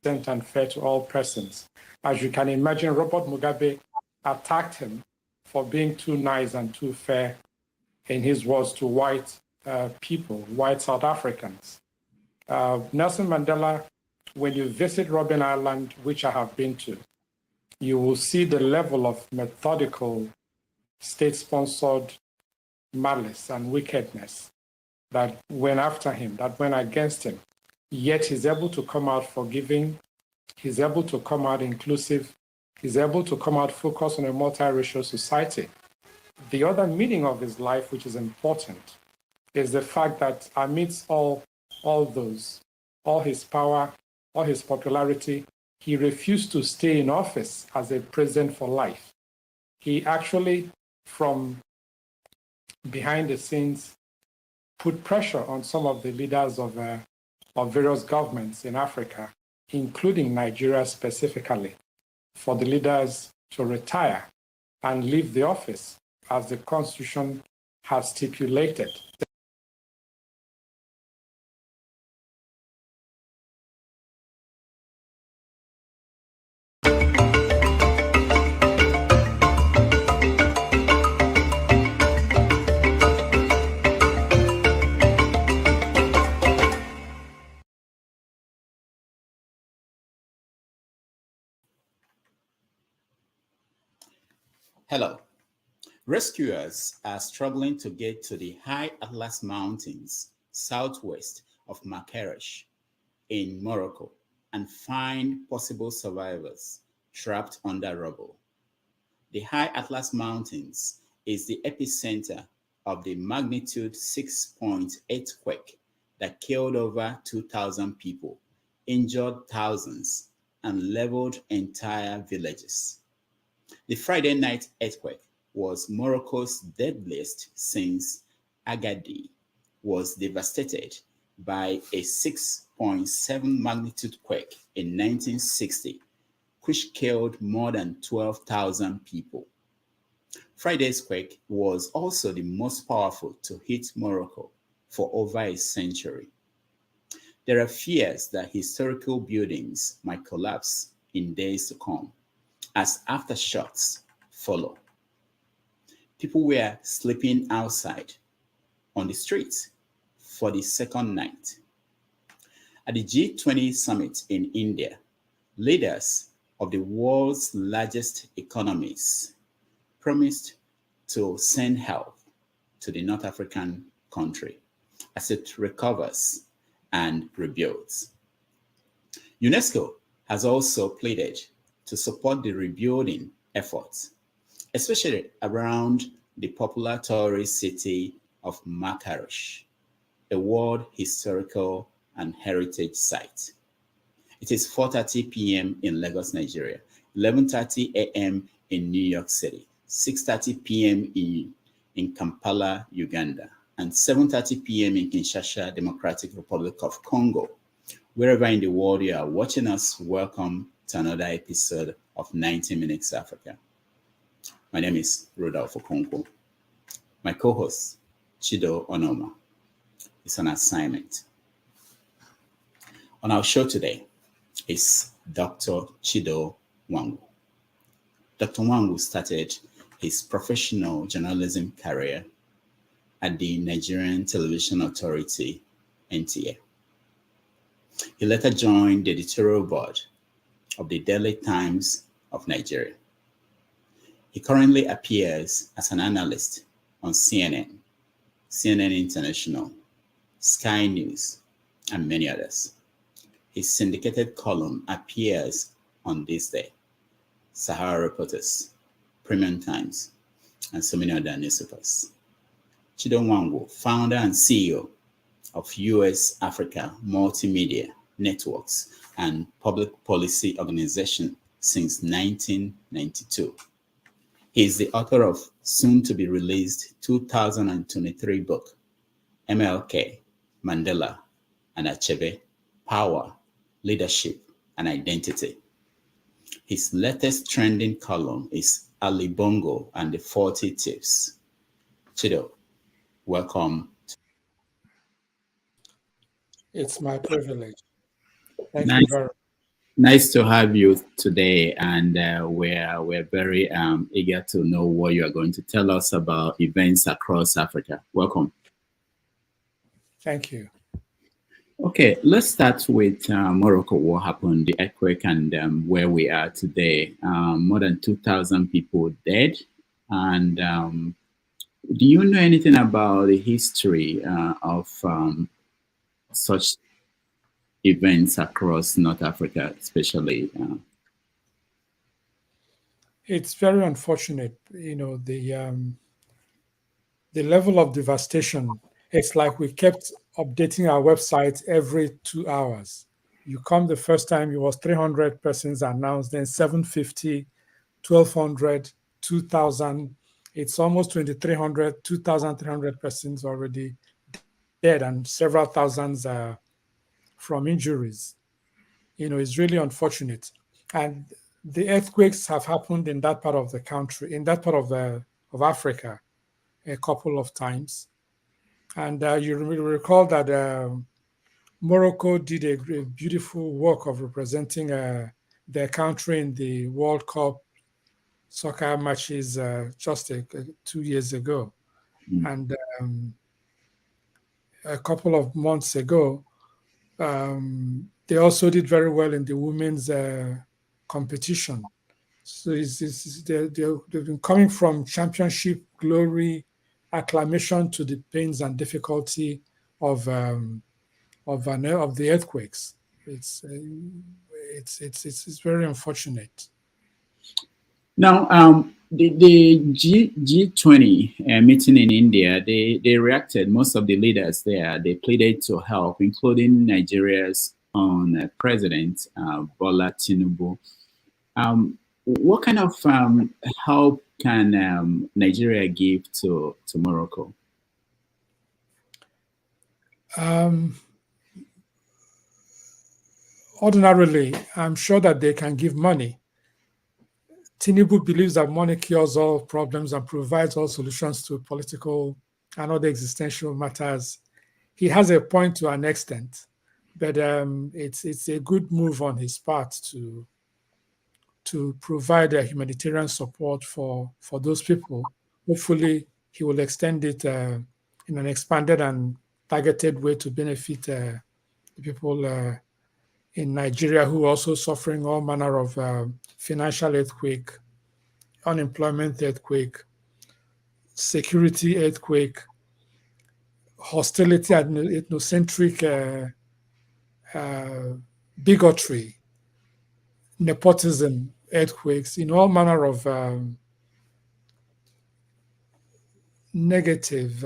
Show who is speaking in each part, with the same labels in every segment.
Speaker 1: and fair to all persons. As you can imagine, Robert Mugabe attacked him for being too nice and too fair, in his words, to white people, white South Africans. Nelson Mandela, when you visit Robben Island, which I have been to, you will see the level of methodical, state-sponsored malice and wickedness that went after him, that went against him. Yet he's able to come out forgiving, he's able to come out inclusive, he's able to come out focused on a multiracial society. The other meaning of his life, which is important, is the fact that amidst all those, all his power, all his popularity, he refused to stay in office as a president for life. He actually, from behind the scenes, put pressure on some of the leaders of various governments in Africa, including Nigeria specifically, for the leaders to retire and leave the office as the Constitution has stipulated.
Speaker 2: Hello. Rescuers are struggling to get to the high Atlas Mountains southwest of Marrakech in Morocco and find possible survivors trapped under rubble. The high Atlas Mountains is the epicenter of the magnitude 6.8 earthquake that killed over 2,000 people, injured thousands, and leveled entire villages. The Friday night earthquake was Morocco's deadliest since Agadir was devastated by a 6.7 magnitude quake in 1960, which killed more than 12,000 people. Friday's quake was also the most powerful to hit Morocco for over a century. There are fears that historical buildings might collapse in days to come as aftershocks follow. People were sleeping outside on the streets for the second night. At the G20 summit in India, leaders of the world's largest economies promised to send help to the North African country as it recovers and rebuilds. UNESCO has also pleaded to support the rebuilding efforts, especially around the popular tourist city of Marrakech, a world historical and heritage site. It is 4:30 p.m. in Lagos, Nigeria, 11:30 a.m. in New York City, 6:30 p.m. in Kampala, Uganda, and 7:30 p.m. in Kinshasa, Democratic Republic of Congo. Wherever in the world you are watching us, welcome to another episode of 90 Minutes Africa. My name is Rodolfo Okonkwo. My co-host, Chido Onoma, is on assignment. On our show today is Dr. Chido Nwangwu. Dr. Nwangwu started his professional journalism career at the Nigerian Television Authority, NTA. He later joined the editorial board of the Daily Times of Nigeria. He currently appears as an analyst on CNN, CNN International, Sky News, and many others. His syndicated column appears on ThisDay, SaharaReporters, PM Times, and so many other newspapers. Chido Nwangwu, founder and CEO of USAfrica Multimedia Networks and Public Policy Organization since 1992. He is the author of soon-to-be-released 2023 book, MLK, Mandela and Achebe, Power, Leadership, and Identity. His latest trending column is Ali Bongo and the 40 Thieves. Chido, welcome.
Speaker 1: It's my privilege. Thank you very much.
Speaker 2: Nice to have you today, and we're very eager to know what you are going to tell us about events across Africa. Welcome.
Speaker 1: Thank you.
Speaker 2: Okay, let's start with Morocco. What happened, the earthquake, and where we are today. More than 2,000 people dead. And do you know anything about the history of such events across North Africa, especially?
Speaker 1: It's very unfortunate, the level of devastation. It's like we kept updating our website every 2 hours. You come the first time, it was 300 persons announced, then 750, 1,200, 2,000. It's almost 2,300, 2,300 persons already dead and several thousands from injuries. It's really unfortunate. And the earthquakes have happened in that part of the country, in that part of Africa, a couple of times. And you recall that Morocco did a beautiful work of representing their country in the World Cup soccer matches just 2 years ago.
Speaker 2: Mm.
Speaker 1: And a couple of months ago, they also did very well in the women's competition. So they've been coming from championship glory, acclamation to the pains and difficulty of of the earthquakes. It's very unfortunate.
Speaker 2: Now, the G20 meeting in India, they reacted. Most of the leaders there, they pleaded to help, including Nigeria's own president, Bola Tinubu. What kind of help can Nigeria give to Morocco?
Speaker 1: Um, Ordinarily, I'm sure that they can give money. Tinubu believes that money cures all problems and provides all solutions to political and other existential matters. He has a point to an extent, but it's a good move on his part to provide a humanitarian support for those people. Hopefully, he will extend it in an expanded and targeted way to benefit the people in Nigeria who are also suffering all manner of financial earthquake, unemployment earthquake, security earthquake, hostility and ethnocentric bigotry, nepotism earthquakes, in all manner of negative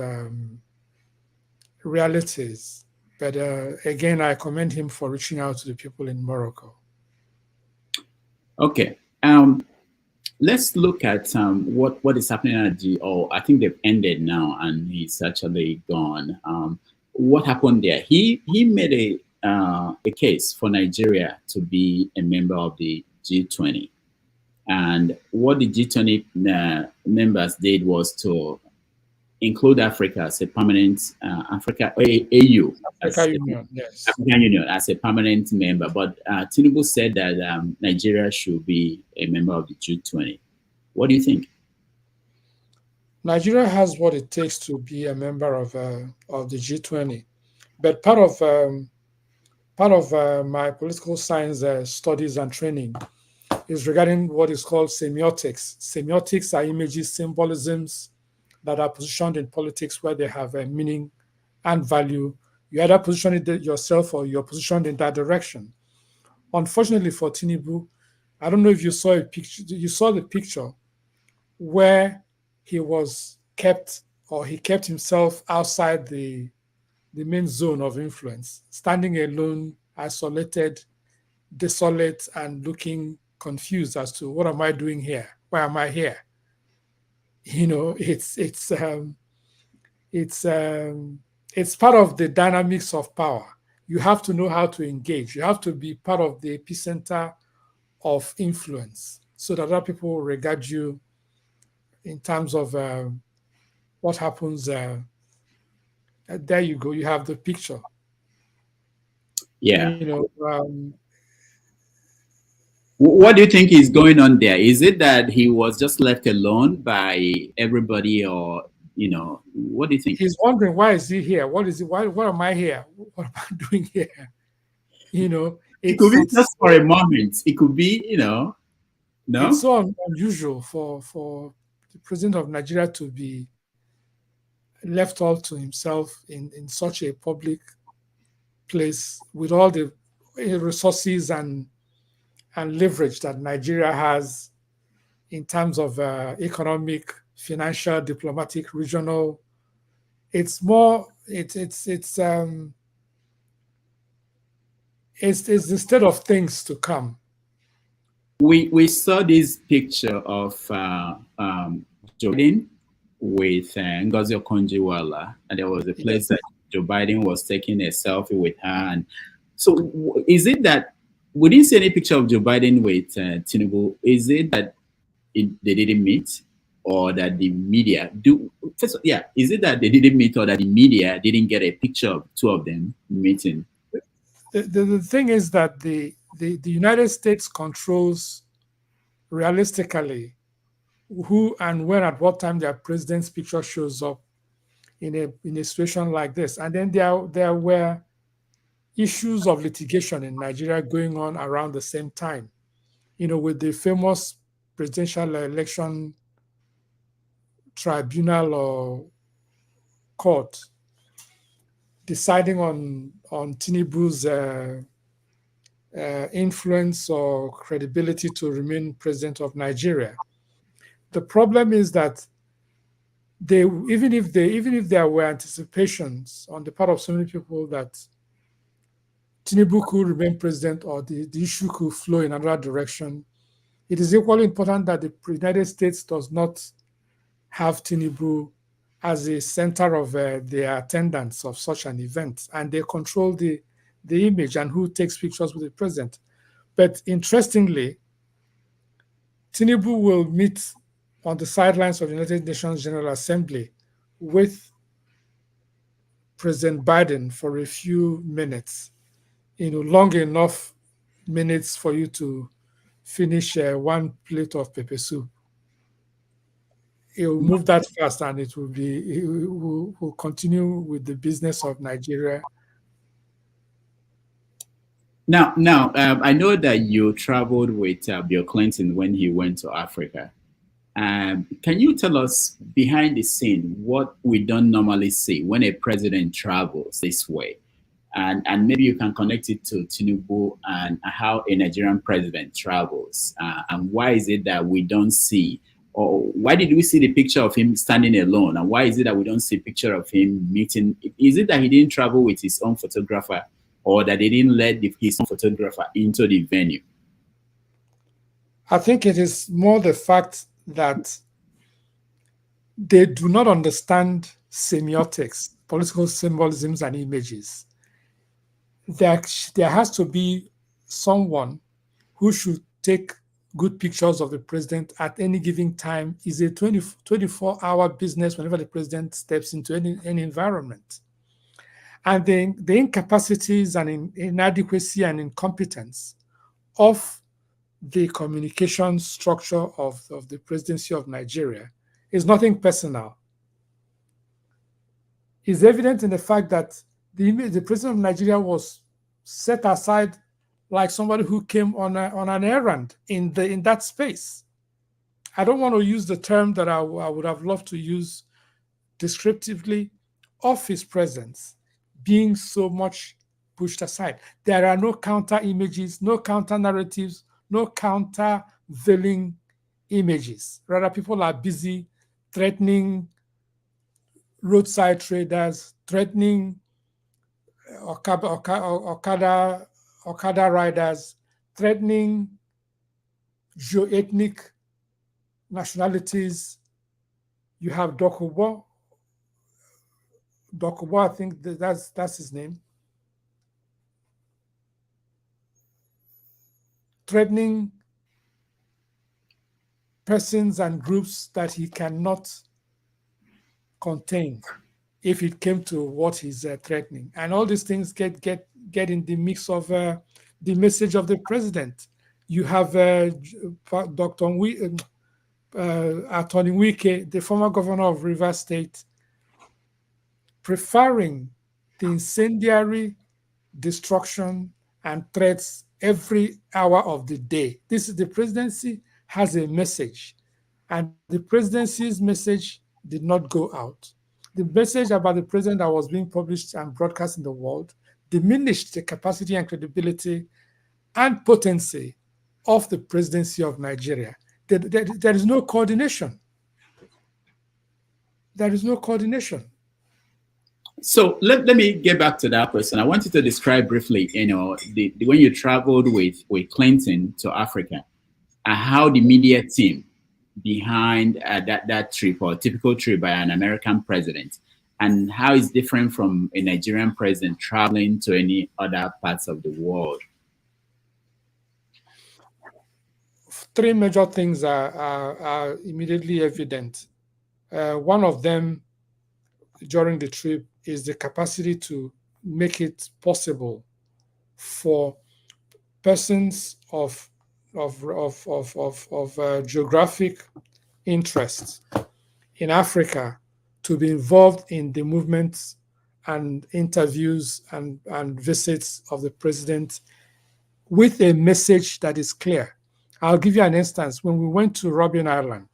Speaker 1: realities. But again, I commend him for reaching out to the people in Morocco.
Speaker 2: Okay. Let's look at what is happening at GO. I think they've ended now, and he's actually gone. What happened there? He made a case for Nigeria to be a member of the G20, and what the G20 members did was to include Africa as a permanent AU
Speaker 1: Africa Union, yes.
Speaker 2: African Union as a permanent member. But Tinubu said that Nigeria should be a member of the G20. What do you think?
Speaker 1: Nigeria has what it takes to be a member of the G20, but part of my political science studies and training is regarding what is called semiotics. Semiotics are images, symbolisms that are positioned in politics where they have a meaning and value. You either position it yourself or you're positioned in that direction. Unfortunately for Tinubu, I don't know if you saw a picture. You saw the picture where he was kept, or he kept himself outside the main zone of influence, standing alone, isolated, desolate, and looking confused as to what am I doing here? Why am I here? It's it's part of the dynamics of power. You have to know how to engage. You have to be part of the epicenter of influence so that other people will regard you in terms of what happens. There you go. You have the picture.
Speaker 2: Yeah. What do you think is going on there? Is it that he was just left alone by everybody, or what do you think?
Speaker 1: He's wondering, why is he here? What is it? What am I here? What am I doing here?
Speaker 2: It could be
Speaker 1: It's
Speaker 2: just for a moment. It could be,
Speaker 1: it's
Speaker 2: no?
Speaker 1: so unusual for the president of Nigeria to be left all to himself in such a public place with all the resources and leverage that Nigeria has in terms of economic, financial, diplomatic, regional. It's more. It's the state of things to come.
Speaker 2: We saw this picture of Joe Biden with Ngozi Okonjo-Iweala, and there was a place that Joe Biden was taking a selfie with her. And so, is it that we didn't see any picture of Joe Biden with Tinubu? Is it that they didn't meet, or that the media do? First, yeah, is it that they didn't meet, or that the media didn't get a picture of two of them meeting?
Speaker 1: The thing is that the United States controls realistically who and when at what time their president's picture shows up in a situation like this. And then there were issues of litigation in Nigeria going on around the same time, with the famous presidential election tribunal or court deciding on Tinubu's influence or credibility to remain president of Nigeria. The problem is that even if there were anticipations on the part of so many people that Tinubu could remain president or the issue could flow in another direction, it is equally important that the United States does not have Tinubu as a center of the attendance of such an event, and they control the image and who takes pictures with the president. But interestingly, Tinubu will meet on the sidelines of the United Nations General Assembly with President Biden for a few minutes, long enough minutes for you to finish one plate of pepper soup. It will move that fast, and it will continue with the business of Nigeria.
Speaker 2: Now, I know that you traveled with Bill Clinton when he went to Africa. Can you tell us behind the scene what we don't normally see when a president travels this way? And maybe you can connect it to Tinubu and how a Nigerian president travels. And why is it that we don't see, or why did we see the picture of him standing alone? And why is it that we don't see a picture of him meeting? Is it that he didn't travel with his own photographer, or that they didn't let his own photographer into the venue?
Speaker 1: I think it is more the fact that they do not understand semiotics, political symbolisms and images. There has to be someone who should take good pictures of the president at any given time. Is a 24-hour business whenever the president steps into any environment. And the incapacities and inadequacy and incompetence of the communication structure of the presidency of Nigeria is nothing personal. It's evident in the fact that the president of Nigeria was set aside like somebody who came on an errand in that space. I don't want to use the term that I would have loved to use descriptively of his presence being so much pushed aside. There are no counter images, no counter narratives, no counter veiling images. Rather, people are busy threatening roadside traders, threatening Okada riders, threatening geo-ethnic nationalities. You have Dokubo, I think that's his name, threatening persons and groups that he cannot contain if it came to what he's threatening. And all these things get in the mix of the message of the president. You have Dr. Attorney Wike, the former governor of Rivers State, preferring the incendiary destruction and threats every hour of the day. The presidency has a message, and the presidency's message did not go out. The message about the president that was being published and broadcast in the world diminished the capacity and credibility and potency of the presidency of Nigeria. There is no coordination. There is no coordination.
Speaker 2: So let me get back to that question. I want you to describe briefly, when you traveled with Clinton to Africa, how the media team behind that trip, or a typical trip by an American president, and how it's different from a Nigerian president traveling to any other parts of the world.
Speaker 1: Three major things are immediately evident. One of them during the trip is the capacity to make it possible for persons of geographic interest in Africa to be involved in the movements and interviews and visits of the president with a message that is clear. I'll give you an instance. When we went to Robben Island,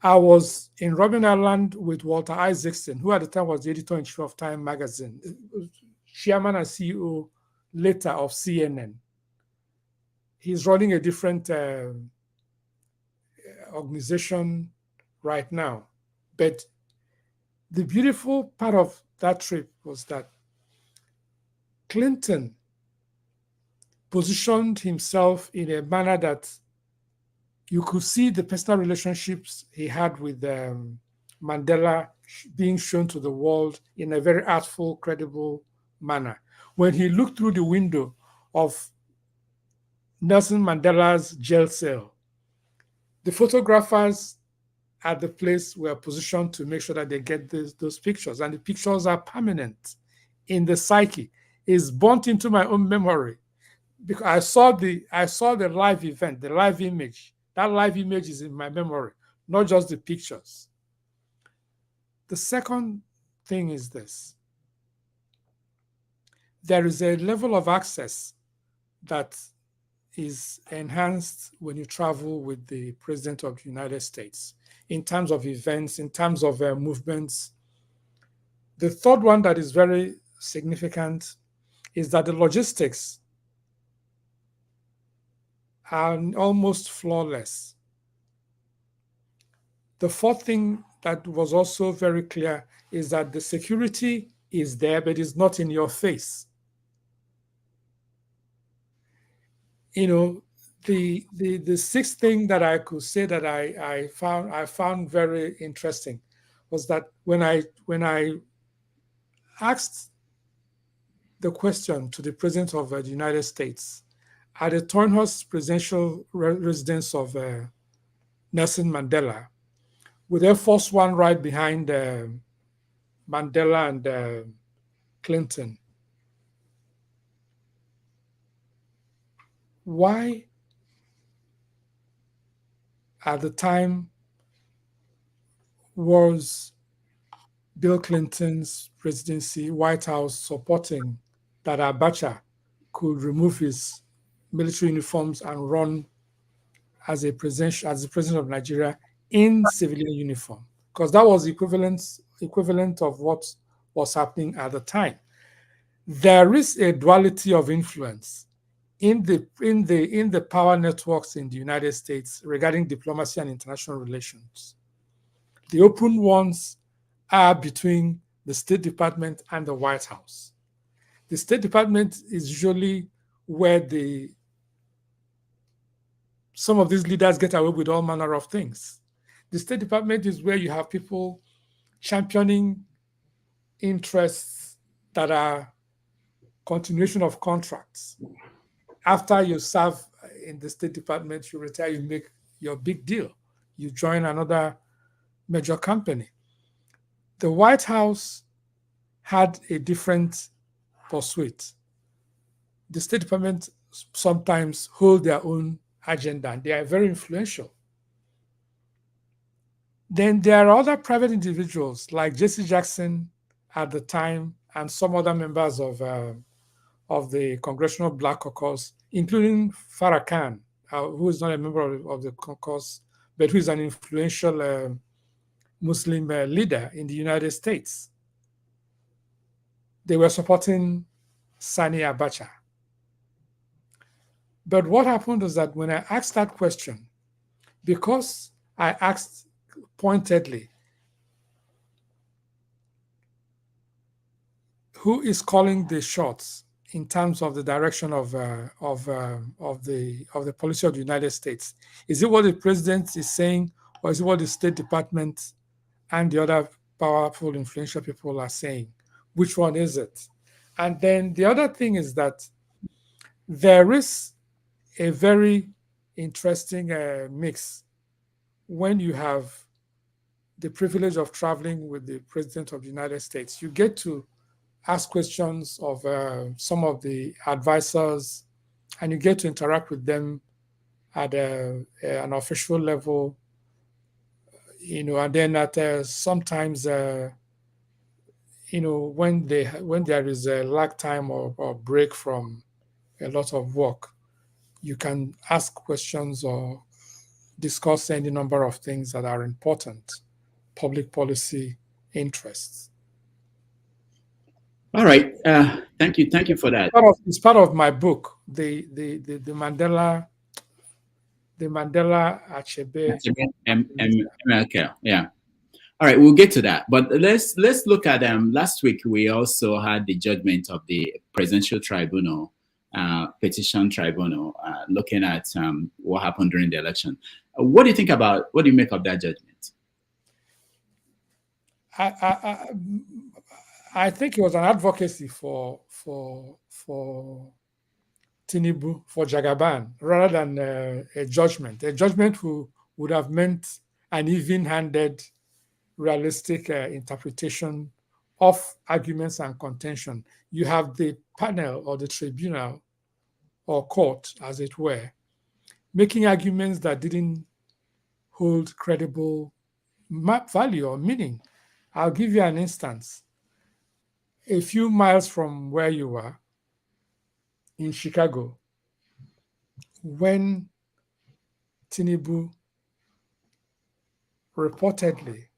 Speaker 1: I was in Robben Island with Walter Isaacson, who at the time was the editor-in-chief of Time magazine, chairman and CEO later of CNN. He's running a different organization right now. But the beautiful part of that trip was that Clinton positioned himself in a manner that you could see the personal relationships he had with Mandela being shown to the world in a very artful, credible manner. When he looked through the window of Nelson Mandela's jail cell, the photographers at the place were positioned to make sure that they get those pictures, and the pictures are permanent in the psyche. It's burnt into my own memory because I saw the live event, the live image. That live image is in my memory, not just the pictures. The second thing is this. There is a level of access that is enhanced when you travel with the President of the United States in terms of events, in terms of movements. The third one that is very significant is that the logistics are almost flawless. The fourth thing that was also very clear is that the security is there, but it's not in your face. You know, the sixth thing that I could say that I found very interesting was that when I asked the question to the President of the United States at the Turnhouse presidential residence of Nelson Mandela, with Air Force One right behind Mandela and Clinton, why at the time was Bill Clinton's presidency, White House supporting that Abacha could remove his military uniforms and run as the president of Nigeria in civilian uniform? Because that was equivalent of what was happening at the time. There is a duality of influence in the power networks in the United States regarding diplomacy and international relations. The open ones are between the State Department and the White House. The State Department is usually where some of these leaders get away with all manner of things. The State Department is where you have people championing interests that are continuation of contracts. After you serve in the State Department, you retire, you make your big deal. You join another major company. The White House had a different pursuit. The State Department
Speaker 3: sometimes hold their own agenda, and they are very influential. Then there are other private individuals like Jesse Jackson at the time and some other members of the Congressional Black Caucus, including Farah Khan, who is not a member of the caucus, but who is an influential Muslim leader in the United States. They were supporting Sani Abacha. But what happened was that when I asked that question, because I asked pointedly, who is calling the shots in terms of the direction of the policy of the United States? Is it what the president is saying, or is it what the State Department and the other powerful, influential people are saying? Which one is it? And then the other thing is that there is a very interesting mix when you have the privilege of traveling with the President of the United States. You get to ask questions of some of the advisors, and you get to interact with them at an official level, and then at sometimes, when there is a lag time or break from a lot of work, you can ask questions or discuss any number of things that are important, public policy interests.
Speaker 2: All right. Thank you for that.
Speaker 3: It's part of my book, the Mandela Achebe.
Speaker 2: MLK. Yeah. All right, we'll get to that. But let's look at last week we also had the judgment of the Presidential Tribunal, Petition Tribunal, looking at what happened during the election. What do you make of that judgment?
Speaker 3: I think it was an advocacy for Tinubu, for Jagaban, rather than a judgment. A judgment would have meant an even-handed, realistic interpretation of arguments and contention. You have the panel or the tribunal or court, as it were, making arguments that didn't hold credible value or meaning. I'll give you an instance. A few miles from where you are, in Chicago, when Tinubu reportedly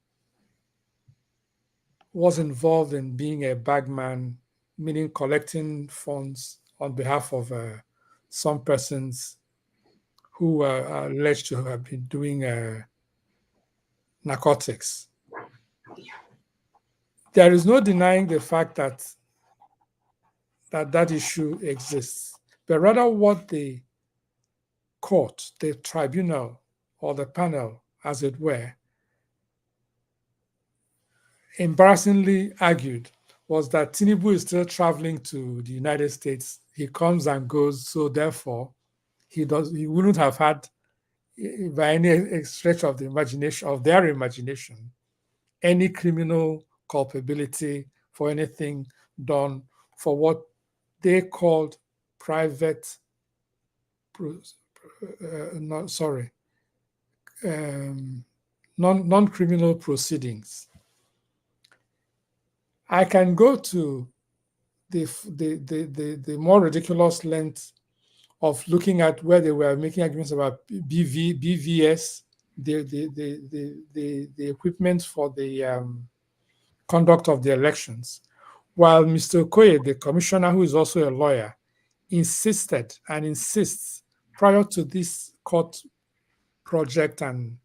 Speaker 3: was involved in being a bagman, meaning collecting funds on behalf of some persons who are alleged to have been doing narcotics. There is no denying the fact that issue exists, but rather what the court, the tribunal, or the panel, as it were, embarrassingly argued was that Tinubu is still traveling to the United States. He comes and goes, so therefore he wouldn't have had, by any stretch of the imagination, of their imagination, any criminal culpability for anything done for what they called private, non-criminal proceedings. I can go to the more ridiculous length of looking at where they were making arguments about BVS, the equipment for the conduct of the elections, while Mr. Okoye, the commissioner, who is also a lawyer, insisted and insists prior to this court project and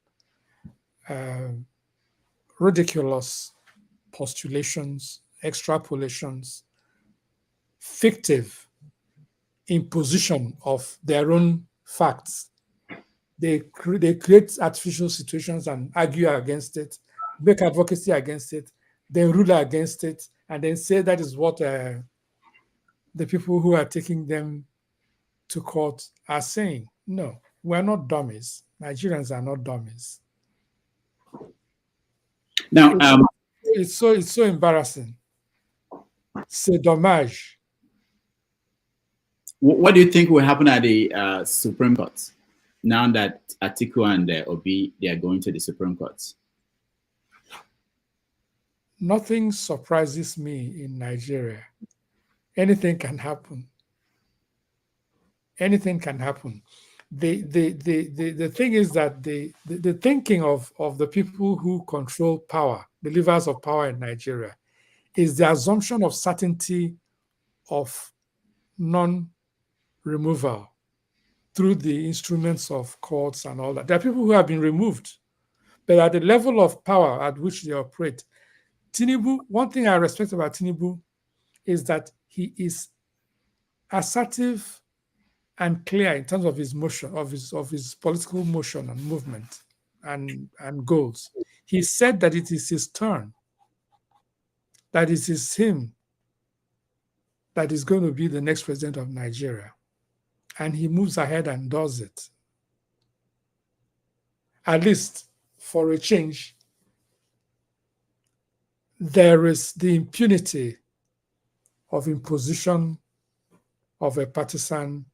Speaker 3: ridiculous postulations, extrapolations, fictive imposition of their own facts. They create artificial situations and argue against it, make advocacy against it, then rule against it, and then say that is what the people who are taking them to court are saying. No, we're not dummies. Nigerians are not dummies.
Speaker 2: Now,
Speaker 3: it's so embarrassing. C'est dommage.
Speaker 2: What do you think will happen at the Supreme Court now that Atiku and Obi, they are going to the Supreme Court?
Speaker 3: Nothing surprises me in Nigeria. Anything can happen. Anything can happen. The thing is that the thinking of the people who control power, the levers of power in Nigeria, is the assumption of certainty of non-removal through the instruments of courts and all that. There are people who have been removed, but at the level of power at which they operate, Tinubu, one thing I respect about Tinubu is that he is assertive and clear in terms of his motion, of his political motion and movement and goals. He said that it is his turn, that it is him that is going to be the next president of Nigeria. And he moves ahead and does it. At least for a change, there is the impunity of imposition of a partisan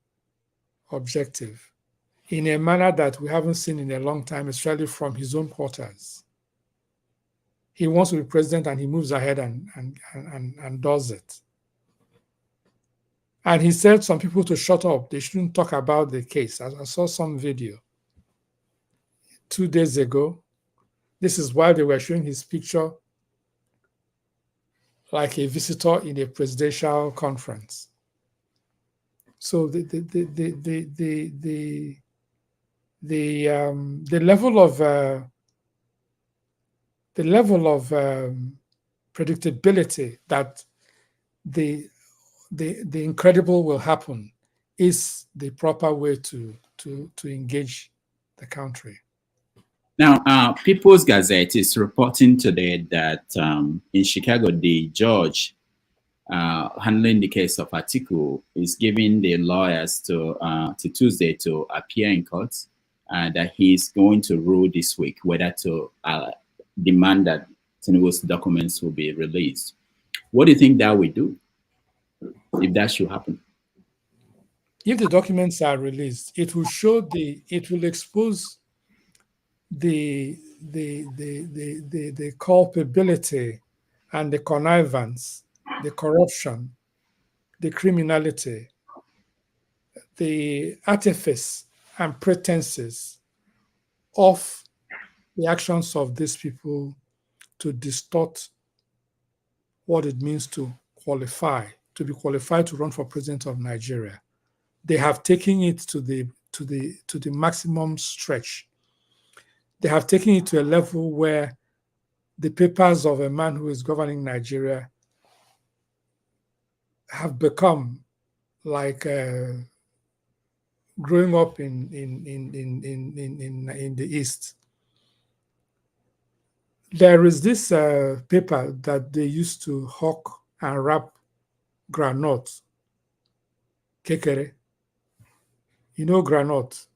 Speaker 3: objective in a manner that we haven't seen in a long time, especially from his own quarters. He wants to be president and he moves ahead and does it. And he said some people to shut up. They shouldn't talk about the case. I saw some video 2 days ago. This is while they were showing his picture like a visitor in a presidential conference. So the level of predictability that the incredible will happen is the proper way to engage the country.
Speaker 2: Now, People's Gazette is reporting today that in Chicago, the judge handling the case of Atiku is giving the lawyers to Tuesday to appear in court, that he's going to rule this week whether to demand that Tinubu's documents will be released. What do you think that will do if that should happen?
Speaker 3: If the documents are released, it will show it will expose the culpability and the connivance, the corruption, the criminality, the artifice and pretenses of the actions of these people to distort what it means to be qualified to run for president of Nigeria. They have taken it to the maximum stretch. They have taken it to a level where the papers of a man who is governing Nigeria have become like growing up in the East. There is this paper that they used to hawk and wrap granite, kekere. You know granite.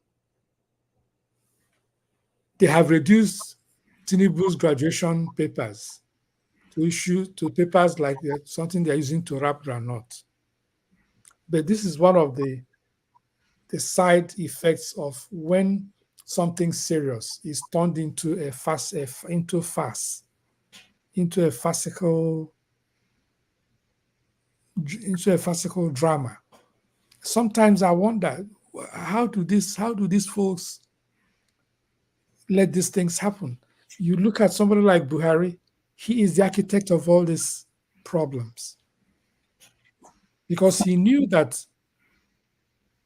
Speaker 3: They have reduced Tinubu's graduation papers to issue to papers like something they're using to wrap granite. But this is one of the side effects of when something serious is turned into a farcical drama. Sometimes I wonder, how do these folks let these things happen? You look at somebody like Buhari, he is the architect of all these problems because he knew that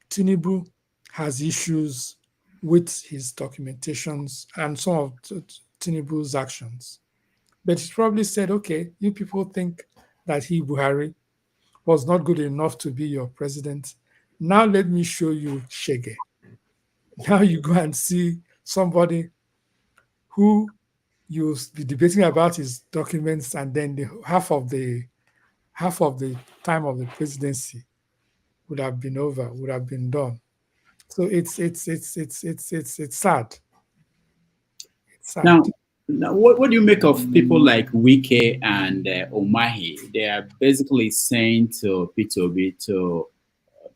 Speaker 3: Tinubu has issues with his documentations and some of Tinubu's actions. But he probably said, okay, you people think that Buhari, was not good enough to be your president. Now let me show you Shege. Now you go and see somebody who you'll be debating about his documents, and then half of the time of the presidency would have been over, would have been done. So it's sad. It's sad.
Speaker 2: Now, what do you make of people like Wike and Omahi? They are basically saying to P2B to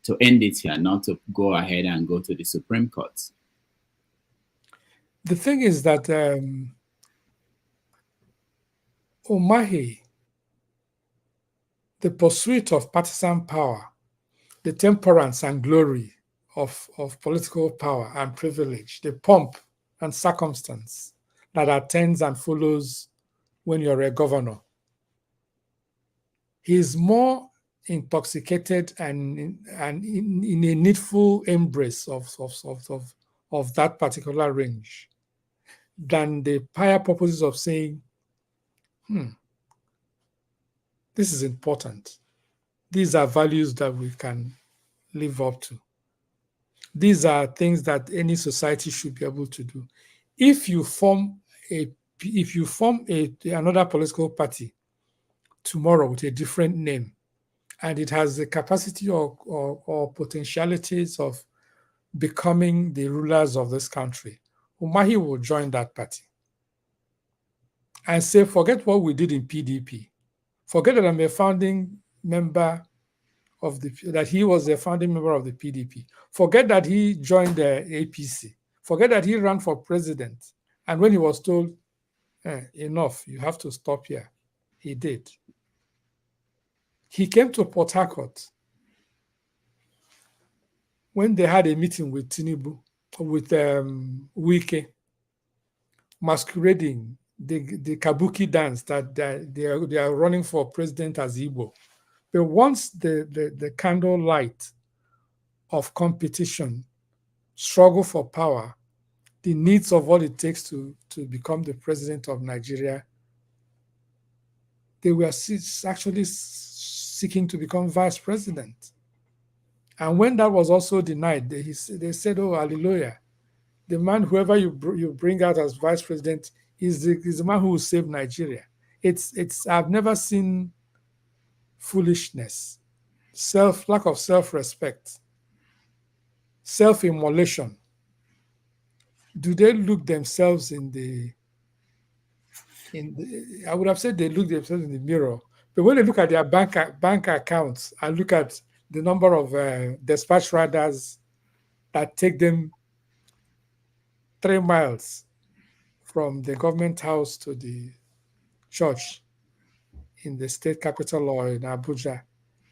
Speaker 2: to end it here, not to go ahead and go to the Supreme Court?
Speaker 3: The thing is that Umahi, the pursuit of partisan power, the temperance and glory of political power and privilege, the pomp and circumstance that attends and follows when you're a governor. He is more intoxicated and in a needful embrace of that particular range than the higher purposes of saying, this is important. These are values that we can live up to. These are things that any society should be able to do. If you form another political party tomorrow with a different name, and it has the capacity or potentialities of becoming the rulers of this country, Umahi will join that party and say, forget what we did in PDP. Forget that I'm a founding member that he was a founding member of the PDP. Forget that he joined the APC. Forget that he ran for president. And when he was told, enough, you have to stop here, he did. He came to Port Harcourt when they had a meeting with Tinubu, with Wike, masquerading the kabuki dance that they are running for president as Igbo. But once the candlelight of competition, struggle for power, the needs of what it takes to become the president of Nigeria, they were actually seeking to become vice president. And when that was also denied, they said, oh, hallelujah, the man, whoever you bring out as vice president, is the man who will save Nigeria. I've never seen foolishness, lack of self-respect, self-immolation. Do they look themselves I would have said they look themselves in the mirror, but when they look at their bank accounts and look at the number of dispatch riders that take them 3 miles from the government house to the church in the state capital or in Abuja,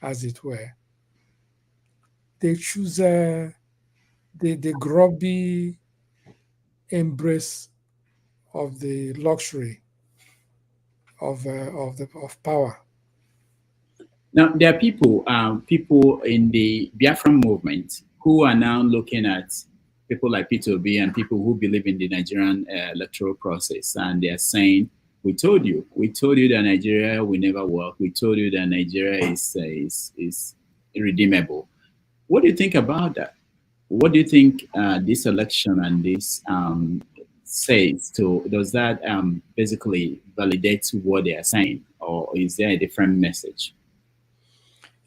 Speaker 3: as it were, they choose the grubby embrace of the luxury of power.
Speaker 2: Now, there are people in the Biafran movement who are now looking at people like P2B and people who believe in the Nigerian electoral process, and they are saying, we told you that Nigeria will never work. We told you that Nigeria is irredeemable. What do you think about that? What do you think this election and this says does that basically validate what they are saying, or is there a different message?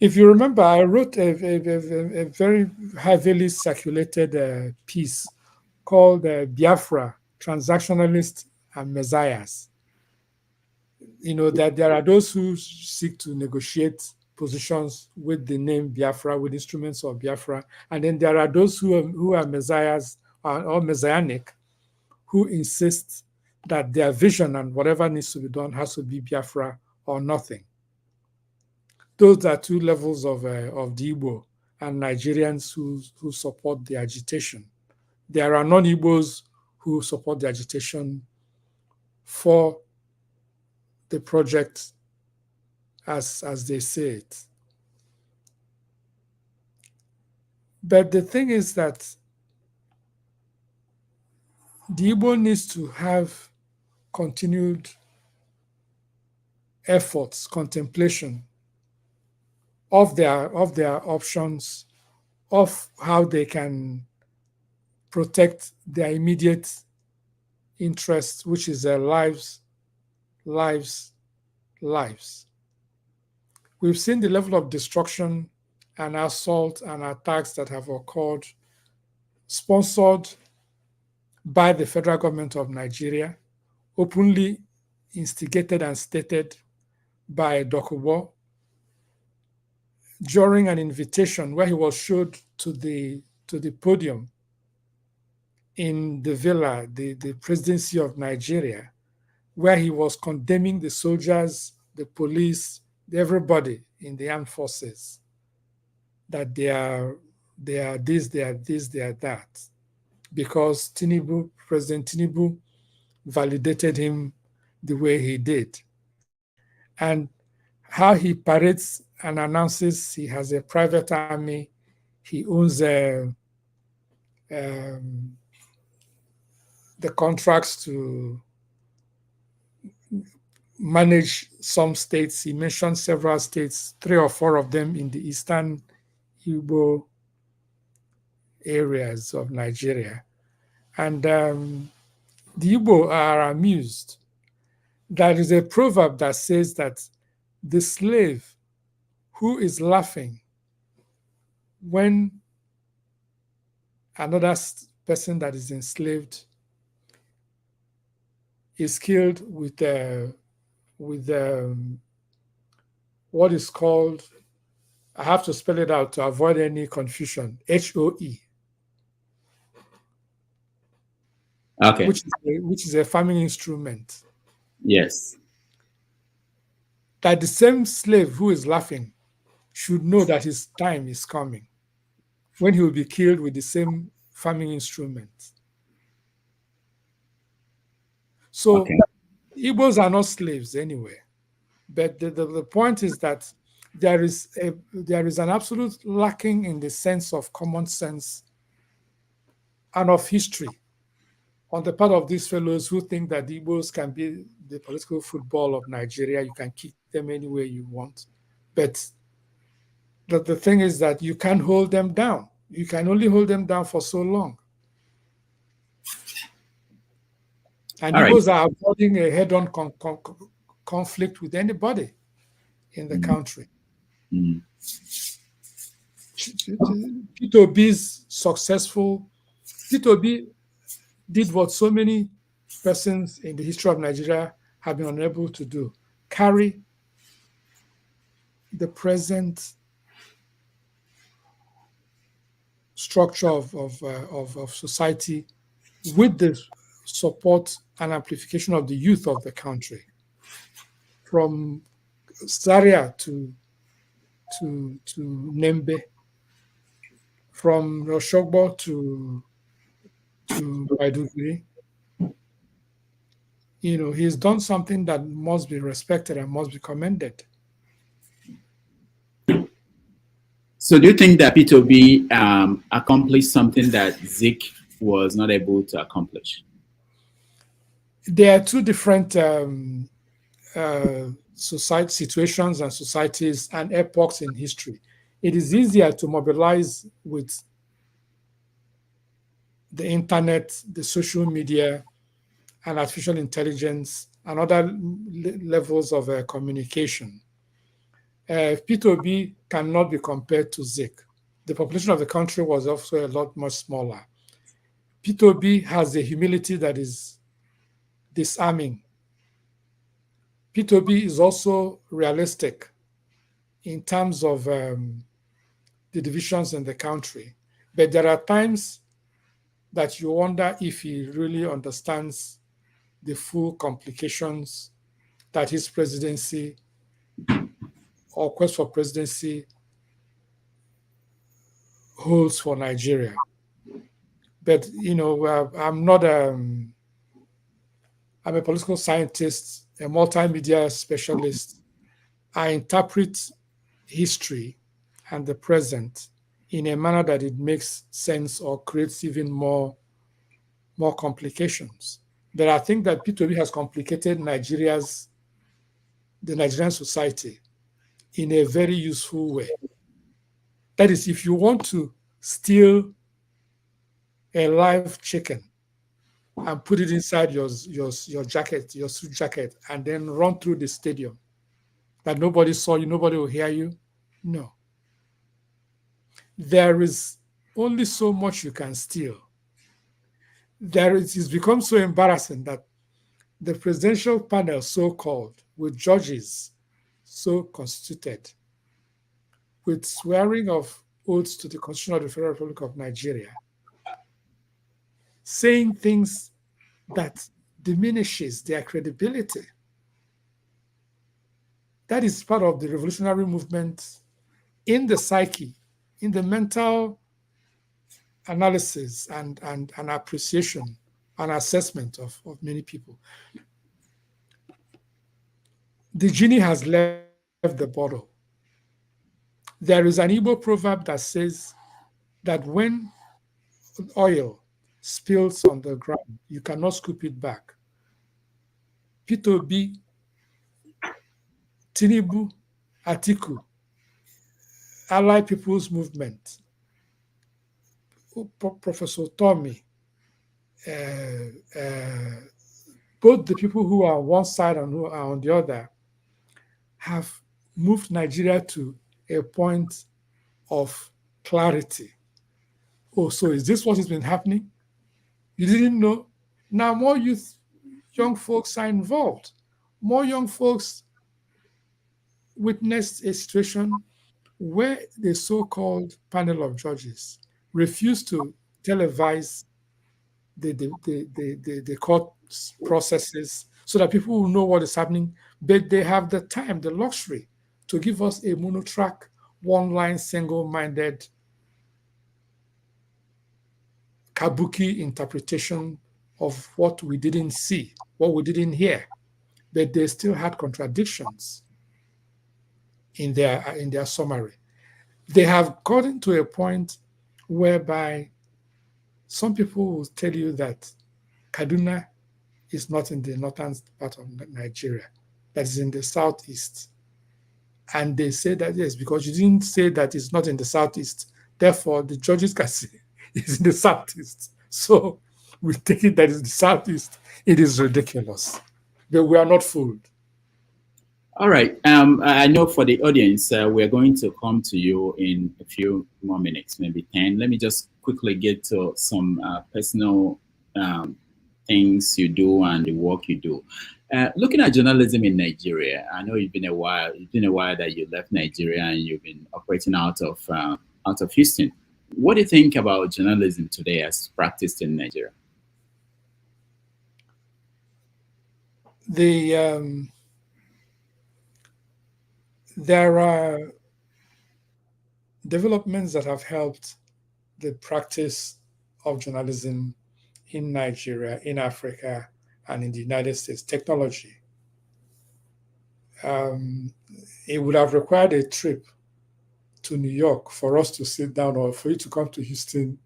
Speaker 3: If you remember, I wrote a very heavily circulated piece called Biafra, Transactionalists and Messiahs. You know, that there are those who seek to negotiate positions with the name Biafra, with instruments of Biafra, and then there are those who are messiahs or messianic, who insist that their vision and whatever needs to be done has to be Biafra or nothing. Those are two levels of the Igbo and Nigerians who support the agitation. There are non-Igbos who support the agitation for the project as they say it. But the thing is that the Igbo needs to have continued efforts, contemplation of their options, of how they can protect their immediate interest, which is their lives. We've seen the level of destruction and assault and attacks that have occurred, sponsored by the federal government of Nigeria, openly instigated and stated by Dokubo, during an invitation where he was showed to the podium in the villa, the presidency of Nigeria, where he was condemning the soldiers, the police, everybody in the armed forces, that they are this, they are this, they are that, because President Tinubu validated him the way he did. And how he parades and announces he has a private army, he owns the contracts to manage some states. He mentioned several states, 3 or 4 of them in the eastern Igbo areas of Nigeria. And the Igbo are amused. There is a proverb that says that the slave who is laughing when another person that is enslaved is killed with what is called, I have to spell it out to avoid any confusion, HOE.
Speaker 2: Okay.
Speaker 3: Which is a farming instrument.
Speaker 2: Yes.
Speaker 3: That the same slave who is laughing should know that his time is coming when he will be killed with the same farming instrument. So Igbos are not slaves anyway. But the point is that there is an absolute lacking in the sense of common sense and of history on the part of these fellows who think that the Igbos can be the political football of Nigeria. You can kick them any way you want. But the thing is that you can't hold them down. You can only hold them down for so long. And Igbos are avoiding a head-on conflict with anybody in the country. Peter Obi's successful, Peter Obi did what so many persons in the history of Nigeria have been unable to do: carry the present structure of society with the support and amplification of the youth of the country, from Zaria to Nembe, from Roshogbo to Maiduguri. You know, he's done something that must be respected and must be commended.
Speaker 2: So do you think that Peter Obi accomplished something that Zik was not able to accomplish?
Speaker 3: There are two different society situations and societies and epochs in history. It is easier to mobilize with the internet, the social media, and artificial intelligence and other levels of communication. Peter Obi cannot be compared to Zik. The population of the country was also a lot much smaller. Peter Obi has a humility that is disarming. Peter Obi is also realistic in terms of the divisions in the country. But there are times that you wonder if he really understands the full complications that his presidency or quest for presidency holds for Nigeria. But, you know, I'm not I'm a political scientist, a multimedia specialist. I interpret history and the present in a manner that it makes sense or creates even more complications. But I think that Peter Obi has complicated the Nigerian society in a very useful way. That is, if you want to steal a live chicken and put it inside your jacket, your suit jacket, and then run through the stadium, that nobody saw you, nobody will hear you, no. There is only so much you can steal. It's become so embarrassing that the presidential panel, so-called, with judges so constituted, with swearing of oaths to the Constitution of the Federal Republic of Nigeria, saying things that diminishes their credibility. That is part of the revolutionary movement in the psyche, in the mental analysis and appreciation and assessment of many people. The genie has left the bottle. There is an Igbo proverb that says that when oil spills on the ground, you cannot scoop it back. Peter Obi, Tinubu, Atiku, Allied People's Movement, Professor Tommy, both the people who are on one side and who are on the other have moved Nigeria to a point of clarity. Oh, so is this what has been happening? You didn't know? Now more young folks are involved. More young folks witnessed a situation where the so-called panel of judges refused to televise the court processes so that people will know what is happening, but they have the time, the luxury to give us a monotrack, one-line, single-minded kabuki interpretation of what we didn't see, what we didn't hear, but they still had contradictions in their summary. They have gotten to a point whereby some people will tell you that Kaduna is not in the northern part of Nigeria, that is in the southeast. And they say that, yes, because you didn't say that it's not in the southeast, therefore the judges can say it's in the southeast. So we take it that it's the southeast. It is ridiculous. But we are not fooled.
Speaker 2: All right. I know for the audience, we're going to come to you in a few more minutes, maybe 10. Let me just quickly get to some personal things you do and the work you do. Looking at journalism in Nigeria, I know it's been a while that you left Nigeria and you've been operating out of Houston. What do you think about journalism today as practiced in Nigeria?
Speaker 3: There are developments that have helped the practice of journalism in Nigeria, in Africa, and in the United States. Technology. It would have required a trip to New York for us to sit down, or for you to come to Houston,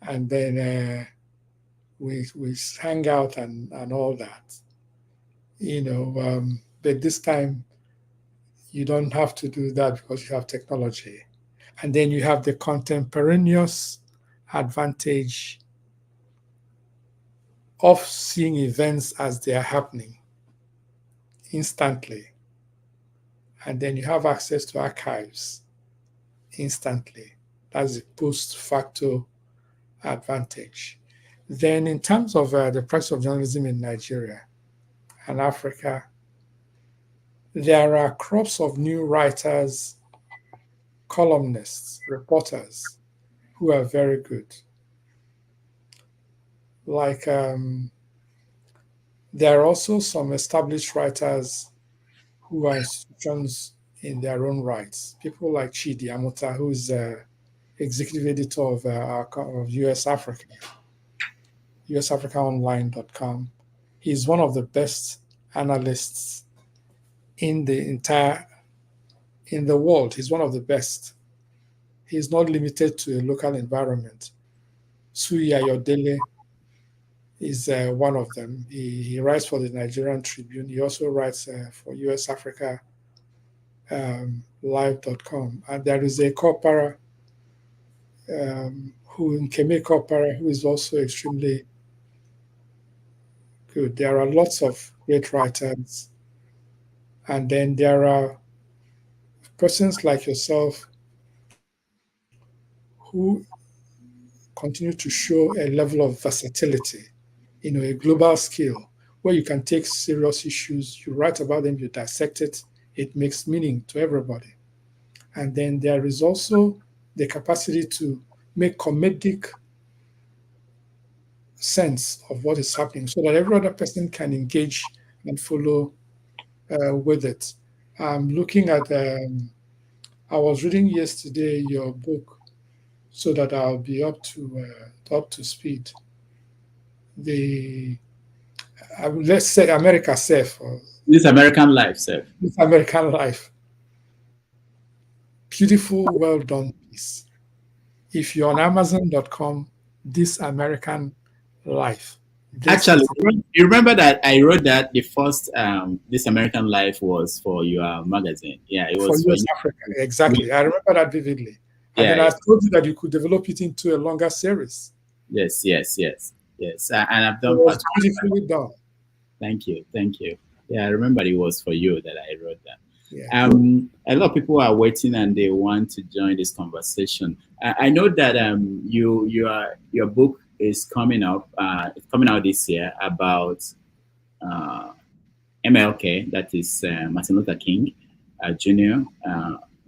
Speaker 3: and then we hang out and all that. But this time you don't have to do that because you have technology. And then you have the contemporaneous advantage of seeing events as they are happening instantly. And then you have access to archives instantly. That's the post-facto advantage. Then in terms of the practice of journalism in Nigeria and Africa, there are crops of new writers, columnists, reporters who are very good. Like there are also some established writers who are institutions in their own rights. People like Chido Nwangwu, who is executive editor of USAfrica, USAfricaOnline.com. He's one of the best analysts in the world. He's one of the best. He's not limited to a local environment. Suya Yodele is one of them. He writes for the Nigerian Tribune. He also writes for USAfrica live.com. And there is a Kopara, Nkeme Kopara, who is also extremely good. There are lots of great writers. And then there are persons like yourself who continue to show a level of versatility, a global scale, where you can take serious issues, you write about them, you dissect it, it makes meaning to everybody. And then there is also the capacity to make comedic sense of what is happening so that every other person can engage and follow with it. I'm looking at, I was reading yesterday your book so that I'll be up to speed. The let's say America Safe, or
Speaker 2: This American Life, sir.
Speaker 3: This American Life. Beautiful, well done piece. If you're on Amazon.com, This American Life.
Speaker 2: Actually, you remember that I wrote that the first This American Life was for your magazine. Yeah, it was
Speaker 3: for
Speaker 2: for
Speaker 3: US Africa. Exactly. I remember that vividly. And then I told you that you could develop it into a longer series.
Speaker 2: Yes. And I've done
Speaker 3: It was beautifully done.
Speaker 2: Thank you. Yeah, I remember it was for you that I wrote that.
Speaker 3: Yeah.
Speaker 2: A lot of people are waiting and they want to join this conversation. I know that your book is coming up. It's coming out this year about MLK, that is Martin Luther King Jr.,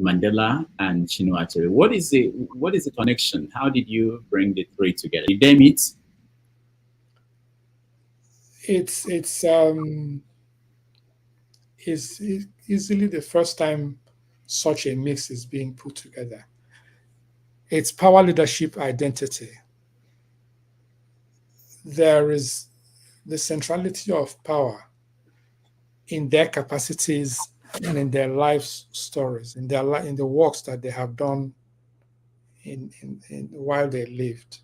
Speaker 2: Mandela, and Chido Achebe. What is the connection? How did you bring the three together? Did they meet?
Speaker 3: It's easily the first time such a mix is being put together. It's power, leadership, identity. There is the centrality of power in their capacities and in their life stories, in the works that they have done in while they lived.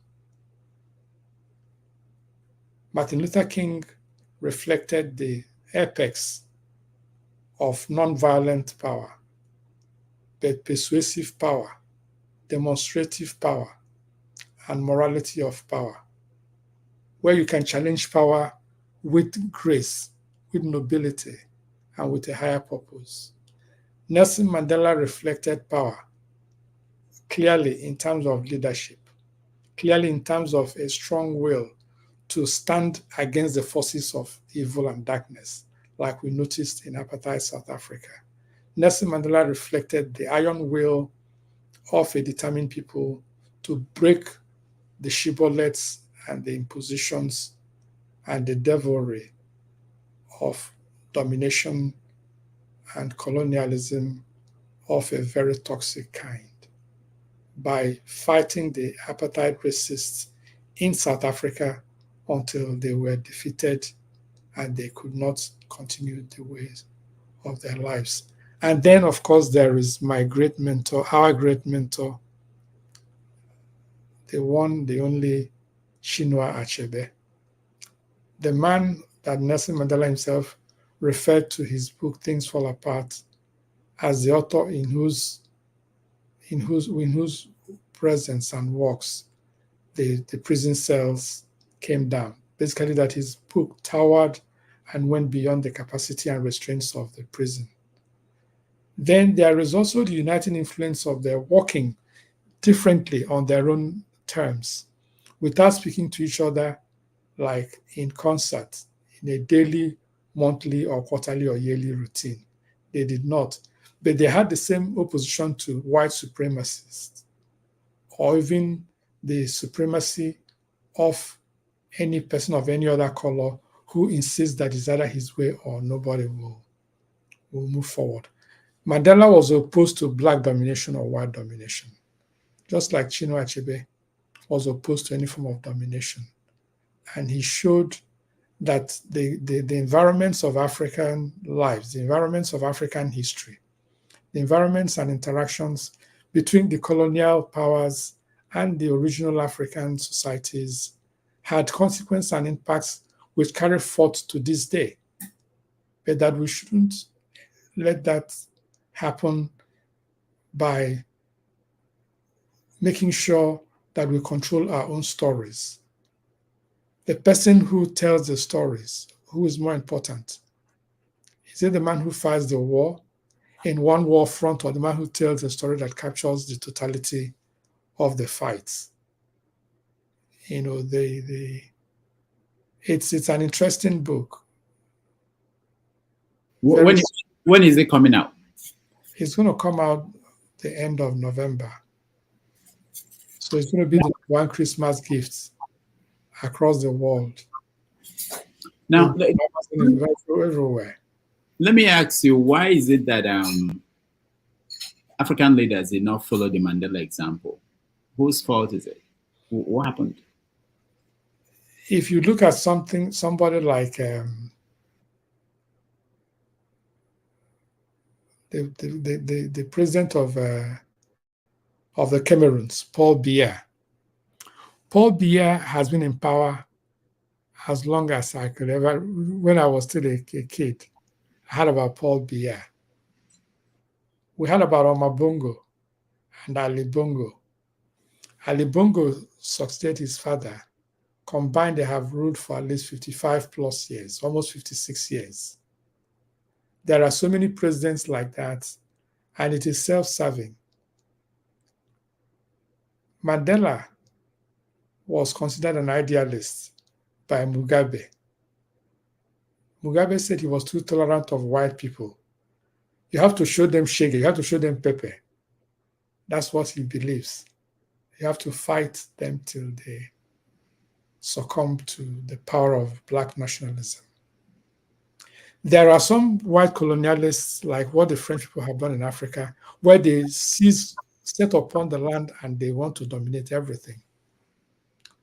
Speaker 3: Martin Luther King reflected the apex of nonviolent power, but persuasive power, demonstrative power, and morality of power, where you can challenge power with grace, with nobility, and with a higher purpose. Nelson Mandela reflected power clearly in terms of leadership, clearly in terms of a strong will to stand against the forces of evil and darkness, like we noticed in apartheid South Africa. Nelson Mandela reflected the iron will of a determined people to break the shibboleths and the impositions and the devilry of domination and colonialism of a very toxic kind by fighting the apartheid racists in South Africa until they were defeated and they could not continue the ways of their lives. And then, of course, there is my great mentor, our great mentor, the one, the only Chinua Achebe, the man that Nelson Mandela himself referred to his book Things Fall Apart as the author in whose presence and works the prison cells came down. Basically, that his book towered and went beyond the capacity and restraints of the prison. Then there is also the uniting influence of their working differently on their own terms, without speaking to each other like in concert, in a daily, monthly, or quarterly or yearly routine. They did not. But they had the same opposition to white supremacists, or even the supremacy of any person of any other color who insists that it's either his way or nobody will move forward. Mandela was opposed to black domination or white domination, just like Chinua Achebe was opposed to any form of domination. And he showed that the environments of African lives, the environments of African history, the environments and interactions between the colonial powers and the original African societies had consequences and impacts which carry forth to this day, but that we shouldn't let that happen by making sure that we control our own stories. The person who tells the stories, who is more important? Is it the man who fights the war in one war front, or the man who tells a story that captures the totality of the fights? You know, it's an interesting book.
Speaker 2: When is it coming out?
Speaker 3: It's going to come out the end of November. So it's going to be the one Christmas gift across the world.
Speaker 2: Now,
Speaker 3: everywhere.
Speaker 2: Let me ask you, why is it that African leaders did not follow the Mandela example? Whose fault is it? What happened?
Speaker 3: If you look at somebody like the president of the Cameroons, Paul Biya. Paul Biya has been in power as long as I could ever. When I was still a kid, I heard about Paul Biya. We heard about Bongo and Ali Bongo. Ali Bongo succeeded his father. Combined, they have ruled for at least 55 plus years, almost 56 years. There are so many presidents like that, and it is self-serving. Mandela was considered an idealist by Mugabe. Mugabe said he was too tolerant of white people. You have to show them shege, you have to show them pepper. That's what he believes. You have to fight them till they succumb to the power of black nationalism. There are some white colonialists, like what the French people have done in Africa, where they set upon the land and they want to dominate everything.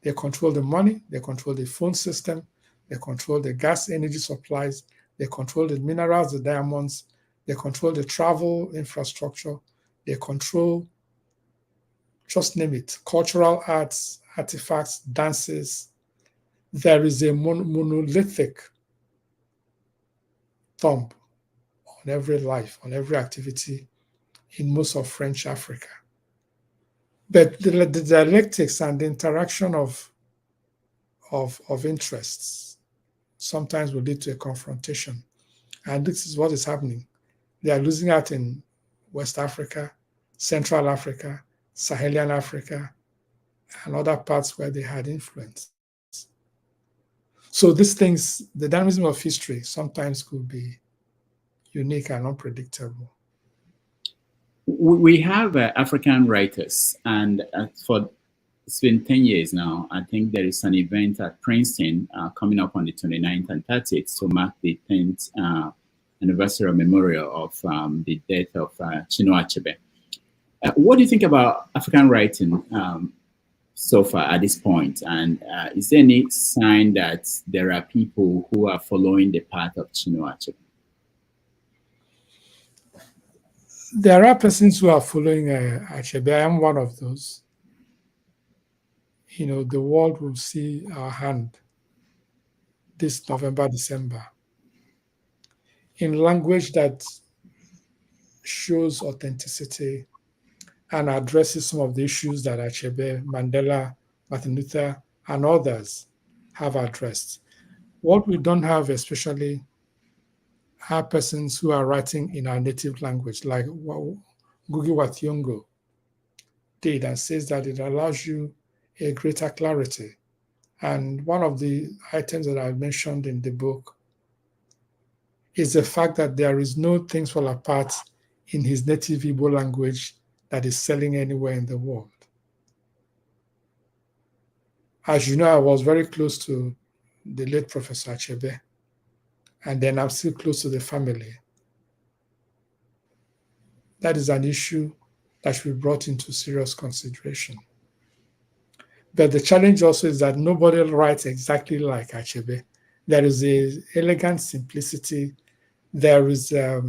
Speaker 3: They control the money, they control the phone system, they control the gas energy supplies, they control the minerals, the diamonds, they control the travel infrastructure, they control, just name it, cultural arts, artifacts, dances. There is a monolithic thumb on every life, on every activity in most of French Africa. But the dialectics and the interaction of interests sometimes will lead to a confrontation. And this is what is happening. They are losing out in West Africa, Central Africa, Sahelian Africa, and other parts where they had influence. So these things, the dynamism of history sometimes could be unique and unpredictable.
Speaker 2: We have African writers, and it's been 10 years now. I think there is an event at Princeton coming up on the 29th and 30th to mark the 10th anniversary or memorial of the death of Chido Achebe. What do you think about African writing so far at this point? And is there any sign that there are people who are following the path of Chido Achebe?
Speaker 3: There are persons who are following Achebe. I am one of those. You know, the world will see our hand this November, December, in language that shows authenticity and addresses some of the issues that Achebe, Mandela, Martin Luther, and others have addressed. What we don't have, especially, are persons who are writing in our native language, like Ngugi wa Thiong'o did, and says that it allows you a greater clarity. And one of the items that I mentioned in the book is the fact that there is no Things Fall Apart in his native Igbo language that is selling anywhere in the world. As you know, I was very close to the late Professor Achebe, and then I'm still close to the family. That is an issue that should be brought into serious consideration. But the challenge also is that nobody writes exactly like Achebe. There is an elegant simplicity. There is a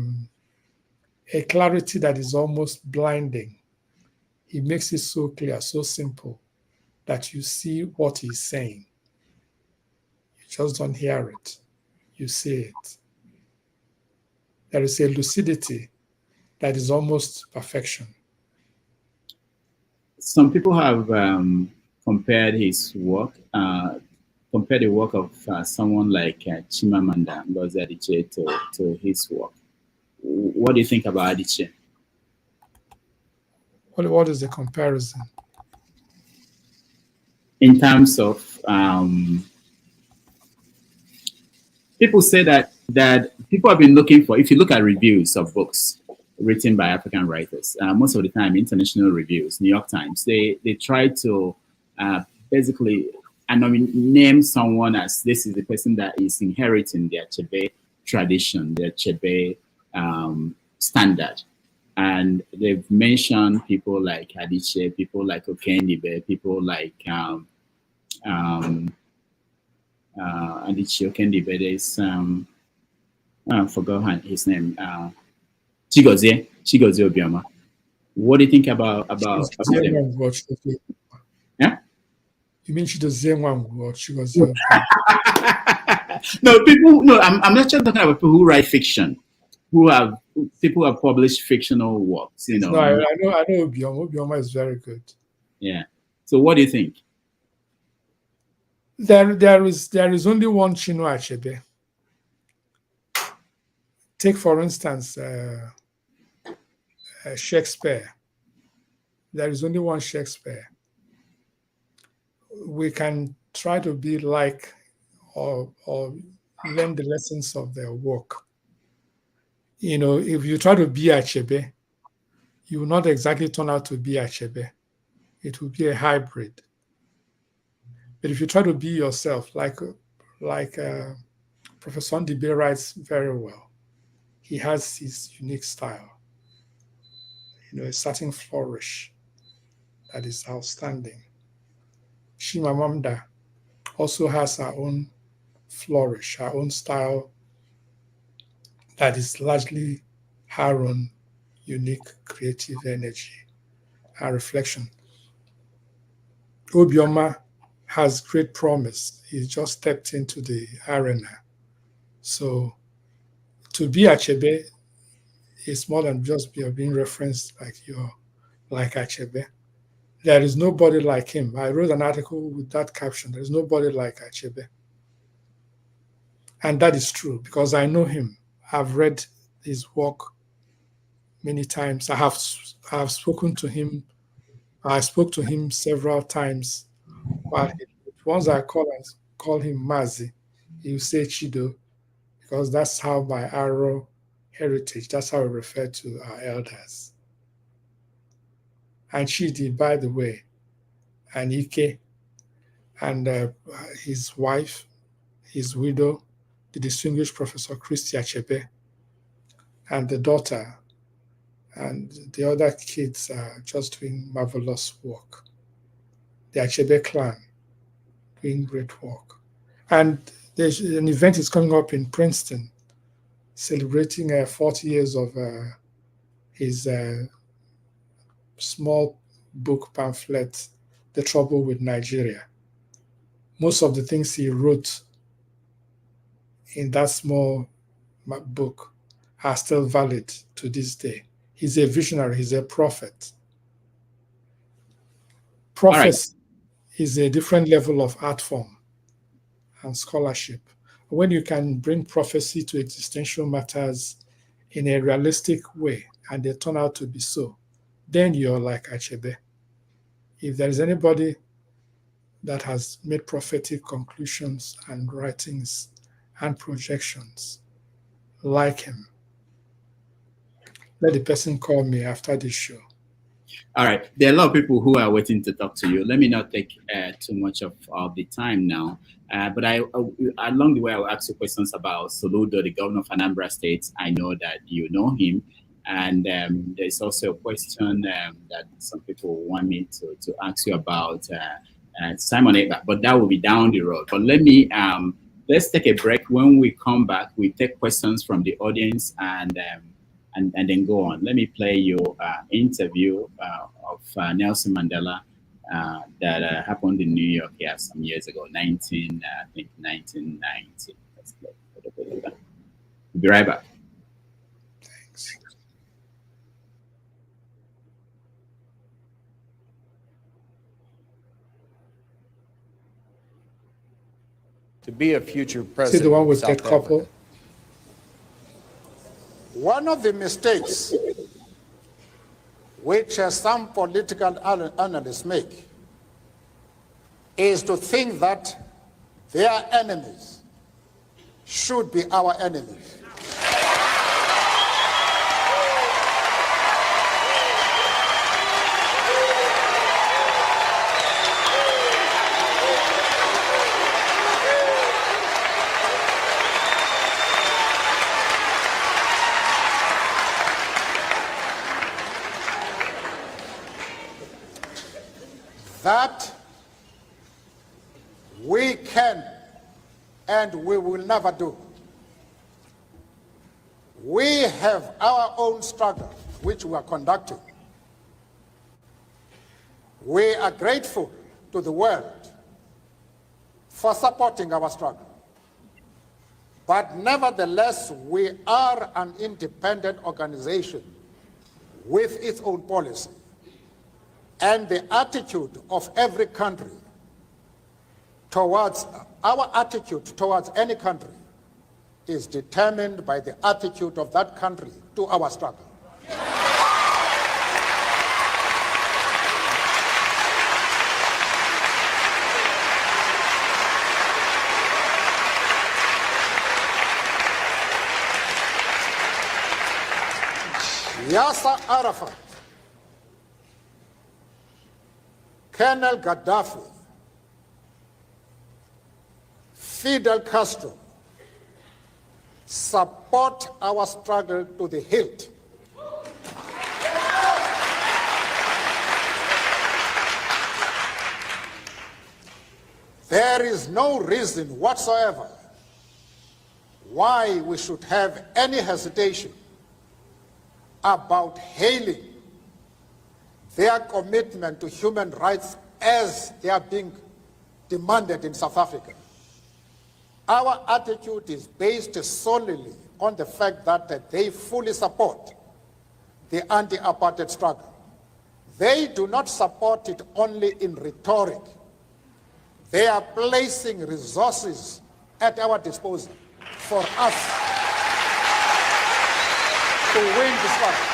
Speaker 3: clarity that is almost blinding. He makes it so clear, so simple, that you see what he's saying. You just don't hear it. You see it. There is a lucidity that is almost perfection.
Speaker 2: Some people have compared his work, compared the work of someone like Chimamanda Ngozi Adichie to his work. What do you think about Adichie?
Speaker 3: What is the comparison?
Speaker 2: In terms of people say that people have been looking for, if you look at reviews of books, written by African writers. Most of the time, international reviews, New York Times, they try to basically name someone as this is the person that is inheriting the Achebe tradition, the Achebe standard. And they've mentioned people like Adichie, people like Okendibe, people like Adichie Okendibe. There's I forgot his name. Chigozie Obioma. What do you think about them? Yeah?
Speaker 3: You mean Chido Nwangwu or Chigozie?
Speaker 2: No, I'm not just talking about people who write fiction, people who have published fictional works, you know.
Speaker 3: No, I know Obioma. Obioma is very good.
Speaker 2: Yeah. So what do you think?
Speaker 3: There is only one Chinua Achebe. Take, for instance, Shakespeare. There is only one Shakespeare. We can try to be like or learn the lessons of their work. You know, if you try to be Achebe, you will not exactly turn out to be Achebe. It will be a hybrid. But if you try to be yourself, like Professor Ndibe writes very well, he has his unique style. You know, a certain flourish that is outstanding. Chimamanda also has her own flourish, her own style that is largely her own unique creative energy and reflection. Obioma has great promise. He just stepped into the arena. So to be Achebe is more than just being referenced like Achebe. There is nobody like him. I wrote an article with that caption. There is nobody like Achebe. And that is true because I know him. I've read his work many times. I have spoken to him. I spoke to him several times. But once I call him Mazi, he will say Chido, because that's how my Aro heritage, that's how we refer to our elders. And Chidi, by the way, and Ike, and his wife, his widow, the distinguished Professor Christy Achebe, and the daughter, and the other kids are just doing marvelous work. The Achebe clan doing great work. And there's an event is coming up in Princeton, celebrating 40 years of his small book pamphlet, The Trouble with Nigeria. Most of the things he wrote in that small book are still valid to this day. He's a visionary, he's a prophet. Prophecy is a different level of art form and scholarship. When you can bring prophecy to existential matters in a realistic way, and they turn out to be so, then you're like Achebe. If there is anybody that has made prophetic conclusions and writings and projections like him, let the person call me after this show.
Speaker 2: All right. There are a lot of people who are waiting to talk to you. Let me not take too much of the time now. But along the way, I will ask you questions about Soludo, the governor of Anambra State. I know that you know him. And there's also a question that some people want me to ask you about Simon Ekpa, but that will be down the road. But let's take a break. When we come back, we take questions from the audience and then go on. Let me play your interview of Nelson Mandela that happened in New York here some years ago, 1990. Let's play. We'll be right back.
Speaker 3: Thanks.
Speaker 4: To be a future president.
Speaker 3: See the one with that couple?
Speaker 5: One of the mistakes which some political analysts make is to think that their enemies should be our enemies. that we can and we will never do. We have our own struggle, which we are conducting. We are grateful to the world for supporting our struggle. But nevertheless, we are an independent organization with its own policy. And the attitude of every country towards, our attitude towards any country is determined by the attitude of that country to our struggle. Yasser Arafat, Colonel Gaddafi, Fidel Castro support our struggle to the hilt. There is no reason whatsoever why we should have any hesitation about hailing their commitment to human rights as they are being demanded in South Africa. Our attitude is based solely on the fact that they fully support the anti-apartheid struggle. They do not support it only in rhetoric. They are placing resources at our disposal for us to win this struggle.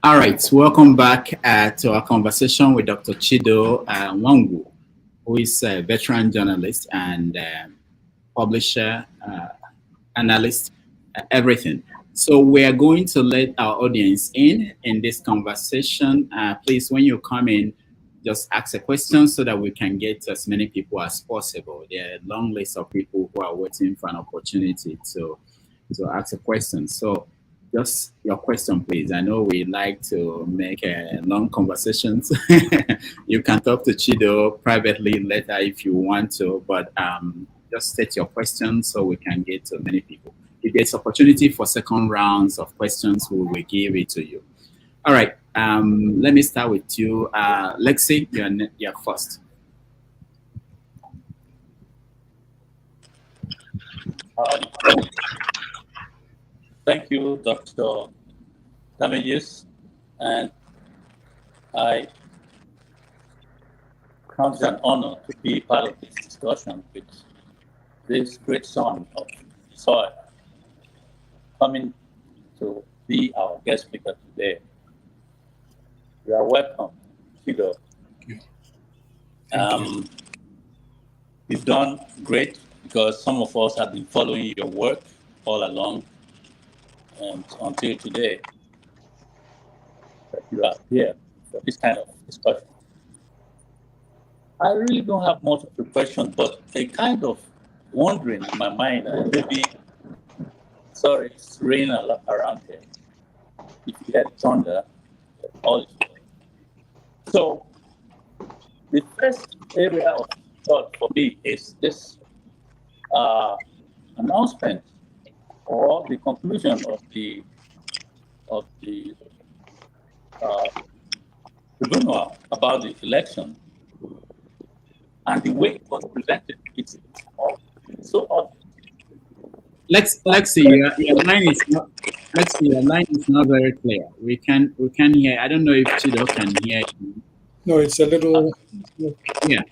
Speaker 2: All right, welcome back to our conversation with Dr. Chido Nwangwu, who is a veteran journalist and publisher, analyst, everything. So we are going to let our audience in this conversation. Please, when you come in, just ask a question so that we can get as many people as possible. There are a long list of people who are waiting for an opportunity to ask a question. So just your question, please. I know we like to make long conversations. You can talk to Chido privately later if you want to, but just state your question so we can get to many people. If there's opportunity for second rounds of questions, we will give it to you. All right, let me start with you. Lexi, you're first.
Speaker 6: Thank you, Dr. Damages, and I count it an honor to be part of this discussion with this great son of soil coming to be our guest speaker today. You are welcome, Chido. You've done great because some of us have been following your work all along. And until today, that you are here for this kind of discussion. I really don't have much of a question, but a kind of wondering in my mind, maybe, sorry, it's raining a lot around here. If you had thunder, all is well. So, the first area of thought for me is this announcement or the conclusion of the tribunal about the election and the way it was presented. It's so odd.
Speaker 2: Lexi, your line is not. Lexi, your line is not very clear. We can hear. I don't know if Chido can hear you.
Speaker 3: No, it's a little.
Speaker 2: Yeah.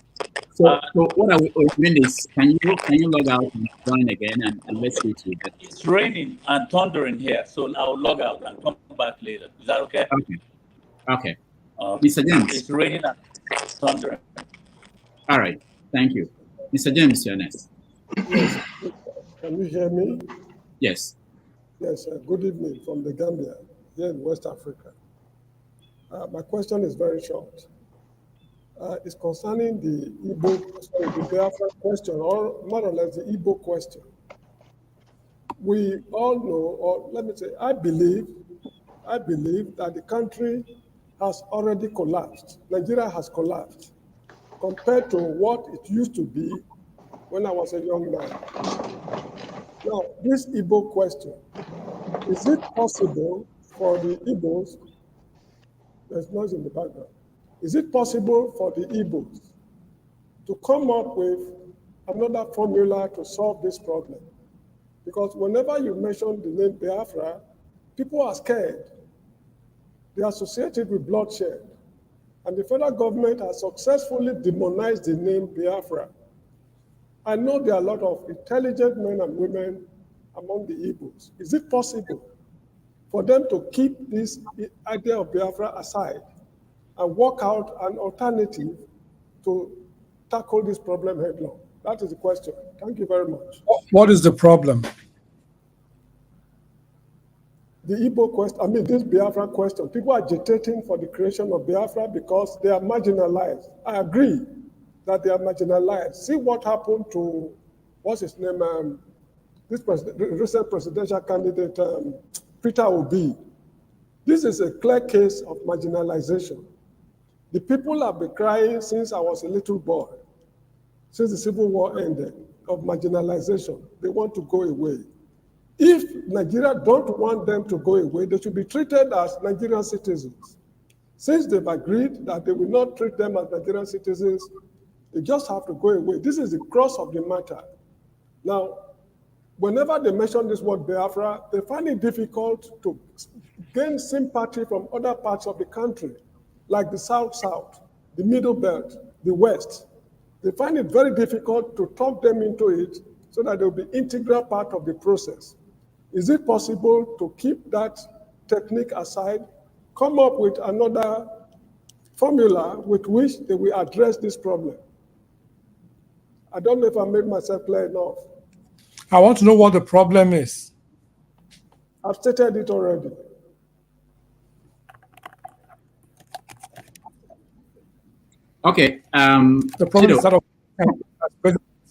Speaker 2: So what I would recommend is, can you log out and join again and let's switch to that.
Speaker 6: It's raining and thundering here, so I'll log out and come back later. Is that okay?
Speaker 2: Okay. Mr. James.
Speaker 6: It's raining and thundering.
Speaker 2: All right. Thank you. Mr. James, you're next.
Speaker 7: Yes. Can you hear me?
Speaker 2: Yes.
Speaker 7: Yes. Good evening from the Gambia, here in West Africa. My question is very short. It's concerning the Igbo, the Biafra question, or more or less the Igbo question. we all know, or let me say, I believe that the country has already collapsed. Nigeria has collapsed compared to what it used to be when I was a young man. Now, this Igbo question, is it possible for the Igbos, there's noise in the background, is it possible for the Igbos to come up with another formula to solve this problem? Because whenever you mention the name Biafra, people are scared. They are associated with bloodshed. And the federal government has successfully demonized the name Biafra. I know there are a lot of intelligent men and women among the Igbos. Is it possible for them to keep this idea of Biafra aside and work out an alternative to tackle this problem headlong? That is the question. Thank you very much.
Speaker 3: What is the problem?
Speaker 7: The Igbo question, I mean, this Biafra question, people are agitating for the creation of Biafra because they are marginalized. I agree that they are marginalized. See what happened to, what's his name, recent presidential candidate, Peter Obi. This is a clear case of marginalization. The people have been crying since I was a little boy, since the Civil War ended, of marginalization. They want to go away. If Nigeria don't want them to go away, they should be treated as Nigerian citizens. Since they've agreed that they will not treat them as Nigerian citizens, they just have to go away. This is the crux of the matter. Now, whenever they mention this word Biafra, they find it difficult to gain sympathy from other parts of the country, like the South, the Middle Belt, the West. They find it very difficult to talk them into it so that they'll be integral part of the process. Is it possible to keep that technique aside, come up with another formula with which they will address this problem? I don't know if I made myself clear enough.
Speaker 3: I want to know what the problem is.
Speaker 7: I've stated it already.
Speaker 2: Okay.
Speaker 3: The problem
Speaker 2: Chido.
Speaker 3: is that of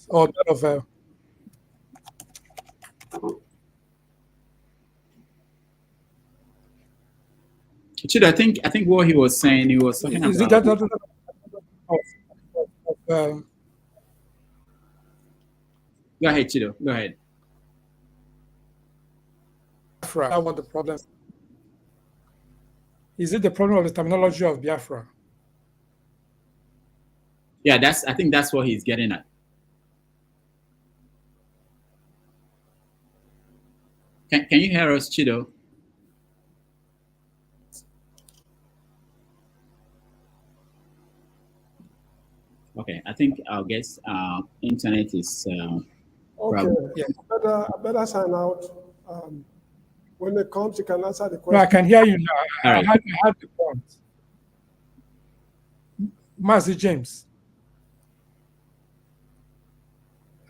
Speaker 3: or that of
Speaker 2: Chido, I think what he was saying, he was talking
Speaker 3: is
Speaker 2: about.
Speaker 3: it that
Speaker 2: Go ahead, Chido. Go ahead.
Speaker 3: Biafra? What the problem? Is it the problem of the terminology of Biafra?
Speaker 2: Yeah, I think that's what he's getting at. Can you hear us, Chido? Okay, I think our guess internet is
Speaker 7: okay. Yeah. I better sign out. When it comes, you can answer the question.
Speaker 3: No, I can hear you now. I had the point. Master James,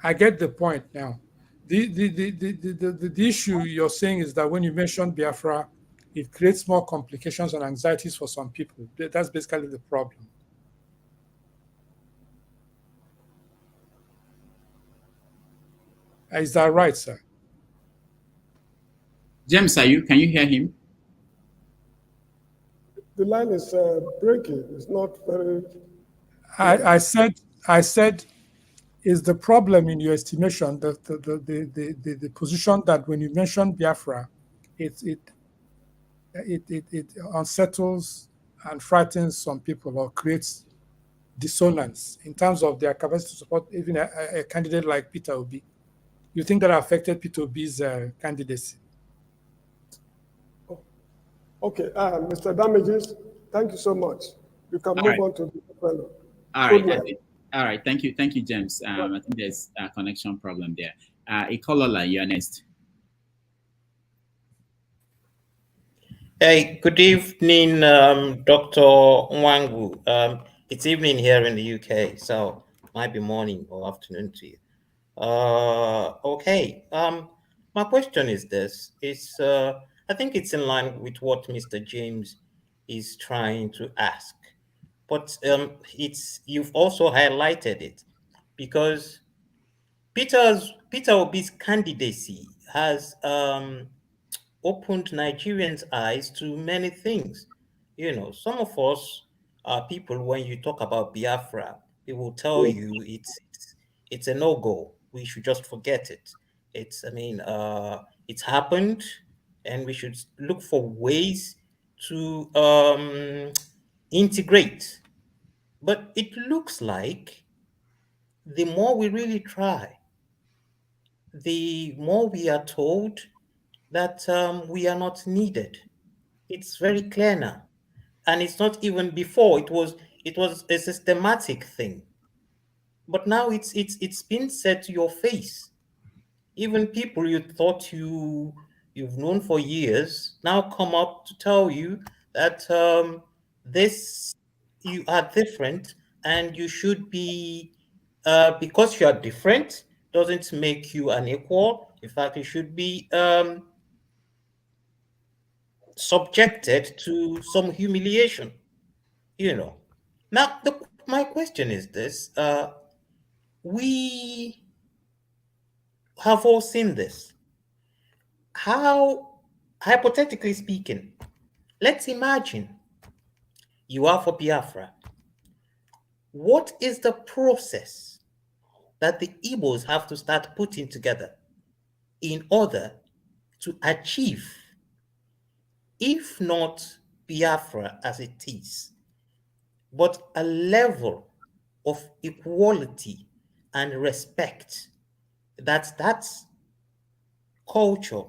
Speaker 3: I get the point now. The issue you're saying is that when you mention Biafra, it creates more complications and anxieties for some people. That's basically the problem. Is that right, sir?
Speaker 2: James, can you hear him?
Speaker 7: The line is breaking. It's not very.
Speaker 3: I said, is the problem in your estimation the position that when you mention Biafra, it unsettles and frightens some people or creates dissonance in terms of their capacity to support even a candidate like Peter Obi? You think that affected Peter Obi's candidacy?
Speaker 7: Okay, Mr. Damages, thank you so much. You can move on to the fellow.
Speaker 2: All right. All right. Thank you, James. I think there's a connection problem there. Ikolola, you're next.
Speaker 8: Hey, good evening, Dr. Nwangwu. It's evening here in the UK, so might be morning or afternoon to you. Okay. My question is this: I think it's in line with what Mr. James is trying to ask, but you've also highlighted it because Peter Obi's candidacy has opened Nigerians' eyes to many things. Some of us are people, when you talk about Biafra, they will tell you it's a no-go. We should just forget it. It's happened, and we should look for ways to integrate. But it looks like the more we really try, the more we are told that we are not needed. It's very clear now, and it's not even before. It was a systematic thing, but now it's been said to your face. Even people you thought you've known for years now come up to tell you that this you are different, and you should be because you are different doesn't make you an equal. In fact, you should be subjected to some humiliation. Now, my question is this: we have all seen this. How, hypothetically speaking, let's imagine you are for Biafra. What is the process that the Igbos have to start putting together in order to achieve, if not Biafra as it is, but a level of equality and respect that culture,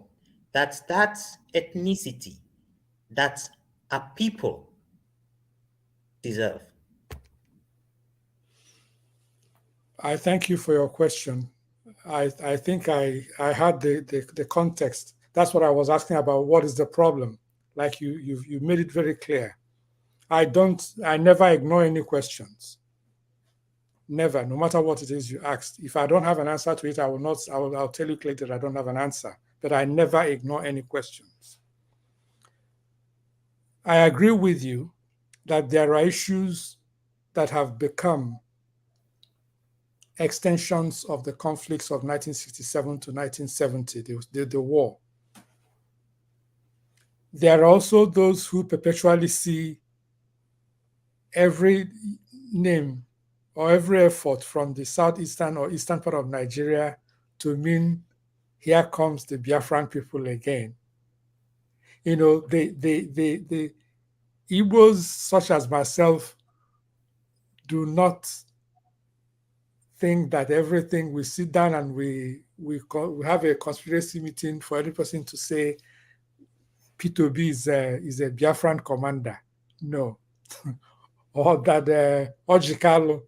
Speaker 8: that ethnicity, that a people deserve?
Speaker 3: I thank you for your question. I think I had the context. That's what I was asking about. What is the problem? Like you made it very clear. I never ignore any questions. Never, no matter what it is you asked. If I don't have an answer to it, I'll tell you later I don't have an answer. But I never ignore any questions. I agree with you that there are issues that have become extensions of the conflicts of 1967 to 1970, the war. There are also those who perpetually see every name or every effort from the southeastern or eastern part of Nigeria to mean here comes the Biafran people again. The Igbos, such as myself, do not think that everything we sit down and we have a conspiracy meeting for every person to say P2B is a Biafran commander. No. Or that Ojikalo,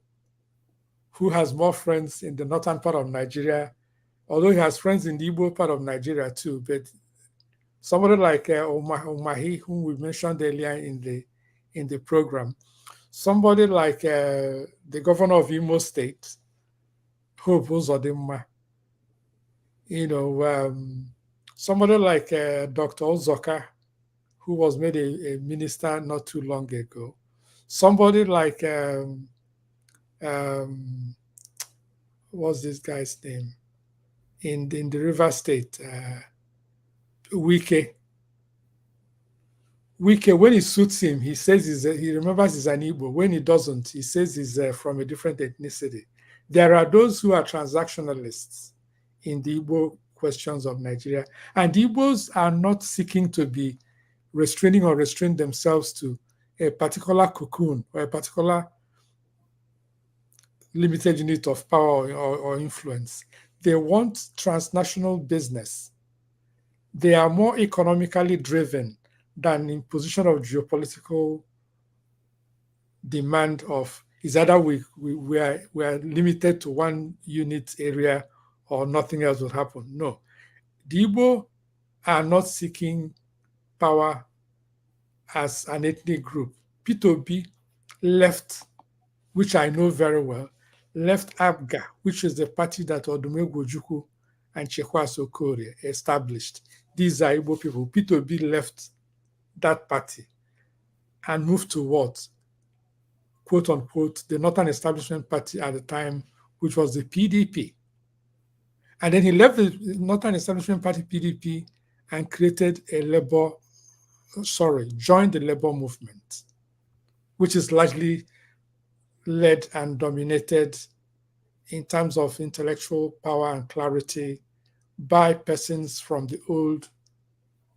Speaker 3: who has more friends in the northern part of Nigeria, although he has friends in the Igbo part of Nigeria too, but somebody like Omahi, whom we mentioned earlier in the program, somebody like the governor of Imo State, Hope Uzodimma, somebody like Dr. Ozoka, who was made a minister not too long ago, somebody like what's this guy's name in the River State, Wike, when it suits him, he says he remembers he's an Igbo. When he doesn't, he says he's from a different ethnicity. There are those who are transactionalists in the Igbo questions of Nigeria. And Igbos are not seeking to be restraining or restrain themselves to a particular cocoon or a particular limited unit of power or influence. They want transnational business. They are more economically driven than in position of geopolitical demand of is either we are limited to one unit area or nothing else will happen. No. The Igbo are not seeking power as an ethnic group. P2B left, which I know very well, left ABGA, which is the party that Odumegwu Ojukwu and Chekwaso Okorie established. These are Igbo people. P2B left that party and moved to what? Quote unquote, the Northern Establishment Party at the time, which was the PDP. And then he left the Northern Establishment Party, PDP, and joined the labor movement, which is largely led and dominated in terms of intellectual power and clarity by persons from the old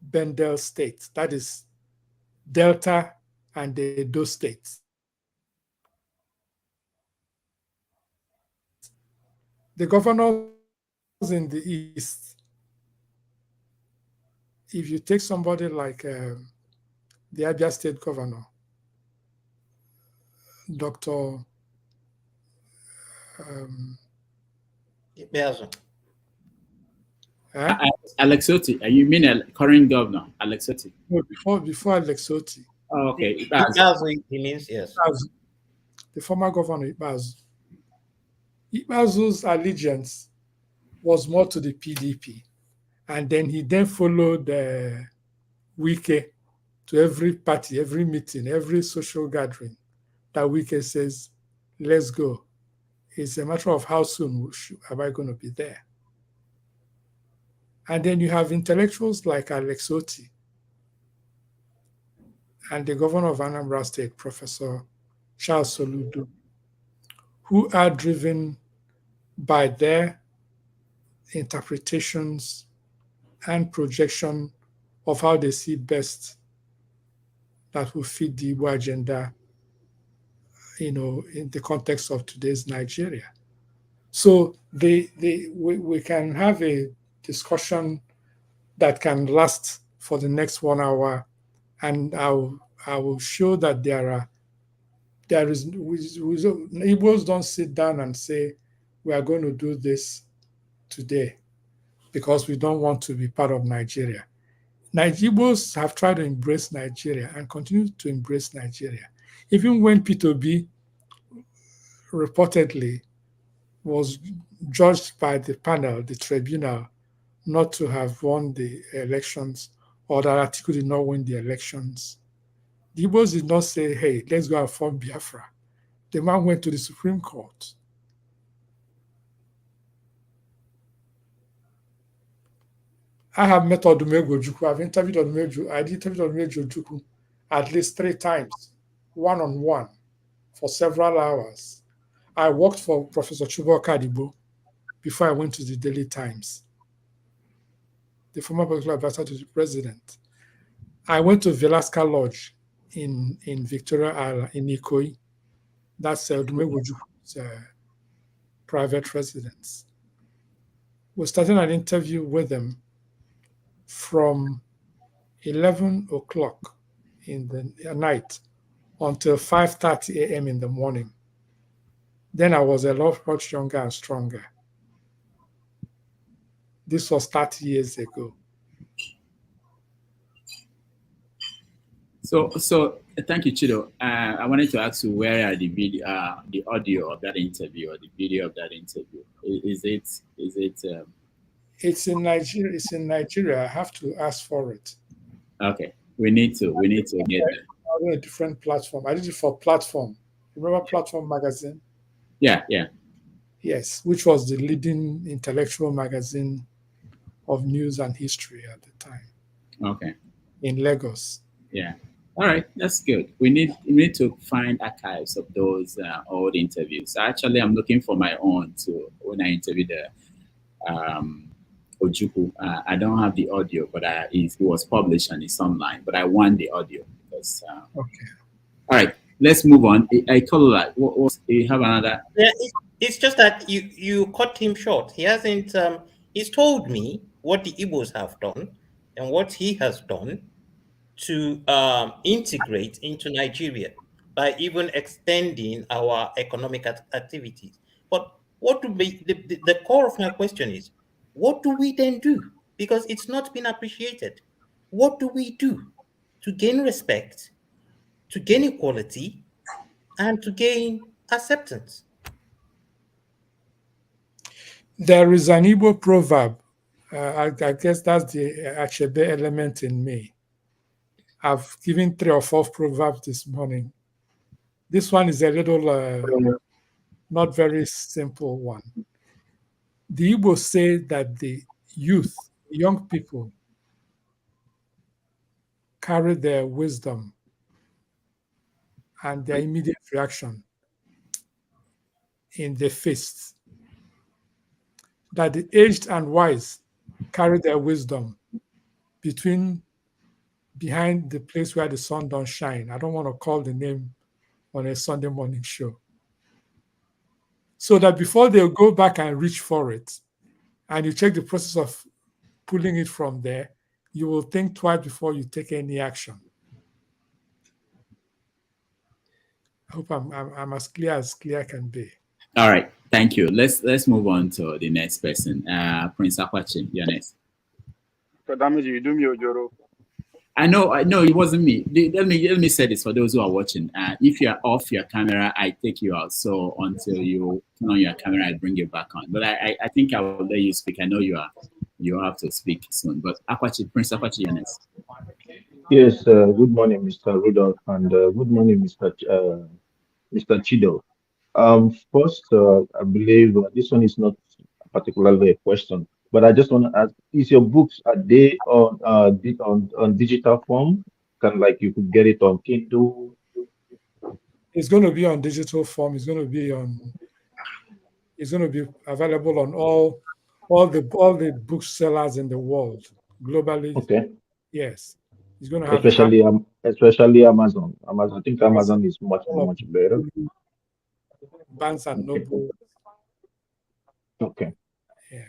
Speaker 3: Bendel states, that is Delta and the Edo states. The governors in the East, if you take somebody like the Abia State governor, Dr.
Speaker 2: Alex Otti, you mean current governor, Alex Otti?
Speaker 3: No, before Alex Otti.
Speaker 2: Oh, okay.
Speaker 8: He means, yes.
Speaker 3: The former governor, Ibazu's allegiance was more to the PDP. And then he followed Wike to every party, every meeting, every social gathering that Wike says, let's go. It's a matter of how soon am I going to be there? And then you have intellectuals like Alex Otti and the governor of Anambra State, Professor Charles Soludo, who are driven by their interpretations and projection of how they see best that will fit the Igbo agenda, in the context of today's Nigeria. So we can have a discussion that can last for the next 1 hour, and I will show that Igbos don't sit down and say, we are going to do this today because we don't want to be part of Nigeria. Igbos have tried to embrace Nigeria and continue to embrace Nigeria. Even when P2B reportedly was judged by the panel, the tribunal, not to have won the elections, or that Atiku did not win the elections, the Igbos did not say, hey, let's go and form Biafra. The man went to the Supreme Court. I have met Odumegwu Ojukwu. I've interviewed Odumegwu. I did interview Odumegwu Ojukwu at least 3 times, one-on-one, for several hours. I worked for Professor Chubo Kadibo before I went to the Daily Times, the former political advisor to the president. I went to Velasca Lodge in Victoria Island, in Ikoyi. That's Odumegwu Ojukwu's private residence. We started an interview with them from 11 o'clock in the night until 5:30 a.m. in the morning. Then I was a lot much younger and stronger. This was 30 years ago.
Speaker 2: So thank you, Chido. I wanted to ask you, where are the video, the audio of that interview, or the video of that interview? Is it?
Speaker 3: It's in Nigeria. It's in Nigeria. I have to ask for it.
Speaker 2: Okay, we need to get it.
Speaker 3: On a different platform. I did it for Platform. Remember Platform magazine?
Speaker 2: Yeah.
Speaker 3: Yes, which was the leading intellectual magazine of news and history at the time.
Speaker 2: Okay.
Speaker 3: In Lagos.
Speaker 2: Yeah. All right, that's good. We need to find archives of those old interviews. Actually, I'm looking for my own too. When I interviewed Ojukwu, I don't have the audio, but it was published and it's online. But I want the audio because.
Speaker 3: Okay.
Speaker 2: All right, let's move on. I call that. You have another?
Speaker 8: Yeah, it's just that you cut him short. He hasn't. He's told me what the Igbos have done and what he has done to integrate into Nigeria by even extending our economic activities. But what do be the core of my question is, what do we then do? Because it's not been appreciated. What do we do to gain respect, to gain equality, and to gain acceptance?
Speaker 3: There is an Igbo proverb. I guess that's the Achebe element in me. I've given 3 or 4 proverbs this morning. This one is a little not very simple one. The Igbo say that the youth, young people, carry their wisdom and their immediate reaction in their fists. That the aged and wise carry their wisdom behind the place where the sun don't shine. I don't want to call the name on a Sunday morning show. So that before they go back and reach for it, and you check the process of pulling it from there, you will think twice before you take any action. I hope I'm as clear can be.
Speaker 2: All right, thank you. Let's move on to the next person. Prince Akwachi, you're next.
Speaker 9: You do me, Ojoro.
Speaker 2: I know, it wasn't me. Let me say this for those who are watching. If you're off your camera, I take you out. So until you turn on your camera, I bring you back on. But I think I will let you speak. I know you have to speak soon. But Akwachi, Prince Akwachi, you're next.
Speaker 10: Yes, good morning, Mr. Rudolph, and good morning, Mr. Chido. First, I believe this one is not particularly a question, but I just want to ask: is your books, are they on digital form? Like you could get it on Kindle?
Speaker 3: It's going to be on digital form. It's going to be available on all the booksellers in the world globally.
Speaker 10: Okay.
Speaker 3: Yes, it's going to have
Speaker 10: especially Amazon. I think Amazon is much better.
Speaker 3: Barnes and Noble.
Speaker 10: Okay.
Speaker 3: Yeah.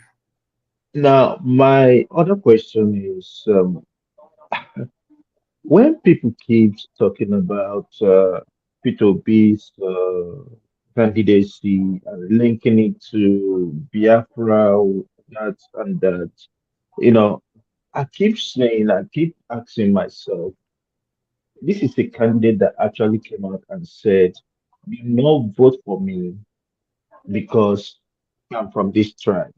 Speaker 10: Now, my other question is, when people keep talking about P2B's candidacy and linking it to Biafra, that and that, I keep asking myself, this is a candidate that actually came out and said, do not vote for me because I'm from this tribe.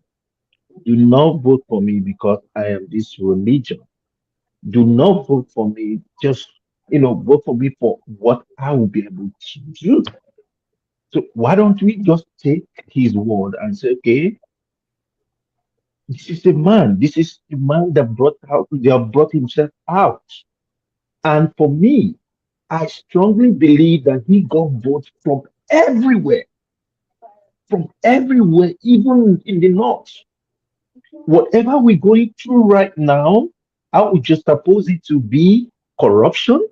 Speaker 10: Do not vote for me because I am this religion. Do not vote for me, just vote for me for what I will be able to do. So why don't we just take his word and say, okay, this is the man that brought himself out. And for me, I strongly believe that he got votes from everywhere, even in the north. Whatever we're going through right now, I would just suppose it to be corruption,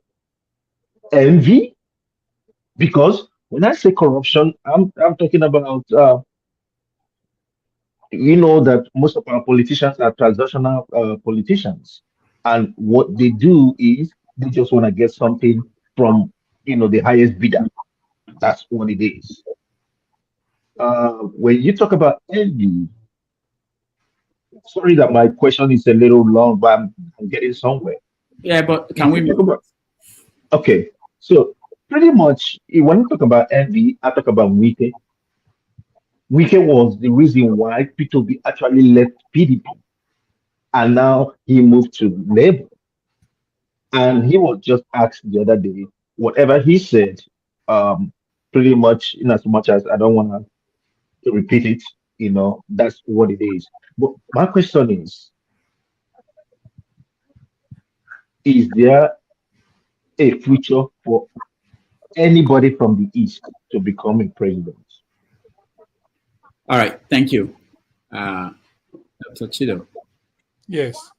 Speaker 10: envy, because when I say corruption, I'm talking about that most of our politicians are transactional politicians, and what they do is they just want to get something from the highest bidder. That's what it is. When you talk about envy, sorry that my question is a little long, but I'm getting somewhere.
Speaker 2: Yeah, but can we
Speaker 10: talk about? Okay, so pretty much when you talk about envy, I talk about Wike. Wike was the reason why P2B actually left PDP, and now he moved to Labour. And he was just asked the other day, whatever he said, pretty much in as much as I don't want to repeat it, that's what it is. But my question is there a future for anybody from the East to become a president?
Speaker 2: All right, thank you. Dr. Chido.
Speaker 3: Yes.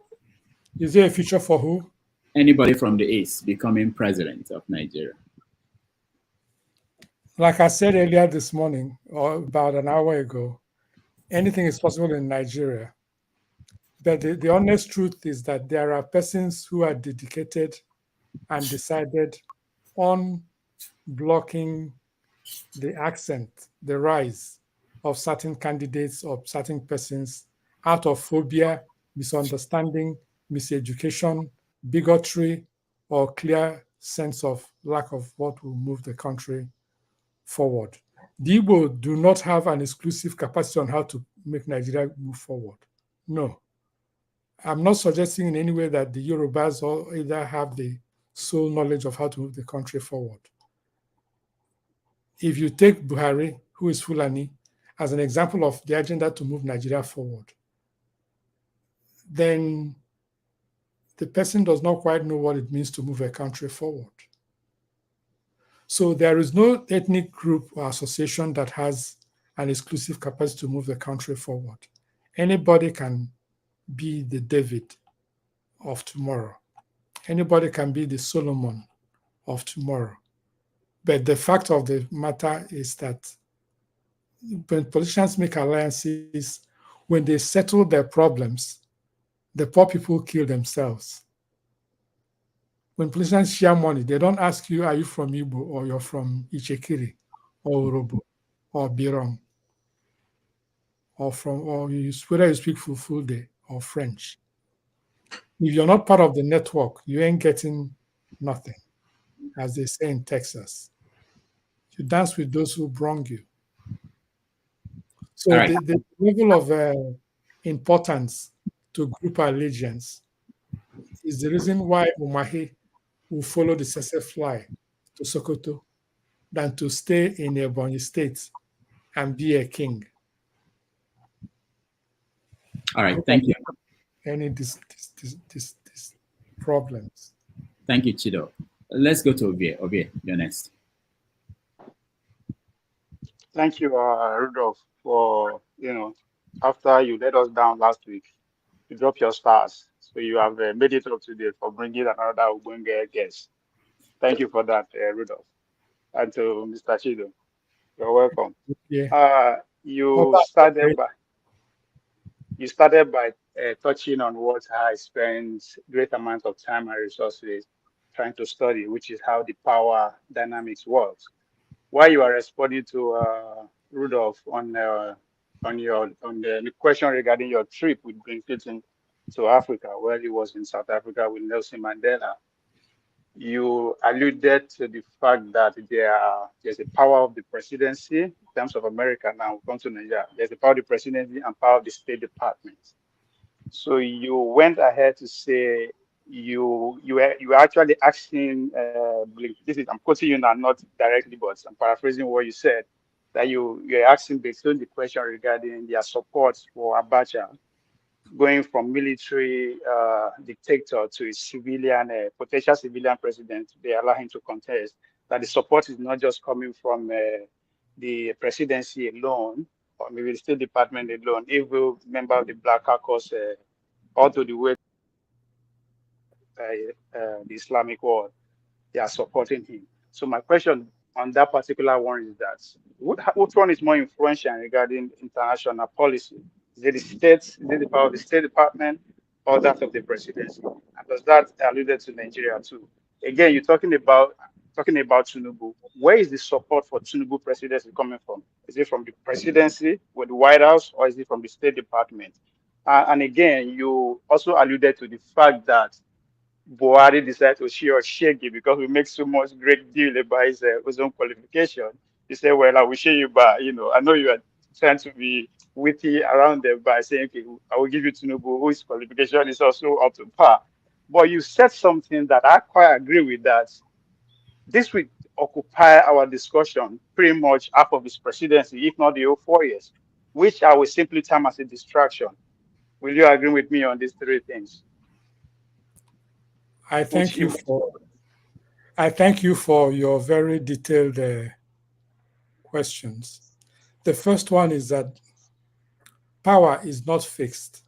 Speaker 3: Is there a future for who?
Speaker 2: Anybody from the East becoming president of Nigeria.
Speaker 3: Like I said earlier this morning, or about an hour ago, anything is possible in Nigeria. But the honest truth is that there are persons who are dedicated and decided on blocking the ascent, the rise of certain candidates or certain persons out of phobia, misunderstanding, miseducation, bigotry, or clear sense of lack of what will move the country forward. The Igbo do not have an exclusive capacity on how to make Nigeria move forward. No. I'm not suggesting in any way that the Yorubas or either have the sole knowledge of how to move the country forward. If you take Buhari, who is Fulani, as an example of the agenda to move Nigeria forward, then the person does not quite know what it means to move a country forward. So there is no ethnic group or association that has an exclusive capacity to move the country forward. Anybody can be the David of tomorrow. Anybody can be the Solomon of tomorrow. But the fact of the matter is that when politicians make alliances, when they settle their problems, the poor people kill themselves. When politicians share money, they don't ask you, are you from Igbo or you're from Ichekiri or Urobo or Birong or whether you speak Fulfulde or French. If you're not part of the network, you ain't getting nothing, as they say in Texas. You dance with those who wrong you. So the level of importance to group allegiance is the reason why Umahi will follow the Sese fly to Sokoto than to stay in Ebonyi State and be a king.
Speaker 2: All right, thank you.
Speaker 3: Any these problems.
Speaker 2: Thank you, Chido. Let's go to Obie. Obie, you're next.
Speaker 9: Thank you, Rudolph, for, after you let us down last week, you dropped your stars. So you have made it up today for bringing another Ubunge guest. Thank you for that, Rudolph. And to Mr. Chido, you're welcome.
Speaker 3: Yeah.
Speaker 9: You started by touching on what I spent great amount of time and resources trying to study, which is how the power dynamics works. While you are responding to Rudolph on the question regarding your trip with Bill Clinton to Africa, where he was in South Africa with Nelson Mandela, you alluded to the fact that there's a power of the presidency in terms of America. Now, we'll come to Nigeria. There's a power of the presidency and power of the State Department. So you went ahead to say you were actually asking, I'm quoting you now, not directly, but I'm paraphrasing what you said, that you're asking based on the question regarding their support for Abacha going from military dictator to a civilian, potential civilian president. They allow him to contest, that the support is not just coming from the presidency alone, or maybe the State Department alone, every member of the Black Caucus, all to the way the Islamic world, they are supporting him. So my question on that particular one is that, which one is more influential regarding international policy? Is it the states, is it the power of the State Department, or that of the presidency? And does that alluded to Nigeria too? Again, you're talking about Tinubu. Where is the support for Tinubu presidency coming from? Is it from the presidency with the White House, or is it from the State Department? And again, you also alluded to the fact that Buhari decided to shake it because we make so much great deal about his own qualification. He said, well, I will show you, but I know you are trying to be witty around them by saying, okay, I will give you Tinubu, whose qualification is also up to par. But you said something that I quite agree with, that this will occupy our discussion pretty much half of his presidency, if not the whole 4 years, which I will simply term as a distraction. Will you agree with me on these three things?
Speaker 3: I thank you for your very detailed questions. The first one is that power is not fixed.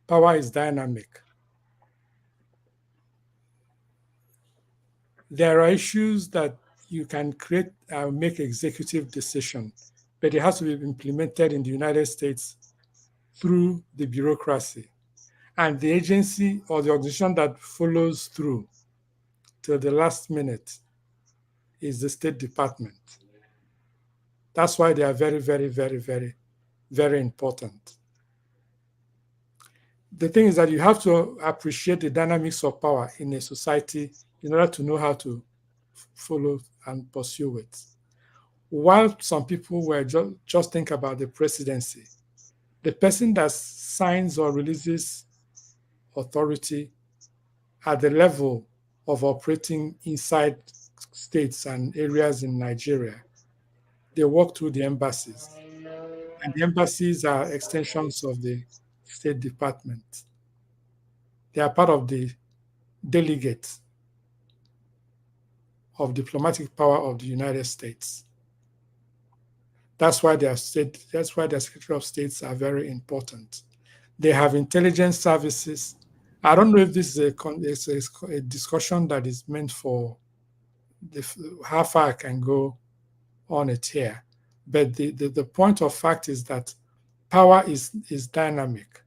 Speaker 3: Power is dynamic. There are issues that you can create and make executive decision, but it has to be implemented in the United States through the bureaucracy. And the agency or the organization that follows through till the last minute is the State Department. That's why they are very, very, very, very, very important. The thing is that you have to appreciate the dynamics of power in a society in order to know how to follow and pursue it. While some people were just think about the presidency, the person that signs or releases authority at the level of operating inside states and areas in Nigeria, they work through the embassies. And the embassies are extensions of the State Department. They are part of the delegates of diplomatic power of the United States. That's why their Secretary of States are very important. They have intelligence services. I don't know if this is a discussion that is meant for how far I can go on it here. But the point of fact is that power is dynamic.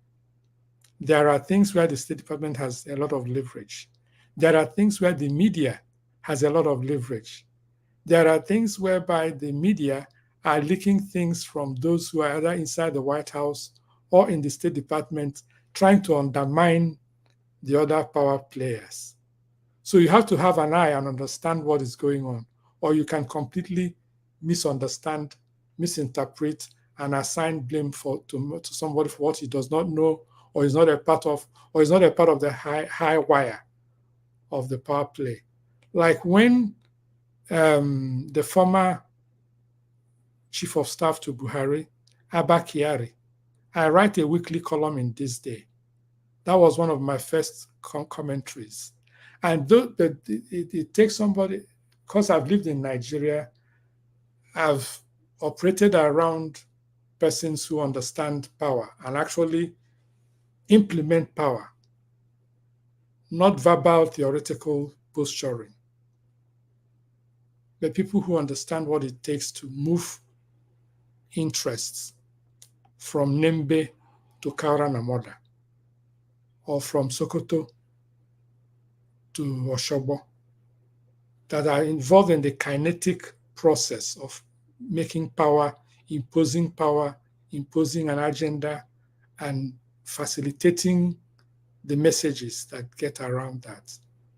Speaker 3: There are things where the State Department has a lot of leverage. There are things where the media has a lot of leverage. There are things whereby the media are leaking things from those who are either inside the White House or in the State Department, trying to undermine the other power players. So you have to have an eye and understand what is going on, or you can completely misunderstand, misinterpret, and assign blame to somebody for what he does not know, or is not a part of, or is not a part of the high wire of the power play. Like when the former Chief of Staff to Buhari, Abba Kyari, I write a weekly column in ThisDay. That was one of my first commentaries. And it takes somebody, because I've lived in Nigeria, I've operated around persons who understand power and actually implement power, not verbal, theoretical posturing, but people who understand what it takes to move interests from Nembe to Kaura Namoda, or from Sokoto to Oshobo, that are involved in the kinetic process of making power, imposing an agenda, and facilitating the messages that get around that.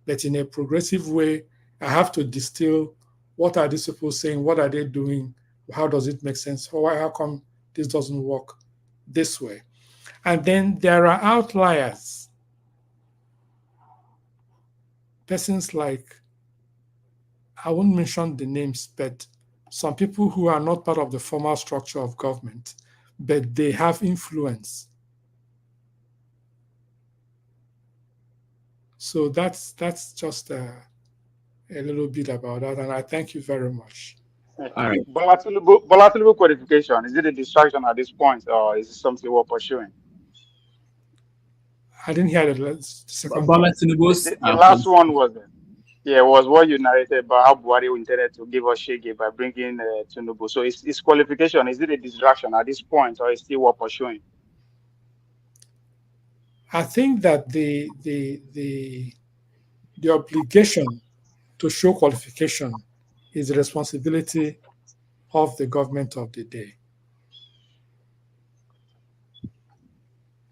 Speaker 3: But in a progressive way, I have to distill what are these people saying, what are they doing, how does it make sense, how come this doesn't work this way? And then there are outliers. Persons like, I won't mention the names, but some people who are not part of the formal structure of government, but they have influence. So that's just a little bit about that, and I thank you very much.
Speaker 2: All right.
Speaker 9: Bola Tinubu qualification, is it a distraction at this point, or is it something we're pursuing?
Speaker 3: I didn't hear the second
Speaker 2: Bola
Speaker 3: part.
Speaker 2: Tinubu's
Speaker 9: The last one was was what you narrated about how Buhari intended to give us shege by bringing Tinubu. So is qualification, is it a distraction at this point, or is it still worth pursuing?
Speaker 3: I think that the obligation to show qualification is the responsibility of the government of the day.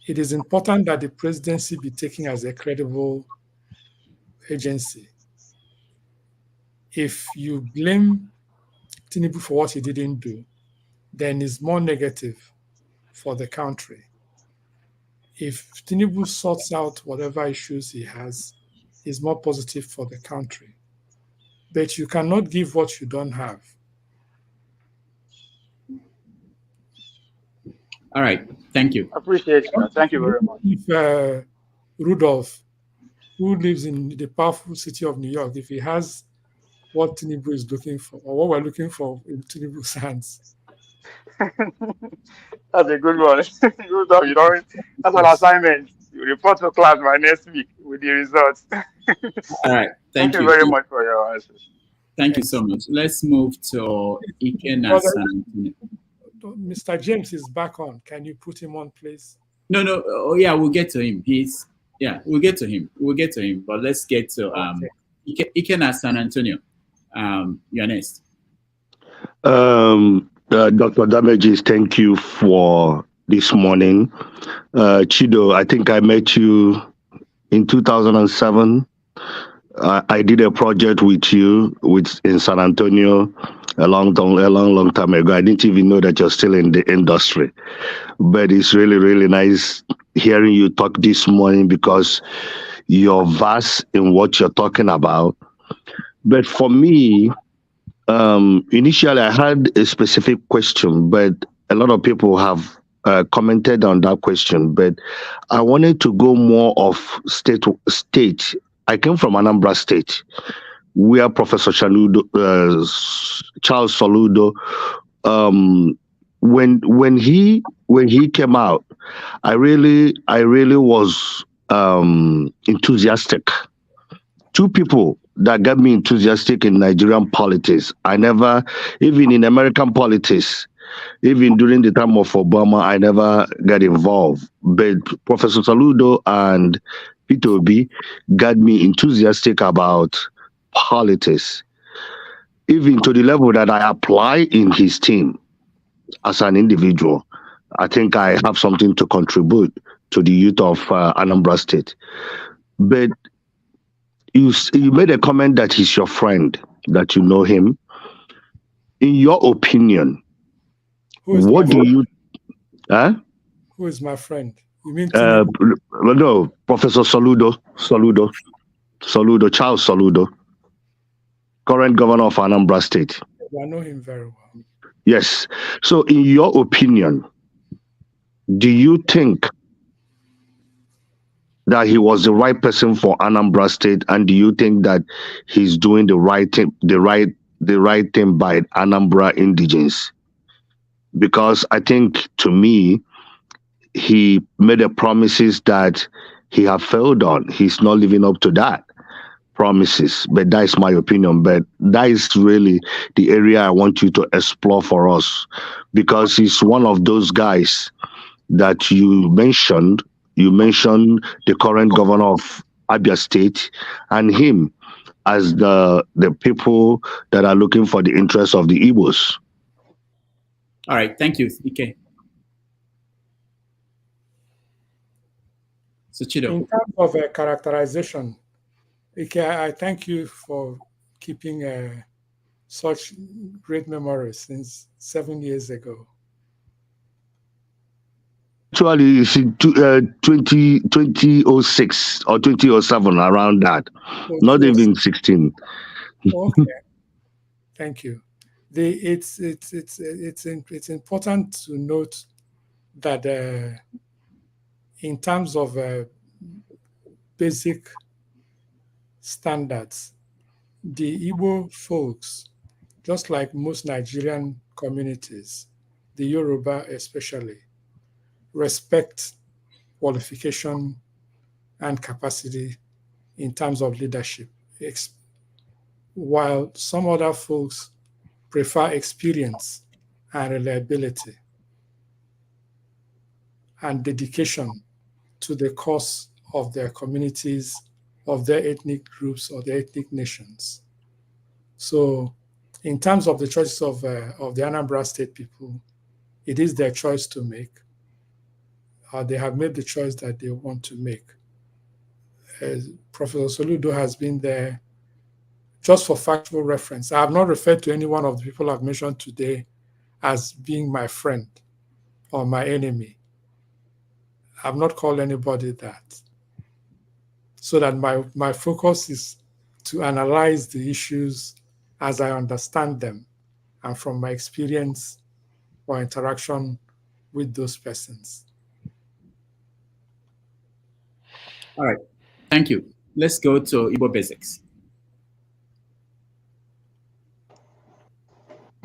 Speaker 3: It is important that the presidency be taken as a credible agency. If you blame Tinubu for what he didn't do, then it's more negative for the country. If Tinubu sorts out whatever issues he has, it's more positive for the country. But you cannot give what you don't have.
Speaker 2: All right, thank you.
Speaker 9: Appreciate that. Thank you very much.
Speaker 3: If Rudolph, who lives in the powerful city of New York, if he has what Tinubu is looking for, or what we're looking for in Tinubu's hands.
Speaker 9: That's a good one. Good job. That's an assignment. You report to class by next week with the results.
Speaker 2: All right, thank you
Speaker 9: very much for your answers.
Speaker 2: Thank you so much. Let's move to Ikena San Antonio.
Speaker 3: Mr. James is back on. Can you put him on, please?
Speaker 2: No. Oh, yeah, we'll get to him. We'll get to him. But let's get to Ikena San Antonio. You're next.
Speaker 11: Dr. Damages, thank you for this morning. Chido, I think I met you in 2007. I did a project with you in San Antonio a long time ago. I didn't even know that you're still in the industry. But it's really, really nice hearing you talk this morning because you're vast in what you're talking about. But for me, initially I had a specific question, but a lot of people have commented on that question, but I wanted to go more of state. I came from Anambra State, where Professor Charles Soludo, when he came out, I really was enthusiastic. Two people that got me enthusiastic in Nigerian politics. I never, even in American politics, even during the time of Obama, I never got involved. But Professor Saludo and Peter Obi got me enthusiastic about politics, even to the level that I apply in his team as an individual. I think I have something to contribute to the youth of Anambra State. But you made a comment that he's your friend, that you know him. In your opinion, what do you?
Speaker 3: Who is my friend? You mean
Speaker 11: no, Professor Charles Soludo, current governor of Anambra State.
Speaker 3: I know him very well.
Speaker 11: Yes. So, in your opinion, do you think that he was the right person for Anambra State, and do you think that he's doing the right thing, the right thing by Anambra indigents? Because I think, to me, he made a promises that he have failed on. He's not living up to that promises, but that is my opinion. But that is really the area I want you to explore for us, because he's one of those guys that you mentioned. You mentioned the current governor of Abia State and him as the people that are looking for the interests of the Igbos.
Speaker 2: All right, thank you, Ike. So Chido.
Speaker 3: In terms of characterization, Ike, I thank you for keeping such great memories since 7 years ago.
Speaker 11: Actually, it's in 2006 or 2007, around that. Not even 16.
Speaker 3: Okay, thank you. It's important to note that in terms of basic standards, the Igbo folks, just like most Nigerian communities, the Yoruba especially, respect qualification and capacity in terms of leadership, while some other folks prefer experience and reliability and dedication to the cause of their communities, of their ethnic groups, or their ethnic nations. So in terms of the choices of the Anambra State people, it is their choice to make. They have made the choice that they want to make. Professor Soludo has been there. Just for factual reference, I have not referred to any one of the people I've mentioned today as being my friend or my enemy. I've not called anybody that. So that my focus is to analyze the issues as I understand them and from my experience or interaction with those persons.
Speaker 2: All right, thank you. Let's go to Igbo Basics.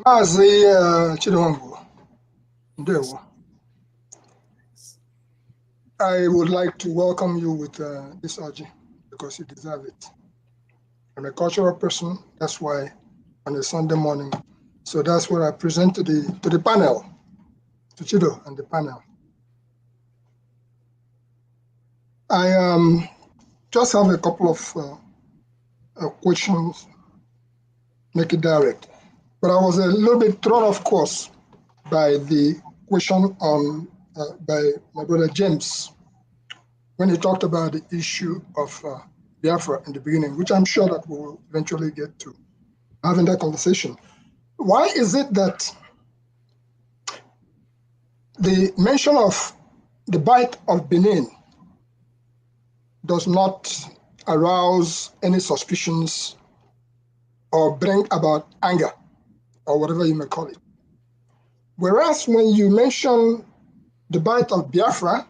Speaker 12: Chido Nwangwu, I would like to welcome you with this urging because you deserve it. I'm a cultural person, that's why on a Sunday morning. So that's what I present to the panel, to Chido and the panel. I just have a couple of questions, make it direct. But I was a little bit thrown off course by the question on by my brother James when he talked about the issue of Biafra in the beginning, which I'm sure that we'll eventually get to having that conversation. Why is it that the mention of the Bight of Benin does not arouse any suspicions or bring about anger, or whatever you may call it? Whereas when you mention the Bight of Biafra,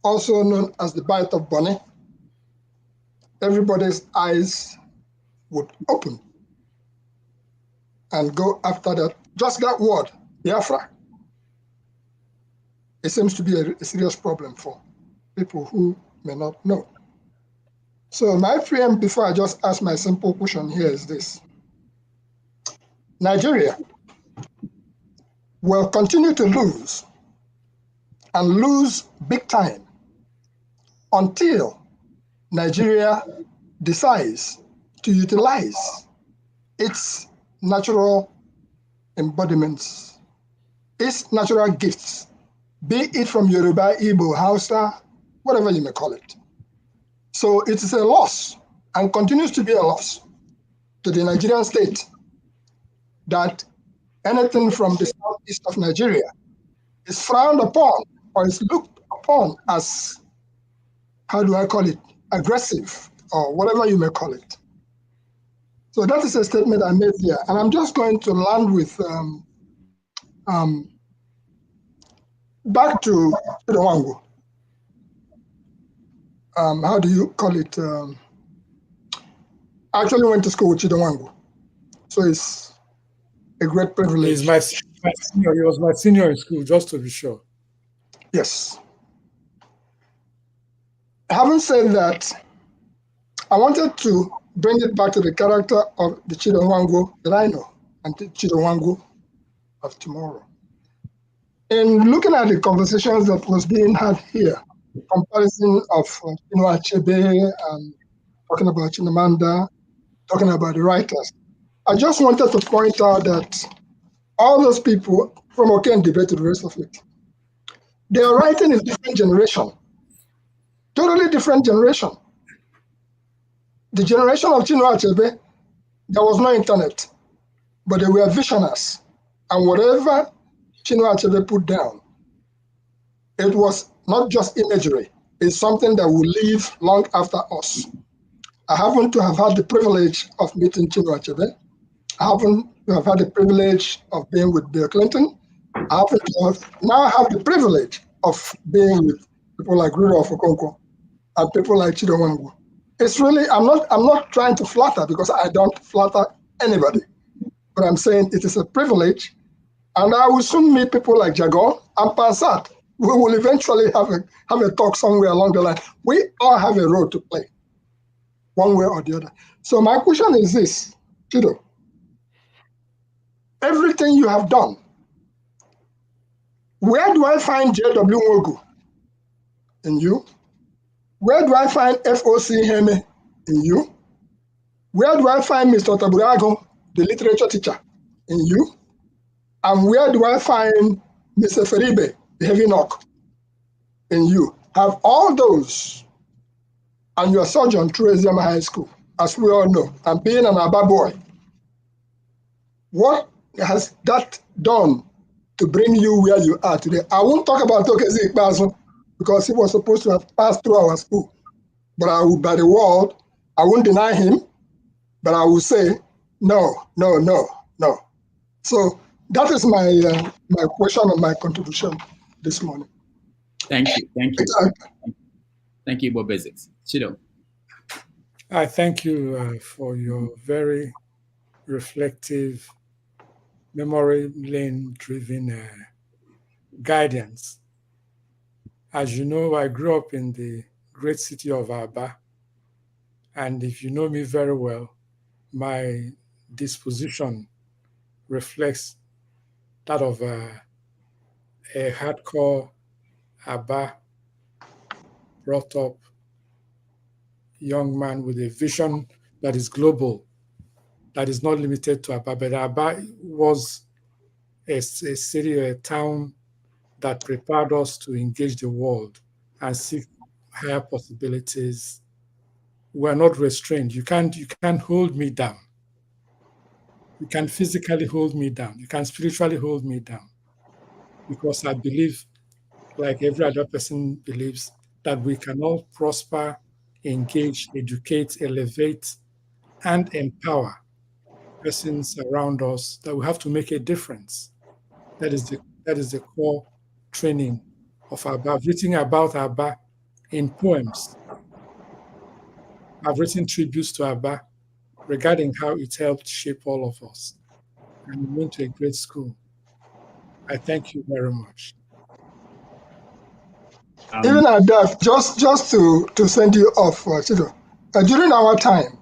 Speaker 12: also known as the Bight of Bonny, everybody's eyes would open and go after that. Just that word, Biafra. It seems to be a serious problem for people who may not know. So my preamble before I just ask my simple question here is this. Nigeria will continue to lose and lose big time until Nigeria decides to utilize its natural embodiments, its natural gifts, be it from Yoruba, Igbo, Hausa, whatever you may call it. So it is a loss and continues to be a loss to the Nigerian state that anything from the southeast of Nigeria is frowned upon or is looked upon as, how do I call it, aggressive or whatever you may call it. So that is a statement I made here. And I'm just going to land with back to Chido Nwangwu. How do you call it? I actually went to school with Chido Nwangwu. So it's a great privilege.
Speaker 3: He's my senior. He was my senior in school, just to be sure.
Speaker 12: Yes. Having said that, I wanted to bring it back to the character of the Chido Nwangwu that I know and the Chido Nwangwu of tomorrow. In looking at the conversations that was being had here, comparison of Achebe and talking about Chimamanda, talking about the writers, I just wanted to point out that all those people from Oken debate to the rest of it, they are writing in different generation, totally different generation. The generation of Chido Achebe, there was no internet, but they were visionaries. And whatever Chido Achebe put down, it was not just imagery, it's something that will live long after us. I happen to have had the privilege of meeting Chido Achebe. I happen to have had the privilege of being with Bill Clinton. I happen to now have the privilege of being with people like Rudolph Okonkwo and people like Chido Nwangwu. It's really, I'm not trying to flatter because I don't flatter anybody, but I'm saying it is a privilege, and I will soon meet people like Jagon and Pansat. We will eventually have a talk somewhere along the line. We all have a role to play, one way or the other. So my question is this, Chido. Everything you have done, where do I find J.W. Nwangwu in you? Where do I find FOC Heme in you? Where do I find Mr. Taburago, the literature teacher, in you? And where do I find Mr. Feribe, the heavy knock, in you? Have all those, and you're a surgeon through Eziama High School, as we all know, and being an Aba boy. What has that done to bring you where you are today? I won't talk about Okezi Ikpeazu because he was supposed to have passed through our school. But I will, by the word, I won't deny him, but I will say, no, no, no, no. So that is my my question and my contribution this morning.
Speaker 2: Thank you. Thank you, Bob Basics. Chido.
Speaker 3: I thank you for your very reflective, memory lane-driven guidance. As you know, I grew up in the great city of Aba, and if you know me very well, my disposition reflects that of a hardcore Aba, brought up young man with a vision that is global, that is not limited to Aba. But Aba was a city, a town that prepared us to engage the world and seek higher possibilities. We're not restrained. You can't hold me down. You can physically hold me down. You can spiritually hold me down. Because I believe, like every other person believes, that we can all prosper, engage, educate, elevate, and empower persons around us, that we have to make a difference. That is the core training of Abba. I've written about Abba in poems. I've written tributes to Abba regarding how it helped shape all of us. And we went to a great school. I thank you very much.
Speaker 12: Even at that, just to send you off, Chido, during our time,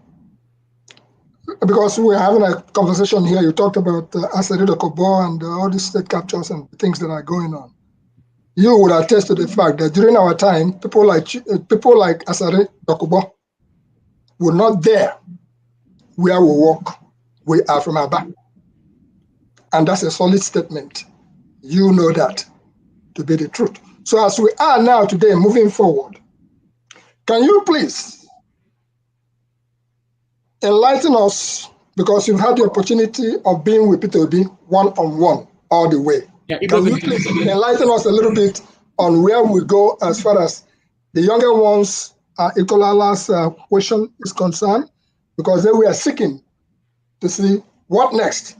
Speaker 12: because we're having a conversation here, you talked about Asadedo Kobo and all these state captures and things that are going on. You would attest to the fact that during our time, people like Asadedo Kobo were not there where we work. We are from Aba. And that's a solid statement. You know that to be the truth. So as we are now today, moving forward, can you please enlighten us, because you've had the opportunity of being with Peter Obi one-on-one all the way.
Speaker 2: Yeah,
Speaker 12: can you please enlighten us a little bit on where we go as far as the younger ones, Ikolala's question is concerned, because they were seeking to see what next.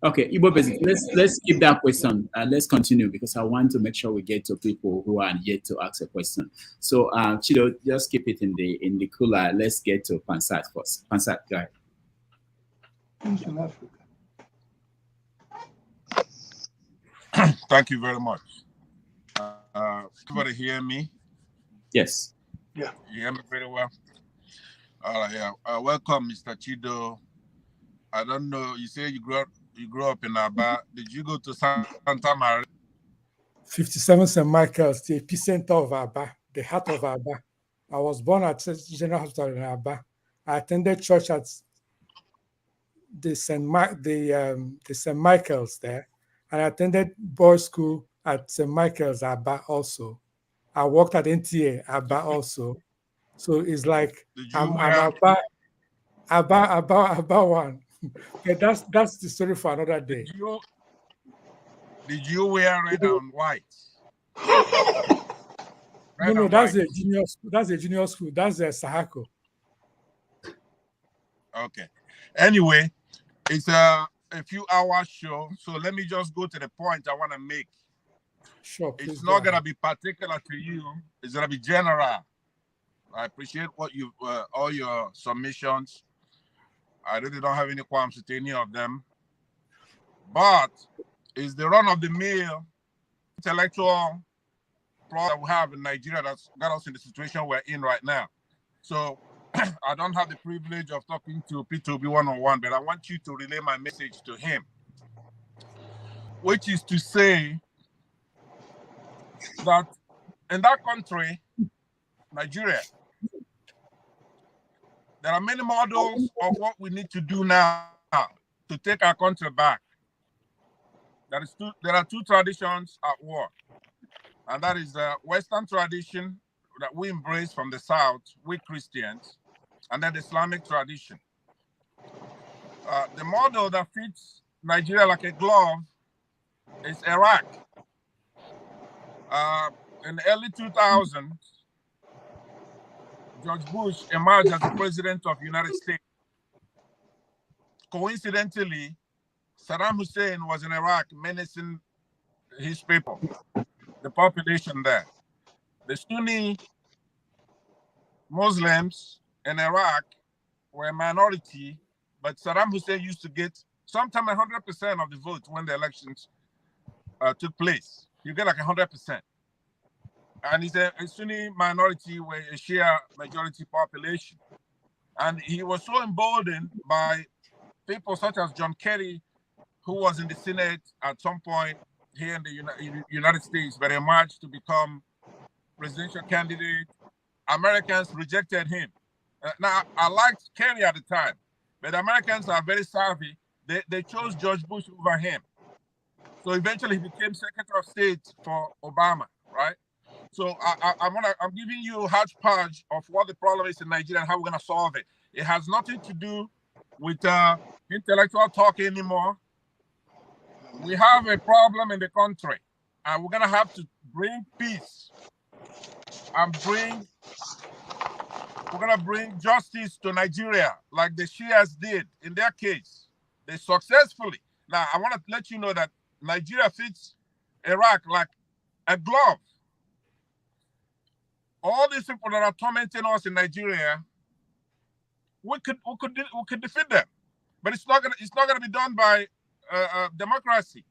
Speaker 2: Okay, Igbo Basic, let's keep that question. Let's continue because I want to make sure we get to people who are yet to ask a question. So, Chido, just keep it in the cooler. Let's get to Pansat first. Pansat, go ahead.
Speaker 13: Thank you very much. Everybody hear me?
Speaker 2: Yes.
Speaker 12: Yeah.
Speaker 13: You hear me very well? All right. Yeah. Welcome, Mr. Chido. I don't know. You say you grew up in Aba. Did you go to Santa Maria?
Speaker 3: 57 St. Michael's, the epicenter of Aba, the heart of Aba. I was born at General Hospital in Aba. I attended church at the St. Michael's there, and I attended boys' school at St. Michael's Aba also. I worked at NTA Aba also. So it's like I'm Aba one. Okay, that's the story for another day.
Speaker 13: Did you wear red and white?
Speaker 3: No, that's a junior school. That's a junior school. That's a Sahako.
Speaker 13: Okay. Anyway, it's a few hours show, so let me just go to the point I want to make.
Speaker 3: Sure.
Speaker 13: It's not gonna be particular to you. It's gonna be general. I appreciate what you all your submissions. I really don't have any qualms with any of them. But it's the run-of-the-mill intellectual problem that we have in Nigeria that's got us in the situation we're in right now. So I don't have the privilege of talking to P2B one-on-one, but I want you to relay my message to him, which is to say that in that country, Nigeria, there are many models of what we need to do now to take our country back. There are two traditions at work, and that is the Western tradition that we embrace from the South, we Christians, and then the Islamic tradition. The model that fits Nigeria like a glove is Iraq. In the early 2000s, George Bush emerged as the president of the United States. Coincidentally, Saddam Hussein was in Iraq menacing his people, the population there. The Sunni Muslims in Iraq were a minority, but Saddam Hussein used to get sometimes 100% of the vote when the elections took place. You get like 100%. And he's a Sunni minority with a Shia majority population. And he was so emboldened by people such as John Kerry, who was in the Senate at some point here in the United States, but emerged to become presidential candidate. Americans rejected him. Now, I liked Kerry at the time, but Americans are very savvy. They chose George Bush over him. So eventually he became Secretary of State for Obama, right? So I'm giving you a hodgepodge of what the problem is in Nigeria and how we're going to solve it. It has nothing to do with intellectual talk anymore. We have a problem in the country, and we're going to have to bring peace and we're going to bring justice to Nigeria like the Shias did in their case. They successfully. Now, I want to let you know that Nigeria fits Iraq like a glove. All these people that are tormenting us in Nigeria, we could defeat them, but it's not gonna be done by democracy.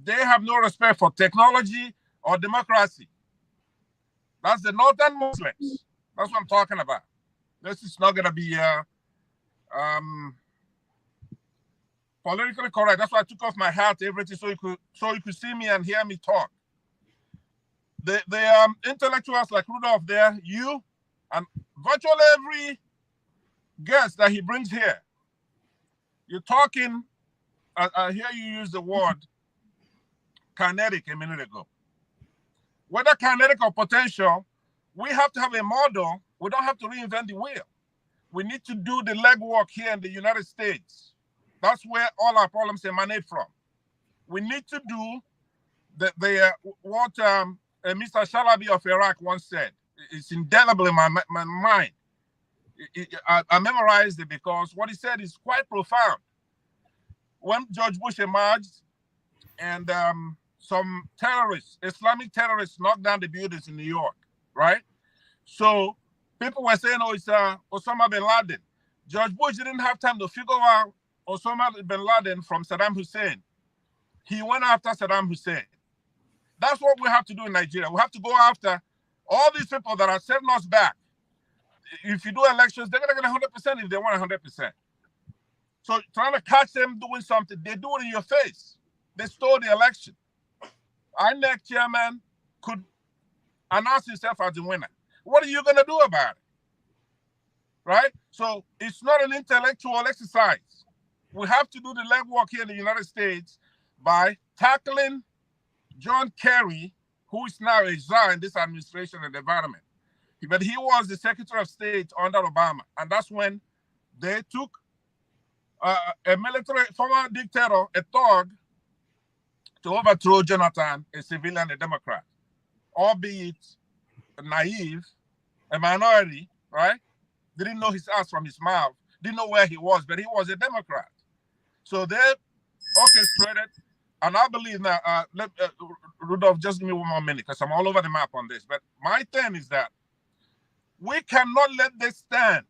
Speaker 13: They have no respect for technology or democracy. That's the northern Muslims. That's what I'm talking about. This is not gonna be politically correct. That's why I took off my hat, everything, so you could see me and hear me talk. The intellectuals like Rudolph there, you, and virtually every guest that he brings here, you're talking. I hear you use the word kinetic a minute ago. Whether kinetic or potential, we have to have a model. We don't have to reinvent the wheel. We need to do the legwork here in the United States. That's where all our problems emanate from. We need to do what Mr. Shalabi of Iraq once said. It's indelible in my mind. I memorized it because what he said is quite profound. When George Bush emerged and some terrorists, Islamic terrorists, knocked down the buildings in New York, right? So people were saying, oh, it's Osama bin Laden. George Bush didn't have time to figure out Osama bin Laden from Saddam Hussein. He went after Saddam Hussein. That's what we have to do in Nigeria. We have to go after all these people that are setting us back. If you do elections, they're going to get 100% if they want 100%. So trying to catch them doing something, they do it in your face. They stole the election. INEC chairman could announce himself as the winner. What are you going to do about it? Right? So it's not an intellectual exercise. We have to do the legwork here in the United States by tackling John Kerry, who is now a czar in this administration and environment. But he was the Secretary of State under Obama. And that's when they took a military, former dictator, a thug, to overthrow Jonathan, a civilian, a Democrat, albeit naive, a minority, right? Didn't know his ass from his mouth, didn't know where he was, but he was a Democrat. So they orchestrated, and I believe now, Rudolph, just give me one more minute because I'm all over the map on this. But my thing is that we cannot let this stand.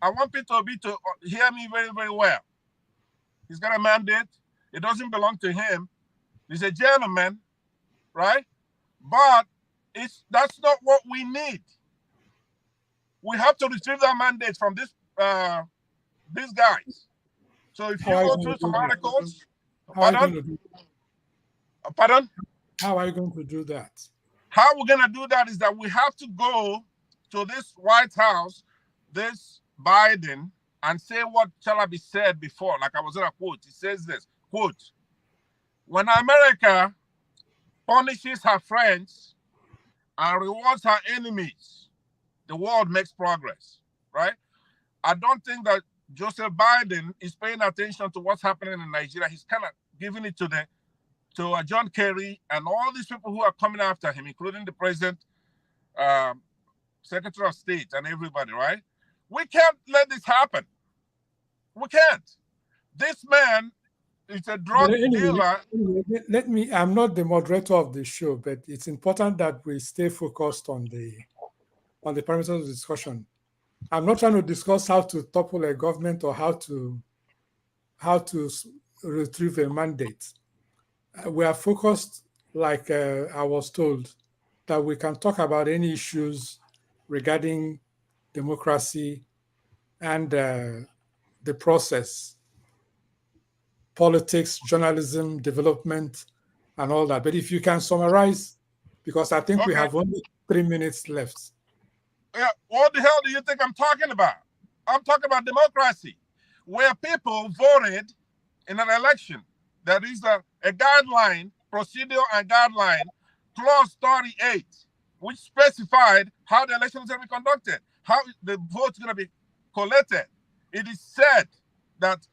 Speaker 13: I want Peter Obi to hear me very, very well. He's got a mandate. It doesn't belong to him. He's a gentleman, right? But that's not what we need. We have to retrieve that mandate from these guys. So if you go through some articles, pardon?
Speaker 3: How are you going to do that?
Speaker 13: How we're going to do that is that we have to go to this White House, this Biden, and say what Chalabi said before, like I was going to quote. He says this, quote, when America punishes her friends and rewards her enemies, the world makes progress, right? I don't think that Joseph Biden is paying attention to what's happening in Nigeria. He's kind of giving it to John Kerry and all these people who are coming after him, including the president, Secretary of State, and everybody, right? We can't let this happen. We can't. This man is a drug dealer.
Speaker 3: I'm not the moderator of the show, but it's important that we stay focused on the parameters of the discussion. I'm not trying to discuss how to topple a government or how to retrieve a mandate. We are focused, like I was told, that we can talk about any issues regarding democracy and the process, politics, journalism, development, and all that. But if you can summarize, because I think we have only 3 minutes left.
Speaker 13: Yeah, what the hell do you think I'm talking about? I'm talking about democracy, where people voted in an election. There is a guideline, procedure and guideline, clause 38, which specified how the election is going to be conducted, how the vote's going to be collected. It is said that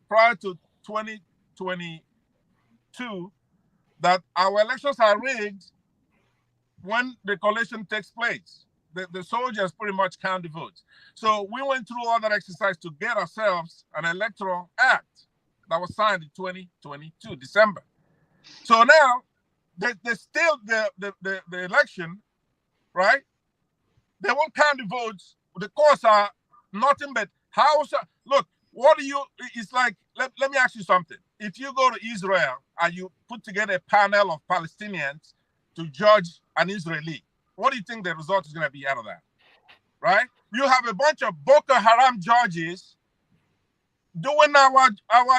Speaker 13: prior to 2022, that our elections are rigged when the collation takes place. The soldiers pretty much count the votes. So we went through all that exercise to get ourselves an electoral act. that was signed in 2022, December. So now, there's still the election, right? They won't count the votes. The courts are nothing but house. Look, what do you, it's like, let me ask you something. If you go to Israel and you put together a panel of Palestinians to judge an Israeli, what do you think the result is going to be out of that? Right? You have a bunch of Boko Haram judges doing our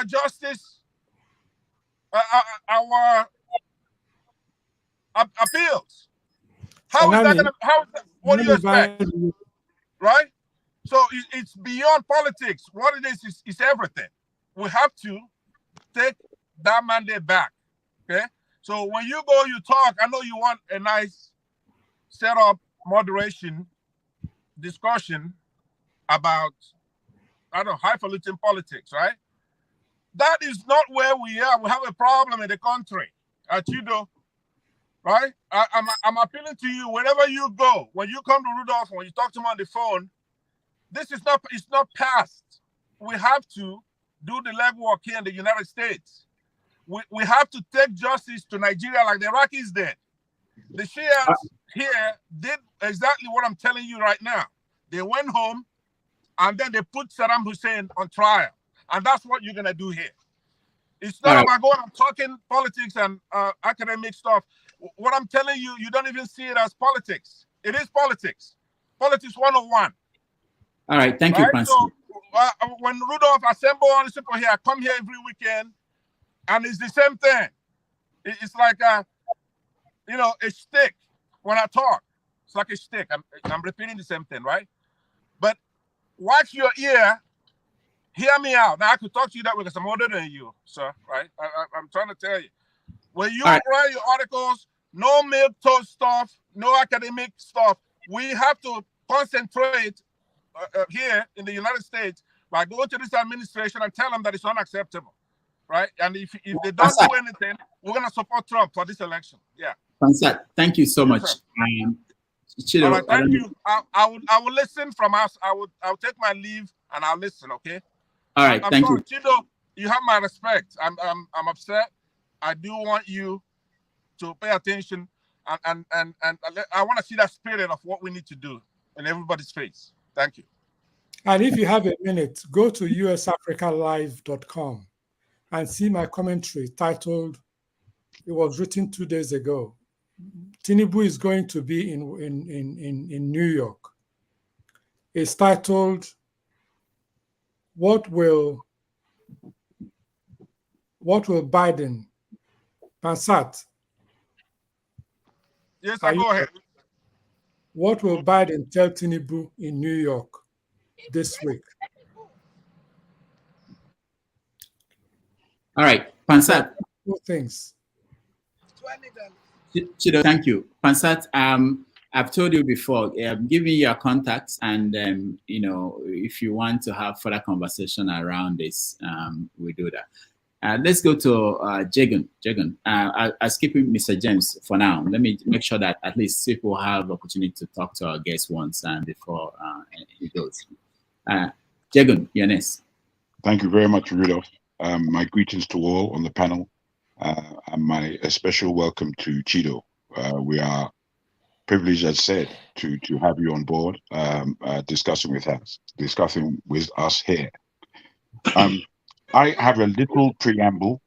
Speaker 13: justice, our appeals. How is that going to, what do you expect? Right? So it's beyond politics. What it is everything. We have to take that mandate back. Okay? So when you go, you talk, I know you want a nice setup, moderation, discussion about, I don't know, highfalutin politics, right? That is not where we are. We have a problem in the country. Chido, right? I'm appealing to you wherever you go. When you come to Rudolph, when you talk to him on the phone, this is not, it's not past. We have to do the legwork here in the United States. We have to take justice to Nigeria like the Iraqis did. The Shiites here did exactly what I'm telling you right now. They went home and then they put Saddam Hussein on trial. And that's what you're going to do here. It's not about going and talking politics and academic stuff. What I'm telling you, you don't even see it as politics. It is politics. Politics 101.
Speaker 2: All right, thank you, Pansi.
Speaker 13: So when Rudolph assemble all these people here, I come here every weekend, and it's the same thing. It's like a stick. When I talk, it's like a stick. I'm repeating the same thing, right? But watch your ear. Hear me out. Now I could talk to you that way because I'm older than you, sir. Right? I'm trying to tell you. When you write your articles, no milk toast stuff, no academic stuff. We have to concentrate here in the United States by going to this administration and tell them that it's unacceptable, right? And if they don't do anything, we're going to support Trump for this election. Yeah.
Speaker 2: Pansat, thank you so much. Chido,
Speaker 13: all right, thank you. I will listen from us. I'll take my leave and I'll listen. Okay.
Speaker 2: All right.
Speaker 13: I'm
Speaker 2: thank
Speaker 13: sorry,
Speaker 2: you.
Speaker 13: Chido. You have my respect. I'm upset. I do want you to pay attention and I want to see that spirit of what we need to do in everybody's face. Thank you.
Speaker 3: And if you have a minute, go to USAfricalive.com and see my commentary titled, it was written 2 days ago. Tinubu is going to be in New York. It's titled, What will Biden, Pansat?
Speaker 13: Yes, go ahead.
Speaker 3: What will Biden tell Tinubu in New York this week?
Speaker 2: All right, Pansat.
Speaker 3: Two things.
Speaker 2: Chido, thank you. Pansat, I've told you before, I'm giving you your contacts, and if you want to have further conversation around this, we do that. Let's go to Jagan. I'll skip Mr. James for now. Let me make sure that at least people have opportunity to talk to our guests once before he goes. Jagan, you're next.
Speaker 14: Thank you very much, Rudolph. My greetings to all on the panel, and a special welcome to Chido. We are privileged, as said, to have you on board, discussing with us here. I have a little preamble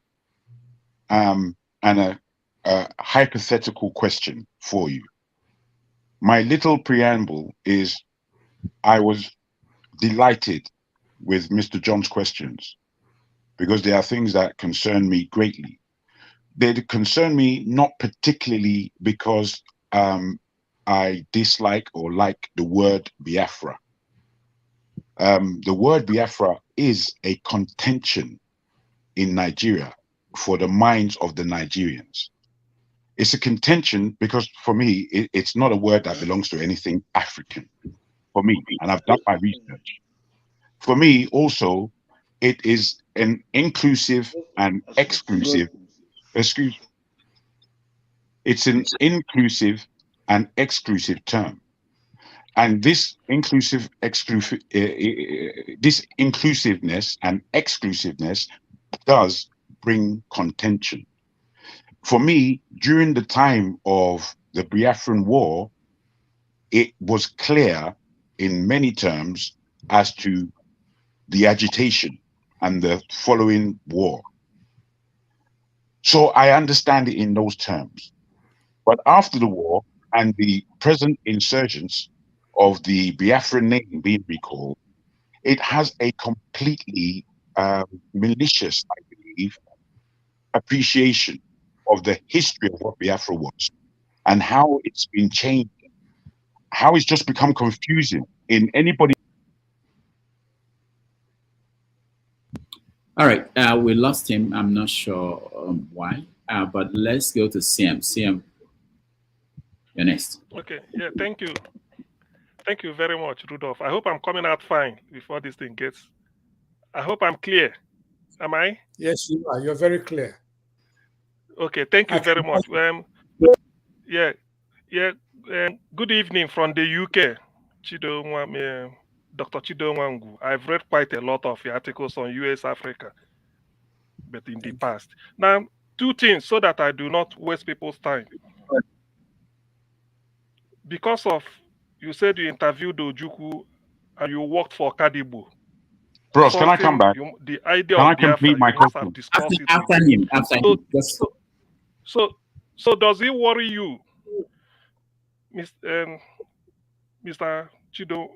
Speaker 14: and a hypothetical question for you. My little preamble is, I was delighted with Mr. John's questions because there are things that concern me greatly. They concern me not particularly because I dislike or like the word Biafra. The word Biafra is a contention in Nigeria for the minds of the Nigerians. It's a contention because for me, it's not a word that belongs to anything African. For me, and I've done my research. For me, also, it is an inclusive and exclusive, it's an inclusive and exclusive term. And this inclusiveness and exclusiveness does bring contention. For me, during the time of the Biafran War, it was clear in many terms as to the agitation and the following war. So I understand it in those terms. But after the war and the present insurgents of the Biafran name being recalled, it has a completely malicious, I believe, appreciation of the history of what Biafra was and how it's been changed, how it's just become confusing in anybody.
Speaker 2: All right, we lost him. I'm not sure why, but let's go to CM. CM, you're next.
Speaker 15: Okay, yeah, thank you. Thank you very much, Rudolph. I hope I'm coming out fine before this thing gets. I hope I'm clear. Am I?
Speaker 3: Yes, you are. You're very clear.
Speaker 15: Okay, thank you very much. Yeah. Good evening from the UK, Dr. Chido Nwangwu. I've read quite a lot of your articles on USAfrica, but in the past. Now, two things so that I do not waste people's time. Because of, you said you interviewed Ojukwu and you worked for Kadibu.
Speaker 14: Bros, can I come back?
Speaker 15: The idea
Speaker 14: can
Speaker 15: of
Speaker 14: I complete
Speaker 15: Biafra,
Speaker 14: my
Speaker 15: you must
Speaker 14: question?
Speaker 15: have discussed it.
Speaker 2: After him.
Speaker 15: So does it worry you, Mr. Chido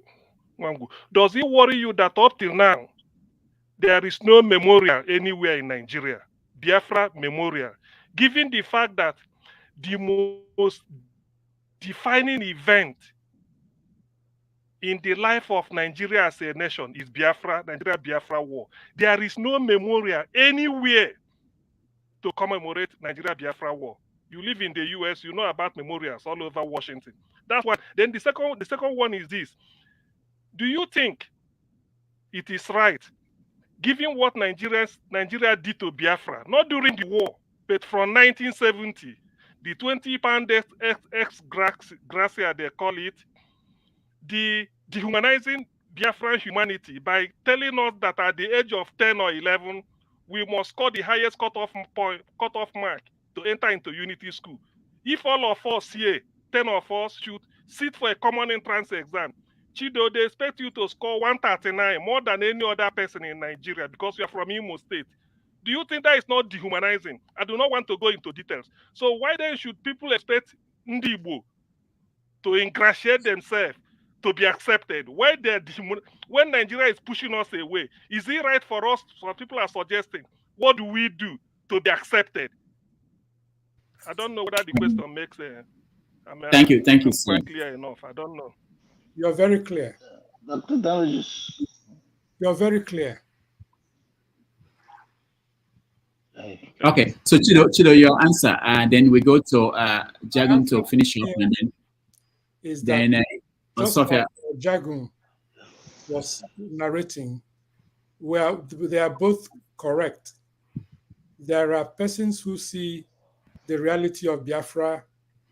Speaker 15: Nwangwu? Does it worry you that up till now, there is no memorial anywhere in Nigeria, Biafra memorial, given the fact that the most defining event in the life of Nigeria as a nation is Nigeria-Biafra war. There is no memorial anywhere to commemorate Nigeria-Biafra war. You live in the US, you know about memorials all over Washington. That's why. Then the second one is this. Do you think it is right, given what Nigeria did to Biafra, not during the war, but from 1970, the 20-pound ex-gracia, they call it, the dehumanizing Biafran humanity by telling us that at the age of 10 or 11, we must score the highest cutoff mark to enter into unity school. If all of us here, 10 of us, should sit for a common entrance exam, Chido, they expect you to score 139, more than any other person in Nigeria because you are from Imo State. Do you think that is not dehumanizing? I do not want to go into details. So why then should people expect Ndi Igbo to ingratiate themselves to be accepted? When Nigeria is pushing us away, is it right for us? Some people are suggesting, what do we do to be accepted? I don't know whether the question makes sense.
Speaker 2: Thank you,
Speaker 15: quite clear enough. I don't know.
Speaker 3: You're very clear.
Speaker 10: Dr. Damages.
Speaker 3: You're very clear.
Speaker 2: Okay, so Chido, your answer, and then we go to Jagun to finish up, and then Sophia.
Speaker 3: Jagun was narrating, well, they are both correct. There are persons who see the reality of Biafra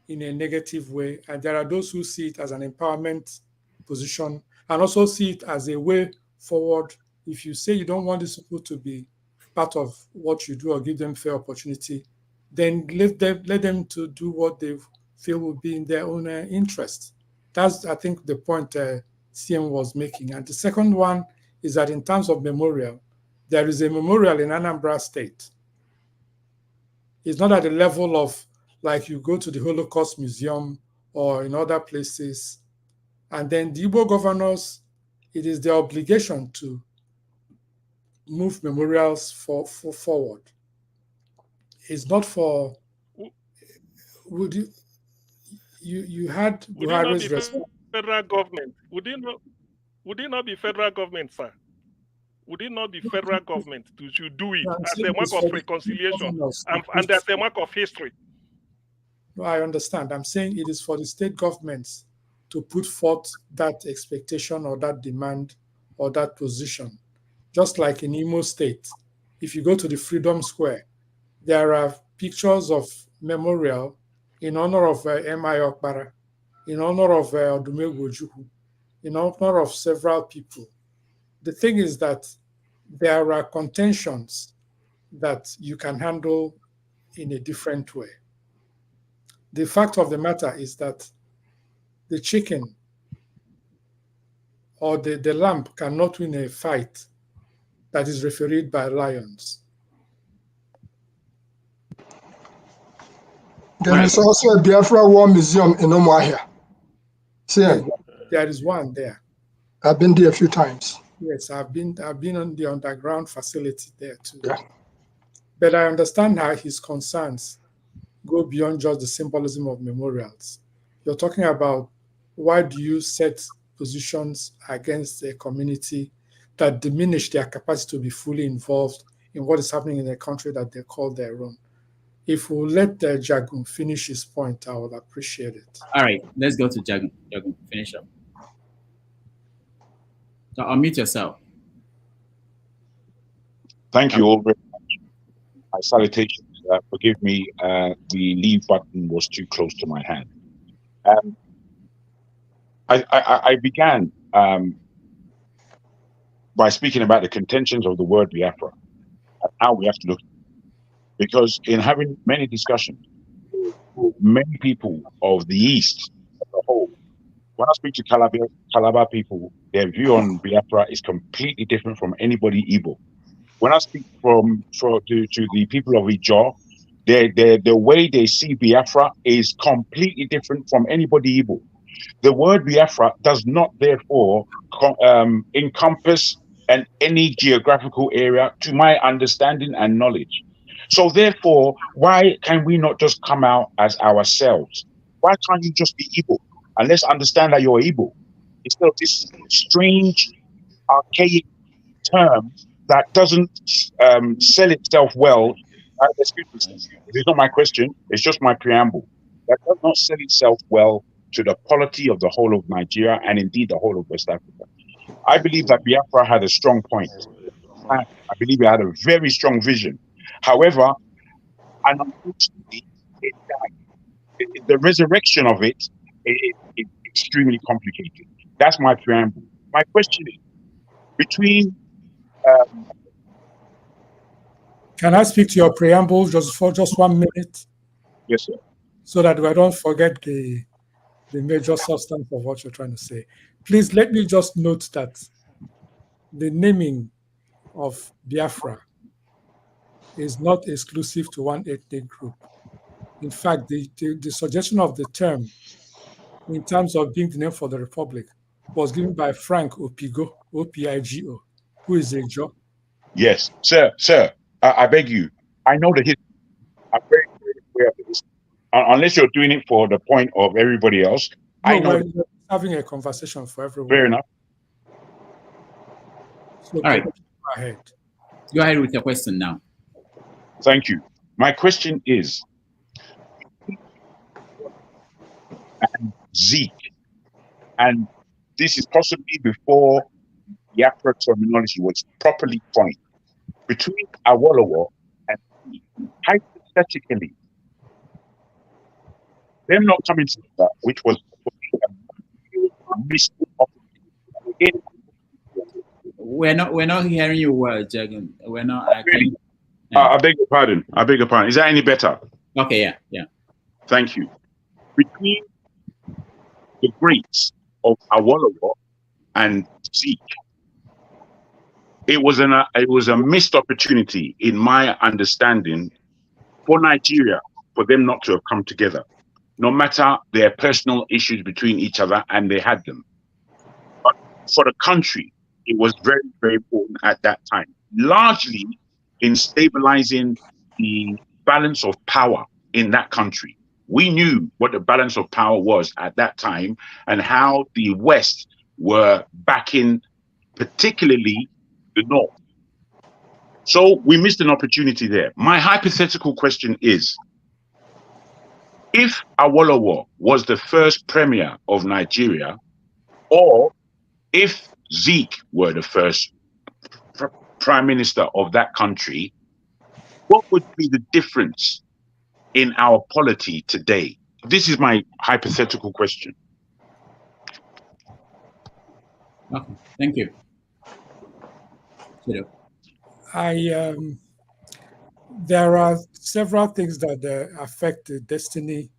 Speaker 3: in a negative way, and there are those who see it as an empowerment position and also see it as a way forward. If you say you don't want these people to be part of what you do or give them fair opportunity, then let them to do what they feel will be in their own interest. That's, I think, the point CM was making. And the second one is that in terms of memorial, there is a memorial in Anambra State. It's not at the level of, like, you go to the Holocaust Museum or in other places. And then the Igbo governors, it is their obligation to move memorials forward. It's not for, would you had Buhari's response.
Speaker 15: Federal government, would it not be federal government, sir? Would it not be federal government to do it as a mark of reconciliation and as a mark of history?
Speaker 3: No, I understand. I'm saying it is for the state governments to put forth that expectation or that demand or that position. Just like in Imo State, if you go to the Freedom Square, there are pictures of memorial in honor of M.I. Okpara, in honor of Odumegwu Ojukwu, in honor of several people. The thing is that there are contentions that you can handle in a different way. The fact of the matter is that the chicken or the lamb cannot win a fight that is refereed by lions.
Speaker 12: There is also a Biafra War Museum in Umuahia.
Speaker 3: Yes, there is one there.
Speaker 12: I've been there a few times.
Speaker 3: Yes, I've been on the underground facility there too.
Speaker 12: Yeah.
Speaker 3: But I understand how his concerns go beyond just the symbolism of memorials. You're talking about why do you set positions against a community that diminish their capacity to be fully involved in what is happening in a country that they call their own. If we let Jagun finish his point, I would appreciate it.
Speaker 2: All right, let's go to Jagun. Jagun, finish up. So unmute yourself.
Speaker 14: Thank you all very much. My salutations. Forgive me, the leave button was too close to my hand. I began by speaking about the contentions of the word Biafra and how we have to look, because in having many discussions with many people of the East as a whole, when I speak to Calabar people, their view on Biafra is completely different from anybody Igbo. When I speak to the people of Ijaw, the way they see Biafra is completely different from anybody Igbo. The word Biafra does not, therefore, encompass any geographical area, to my understanding and knowledge. So, therefore, why can we not just come out as ourselves? Why can't you just be Igbo? And let's understand that you're Igbo, instead of this strange, archaic term that doesn't sell itself well. Excuse me, it's not my question, it's just my preamble. That does not sell itself well to the polity of the whole of Nigeria and indeed the whole of West Africa. I believe that Biafra had a strong point. I believe it had a very strong vision. However, and unfortunately, it died. The resurrection of it is extremely complicated. That's my preamble. My question is, between
Speaker 3: Can I speak to your preamble just for 1 minute?
Speaker 14: Yes, sir.
Speaker 3: So that we don't forget the major substance of what you're trying to say. Please let me just note that the naming of Biafra is not exclusive to one ethnic group. In fact, the suggestion of the term in terms of being the name for the republic was given by Frank Opigo, O-P-I-G-O, who is a Joe.
Speaker 14: Yes, sir, I beg you. I know the history. I'm very, very aware of this. Unless you're doing it for the point of everybody else,
Speaker 3: No,
Speaker 14: I know.
Speaker 3: we're having a conversation for everyone.
Speaker 14: Fair enough.
Speaker 3: So
Speaker 2: all right.
Speaker 3: Go ahead.
Speaker 2: Go ahead with your question now.
Speaker 14: Thank you. My question is, and Zeke, and this is possibly before the Biafra terminology was properly coined, between Awolowo and Zeke, hypothetically, them not coming together, which was a missed opportunity.
Speaker 2: We're not hearing you well, Jagan. We're not.
Speaker 14: Really? I beg your pardon. I beg your pardon. Is that any better?
Speaker 2: Okay, yeah.
Speaker 14: Thank you. Between the greats of Awolowo and Zeke, it was a missed opportunity, in my understanding, for Nigeria, for them not to have come together, no matter their personal issues between each other, and they had them. But for the country, it was very, very important at that time, largely in stabilizing the balance of power in that country. We knew what the balance of power was at that time and how the West were backing, particularly the North. So we missed an opportunity there. My hypothetical question is, if Awolowo was the first premier of Nigeria, or if Zeke were the first prime minister of that country, what would be the difference in our polity today? This is my hypothetical question.
Speaker 2: Okay, thank you.
Speaker 3: There are several things that affect the destiny,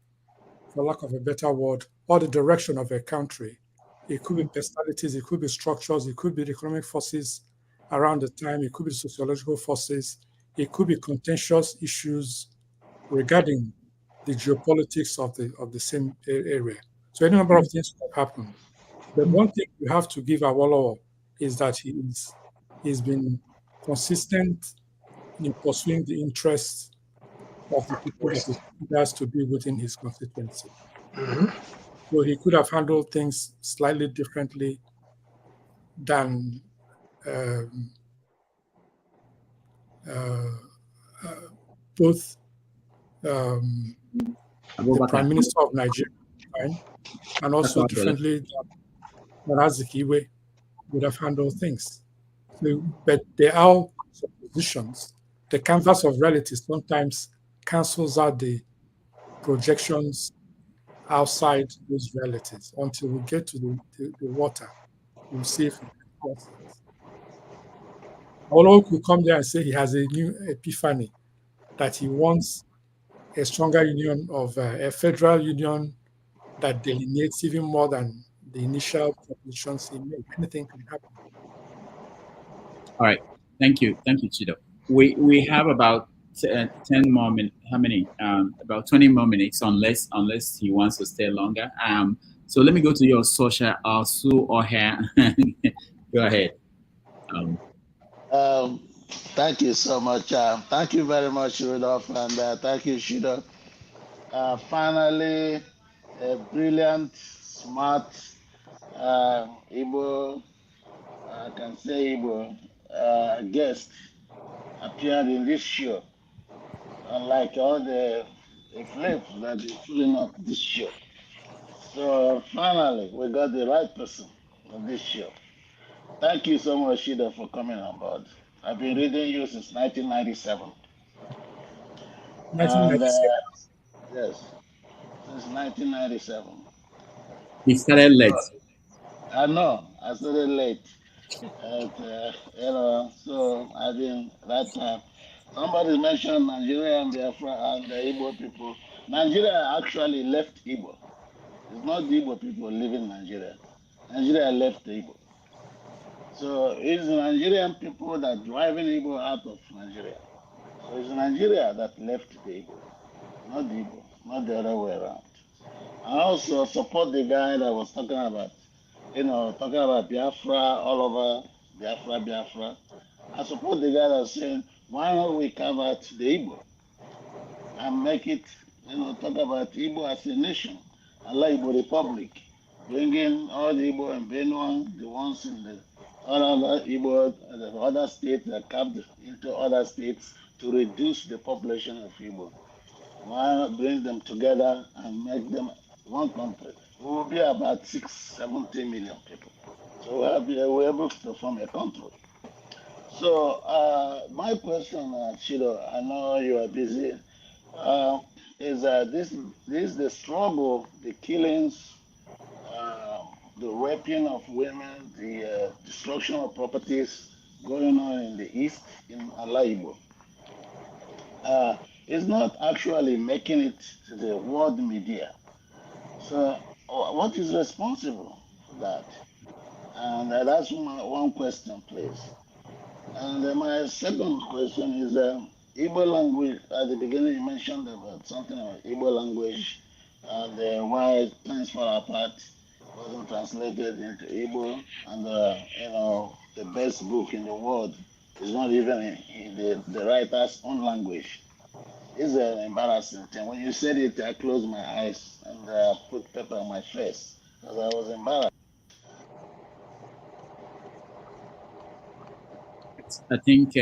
Speaker 3: for lack of a better word, or the direction of a country. It could be personalities, it could be structures, it could be the economic forces around the time, it could be sociological forces, it could be contentious issues regarding the geopolitics of the same area. So any number of things could have happened. But one thing you have to give Awolowo is that he's been consistent in pursuing the interests of the people that he has to be within his constituency. So he could have handled things slightly differently than um, uh, both the Prime Minister of Nigeria and also differently than Azikiwe would have handled things. So, but there are suppositions. The canvas of reality sometimes cancels out the projections outside those realities until we get to the water. We'll see if it works. Olo could come there and say he has a new epiphany, that he wants a stronger union of a federal union that delineates even more than the initial propositions he made. Anything can happen.
Speaker 2: All right. Thank you, Chido. We have about 10 more minutes. How many? About 20 more minutes, unless he wants to stay longer. So let me go to your social Sue or hair. Go ahead.
Speaker 16: Thank you so much. Thank you very much, Rudolph, and thank you, Chido. Finally, a brilliant, smart Igbo, I can say Igbo, guest appeared in this show. Unlike all the flips that is filling up this show. So finally, we got the right person on this show. Thank you so much, Shida, for coming on board. I've been reading you since 1997.
Speaker 3: 1997?
Speaker 16: Yes, since 1997.
Speaker 2: He started late.
Speaker 16: I know, I started late. So I've been that time. Somebody mentioned Nigeria and Biafra and the Igbo people. Nigeria actually left Igbo. It's not the Igbo people living in Nigeria. Nigeria left the Igbo. So it's the Nigerian people that driving Igbo out of Nigeria. So it's Nigeria that left the Igbo, not the Igbo, not the other way around. I also support the guy that was talking about, talking about Biafra all over, Biafra. I support the guy that's saying, why not we carve out the Igbo and make it, talk about Igbo as a nation, like Igbo Republic, bringing all the Igbo and Benue, the ones in the other Igbo, the other states that carved into other states to reduce the population of Igbo. Why not bring them together and make them one country? We will be about 70 million people. So we're able to form a country. So my question, Chido, I know you are busy, is this the struggle, the killings, the raping of women, the destruction of properties going on in the east, in Alaibo, is not actually making it to the world media. So what is responsible for that? And that's one question, please. And my second question is Igbo language. At the beginning, you mentioned about something about Igbo language and why things fall apart wasn't translated into Igbo, and the best book in the world is not even in the writer's own language. It's an embarrassing thing. When you said it, I closed my eyes and put paper on my face because I was embarrassed.
Speaker 2: I think.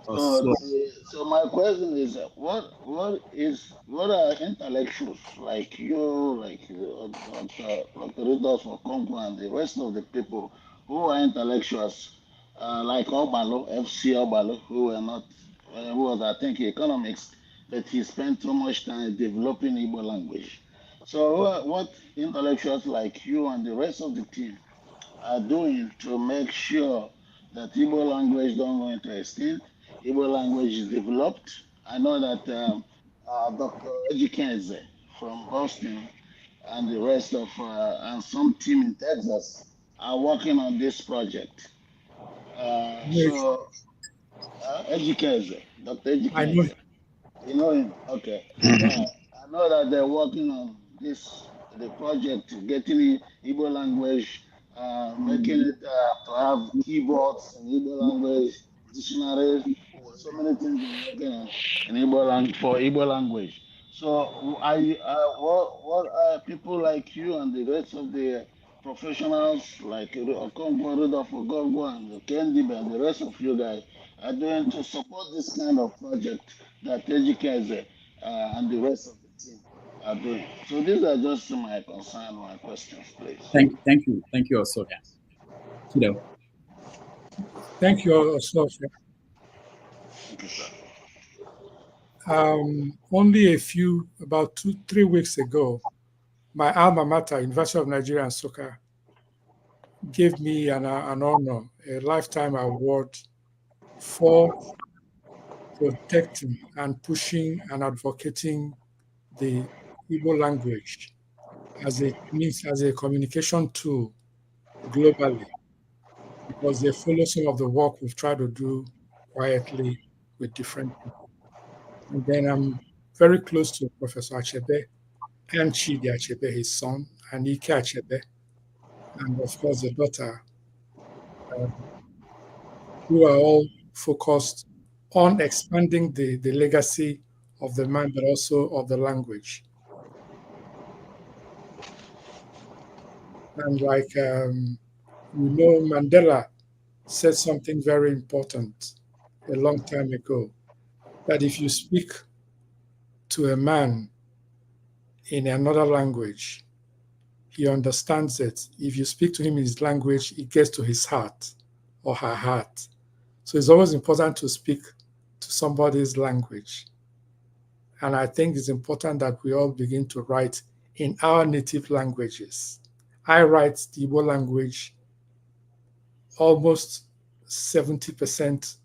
Speaker 16: So my question is, what are intellectuals like you, like Dr. Rudolph Congo and the rest of the people who are intellectuals, like Obalo, FC Obalo, who were not, who was I think economics, but he spent so much time developing Igbo language. So what intellectuals like you and the rest of the team are doing to make sure that Igbo language don't go into extinct, Igbo language is developed. I know that Dr. Ejikeze from Boston and the rest of, and some team in Texas are working on this project. Ejikeze, Dr.
Speaker 3: I know.
Speaker 16: Ejikeze, you know him? Okay. Yeah, I know that they're working on the project, getting Igbo language, making it to have keyboards in Igbo language, dictionaries, so many things they're working on in for Igbo language. So what people like you and the rest of the professionals like Okonkwo, Rudolph Ogongo, and Kendi, and the rest of you guys are doing to support this kind of project that Ejikeze and the rest of the team are doing. So these are just my concerns, my questions, please.
Speaker 2: Thank you, Osoka. Chido.
Speaker 3: Thank you, Osoka.
Speaker 16: Thank you, sir.
Speaker 3: Only about 2-3 weeks ago, my alma mater, University of Nigeria and Nsukka, gave me an honor, a lifetime award for protecting and pushing and advocating the Igbo language as a communication tool globally, because they follow some of the work we've tried to do quietly with different people. And then I'm very close to Professor Achebe and Chidi Achebe, his son, and Ike Achebe, and of course the daughter, who are all focused on expanding the legacy of the man, but also of the language. And like, Mandela said something very important a long time ago, that if you speak to a man in another language, he understands it. If you speak to him in his language, it gets to his heart or her heart. So it's always important to speak to somebody's language. And I think it's important that we all begin to write in our native languages. I write the Igbo language almost 70%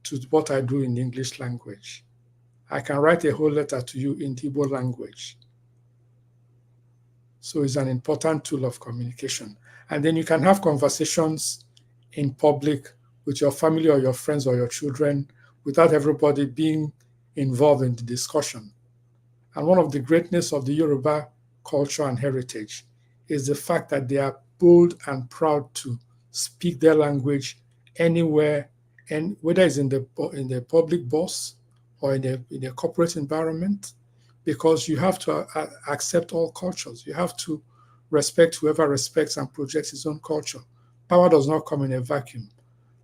Speaker 3: to what I do in the English language. I can write a whole letter to you in the Igbo language. So it's an important tool of communication. And then you can have conversations in public with your family or your friends or your children without everybody being involved in the discussion. And one of the greatness of the Yoruba culture and heritage is the fact that they are bold and proud to speak their language anywhere, and whether it's in the public bus or in a corporate environment, because you have to accept all cultures. You have to respect whoever respects and projects his own culture. Power does not come in a vacuum.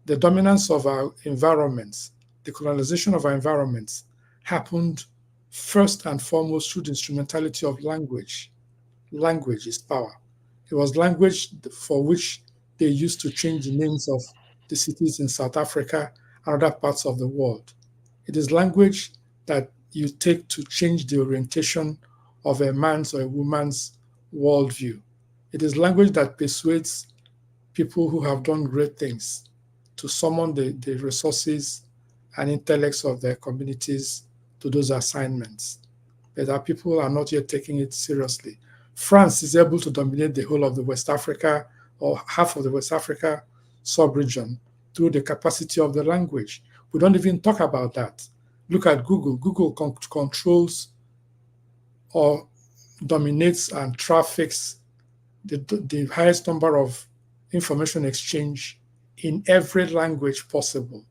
Speaker 3: The dominance of our environments, the colonization of our environments, happened first and foremost through the instrumentality of language. Language is power. It was language for which they used to change the names of the cities in South Africa and other parts of the world. It is language that you take to change the orientation of a man's or a woman's worldview. It is language that persuades people who have done great things to summon the resources and intellects of their communities to those assignments. But our people are not yet taking it seriously. France is able to dominate the whole of the West Africa or half of the West Africa sub-region through the capacity of the language. We don't even talk about that. Look at Google. Google controls or dominates and traffics the highest number of information exchange in every language possible,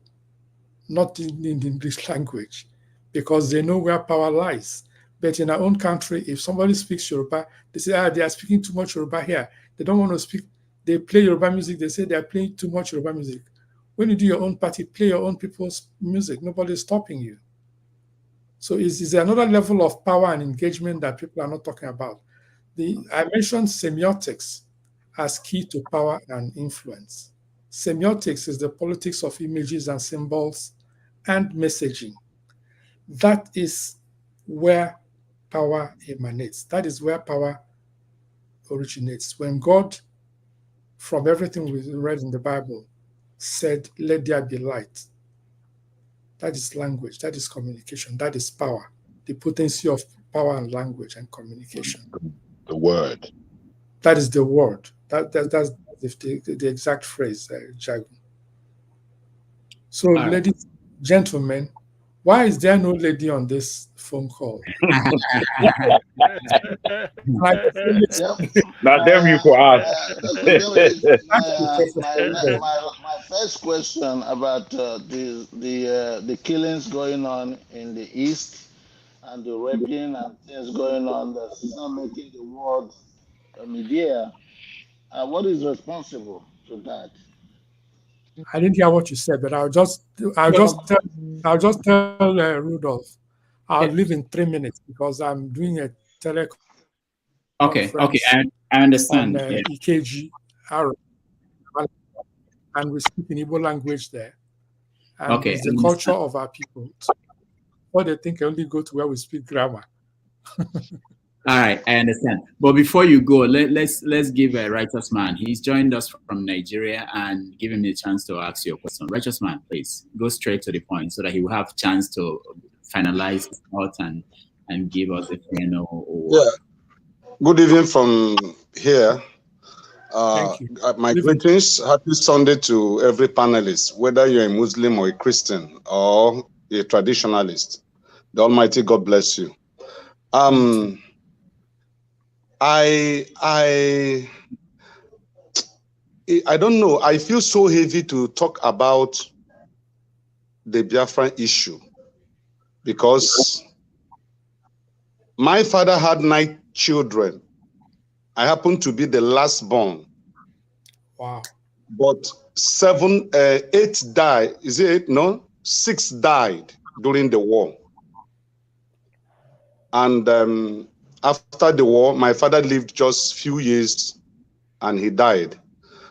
Speaker 3: not in the English language, because they know where power lies. But in our own country, if somebody speaks Yoruba, they say, they are speaking too much Yoruba here. They don't want to speak. They play Yoruba music. They say they are playing too much Yoruba music. When you do your own party, play your own people's music. Nobody's stopping you. So it's another level of power and engagement that people are not talking about. I mentioned semiotics as key to power and influence. Semiotics is the politics of images and symbols and messaging. That is where power emanates. That is where power originates. When God, from everything we read in the Bible, said, "Let there be light," That is language. That is communication. That is power. The potency of power and language and communication.
Speaker 14: The word.
Speaker 3: That is the word. That's the exact phrase, Jagu. So, ladies, gentlemen, why is there no lady on this phone call?
Speaker 14: Now, them you could ask.
Speaker 16: My first question about the killings going on in the East and the raping and things going on that's not making the world media. What is responsible for that?
Speaker 3: I didn't hear what you said, but I'll just tell Rudolph. I'll leave in 3 minutes because I'm doing a teleconference.
Speaker 2: Okay, I understand.
Speaker 3: On EKG, and we speak in Igbo language there. And it's the culture of our people. Or they think I only go to where we speak grammar.
Speaker 2: All right, I understand. But before you go, let's give a righteous man. He's joined us from Nigeria, and give him a chance to ask you a question. Righteous man, please go straight to the point so that he will have a chance to finalize his thoughts and give us a final.
Speaker 17: Yeah. Good evening from here.
Speaker 3: Thank you.
Speaker 17: My greetings. Happy Sunday to every panelist, whether you're a Muslim or a Christian or a traditionalist. The Almighty God bless you. I don't know. I feel so heavy to talk about the Biafran issue because my father had 9 children. I happen to be the last born.
Speaker 3: Wow.
Speaker 17: But 8 died. Is it 8? No, 6 died during the war. And after the war, my father lived just few years and he died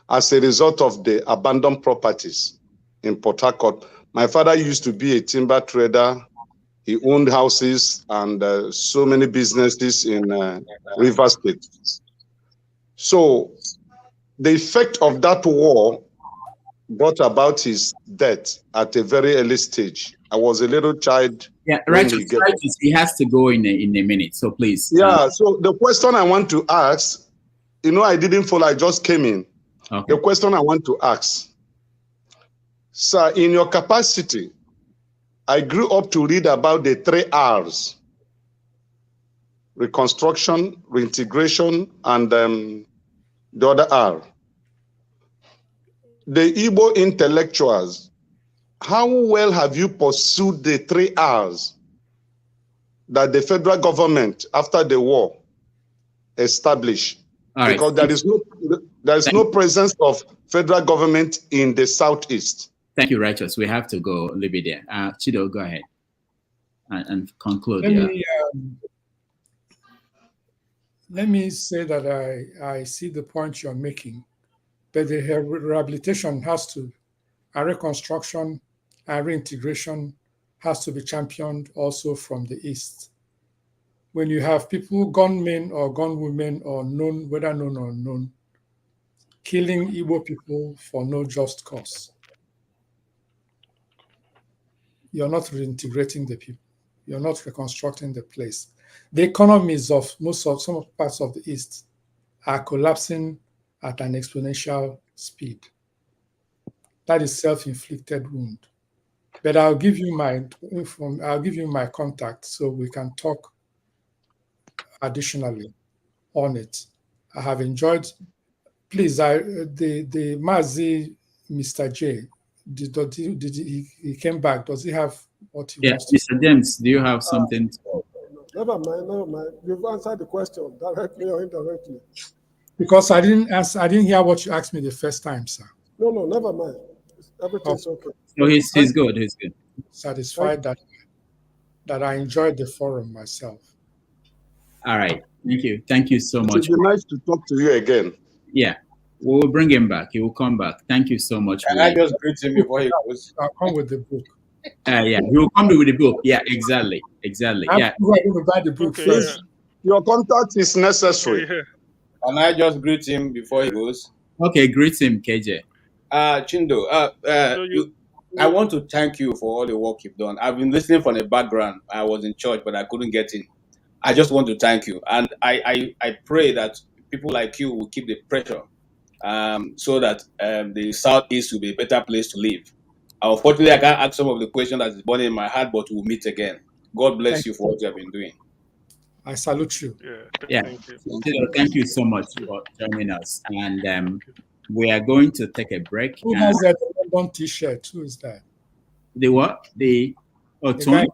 Speaker 17: as a result of the abandoned properties in Port Harcourt. My father used to be a timber trader. He owned houses and so many businesses in Rivers State. So the effect of that war brought about his death at a very early stage. I was a little child.
Speaker 2: Yeah, right. He has to go in a minute, so please.
Speaker 17: Yeah, so the question I want to ask, I didn't follow, I just came in. Okay. The question I want to ask, sir, in your capacity, I grew up to read about the 3 R's: reconstruction, reintegration, and the other R. The Igbo intellectuals, how well have you pursued the 3 R's that the federal government after the war established? Right. Because there is no presence of federal government in the Southeast.
Speaker 2: Thank you, Righteous. We have to go leave it there. Chido, go ahead and conclude.
Speaker 3: Let me say that I see the point you're making, but the rehabilitation has to, and reconstruction and reintegration has to be championed also from the East. When you have people, gunmen or gunwomen, or whether known or unknown, killing Igbo people for no just cause, you're not reintegrating the people. You're not reconstructing the place. The economies of some parts of the East are collapsing at an exponential speed. That is self-inflicted wound. But I'll give you my contact so we can talk additionally on it. I have enjoyed. Please, the Mazi Mr. J. He came back? Does he have what he wants to say?
Speaker 2: Mr. James, do you have something?
Speaker 7: Never mind. You've answered the question directly or indirectly.
Speaker 3: Because I didn't hear what you asked me the first time, sir.
Speaker 7: No, never mind. Everything's okay.
Speaker 2: No, he's good. He's good.
Speaker 3: Satisfied that I enjoyed the forum myself.
Speaker 2: All right. Thank you so much.
Speaker 17: It would be nice to talk to you again.
Speaker 2: Yeah. We'll bring him back. He will come back. Thank you so much.
Speaker 4: Can I just greet him before he goes?
Speaker 3: I'll come with the book.
Speaker 2: Yeah, he will come with the book. Yeah, exactly.
Speaker 3: I'm going to buy the book first.
Speaker 17: Your contact is necessary.
Speaker 4: Can I just greet him before he goes?
Speaker 2: Okay, greet him, KJ.
Speaker 4: Chindo,
Speaker 18: I want to thank you for all the work you've done. I've been listening from the background. I was in church, but I couldn't get in. I just want to thank you. And I pray that people like you will keep the pressure so that the Southeast will be a better place to live. Unfortunately, I can't ask some of the questions that is burning in my heart, but we'll meet again. God bless you for what you have been doing.
Speaker 3: I salute you.
Speaker 2: Yeah,
Speaker 15: Thank you.
Speaker 2: Chido, thank you so much for joining us. And we are going to take a break.
Speaker 3: Who has that London T-shirt? Who is that?
Speaker 2: The what? The Tony?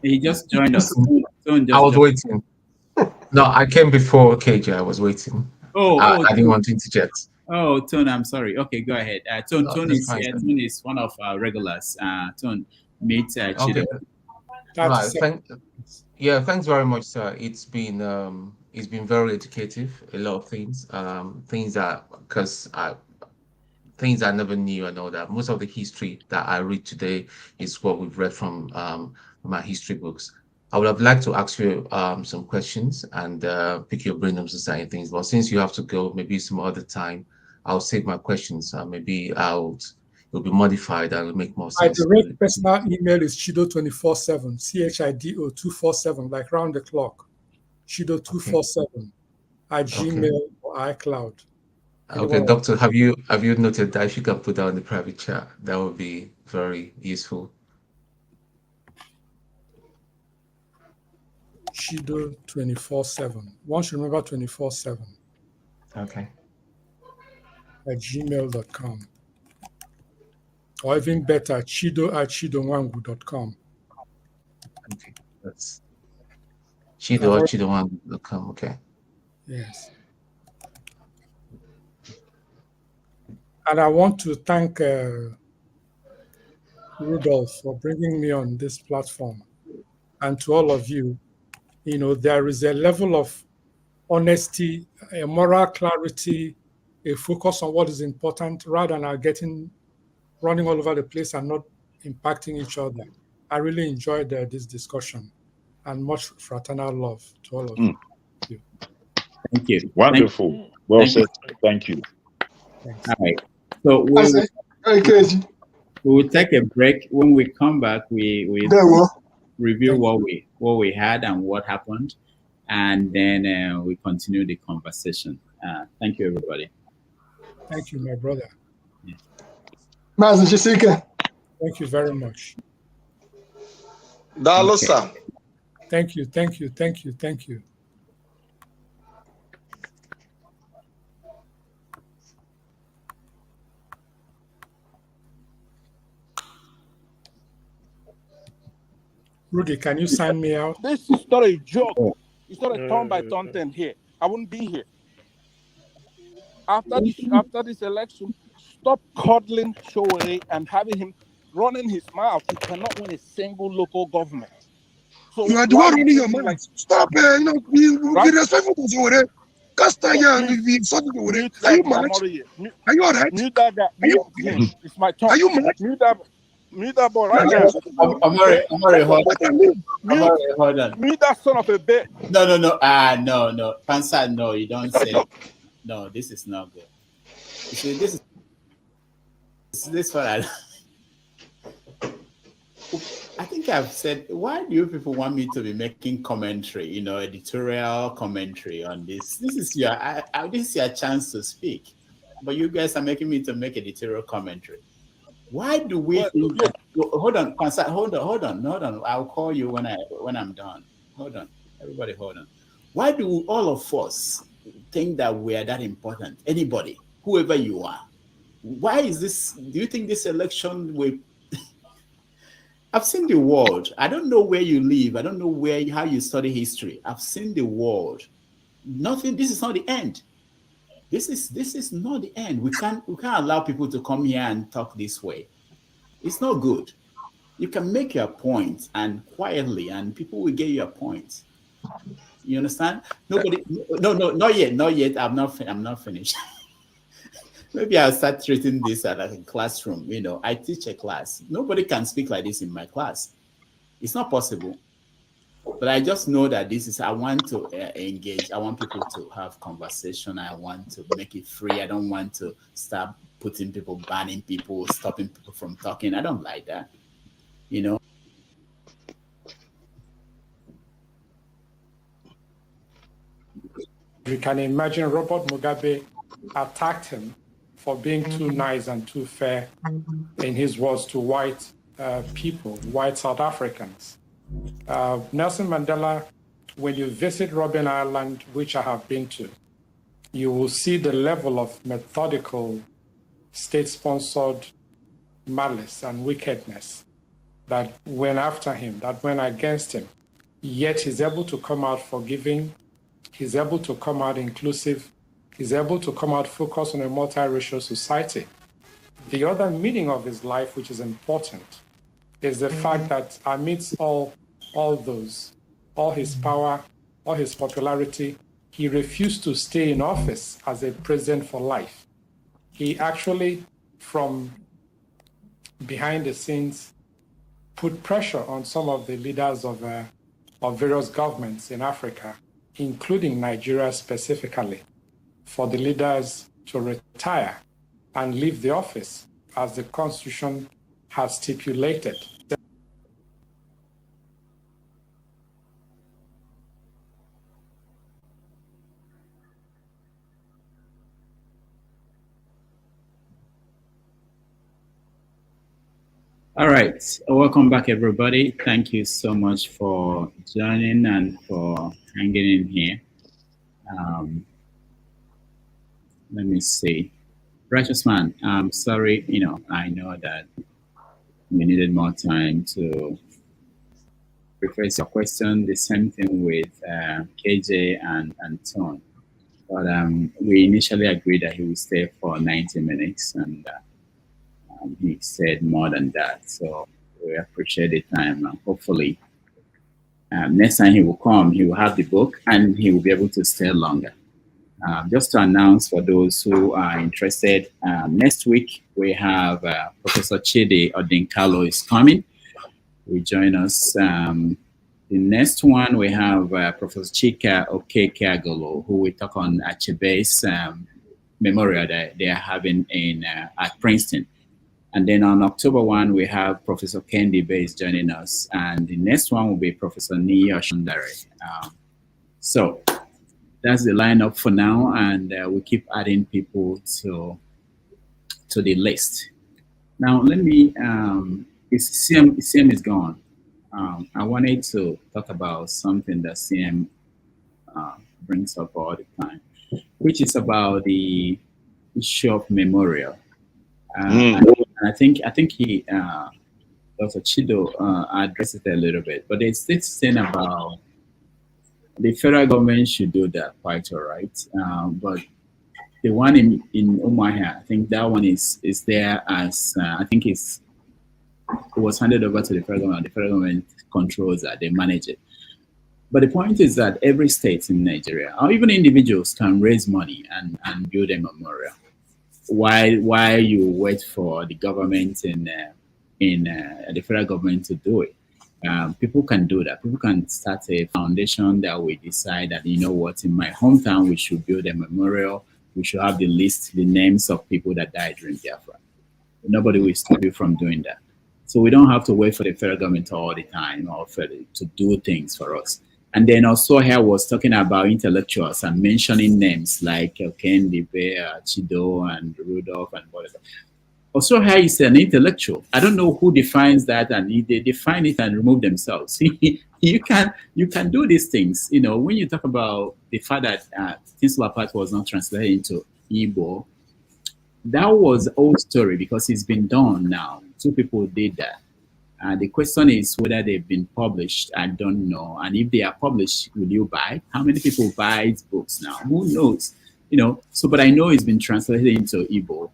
Speaker 2: He just joined us.
Speaker 19: I was waiting. No, I came before KJ. I was waiting. I didn't want to interject.
Speaker 2: Oh, Tone, I'm sorry. Okay, go ahead. Tone is
Speaker 19: fine,
Speaker 2: here. Tone is one of our regulars. Tone, meet Chido.
Speaker 19: Okay. Right. Thanks very much, sir. It's been very educative. A lot of things. Things I never knew and all that. Most of the history that I read today is what we've read from my history books. I would have liked to ask you some questions and pick your brain on certain things. But since you have to go, maybe some other time, I'll save my questions. Maybe it'll be modified and it'll make more sense.
Speaker 3: My direct personal email is Chido247, CHIDO 247, like round the clock. Chido247 at Gmail or iCloud.
Speaker 19: Okay, Doctor, have you noted that if you can put that on the private chat, that would be very useful.
Speaker 3: Chido 24/7. One should remember 24/7.
Speaker 19: Okay.
Speaker 3: At gmail.com. Or even better, Chido at ChidoNwangwu.com.
Speaker 19: Okay, that's Chido at ChidoNwangwu.com. Okay.
Speaker 3: Yes. And I want to thank Rudolph for bringing me on this platform. And to all of you, there is a level of honesty, a moral clarity, a focus on what is important rather than running all over the place and not impacting each other. I really enjoyed this discussion, and much fraternal love to all of you.
Speaker 2: Thank you.
Speaker 14: Wonderful. Well said. Thank you.
Speaker 3: Thanks.
Speaker 2: All right. So we'll take a break. When we come back, we review what we had and what happened, and then we continue the conversation. Thank you, everybody.
Speaker 3: Thank you, my brother.
Speaker 12: Yeah.
Speaker 3: Thank you very much.
Speaker 17: Dalosa.
Speaker 3: Thank you, thank you, thank you, thank you. Rudy, can you sign me out?
Speaker 13: This is not a joke. It's not a turn-by-turn thing here. I wouldn't be here. After this election, stop coddling Showore and having him running his mouth. He cannot win a single local government. So
Speaker 20: you are the one running your mouth. Stop be respectful to Showore. Be insulting Showore. Are you mad? Are you alright?
Speaker 13: Mute that guy. It's my turn.
Speaker 20: Are you mad?
Speaker 13: Mute that boy right now.
Speaker 2: Amari, hold on.
Speaker 13: Mute that son of a bitch.
Speaker 2: No. No. Pansa, no, you don't say. No, this is not good. You see, this one. I think I've said, why do you people want me to be making commentary, editorial commentary on this? This is your chance to speak, but you guys are making me to make editorial commentary. Why do we think that, hold on, hold on. I'll call you when I'm done. Hold on. Everybody hold on. Why do all of us think that we are that important? Anybody, whoever you are. Why is this? Do you think this election will? I've seen the world. I don't know where you live. I don't know how you study history. I've seen the world. Nothing. This is not the end. This is not the end. We can't allow people to come here and talk this way. It's not good. You can make your point and quietly, and people will get your point. You understand? Nobody. No, not yet. I'm not finished. Maybe I'll start treating this as like a classroom. I teach a class. Nobody can speak like this in my class. It's not possible. But I just know that I want to engage. I want people to have conversation. I want to make it free. I don't want to start putting people, banning people, stopping people from talking. I don't like that. You know.
Speaker 1: You can imagine Robert Mugabe attacked him for being too nice and too fair, in his words, to white people, white South Africans. Nelson Mandela, when you visit Robben Island, which I have been to, you will see the level of methodical, state-sponsored malice and wickedness that went after him, that went against him. Yet he's able to come out forgiving, he's able to come out inclusive, he's able to come out focused on a multiracial society. The other meaning of his life, which is important, is the fact that amidst all those, all his power, all his popularity, he refused to stay in office as a president for life. He actually, from behind the scenes, put pressure on some of the leaders of various governments in Africa, including Nigeria specifically, for the leaders to retire and leave the office as the Constitution has stipulated.
Speaker 2: All right, welcome back, everybody. Thank you so much for joining and for hanging in here. Let me see. Righteous Man, I'm sorry, I know that you needed more time to rephrase your question. The same thing with KJ and Tone. But we initially agreed that he would stay for 90 minutes, and he said more than that. So we appreciate the time. Hopefully, next time he will come, he will have the book and he will be able to stay longer. Just to announce for those who are interested, next week we have Professor Chidi Odinkalo is coming. Will join us. The next one we have Professor Chika Okeke-Agolo, who will talk on Achebe's memorial that they are having at Princeton. And then on October 1, we have Professor Kendi Bays joining us. And the next one will be Professor Niyo Shundare. So that's the lineup for now. And we keep adding people to the list. Now, let me, CM is gone. I wanted to talk about something that CM brings up all the time, which is about the issue of memorial. And I think he, Dr. Chido, addressed it a little bit, but there's this thing about the federal government should do that quite all right. But the one in Umuahia, I think that one is there as, I think it was handed over to the federal government. The federal government controls that, they manage it. But the point is that every state in Nigeria, or even individuals, can raise money and build a memorial. While you wait for the government in the federal government to do it, people can do that. People can start a foundation that we decide that, you know what, in my hometown we should build a memorial. We should have the list, the names of people that died during Biafra. Nobody will stop you from doing that. So we don't have to wait for the federal government all the time or to do things for us. And then also here was talking about intellectuals and mentioning names like Kendi, Chido, and Rudolph, and whatever. Also here is an intellectual. I don't know who defines that, and they define it and remove themselves. you can do these things. When you talk about the fact that Tinsula Part was not translated into Igbo, that was an old story because it's been done now. 2 people did that. The question is whether they've been published. I don't know. And if they are published, will you buy? How many people buy books now? Who knows? So, but I know it's been translated into Igbo.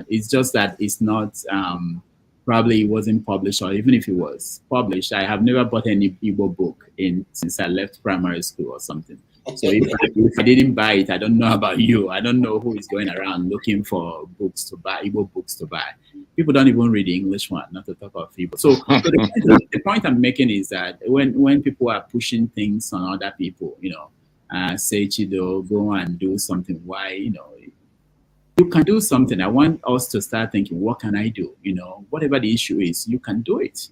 Speaker 2: It's just that it's not, probably it wasn't published, or even if it was published, I have never bought any Igbo book since I left primary school or something. So if I didn't buy it, I don't know about you. I don't know who is going around looking for books to buy, Igbo books to buy. People don't even read the English one, not to talk about Igbo. So the point I'm making is that when people are pushing things on other people, say, Chido, go and do something, why, you can do something. I want us to start thinking, what can I do? You know, whatever the issue is, you can do it.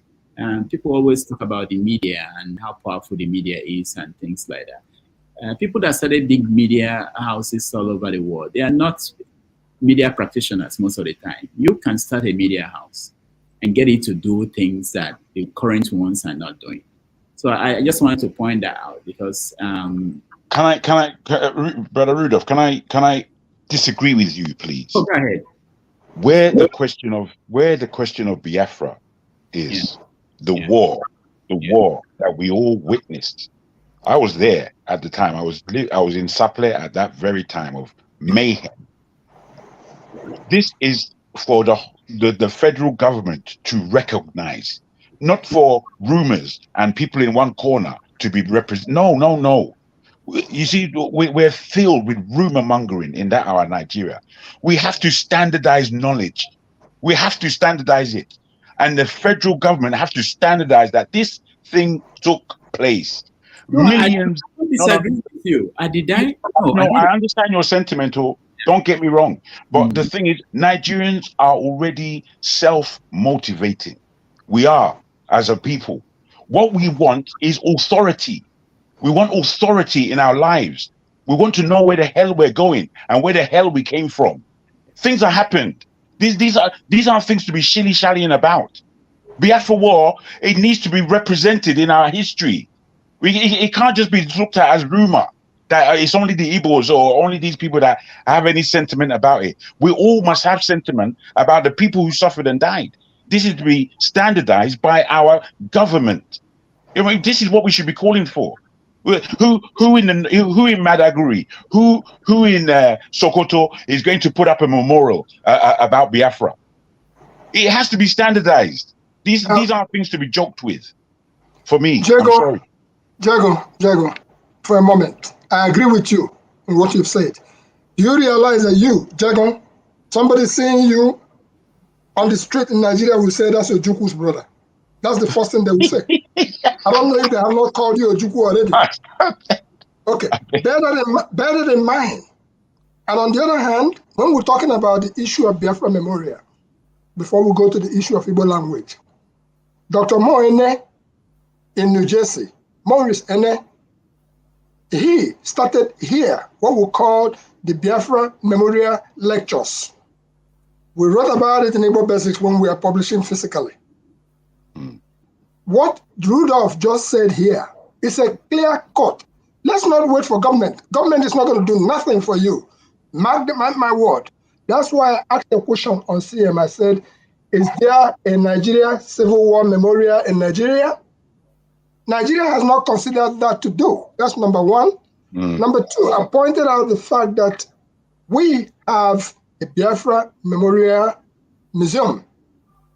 Speaker 2: People always talk about the media and how powerful the media is and things like that. People that started big media houses all over the world, they are not media practitioners most of the time. You can start a media house and get it to do things that the current ones are not doing. So I just wanted to point that out because
Speaker 14: Brother Rudolph, can I disagree with you, please?
Speaker 2: Oh, go ahead.
Speaker 14: Where the question of Biafra is, the war that we all witnessed. I was there at the time. I was in Saple at that very time of mayhem. This is for the federal government to recognize, not for rumors and people in one corner to be represented. No. You see, we're filled with rumor mongering in our Nigeria. We have to standardize knowledge. We have to standardize it. And the federal government have to standardize that this thing took place. Millions.
Speaker 2: I disagree with you. I
Speaker 14: understand your sentiment. Don't get me wrong. But the thing is, Nigerians are already self-motivating. We are, as a people. What we want is authority. We want authority in our lives. We want to know where the hell we're going and where the hell we came from. Things have happened. These aren't things to be shilly-shallying about. Biafra War, it needs to be represented in our history. It can't just be looked at as rumor that it's only the Igbos or only these people that have any sentiment about it. We all must have sentiment about the people who suffered and died. This is to be standardized by our government. I mean, this is what we should be calling for. Who in Madaguri, who in Sokoto is going to put up a memorial about Biafra? It has to be standardized. These aren't things to be joked with. For me, I'm sorry.
Speaker 12: Jago, for a moment, I agree with you in what you've said. Do you realize that you, Jago, somebody seeing you on the street in Nigeria will say that's your Juku's brother? That's the first thing they will say. I don't know if they have not called you a Juku already. Okay, better than mine. And on the other hand, when we're talking about the issue of Biafra Memorial, before we go to the issue of Igbo language, Dr. Moene in New Jersey, Maurice Ene, he started here what we call the Biafra Memorial Lectures. We wrote about it in Igbo Basics when we are publishing physically. What Rudolph just said here is a clear cut. Let's not wait for government. Government is not going to do nothing for you. Mark my word. That's why I asked a question on CM. I said, is there a Nigeria Civil War Memorial in Nigeria? Nigeria has not considered that to do. That's number one. Number two, I pointed out the fact that we have a Biafra Memorial Museum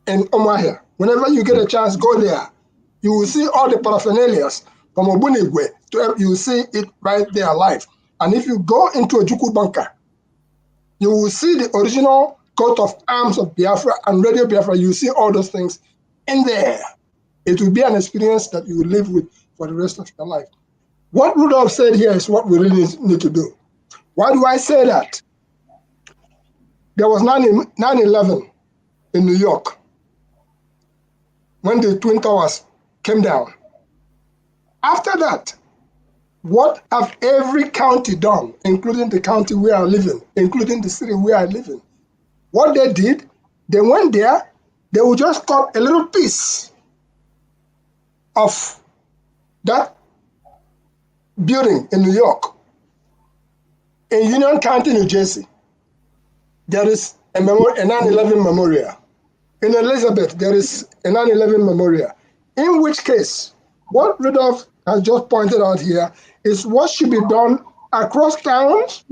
Speaker 12: in Omahia. Whenever you get a chance, go there. You will see all the paraphernalia from Obunigwe. You will see it right there live. And if you go into a Juku bunker, you will see the original coat of arms of Biafra and Radio Biafra. You see all those things in there. It will be an experience that you will live with for the rest of your life. What Rudolph said here is what we really need to do. Why do I say that? There was 9/11 in New York when the Twin Towers came down. After that, what have every county done, including the county where I live in, including the city where I live in? What they did, they went there, they would just cut a little piece of that building in New York. In Union County, New Jersey, there is a 9/11 memorial. In Elizabeth, there is a 9/11 memorial. In which case, what Rudolph has just pointed out here is what should be done across towns,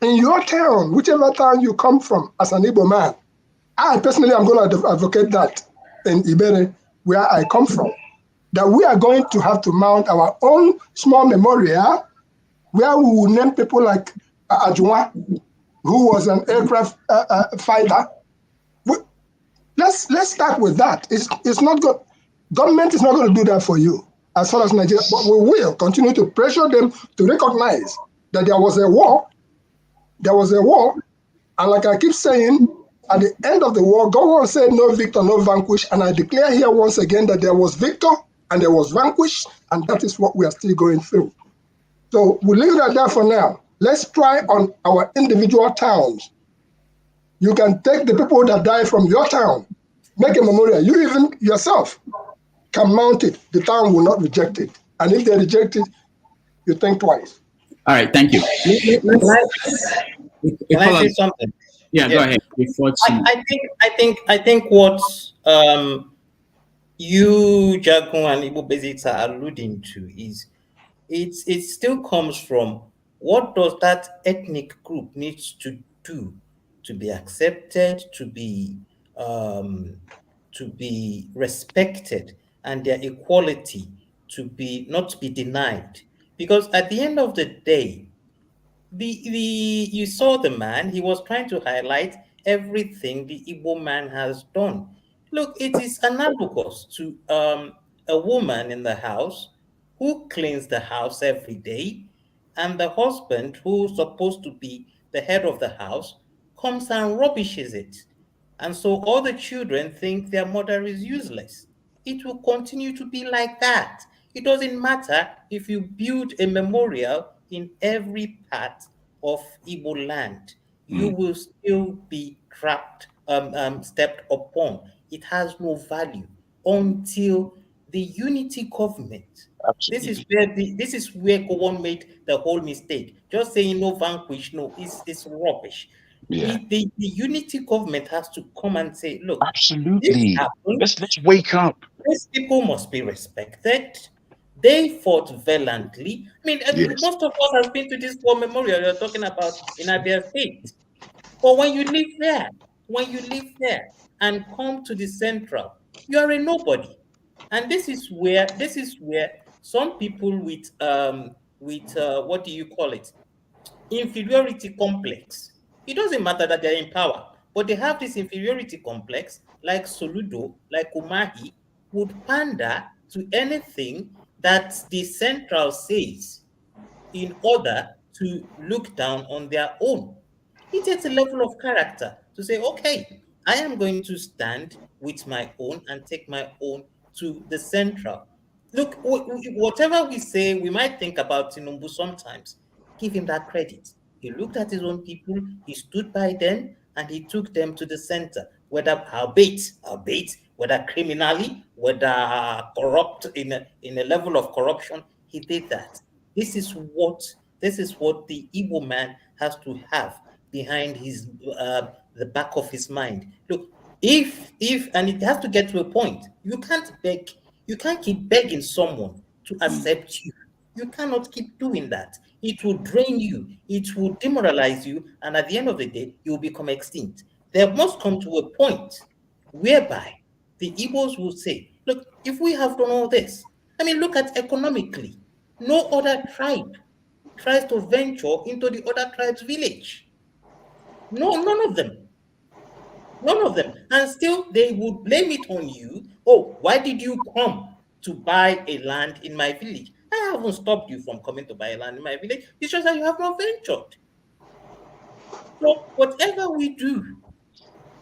Speaker 12: in your town, whichever town you come from as an Igbo man. I personally am going to advocate that in Ibere, where I come from, that we are going to have to mount our own small memorial where we will name people like Ajua, who was an aircraft fighter. Let's start with that. It's not good. Government is not going to do that for you as far as Nigeria, but we will continue to pressure them to recognize that there was a war. There was a war And like I keep saying, at the end of the war, God once said, no victor, no vanquish. And I declare here once again that there was victor and there was vanquish, and that is what we are still going through. So we'll leave it at that for now. Let's try on our individual towns. You can take the people that die from your town, make a memorial. You even yourself can mount it. The town will not reject it. And if they reject it, you think twice.
Speaker 2: All right, thank you.
Speaker 8: Can I say something?
Speaker 2: Yeah, go ahead.
Speaker 8: I think what you, Jagun, and Igbo Basics are alluding to is it still comes from what does that ethnic group needs to do to be accepted, to be respected, and their equality to be not be denied. Because at the end of the day, you saw the man, he was trying to highlight everything the Igbo man has done. Look, it is analogous to a woman in the house who cleans the house every day, and the husband, who's supposed to be the head of the house, comes and rubbishes it. And so all the children think their mother is useless. It will continue to be like that. It doesn't matter if you build a memorial in every part of Igbo land, you will still be trapped, stepped upon. It has no value until the unity government.
Speaker 14: Absolutely.
Speaker 8: This is where Gowon made the whole mistake. Just saying no vanquish, no, it's rubbish.
Speaker 14: Yeah.
Speaker 8: The unity government has to come and say, look, this
Speaker 14: Absolutely.
Speaker 8: happened.
Speaker 14: Let's wake up.
Speaker 8: These people must be respected. They fought valiantly. I mean,
Speaker 14: Yes.
Speaker 8: most of us have been to this war memorial you're talking about in Abia State. But when you live there and come to the central, you are a nobody. And this is where some people with what do you call it? Inferiority complex. It doesn't matter that they're in power, but they have this inferiority complex, like Soludo, like Umahi, would pander to anything that the central says in order to look down on their own. It takes a level of character to say, okay, I am going to stand with my own and take my own to the central. Look, whatever we say, we might think about Tinubu sometimes. Give him that credit. He looked at his own people, he stood by them, and he took them to the center, whether albeit, whether criminally, whether corrupt in a level of corruption, he did that. This is what the Igbo man has to have behind his the back of his mind. Look, if and it has to get to a point, you can't keep begging someone to accept you. You cannot keep doing that. It will drain you, it will demoralize you, and at the end of the day, you will become extinct. There must come to a point whereby the Igbos will say, look, if we have done all this, I mean, look at economically. No other tribe tries to venture into the other tribe's village. No, none of them. None of them. And still, they would blame it on you. Oh, why did you come to buy a land in my village? I haven't stopped you from coming to buy a land in my village. It's just that you have not ventured. So, whatever we do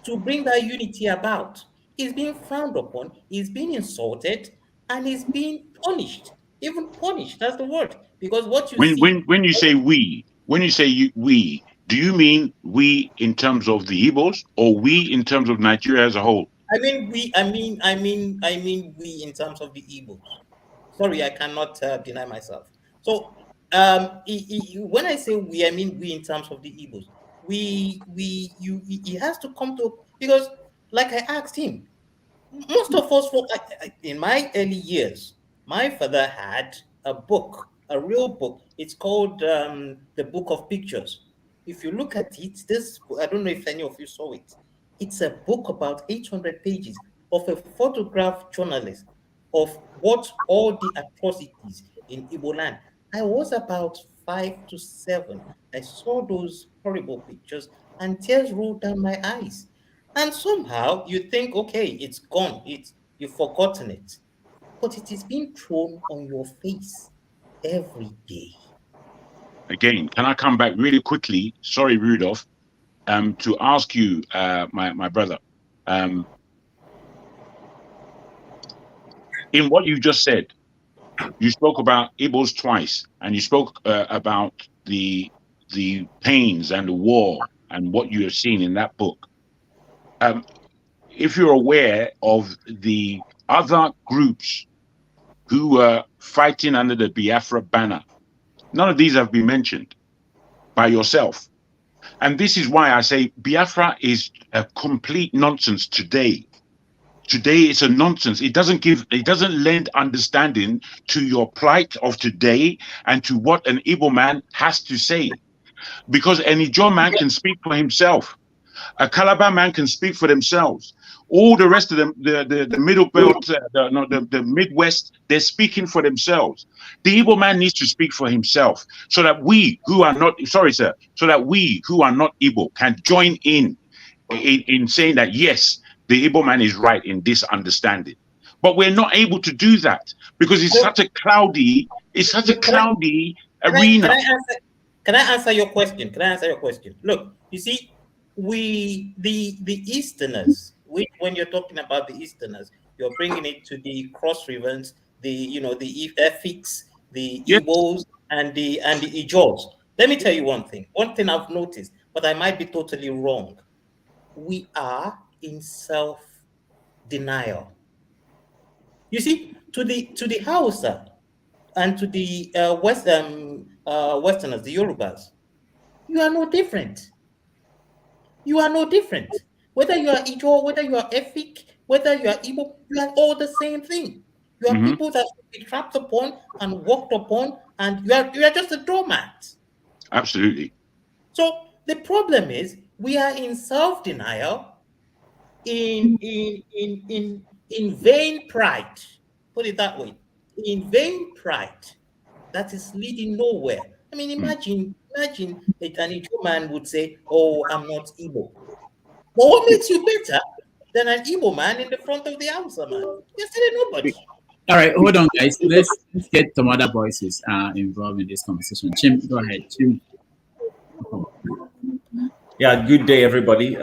Speaker 8: to bring that unity about is being frowned upon, is being insulted, and is being punished. Even punished, that's the word. Because what you see.
Speaker 14: When you say we, do you mean we in terms of the Igbos or we in terms of Nigeria as a whole?
Speaker 8: I mean we in terms of the Igbos. Sorry, I cannot deny myself. So when I say we, I mean we in terms of the Igbos. He has to come to, because like I asked him, most of us, in my early years, my father had a book, a real book. It's called the Book of Pictures. If you look at it, I don't know if any of you saw it. It's a book about 800 pages of a photograph journalist of what all the atrocities in Igbo land. I was about 5 to 7. I saw those horrible pictures and tears rolled down my eyes. And somehow you think, okay, it's gone, you've forgotten it. But it is being thrown on your face every day.
Speaker 14: Again, can I come back really quickly? Sorry, Rudolph. to ask you, my brother, in what you just said, you spoke about Igbos twice, and you spoke about the pains and the war and what you have seen in that book. If you're aware of the other groups who were fighting under the Biafra banner, none of these have been mentioned by yourself. And this is why I say Biafra is a complete nonsense today. Today it's a nonsense. It doesn't lend understanding to your plight of today and to what an Igbo man has to say. Because an Ijaw man can speak for himself. A Calabar man can speak for themselves. All the rest of them, the middle belt, the Midwest, they're speaking for themselves. The Igbo man needs to speak for himself, so that we who are not, so that we who are not Igbo can join in saying that yes, the Igbo man is right in this understanding. But we're not able to do that because it's such a cloudy, arena.
Speaker 8: Can I answer your question? Look, you see, the Easterners, when you're talking about the Easterners, you're bringing it to the Cross Rivers, the Efiks, the Igbos, and the Ijaws. Let me tell you one thing. One thing I've noticed, but I might be totally wrong. We are in self-denial. You see, to the Hausa and to the Westerners, the Yorubas, you are no different. You are no different. Whether you are Ijaw, whether you are Efik, whether you are Igbo, you are all the same thing. You are people that will be trapped upon and walked upon, and you are just a doormat.
Speaker 14: Absolutely.
Speaker 8: So the problem is we are in self-denial, in vain pride. Put it that way. In vain pride that is leading nowhere. I mean, imagine an Igbo man would say, "Oh, I'm not Igbo." But what makes you better than an Igbo man in the front of the Hausa man? Yesterday, nobody.
Speaker 2: All right, hold on, guys. Let's get some other voices involved in this conversation. Chim, go ahead. Chim.
Speaker 21: Yeah, good day, everybody.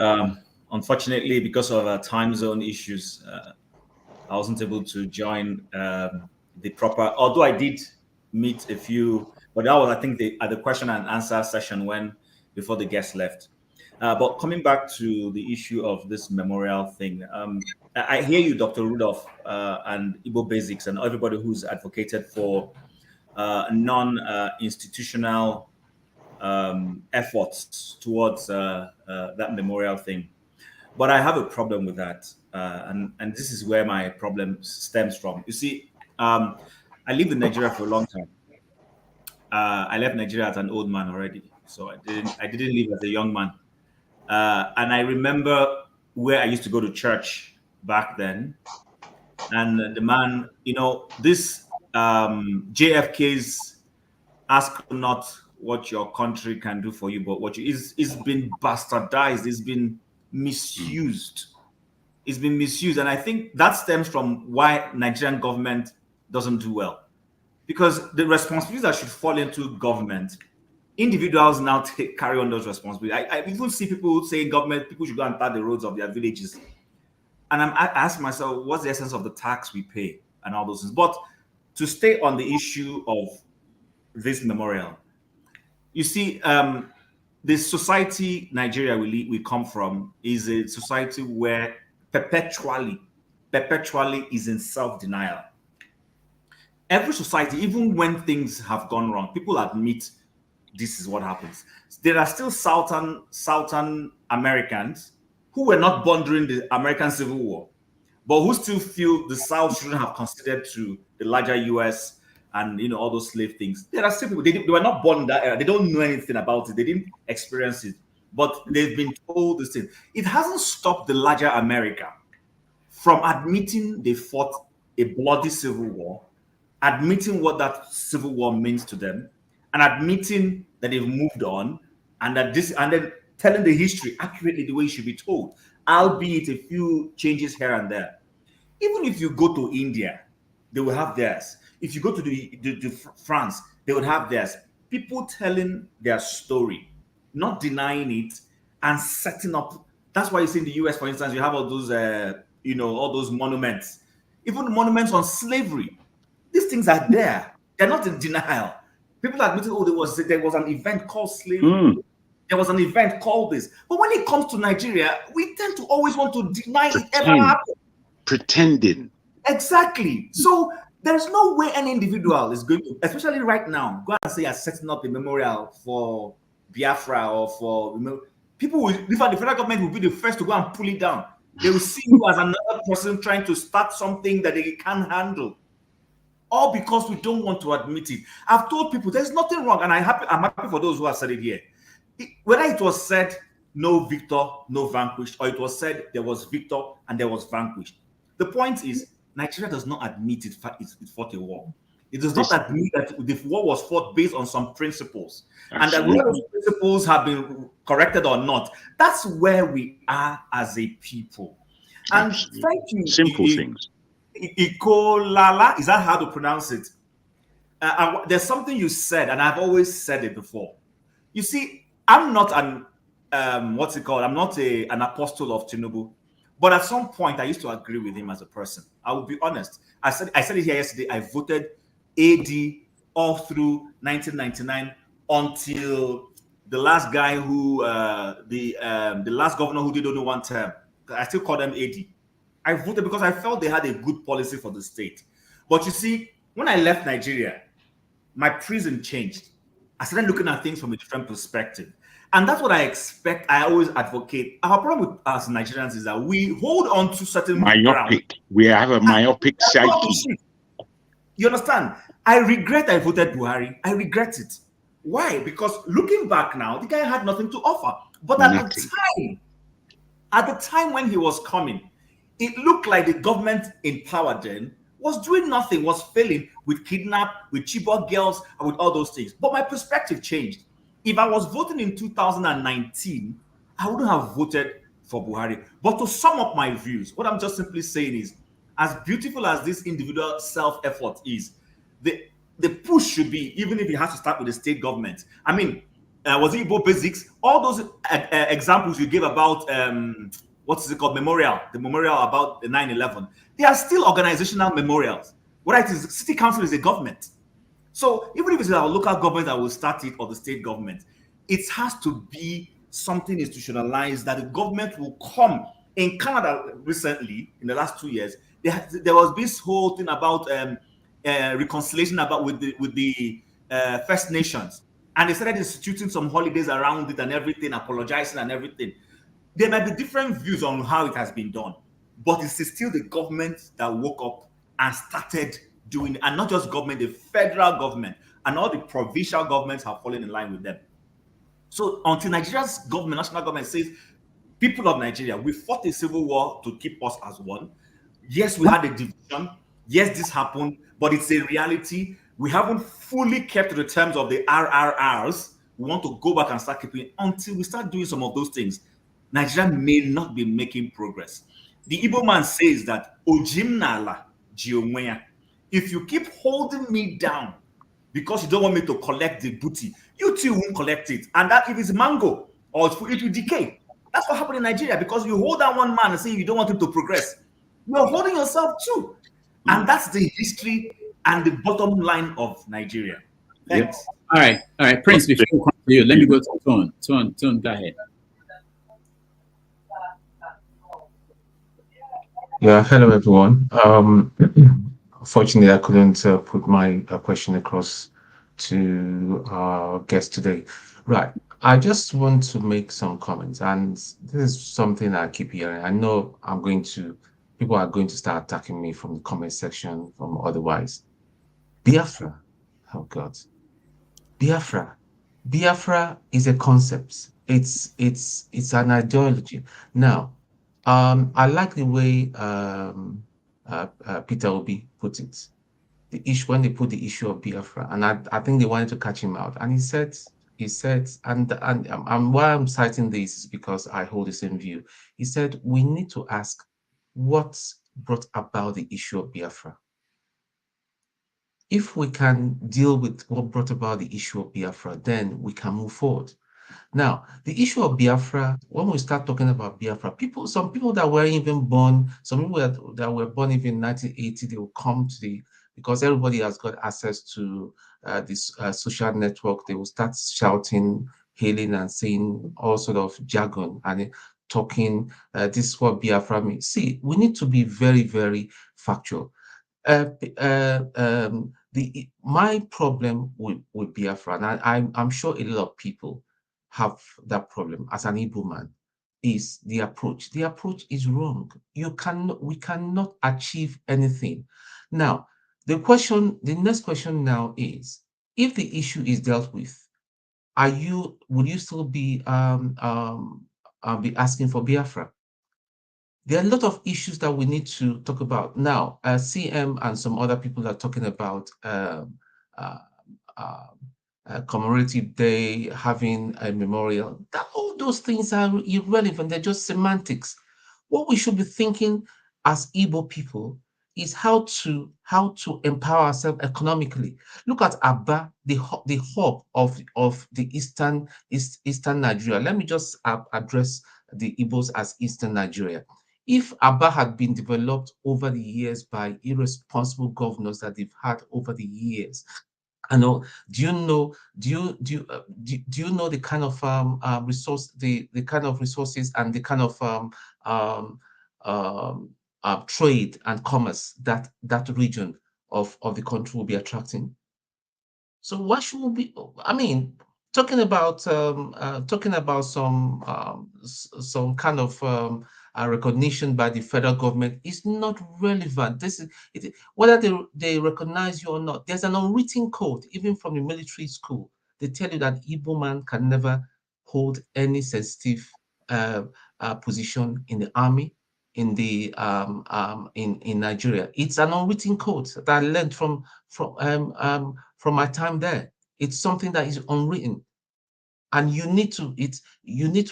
Speaker 21: Unfortunately, because of time zone issues, I wasn't able to join the proper, although I did meet a few, but that was, I think, at the question and answer session before the guests left. But coming back to the issue of this memorial thing, I hear you, Dr. Rudolph, and Igbo Basics, and everybody who's advocated for non-institutional efforts towards that memorial thing. But I have a problem with that, and this is where my problem stems from. You see, I lived in Nigeria for a long time. I left Nigeria as an old man already, so I didn't live as a young man. And I remember where I used to go to church back then, and the man, this JFK's "ask not what your country can do for you, but what you is been bastardized. It's been misused. It's been misused, and I think that stems from why Nigerian government doesn't do well, because the responsibilities that should fall into government, individuals now carry on those responsibilities. I even see people saying people should go and tar the roads of their villages, and I ask myself, what's the essence of the tax we pay and all those things? But to stay on the issue of this memorial, you see, the society Nigeria we come from is a society where perpetually is in self-denial. Every society, even when things have gone wrong, people admit this is what happens. There are still Southern Americans who were not born during the American Civil War, but who still feel the South shouldn't have conceded to the larger US and all those slave things. There are still people, they were not born in that era. They don't know anything about it. They didn't experience it, but they've been told this thing. It hasn't stopped the larger America from admitting they fought a bloody civil war, admitting what that civil war means to them, and admitting that they've moved on, and then telling the history accurately the way it should be told, albeit a few changes here and there. Even if you go to India, they will have theirs. If you go to France, they would have theirs. People telling their story, not denying it, and setting up. That's why you see in the US, for instance, you have all those, all those monuments, even monuments on slavery. These things are there. They're not in denial. People are admitting, oh, there was an event called slavery. There was an event called this. But when it comes to Nigeria, we tend to always want to deny it ever happened.
Speaker 14: Pretending.
Speaker 21: Exactly. So there's no way any individual is going to, especially right now, go and say you're setting up a memorial for Biafra or for people will, the federal government will be the first to go and pull it down. They will see you as another person trying to start something that they can't handle. All because we don't want to admit it. I've told people there's nothing wrong, and I'm happy for those who have said it here. Whether it was said no victor, no vanquished, or it was said there was victor and there was vanquished. The point is, Nigeria does not admit it fought a war. It does not admit that the war was fought based on some principles. Absolutely. And that whether those principles have been corrected or not, that's where we are as a people. And absolutely. Thank you.
Speaker 14: Simple things.
Speaker 21: Ikolala, is that how to pronounce it? There's something you said, and I've always said it before. You see, I'm not an what's it called? I'm not an apostle of Tinubu, but at some point I used to agree with him as a person. I will be honest. I said it here yesterday. I voted AD all through 1999 until the last guy who the last governor who did only one term. I still call them AD. I voted because I felt they had a good policy for the state. But you see, when I left Nigeria, my prism changed. I started looking at things from a different perspective. And that's what I expect. I always advocate. Our problem with us Nigerians is that we hold on to certain
Speaker 14: myopic. Ground. We have a myopic psyche.
Speaker 21: You understand? I regret I voted Buhari. I regret it. Why? Because looking back now, the guy had nothing to offer. But at the time when he was coming, it looked like the government in power then was doing nothing, was failing with kidnap, with Chibok girls, and with all those things. But my perspective changed. If I was voting in 2019, I wouldn't have voted for Buhari. But to sum up my views, what I'm just simply saying is, as beautiful as this individual self-effort is, the push should be, even if it has to start with the state government. I mean, was it Igbo Basics? All those examples you gave about what is it called? The memorial about the 9/11. They are still organizational memorials. What it is, city council is a government. So even if it's our local government that will start it or the state government, it has to be something institutionalized that the government will come. In Canada recently, in the last 2 years, there was this whole thing about reconciliation with the First Nations, and they started instituting some holidays around it and everything, apologizing and everything. There might be different views on how it has been done, but it's still the government that woke up and started doing, and not just government, the federal government and all the provincial governments have fallen in line with them. So until Nigeria's government, national government says, people of Nigeria, we fought a civil war to keep us as one. Yes, we had a division. Yes, this happened, but it's a reality. We haven't fully kept to the terms of the RRRs. We want to go back and start keeping it until we start doing some of those things. Nigeria may not be making progress. The Igbo man says that Ojimnala Jiomweya. If you keep holding me down because you don't want me to collect the booty, you too won't collect it. And that if it's mango or it will decay. That's what happened in Nigeria, because you hold down one man and say you don't want him to progress. You're holding yourself too. And that's the history and the bottom line of Nigeria. Thanks.
Speaker 2: Yep. All right, Prince, before we come to you, let me go to Tone. Tone, go ahead.
Speaker 19: Yeah, hello everyone. Unfortunately, I couldn't put my question across to our guest today. Right, I just want to make some comments, and this is something I keep hearing. I know people are going to start attacking me from the comment section, from otherwise. Biafra, oh God, Biafra is a concept. It's an ideology. Now, I like the way Peter Obi put it. The issue, when they put the issue of Biafra, and I think they wanted to catch him out, and he said, and why I'm citing this is because I hold the same view. He said we need to ask what brought about the issue of Biafra. If we can deal with what brought about the issue of Biafra, then we can move forward. Now, the issue of Biafra, when we start talking about Biafra, some people that were even born, some people that were born even in 1980, they will come to because everybody has got access to this social network, they will start shouting, hailing, and saying all sort of jargon and talking, this is what Biafra means. See, we need to be very, very factual. My problem with Biafra, and I'm sure a lot of people have that problem as an Igbo man, is the approach. The approach is wrong. We cannot achieve anything. Now, the next question now is, if the issue is dealt with, will you still be asking for Biafra? There are a lot of issues that we need to talk about. Now, CM and some other people are talking about commemorative day, having a memorial. All those things are irrelevant. They're just semantics. What we should be thinking as Igbo people is how to empower ourselves economically. Look at Aba, the hub of the eastern Nigeria. Let me just address the Igbos as Eastern Nigeria. If Aba had been developed over the years by irresponsible governors that they've had over the years, I know. Do you know the kind of the kind of resources and the kind of trade and commerce that region of the country will be attracting? So why should we be? I mean, talking about some kind of recognition by the federal government is not relevant. Whether they recognize you or not. There's an unwritten code, even from the military school. They tell you that Igbo man can never hold any sensitive position in the army, in Nigeria. It's an unwritten code that I learned from my time there. It's something that is unwritten. And you need to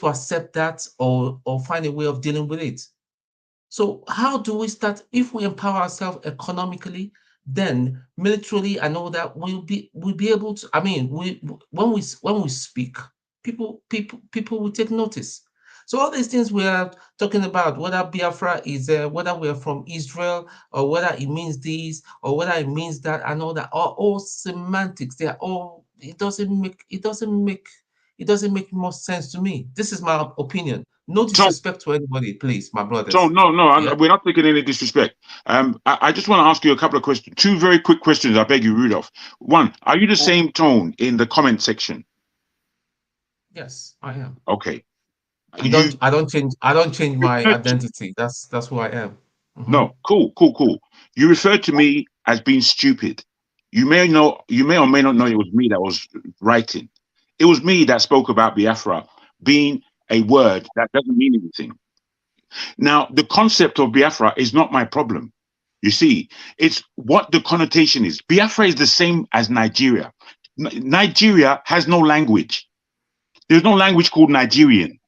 Speaker 19: accept that or find a way of dealing with it. So how do we start? If we empower ourselves economically, then militarily and all that, we'll be able to. I mean, when we speak, people will take notice. So all these things we are talking about, whether Biafra is whether we are from Israel or whether it means this or whether it means that and all that, are all semantics. They are all. It doesn't make more sense to me. This is my opinion. No disrespect to anybody, please, my brothers.
Speaker 14: So no, we're not taking any disrespect. I just want to ask you a couple of questions. Two very quick questions, I beg you, Rudolph. One, are you the same tone in the comment section?
Speaker 19: Yes, I am.
Speaker 14: Okay.
Speaker 19: I don't change my identity. That's who I am. Mm-hmm.
Speaker 14: No, cool. You referred to me as being stupid. You may or may not know it was me that was writing. It was me that spoke about Biafra being a word that doesn't mean anything. Now, the concept of Biafra is not my problem. You see, it's what the connotation is. Biafra is the same as Nigeria. Nigeria has no language. There's no language called Nigerian,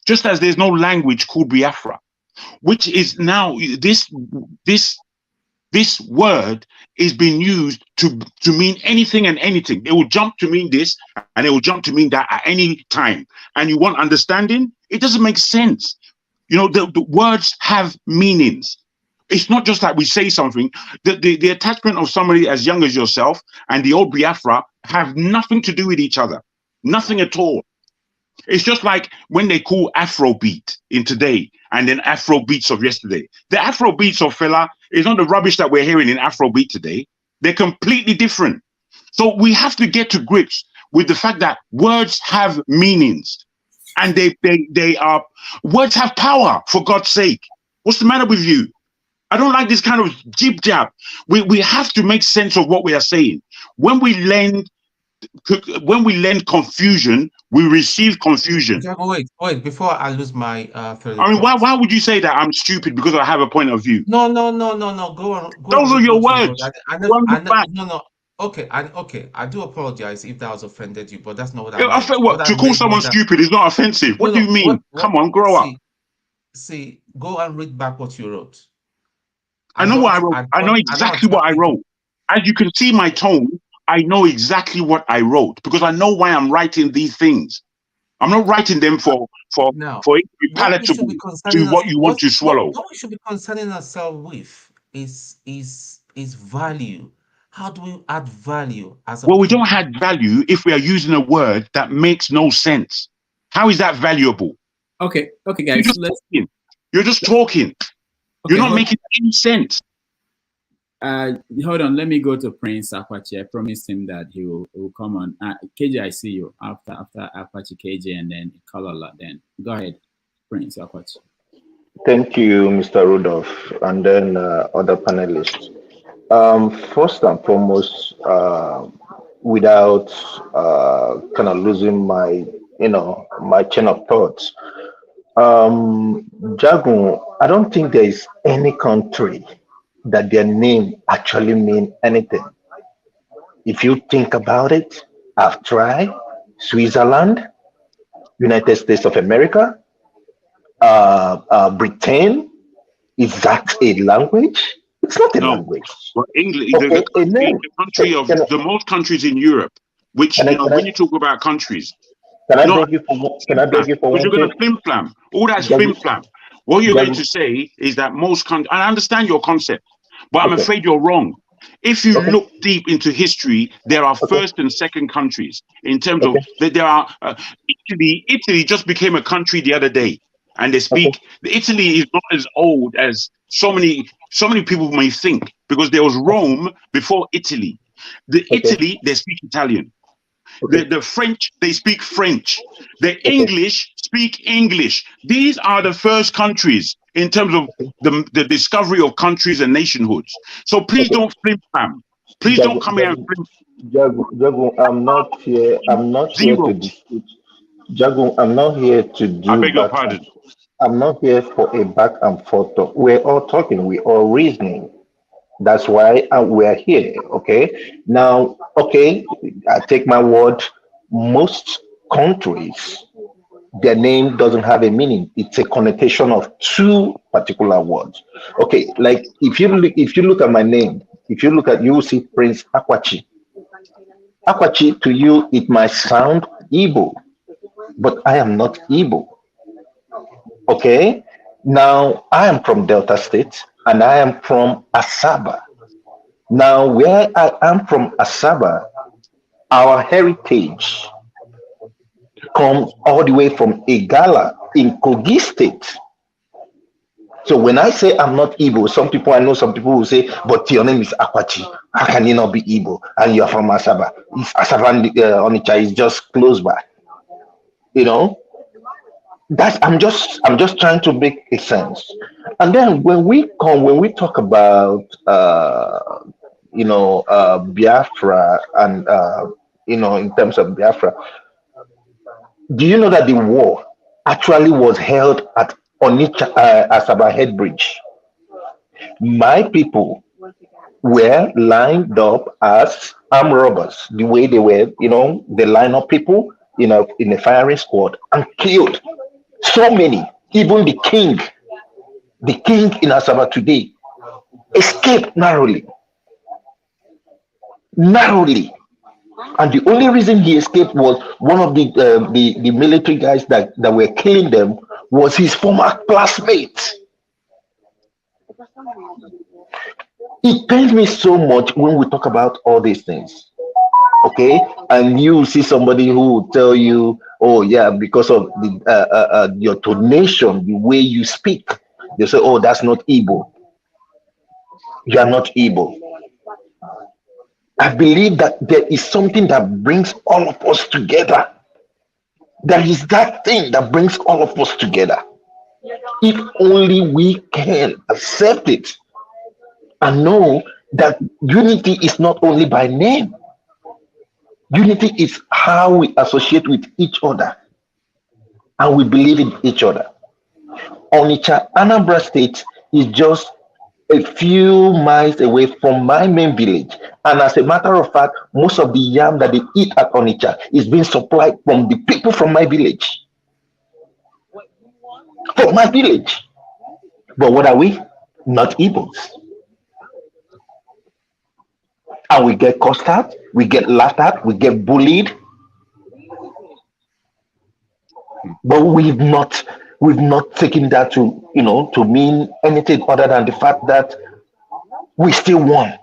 Speaker 14: just as there's no language called Biafra, which is now this word is being used to mean anything and anything. It will jump to mean this and it will jump to mean that at any time. And you want understanding? It doesn't make sense. You know, the words have meanings. It's not just like we say something. The attachment of somebody as young as yourself and the old Biafra have nothing to do with each other. Nothing at all. It's just like when they call Afrobeat in today and then Afrobeats of yesterday. The Afrobeats of Fela is not the rubbish that we're hearing in Afrobeat today. They're completely different. So we have to get to grips with the fact that words have meanings and words have power, for God's sake. What's the matter with you? I don't like this kind of jib jab. We have to make sense of what we are saying. When we lend confusion, we receive confusion.
Speaker 19: Wait, before I lose my
Speaker 14: I mean, why would you say that I'm stupid because I have a point of view?
Speaker 19: No. Go on.
Speaker 14: Those are your words.
Speaker 19: No. Okay, I do apologize if that has offended you, but that's not what I meant.
Speaker 14: To call someone stupid is not offensive. What do you mean? Come on, grow up.
Speaker 19: See, go and read back what you wrote.
Speaker 14: I know what I wrote. I know exactly what I wrote. As you can see my tone, I know exactly what I wrote because I know why I'm writing these things. I'm not writing them for
Speaker 19: Now,
Speaker 14: it to be
Speaker 19: what we should
Speaker 14: palatable
Speaker 19: be concerning
Speaker 14: to
Speaker 19: us,
Speaker 14: what you want to swallow.
Speaker 19: what we should be concerning ourselves with is value. How do we add value as a
Speaker 14: Well, we don't
Speaker 19: people?
Speaker 14: have value if we are using a word that makes no sense. How is that valuable?
Speaker 5: Okay,
Speaker 14: You're
Speaker 5: guys,
Speaker 14: just talking. You're just talking. You're not making any sense.
Speaker 5: Hold on, let me go to Prince Apache. I promised him that he will come on. KJ, I see you after Apache, KJ, and then Kalola. Then go ahead, Prince Apache.
Speaker 10: Thank you, Mr. Rudolph, and then other panelists. First and foremost, without kind of losing my, my chain of thoughts, Jagun, I don't think there is any country that their name actually mean anything. If you think about it, I've tried Switzerland, United States of America, Britain. Is that a language? It's not a
Speaker 14: No.
Speaker 10: language.
Speaker 14: Well, English,
Speaker 10: Okay,
Speaker 14: the country of the most countries in Europe, which when you talk about countries,
Speaker 10: can I beg you for
Speaker 14: because you're
Speaker 10: one
Speaker 14: going
Speaker 10: thing?
Speaker 14: to flim flam. All that's flim flam. What you're going to say is that most countries, I understand your concept, but I'm afraid you're wrong. If you look deep into history, there are first and second countries in terms of that. There are Italy just became a country the other day, and they speak. Italy is not as old as so many people may think, because there was Rome before Italy. Italy, they speak Italian. The French, they speak French. The English speak English. These are the first countries in terms of the discovery of countries and nationhoods. So please don't flim flam. Please don't come here and flim.
Speaker 10: Jagun, I'm not here. I'm not here to dispute. Jagun, I'm not here to do.
Speaker 14: I beg your pardon.
Speaker 10: I'm not here for a back and forth talk. We're all talking. We're all reasoning. That's why we're here. Okay. Now, okay, I take my word. Most countries, their name doesn't have a meaning. It's a connotation of two particular words. Okay, like if you look at my name, if you look at, you will see Prince Akwachi. Akwachi, to you it might sound Igbo, but I am not Igbo. Okay, now I am from Delta State and I am from Asaba. Now, where I am from Asaba, our heritage comes all the way from Igala in Kogi State. So when I say I'm not Igbo, I know some people will say, but your name is Akwachi. How can you not be Igbo? And you're from Asaba. Asaba and Onitsha is just close by. I'm just trying to make a sense. And then when we talk about Biafra and in terms of Biafra, do you know that the war actually was held at Onitsha Asaba Head Bridge? My people were lined up as armed robbers, the way they were, they line up people in a firing squad and killed so many. Even the king in Asaba today escaped narrowly. And the only reason he escaped was one of the military guys that were killing them was his former classmate. It pains me so much when we talk about all these things. Okay, and you see somebody who will tell you, "Oh yeah, because of your tonation, the way you speak," they say, "Oh, that's not Igbo. You are not Igbo." I believe that there is something that brings all of us together. There is that thing that brings all of us together. If only we can accept it and know that unity is not only by name. Unity is how we associate with each other and we believe in each other. Onitsha, Anambra State is just a few miles away from my main village. And as a matter of fact, most of the yam that they eat at Onitsha is being supplied from the people from my village. From my village. But what are we? Not Igbos. And we get cussed out, we get laughed at, we get bullied. but we've not taken that to to mean anything other than the fact that we still won.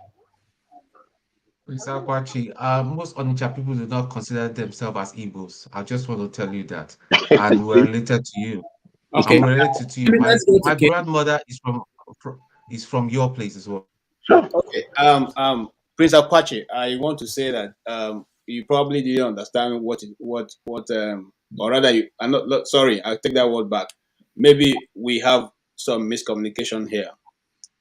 Speaker 19: Mr. Akwachi, most Onitsha people do not consider themselves as Igbos. I just want to tell you that. And we're related to you.
Speaker 18: Okay.
Speaker 19: And we're related to you.
Speaker 18: Let's go to
Speaker 19: My
Speaker 18: Kenya.
Speaker 19: grandmother is from your place as well.
Speaker 18: Okay. Prince Akwachi, I want to say that you probably didn't understand or rather I'm not sorry, I'll take that word back. Maybe we have some miscommunication here.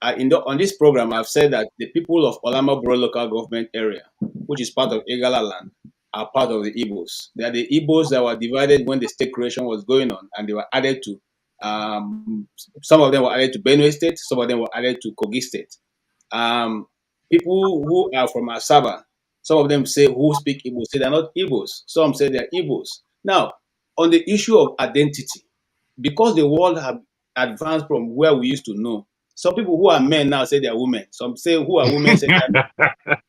Speaker 18: On this program, I've said that the people of Olamaboro local government area, which is part of Igala land, are part of the Igbos. They are the Igbos that were divided when the state creation was going on, and they were added to, some of them were added to Benue State, some of them were added to Kogi State. People who are from Asaba, some of them say who speak Igbo say they're not Igbos. Some say they're Igbos. Now, on the issue of identity, because the world have advanced from where we used to know, some people who are men now say they're women. Some say who are women say they're men.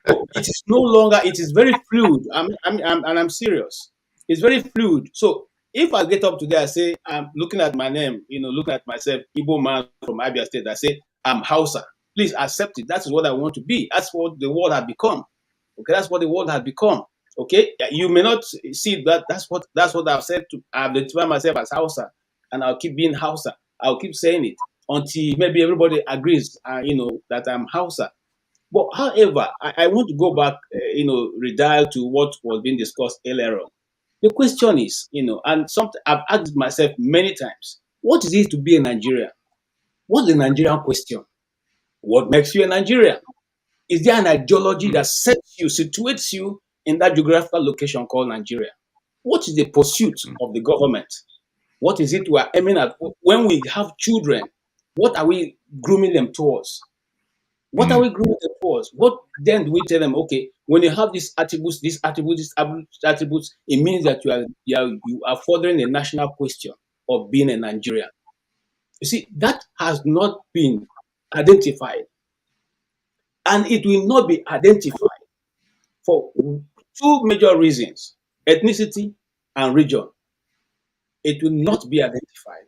Speaker 18: So it is no longer. It is very fluid. I'm serious. It's very fluid. So if I get up today, I say I'm looking at my name, looking at myself, Igbo man from Abia State. I say I'm Hausa. Please accept it. That is what I want to be. That's what the world has become. Okay, that's what the world has become. Okay, you may not see that. That's what I've said. I've identified myself as Hausa, and I'll keep being Hausa. I'll keep saying it until maybe everybody agrees, that I'm Hausa. But however, I want to go back, redial to what was being discussed earlier on. The question is, and something I've asked myself many times: what is it to be a Nigerian? What's the Nigerian question? What makes you a Nigerian? Is there an ideology that situates you in that geographical location called Nigeria? What is the pursuit of the government? What is it we are aiming at? When we have children, what are we grooming them towards? What are we grooming them towards? What then do we tell them? Okay, when you have these attributes, it means that you are furthering the national question of being a Nigerian. You see, that has not been identified, and it will not be identified for two major reasons: ethnicity and region. It will not be identified.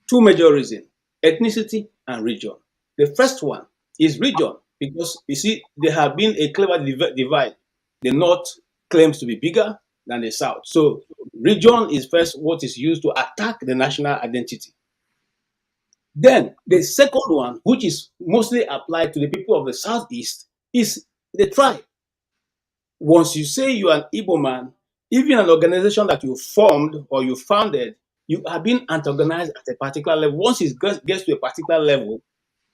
Speaker 18: Two major reasons: ethnicity and region. The first one is region, because you see, there have been a clever divide. The north claims to be bigger than the south. So region is first what is used to attack the national identity. Then the second one, which is mostly applied to the people of the southeast, is the tribe. Once you say you are an Igbo man, even an organization that you formed or you founded, you are being antagonized at a particular level. Once it gets to a particular level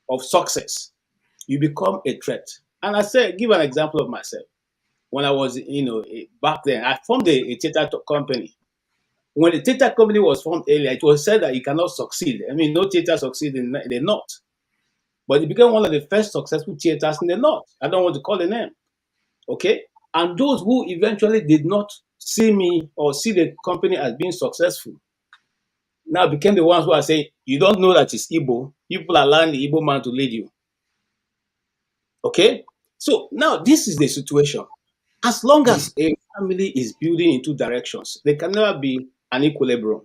Speaker 18: of success, you become a threat. And I say, give an example of myself. When I was, back then, I formed a theater company. When the theater company was formed earlier, it was said that you cannot succeed. I mean, no theater succeed in the north. But it became one of the first successful theaters in the north. I don't want to call the name. Okay? And those who eventually did not see me or see the company as being successful now became the ones who are saying, you don't know that it's Igbo. People are allowing the Igbo man to lead you. Okay? So now this is the situation. As long as a family is building in two directions, there can never be an equilibrium.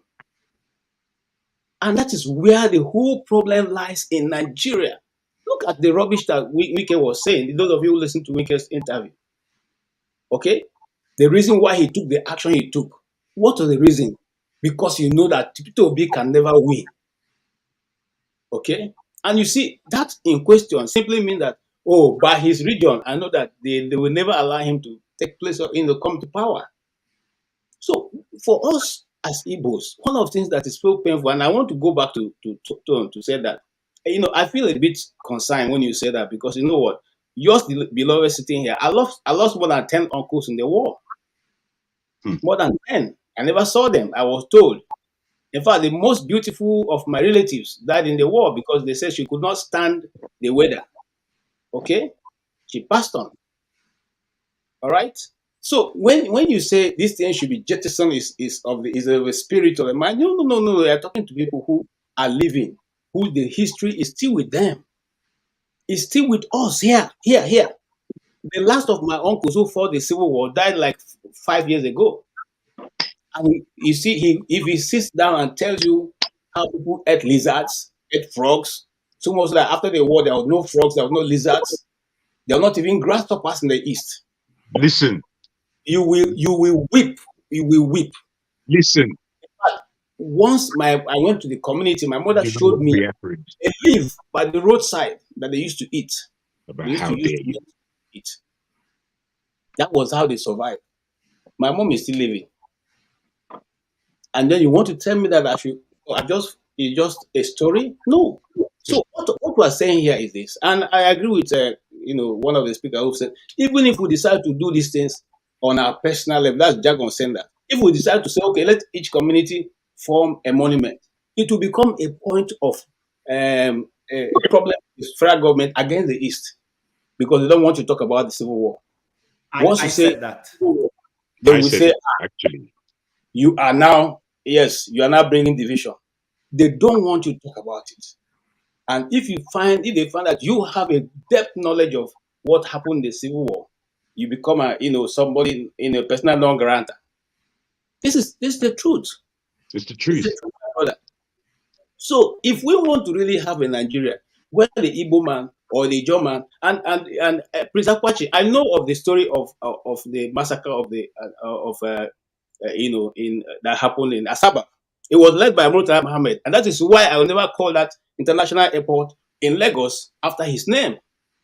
Speaker 18: And that is where the whole problem lies in Nigeria. Look at the rubbish that Wike was saying. Those of you who listen to Wike's interview. Okay? The reason why he took the action he took. What was the reason? Because you know that Peter Obi can never win. Okay? And you see, that in question simply means that, by his region, I know that they will never allow him to take place or come to power. So for us as Igbos, one of the things that is so painful, and I want to go back to say that, I feel a bit concerned when you say that, because you know what? Yours beloved sitting here, I lost more than 10 uncles in the war. More than 10. I never saw them, I was told. In fact, the most beautiful of my relatives died in the war because they said she could not stand the weather. Okay? She passed on. All right? So when you say this thing should be jettisoned is of a spirit of a mind, no. They are talking to people who are living, who the history is still with them. It's still with us here. The last of my uncles who fought the Civil War died like 5 years ago. And you see, if he sits down and tells you how people ate lizards, ate frogs, so much like after the war there was no frogs, there was no lizards, there were not even grasshoppers in the East.
Speaker 14: Listen.
Speaker 18: You will weep. You will weep.
Speaker 14: Listen.
Speaker 18: But once I went to the community, my mother
Speaker 14: You know
Speaker 18: showed
Speaker 14: what
Speaker 18: me
Speaker 14: Biafra is?
Speaker 18: a leaf by the roadside that they used to eat.
Speaker 14: About
Speaker 18: They used
Speaker 14: how
Speaker 18: to use
Speaker 14: dare you?
Speaker 18: to eat. That was how they survived. My mom is still living. And then you want to tell me that it's just a story? No. So what we are saying here is this, and I agree with one of the speakers who said, even if we decide to do these things on our personal level, that's Jagon saying that. If we decide to say, okay, let each community form a monument, it will become a point of a problem with federal government against the East because they don't want to talk about the Civil War. Once you
Speaker 21: I
Speaker 18: say
Speaker 21: said that.
Speaker 18: then
Speaker 14: I
Speaker 18: we
Speaker 14: said
Speaker 18: say,
Speaker 14: it, actually.
Speaker 18: you are now bringing division. They don't want you to talk about it. And if they find that you have a depth knowledge of what happened in the Civil War, you become somebody in a personal non granta. This is the truth.
Speaker 14: It's the
Speaker 18: This is
Speaker 14: truth.
Speaker 18: the truth, my brother. So if we want to really have a Nigeria where the Igbo man or the German and Prince Akwachi, I know of the story of the massacre of the that happened in Asaba. It was led by Murtala Mohammed, and that is why I will never call that international airport in Lagos after his name.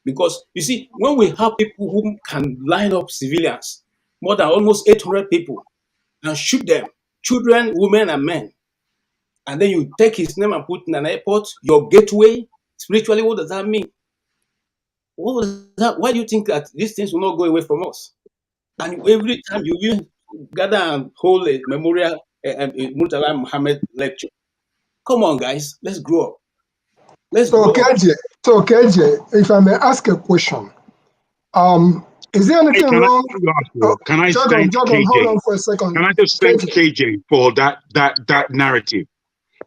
Speaker 18: Because you see, when we have people who can line up civilians, more than almost 800 people, and shoot them, children, women, and men, and then you take his name and put in an airport, your gateway, spiritually, what does that mean? What was that? Why do you think that these things will not go away from us? And every time you gather and hold a memorial, a Murtala Muhammad lecture, come on, guys, let's grow up. Let's
Speaker 12: So
Speaker 18: grow up.
Speaker 12: KJ, if I may ask a question, is there
Speaker 14: Hey,
Speaker 12: anything
Speaker 14: can I
Speaker 12: wrong?
Speaker 14: ask you,
Speaker 12: Oh,
Speaker 14: can I
Speaker 12: Jagon,
Speaker 14: thank
Speaker 12: hold
Speaker 14: KJ?
Speaker 12: on for a second.
Speaker 14: Can I just thank KJ for that narrative?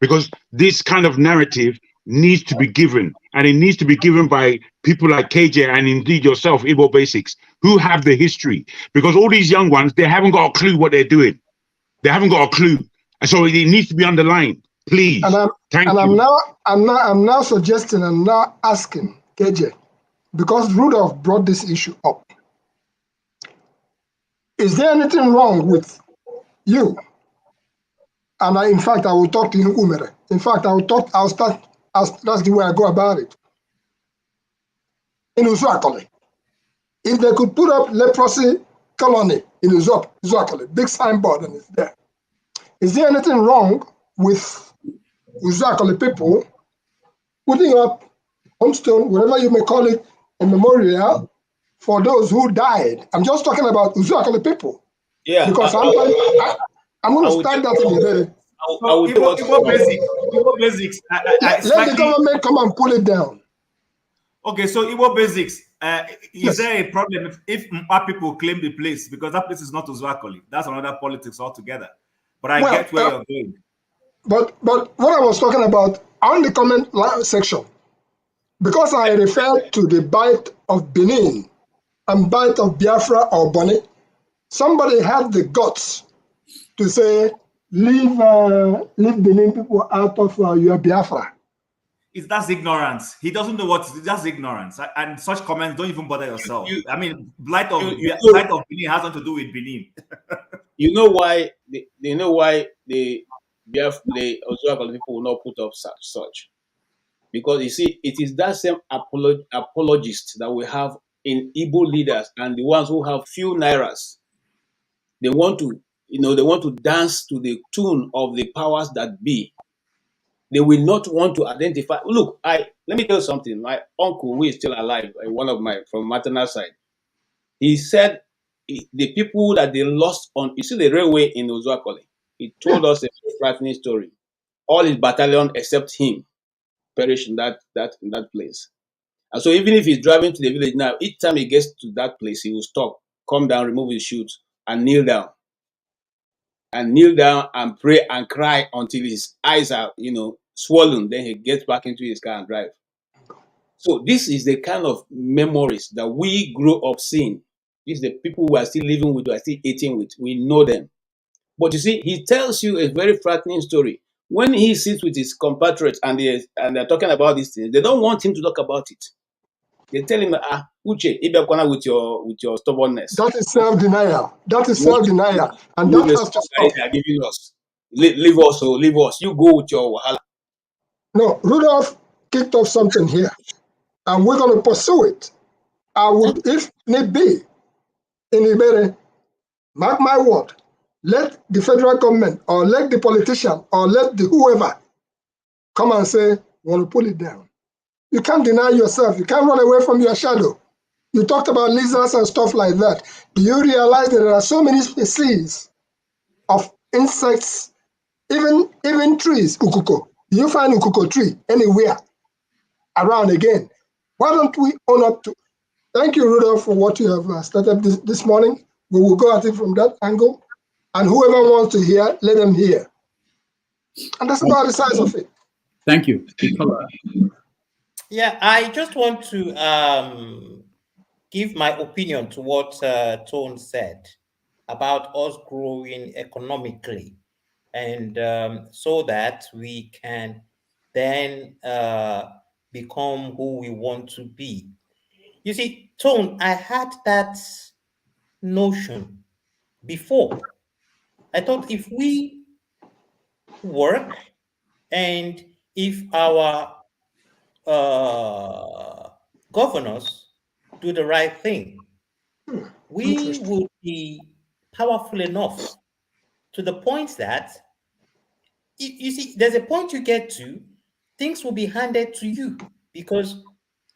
Speaker 14: Because this kind of narrative needs to be given, and it needs to be given by people like KJ and indeed yourself, Igbo Basics, who have the history. Because all these young ones, they haven't got a clue what they're doing. They haven't got a clue, and so it needs to be underlined. Please, thank you.
Speaker 12: I'm now suggesting and now asking KJ, because Rudolph brought this issue up. Is there anything wrong with you? And in fact, I will talk to you, Umere. In fact, that's the way I go about it. In Uzuakole, if they could put up leprosy colony in Uzuakole, big signboard, and it's there. Is there anything wrong with Uzuakole people putting up homestone, whatever you may call it, a memorial for those who died? I'm just talking about Uzuakole people.
Speaker 18: Yeah,
Speaker 12: because I'm going to start that in a minute.
Speaker 21: Igbo basics.
Speaker 12: Let the government come and pull it down.
Speaker 21: Okay, so Igbo basics. Is there a problem if Mpa people claim the place, because that place is not Uzuakoli? That's another politics altogether. But I get where you're going.
Speaker 12: But what I was talking about on the comment section, because I referred to the bite of Benin and bite of Biafra or Bonny, somebody had the guts to say, leave Benin people out of your Biafra.
Speaker 21: That's ignorance. He doesn't know that's ignorance. And such comments, don't even bother yourself. I mean, blight of Benin has nothing to do with Benin.
Speaker 18: You know why the Ozuakole people will not put up such? Because you see, it is that same apologist that we have in Igbo leaders and the ones who have few nairas. They want to dance to the tune of the powers that be. They will not want to identify. Look, let me tell you something. My uncle, who is still alive, from maternal side, he said the people that they lost on, you see the railway in Ozuakole, he told us a frightening story. All his battalion except him perished in that place. And so even if he's driving to the village now, each time he gets to that place, he will stop, come down, remove his shoes, and kneel down. And kneel down and pray and cry until his eyes are, swollen. Then he gets back into his car and drive. So this is the kind of memories that we grew up seeing. These are the people we are still living with, we are still eating with. We know them. But you see, he tells you a very frightening story. When he sits with his compatriots and they're talking about these things, they don't want him to talk about it. They tell him, Uche, Ibekwana with your stubbornness.
Speaker 12: That is self-denial. That is
Speaker 18: What
Speaker 12: self-denial. And
Speaker 18: you
Speaker 12: that
Speaker 18: the
Speaker 12: has to stop.
Speaker 18: society are giving us. Leave us, oh, leave us. You go with your wahala.
Speaker 12: No, Rudolph kicked off something here, and we're going to pursue it. I would, if need be, in Ibere, mark my word, let the federal government or let the politician or let the whoever come and say, want to pull it down. You can't deny yourself. You can't run away from your shadow. You talked about lizards and stuff like that. Do you realize that there are so many species of insects, even trees, ukuko? Do you find ukuko tree anywhere around again? Why don't we own up to? Thank you, Rudolph, for what you have started this morning. We will go at it from that angle. And whoever wants to hear, let them hear. And that's about the size of it.
Speaker 5: Thank you.
Speaker 8: Yeah, I just want to give my opinion to what Tone said about us growing economically, and so that we can then become who we want to be. You see, Tone, I had that notion before. I thought if we work and if our governors do the right thing, we would be powerful enough to the point that, you see, there's a point you get to, things will be handed to you because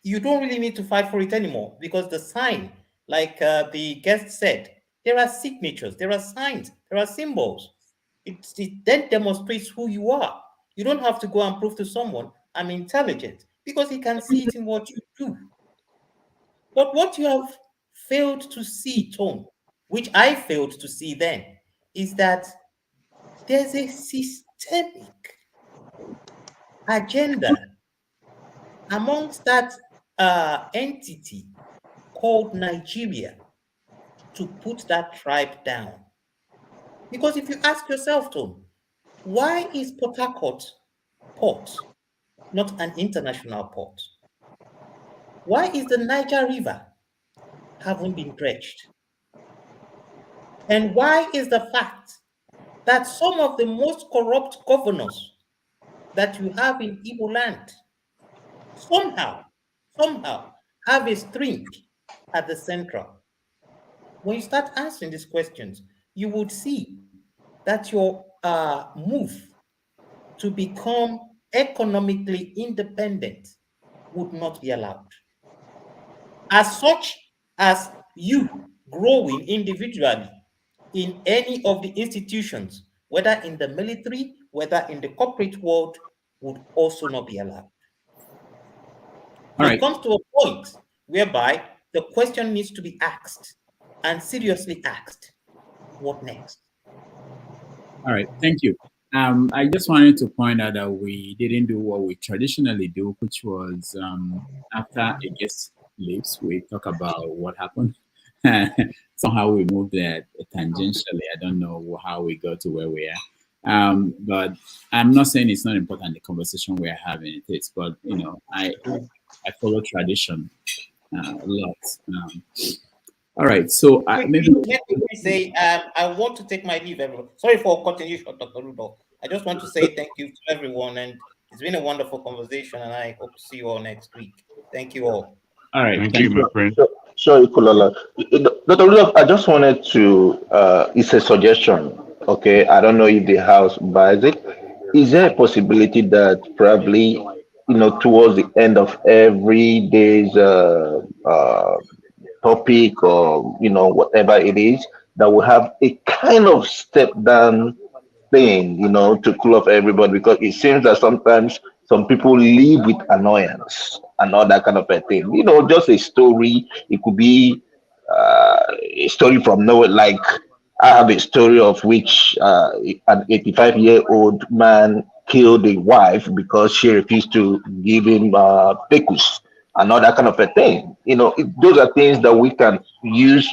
Speaker 8: you don't really need to fight for it anymore, because the sign, like the guest said, there are signatures, there are signs, there are symbols. It then demonstrates who you are. You don't have to go and prove to someone I'm intelligent, because he can see it in what you do. But what you have failed to see, Tone, which I failed to see then, is that there's a systemic agenda amongst that entity called Nigeria to put that tribe down. Because if you ask yourself, Tom, why is Port Harcourt port not an international port? Why is the Niger River haven't been dredged? And why is the fact that some of the most corrupt governors that you have in Igbo land somehow have a string at the central? When you start answering these questions, you would see that your move to become economically independent would not be allowed. As such as you growing individually in any of the institutions, whether in the military, whether in the corporate world, would also not be allowed. It comes to a point whereby the question needs to be asked, and seriously asked, what next?
Speaker 5: All right, thank you. I just wanted to point out that we didn't do what we traditionally do, which was after a guest leaves, we talk about what happened. Somehow we moved there tangentially. I don't know how we got to where we are. But I'm not saying it's not important, the conversation we're having. It is, but you know, I follow tradition a lot. All right, so maybe
Speaker 8: let me say, I want to take my leave, everyone. Sorry for cutting you short, Dr. Rudolph. I just want to say thank you to everyone, and it's been a wonderful conversation, and I hope to see you all next week. Thank you all.
Speaker 5: All right,
Speaker 14: thank you, my friend.
Speaker 10: Sure, Ikolala. Dr. Rudolph, I just wanted to, it's a suggestion, okay? I don't know if the House buys it. Is there a possibility that probably, you know, towards the end of every day's topic or, you know, whatever it is, that we have a kind of step down thing, you know, to cool off everybody, because it seems that sometimes some people live with annoyance and all that kind of a thing. You know, just a story. It could be a story from nowhere. Like I have a story of which an 85-year-old man killed a wife because she refused to give him pekus and all that kind of a thing. You know, those are things that we can use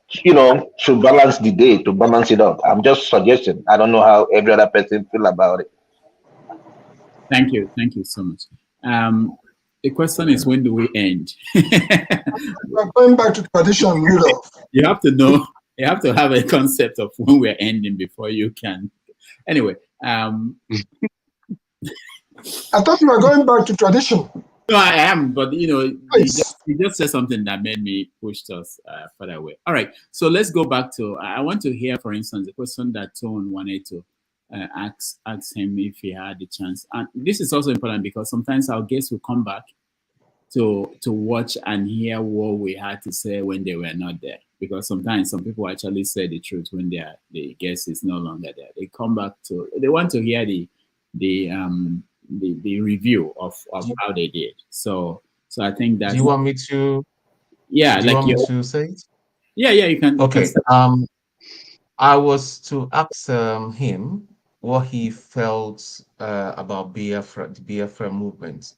Speaker 10: to balance the day, to balance it up. I'm just suggesting. I don't know how every other person feel about it.
Speaker 5: Thank you so much. The question is, when do we end?
Speaker 12: We're going back to tradition, Rudolph.
Speaker 5: You have to know. You have to have a concept of when we're ending before you can. Anyway,
Speaker 12: I thought you were going back to tradition.
Speaker 5: No, I am, but you just said something that made me push us further away. All right, so let's go back to. I want to hear, for instance, the question that Tone wanted to ask him if he had the chance. And this is also important because sometimes our guests will come back to watch and hear what we had to say when they were not there. Because sometimes some people actually say the truth when the guest is no longer there. They come back they want to hear the review of how they did. So I think that.
Speaker 19: Do you want me to?
Speaker 5: Yeah,
Speaker 19: do you want me to say it?
Speaker 5: Yeah, you can.
Speaker 19: Okay. I was to ask him what he felt about Biafra, the Biafra movement.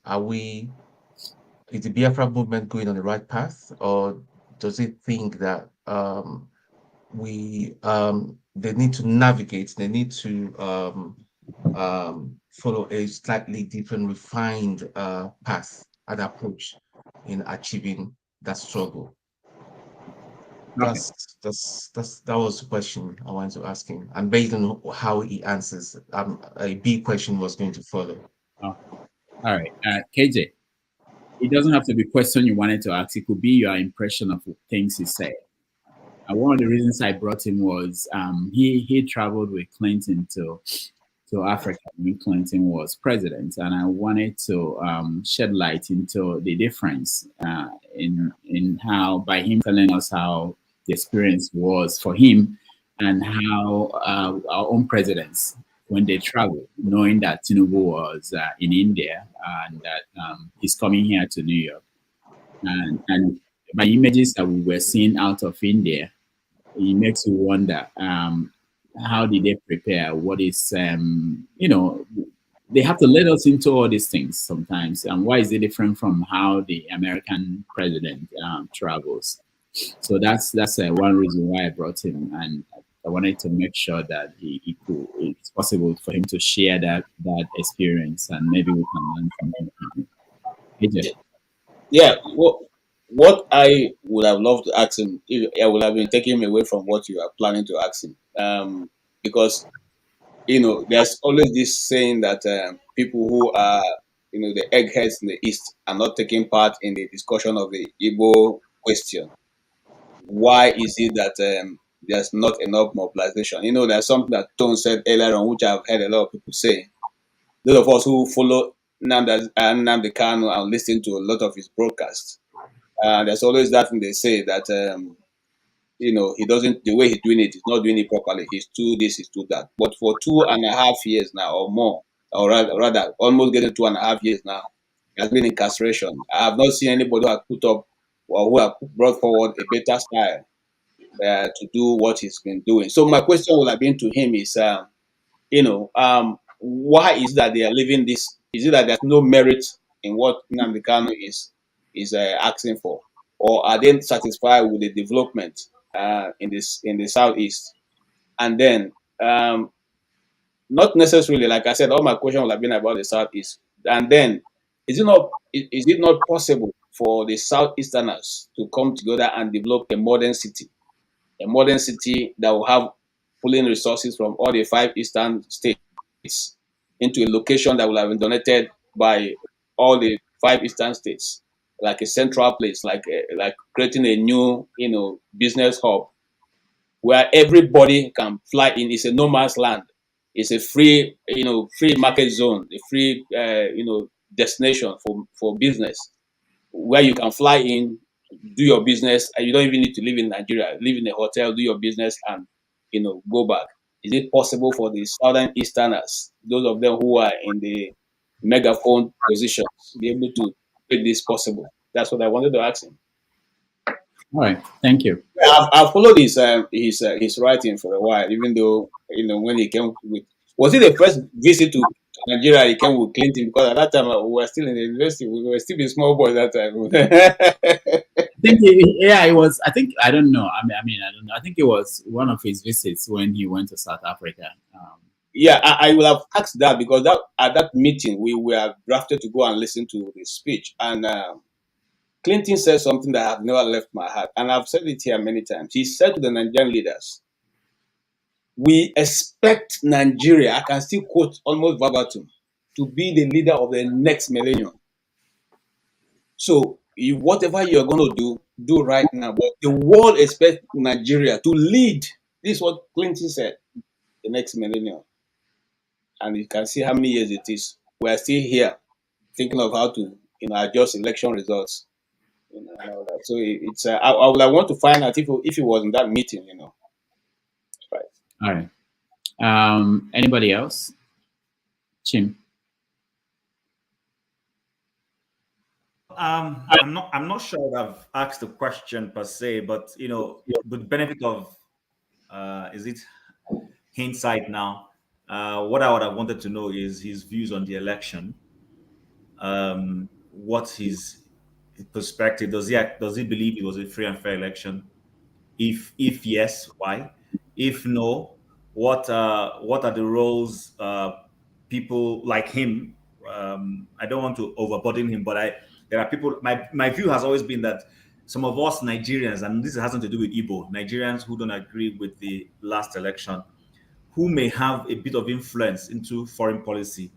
Speaker 19: Is the Biafra movement going on the right path, or does it think that they need to navigate, they need to follow a slightly different, refined path and approach in achieving that struggle?
Speaker 5: Okay.
Speaker 19: That was the question I wanted to ask him, and based on how he answers, a B question was going to follow.
Speaker 5: Oh. All right, KJ. It doesn't have to be a question you wanted to ask. It could be your impression of things he said. And one of the reasons I brought him was he traveled with Clinton to Africa when Clinton was president, and I wanted to shed light into the difference in how, by him telling us how the experience was for him, and how our own presidents, when they travel, knowing that Tinubu was in India and that he's coming here to New York, and by images that we were seeing out of India, it makes you wonder. How did they prepare? What is, they have to let us into all these things sometimes. And why is it different from how the American president travels? So that's one reason why I brought him. And I wanted to make sure that it's possible for him to share that experience, and maybe we can learn from him. AJ.
Speaker 18: Yeah, what I would have loved to ask him, I would have been taking him away from what you are planning to ask him. Because, there's always this saying that people who are, the eggheads in the East are not taking part in the discussion of the Igbo question. Why is it that there's not enough mobilization? There's something that Tone said earlier on, which I've heard a lot of people say. Those of us who follow Nnamdi Kanu and listen to a lot of his broadcasts, there's always that thing they say that he doesn't, the way he's doing it, he's not doing it properly. He's too this, he's too that. But for 2.5 years now or more, or rather almost getting 2.5 years now, he has been in incarceration. I have not seen anybody who has put up or who have brought forward a better style to do what he's been doing. So my question would have been to him is, why is that they are leaving this? Is it that there's no merit in what Nnamdi Kanu is asking for, or are they satisfied with the development in the southeast? And then, not necessarily, like I said, all my question would have been about the southeast. And then, is it not possible for the southeasterners to come together and develop a modern city that will have pulling resources from all the 5 eastern states into a location that will have been donated by all the 5 eastern states, like a central place, like creating a new, business hub where everybody can fly in. It's a no man's land. It's a free market zone, a free, destination for business, where you can fly in, do your business, and you don't even need to live in Nigeria. Live in a hotel, do your business, and go back. Is it possible for the southern easterners, those of them who are in the megaphone positions, be able to make this possible? That's what I wanted to ask him.
Speaker 5: All right, thank you.
Speaker 18: I've followed his writing for a while, even though when he came with, was it the first visit to Nigeria he came with Clinton? Because at that time we were still in the university, we were still a small boy that time.
Speaker 5: I think, yeah, it was. I think I don't know. I mean, I don't know. I think it was one of his visits when he went to South Africa.
Speaker 18: Yeah, I will have asked that because that at that meeting we were drafted to go and listen to the speech, and Clinton said something that have never left my heart, and I've said it here many times. He said to the Nigerian leaders, "We expect Nigeria." I can still quote almost verbatim, to be the leader of the next millennium. So, whatever you're going to do right now. But the world expects Nigeria to lead. This is what Clinton said. The next millennium. And you can see how many years it is. We are still here thinking of how to adjust election results. And all that. So it's I would want to find out if it was in that meeting. Right.
Speaker 5: All right. Anybody else? Chim.
Speaker 21: I'm not sure I've asked the question per se, but with the benefit of is it hindsight now? What I would have wanted to know is his views on the election. What's his perspective? Does he believe it was a free and fair election? If yes, why? If no, what are the roles people like him? I don't want to overburden him, but there are people. My view has always been that some of us Nigerians, and this has nothing to do with Igbo Nigerians who don't agree with the last election, who may have a bit of influence into foreign policy,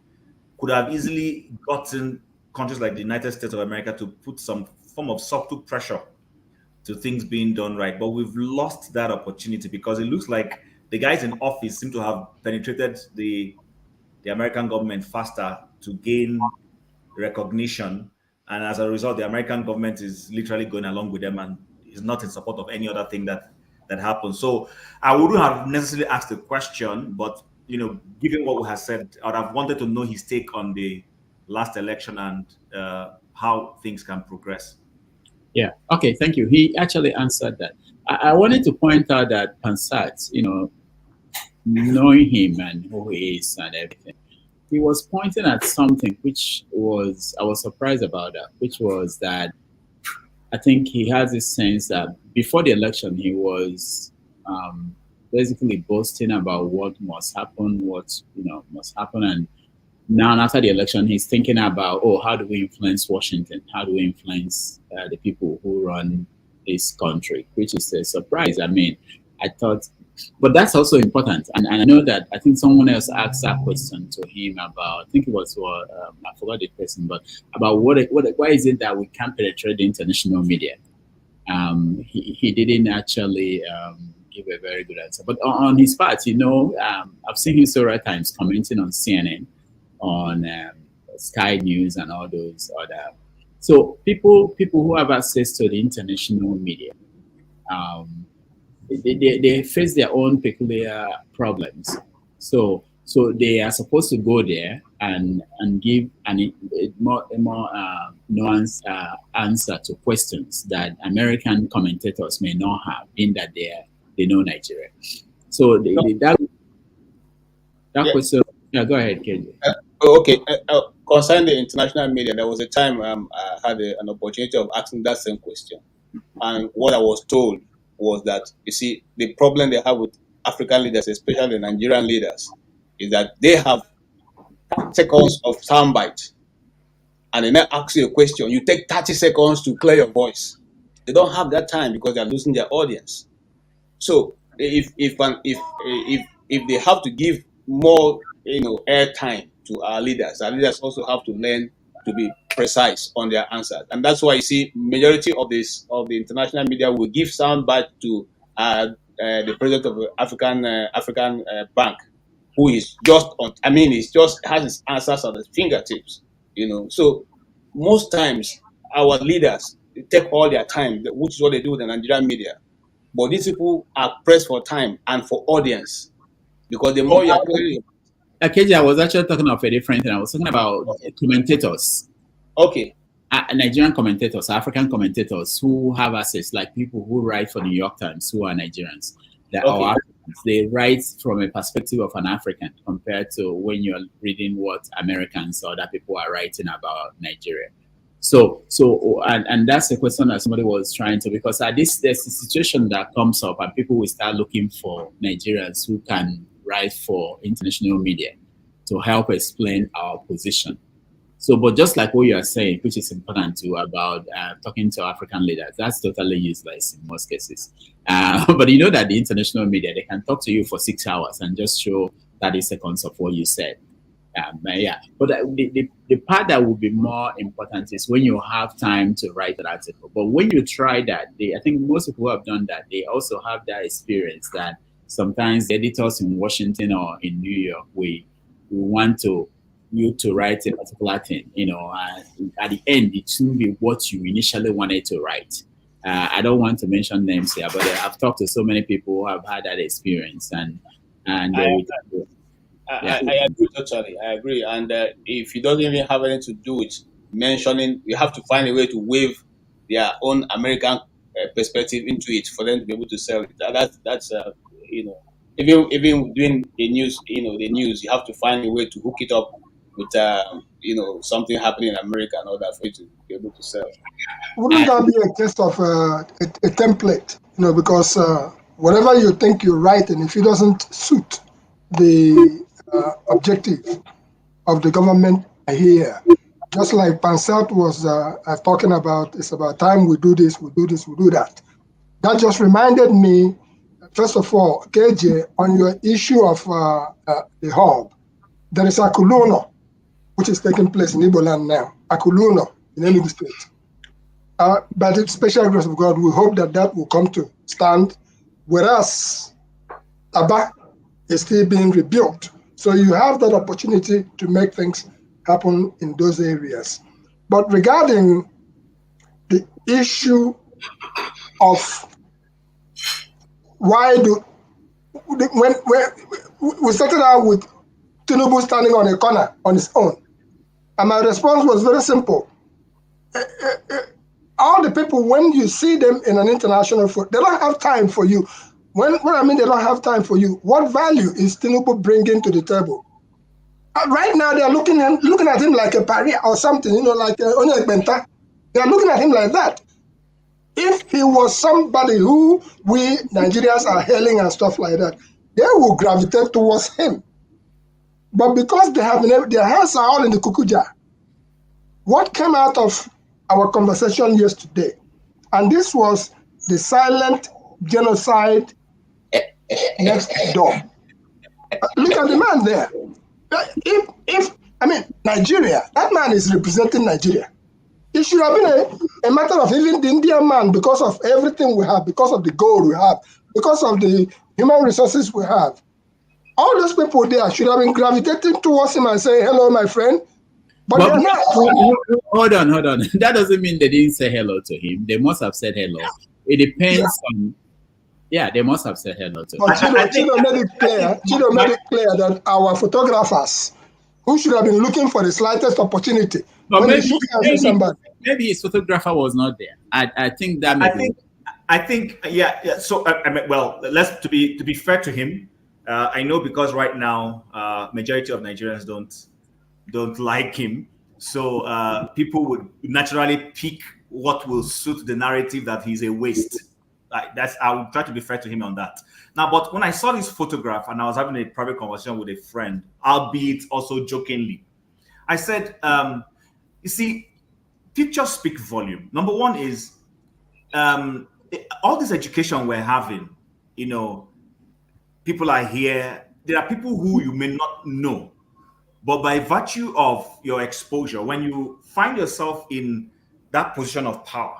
Speaker 21: could have easily gotten countries like the United States of America to put some form of subtle pressure to things being done right. But we've lost that opportunity because it looks like the guys in office seem to have penetrated the American government faster to gain recognition. And as a result, the American government is literally going along with them and is not in support of any other thing that happens. So I wouldn't have necessarily asked the question, but given what we have said, I would have wanted to know his take on the last election and how things can progress.
Speaker 5: Yeah. Okay. Thank you. He actually answered that. I wanted to point out that Pansat, knowing him and who he is and everything, he was pointing at something which was, I was surprised about that, which was that I think he has this sense that before the election, he was basically boasting about what must happen, must happen. And now after the election, he's thinking about, how do we influence Washington? How do we influence the people who run this country? Which is a surprise. I mean, I thought, but that's also important. And I know that I think someone else asked that question to him about, I think it was, I forgot the person, but about why is it that we can't penetrate the international media? He didn't actually give a very good answer. But on his part, I've seen him several times commenting on CNN, on Sky News and all those other. So people who have access to the international media, they face their own peculiar problems. So they are supposed to go there and give a more nuanced answer to questions that American commentators may not have, in that they know Nigeria. So that question. Yeah, go ahead, KJ.
Speaker 18: Okay. Concerning the international media, there was a time I had an opportunity of asking that same question. And what I was told was that, you see, the problem they have with African leaders, especially the Nigerian leaders, is that they have 30 seconds of soundbite. And they now ask you a question. You take 30 seconds to clear your voice. They don't have that time because they're losing their audience. So if they have to give more airtime to our leaders also have to learn to be precise on their answers. And that's why you see majority of the international media will give soundbite to the president of the African Bank, who is just he's just has his answers at his fingertips. So most times our leaders take all their time, which is what they do with the Nigerian media. But these people are pressed for time and for audience, because the more you're clearly.
Speaker 5: KJ, I was actually talking of a different thing. I was talking about commentators.
Speaker 18: Okay.
Speaker 5: Nigerian commentators, African commentators who have access, like people who write for New York Times who are Nigerians. They write from a perspective of an African compared to when you're reading what Americans or other people are writing about Nigeria. And that's the question that somebody was trying to, because there's a situation that comes up and people will start looking for Nigerians who can write for international media to help explain our position. So, but just like what you are saying, which is important too, about talking to African leaders, that's totally useless in most cases. But you know that the international media, they can talk to you for 6 hours and just show 30 seconds of what you said. But the part that would be more important is when you have time to write an article. But when you try that, I think most people who have done that, they also have that experience that sometimes the editors in Washington or in New York, we want you to write a particular thing, at the end, it shouldn't be what you initially wanted to write. I don't want to mention names here, but I've talked to so many people who have had that experience,
Speaker 18: I agree totally. I agree. And if it doesn't even have anything to do with mentioning, you have to find a way to weave their own American perspective into it for them to be able to sell it. That's even doing the news, you have to find a way to hook it up with something happening in America and all that for you to be able to sell.
Speaker 12: Wouldn't that be a case of a template? Because whatever you think you're writing, if it doesn't suit the objective of the government here, just like Pansat was talking about, it's about time we do this, we do this, we do that. That just reminded me, first of all, KJ, on your issue of the hub, there is Akuluno, which is taking place in Igbo land now. Akuluno in Enugu State. By the special grace of God, we hope that will come to stand, whereas Aba is still being rebuilt. So you have that opportunity to make things happen in those areas. But regarding the issue of when we started out with Tinubu standing on a corner on his own, and my response was very simple. All the people, when you see them in an international forum, they don't have time for you. When I mean they don't have time for you, what value is Tinubu bringing to the table? Right now, they are looking at him like a pariah or something, like Onye Benta. They are looking at him like that. If he was somebody who we Nigerians are hailing and stuff like that, they will gravitate towards him. But because they have their hands are all in the cuckoo jar, what came out of our conversation yesterday, and this was the silent genocide next door. Look at the man there. If Nigeria, that man is representing Nigeria. It should have been a matter of even the Indian man, because of everything we have, because of the gold we have, because of the human resources we have. All those people there should have been gravitating towards him and saying, hello, my friend. But they're not.
Speaker 5: Hold on. That doesn't mean they didn't say hello to him. They must have said hello. It depends on. Yeah, they must have said hello to him.
Speaker 12: But Chido made it clear that our photographers, who should have been looking for the slightest opportunity,
Speaker 5: but
Speaker 12: when they shook hands with somebody.
Speaker 5: Maybe his photographer was not there. I think that.
Speaker 21: I think yeah. So let's to be fair to him. I know because right now, majority of Nigerians don't like him, so people would naturally pick what will suit the narrative that he's a waste. I would try to be fair to him on that. Now, but when I saw this photograph and I was having a private conversation with a friend, albeit also jokingly, I said, you see, pictures speak volume. Number one is all this education we're having, people are here. There are people who you may not know, but by virtue of your exposure, when you find yourself in that position of power,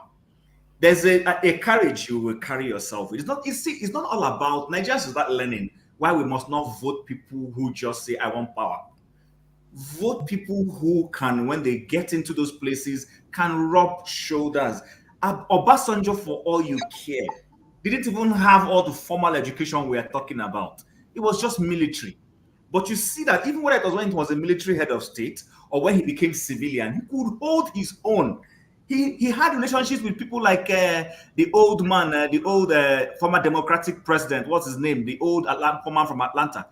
Speaker 21: there's a courage you will carry yourself. It's not all about Nigerians is not learning why we must not vote people who just say, I want power. Vote people who can, when they get into those places, can rub shoulders. Obasanjo, for all you care, didn't even have all the formal education we are talking about. It was just military. But you see that even when he was a military head of state or when he became civilian, he could hold his own. He had relationships with people like the old man, the old former Democratic president. What's his name? The old former from Atlanta.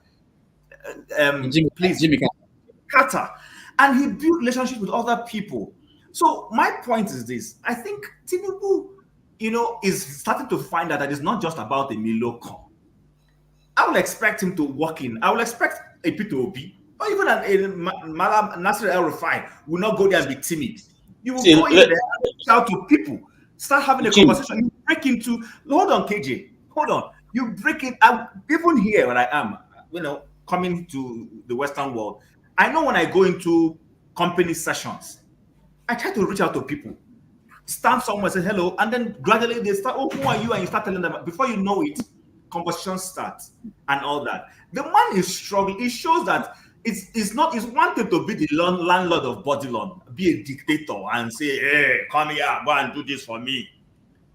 Speaker 21: Jimmy Carter. And he built relationships with other people. So my point is this: I think Tinubu, is starting to find out that it's not just about the Miloko. I will expect him to walk in. I will expect a P2OB or even a Malam Nasser El Rufai will not go there and be timid. You will go in there and reach out to people, start having a conversation. You break into, hold on, KJ, hold on. You break it. Even here where I am, coming to the Western world, I know when I go into company sessions, I try to reach out to people, stand somewhere, say hello, and then gradually they start, oh, who are you? And you start telling them, before you know it, conversation starts and all that. The man is struggling. It shows that it's one thing to be the landlord of Bodilon, be a dictator and say, hey, come here, go and do this for me.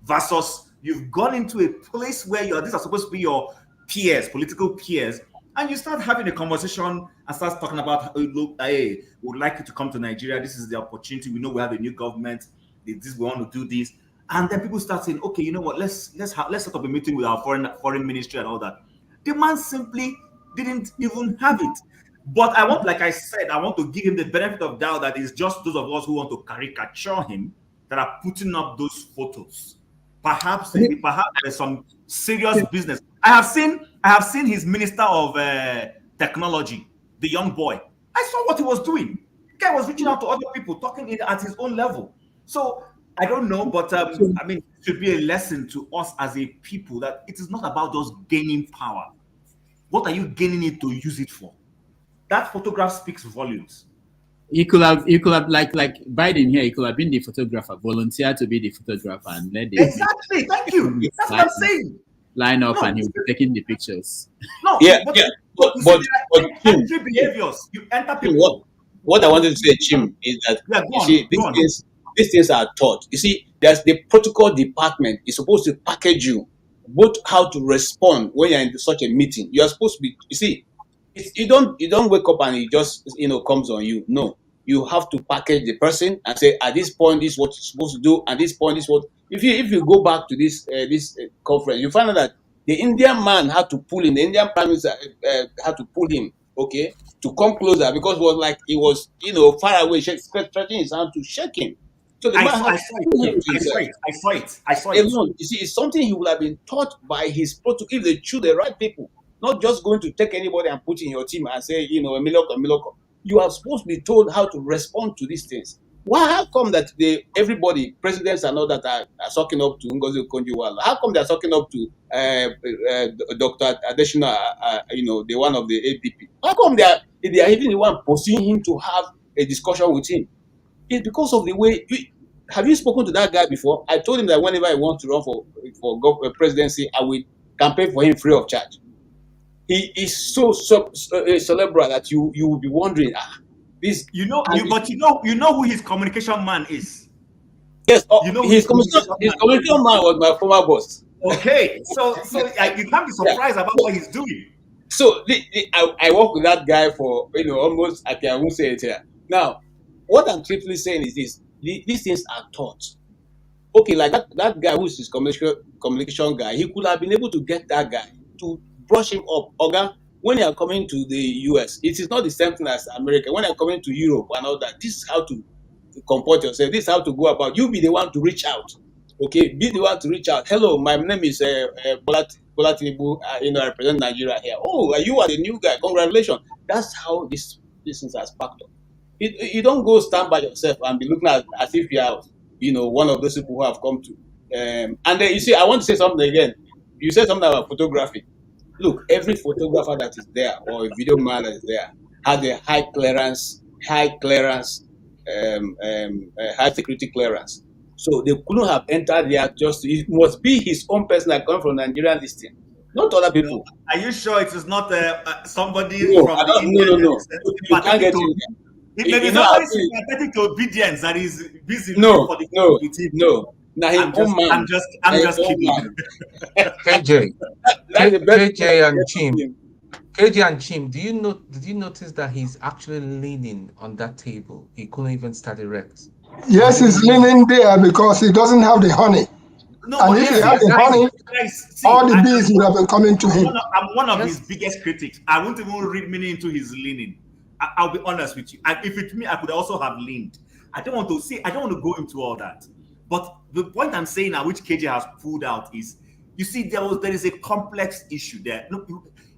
Speaker 21: Versus you've gone into a place where these are supposed to be your peers, political peers, and you start having a conversation and start talking about, look, hey, we would like you to come to Nigeria. This is the opportunity. We know we have a new government. We want to do this. And then people start saying, okay, you know what? Let's set up a meeting with our foreign ministry and all that. The man simply didn't even have it. But like I said, I want to give him the benefit of doubt that it's just those of us who want to caricature him that are putting up those photos. Perhaps there's some serious business. I have seen his minister of technology, the young boy. I saw what he was doing. The guy was reaching out to other people, talking at his own level. So I don't know, but it should be a lesson to us as a people that it is not about just gaining power. What are you gaining it to use it for? That photograph speaks volumes.
Speaker 5: You could have like Biden here. He could have been the photographer, volunteer to be the photographer, and let the
Speaker 21: exactly. Thank you. That's what I'm saying.
Speaker 5: Line up and he'll be taking the pictures.
Speaker 21: No, but entry behaviors. You enter people.
Speaker 18: What I wanted to say, Jim, is that these things are taught. You see, there's the protocol department is supposed to package you both how to respond when you're in such a meeting. You are supposed to be. You see, you don't wake up and it just comes on you. No, you have to package the person and say, at this point, this is what you're supposed to do, at this point, this is what. If you go back to this conference, you find out that the Indian man had to pull him. The Indian prime minister had to pull him, okay, to come closer because it was like he was far away, stretching his hand to shake him. So the man I saw it. You see, it's something he would have been taught by his protocol if they choose the right people. Not just going to take anybody and put in your team and say, Miloko. You are supposed to be told how to respond to these things. How come that everybody, presidents and all that are sucking up to Ngozi Okonjo-Iweala? How come they are sucking up to Dr. Adesina, the one of the APP? How come they are even the one pursuing him to have a discussion with him? It's because of the way. Have you spoken to that guy before? I told him that whenever I want to run for presidency, I will campaign for him free of charge. He is so cerebral that you will be wondering, this.
Speaker 21: But you know who his communication man is.
Speaker 18: Yes, his communication man was my former boss.
Speaker 21: Okay, so you can't be surprised about what he's doing.
Speaker 18: So I work with that guy for almost. I won't say it here now. What I'm simply saying is this: these things are taught. Okay, like that guy who's his communication guy, he could have been able to get that guy to brush him up. Okay, when you are coming to the US, it is not the same thing as America. When you are coming to Europe and all that, this is how to comport yourself. This is how to go about. You be the one to reach out. Okay, be the one to reach out. Hello, my name is Bola Tinubu. I represent Nigeria here. Oh, you are the new guy. Congratulations. That's how this things are sparked up. You don't go stand by yourself and be looking at as if you are, one of those people who have come to. And then you see, I want to say something again. You said something about photography. Look, every photographer that is there or a video man that is there has a high security clearance. So they couldn't have entered there it must be his own person that comes from Nigerian listing, not other people.
Speaker 21: Are you sure it is not somebody
Speaker 18: from
Speaker 21: the
Speaker 18: Indian? No. You can't get in there.
Speaker 21: It may be somebody sympathetic to obedience that is busy
Speaker 18: for the no. Now
Speaker 21: I'm just kidding.
Speaker 19: KJ and Chim, did you notice that he's actually leaning on that table? He couldn't even stand erect.
Speaker 12: Yes, he's leaning there because he doesn't have the honey. No, and if he had the honey, all the bees would have been coming to him.
Speaker 21: I'm one of his biggest critics. I won't even read meaning into his leaning. I'll be honest with you. If it's me, I could also have leaned. I don't want to go into all that. But the point I'm saying now, which KJ has pulled out, is you see there is a complex issue there. Look,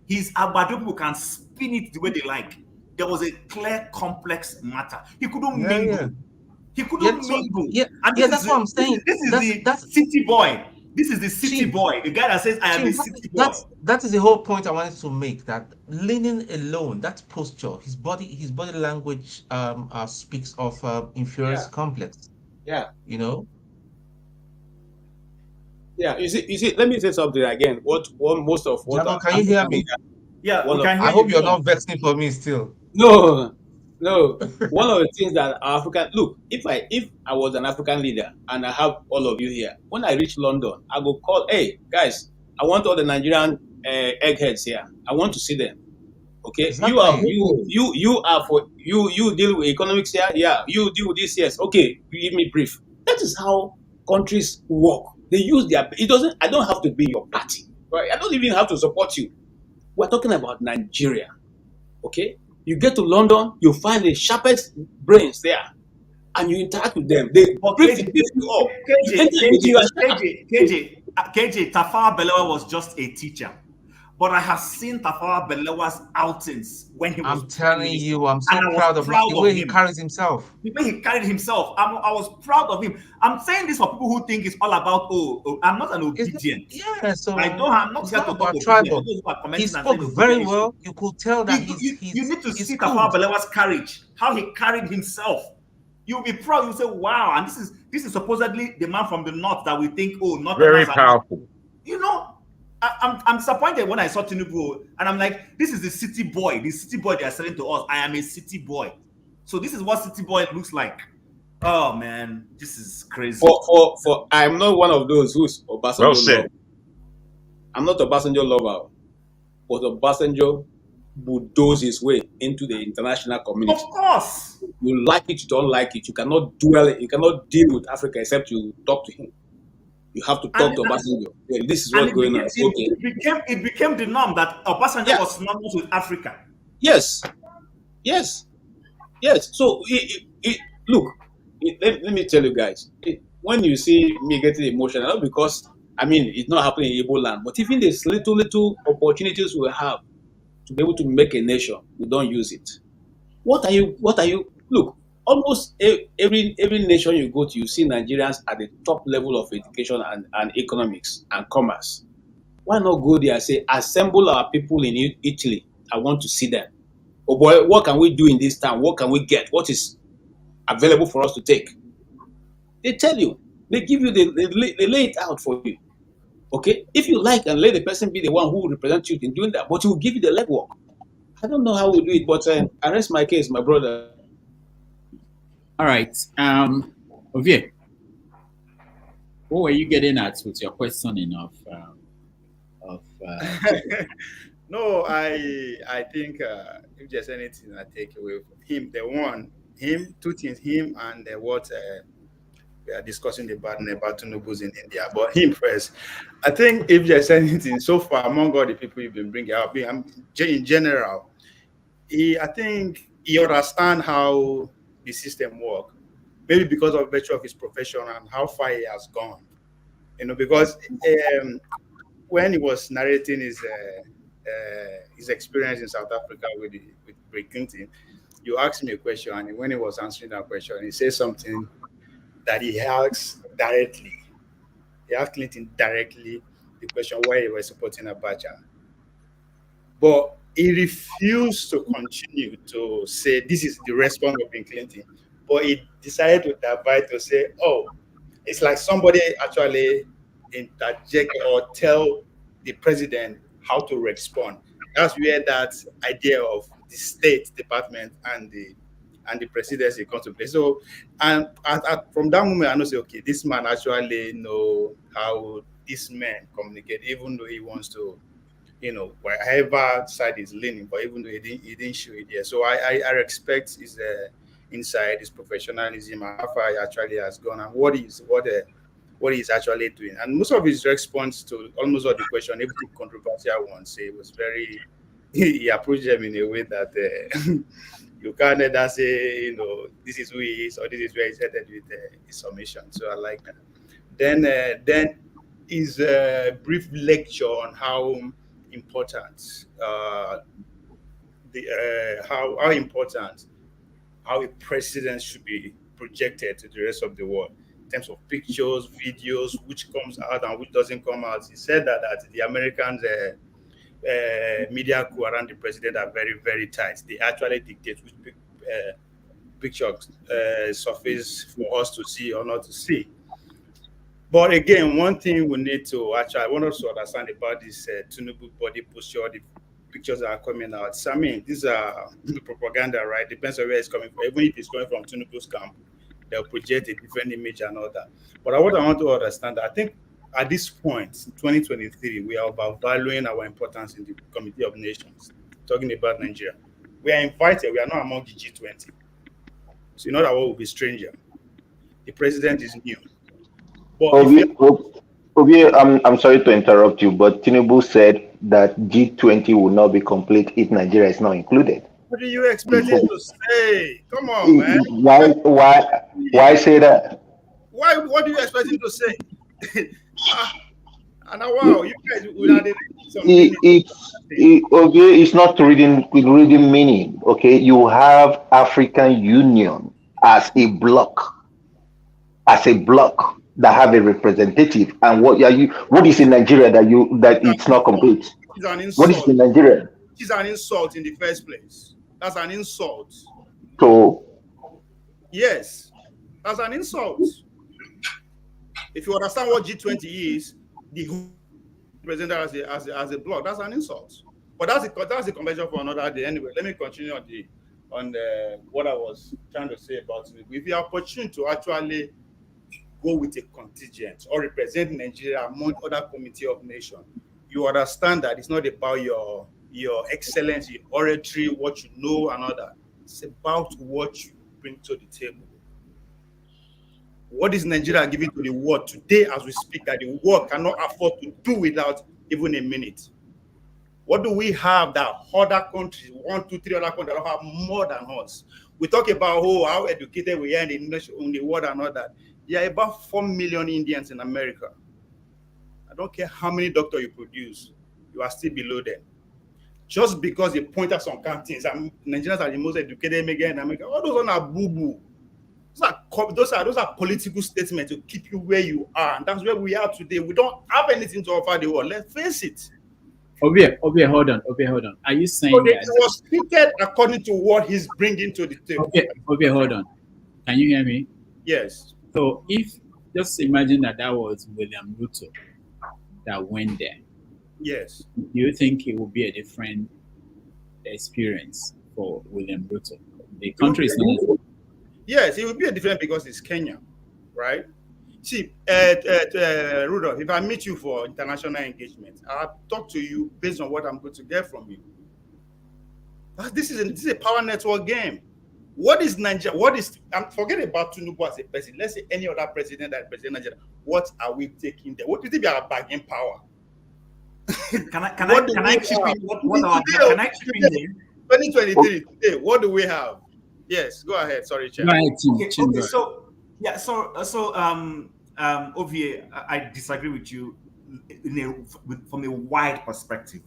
Speaker 21: his Agbado people can spin it the way they like. There was a clear, complex matter. He couldn't mingle.
Speaker 19: Yeah.
Speaker 21: He couldn't mingle. And
Speaker 19: That's what I'm saying.
Speaker 21: This is the city boy. This is the city boy. The guy that says, I am the city boy.
Speaker 19: That is the whole point I wanted to make, that leaning alone, that posture, his body language speaks of inferiority complex.
Speaker 18: Yeah.
Speaker 19: You know?
Speaker 18: Yeah, you see, let me say something again. What most of what
Speaker 19: Jamo, can you hear me?
Speaker 21: Yeah, we can hear
Speaker 19: I hope
Speaker 21: you.
Speaker 19: you're not vexing for me still.
Speaker 18: No. One of the things that African look, if I was an African leader and I have all of you here, when I reach London, I go call, hey guys, I want all the Nigerian eggheads here. I want to see them. Okay,
Speaker 19: exactly.
Speaker 18: you deal with economics here. Yeah, you deal with this. Yes, okay. You give me brief. That is how countries work. They use their. It doesn't. I don't have to be your party. Right? I don't even have to support you. We're talking about Nigeria. Okay, you get to London, you find the sharpest brains there, and you interact with them. They brief you up.
Speaker 21: KJ, Tafawa Balewa was just a teacher. But I have seen Tafawa Balewa's outings when he was.
Speaker 19: I'm telling you, I'm so proud of the way he carries himself.
Speaker 21: The way he carried himself, I was proud of him. I'm saying this for people who think it's all about, I'm not an obedient.
Speaker 19: Yeah, so
Speaker 21: I'm not here to talk about
Speaker 19: tribal. He spoke very well. You could tell that
Speaker 21: you need to see Tafawa Balewa's courage, how he carried himself. You'll be proud. You'll say, wow, and this is supposedly the man from the north that we think, not
Speaker 6: very powerful.
Speaker 21: You know. I'm disappointed when I saw Tinubu, and I'm like, this is the city boy they are selling to us. I am a city boy. So this is what city boy looks like. Oh man, this is crazy.
Speaker 18: For I'm not one of those who's Obasanjo lover. I'm not a Obasanjo lover, but Obasanjo bulldoze his way into the international community.
Speaker 21: Of course.
Speaker 18: You like it, you don't like it. You cannot deal with Africa except you talk to him. You have to talk to Obasanjo. Yeah, this is what's going on.
Speaker 21: It became the norm that Obasanjo was synonymous with Africa.
Speaker 18: Yes. So look, let me tell you guys. When you see me getting emotional, not because it's not happening in Igbo land, but even these little opportunities we have to be able to make a nation, we don't use it. What are you? Look. Almost every nation you go to, you see Nigerians at the top level of education and economics and commerce. Why not go there and say, assemble our people in Italy? I want to see them. Oh boy, what can we do in this town? What can we get? What is available for us to take? They tell you. They give you, they lay it out for you. Okay? If you like, and let the person be the one who will represent you in doing that, but he will give you the legwork. I don't know how we do it, but I rest my case, my brother.
Speaker 5: All right. Ovie, what were you getting at with your questioning of
Speaker 22: No, I think if there's anything I take away from him, two things, him and what we are discussing about Tinubu's in India, but him first. I think if there's anything so far among all the people you've been bringing up, in general, I think he understands how the system work, maybe because of virtue of his profession and how far he has gone. Because when he was narrating his experience in South Africa with Bill Clinton, you asked me a question, and when he was answering that question, he said something that he asked directly. He asked Clinton directly the question why he was supporting Abacha, but he refused to continue to say this is the response of Bill Clinton, but he decided to divide to say, it's like somebody actually interject or tell the president how to respond. That's where that idea of the State Department and the presidency comes to play. So, and from that moment, I know, say, okay, this man actually know how this man communicate, even though he wants to, whatever side is leaning, but even though he didn't show it there. So I respect his insight, his professionalism, and how far he actually has gone, and what he's actually doing. And most of his response to almost all the question, even the controversial ones, he was very, he approached them in a way that You can't either say, this is who he is or this is where he's headed with his submission. So I like that. Then is a brief lecture on how important how a president should be projected to the rest of the world in terms of pictures, videos, which comes out and which doesn't come out. He said that the Americans media crew around the president are very, very tight. They actually dictate which pictures surface for us to see or not to see. But again, one thing we need to I want us to understand about this Tinubu body posture, the pictures that are coming out. So, I mean, these are propaganda, right? Depends on where it's coming from. Even if it's coming from Tinubu's camp, they'll project a different image and all that. But what I want to understand, I think at this point, 2023, we are about valuing our importance in the Committee of Nations, talking about Nigeria. We are invited, we are not among the G20. So you know that what will be stranger. The president is new.
Speaker 10: Obi, I'm sorry to interrupt you, but Tinubu said that G20 will not be complete if Nigeria is not included.
Speaker 22: What do you expect him to say? Come on, man.
Speaker 10: Why say that?
Speaker 22: What do you expect him to say? And wow, you guys would have
Speaker 10: okay, it's not reading meaning. Okay, you have African Union as a bloc that have a representative, and what is in Nigeria that it's not complete? What is in Nigeria?
Speaker 22: It's an insult in the first place. That's an insult.
Speaker 10: So
Speaker 22: yes, that's an insult. If you understand what G20 is, the whole president as a bloc, that's an insult. But that's the convention for another day. Anyway, let me continue on what I was trying to say about it. With the opportunity to actually go with a contingent or represent Nigeria among other committee of nations, you understand that it's not about your excellence, your oratory, what you know, and all that. It's about what you bring to the table. What is Nigeria giving to the world today as we speak that the world cannot afford to do without even a minute? What do we have that other countries, 1, 2, 3 other countries don't have more than us? We talk about how educated we are in the world and all that. There are about 4 million Indians in America. I don't care how many doctors you produce, you are still below them. Just because they point at some things, Nigerians are the most educated immigrants in America. All those are boo-boo. Those are political statements to keep you where you are, and that's where we are today. We don't have anything to offer the world. Let's face it.
Speaker 5: Obi, hold on. Are you saying that
Speaker 22: it was treated according to what he's bringing to the table?
Speaker 5: Obi, hold on. Can you hear me?
Speaker 22: Yes.
Speaker 5: So if just imagine that was William Ruto that went there.
Speaker 22: Yes.
Speaker 5: Do you think it would be a different experience for William Ruto? The country is not.
Speaker 22: Yes, it would be a different because it's Kenya, right? See, Rudolph, if I meet you for international engagement, I'll talk to you based on what I'm going to get from you. This is a power network game. What is Nigeria? Forget about Tinubu as a president. Let's say any other president that represents Nigeria. What are we taking there? What do you think we are bargaining power?
Speaker 21: Can I chip in? Can I chip in there?
Speaker 22: 2023 today, what do we have? Yes, go ahead. Sorry, Chair.
Speaker 21: Okay, so Ovie, I disagree with you from a wide perspective.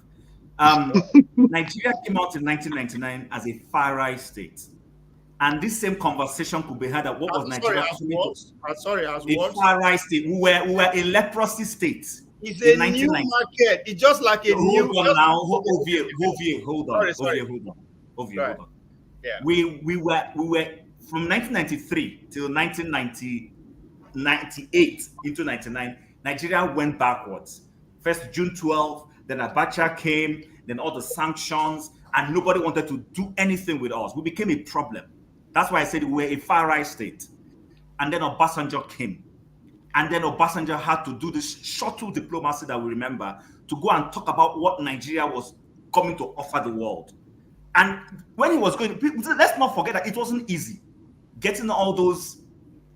Speaker 21: Nigeria came out in 1999 as a far right state, and this same conversation could be had at what was Nigeria? A far right state. We were a leprosy state.
Speaker 22: It's a new market. It's just like a new.
Speaker 21: Hold on now, Ovie, hold on. Hold on. Yeah. We were from 1993 till 1998 into 99. Nigeria went backwards. First June 12th, then Abacha came, then all the sanctions, and nobody wanted to do anything with us. We became a problem. That's why I said we were a far right state. And then Obasanjo came. And then Obasanjo had to do this shuttle diplomacy that we remember to go and talk about what Nigeria was coming to offer the world. And when he was going, let's not forget that it wasn't easy getting all those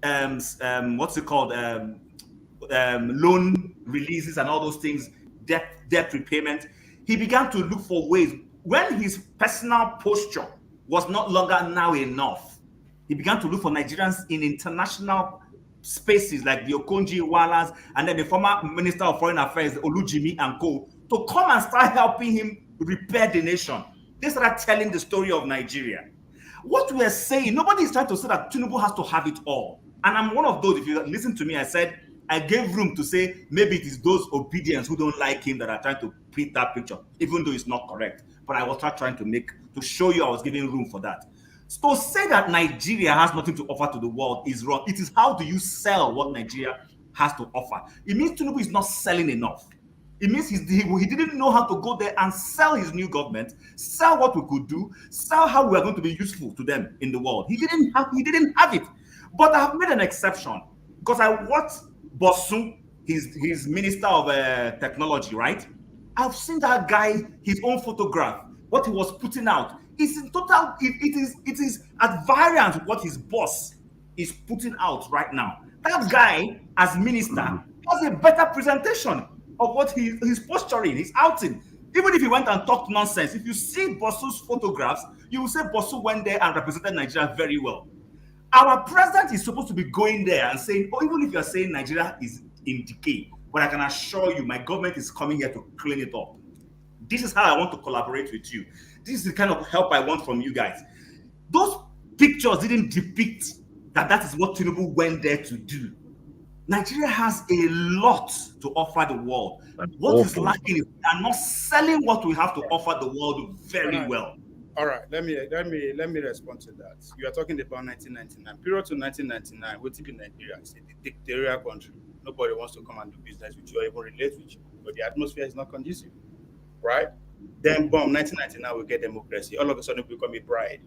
Speaker 21: loan releases and all those things, debt repayment. He began to look for ways. When his personal posture was not longer now enough. He began to look for Nigerians in international spaces like the Okonjo Iwealas and then the former Minister of Foreign Affairs, Olujimi and co, to come and start helping him repair the nation. They started telling the story of Nigeria. What we are saying, nobody is trying to say that Tinubu has to have it all. And I'm one of those, if you listen to me, I said, I gave room to say maybe it is those obedience who don't like him that are trying to paint that picture, even though it's not correct. But I was trying to show you I was giving room for that. So to say that Nigeria has nothing to offer to the world is wrong. It is how do you sell what Nigeria has to offer. It means Tinubu is not selling enough. It means he didn't know how to go there and sell his new government, sell what we could do, sell how we are going to be useful to them in the world. He didn't have it. But I have made an exception because I watched Bosu, his Minister of Technology, right? I've seen that guy, his own photograph, what he was putting out. It's in total, it is at variance with what his boss is putting out right now. That guy, as minister, has a better presentation of what he's posturing, he's outing. Even if he went and talked nonsense, if you see Bosu's photographs, you will say Bosu went there and represented Nigeria very well. Our president is supposed to be going there and saying, oh, even if you're saying Nigeria is in decay, but I can assure you my government is coming here to clean it up. This is how I want to collaborate with you. This is the kind of help I want from you guys. Those pictures didn't depict that is what Tinubu went there to do. Nigeria has a lot to offer the world. What is lacking is we are not selling what we have to offer the world very well.
Speaker 22: All right, let me respond to that. You are talking about 1999. Period to 1999, what in Nigeria is a dictatorial country. Nobody wants to come and do business with you or even relate with you. But the atmosphere is not conducive, right? Then, boom, 1999, we get democracy. All of a sudden, we become a bride.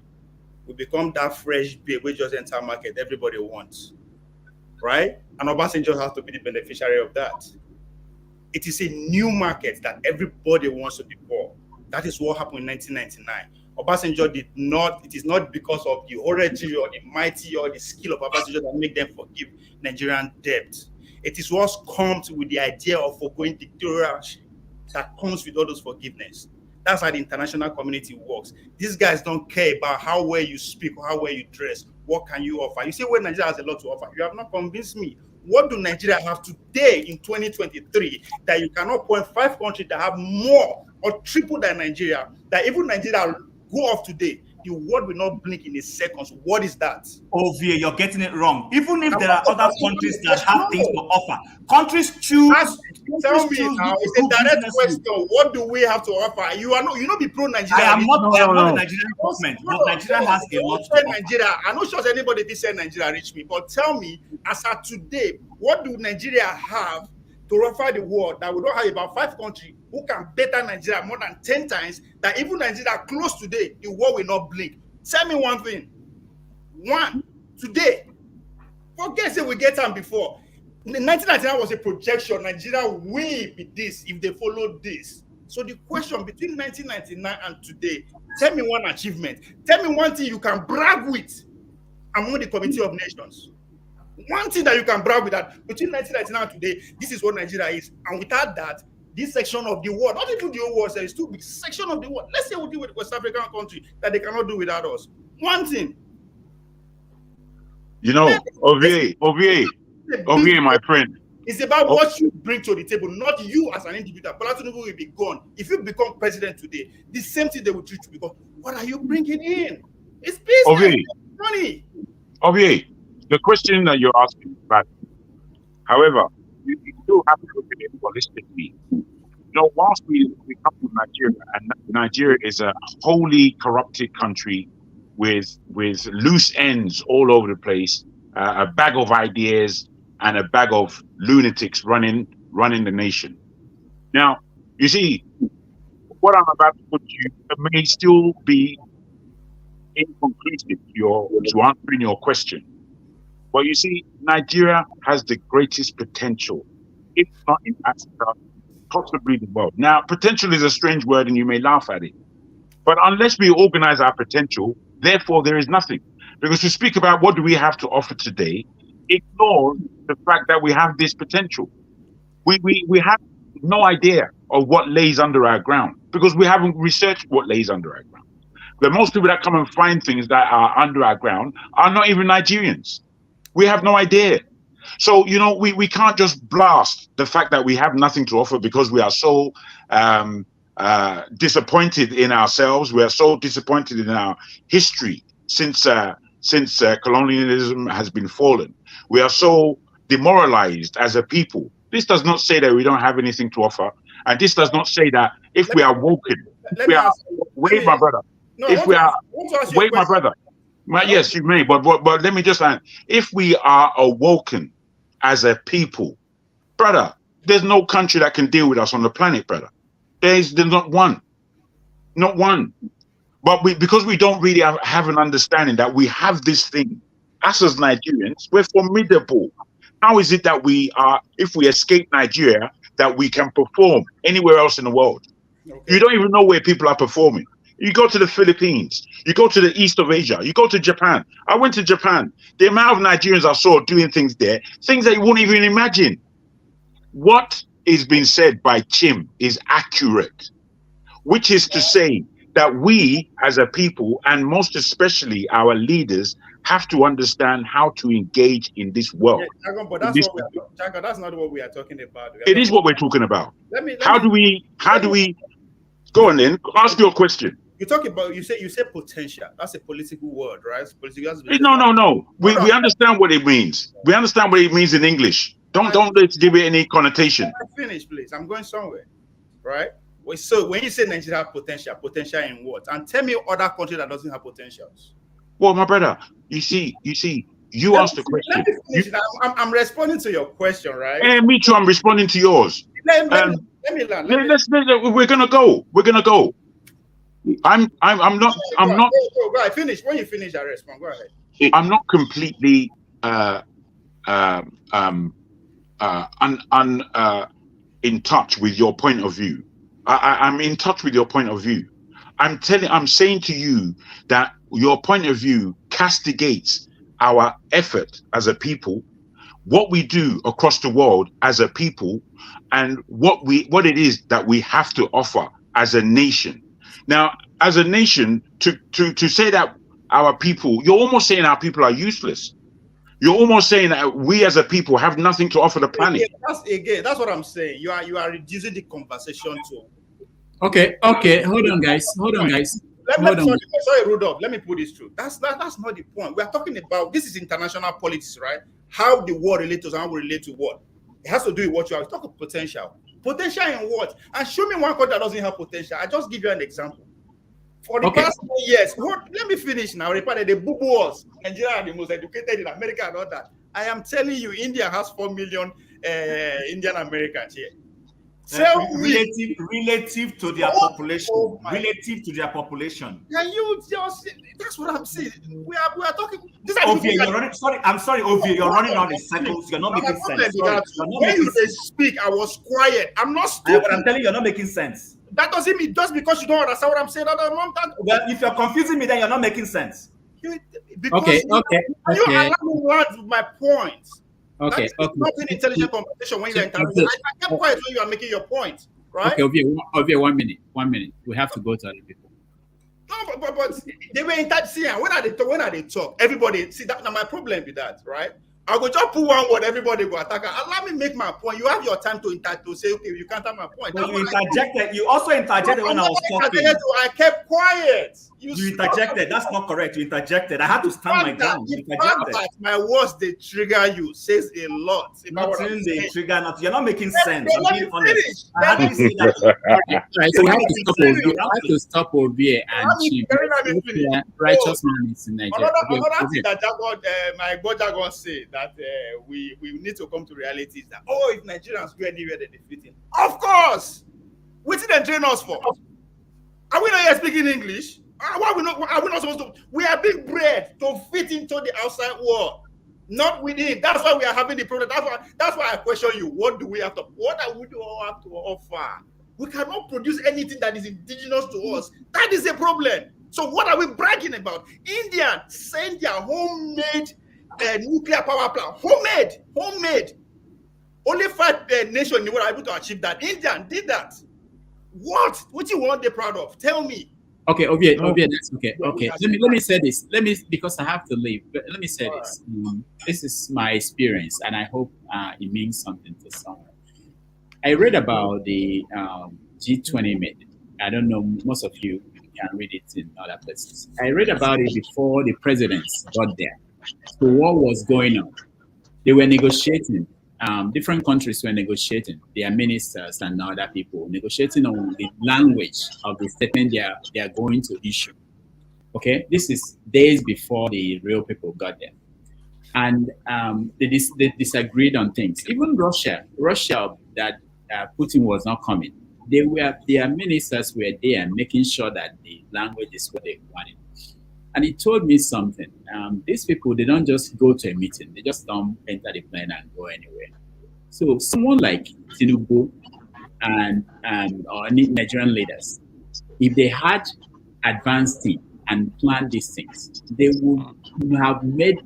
Speaker 22: We become that fresh babe we just enter market everybody wants, right? And Obasanjo has to be the beneficiary of that. It is a new market that everybody wants to be for. That is what happened in 1999. Obasanjo did not, it is not because of the oratory or the mighty or the skill of Obasanjo that make them forgive Nigerian debt. It is what comes with the idea of forgoing dictatorship that comes with all those forgiveness. That's how the international community works. These guys don't care about how well you speak or how well you dress. What can you offer? You say, well, Nigeria has a lot to offer. You have not convinced me. What do Nigeria have today in 2023 that you cannot point 5 countries that have more or triple than Nigeria, that even Nigeria go off today, the world will not blink in a second. So what is that?
Speaker 21: Ovie, you're getting it wrong. Even if there are other countries that have things to offer, countries choose.
Speaker 22: Tell me now, it's a direct question. What do we have to offer? You not be pro Nigeria.
Speaker 21: I am not the Nigerian government, but Nigeria has a lot to offer.
Speaker 22: Nigeria. I'm not sure anybody did say Nigeria reach me, but tell me, as of today, what do Nigeria have to offer the world that we don't have about 5 countries who can better Nigeria more than 10 times, that even Nigeria close today, the world will not blink? Tell me one thing. One, today. Forget say we get time before. 1999 was a projection. Nigeria will be this if they follow this. So the question between 1999 and today, tell me one achievement. Tell me one thing you can brag with among the Committee of Nations. One thing that you can brag with that between 1999 and today, this is what Nigeria is. And without that, this section of the world, not even the whole world, there is too big section of the world. Let's say we deal with West African country that they cannot do without us. One thing.
Speaker 14: You know, Ovie, my friend.
Speaker 22: It's about what you bring to the table, not you as an individual. Bola Tinubu will be gone. If you become president today, the same thing they will treat you because what are you bringing in? It's business, money.
Speaker 14: Ovie, the question that you're asking is valid. However, you still have to look at it holistically. You know, whilst we come to Nigeria, and Nigeria is a wholly corrupted country with loose ends all over the place, a bag of ideas and a bag of lunatics running the nation. Now, you see, what I'm about to put to you may still be inconclusive to answering your question. But you see, Nigeria has the greatest potential, if not in Africa, possibly the world. Now, potential is a strange word and you may laugh at it. But unless we organize our potential, therefore there is nothing. Because to speak about what do we have to offer today, ignores the fact that we have this potential. We have no idea of what lays under our ground because we haven't researched what lays under our ground. The most people that come and find things that are under our ground are not even Nigerians. We have no idea. So, you know, we can't just blast the fact that we have nothing to offer because we are so disappointed in ourselves. We are so disappointed in our history since colonialism has been fallen. We are so demoralized as a people. This does not say that we don't have anything to offer. And this does not say that if we are woken, wait, my brother. If we are, wait, my brother. Well, yes, you may, but let me just add, if we are awoken as a people, brother, there's no country that can deal with us on the planet, brother. There's not one. Not one. But because we don't really have an understanding that we have this thing, us as Nigerians, we're formidable. How is it that we are, if we escape Nigeria, that we can perform anywhere else in the world? Okay. You don't even know where people are performing. You go to the Philippines, you go to the east of Asia, you go to Japan. I went to Japan. The amount of Nigerians I saw doing things there, things that you wouldn't even imagine. What is being said by Chim is accurate, which is to say that we as a people, and most especially our leaders, have to understand how to engage in this world.
Speaker 22: Yeah, but that's that's not what we are talking about.
Speaker 14: It is what we're talking about. How do we go on then? Ask your question.
Speaker 22: You talk about you say potential. That's a political word, right?
Speaker 14: No. We understand what it means. We understand what it means in English. Don't let's give it any connotation.
Speaker 22: Finish, please. I'm going somewhere, right? So when you say Nigeria have potential in what? And tell me other country that doesn't have potentials.
Speaker 14: Well, my brother, you see, you asked the question.
Speaker 22: I'm responding to your question, right?
Speaker 14: And me too. I'm responding to yours.
Speaker 22: Let me land.
Speaker 14: We're gonna go. I'm not.
Speaker 22: Go ahead. Finish. When you finish, I respond. Go ahead.
Speaker 14: I'm not completely in touch with your point of view. I'm in touch with your point of view. I'm saying to you that your point of view castigates our effort as a people, what we do across the world as a people, and what it is that we have to offer as a nation. Now, as a nation, to say that our people, you're almost saying our people are useless. You're almost saying that we as a people have nothing to offer the planet.
Speaker 22: That's what I'm saying. You are reducing the conversation to.
Speaker 5: Okay. Hold on, guys.
Speaker 22: Sorry, Rudolph. Let me put this through. That's not the point. We are talking about this is international politics, right? How the world relates to us and how we relate to what. It has to do with what you are talking about potential. Potential in what? And show me one country that doesn't have potential. I just give you an example. For the past 4 years, let me finish now. The boo-boo us. Nigeria are the most educated in America and all that. I am telling you, India has 4 million Indian Americans here.
Speaker 21: Relative to their population. Relative to their population.
Speaker 22: Can you just? That's what I'm saying. We are talking.
Speaker 21: I'm sorry, Ovie. You're running on in circles. You're not making sense.
Speaker 22: When you speak, I was quiet. I'm not stupid.
Speaker 21: But I'm telling you, you're not making sense.
Speaker 22: That doesn't mean just because you don't understand what I'm saying.
Speaker 21: Well, if you're confusing me, then you're not making sense.
Speaker 22: You allow me to my points.
Speaker 5: Okay.
Speaker 22: Not an intelligent conversation when you're intelligent. I kept quiet when you are making your point, right?
Speaker 5: Okay, Ovie, 1 minute. 1 minute. We have to go to other people.
Speaker 22: No, but they were in touch. See, when are they talk? Everybody see that. Now my problem with that, right? I go just put one word. Everybody go attack. Allow me make my point. You have your time to say, okay, you can't have my point.
Speaker 21: But you interjected. You also interjected when I was talking.
Speaker 22: I kept quiet.
Speaker 21: You interjected. That's not correct. You interjected. I had to stand my ground. You interjected.
Speaker 22: My words they trigger you says a lot.
Speaker 21: Nothing they trigger. Not. You're not making sense. I'm being honest.
Speaker 5: I had to say that. So we have to stop Ovie and Chim. Righteous man is in Nigeria.
Speaker 22: Another thing that my Bojagon say that we need to come to reality is that if Nigerians go anywhere they defeat him. Of course, what did they train us for? Are we not here speaking English? Are we not supposed to? We are being bred to fit into the outside world, not within. That's why we are having the problem. That's why I question you. What do we have to? What do we have to offer? We cannot produce anything that is indigenous to us. That is a problem. So what are we bragging about? India send their homemade nuclear power plant. Homemade. Only 5 nations in the world are able to achieve that. India did that. What you want they proud of? Tell me.
Speaker 5: Okay, Ovie, that's okay. Okay, let me say this. Because I have to leave. But let me say this. This is my experience, and I hope it means something to someone. I read about the G20 meeting. I don't know, most of you can read it in other places. I read about it before the presidents got there. So what was going on? They were negotiating. Different countries were negotiating. Their ministers and other people negotiating on the language of the statement they are going to issue. Okay, this is days before the real people got there, and they disagreed on things. Even Russia that Putin was not coming. Their ministers were there making sure that the language is what they wanted. And he told me something. These people, they don't just go to a meeting. They just don't enter the plane and go anywhere. So someone like Tinubu and or Nigerian leaders, if they had advanced team and planned these things, they would have made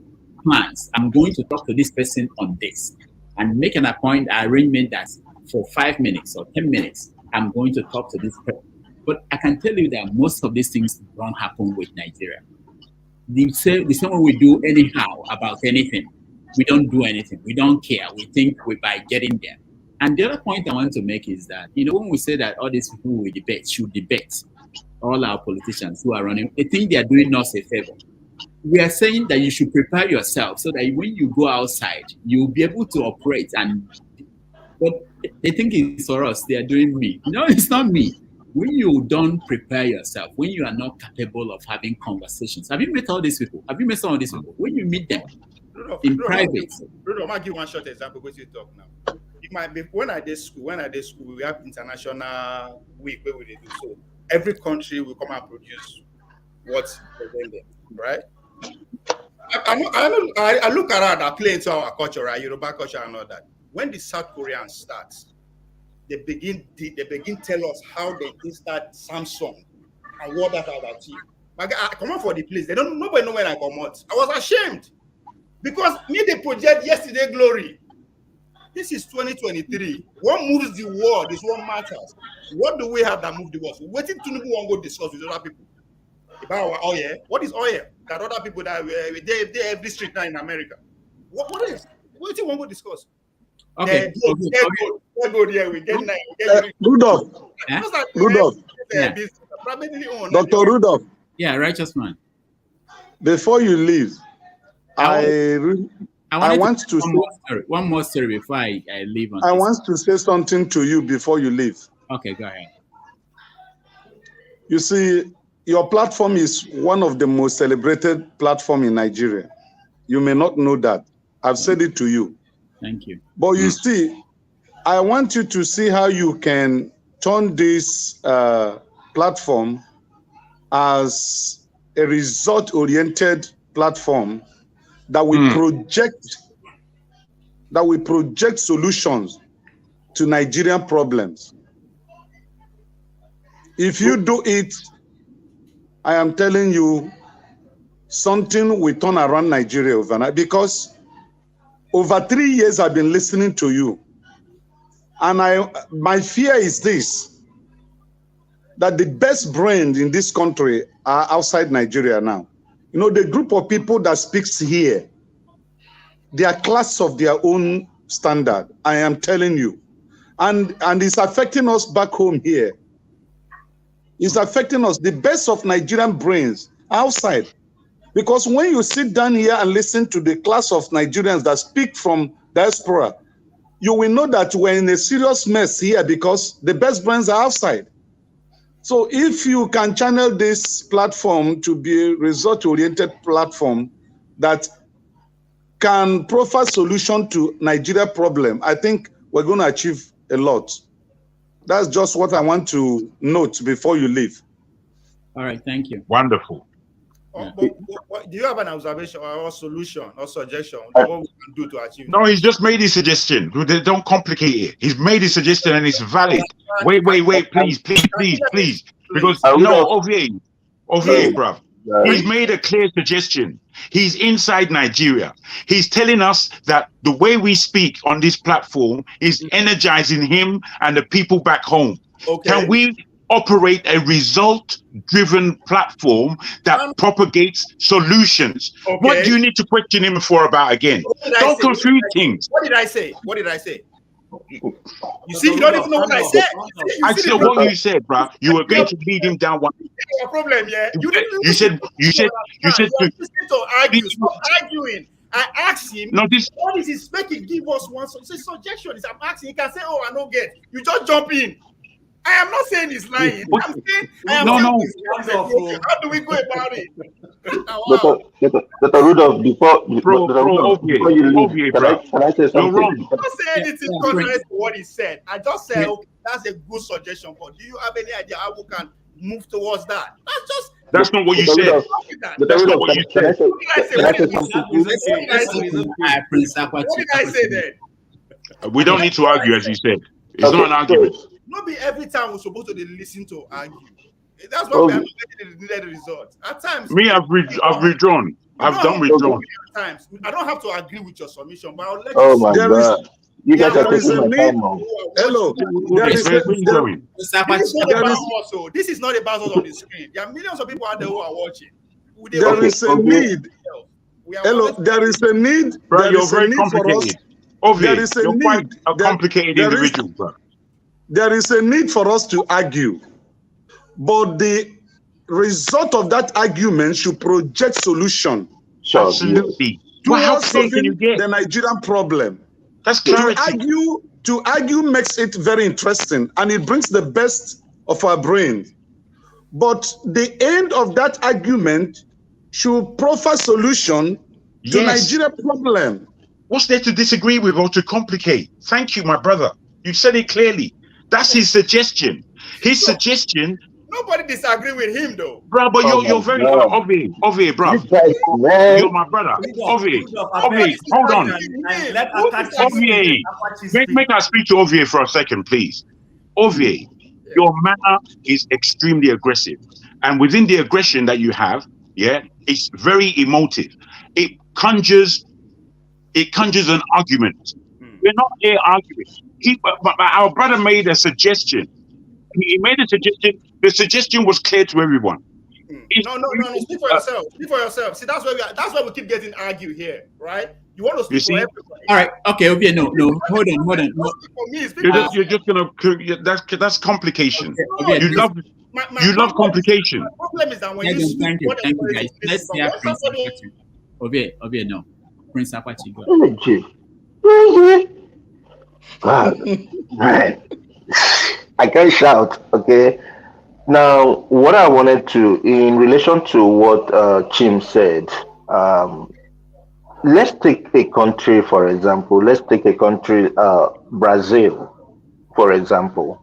Speaker 5: plans. I'm going to talk to this person on this and make an arrangement that for 5 minutes or 10 minutes, I'm going to talk to this person. But I can tell you that most of these things don't happen with Nigeria. The same way we do anyhow about anything. We don't do anything. We don't care. We think by getting there. And the other point I want to make is that, when we say that all these people we debate should debate, all our politicians who are running, they think they are doing us a favor. We are saying that you should prepare yourself so that when you go outside, you'll be able to operate. But they think it's for us. They are doing me. No, it's not me. When you don't prepare yourself, when you are not capable of having conversations, have you met all these people? Have you met some of these people? When you meet them in private.
Speaker 22: Bruno, I might give one short example because you talk now. It might be when I did school, we have international week where we do so. Every country will come and produce what's presented, right? I look around, I play into our culture, right? Yoruba culture and all that. When the South Koreans start, they begin tell us how they start Samsung and what that has achieved. But I come out for the place. Nobody know when I come out. I was ashamed because me they project yesterday glory. This is 2023. What moves the world is what matters. What do we have that move the world? What did Tinubu want to go discuss with other people about our oil? What is oil? That other people that they every street now in America. What is? What do you want to discuss?
Speaker 5: Okay.
Speaker 10: Rudolph. Dr. Rudolph.
Speaker 5: Yeah, righteous man.
Speaker 10: Before you leave, I want to
Speaker 5: say one more story before I leave.
Speaker 10: I want to say something to you before you leave.
Speaker 5: Okay, go ahead.
Speaker 10: You see, your platform is one of the most celebrated platforms in Nigeria. You may not know that. I've said it to you.
Speaker 5: Thank you.
Speaker 10: But you see, I want you to see how you can turn this platform as a result-oriented platform that will project solutions to Nigerian problems. If you do it, I am telling you, something will turn around Nigeria overnight, because over 3 years I've been listening to you. And my fear is this, that the best brains in this country are outside Nigeria now. You know, the group of people that speaks here, they are class of their own standard, I am telling you. And it's affecting us back home here. It's affecting us, the best of Nigerian brains outside. Because when you sit down here and listen to the class of Nigerians that speak from diaspora, you will know that we're in a serious mess here because the best brains are outside. So if you can channel this platform to be a result-oriented platform that can provide solution to Nigeria problem, I think we're going to achieve a lot. That's just what I want to note before you leave.
Speaker 5: All right, thank you.
Speaker 14: Wonderful.
Speaker 22: But do you have an observation or solution or suggestion on what we can do to achieve?
Speaker 14: No, he's just made his suggestion. Don't complicate it. He's made his suggestion and it's valid. Wait, please. Because Ovie, bruv. He's made a clear suggestion. He's inside Nigeria. He's telling us that the way we speak on this platform is energizing him and the people back home.
Speaker 22: Okay.
Speaker 14: operate a result-driven platform that propagates solutions. What do you need to question him for about again? Don't confuse things.
Speaker 22: What did I say? What did I say? You see, you don't even know what I said.
Speaker 14: I said what you said, bro. You were going to lead him down one.
Speaker 22: Your problem, yeah.
Speaker 14: You said to
Speaker 22: argue. Stop arguing. I asked him,
Speaker 14: no, this,
Speaker 22: what is his spec? He give us one suggestion. I'm asking, he can say, oh, I don't get. You just jump in. I am not saying he's lying. I'm saying,
Speaker 14: no.
Speaker 22: How do we go about it?
Speaker 10: Dr. Rudolph, before you leave, can I say something?
Speaker 22: I'm not saying anything contrary to what he said. I just said, okay, that's a good suggestion, but do you have any idea how we can move towards that?
Speaker 14: That's not what you said. That's not what you said.
Speaker 22: What did I say then?
Speaker 14: We don't need to argue, as you said. It's not an argument.
Speaker 22: Not be every time we're supposed to listen to argue. That's why we are getting the result. At times,
Speaker 14: me, I've withdrawn. I've done withdrawn.
Speaker 22: At times, I don't have to agree with your submission, but I'll let
Speaker 10: you. Oh my God! You guys are taking my time now.
Speaker 22: Hello. This is not about us on the screen. There are millions of people out there who are watching.
Speaker 6: There is a need. Hello. There is a need.
Speaker 14: Bro, you're very complicated. There is a quite a complicated individual, bro.
Speaker 6: There is a need for us to argue, but the result of that argument should project solution.
Speaker 14: Absolutely.
Speaker 6: Towards solving the Nigerian problem.
Speaker 14: That's clarity.
Speaker 6: To argue makes it very interesting, and it brings the best of our brain. But the end of that argument should proffer solution to Nigeria problem.
Speaker 14: What's there to disagree with or to complicate? Thank you, my brother. You said it clearly. That's his suggestion. His suggestion.
Speaker 22: Nobody disagree with him, though.
Speaker 14: Bro, but you're very obvious, bro. You're my brother. Obvious, hold on. Make us speak to Ovie for a second, please. Ovie, your manner is extremely aggressive. And within the aggression that you have, it's very emotive. It conjures an argument. We're not here arguing. Our brother made a suggestion. He made a suggestion. The suggestion was clear to everyone.
Speaker 22: No. Speak for yourself. Speak for yourself. See, that's why we keep getting argued here, right? You want to speak for everybody.
Speaker 5: All right. Okay. Okay. No. Hold on.
Speaker 14: You're just gonna. That's complication. Okay. You love complication.
Speaker 22: The problem is that when
Speaker 5: thank you, guys. Let's hear Prince Apache. Ovie, no. Prince Apache, go.
Speaker 10: Man, I can't shout. Okay. Now, what I wanted to, in relation to what Chim said, let's take a country, for example. Let's take a country, Brazil, for example.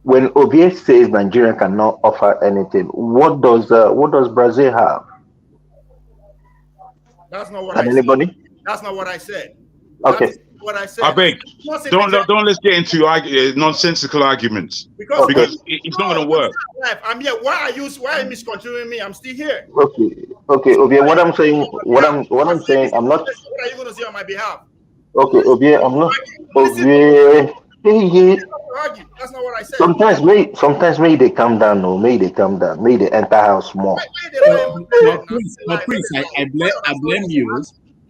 Speaker 10: When Ovie says Nigeria cannot offer anything, what does Brazil have?
Speaker 22: That's not what
Speaker 10: Anybody?
Speaker 22: said. That's not what I said.
Speaker 10: Okay.
Speaker 22: What I said.
Speaker 14: I beg. Don't let's get into nonsensical arguments because it's not going to work.
Speaker 22: I'm here. Why are you misconstruing me? I'm still here.
Speaker 10: Okay, Ovie. What I'm saying, I'm not.
Speaker 22: What are you going to say on my behalf?
Speaker 10: Okay, Ovie, I'm not. Ovie.
Speaker 22: That's not what I said.
Speaker 10: Sometimes may they calm down, no, may they calm down, may they enter house more.
Speaker 5: Prince, I blame you.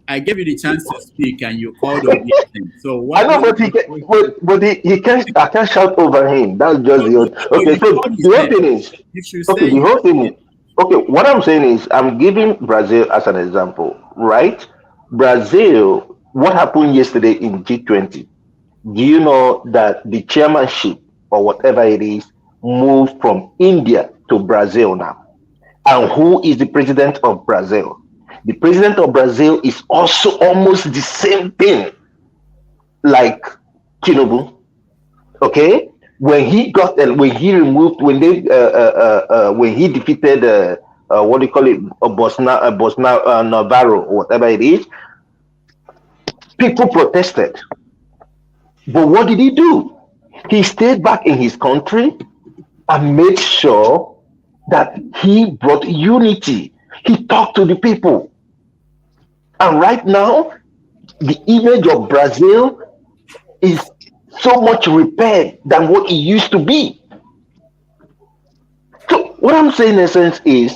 Speaker 5: I gave you the chance to speak, and you called on him. So what?
Speaker 10: I know, but he can't. I can't shout over him. That's just the okay. So the whole thing is okay. The whole thing is okay. What I'm saying is, I'm giving Brazil as an example, right? Brazil. What happened yesterday in G20? Do you know that the chairmanship or whatever it is moved from India to Brazil now? And who is the president of Brazil? The president of Brazil is also almost the same thing like Tinubu. Okay, when he defeated what do you call it, Bolsonaro, Navarro, or whatever it is, people protested. But what did he do? He stayed back in his country and made sure that he brought unity. He talked to the people. And right now, the image of Brazil is so much repaired than what it used to be. what I'm saying in essence is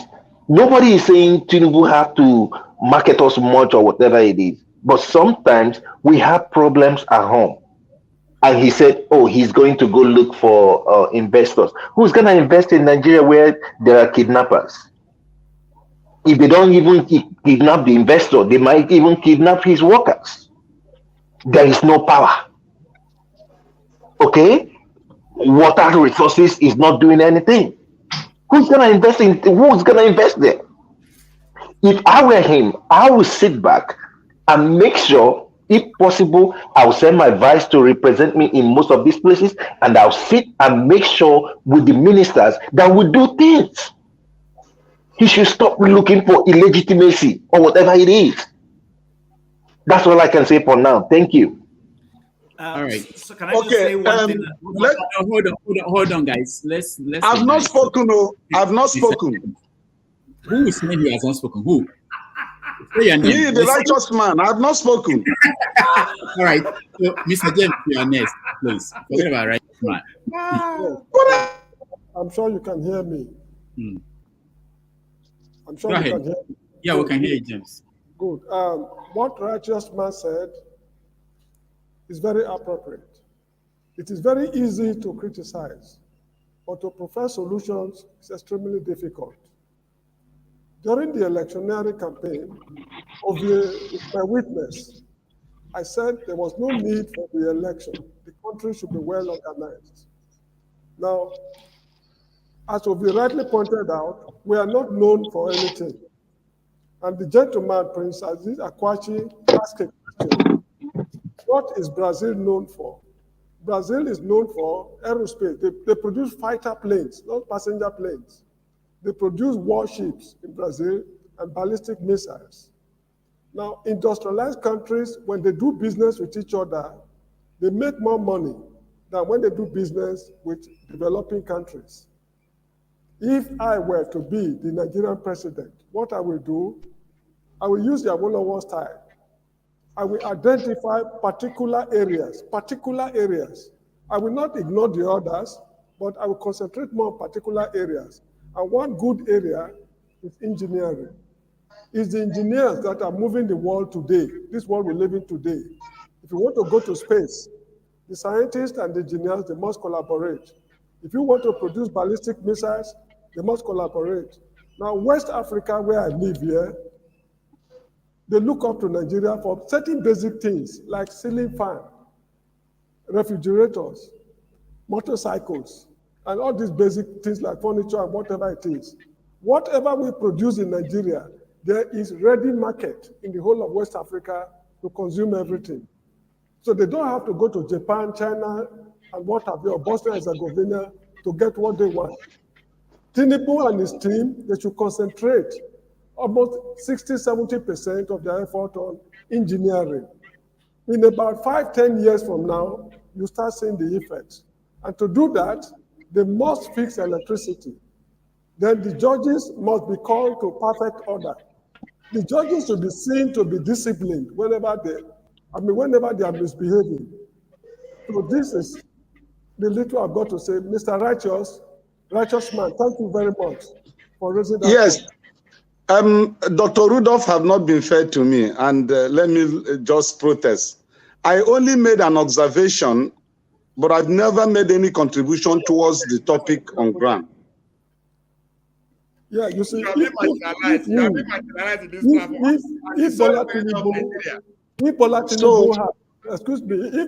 Speaker 10: nobody is saying Tinubu have to market us much or whatever it is. But sometimes we have problems at home. And he said, oh, he's going to go look for investors. Who's going to invest in Nigeria where there are kidnappers? If they don't even kidnap the investor, they might even kidnap his workers. There is no power. Okay? Water resources is not doing anything. Who's going to invest there? If I were him, I would sit back and make sure, if possible, I'll send my vice to represent me in most of these places, and I'll sit and make sure with the ministers that we do things. He should stop looking for illegitimacy or whatever it is. That's all I can say for now. Thank you.
Speaker 18: All right.
Speaker 21: So can I just say one thing?
Speaker 5: Hold on, guys. Let's.
Speaker 6: I've not spoken. No, I've not spoken.
Speaker 5: Who is saying he has not spoken? Who? Say your name.
Speaker 6: Me, the righteous man. I've not spoken.
Speaker 5: All right. So, Mr. James, you are next, please. Forget about righteous man.
Speaker 7: I'm sure you can hear me. I'm sure
Speaker 5: Go
Speaker 7: you
Speaker 5: ahead.
Speaker 7: can hear me.
Speaker 5: Yeah, we can hear you, James.
Speaker 7: Good. What righteous man said is very appropriate. It is very easy to criticize, but to profess solutions is extremely difficult. During the electioneering campaign of my witness, I said there was no need for the election. The country should be well organized. Now, as will be rightly pointed out, we are not known for anything. And the gentleman, Prince Aziz Akwachi, asked a question. What is Brazil known for? Brazil is known for aerospace. They produce fighter planes, not passenger planes. They produce warships in Brazil and ballistic missiles. Now, industrialized countries, when they do business with each other, they make more money than when they do business with developing countries. If I were to be the Nigerian president, what I will do, I will use the Awolowo style. I will identify particular areas. I will not ignore the others, but I will concentrate more on particular areas. And one good area is engineering. It's the engineers that are moving the world today, this world we live in today. If you want to go to space, the scientists and the engineers, they must collaborate. If you want to produce ballistic missiles, they must collaborate. Now, West Africa, where I live here, they look up to Nigeria for certain basic things like ceiling fan, refrigerators, motorcycles, and all these basic things like furniture and whatever it is. Whatever we produce in Nigeria, there is ready market in the whole of West Africa to consume everything. So they don't have to go to Japan, China, and what have you, or Bosnia and Herzegovina to get what they want. Tinubu and his team, they should concentrate almost 60–70% of their effort on engineering. In about 5–10 years from now, you start seeing the effects. And to do that, they must fix electricity. Then the judges must be called to perfect order. The judges should be seen to be disciplined whenever they are misbehaving. So this is the little I've got to say. Mr. Righteous man, thank you very much for raising that.
Speaker 6: Yes. Dr. Rudolph have not been fair to me, and let me just protest. I only made an observation, but I've never made any contribution towards the topic on ground.
Speaker 7: Yeah, you see, if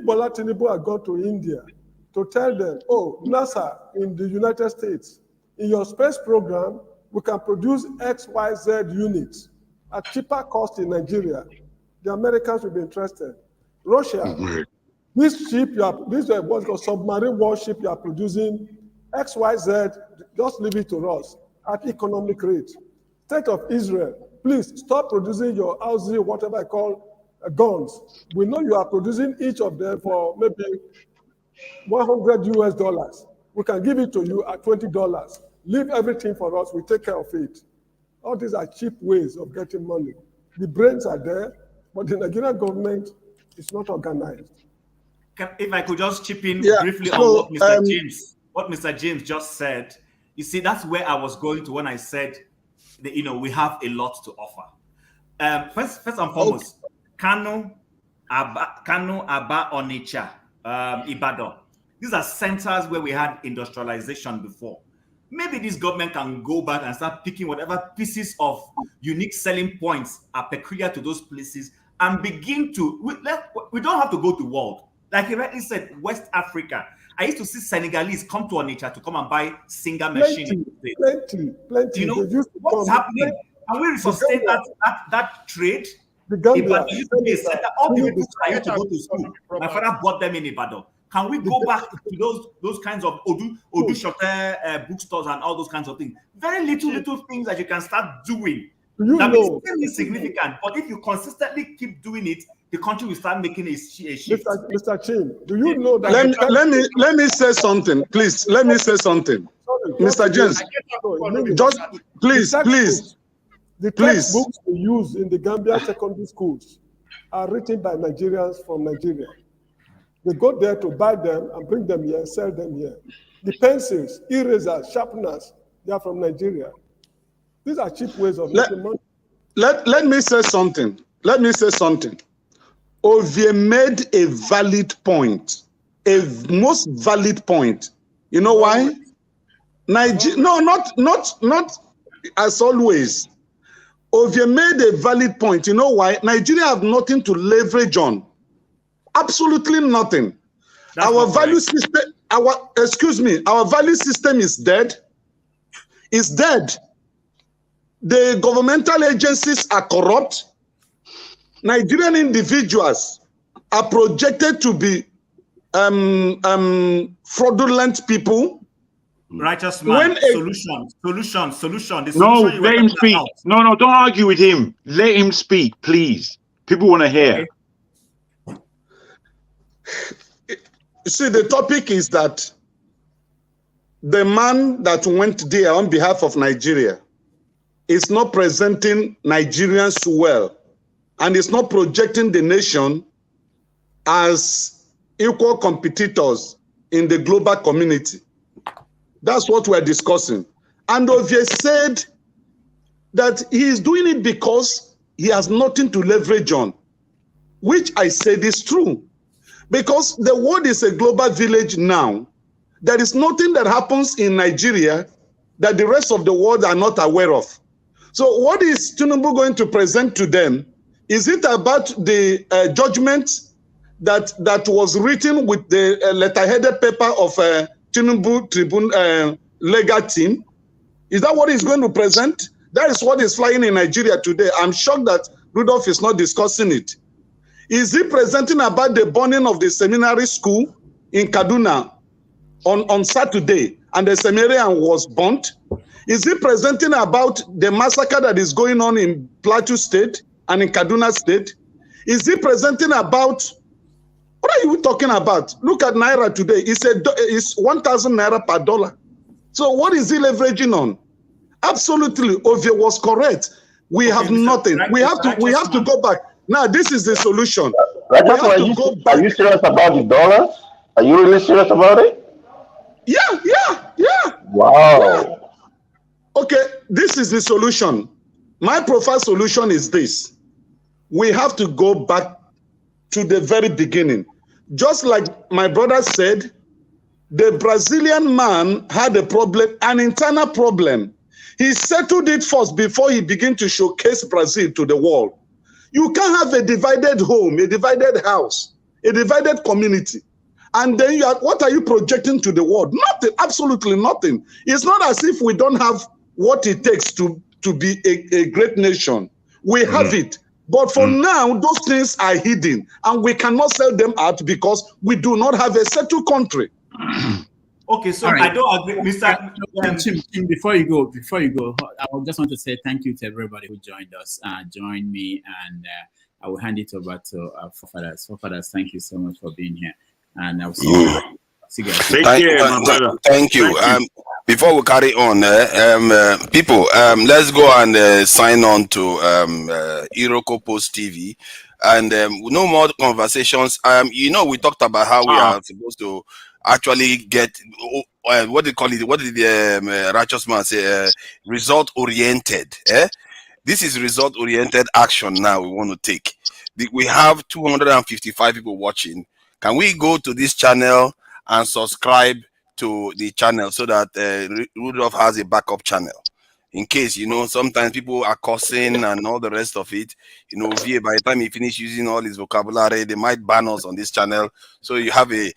Speaker 7: Bola Tinubu had gone to India to tell them, oh, NASA in the United States, in your space program, we can produce XYZ units at cheaper cost in Nigeria, the Americans will be interested. Russia, this ship, this is what's called submarine warship you are producing, XYZ, just leave it to us at economic rate. State of Israel, please stop producing your Aussie, whatever I call guns. We know you are producing each of them for maybe $100 US. We can give it to you at $20. Leave everything for us, we take care of it. All these are cheap ways of getting money. The brains are there, but the Nigerian government is not organized.
Speaker 21: If I could just chip in
Speaker 6: Yeah,
Speaker 21: briefly
Speaker 6: so,
Speaker 21: on what Mr. James just said. You see, that's where I was going to when I said that, we have a lot to offer. First and foremost, Kano, Aba, Onitsha, Ibadan. These are centers where we had industrialization before. Maybe this government can go back and start picking whatever pieces of unique selling points are peculiar to those places and begin to, we don't have to go to world. Like he rightly said, West Africa. I used to see Senegalese come to Onitsha to come and buy Singer machine.
Speaker 7: Plenty.
Speaker 21: What's happening? Can we resuscitate that trade?
Speaker 7: The Gambia.
Speaker 21: Ibadan used to be a center. All the people I used to go to school, my father bought them in Ibadan. Can we go back to those kinds of Odu Shote bookstores and all those kinds of things? Very little things that you can start doing. That is still insignificant, but if you consistently keep doing it, the country will start making a shift.
Speaker 7: Mr. Chin, do you know that?
Speaker 17: Let me say something, please. Let me say something, Mr. James. Just please.
Speaker 7: The textbooks we use in the Gambia secondary schools are written by Nigerians from Nigeria. They go there to buy them and bring them here, sell them here. The pencils, erasers, sharpeners, they are from Nigeria. These are cheap ways of making money.
Speaker 17: Let me say something. Ovie made a valid point, a most valid point. You know why? Not as always. Ovie made a valid point. You know why? Nigeria have nothing to leverage on. Absolutely nothing. Our value system, our value system is dead. It's dead. The governmental agencies are corrupt. Nigerian individuals are projected to be fraudulent people.
Speaker 21: Righteous man. Solution.
Speaker 14: No, let him speak. No, don't argue with him. Let him speak, please. People want to hear.
Speaker 17: See, the topic is that the man that went there on behalf of Nigeria is not presenting Nigerians well, and is not projecting the nation as equal competitors in the global community. That's what we're discussing. And Ovie said that he is doing it because he has nothing to leverage on, which I said is true. Because the world is a global village now. There is nothing that happens in Nigeria that the rest of the world are not aware of. So what is Tinubu going to present to them? Is it about the judgment that was written with the letter-headed paper of Tinubu Tribune legal team? Is that what he's going to present? That is what is flying in Nigeria today. I'm shocked that Rudolph is not discussing it. Is he presenting about the burning of the seminary school in Kaduna on Saturday, and the seminarian was burnt? Is he presenting about the massacre that is going on in Plateau State and in Kaduna State? Is he presenting about, what are you talking about? Look at Naira today. It's 1,000 Naira per dollar. So what is he leveraging on? Absolutely, Ovie was correct. We have nothing. We have to go back. Now, this is the solution.
Speaker 10: Are you serious about the dollar? Are you really serious about it?
Speaker 17: Yeah.
Speaker 10: Wow.
Speaker 17: Yeah. Okay, this is the solution. My profile solution is this. We have to go back to the very beginning. Just like my brother said, the Brazilian man had a problem, an internal problem. He settled it first before he began to showcase Brazil to the world. You can't have a divided home, a divided house, a divided community. And then what are you projecting to the world? Nothing, absolutely nothing. It's not as if we don't have what it takes to be a great nation. We have it. But for now, those things are hidden, and we cannot sell them out because we do not have a settled country.
Speaker 21: Okay, so right. I don't agree, Mr.
Speaker 5: Tim, before you go, I just want to say thank you to everybody who joined us, joined me, and I will hand it over to our forefathers. Forefathers, thank you so much for being here, and I'll see you guys.
Speaker 14: Take care, my brother.
Speaker 9: Thank you. Before we carry on, people, let's go and sign on to Iroko Post TV. And no more conversations. We talked about how we are supposed to actually get what they call it. What did the righteous man say? Result oriented. This is result oriented action. Now we want to take. We have 255 people watching. Can we go to this channel and subscribe to the channel so that Rudolph has a backup channel? In case, sometimes people are cursing and all the rest of it. VA, by the time he finish using all his vocabulary, they might ban us on this channel. So you have a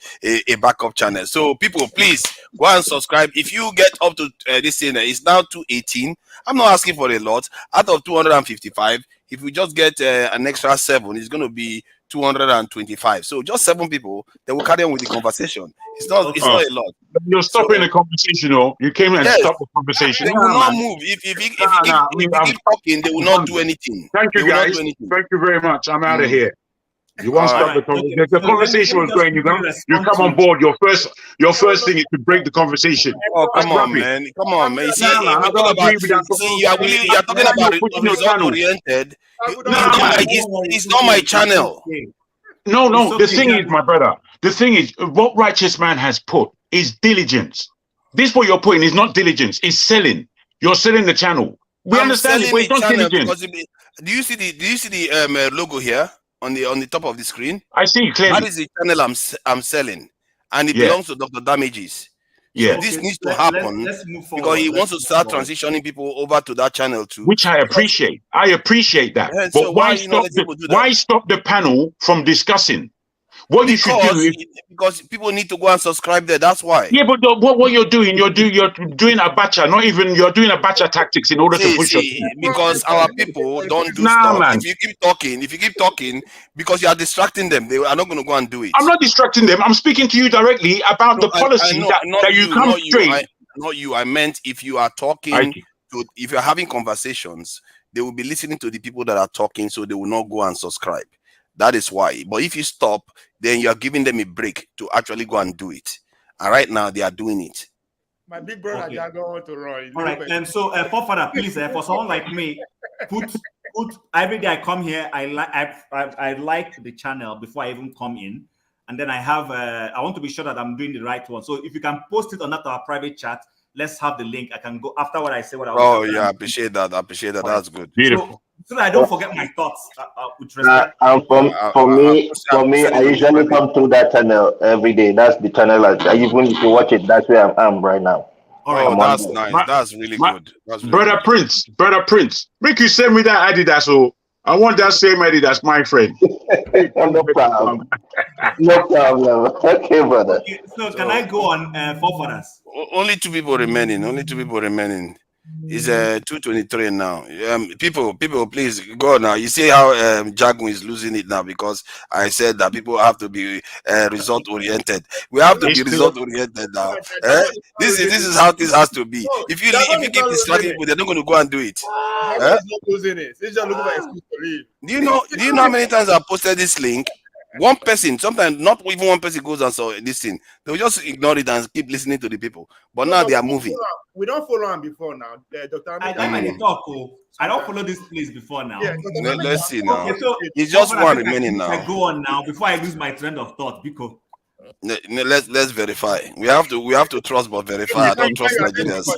Speaker 9: backup channel. So people, please go and subscribe. If you get up to this thing, it's now 218. I'm not asking for a lot. Out of 255, if we just get an extra 7, it's going to be 225. So just 7 people, they will carry on with the conversation. It's not a lot.
Speaker 14: You're stopping the conversation, You came and stopped the conversation.
Speaker 9: They will not move. If you keep talking, they will not do anything.
Speaker 14: Thank you, guys. Thank you very much. I'm out of here. You won't stop the conversation. The conversation was going. You come on board. Your first thing is to break the conversation.
Speaker 9: Oh, come on, man. Come on, man. You see, you are talking about result oriented. It's not my channel.
Speaker 14: No. The thing is, my brother. The thing is, what righteous man has put is diligence. This what you're putting is not diligence. It's selling. You're selling the channel. We understand it, but it's not diligence.
Speaker 9: Do you see the logo here on the top of the screen?
Speaker 14: I see it clearly.
Speaker 9: That is the channel I'm selling, and it belongs to Dr. Damages.
Speaker 14: Yeah,
Speaker 9: so this needs to happen because he wants to start transitioning people over to that channel too.
Speaker 14: Which I appreciate. I appreciate that. But
Speaker 9: so
Speaker 14: why stop the panel from discussing? What you should do
Speaker 9: because people need to go and subscribe there. That's why.
Speaker 14: Yeah, but what you're doing, you're doing a bacha. You're doing a bacha tactics in order to push us.
Speaker 9: Because our people don't do stuff. Man. If you keep talking, because you are distracting them, they are not going to go and do it.
Speaker 14: I'm not distracting them. I'm speaking to you directly about the policy that you come straight.
Speaker 9: Not you. I meant if you are talking, if you're having conversations, they will be listening to the people that are talking, so they will not go and subscribe. That is why. But if you stop, then you are giving them a break to actually go and do it. And right now, they are doing it.
Speaker 22: My big brother, I don't want to run.
Speaker 21: All right. And so, forefather, please, for someone like me, put every day I come here, I like the channel before I even come in. And then I want to be sure that I'm doing the right one. So if you can post it on our private chat, let's have the link. I can go after what I say.
Speaker 9: I appreciate that. That's good.
Speaker 14: Beautiful.
Speaker 21: So that I don't forget my thoughts with respect.
Speaker 10: For me, I usually come through that channel every day. That's the channel. Even if you watch it, that's where I am right now.
Speaker 9: Oh, that's nice. That's really good.
Speaker 14: Brother Prince, make you send me that Adidas. So I want that same Adidas, my friend.
Speaker 10: No problem. No problem. Okay, brother.
Speaker 21: Okay, so can I go on forefathers?
Speaker 9: Only 2 people remaining. It's 2:23 now. People, please go now. You see how Jagun is losing it now because I said that people have to be result oriented. We have to be result oriented now. This is how this has to be. If you keep distracting people, they're not going to go and do it.
Speaker 22: Losing it. It's just looking for excuse to leave.
Speaker 9: Do you know how many times I posted this link? One person, sometimes not even one person goes and saw this thing. They'll just ignore it and keep listening to the people. But now they are moving.
Speaker 22: We don't follow him before now. Dr.
Speaker 21: I don't follow this place before now.
Speaker 22: Yeah,
Speaker 9: let's see now.
Speaker 21: Okay, so
Speaker 9: it's just one remaining now.
Speaker 21: I go on now before I lose my trend of thought because
Speaker 9: let's verify. We have to trust but verify. I don't trust Nigerians.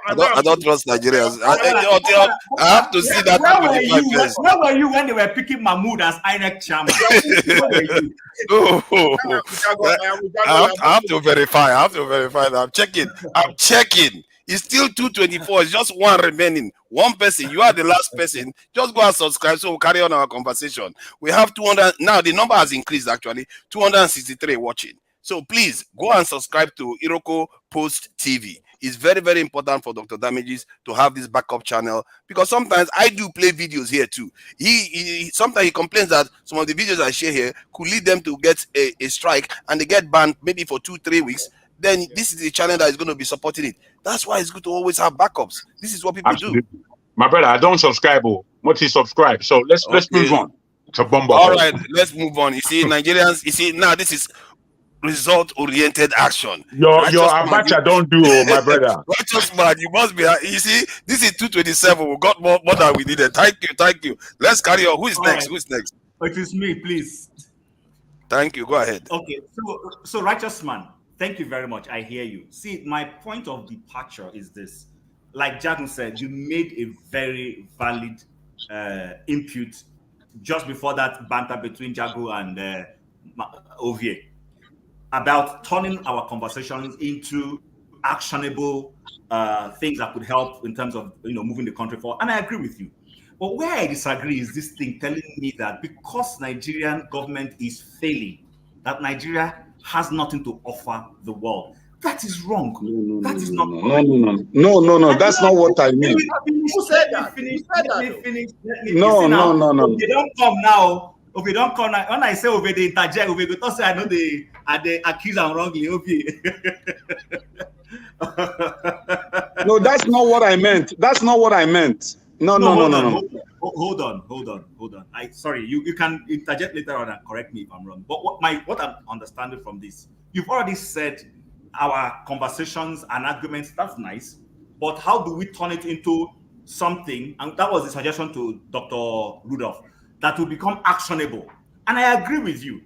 Speaker 9: I don't trust Nigerians. I have to see that.
Speaker 21: Where were you when they were picking Mahmoud as INEC chairman?
Speaker 9: I have to verify. that. I'm checking. It's still 2:24. It's just one remaining. One person. You are the last person. Just go and subscribe so we'll carry on our conversation. We have 200. Now the number has increased actually. 263 watching. So please go and subscribe to Iroko Post TV. It's very, very important for Dr. Damages to have this backup channel because sometimes I do play videos here too. Sometimes he complains that some of the videos I share here could lead them to get a strike and they get banned maybe for 2-3 weeks. Then this is the channel that is going to be supporting it. That's why it's good to always have backups. This is what people do.
Speaker 14: My brother, I don't subscribe. Subscribe. So let's move on to Bongo.
Speaker 9: All right, let's move on. You see, Nigerians. You see, now this is result-oriented action.
Speaker 14: Your abacha don't do, my brother.
Speaker 9: Righteous man, you must be. You see, this is 2:27. We got more than we needed. Thank you. Let's carry on. Who's next?
Speaker 21: It is me, please.
Speaker 9: Thank you. Go ahead.
Speaker 21: Okay, so righteous man. Thank you very much. I hear you. See, my point of departure is this. Like Jagun said, you made a very valid input just before that banter between Jagu and Ovie about turning our conversations into actionable things that could help in terms of moving the country forward. And I agree with you. But where I disagree is this thing telling me that because Nigerian government is failing, that Nigeria has nothing to offer the world. That is wrong. That is not correct.
Speaker 17: No. That's not what I mean.
Speaker 21: Who said that? Let me finish.
Speaker 17: No.
Speaker 21: If they don't come now, if they don't come now, when I say over the interject, over the say I know they accuse them wrongly.
Speaker 17: No, that's not what I meant. That's not what I meant. No.
Speaker 21: Hold on. Sorry, you can interject later on and correct me if I'm wrong. But what I'm understanding from this, you've already said our conversations and arguments, that's nice, but how do we turn it into something? And that was the suggestion to Dr. Rudolph, that will become actionable. And I agree with you.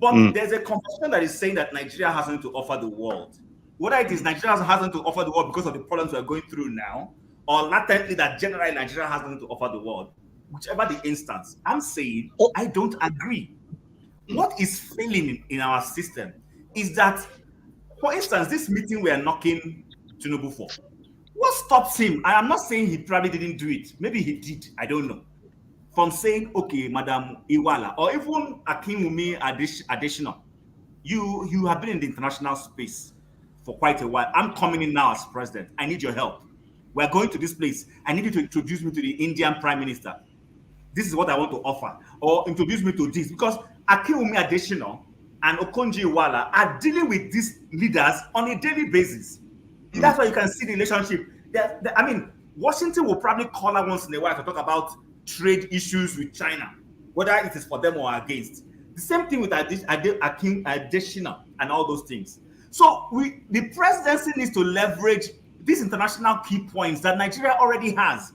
Speaker 21: But there's a conversation that is saying that Nigeria has nothing to offer the world. Whether it is Nigeria has nothing to offer the world because of the problems we're going through now, or latently that generally Nigeria has nothing to offer the world, whichever the instance, I'm saying I don't agree. What is failing in our system is that, for instance, this meeting we are knocking Tinubu for, what stops him? I am not saying he probably didn't do it. Maybe he did. I don't know. From saying, okay, Madam Iwala, or even Akinwumi Adesina, you have been in the international space for quite a while. I'm coming in now as president. I need your help. We're going to this place. I need you to introduce me to the Indian Prime Minister. This is what I want to offer. Or introduce me to this. Because Akinwumi Adesina and Okonjo Iweala are dealing with these leaders on a daily basis. That's why you can see the relationship. I mean, Washington will probably call her once in a while to talk about trade issues with China, whether it is for them or against. The same thing with Adesina and all those things. So the presidency needs to leverage these international key points that Nigeria already has.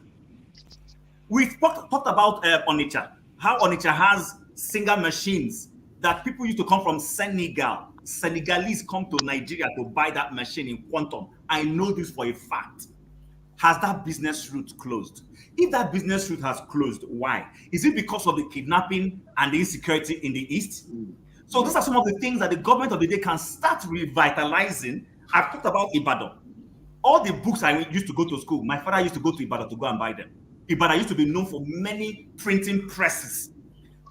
Speaker 21: We talked about Onitsha, how Onitsha has Singer machines that people used to come from Senegal. Senegalese come to Nigeria to buy that machine in quantum. I know this for a fact. Has that business route closed? If that business route has closed, why? Is it because of the kidnapping and the insecurity in the East? So these are some of the things that the government of the day can start revitalizing. I've talked about Ibadan. All the books I used to go to school, my father used to go to Ibadan to go and buy them. Ibadan used to be known for many printing presses.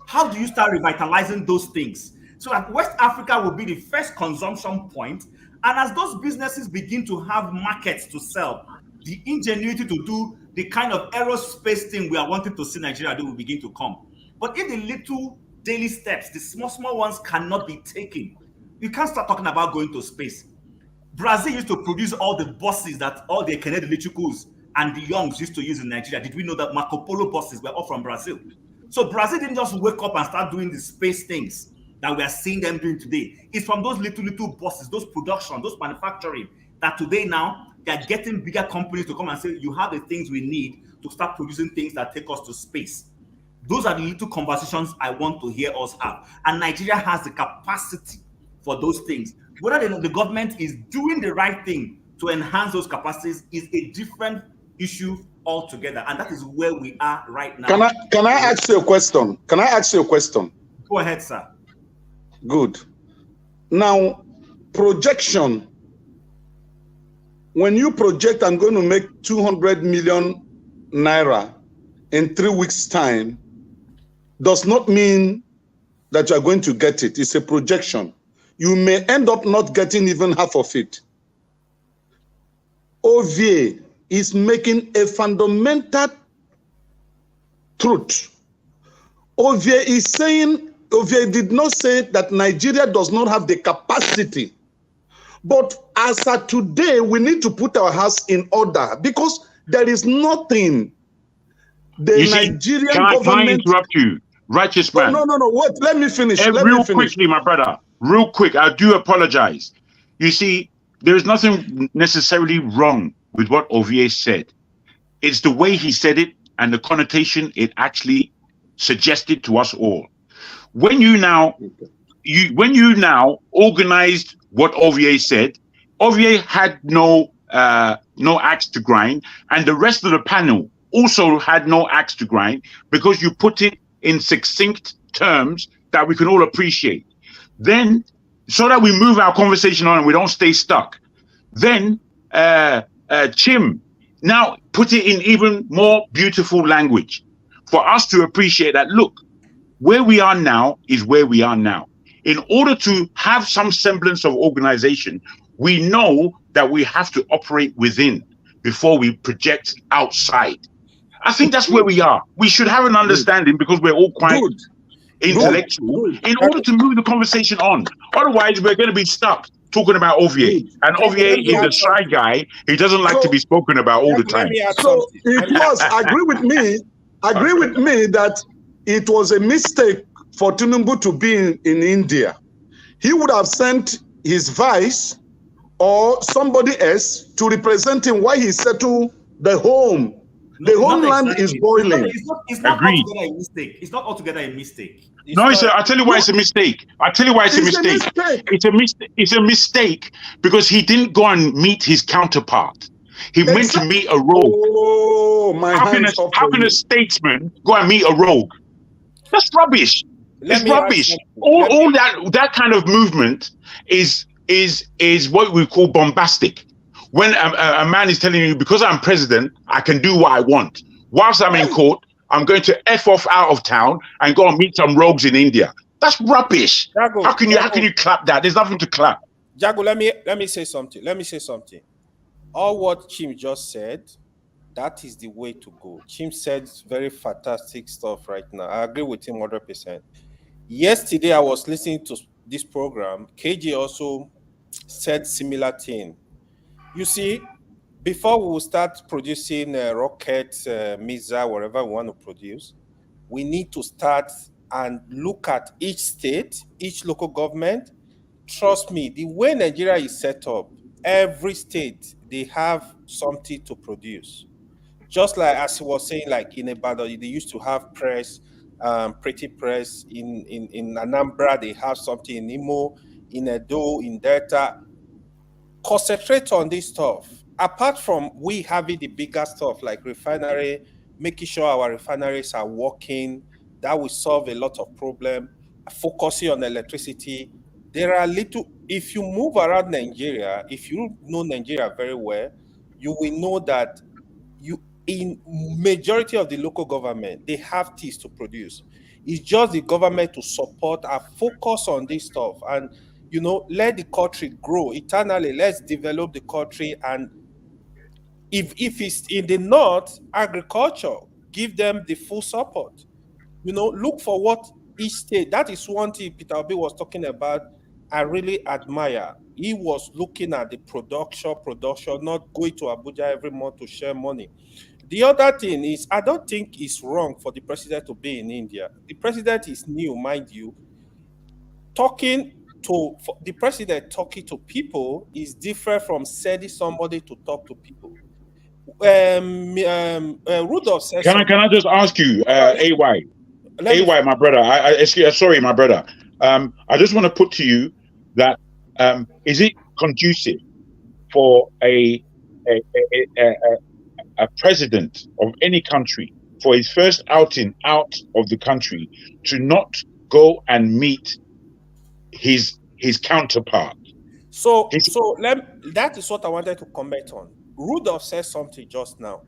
Speaker 21: How do you start revitalizing those things? So that West Africa will be the first consumption point. And as those businesses begin to have markets to sell, the ingenuity to do the kind of aerospace thing we are wanting to see Nigeria do will begin to come. But if the little daily steps, the small ones cannot be taken, you can't start talking about going to space. Brazil used to produce all the buses that all the Canadian electricals and the youngs used to use in Nigeria. Did we know that Marco Polo buses were all from Brazil? So Brazil didn't just wake up and start doing the space things that we are seeing them doing today. It's from those little buses, those production, those manufacturing, that today now they're getting bigger companies to come and say, you have the things we need to start producing things that take us to space. Those are the little conversations I want to hear us have. And Nigeria has the capacity for those things. Whether the government is doing the right thing to enhance those capacities is a different issue altogether. And that is where we are right now.
Speaker 17: Can I ask you a question? Can I ask you a question?
Speaker 21: Go ahead, sir.
Speaker 17: Good. Now, projection. When you project, I'm going to make 200 million naira in 3 weeks' time, does not mean that you are going to get it. It's a projection. You may end up not getting even half of it. OVA is making a fundamental truth. OVA is saying, OVA did not say that Nigeria does not have the capacity. But as of today, we need to put our house in order because there is nothing. Nigerian government.
Speaker 14: Can I interrupt you? Righteous man.
Speaker 17: No. Wait, let me finish.
Speaker 14: Real quickly, my brother. Real quick. I do apologize. You see, there is nothing necessarily wrong with what OVA said. It's the way he said it and the connotation it actually suggested to us all. When you now organized what OVA said. OVA had no axe to grind, and the rest of the panel also had no axe to grind because you put it in succinct terms that we can all appreciate. Then, so that we move our conversation on and we don't stay stuck. Then Chim now put it in even more beautiful language for us to appreciate that, look, where we are now is where we are now. In order to have some semblance of organization, we know that we have to operate within before we project outside. I think that's where we are. We should have an understanding because we're all quite intellectual in order to move the conversation on. Otherwise, we're going to be stuck talking about OVA. And OVA is a shy guy. He doesn't like to be spoken about all the time.
Speaker 6: So it was, agree with me that it was a mistake for Tinubu to be in India. He would have sent his vice or somebody else to represent him while he settled the home. The homeland is boiling.
Speaker 21: It's not altogether a mistake. It's not altogether a mistake.
Speaker 14: I'll tell you why it's a mistake. I'll tell you why it's a mistake. It's a mistake because he didn't go and meet his counterpart. He went to meet a rogue.
Speaker 6: Oh,
Speaker 14: how can a statesman go and meet a rogue? That's rubbish. It's rubbish. All that kind of movement is what we call bombastic. When a man is telling you, because I'm president, I can do what I want. Whilst I'm in court, I'm going to F off out of town and go and meet some rogues in India. That's rubbish.
Speaker 11: Jago,
Speaker 14: how can you clap that? There's nothing to clap.
Speaker 11: Jago, let me say something. All what Chim just said, that is the way to go. Chim said very fantastic stuff right now. I agree with him 100%. Yesterday, I was listening to this program. KJ also said similar thing. You see, before we will start producing rockets, missile, whatever we want to produce, we need to start and look at each state, each local government. Trust me, the way Nigeria is set up, every state, they have something to produce. Just like as he was saying, like in Ibadan, they used to have press, pretty press. In Anambra, they have something. In Imo, in Edo, in Delta. Concentrate on this stuff. Apart from we having the bigger stuff like refinery, making sure our refineries are working, that will solve a lot of problems. Focusing on electricity. There are little, if you move around Nigeria, if you know Nigeria very well, you will know that in majority of the local government, they have things to produce. It's just the government to support and focus on this stuff and let the country grow eternally. Let's develop the country. And if it's in the north, agriculture, give them the full support. Look for what each state. That is one thing Peter Obi was talking about. I really admire. He was looking at the production, not going to Abuja every month to share money. The other thing is, I don't think it's wrong for the president to be in India. The president is new, mind you. The president talking to people is different from sending somebody to talk to people. Rudolph says.
Speaker 14: Can I just ask you, AY, my brother? Sorry, my brother. I just want to put to you that is it conducive for a president of any country for his first outing out of the country to not go and meet his counterpart?
Speaker 11: That is what I wanted to comment on. Rudolph said something just now.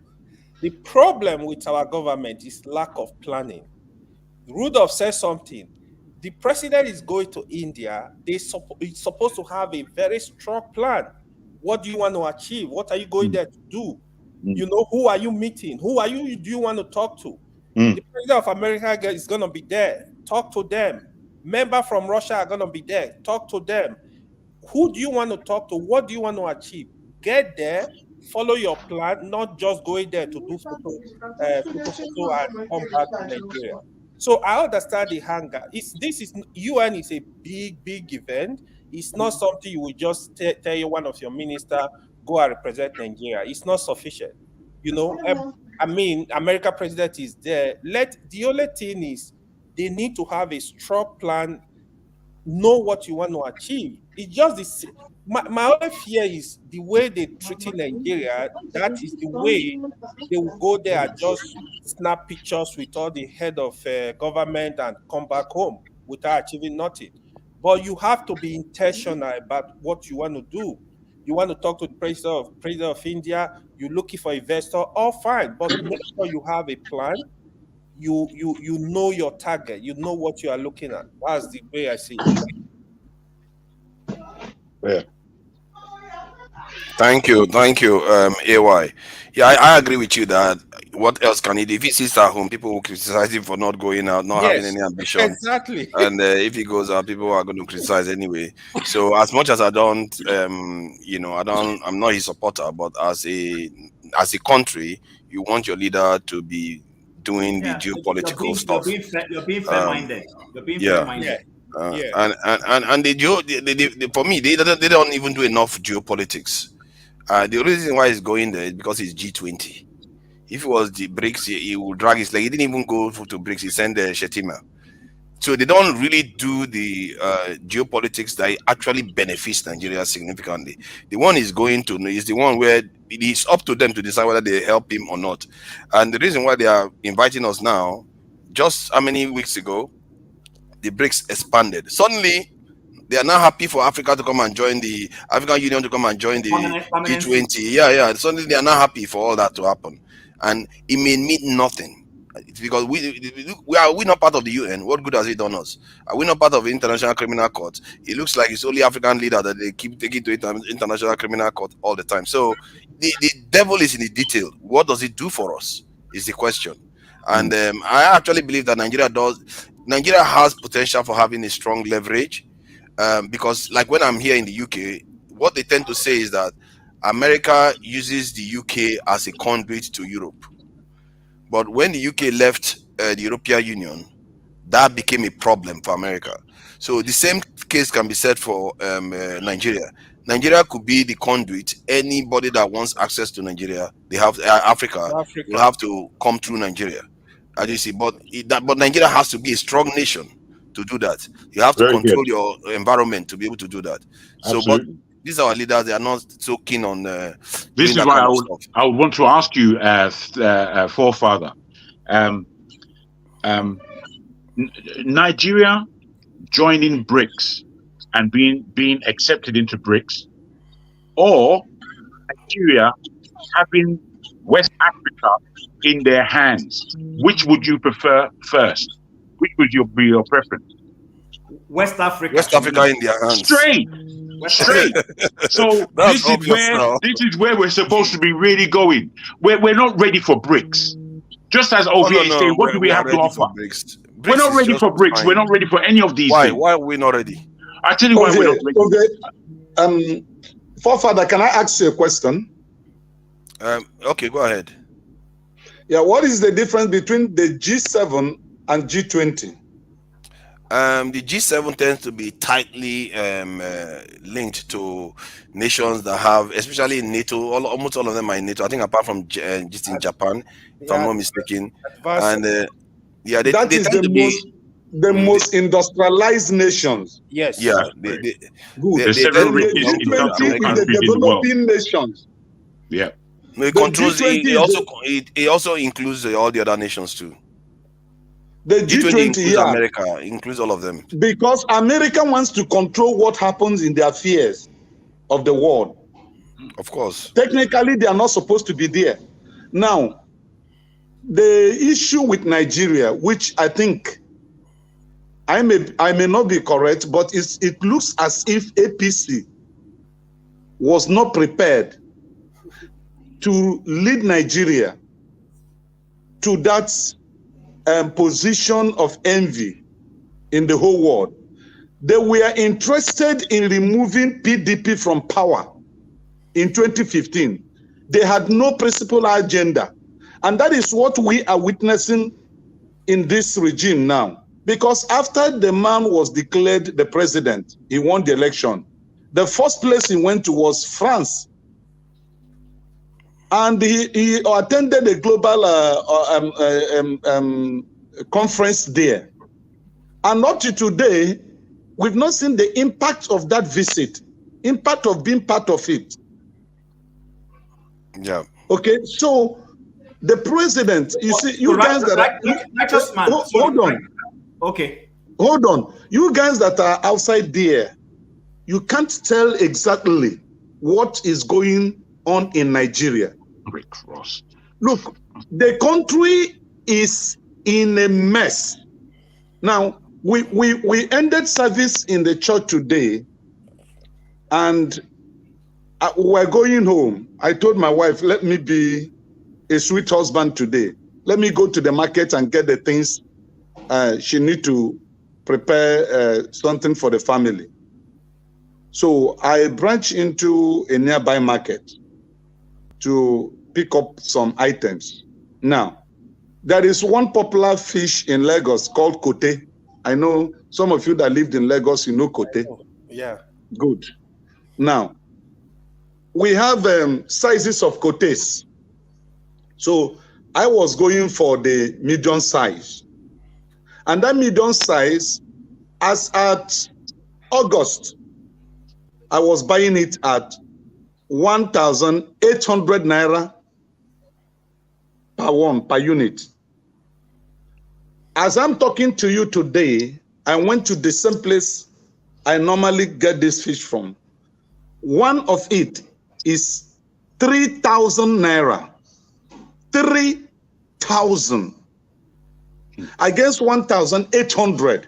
Speaker 11: The problem with our government is lack of planning. Rudolph says something. The president is going to India. He's supposed to have a very strong plan. What do you want to achieve? What are you going there to do? Who are you meeting? Do you want to talk to? The president of America is going to be there. Talk to them. Members from Russia are going to be there. Talk to them. Who do you want to talk to? What do you want to achieve? Get there. Follow your plan, not just going there to do photo and come back to Nigeria. So I understand the hunger. UN is a big event. It's not something you will just tell you one of your ministers go and represent Nigeria. It's not sufficient. America president is there. The only thing is they need to have a strong plan know what you want to achieve. It's just this. My only fear is the way they treating Nigeria. That is the way they will go there and just snap pictures with all the head of government and come back home without achieving nothing. But you have to be intentional about what you want to do. You want to talk to the president of India. You're looking for investor. All fine, but make sure you have a plan. You know your target. You know what you are looking at. That's the way I see it.
Speaker 14: Yeah.
Speaker 9: Thank you, AY. Yeah, I agree with you that what else can he do? If he sits at home, people will criticize him for not going out, not having any ambition.
Speaker 11: Exactly.
Speaker 9: And if he goes out, people are going to criticize anyway. So as much as I don't, I'm not his supporter, but as a country, you want your leader to be doing the geopolitical stuff.
Speaker 21: You're being fair-minded. You're being fair-minded.
Speaker 9: And for me, they don't even do enough geopolitics. The reason why he's going there is because he's G20. If it was the BRICS, he would drag his leg. He didn't even go to BRICS. He sent Shetima. So they don't really do the geopolitics that actually benefits Nigeria significantly. The one he's going to is the one where it is up to them to decide whether they help him or not. And the reason why they are inviting us now, just how many weeks ago, the BRICS expanded. Suddenly, they are now happy for Africa to come and join the African Union to come and join the G20. Yeah. Suddenly, they are not happy for all that to happen. And it may mean nothing. It's because we're not part of the UN. What good has it done us? Are we not part of the International Criminal Court? It looks like it's only African leader that they keep taking to International Criminal Court all the time. So the devil is in the detail. What does it do for us is the question. And I actually believe that Nigeria has potential for having a strong leverage because like when I'm here in the UK, what they tend to say is that America uses the UK as a conduit to Europe. But when the UK left the European Union, that became a problem for America. So the same case can be said for Nigeria. Nigeria could be the conduit. Anybody that wants access to Nigeria, they have Africa will have to come through Nigeria. As you see, but Nigeria has to be a strong nation to do that. You have to control your environment to be able to do that. So, but these are our leaders. They are not so keen on.
Speaker 14: This is why I would want to ask you, forefather, Nigeria joining BRICS and being accepted into BRICS, or Nigeria having West Africa in their hands. Which would you prefer first? Which would be your preference?
Speaker 21: West Africa
Speaker 9: in their hands.
Speaker 14: Straight. So this is where we're supposed to be really going. We're not ready for BRICS. Just as Ovie is saying, what do we have to offer? We're not ready for BRICS. We're not ready for any of these things.
Speaker 9: Why are we not ready?
Speaker 14: I tell you why we're not ready.
Speaker 6: Forefather, can I ask you a question?
Speaker 9: Okay, go ahead.
Speaker 6: Yeah, what is the difference between the G7 and G20?
Speaker 9: The G7 tends to be tightly linked to nations that have, especially in NATO, almost all of them are in NATO. I think apart from just in Japan, if I'm not mistaken. And they
Speaker 6: tend to be the most industrialized nations.
Speaker 11: Yes.
Speaker 9: Yeah.
Speaker 6: Good. The G20 is the developing nations.
Speaker 14: Yeah.
Speaker 9: No, it also includes all the other nations too.
Speaker 6: The G20
Speaker 9: includes America, includes all of them.
Speaker 6: Because America wants to control what happens in the affairs of the world.
Speaker 9: Of course.
Speaker 6: Technically, they are not supposed to be there. Now, the issue with Nigeria, which I think I may not be correct, but it looks as if APC was not prepared to lead Nigeria to that position of envy in the whole world. They were interested in removing PDP from power in 2015. They had no principal agenda. And that is what we are witnessing in this regime now. Because after the man was declared the president, he won the election. The first place he went to was France. And he attended a global conference there. And up to today, We've not seen the impact of that visit, impact of being part of it.
Speaker 9: Yeah.
Speaker 6: Okay, so the president, you see, you guys that are, hold on.
Speaker 21: Okay.
Speaker 6: Hold on. You guys that are outside there, you can't tell exactly what is going on in Nigeria. Look, the country is in a mess. Now, we ended service in the church today, and we're going home. I told my wife, let me be a sweet husband today. Let me go to the market and get the things she need to prepare something for the family. So I branched into a nearby market to pick up some items. Now, there is one popular fish in Lagos called kote. I know some of you that lived in Lagos, you know kote.
Speaker 11: Yeah.
Speaker 6: Good. Now, we have sizes of kotes. So I was going for the medium size. And that medium size, as at August, I was buying it at 1,800 naira per unit. As I'm talking to you today, I went to the same place I normally get this fish from. One of it is 3,000 naira. 3,000 against 1,800.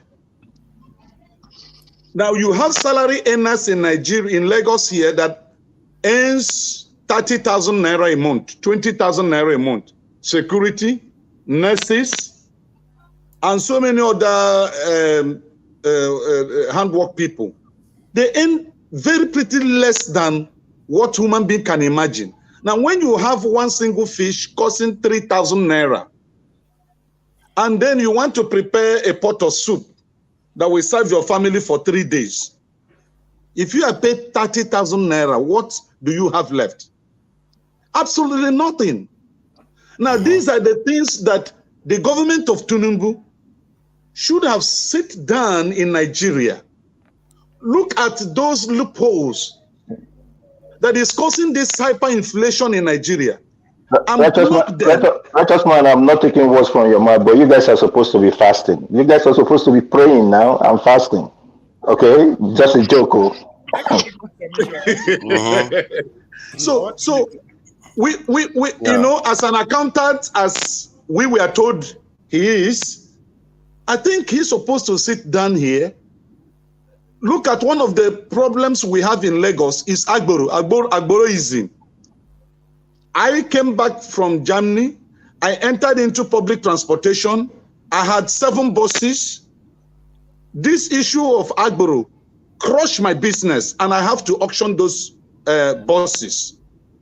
Speaker 6: Now you have salary earners in Nigeria, in Lagos here, that earns 30,000 naira a month, 20,000 naira a month. Security, nurses, and so many other handwork people. They earn very pretty less than what human being can imagine. Now, when you have one single fish costing 3,000 naira, and then you want to prepare a pot of soup that will serve your family for 3 days, if you are paid 30,000 naira, what do you have left? Absolutely nothing. Now, these are the things that the government of Tinubu should have sit down in Nigeria. Look at those loopholes that is causing this hyperinflation in Nigeria.
Speaker 10: Righteous man, I'm not taking words from your mouth, but you guys are supposed to be fasting. You guys are supposed to be praying now. I'm fasting. Okay? Just a joke.
Speaker 6: So we you know, as an accountant, as we were told he is, I think he's supposed to sit down here. Look at one of the problems we have in Lagos is Agboroism. I came back from Germany. I entered into public transportation. I had 7 buses. This issue of Agboro crushed my business, and I have to auction those buses.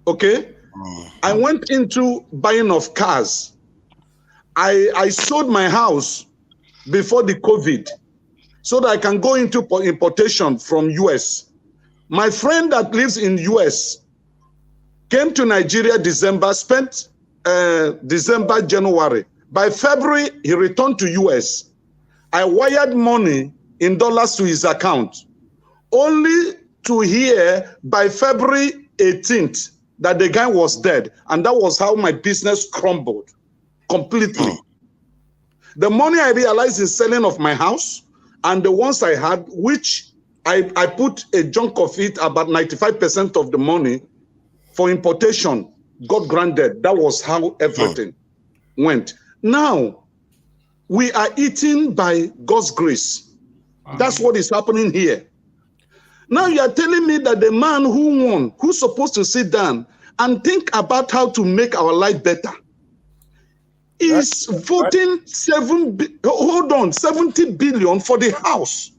Speaker 6: Okay? I went into buying of cars. I sold my house before the COVID so that I can go into importation from US. My friend that lives in US came to Nigeria December, spent December, January. By February, he returned to US. I wired money in dollars to his account, only to hear by February 18th that the guy was dead. And that was how my business crumbled completely. The money I realized in selling of my house and the ones I had, which I put a chunk of it, about 95% of the money for importation, got granted. That was how everything went. Now, we are eaten by God's grace. That's what is happening here. Now you are telling me that the man who won, who's supposed to sit down and think about how to make our life better, is voting 70 billion for the House,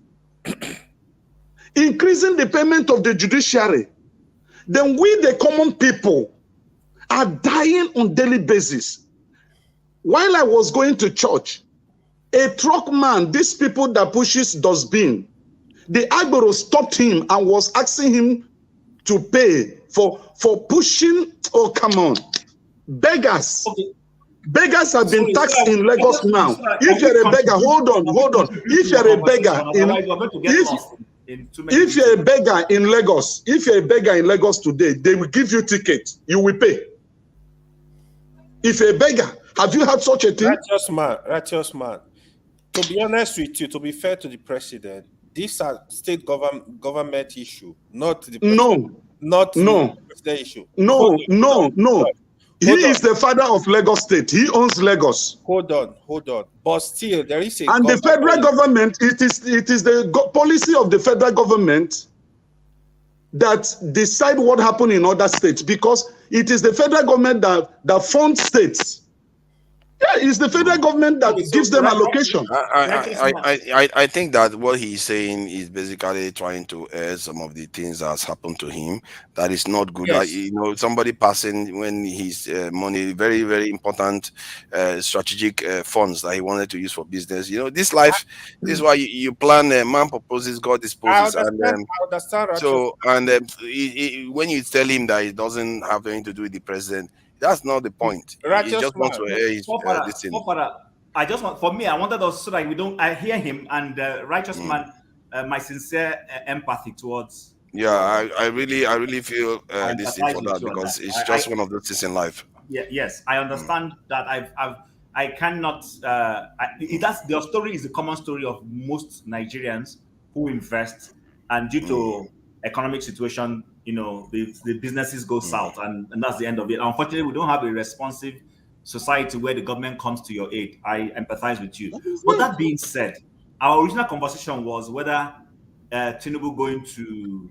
Speaker 6: increasing the payment of the judiciary. Then we, the common people, are dying on daily basis. While I was going to church, a truck man, these people that pushes dustbin, the Agboro stopped him and was asking him to pay for pushing. Oh, come on. Beggars. Beggars have been taxed in Lagos now. If you're a beggar, hold on. If you're a beggar if you're a beggar in Lagos today, they will give you ticket. You will pay. If you're a beggar, have you had such a thing?
Speaker 11: Righteous man. To be honest with you, to be fair to the president, these are state government issue, not the president. The president issue.
Speaker 6: No. He is the father of Lagos State. He owns Lagos.
Speaker 11: Hold on. But still, there is a
Speaker 6: and the federal government. It is the policy of the federal government that decide what happened in other states, because it is the federal government that funds states. Yeah, it's the federal government that gives them allocation.
Speaker 9: I think that what he's saying is basically trying to air some of the things that's happened to him. That is not good.
Speaker 11: Yes.
Speaker 9: Somebody passing when his money, very, very important strategic funds that he wanted to use for business. This life, this is why you plan. Man proposes, God disposes.
Speaker 11: I understand.
Speaker 9: So, when you tell him that it doesn't have anything to do with the president, that's not the point. He just wants to air his this thing.
Speaker 21: I wanted us so that I hear him and righteous man, my sincere empathy towards.
Speaker 9: Yeah, I really feel this thing for that, because it's just one of those things in life.
Speaker 21: Yeah, yes, I understand that. I cannot. Their story is a common story of most Nigerians who invest, and due to economic situation, the businesses go south, and that's the end of it. Unfortunately, we don't have a responsive society where the government comes to your aid. I empathize with you. But that being said, our original conversation was whether Tinubu going to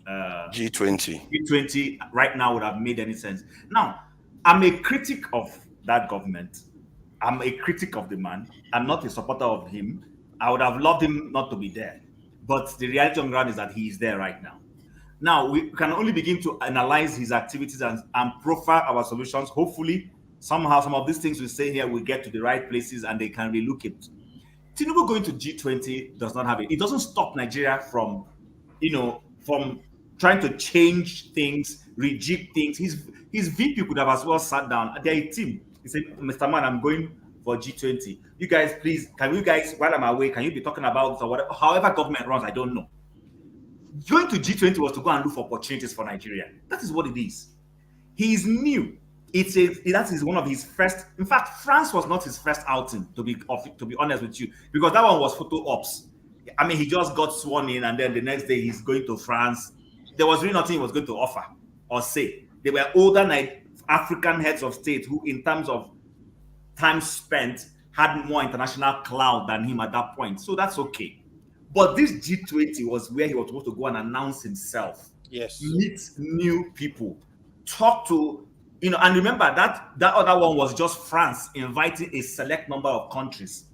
Speaker 21: G20 right now would have made any sense. Now, I'm a critic of that government. I'm a critic of the man. I'm not a supporter of him. I would have loved him not to be there. But the reality on ground is that he is there right now. Now, we can only begin to analyze his activities and profile our solutions. Hopefully, somehow, some of these things we say here will get to the right places and they can relook it. Tinubu going to G20 does not have it. It doesn't stop Nigeria from trying to change things, rejig things. His VP could have as well sat down. They're a team. He said, Mr. Man, I'm going for G20. You guys, please, while I'm away, can you be talking about this or whatever? However government runs, I don't know. Going to G20 was to go and look for opportunities for Nigeria. That is what it is. He is new. That is one of his first. In fact, France was not his first outing, to be honest with you, because that one was photo ops. I mean, he just got sworn in, and then the next day he's going to France. There was really nothing he was going to offer or say. They were older African heads of state who, in terms of time spent, had more international clout than him at that point. So that's okay. But this G20 was where he was supposed to go and announce himself.
Speaker 11: Yes.
Speaker 21: Meet new people. Talk to, and remember that other one was just France inviting a select number of countries.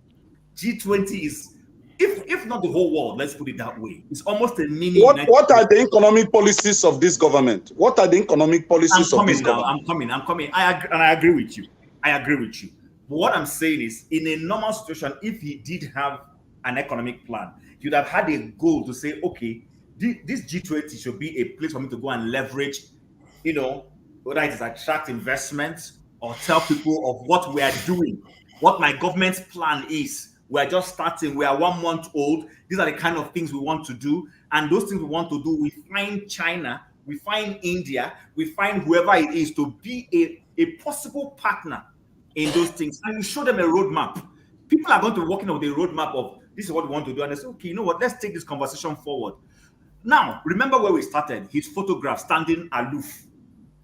Speaker 21: G20 is, if not the whole world, let's put it that way. It's almost a mini.
Speaker 6: What are the economic policies of this government? What are the economic policies of this government?
Speaker 21: I'm coming. I agree with you. But what I'm saying is, in a normal situation, if he did have an economic plan, he would have had a goal to say, okay, this G20 should be a place for me to go and leverage, whether it is attract investments or tell people of what we are doing, what my government's plan is. We are just starting. We are 1 month old. These are the kind of things we want to do. And those things we want to do, we find China, we find India, we find whoever it is to be a possible partner in those things. And we show them a roadmap. People are going to be working on the roadmap of this is what we want to do. And they say, okay, you know what? Let's take this conversation forward. Now, remember where we started. His photograph standing aloof.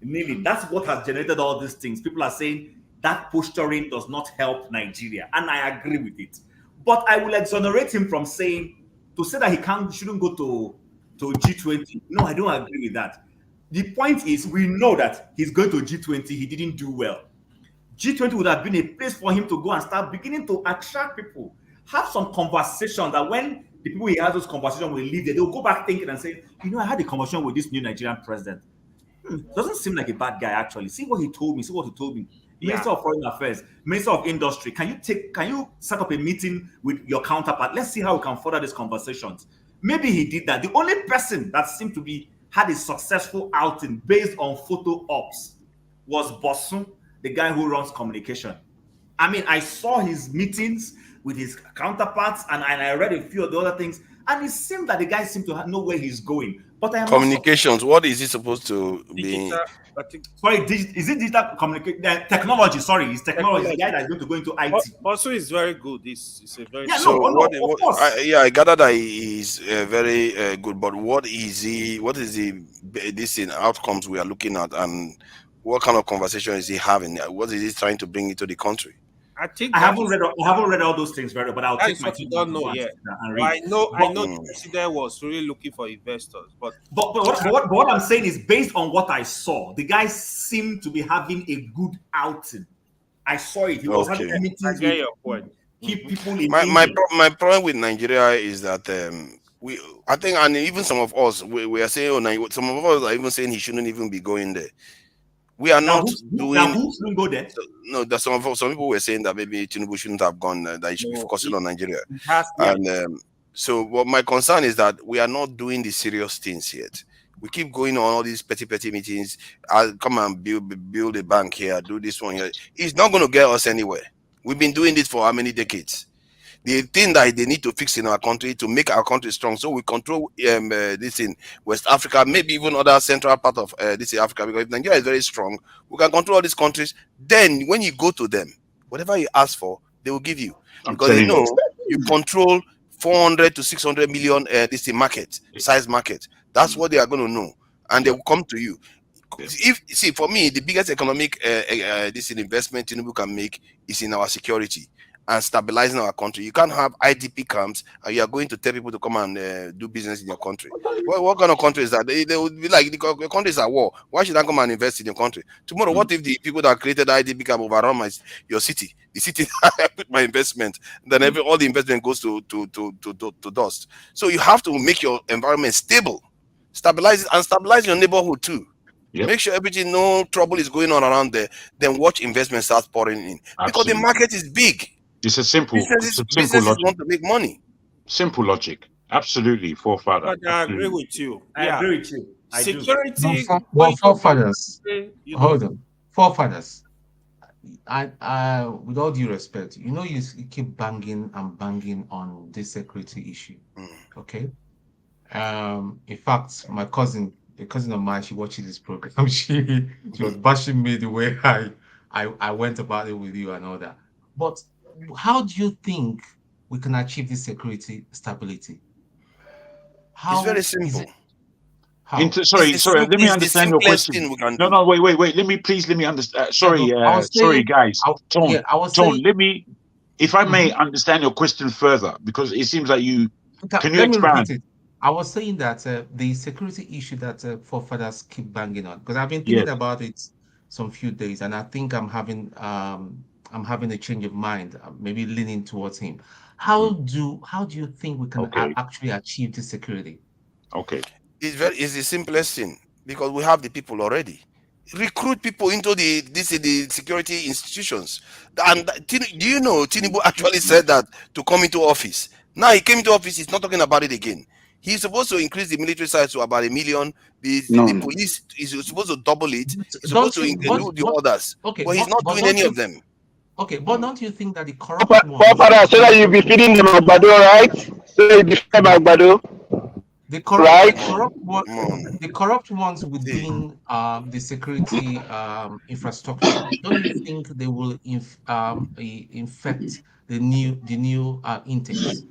Speaker 21: Maybe that's what has generated all these things. People are saying that posturing does not help Nigeria. And I agree with it. But I will exonerate him from saying, to say that he shouldn't go to G20. No, I don't agree with that. The point is, we know that he's going to G20. He didn't do well. G20 would have been a place for him to go and start beginning to attract people. Have some conversation that when the people he has those conversations will leave there, they'll go back thinking and say, I had a conversation with this new Nigerian president. Doesn't seem like a bad guy, actually. See what he told me. Minister of Foreign Affairs, Minister of Industry, can you set up a meeting with your counterpart? Let's see how we can further these conversations. Maybe he did that. The only person that seemed to had a successful outing based on photo ops was Bosun, the guy who runs communication. I mean, I saw his meetings with his counterparts, and I read a few of the other things, and it seemed that the guy seemed to know where he's going. But I am
Speaker 9: Communications. What is he supposed to be?
Speaker 21: digital, sorry, is it digital communication? Technology. Sorry, it's technology. The guy that's going to go into IT.
Speaker 11: Also, is very good. It's a very
Speaker 9: So
Speaker 21: of course.
Speaker 9: I gather that he is very good, but what is this in outcomes we are looking at, and what kind of conversation is he having? What is he trying to bring into the country?
Speaker 11: I think
Speaker 21: I haven't read all those things very well, but I'll take my time.
Speaker 11: Don't know yet.
Speaker 21: And read.
Speaker 11: I know the president was really looking for investors, but
Speaker 21: what I'm saying is, based on what I saw, the guy seemed to be having a good outing. I saw it. He was having meetings with key people in
Speaker 9: my problem with Nigeria is that I think, and even some of us we are saying, some of us are even saying he shouldn't even be going there. We are not doing.
Speaker 21: Who shouldn't go there?
Speaker 9: No, that some people were saying that maybe Tinubu shouldn't have gone. That he should be focusing on Nigeria. So, what my concern is that we are not doing the serious things yet. We keep going on all these petty meetings. I'll come and build a bank here, do this one here. It's not going to get us anywhere. We've been doing this for how many decades? The thing that they need to fix in our country to make our country strong, so we control this in West Africa, maybe even other central part of this Africa, because if Nigeria is very strong, we can control all these countries. Then when you go to them, whatever you ask for, they will give you. Because they know you control 400 to 600 million size market. That's what they are going to know. And they will come to you. For me, the biggest economic investment Tinubu can make is in our security and stabilizing our country. You can't have IDP camps and you are going to tell people to come and do business in your country. What kind of country is that? They would be like, the country is at war. Why should I come and invest in your country? Tomorrow, what if the people that created the IDP camp overrun your city? The city I put my investment, then all the investment goes to dust. So you have to make your environment stable, stabilize your neighborhood too. Yep. Make sure no trouble is going on around there. Then watch investment start pouring in. Absolutely. Because the market is big.
Speaker 14: It's a simple
Speaker 9: businesses
Speaker 14: logic.
Speaker 9: Want to make money.
Speaker 14: Simple logic. Absolutely, forefather.
Speaker 11: But I agree with you.
Speaker 21: I agree with you.
Speaker 3: Security.
Speaker 19: Forefathers. Hold on. Forefathers. I with all due respect, you keep banging on this security issue. Okay. In fact, a cousin of mine, she watches this program. She was bashing me the way I went about it with you and all that. But how do you think we can achieve this security stability?
Speaker 9: It's very simple.
Speaker 14: Sorry. Let me understand your question. No. Wait. Let me understand. Sorry, guys. Tone. Let me, if I may, understand your question further, because it seems like you. Can you expand?
Speaker 19: I was saying that the security issue that forefathers keep banging on, because I've been thinking about it some few days, and I think I'm having a change of mind, maybe leaning towards him. How do you think we can actually achieve this security?
Speaker 14: Okay,
Speaker 9: it's the simplest thing, because we have the people already. Recruit people into the security institutions. And do you know Tinubu actually said that to come into office? Now he came into office, he's not talking about it again. He's supposed to increase the military size to about 1 million. The police is supposed to double it. He's supposed to include the others. Okay, but he's not doing any of them.
Speaker 19: Okay, but don't you think that the corrupt ones...
Speaker 10: Papa, so that you'll be feeding them Agbado, right? So you defend Agbado.
Speaker 19: The corrupt ones within the security infrastructure, don't you think they will infect the new intakes?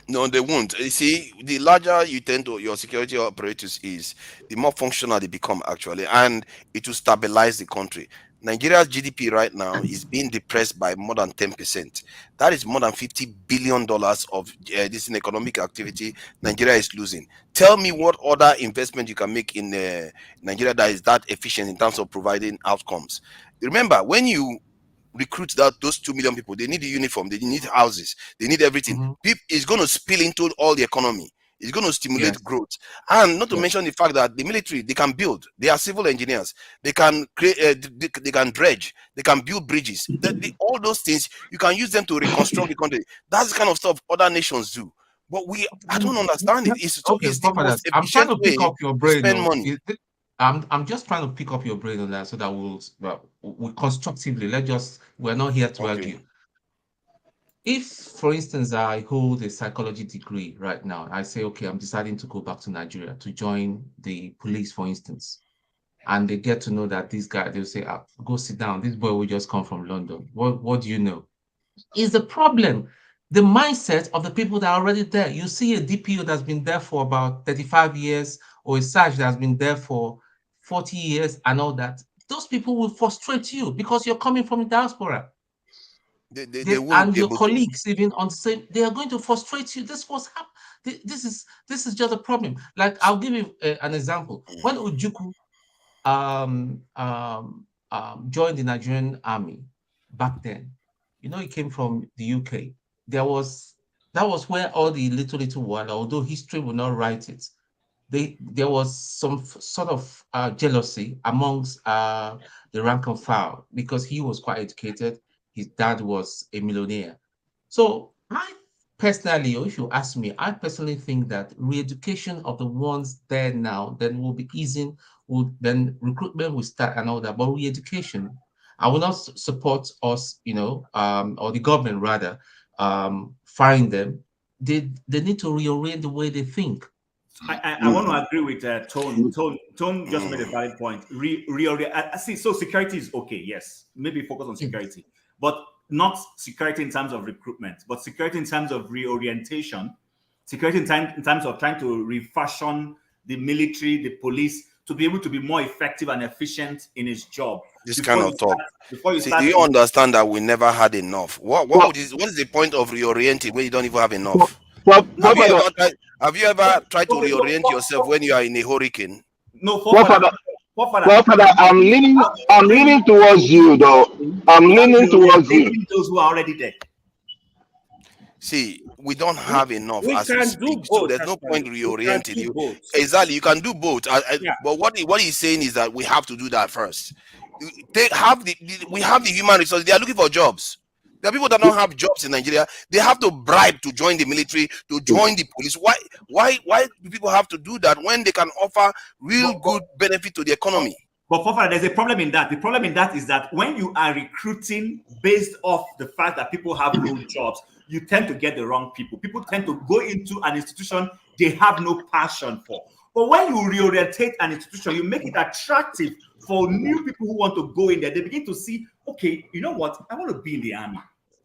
Speaker 9: No, they won't. You see, the larger you tend to your security apparatus is, the more functional they become actually, and it will stabilize the country. Nigeria's GDP right now is being depressed by more than 10%. That is more than $50 billion of this in economic activity Nigeria is losing. Tell me what other investment you can make in Nigeria that is that efficient in terms of providing outcomes. Remember, when you recruit those 2 million people, they need a uniform, they need houses, they need everything. It's going to spill into all the economy. It's going to stimulate growth. And not to mention the fact that the military, they can build. They are civil engineers. They can create, they can dredge. They can build bridges. All those things, you can use them to reconstruct the country. That's the kind of stuff other nations do. But I don't understand it. It's the most efficient way to spend money.
Speaker 19: I'm just trying to pick up your brain on that so that we'll constructively, we're not here to argue. If, for instance, I hold a psychology degree right now, I say, okay, I'm deciding to go back to Nigeria to join the police, for instance, and they get to know that this guy, they'll say, go sit down. This boy will just come from London. What do you know? Is the problem the mindset of the people that are already there? You see a DPO that's been there for about 35 years or a SAJ that's been there for 40 years and all that. Those people will frustrate you because you're coming from the diaspora.
Speaker 9: They won't
Speaker 19: And
Speaker 9: be
Speaker 19: your
Speaker 9: able
Speaker 19: colleagues even on the same, they are going to frustrate you. This was happening. This is just a problem. Like, I'll give you an example. When Ojukwu joined the Nigerian army back then, you know, he came from the UK. That was where all the little while, although history will not write it, there was some sort of jealousy amongst the rank and file because he was quite educated. His dad was a millionaire. So I personally, or if you ask me, I personally think that re-education of the ones there now then will be easing, then recruitment will start and all that. But re-education, I will not support us, you know, or the government rather, firing them. They need to reorient the way they think.
Speaker 21: I want to agree with Tone. Tone just made a valid point. See, so security is okay, yes. Maybe focus on security, but not security in terms of recruitment, but security in terms of reorientation, security in terms of trying to refashion the military, the police, to be able to be more effective and efficient in its job.
Speaker 9: This kind of talk. See, do you understand that we never had enough? What is the point of reorienting when you don't even have enough? Have you ever tried to reorient yourself when you are in a hurricane?
Speaker 21: No,
Speaker 10: Father, I'm leaning towards you, though. I'm leaning towards you.
Speaker 21: Those who are already there.
Speaker 9: See, we don't have enough as we speak, so there's no point reorienting you.
Speaker 21: Both.
Speaker 9: Exactly, you can do both. But what he's saying is that we have to do that first. We have the human resources. They are looking for jobs. There are people that don't have jobs in Nigeria. They have to bribe to join the military, to join the police. Why do people have to do that when they can offer real good benefit to the economy?
Speaker 21: But Papa, there's a problem in that. The problem in that is that when you are recruiting based off the fact that people have no jobs, you tend to get the wrong people. People tend to go into an institution they have no passion for. But when you reorientate an institution, you make it attractive for new people who want to go in there. They begin to see, okay, you know what? I want to be in the army.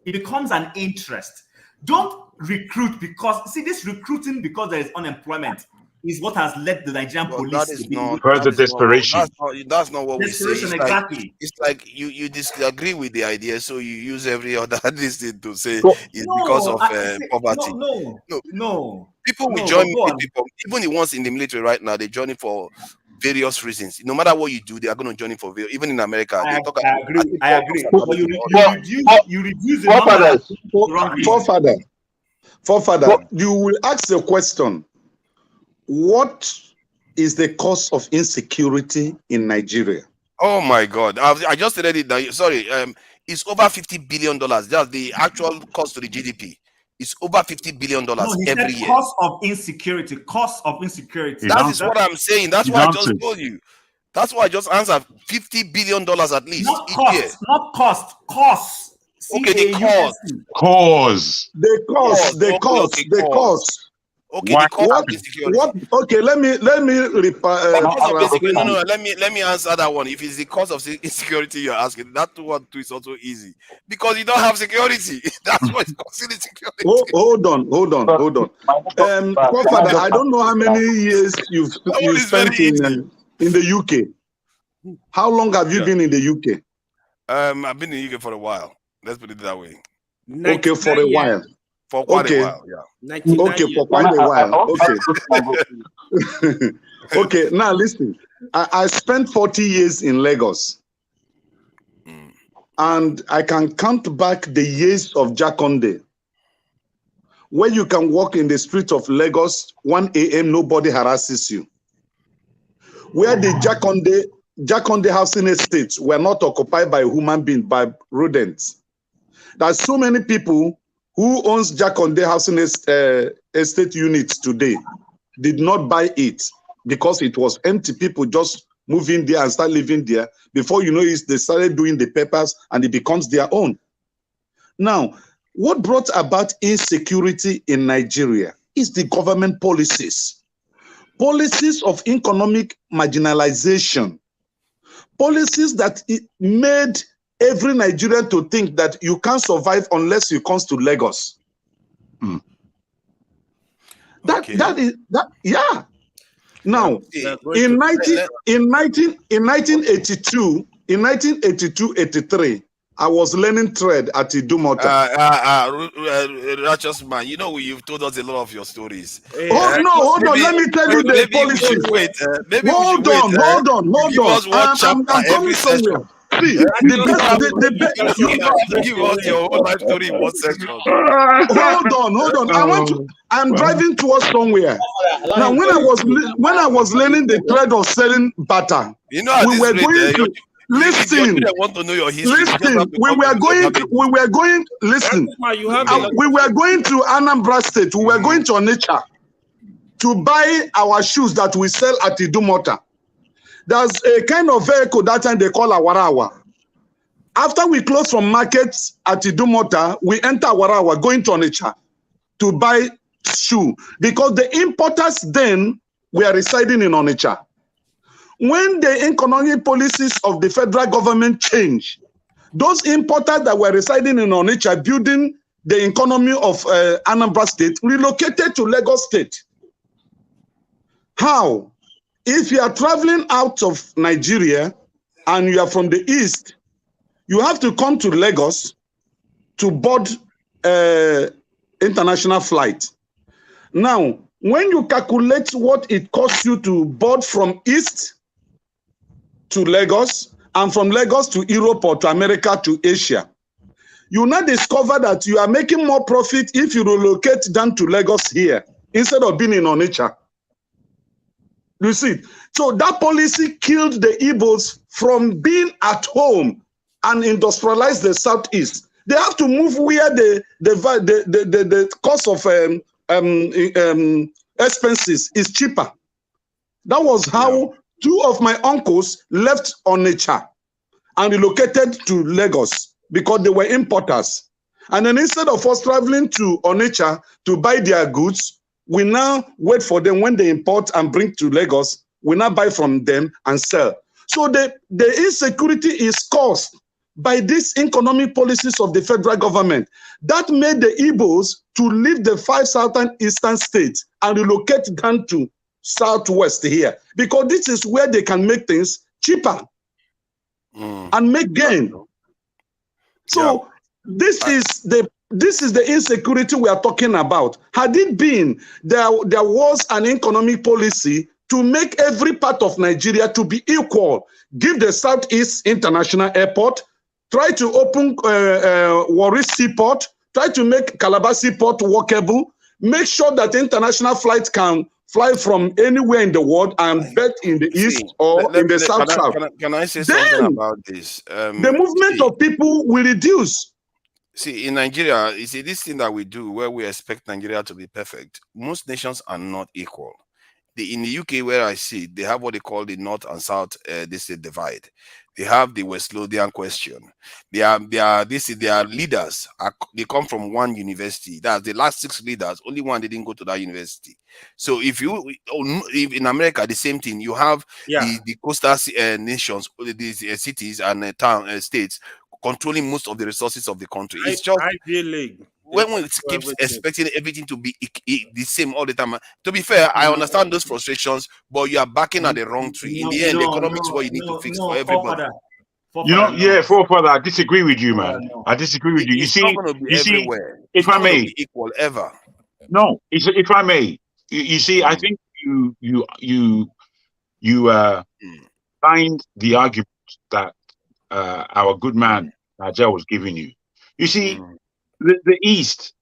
Speaker 21: It becomes an interest. Don't recruit because, see, this recruiting because there is unemployment is what has led the Nigerian police to be.
Speaker 14: Because of desperation.
Speaker 9: That's not what we say.
Speaker 21: Desperation, exactly.
Speaker 9: It's like you disagree with the idea, so you use every other thing to say it's because of poverty.
Speaker 21: No.
Speaker 9: People will join people, even the ones in the military right now, they join it for various reasons. No matter what you do, they are going to join it for various. Even in America, I agree.
Speaker 21: But you reduce the
Speaker 6: Forefather, you will ask the question, what is the cause of insecurity in Nigeria?
Speaker 9: Oh my God! I just read it now. Sorry, it's over $50 billion. That's the actual cost to the GDP. It's over $50 billion every year.
Speaker 21: Cost of insecurity.
Speaker 9: That is what I'm saying. That's why I just told you. That's why I just answered $50 billion at least
Speaker 21: not
Speaker 9: each
Speaker 21: cost,
Speaker 9: year.
Speaker 21: Not cost. Cost.
Speaker 9: Okay, the cost.
Speaker 14: Cause.
Speaker 6: The cost.
Speaker 9: Okay, the cost of insecurity.
Speaker 6: Okay, let me
Speaker 9: let me answer that one. If it's the cause of insecurity you're asking, that one too is also easy because you don't have security. That's what it's causing insecurity.
Speaker 6: Hold on. Father, I don't know how many years you've spent in the UK. How long have you been in the UK?
Speaker 9: I've been in the UK for a while. Let's put it that way.
Speaker 6: Okay, for a while.
Speaker 9: For quite a while, yeah.
Speaker 6: Okay, for quite a while. Okay. Okay, now listen. I spent 40 years in Lagos. And I can count back the years of Jakonde, where you can walk in the streets of Lagos, 1 a.m., nobody harasses you. Where the Jakonde housing estates were not occupied by human beings, by rodents. There's so many people who owns Jakonde housing estate units today did not buy it because it was empty. People just move in there and start living there. Before you know it, they started doing the papers and it becomes their own. Now, what brought about insecurity in Nigeria is the government policies. Policies of economic marginalization. Policies that made every Nigerian to think that you can't survive unless you come to Lagos. Yeah. Now, in 1982-83, I was learning trade at Idumota.
Speaker 9: Righteous man, you know you've told us a lot of your stories.
Speaker 6: Hold on. Let me tell you the policies. Hold on.
Speaker 9: Give us one chapter every session.
Speaker 6: See,
Speaker 9: you have to give us your whole life story in one section.
Speaker 6: Hold on. I'm driving towards somewhere. Now, when I was learning the trade of selling butter, we were going to listen.
Speaker 9: I want to know your history.
Speaker 6: Listen, we were going to Anambra State. We were going to Onitsha to buy our shoes that we sell at Idumota. There's a kind of vehicle that time they call Awarawa. After we close from markets at Idumota, we enter Awarawa going to Onitsha to buy shoe because the importers then were residing in Onitsha. When the economic policies of the federal government changed, those importers that were residing in Onitsha, building the economy of Anambra State, relocated to Lagos State. How? If you are traveling out of Nigeria and you are from the east, you have to come to Lagos to board international flight. Now, when you calculate what it costs you to board from east to Lagos and from Lagos to Europe or to America to Asia, you now discover that you are making more profit if you relocate down to Lagos here instead of being in Onitsha. You see, so that policy killed the Igbos from being at home and industrialize the southeast. They have to move where the cost of expenses is cheaper. That was how two of my uncles left Onitsha and relocated to Lagos because they were importers. And then instead of us traveling to Onitsha to buy their goods, we now wait for them when they import and bring to Lagos. We now buy from them and sell. So the insecurity is caused by these economic policies of the federal government that made the Igbos to leave the 5 southern eastern states and relocate down to southwest here, because this is where they can make things cheaper and make gain. So this is the insecurity we are talking about. Had it been there was an economic policy to make every part of Nigeria to be equal, give the Southeast International Airport, try to open Warri Seaport, try to make Calabar Seaport workable, make sure that international flights can fly from anywhere in the world and bet in the east or in the south.
Speaker 9: Can I say something about this?
Speaker 6: The movement of people will reduce.
Speaker 9: See, in Nigeria, you see, this thing that we do where we expect Nigeria to be perfect, most nations are not equal. In the UK, where I see, they have what they call the North and South divide. They have the West Lothian question. Their leaders they come from one university. That's the last 6 leaders. Only one didn't go to that university. So if in America, the same thing. You have the coastal nations, these cities and states controlling most of the resources of the country. It's just when we keep expecting everything to be the same all the time. To be fair, I understand those frustrations, but you are backing at the wrong tree. In the end, the economics is what you need to fix for everybody.
Speaker 14: Forefather, I disagree with you, man. I disagree with you. You see, if I may,
Speaker 9: equal ever.
Speaker 14: No, if I may, you see, I think you find the argument that our good man Nigel was giving you. You see, the East,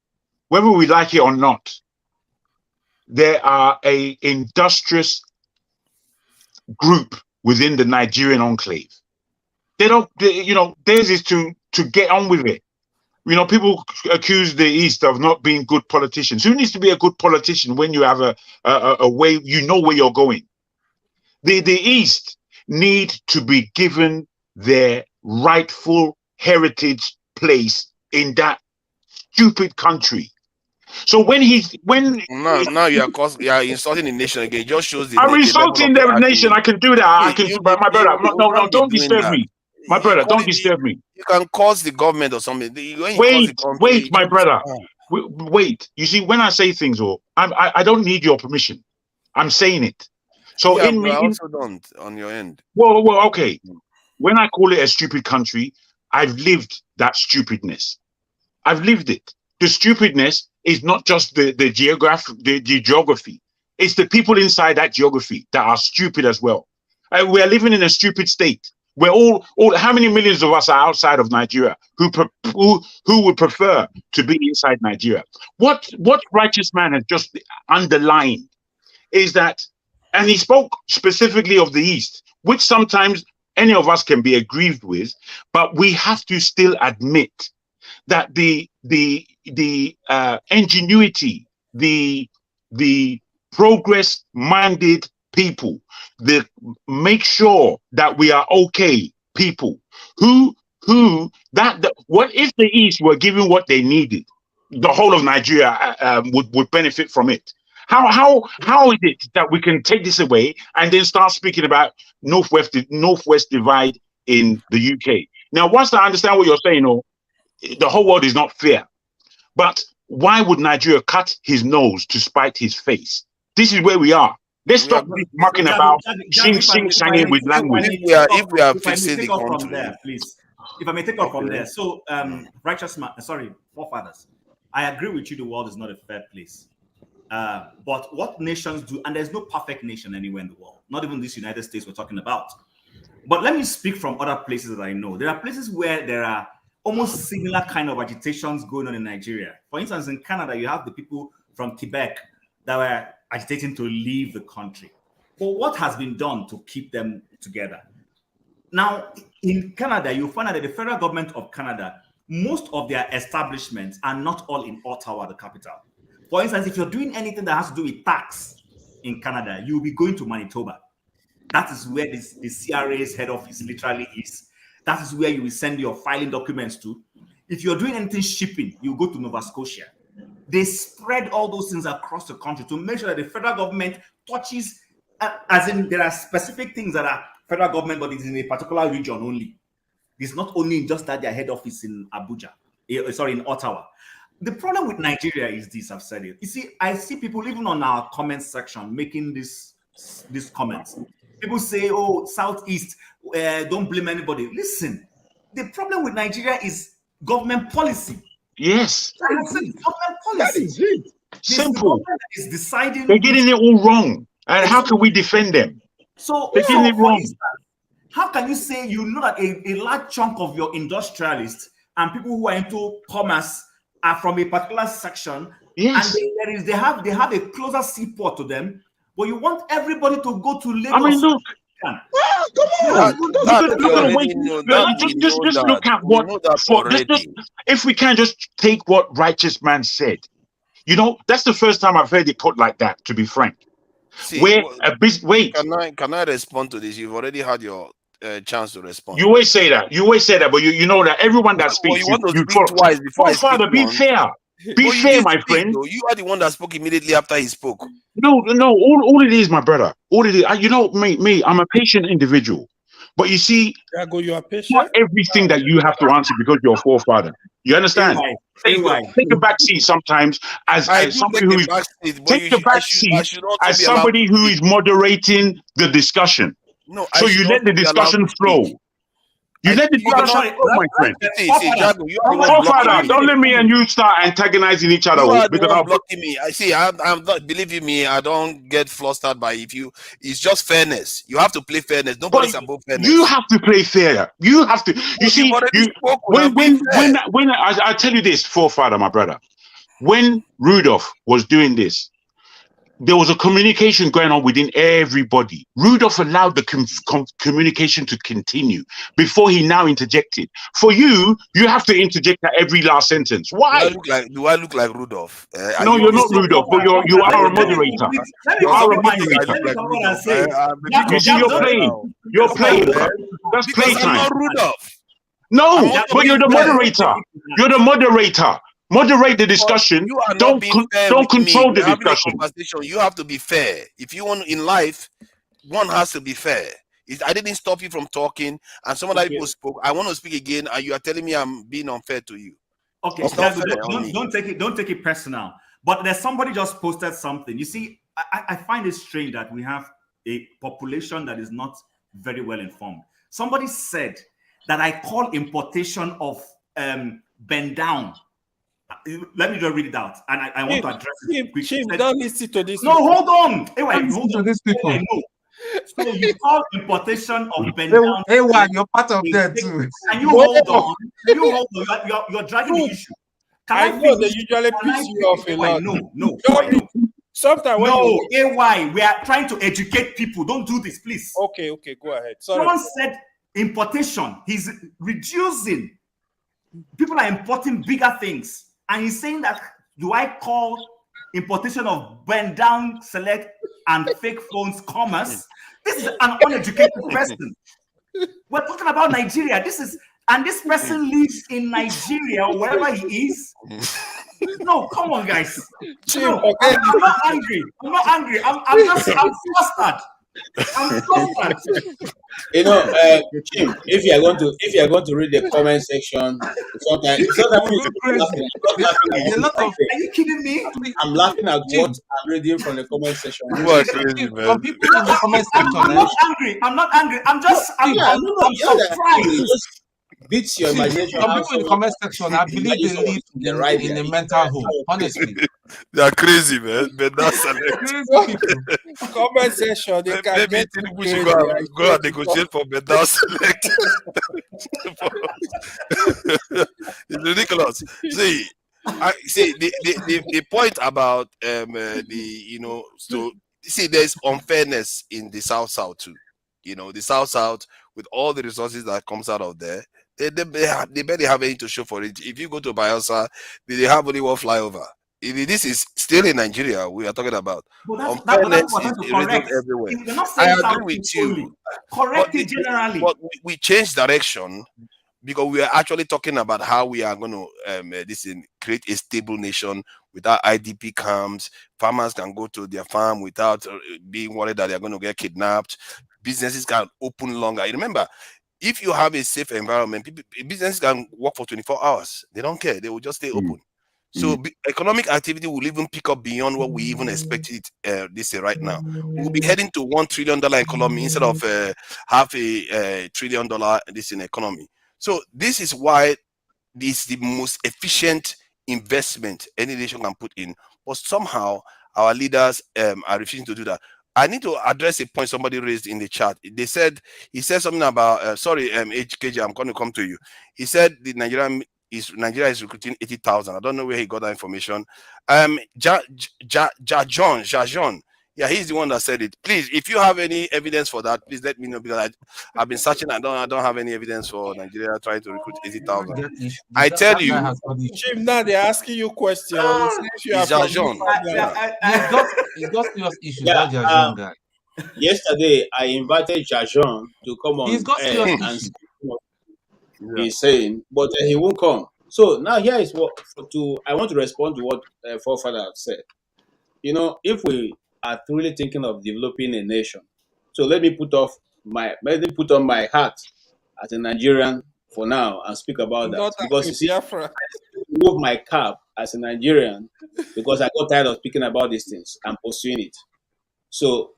Speaker 14: whether we like it or not, there are a industrious group within the Nigerian enclave. Theirs is to get on with it. People accuse the East of not being good politicians. Who needs to be a good politician when you have a way, you know where you're going? The East need to be given their rightful heritage place in that stupid country. So when
Speaker 9: now you are insulting the nation again. It just shows
Speaker 14: I'm
Speaker 9: the level
Speaker 14: insulting
Speaker 9: of the
Speaker 14: the nation, I can do that. I can, but my brother, no, don't disturb me. My brother, don't disturb me.
Speaker 9: You can cause the government or something. When you cause the government,
Speaker 14: Wait, my brother. Wait. You see, when I say things, I don't need your permission. I'm saying it. So
Speaker 9: yeah, I also don't on your end.
Speaker 14: Well, okay. When I call it a stupid country, I've lived that stupidness. I've lived it. The stupidness is not just the geography. It's the people inside that geography that are stupid as well. We are living in a stupid state. We're all how many millions of us are outside of Nigeria who would prefer to be inside Nigeria? What righteous man has just underlined is that, and he spoke specifically of the East, which sometimes any of us can be aggrieved with, but we have to still admit that the ingenuity, the progress-minded people, the make sure that we are okay people, what if the East were given what they needed, the whole of Nigeria would benefit from it. How is it that we can take this away and then start speaking about northwest divide in the UK? Now, once I understand what you're saying, the whole world is not fair. But why would Nigeria cut his nose to spite his face? This is where we are. Let's stop mucking about, singing with language.
Speaker 21: If we are fixing the country, from there, please. If I may take off from there. So, forefathers, I agree with you. The world is not a fair place. But what nations do, and there's no perfect nation anywhere in the world, not even this United States we're talking about. But let me speak from other places that I know. There are places where there are almost similar kind of agitations going on in Nigeria. For instance, in Canada, you have the people from Quebec that were agitating to leave the country. But what has been done to keep them together? Now, in Canada, you'll find out that the federal government of Canada, most of their establishments are not all in Ottawa, the capital. For instance, if you're doing anything that has to do with tax in Canada, you'll be going to Manitoba. That is where the CRA's head office literally is. That is where you will send your filing documents to. If you're doing anything shipping, you go to Nova Scotia. They spread all those things across the country to make sure that the federal government touches, as in there are specific things that are federal government, but it's in a particular region only. It's not only just that their head office in in Ottawa. The problem with Nigeria is this, I've said it. You see, I see people even on our comment section making these comments. People say, oh, Southeast, don't blame anybody. Listen, the problem with Nigeria is government policy.
Speaker 14: Yes.
Speaker 21: Government policy.
Speaker 14: That is it. Simple.
Speaker 21: Is deciding.
Speaker 14: They're getting it all wrong. And how can we defend them?
Speaker 21: So
Speaker 14: they're getting it wrong.
Speaker 21: How can you say you know that a large chunk of your industrialists and people who are into commerce are from a particular section?
Speaker 14: Yes.
Speaker 21: And they have a closer seaport to them, but you want everybody to go to Lagos.
Speaker 14: I mean, look. Just look at what. If we can just take what righteous man said, that's the first time I've heard it put like that. To be frank,
Speaker 9: can I respond to this? You've already had your chance to respond.
Speaker 14: You always say that. But you know that everyone that speaks,
Speaker 9: you want to speak twice before I speak.
Speaker 14: Father, be fair. Be fair, my friend.
Speaker 9: Though. You are the one that spoke immediately after he spoke.
Speaker 14: No. All it is, my brother. All it is, me. I'm a patient individual. But you see,
Speaker 1: you are patient.
Speaker 14: Not everything that you have to answer because you're a forefather. You understand? Take a back seat sometimes as somebody who is take the back seat as somebody who is moderating the discussion.
Speaker 9: No,
Speaker 14: so you let the discussion flow. You let the discussion flow, my friend. Forefather, don't let me and you start antagonizing each other.
Speaker 9: Because I'm blocking me. I see. I'm not. Believe me, I don't get flustered by it's just fairness. You have to play fairness. Nobody's above fairness.
Speaker 14: You have to play fair. You have to. You see, when I tell you this, forefather, my brother, when Rudolph was doing this, there was a communication going on within everybody. Rudolph allowed the communication to continue before he now interjected. For you, you have to interject at every last sentence. Why?
Speaker 9: Do I look like Rudolph?
Speaker 14: No, you're not Rudolph, but you are a moderator. You are a moderator. You see, you're playing. You're playing. That's playtime.
Speaker 9: I'm not Rudolph.
Speaker 14: No, but you're the moderator. You're the moderator. Moderate the discussion.
Speaker 9: You are not
Speaker 14: Don't
Speaker 9: being fair
Speaker 14: don't
Speaker 9: with me.
Speaker 14: control the
Speaker 9: We're having a
Speaker 14: discussion.
Speaker 9: conversation. You have to be fair. If you want in life, one has to be fair. I didn't stop you from talking, and some other people spoke. I want to speak again, and you are telling me I'm being unfair to you.
Speaker 21: Okay,
Speaker 9: It's not fair on me.
Speaker 21: don't take it personal. But there's somebody just posted something. You see, I find it strange that we have a population that is not very well informed. Somebody said that I call importation of bend down. Let me just read it out, and I want to address it quickly.
Speaker 8: Don't listen to this.
Speaker 21: No, hold on. Hey, wait, hold on.
Speaker 19: These people.
Speaker 21: Hey, no. So you call importation of bend down.
Speaker 19: Hey, why you're part of that too?
Speaker 21: Can you hold on? You hold on. You're dragging the issue.
Speaker 8: I know they usually piss you off a lot.
Speaker 21: No.
Speaker 8: Sometimes when
Speaker 21: AY, we are trying to educate people. Don't do this, please.
Speaker 8: Okay, go ahead. Sorry.
Speaker 21: Someone said importation. He's reducing. People are importing bigger things. And he's saying that, do I call importation of bend down, select, and fake phones commerce? This is an uneducated person. We're talking about Nigeria. And this person lives in Nigeria or wherever he is. No, come on, guys. No, I'm not angry. I'm flustered.
Speaker 18: You know, Jim, if you are going to read the comment section, sometimes
Speaker 21: are you kidding me?
Speaker 18: I'm laughing at what I'm reading from the comment section.
Speaker 21: You are crazy, man. Some people in the comment section. I'm not angry. I'm surprised.
Speaker 18: Beats your imagination.
Speaker 19: Some people in the comment section, I believe they live in a mental home. Honestly,
Speaker 9: they are crazy, man. But that's
Speaker 8: comment section. They can
Speaker 9: maybe we should go and negotiate for better select. It's ridiculous. See, the point about so see, there's unfairness in the South too. You know, the South with all the resources that comes out of there. They barely have anything to show for it. If you go to Bayelsa, they have only one flyover. This is still in Nigeria we are talking about. Unfairness is everywhere. I agree with you.
Speaker 21: Correct it generally.
Speaker 9: But we change direction because we are actually talking about how we are going to create a stable nation without IDP camps. Farmers can go to their farm without being worried that they're going to get kidnapped. Businesses can open longer. You remember, if you have a safe environment, businesses can work for 24 hours. They don't care. They will just stay open. So economic activity will even pick up beyond what we even expected this year right now. We'll be heading to $1 trillion economy instead of half a $1 trillion this in economy. So this is why this is the most efficient investment any nation can put in. But somehow our leaders are refusing to do that. I need to address a point somebody raised in the chat. He said something about HKG. I'm going to come to you. He said Nigeria is recruiting 80,000. I don't know where he got that information. Jajon. Yeah, he's the one that said it. Please, if you have any evidence for that, please let me know, because I've been searching. I don't have any evidence for Nigeria trying to recruit 80,000. I tell you,
Speaker 8: Jim, now they're asking you questions.
Speaker 9: Jajon.
Speaker 19: He got serious issues. That Jajon guy.
Speaker 18: Yesterday, I invited Jajon to come on.
Speaker 19: He's got serious
Speaker 18: and
Speaker 19: issues.
Speaker 18: he's saying, but he won't come. So now here is what I want to respond to what forefather have said. You know, if we are truly thinking of developing a nation, so let me put on my hat as a Nigerian for now and speak about that, because you see, I remove my cap as a Nigerian because I got tired of speaking about these things and pursuing it. So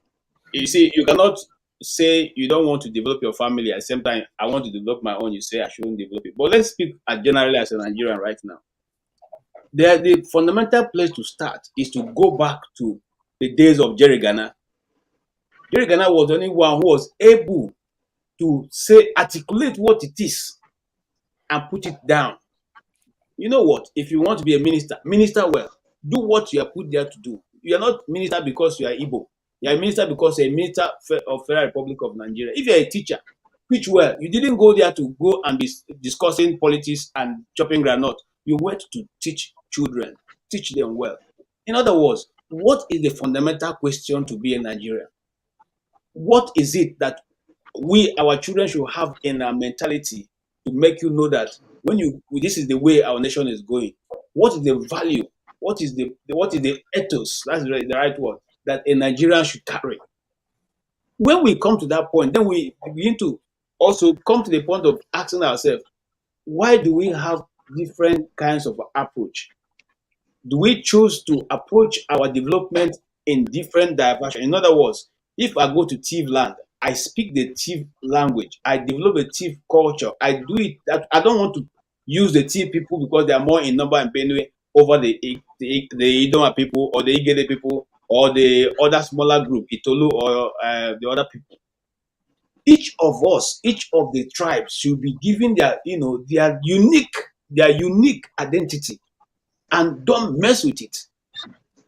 Speaker 18: you see, you cannot say you don't want to develop your family at the same time I want to develop my own. You say I shouldn't develop it. But let's speak generally as a Nigerian right now. The fundamental place to start is to go back to the days of Jerry Ghana. Jerry Ghana was the only one who was able to articulate what it is and put it down. You know what? If you want to be a minister well. Do what you are put there to do. You are not minister because you are Igbo. You are a minister because you're a minister of Federal Republic of Nigeria. If you're a teacher, teach well. You didn't go there to go and be discussing politics and chopping granite. You went to teach children, teach them well. In other words, what is the fundamental question to be a Nigerian? What is it that our children should have in our mentality to make you know that this is the way our nation is going? What is the value? What is the ethos? That's the right word that a Nigerian should carry. When we come to that point, then we begin to also come to the point of asking ourselves, why do we have different kinds of approach? Do we choose to approach our development in different directions? In other words, if I go to Thief land, I speak the Thief language. I develop a Thief culture. I do it. I don't want to use the Thief people because they are more in number in Benue over the Idoma people or the Igede people or the other smaller group, Itolu or the other people. Each of us, each of the tribes should be given their unique identity, and don't mess with it.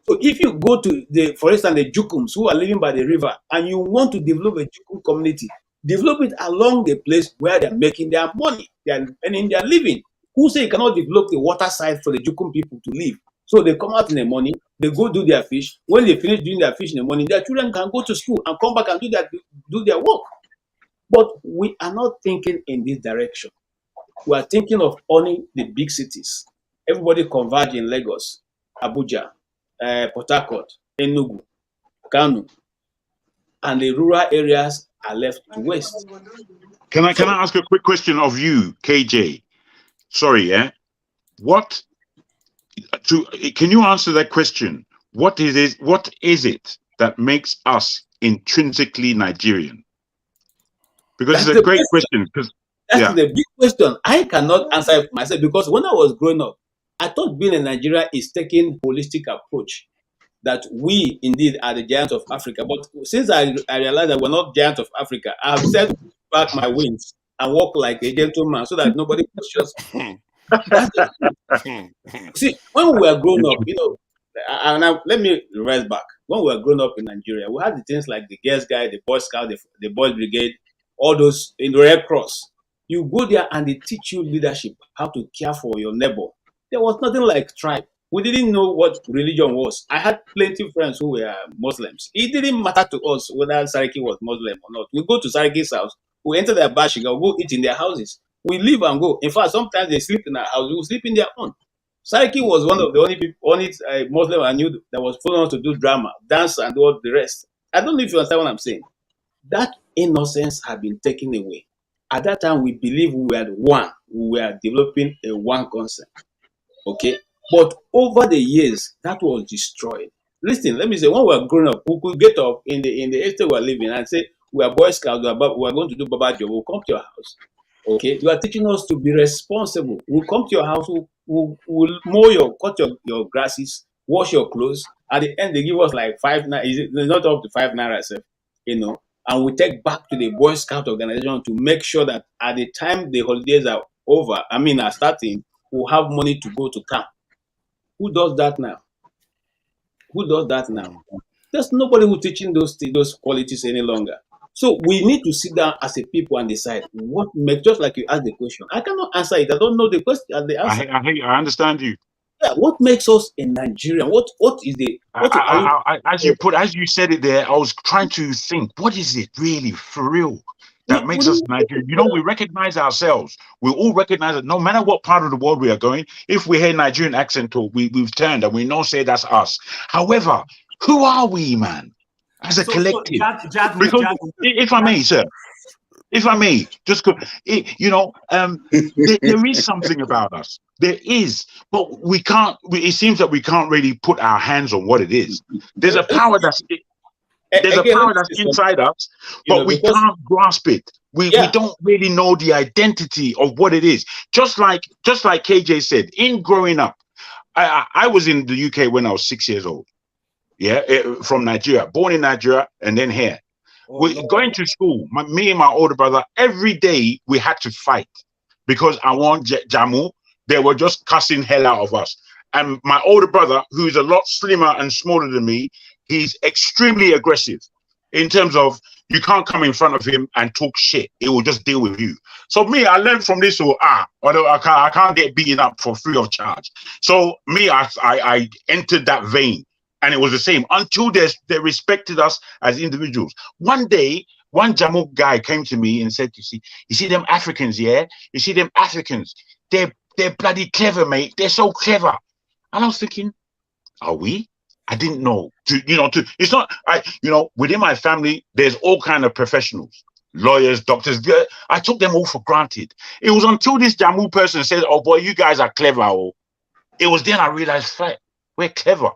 Speaker 18: So if you go to for instance, the Jukums who are living by the river, and you want to develop a Jukum community, develop it along the place where they're making their money, they're earning their living. Who say you cannot develop the water side for the Jukum people to live? So they come out in the morning, they go do their fish. When they finish doing their fish in the morning, their children can go to school and come back and do their work. But we are not thinking in this direction. We are thinking of owning the big cities. Everybody converge in Lagos, Abuja, Port Harcourt, Enugu, Kanu, and the rural areas are left to waste.
Speaker 14: Can I ask a quick question of you, KJ? Sorry, can you answer that question? What is it that makes us intrinsically Nigerian? Because it's a great question.
Speaker 18: That's the big question. I cannot answer it myself because when I was growing up, I thought being in Nigeria is taking holistic approach, that we indeed are the giants of Africa. But since I realized that we're not giants of Africa, I have set back my wings and walk like a gentleman so that nobody questions me. See, when we were growing up, let me reverse back. When we were growing up in Nigeria, we had the things like the Girls Guide, the Boy Scout, the Boys Brigade, all those in the Red Cross. You go there and they teach you leadership, how to care for your neighbor. There was nothing like tribe. We didn't know what religion was. I had plenty of friends who were Muslims. It didn't matter to us whether Sariki was Muslim or not. We go to Sariki's house, we enter their bashiga, we go eat in their houses. We leave and go. In fact, sometimes they sleep in our house, we sleep in their own. Sariki was one of the only Muslim I knew that was full on to do drama, dance, and all the rest. I don't know if you understand what I'm saying. That innocence had been taken away. At that time, we believed we were one. We were developing a one concept. Okay? But over the years, that was destroyed. Listen, let me say, when we were growing up, we could get up in the estate we were living and say, we are Boy Scouts, we are going to do Baba job. We'll come to your house. Okay? You are teaching us to be responsible. We'll come to your house, we'll mow cut your grasses, wash your clothes. At the end, they give us like 5 naira. It's not up to 5 naira, and we take back to the Boy Scout organization to make sure that at the time the holidays are starting, we'll have money to go to camp. Who does that now? There's nobody who's teaching those qualities any longer. So we need to sit down as a people and decide what makes, just like you asked the question. I cannot answer it. I don't know the question, the answer.
Speaker 14: I understand you.
Speaker 18: Yeah, what makes us a Nigerian? What is the
Speaker 14: as you said it there, I was trying to think, what is it really for real that makes us Nigerian? We recognize ourselves. We all recognize it, no matter what part of the world we are going. If we hear Nigerian accent talk, we've turned and we know say that's us. However, who are we, man? As a collective. Because if I may, sir, if I may, just there is something about us. There is, but we can't. It seems that we can't really put our hands on what it is. There's a power that's inside us, but we can't grasp it. We don't really know the identity of what it is. Just like KJ said, in growing up, I was in the UK when I was 6 years old. From Nigeria, born in Nigeria, and then here. Going to school, me and my older brother, every day we had to fight because I want Jamu. They were just cussing hell out of us. and my older brother, who's a lot slimmer and smaller than me, he's extremely aggressive in terms of you can't come in front of him and talk shit. He will just deal with you. So me, I learned from this. Although I can't get beaten up for free of charge. So me, I entered that vein, and it was the same until they respected us as individuals. One day, one Jamuk guy came to me and said, you see them Africans, yeah? You see them Africans? They're bloody clever, mate. They're so clever. And I was thinking, are we? I didn't know. It's not. Within my family, there's all kind of professionals, lawyers, doctors. I took them all for granted. It was until this Jammu person said, "Oh boy, you guys are clever." Oh, it was then I realized, we're clever.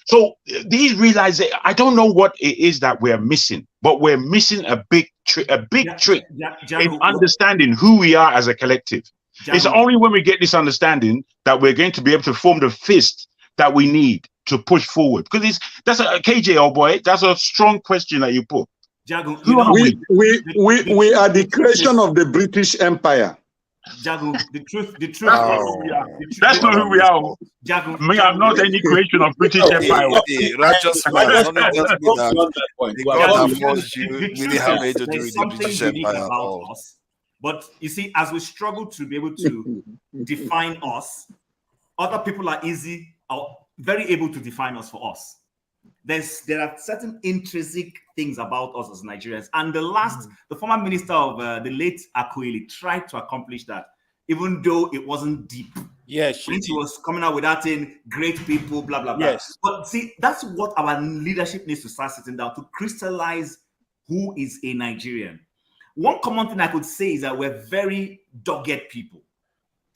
Speaker 14: So these realize that I don't know what it is that we're missing, but we're missing a big trick in understanding who we are as a collective. It's only when we get this understanding that we're going to be able to form the fist that we need to push forward. Because that's a KJ, oh boy, that's a strong question that you put.
Speaker 17: Jago, we are the creation of the British Empire.
Speaker 21: Jago, the truth.
Speaker 14: That's not who we are.
Speaker 21: Jago,
Speaker 14: me, I'm not any creation of British Empire.
Speaker 9: Righteous man,
Speaker 21: But you see, as we struggle to be able to define us, other people are very able to define us for us. There are certain intrinsic things about us as Nigerians. And the former minister of the late Akwili tried to accomplish that, even though it wasn't deep.
Speaker 11: Yes,
Speaker 21: she was coming out with that thing, great people, blah, blah, blah.
Speaker 11: Yes.
Speaker 21: But see, that's what our leadership needs to start sitting down to crystallize who is a Nigerian. One common thing I could say is that we're very dogged people.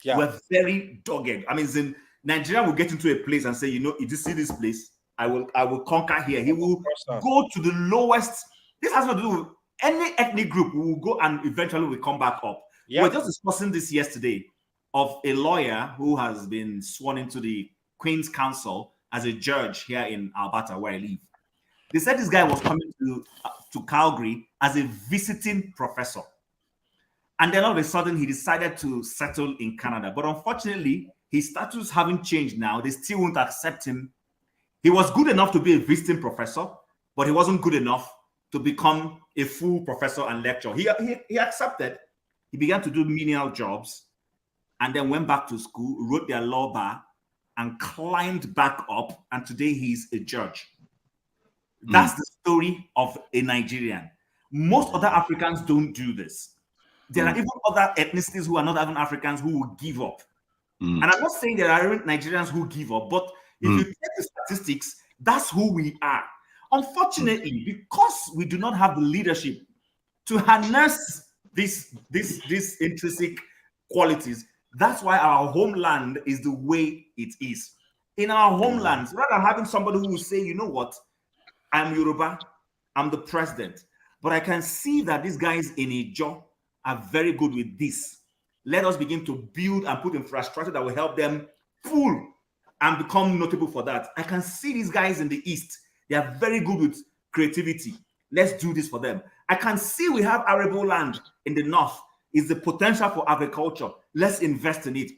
Speaker 21: Yeah. We're very dogged. I mean, in Nigeria will get into a place and say, if you see this place, I will conquer here. He will go to the lowest. This has nothing to do with any ethnic group. We will go and eventually we come back up. Yeah. We were just discussing this yesterday of a lawyer who has been sworn into the Queen's Council as a judge here in Alberta, where I live. They said this guy was coming to Calgary as a visiting professor. And then all of a sudden, he decided to settle in Canada. But unfortunately, his status haven't changed now. They still won't accept him. He was good enough to be a visiting professor, but he wasn't good enough to become a full professor and lecturer. He accepted. He began to do menial jobs and then went back to school, wrote their law bar, and climbed back up. And today he's a judge. That's the story of a Nigerian. Most other Africans don't do this. There are even other ethnicities who are not even Africans who will give up. And I'm not saying there aren't Nigerians who give up, but if you take the statistics, that's who we are. Unfortunately, because we do not have the leadership to harness these intrinsic qualities, that's why our homeland is the way it is. In our homelands, rather than having somebody who will say, you know what, I'm Yoruba, I'm the president, but I can see that these guys in Ijo are very good with this. Let us begin to build and put infrastructure that will help them pull and become notable for that. I can see these guys in the East. They are very good with creativity. Let's do this for them. I can see we have arable land in the North. Is the potential for agriculture. Let's invest in it.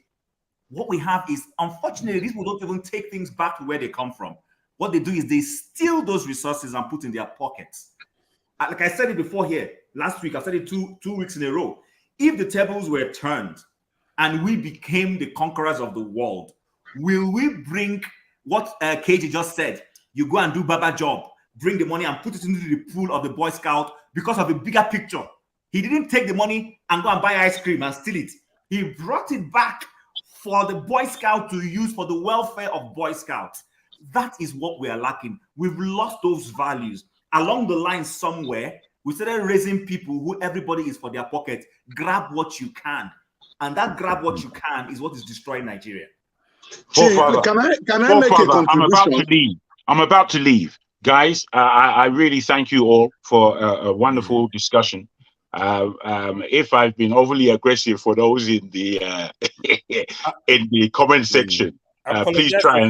Speaker 21: What we have is, unfortunately, these people don't even take things back to where they come from. What they do is they steal those resources and put in their pockets. Like I said it before here, last week, I said it two weeks in a row. If the tables were turned and we became the conquerors of the world, will we bring what KJ just said? You go and do Baba job, bring the money and put it into the pool of the Boy Scout because of a bigger picture. He didn't take the money and go and buy ice cream and steal it. He brought it back for the Boy Scout to use for the welfare of Boy Scouts. That is what we are lacking. We've lost those values. Along the line somewhere, we started raising people who everybody is for their pocket. Grab what you can. And that grab what you can is what is destroying Nigeria.
Speaker 17: Can I make a contribution?
Speaker 14: I'm about to leave. Guys, I really thank you all for a wonderful discussion. If I've been overly aggressive for those in the comment section, please try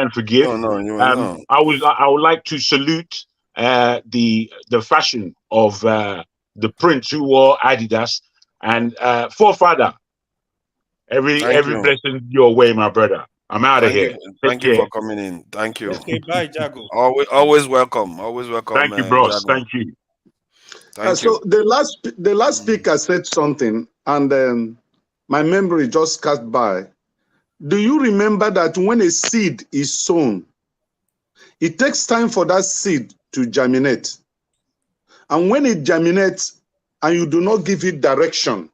Speaker 14: and forgive. I would like to salute the fashion of the prince who wore Adidas, and forefather. Every blessing your way, my brother. I'm out of here.
Speaker 9: Thank you for coming in. Thank you.
Speaker 11: Okay, bye, Jago.
Speaker 9: Always welcome. Always welcome.
Speaker 14: Thank you, bros.
Speaker 9: Jago.
Speaker 14: Thank you.
Speaker 9: Thank
Speaker 6: So
Speaker 9: you.
Speaker 6: the last speaker said something, and my memory just cast by. Do you remember that when a seed is sown, it takes time for that seed to germinate? And when it germinates and you do not give it direction,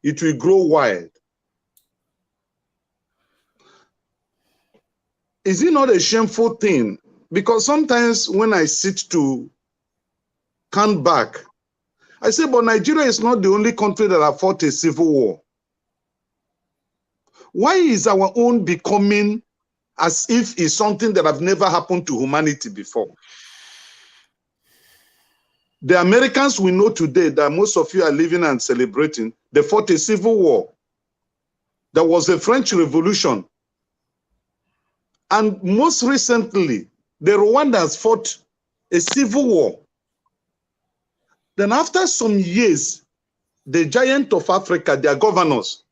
Speaker 6: it will grow wild. Is it not a shameful thing? Because sometimes when I sit to count back, I say, but Nigeria is not the only country that have fought a civil war. Why is our own becoming as if it's something that have never happened to humanity before? The Americans we know today that most of you are living and celebrating, they fought a civil war. There was a French Revolution. And most recently, the Rwandans fought a civil war. Then after some years, the giant of Africa, their governors,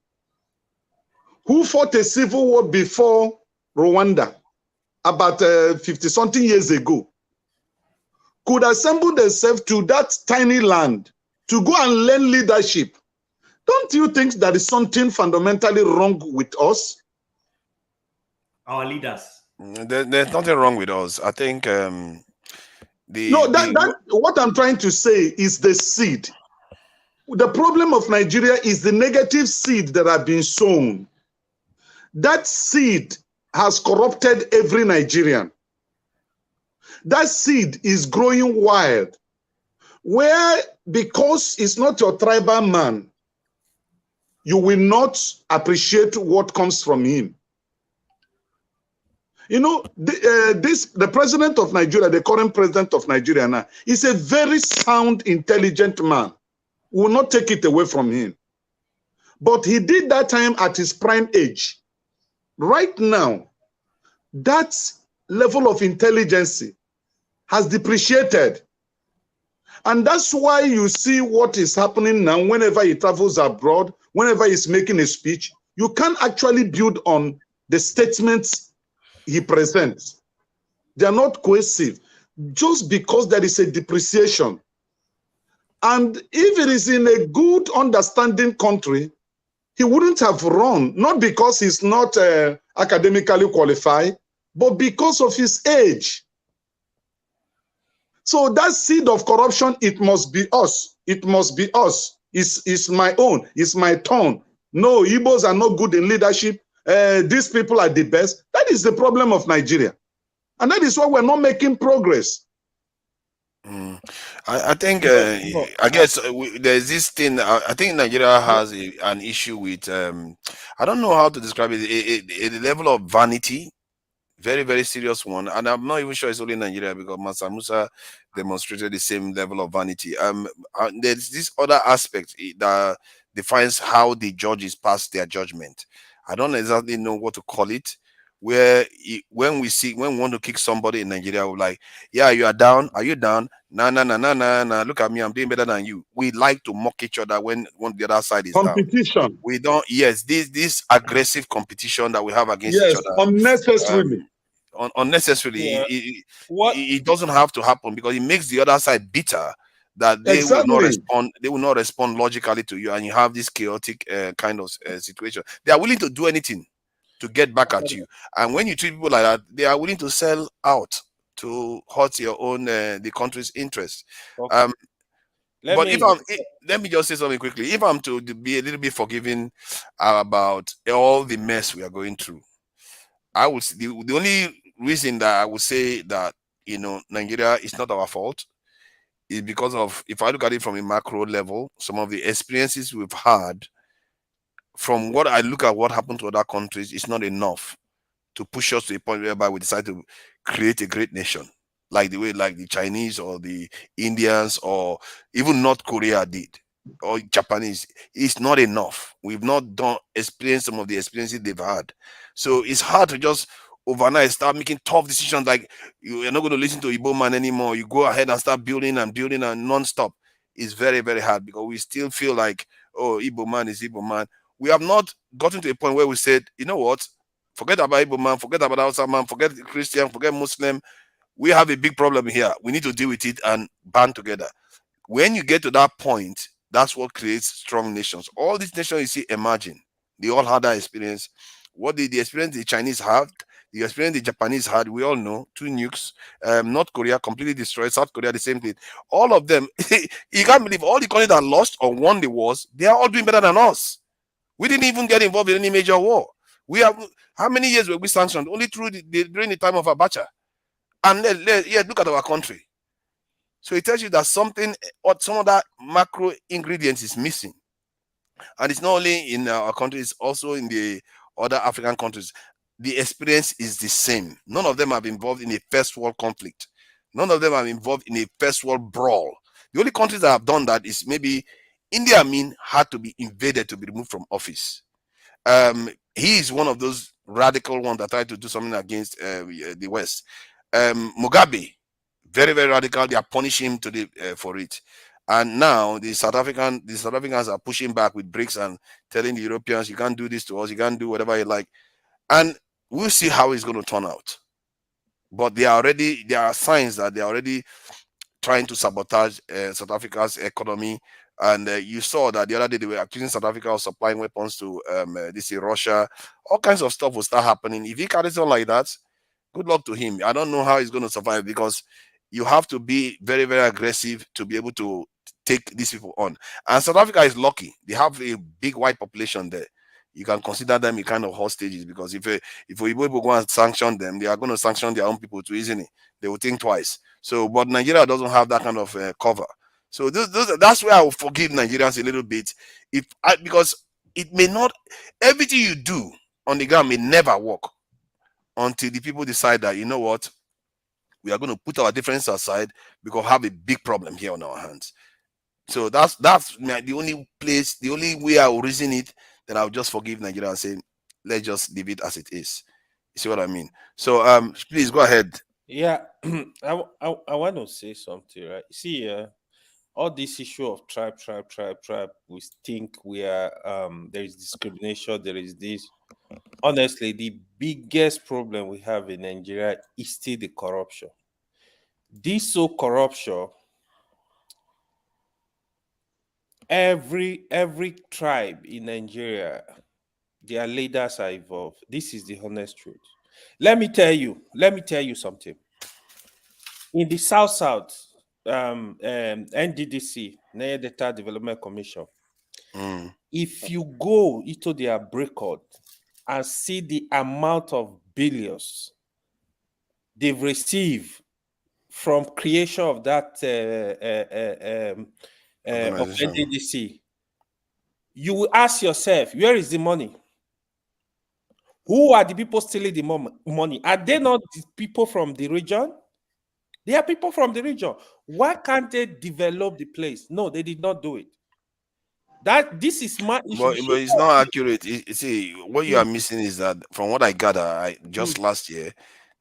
Speaker 6: who fought a civil war before Rwanda, about 50-something years ago, could assemble themselves to that tiny land to go and learn leadership. Don't you think there is something fundamentally wrong with us?
Speaker 21: Our leaders.
Speaker 9: There's nothing wrong with us. I think
Speaker 6: what I'm trying to say is the seed. The problem of Nigeria is the negative seed that have been sown. That seed has corrupted every Nigerian. That seed is growing wild, where because it's not your tribal man, you will not appreciate what comes from him. You know, the president of Nigeria, the current president of Nigeria now, is a very sound, intelligent man. We will not take it away from him. But he did that time at his prime age. Right now, that level of intelligence has depreciated. And that's why you see what is happening now whenever he travels abroad, whenever he's making a speech, you can't actually build on the statements he presents. They are not cohesive just because there is a depreciation. And if it is in a good understanding country, he wouldn't have run, not because he's not academically qualified, but because of his age. So that seed of corruption, it must be us. It must be us. It's my own. It's my turn. No, Igbos are not good in leadership. These people are the best. That is the problem of Nigeria. And that is why we're not making progress.
Speaker 9: I think, I guess there's this thing. I think Nigeria has an issue with, I don't know how to describe it, a level of vanity, very, very serious one. And I'm not even sure it's only Nigeria because Mansa Musa demonstrated the same level of vanity. There's this other aspect that defines how the judges pass their judgment. I don't exactly know what to call it. When we want to kick somebody in Nigeria, we're like, yeah, you are down. Are you down? Nah. Look at me, I'm doing better than you. We like to mock each other when the other side is
Speaker 6: competition.
Speaker 9: Down. We don't. Yes, this aggressive competition that we have against each other.
Speaker 6: Unnecessarily.
Speaker 9: Unnecessarily. Yeah. It doesn't have to happen because it makes the other side bitter that they will not respond. They will not respond logically to you, and you have this chaotic kind of situation. They are willing to do anything to get back at you, and when you treat people like that, they are willing to sell out to hurt your own the country's interest. Okay. Let me just say something quickly. If I'm to be a little bit forgiving about all the mess we are going through, I would the only reason that I would say that Nigeria is not our fault is because of, if I look at it from a macro level, some of the experiences we've had. From what I look at what happened to other countries, it's not enough to push us to a point whereby we decide to create a great nation, like the Chinese or the Indians or even North Korea did, or Japanese. It's not enough. We've not experienced some of the experiences they've had. So it's hard to just overnight start making tough decisions like you're not going to listen to Igbo man anymore. You go ahead and start building and non-stop. It's very, very hard because we still feel like, oh, Igbo man is Igbo man. We have not gotten to a point where we said, you know what, Forget about Igbo man, forget about Hausa man, forget Christian, forget Muslim. We have a big problem here. We need to deal with it and band together. When you get to that point, that's what creates strong nations. All these nations you see emerging, they all had that experience. What did the experience the Chinese had, the experience the Japanese had, we all know, 2 nukes, North Korea completely destroyed, South Korea, the same thing. All of them, you can't believe all the countries that lost or won the wars, they are all doing better than us. We didn't even get involved in any major war. We have, how many years were we sanctioned? Only through during the time of Abacha. And yeah, look at our country. So it tells you that something or some of that macro ingredients is missing. And it's not only in our country, it's also in the other African countries. The experience is the same. None of them have been involved in a first world conflict. None of them are involved in a first world brawl. The only countries that have done that is maybe India Amin had to be invaded to be removed from office. He is one of those radical ones that tried to do something against the West. Mugabe, very, very radical. They are punishing him for it. And now the South Africans are pushing back with BRICS and telling the Europeans, you can't do this to us, you can't do whatever you like. And we'll see how it's going to turn out. But there are signs that they are already trying to sabotage South Africa's economy. And you saw that the other day they were accusing South Africa of supplying weapons to Russia. All kinds of stuff will start happening. If he carries on like that, good luck to him. I don't know how he's going to survive, because you have to be very, very aggressive to be able to take these people on. And South Africa is lucky. They have a big white population there. You can consider them a kind of hostages, because if we go and sanction them, they are going to sanction their own people too, isn't it? They will think twice. So, but Nigeria doesn't have that kind of cover. So that's where I will forgive Nigerians a little bit, because it may not, everything you do on the ground may never work until the people decide that, you know what, we are going to put our differences aside because we have a big problem here on our hands. So that's the only place, the only way I will reason it. Then I'll just forgive Nigeria and say, let's just leave it as it is. You see what I mean? So please go ahead.
Speaker 11: Yeah, I want to say something, right? See, all this issue of tribe, we think we are there is discrimination, there is this. Honestly, the biggest problem we have in Nigeria is still the corruption. This so corruption, every tribe in Nigeria, their leaders are involved. This is the honest truth. Let me tell you something. In the South, NDDC, Nigeria Data Development Commission, if you go into their record and see the amount of billions they've received from creation of that of NDDC, you will ask yourself, where is the money? Who are the people stealing the money? Are they not the people from the region? They are people from the region. Why can't they develop the place? No, they did not do it. This is my issue.
Speaker 9: But it's not accurate. You see, what you are missing is that, from what I gather, just last year,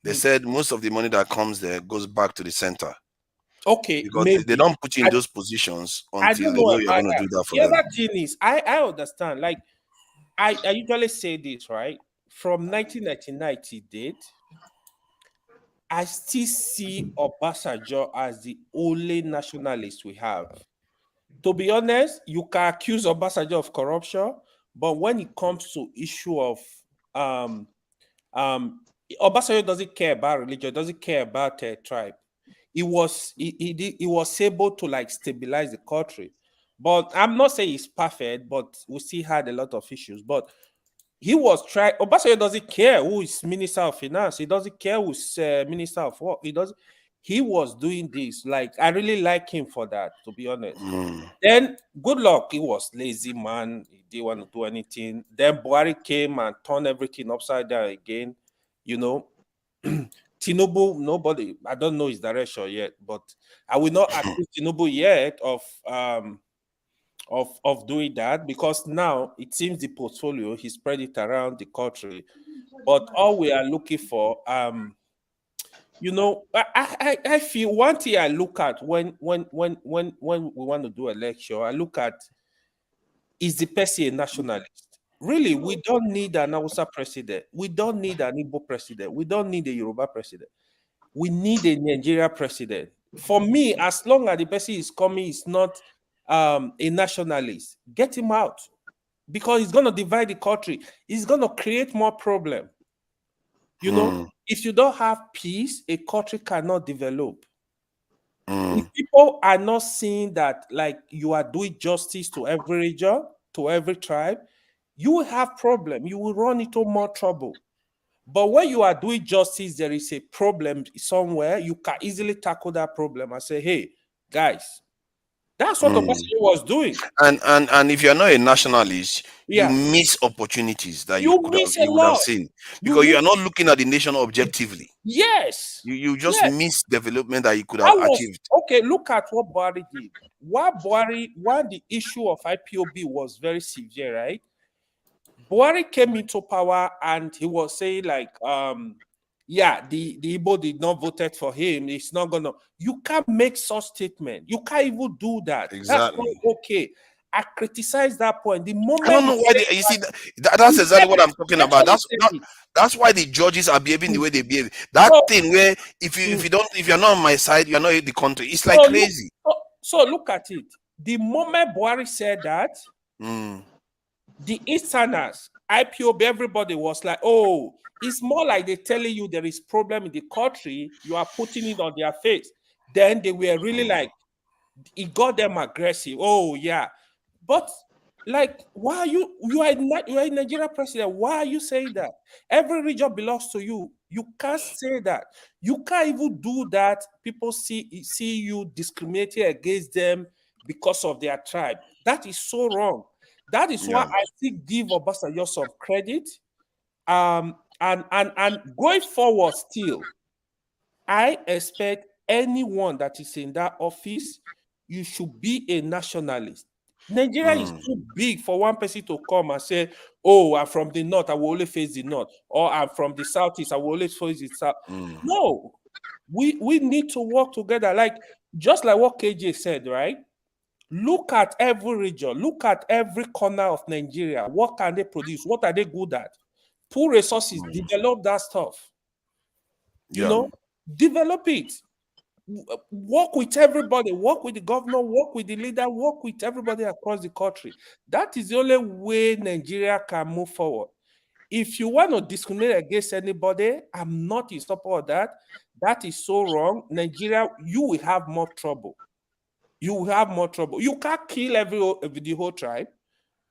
Speaker 9: they said most of the money that comes there goes back to the center.
Speaker 11: Okay,
Speaker 9: because they don't put you in those positions until they know you're going to do that for them.
Speaker 11: The other thing is, I understand. Like, I usually say this, right? From 1999 to date, I still see Obasanjo as the only nationalist we have. To be honest, you can accuse Obasanjo of corruption, but when it comes to issue of Obasanjo doesn't care about religion, doesn't care about tribe. He was able to like stabilize the country. But I'm not saying he's perfect, but we still had a lot of issues. But he was trying. Obasanjo doesn't care who is Minister of Finance. He doesn't care who's Minister of War. He was doing this. Like, I really like him for that, to be honest. Then, good luck. He was lazy, man. He didn't want to do anything. Then Buhari came and turned everything upside down again. You know, Tinubu, nobody, I don't know his direction yet, but I will not accuse Tinubu yet of doing that, because now it seems the portfolio, he spread it around the country. But all we are looking for, you know, I feel one thing I look at when we want to do a lecture, I look at, is the person a nationalist? Really, we don't need an Hausa president. We don't need an Igbo president. We don't need a Yoruba president. We need a Nigeria president. For me, as long as the person is coming is not a nationalist, get him out, because he's going to divide the country. He's going to create more problem. You know, if you don't have peace, a country cannot develop. If people are not seeing that, like, you are doing justice to every region, to every tribe, you will have problem. You will run into more trouble. But when you are doing justice, there is a problem somewhere, you can easily tackle that problem and say, hey, guys, that's what Obasanjo was doing.
Speaker 9: And if you're not a nationalist,
Speaker 11: Yeah.
Speaker 9: you miss opportunities that
Speaker 11: You
Speaker 9: you would
Speaker 11: miss a
Speaker 9: have
Speaker 11: lot.
Speaker 9: seen, because you are not looking at the nation objectively.
Speaker 11: Yes.
Speaker 9: You just
Speaker 11: Yes.
Speaker 9: miss development that you could
Speaker 11: I
Speaker 9: have
Speaker 11: was
Speaker 9: achieved.
Speaker 11: okay. Look at what Buhari did. When the issue of IPOB was very severe, right? Buhari came into power and he was saying, like, yeah, the Igbo did not vote for him. It's not gonna. You can't make such statement. You can't even do that.
Speaker 9: Exactly.
Speaker 11: That's not okay. I criticize that point. The moment
Speaker 9: I don't know why you see that's exactly what I'm talking about. That's why the judges are behaving the way they behave. That thing where if you're not on my side, you're not in the country. It's like crazy.
Speaker 11: So look at it. The moment Buhari said that, the Easterners, IPOB, everybody was like, oh, it's more like they're telling you there is problem in the country. You are putting it on their face. Then they were really like, it got them aggressive. Oh, yeah. But, like, why are you are a Nigeria president. Why are you saying that? Every region belongs to you. You can't say that. You can't even do that. People see you discriminating against them because of their tribe. That is so wrong. That is why I still give Obasanjo some credit. And going forward still, I expect anyone that is in that office, you should be a nationalist. Nigeria is too big for one person to come and say, oh, I'm from the north, I will only face the north, or I'm from the southeast, I will only face the south. No, we need to work together. Like, just like what KJ said, right? Look at every region, look at every corner of Nigeria. What can they produce? What are they good at? Pool resources, develop that stuff. You know, develop it. Work with everybody, work with the governor, work with the leader, work with everybody across the country. That is the only way Nigeria can move forward. If you want to discriminate against anybody, I'm not in support of that. That is so wrong. Nigeria, you will have more trouble. You will have more trouble. You can't kill the whole tribe.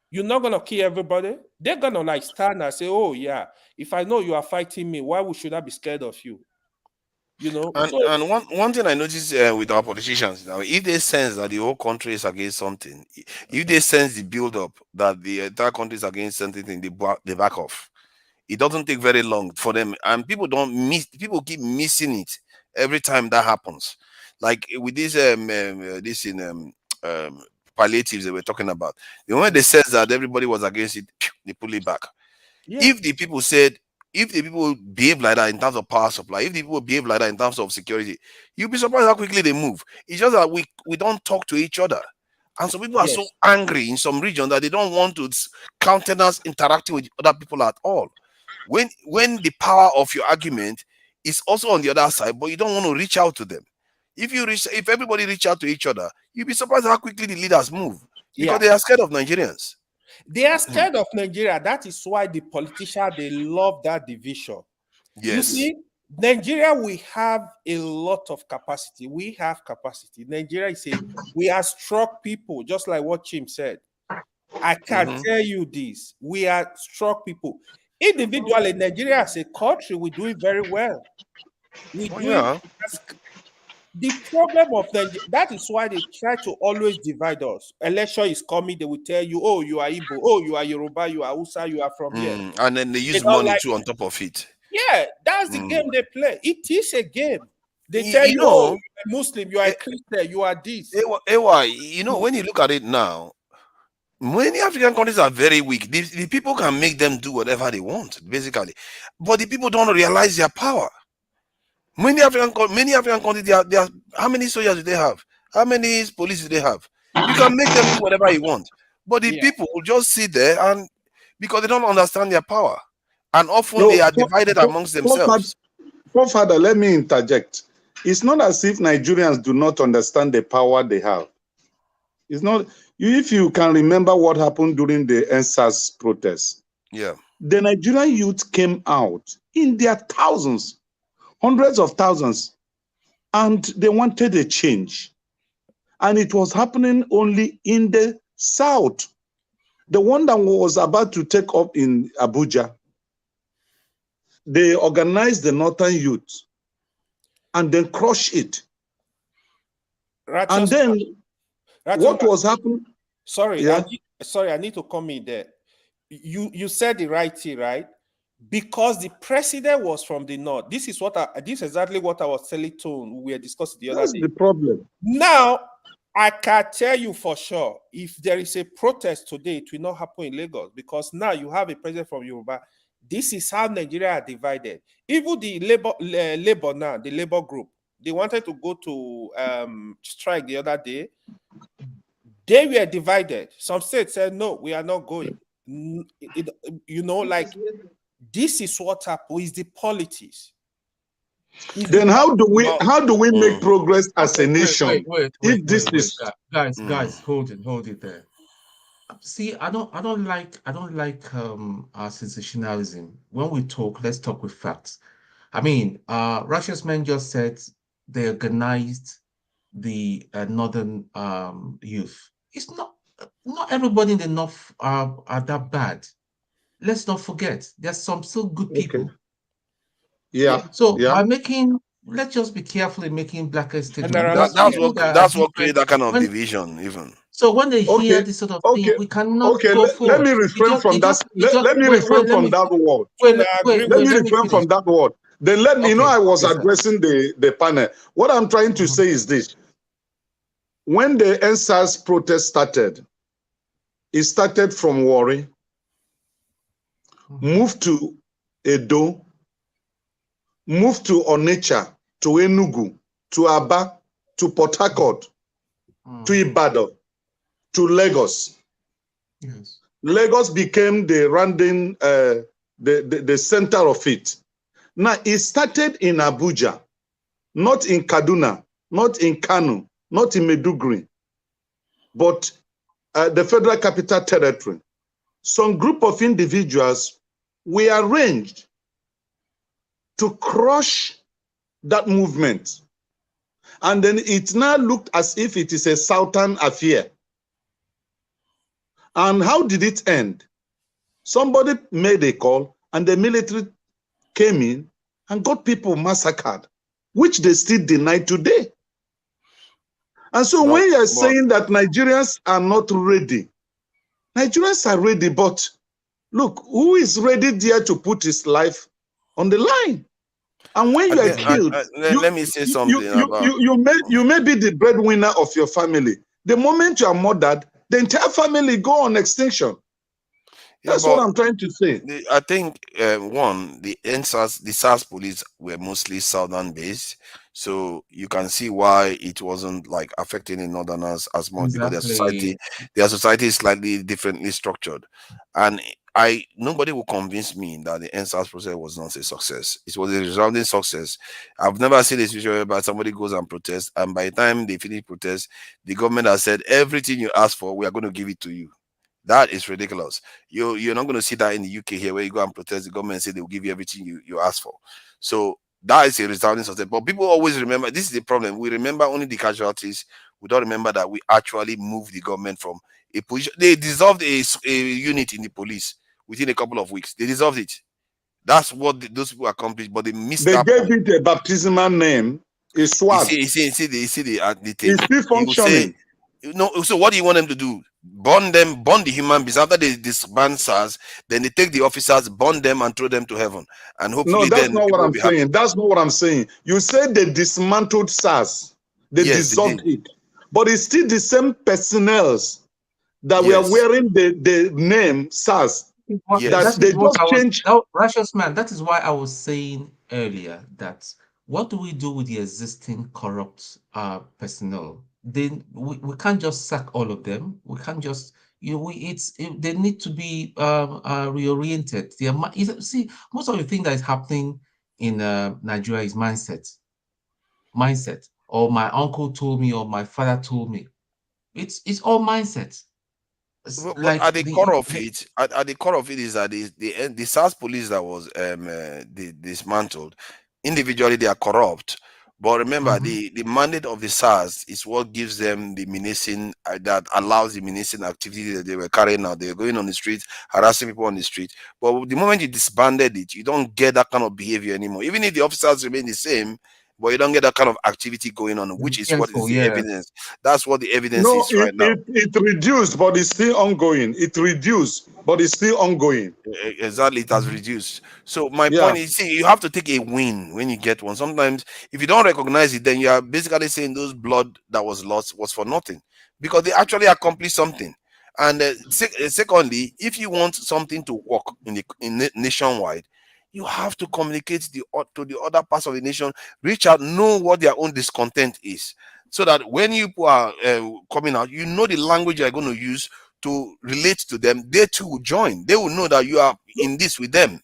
Speaker 11: You're not gonna kill everybody. They're gonna like stand and say, "Oh yeah, if I know you are fighting me, why should I be scared of you?" You know.
Speaker 9: And one thing I noticed with our politicians now, if they sense that the whole country is against something, if they sense the build-up that the entire country is against something, they back off. It doesn't take very long for them, and people keep missing it every time that happens. Like with this palliatives they were talking about. The moment they said that everybody was against it, they pull it back. If the people behave like that in terms of power supply, if the people behave like that in terms of security, you'll be surprised how quickly they move. It's just that we don't talk to each other. And some people are so angry in some region that they don't want to countenance interacting with other people at all. When the power of your argument is also on the other side, but you don't want to reach out to them. If everybody reach out to each other, you'll be surprised how quickly the leaders move. Because they are scared of Nigerians.
Speaker 11: They are scared of Nigeria. That is why the politicians, they love that division.
Speaker 9: Yes.
Speaker 11: You see, Nigeria, we have a lot of capacity. We have capacity. Nigeria is we are strong people, just like what Chim said. I can tell you this. We are strong people. Individually, Nigeria as a country, we do it very well. The problem of Nigeria, that is why they try to always divide us. Election is coming, they will tell you, oh, you are Igbo, oh, you are Yoruba, you are Hausa, you are from here.
Speaker 9: And then they use money too on top of it.
Speaker 11: Yeah, that's the game they play. It is a game. They tell you, oh, you are a Muslim, you are a Christian, you are this.
Speaker 9: You know, when you look at it now, many African countries are very weak. The people can make them do whatever they want, basically. But the people don't realize their power. Many African countries, they are, how many soldiers do they have? How many police do they have? You can make them do whatever you want. But the people will just sit there and because they don't understand their power. And often
Speaker 6: No,
Speaker 9: they are divided amongst themselves.
Speaker 6: Father, let me interject. It's not as if Nigerians do not understand the power they have. It's not. If you can remember what happened during the NSAS protests,
Speaker 9: Yeah.
Speaker 6: the Nigerian youth came out in their thousands, hundreds of thousands, and they wanted a change. And it was happening only in the south. The one that was about to take up in Abuja, they organized the northern youth and then crushed it. And then what was happening?
Speaker 11: Sorry,
Speaker 6: Yeah.
Speaker 11: I need to come in there. You said the right thing, right? Because the president was from the north. This is exactly what I was telling Tone. We were discussing the other day.
Speaker 6: That's the problem.
Speaker 11: Now, I can tell you for sure, if there is a protest today, it will not happen in Lagos, because now you have a president from Yoruba. This is how Nigeria are divided. Even the labor now, the labor group, they wanted to go to strike the other day. They were divided. Some states said, no, we are not going. This is what happened, is the politics.
Speaker 6: Then how do we make progress as a nation?
Speaker 19: Guys, hold it there. See, I don't like our sensationalism. When we talk, let's talk with facts. I mean, Russia's man just said they organized the northern youth. It's not everybody in the north are that bad. Let's not forget, there's some still good people.
Speaker 6: Okay. Yeah.
Speaker 19: So by let's just be careful in making blacker statements.
Speaker 9: That's what create that kind of division, even.
Speaker 19: So when they hear this sort of thing, we cannot go forward.
Speaker 6: Let me refrain from that. Let me refrain from that word. Let me refrain from that word. Then I was addressing the panel. What I'm trying to say is this. When the NSAS protest started, it started from Warri, moved to Edo, moved to Onitsha, to Enugu, to Aba, to Port Harcourt, to Ibadan, to Lagos.
Speaker 19: Yes.
Speaker 6: Lagos became the center of it. Now, it started in Abuja, not in Kaduna, not in Kano, not in Maiduguri, but the Federal Capital Territory. Some group of individuals were arranged to crush that movement. And then it now looked as if it is a southern affair. And how did it end? Somebody made a call and the military came in and got people massacred, which they still deny today. And so when you're saying that Nigerians are not ready, Nigerians are ready, but look, who is ready there to put his life on the line? And when you are killed,
Speaker 9: let me say something
Speaker 6: you may be the breadwinner of your family. The moment you are murdered, the entire family go on extinction. That's what I'm trying to say.
Speaker 9: I think the SARS police were mostly southern based, so you can see why it wasn't like affecting the northerners as much, because their society is slightly differently structured. And nobody will convince me that the NSAS process was not a success. It was a resounding success. I've never seen a situation where somebody goes and protests, and by the time they finish protest, the government has said everything you ask for, we are going to give it to you. That is ridiculous. You're not going to see that in the UK here, where you go and protest, the government and say they will give you everything you ask for. So that is a resounding success. But people always remember, this is the problem. We remember only the casualties. We don't remember that we actually moved the government from a position. They dissolved a unit in the police within a couple of weeks. They dissolved it. That's what those people accomplished, but they missed
Speaker 6: They
Speaker 9: that
Speaker 6: gave
Speaker 9: point.
Speaker 6: it a baptismal name. It's swag.
Speaker 9: You see the thing.
Speaker 6: It's still functioning.
Speaker 9: No, so what do you want them to do? Burn the human beings. After they disband SARS, then they take the officers, burn them, and throw them to heaven. And hopefully,
Speaker 6: no, that's not what I'm saying. That's not what I'm saying. You said they dismantled SARS, they dissolved it, but it's still the same personnel that were wearing the name SARS.
Speaker 19: That they just changed. Righteous man, that is why I was saying earlier that what do we do with the existing corrupt personnel? Then we can't just sack all of them. We can't just they need to be reoriented. See, most of the thing that is happening in Nigeria is mindset. Or my uncle told me, or my father told me. It's all mindset.
Speaker 9: But at the core of it, at the core of it is that the SARS police that was dismantled, individually they are corrupt. But remember, the mandate of the SARS is what gives them the menacing, that allows the menacing activity that they were carrying out. They were going on the street, harassing people on the street. But the moment you disbanded it, you don't get that kind of behavior anymore. Even if the officers remain the same, but you don't get that kind of activity going on, which is what is the evidence. That's what the evidence
Speaker 6: No,
Speaker 9: is right now.
Speaker 6: it reduced, but it's still ongoing. It reduced, but it's still ongoing.
Speaker 9: Exactly, it has reduced. So my point is, see, you have to take a win when you get one. Sometimes, if you don't recognize it, then you are basically saying those blood that was lost was for nothing, because they actually accomplished something. And secondly, if you want something to work nationwide, you have to communicate to the other parts of the nation, reach out, know what their own discontent is, so that when you are coming out, you know the language you're going to use to relate to them. They too will join. They will know that you are in this with them.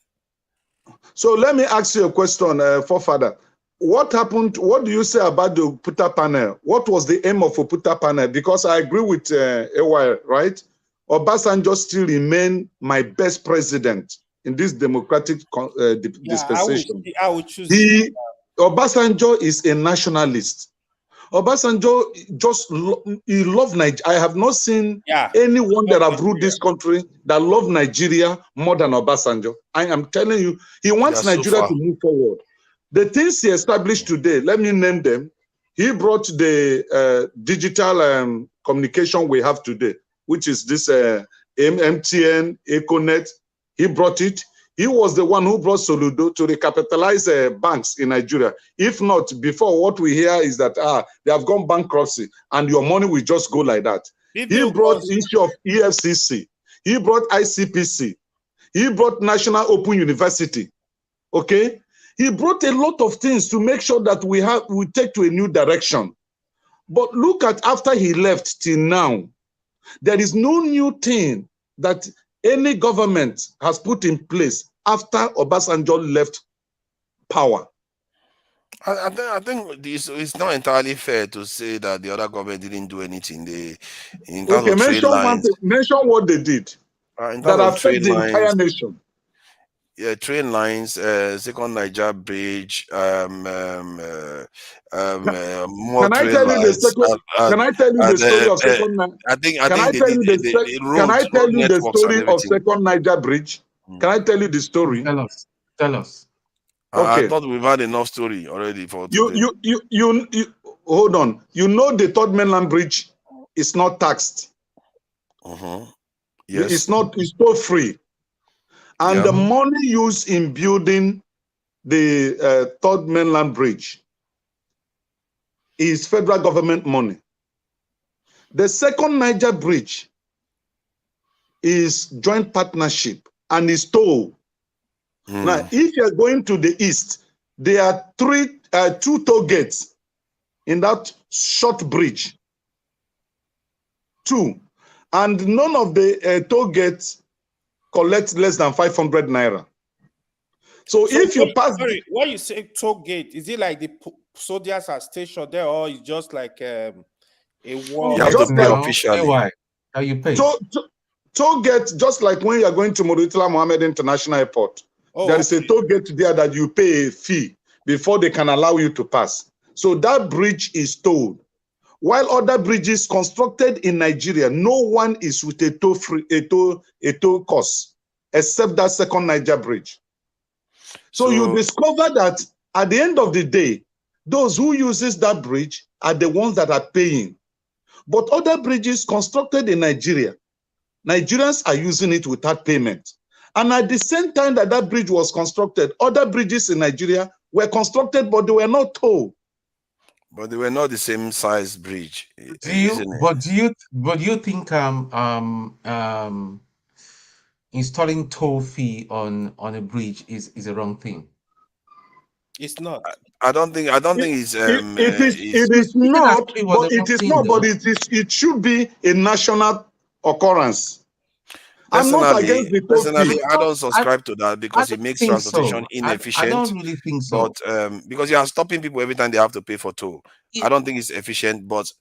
Speaker 6: So let me ask you a question, forefather. What happened? What do you say about the Oputa panel? What was the aim of Oputa panel? Because I agree with AY, right? Obasanjo still remain my best president in this democratic dispensation.
Speaker 22: I would choose
Speaker 6: Obasanjo is a nationalist. Obasanjo he loved Nigeria. I have not seen anyone that have ruled this country that loved Nigeria more than Obasanjo. I am telling you, he wants Nigeria to move forward. The things he established today, let me name them. He brought the digital communication we have today, which is this MTN, Econet. He brought it. He was the one who brought Soludo to recapitalize banks in Nigeria. If not, before, what we hear is that they have gone bankruptcy and your money will just go like that. He brought the issue of EFCC. He brought ICPC. He brought National Open University. Okay? He brought a lot of things to make sure that we take to a new direction. But look at after he left till now, there is no new thing that any government has put in place after Obasanjo left power.
Speaker 9: I think it's not entirely fair to say that the other government didn't do anything. In terms of trade lines,
Speaker 6: mention what they did that affect the entire nation.
Speaker 9: Yeah, train lines, Second Niger Bridge, more train lines.
Speaker 6: Can I tell you the story of Second Niger? Can I tell you the story of Second Niger Bridge? Can I tell you the story?
Speaker 19: Tell us.
Speaker 9: Okay. I thought we've had enough story already for today.
Speaker 6: You hold on. You know the Third Mainland Bridge is not taxed.
Speaker 9: Yes.
Speaker 6: It's still free. And the money used in building the Third Mainland Bridge is federal government money. The Second Niger Bridge is joint partnership and is toll. Now, if you're going to the east, there are two toll gates in that short bridge. Two. And none of the toll gates collect less than 500 naira. So if you pass...
Speaker 11: Sorry, when you say toll gate, is it like the soldiers are stationed there, or it's just like a wall?
Speaker 9: You have to pay officially.
Speaker 19: Why? How you pay?
Speaker 6: Toll gate, just like when you are going to Murtala Mohammed International Airport. There is a toll gate there that you pay a fee before they can allow you to pass. So that bridge is tolled. While other bridges constructed in Nigeria, no one is with a toll cost, except that Second Niger Bridge. So you discover that at the end of the day, those who uses that bridge are the ones that are paying. But other bridges constructed in Nigeria, Nigerians are using it without payment. And at the same time that that bridge was constructed, other bridges in Nigeria were constructed, but they were not tolled.
Speaker 9: But they were not the same size bridge.
Speaker 19: Do you think installing toll fee on a bridge is a wrong thing?
Speaker 11: It's not.
Speaker 9: I don't think it's
Speaker 6: it is not, but it should be a national occurrence. I'm not against the
Speaker 9: personally,
Speaker 6: toll
Speaker 9: I don't subscribe to that because
Speaker 19: I
Speaker 9: it makes
Speaker 19: think
Speaker 9: transportation
Speaker 19: so.
Speaker 9: inefficient.
Speaker 19: I don't really think so.
Speaker 9: But because you are stopping people every time they have to pay for toll, I don't think it's efficient. But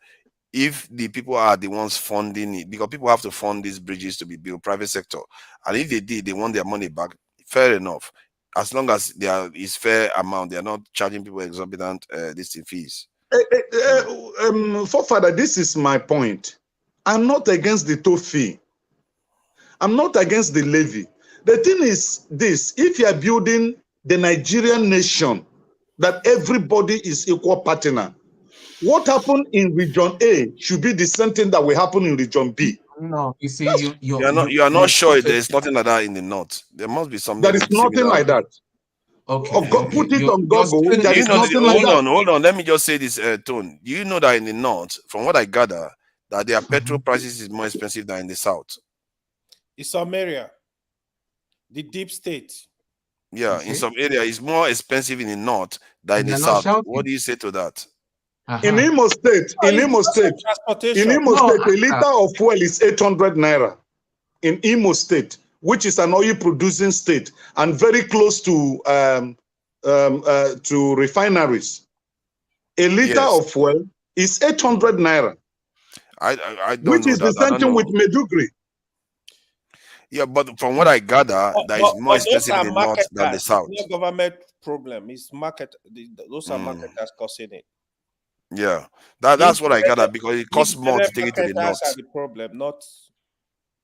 Speaker 9: if the people are the ones funding it, because people have to fund these bridges to be built, private sector, and if they want their money back, fair enough. As long as there is fair amount, they are not charging people exorbitant fees.
Speaker 6: Forefather, this is my point. I'm not against the toll fee. I'm not against the levy. The thing is this: if you are building the Nigerian nation, that everybody is equal partner, what happened in region A should be the same thing that will happen in region B.
Speaker 19: No, you see,
Speaker 9: you are not sure there's nothing like that in the north. There must be something.
Speaker 6: There is nothing like that.
Speaker 19: Okay.
Speaker 6: Put it on Google. There is nothing like that.
Speaker 9: Hold on. Let me just say this, Tone. Do you know that in the north, from what I gather, that their petrol prices is more expensive than in the south?
Speaker 11: In some area, the deep state.
Speaker 9: Yeah, in some area, it's more expensive in the north than in the south. What do you say to that?
Speaker 6: In Imo State, a liter of fuel is 800 naira. In Imo State, which is an oil-producing state and very close to refineries, a liter of fuel is 800 naira.
Speaker 9: I don't
Speaker 6: which
Speaker 9: know
Speaker 6: is the same thing with Medugri.
Speaker 9: Yeah, but from what I gather, that is more expensive in the north than the south.
Speaker 11: It's not government problem. It's market. Those are marketers causing it.
Speaker 9: Yeah, that's what I gather, because it costs more to take it to the north.
Speaker 11: Are the problem,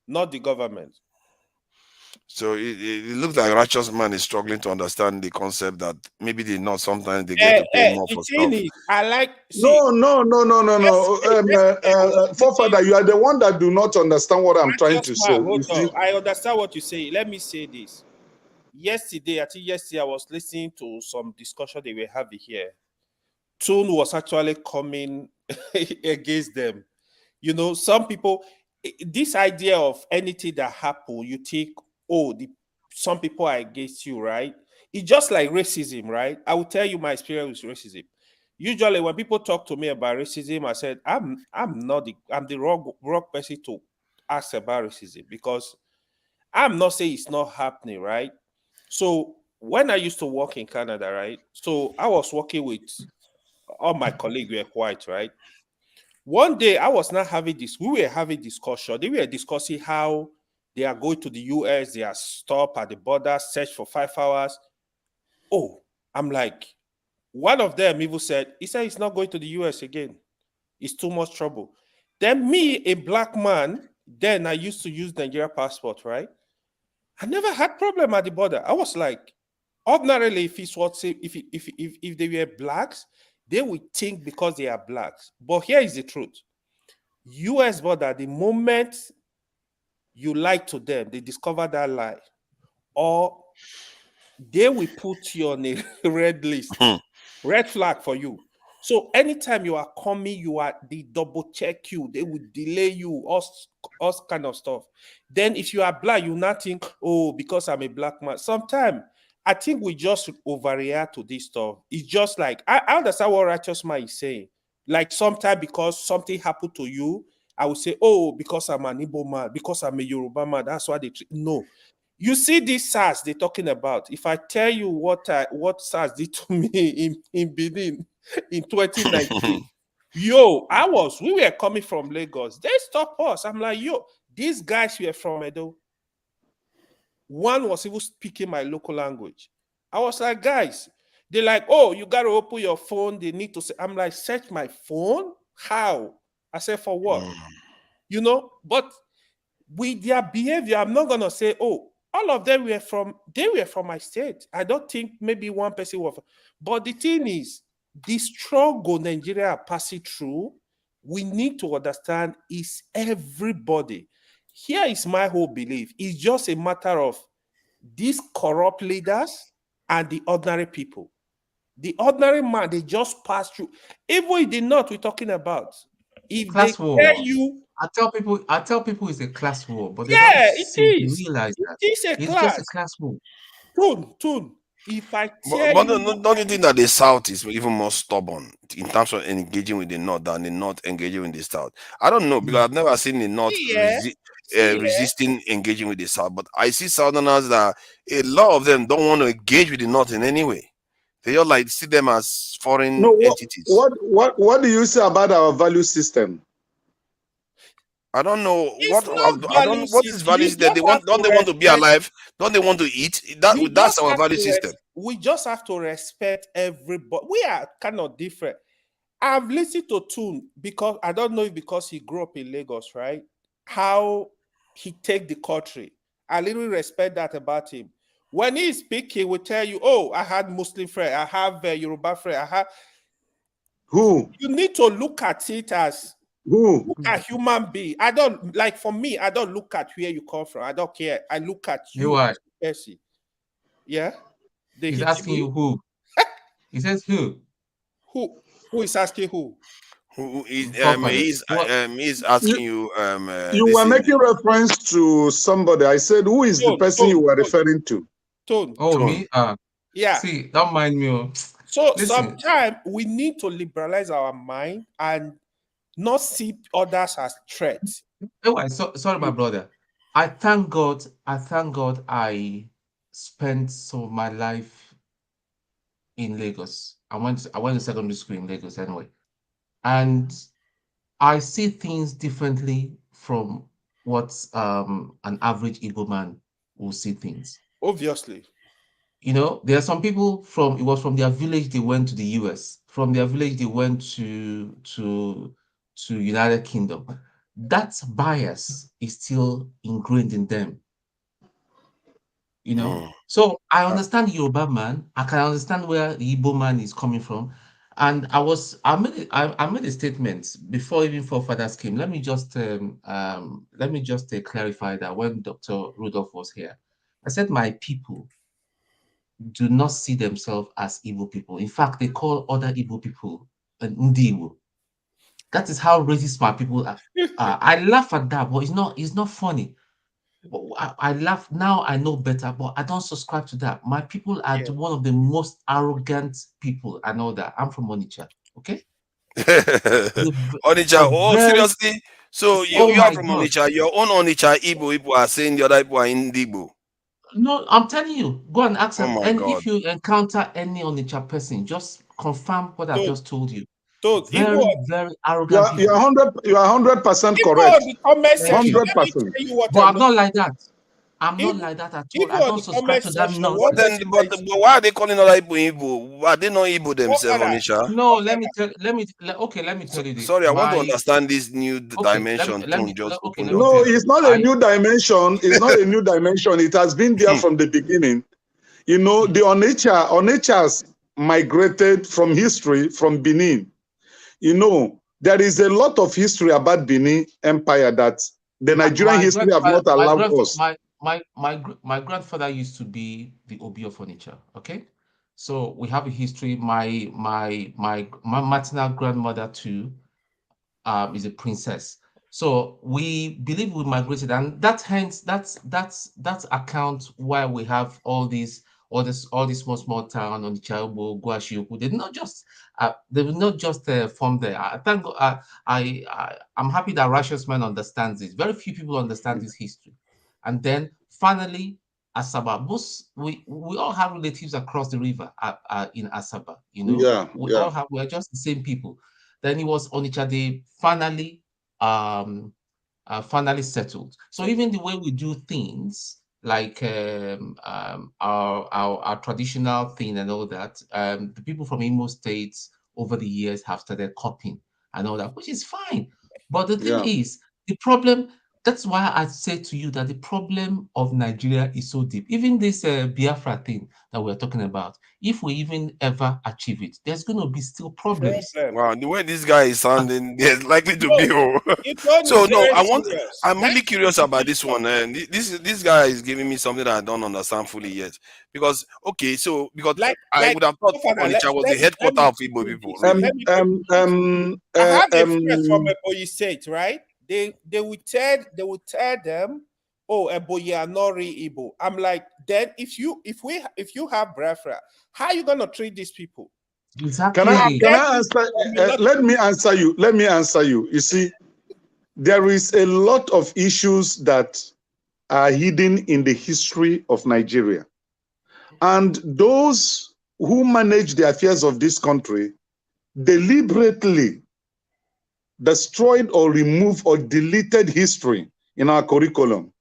Speaker 11: not the government.
Speaker 9: So it looks like Righteous Man is struggling to understand the concept that maybe the north sometimes they get to pay more for stuff.
Speaker 6: No. Forefather, you are the one that do not understand what I'm trying to say.
Speaker 11: I understand what you say. Let me say this. Yesterday, I was listening to some discussion they were having here. Tune was actually coming against them. You know, some people, this idea of anything that happen, you think, some people are against you, right? It's just like racism, right? I will tell you my experience with racism. Usually, when people talk to me about racism, I said, I'm the wrong person to ask about racism, because I'm not saying it's not happening, right? So when I used to work in Canada, right? So I was working with all my colleagues were white, right? One day I was not having this. We were having discussion. They were discussing how they are going to the US. They are stopped at the border, search for 5 hours. Oh, I'm like, one of them even said, he's not going to the US again. It's too much trouble. Then me, a black man, then I used to use Nigeria passport, right? I never had problem at the border. I was like, ordinarily, if they were blacks, they would think because they are blacks. But here is the truth. US border, the moment you lie to them, they discover that lie, or they will put you on a red list, red flag for you. So anytime you are coming, they double check you, they will delay you, all kind of stuff. Then if you are black, you not think, because I'm a black man. Sometimes I think we just overreact to this stuff. It's just like, I understand what Righteous Man is saying. Like sometimes because something happened to you, I would say, because I'm an Igbo man, because I'm a Yoruba man, that's why they treat. No. You see these SARS they're talking about. If I tell you what SARS did to me in Benin in 2019, we were coming from Lagos. They stopped us. I'm like, these guys were from Edo. One was even speaking my local language. I was like, guys, they're like, you got to open your phone. They need to say, I'm like, search my phone? How? I said, for what? You know, but with their behavior, I'm not going to say, all of them were from my state. I don't think maybe one person was. But the thing is, the struggle Nigeria are passing through, we need to understand is everybody. Here is my whole belief. It's just a matter of these corrupt leaders and the ordinary people. The ordinary man, they just pass through. Even in the north we're talking about. If
Speaker 19: class
Speaker 11: they
Speaker 19: war.
Speaker 11: tell you,
Speaker 19: I tell people it's a class war, but they
Speaker 11: it
Speaker 19: don't
Speaker 11: is.
Speaker 19: realize that.
Speaker 11: It's
Speaker 19: just a class war.
Speaker 11: Tune. If I tell
Speaker 9: but
Speaker 11: you,
Speaker 9: don't you think that the South is even more stubborn in terms of engaging with the North than the North engaging with the South? I don't know, because I've never seen the North resisting engaging with the South. But I see Southerners that a lot of them don't want to engage with the North in any way. They all like see them as foreign entities.
Speaker 6: What do you say about our value system?
Speaker 9: I don't know
Speaker 11: It's
Speaker 9: what is value system. They want don't they want to be alive? Don't they want to eat? That's our value system.
Speaker 11: We just have to respect everybody. We are kind of different. I've listened to Tune because I don't know if because he grew up in Lagos, right? How he take the country. I literally respect that about him. When he is speaking, he will tell you, "Oh, I had Muslim friend, I have a Yoruba friend, I have."
Speaker 6: Who?
Speaker 11: You need to look at it as
Speaker 6: who
Speaker 11: a human being. I don't like. For me, I don't look at where you come from. I don't care. I look at you, Percy. Yeah.
Speaker 19: He's asking you who. He says who.
Speaker 11: Who is asking who?
Speaker 9: He's asking you.
Speaker 6: You were making reference to somebody. I said, who is the person you were referring to?
Speaker 11: Tone.
Speaker 19: Oh, me?
Speaker 11: Yeah.
Speaker 19: See, don't mind me.
Speaker 11: So sometimes we need to liberalize our mind and not see others as threats.
Speaker 19: Oh, sorry, my brother. I thank God I spent some of my life in Lagos. I went to secondary school in Lagos anyway. And I see things differently from what an average Igbo man will see things.
Speaker 11: Obviously.
Speaker 19: You know, there are some people it was from their village they went to the US. From their village they went to United Kingdom. That bias is still ingrained in them. You know, so I understand Yoruba man. I can understand where the Igbo man is coming from. And I made a statement before even forefathers came. Let me just clarify that when Dr. Rudolph was here, I said my people do not see themselves as Igbo people. In fact, they call other Igbo people Ndi. That is how racist my people are. I laugh at that, but it's not funny. I laugh now. I know better, but I don't subscribe to that. My people are one of the most arrogant people. I know that. I'm from Onitsha. Okay.
Speaker 9: Onitsha. Oh, seriously? So you are from Onitsha. Your own Onitsha Igbo people are saying the other people are Igbo.
Speaker 19: No, I'm telling you. Go and ask them. And
Speaker 9: God.
Speaker 19: if you encounter any Onitsha person, just confirm what I've just told you.
Speaker 11: Very
Speaker 19: arrogant people.
Speaker 6: You are 100% correct.
Speaker 11: 100%.
Speaker 19: But I'm not like that. I'm not like that at all. I don't subscribe to that nonsense.
Speaker 9: But why are they calling other people Igbo? Are they not Igbo themselves, Onisha?
Speaker 19: No, let me tell you this.
Speaker 9: Sorry, I want to understand this new dimension.
Speaker 6: No, it's not a new dimension. It's not a new dimension. It has been there from the beginning. You know, the Onitsha's migrated from history from Benin. You know, there is a lot of history about Benin Empire that the Nigerian history have not allowed us.
Speaker 19: My grandfather used to be the Obi of Onitsha. Okay, so we have a history. My maternal grandmother too is a princess. So we believe we migrated, and that's account why we have all these small town on the Chaibo, Guashioku. They will not just form there. I thank God. I'm happy that righteous man understands this. Very few people understand this history. And then finally, Asaba. We all have relatives across the river in Asaba. You know, we are just the same people. Then it was Onitsha. They finally settled. So even the way we do things, like our traditional thing and all that, the people from Imo states over the years have started copying and all that, which is fine. But the thing is, the problem, that's why I say to you that the problem of Nigeria is so deep. Even this Biafra thing that we're talking about, if we even ever achieve it, there's going to be still problems.
Speaker 9: Wow, the way this guy is sounding, there's likely to be. So no, I'm really curious about this one. And this guy is giving me something that I don't understand fully yet. Because I would have thought Onitsha was the headquarters of Igbo people.
Speaker 11: Really. I have a friend from Eboyi State, right? They would tell them, oh, Eboyi are not really Igbo. I'm like, then if you have Biafra, how are you gonna treat these people?
Speaker 19: Exactly.
Speaker 6: Can I answer? Let me answer you. You see, there is a lot of issues that are hidden in the history of Nigeria. And those who manage the affairs of this country deliberately destroyed or removed or deleted history in our curriculum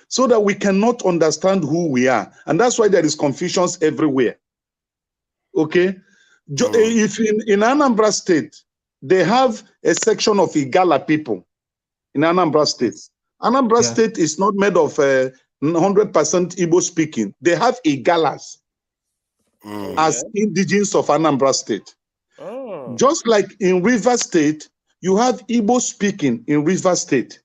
Speaker 6: so that we cannot understand who we are. And that's why there is confusions everywhere. Okay? If in Anambra State, they have a section of Igala people in Anambra State. Anambra State is not made of 100% Igbo speaking. They have Igalas as indigenes of Anambra State. Just like in River State, you have Igbo speaking in River State.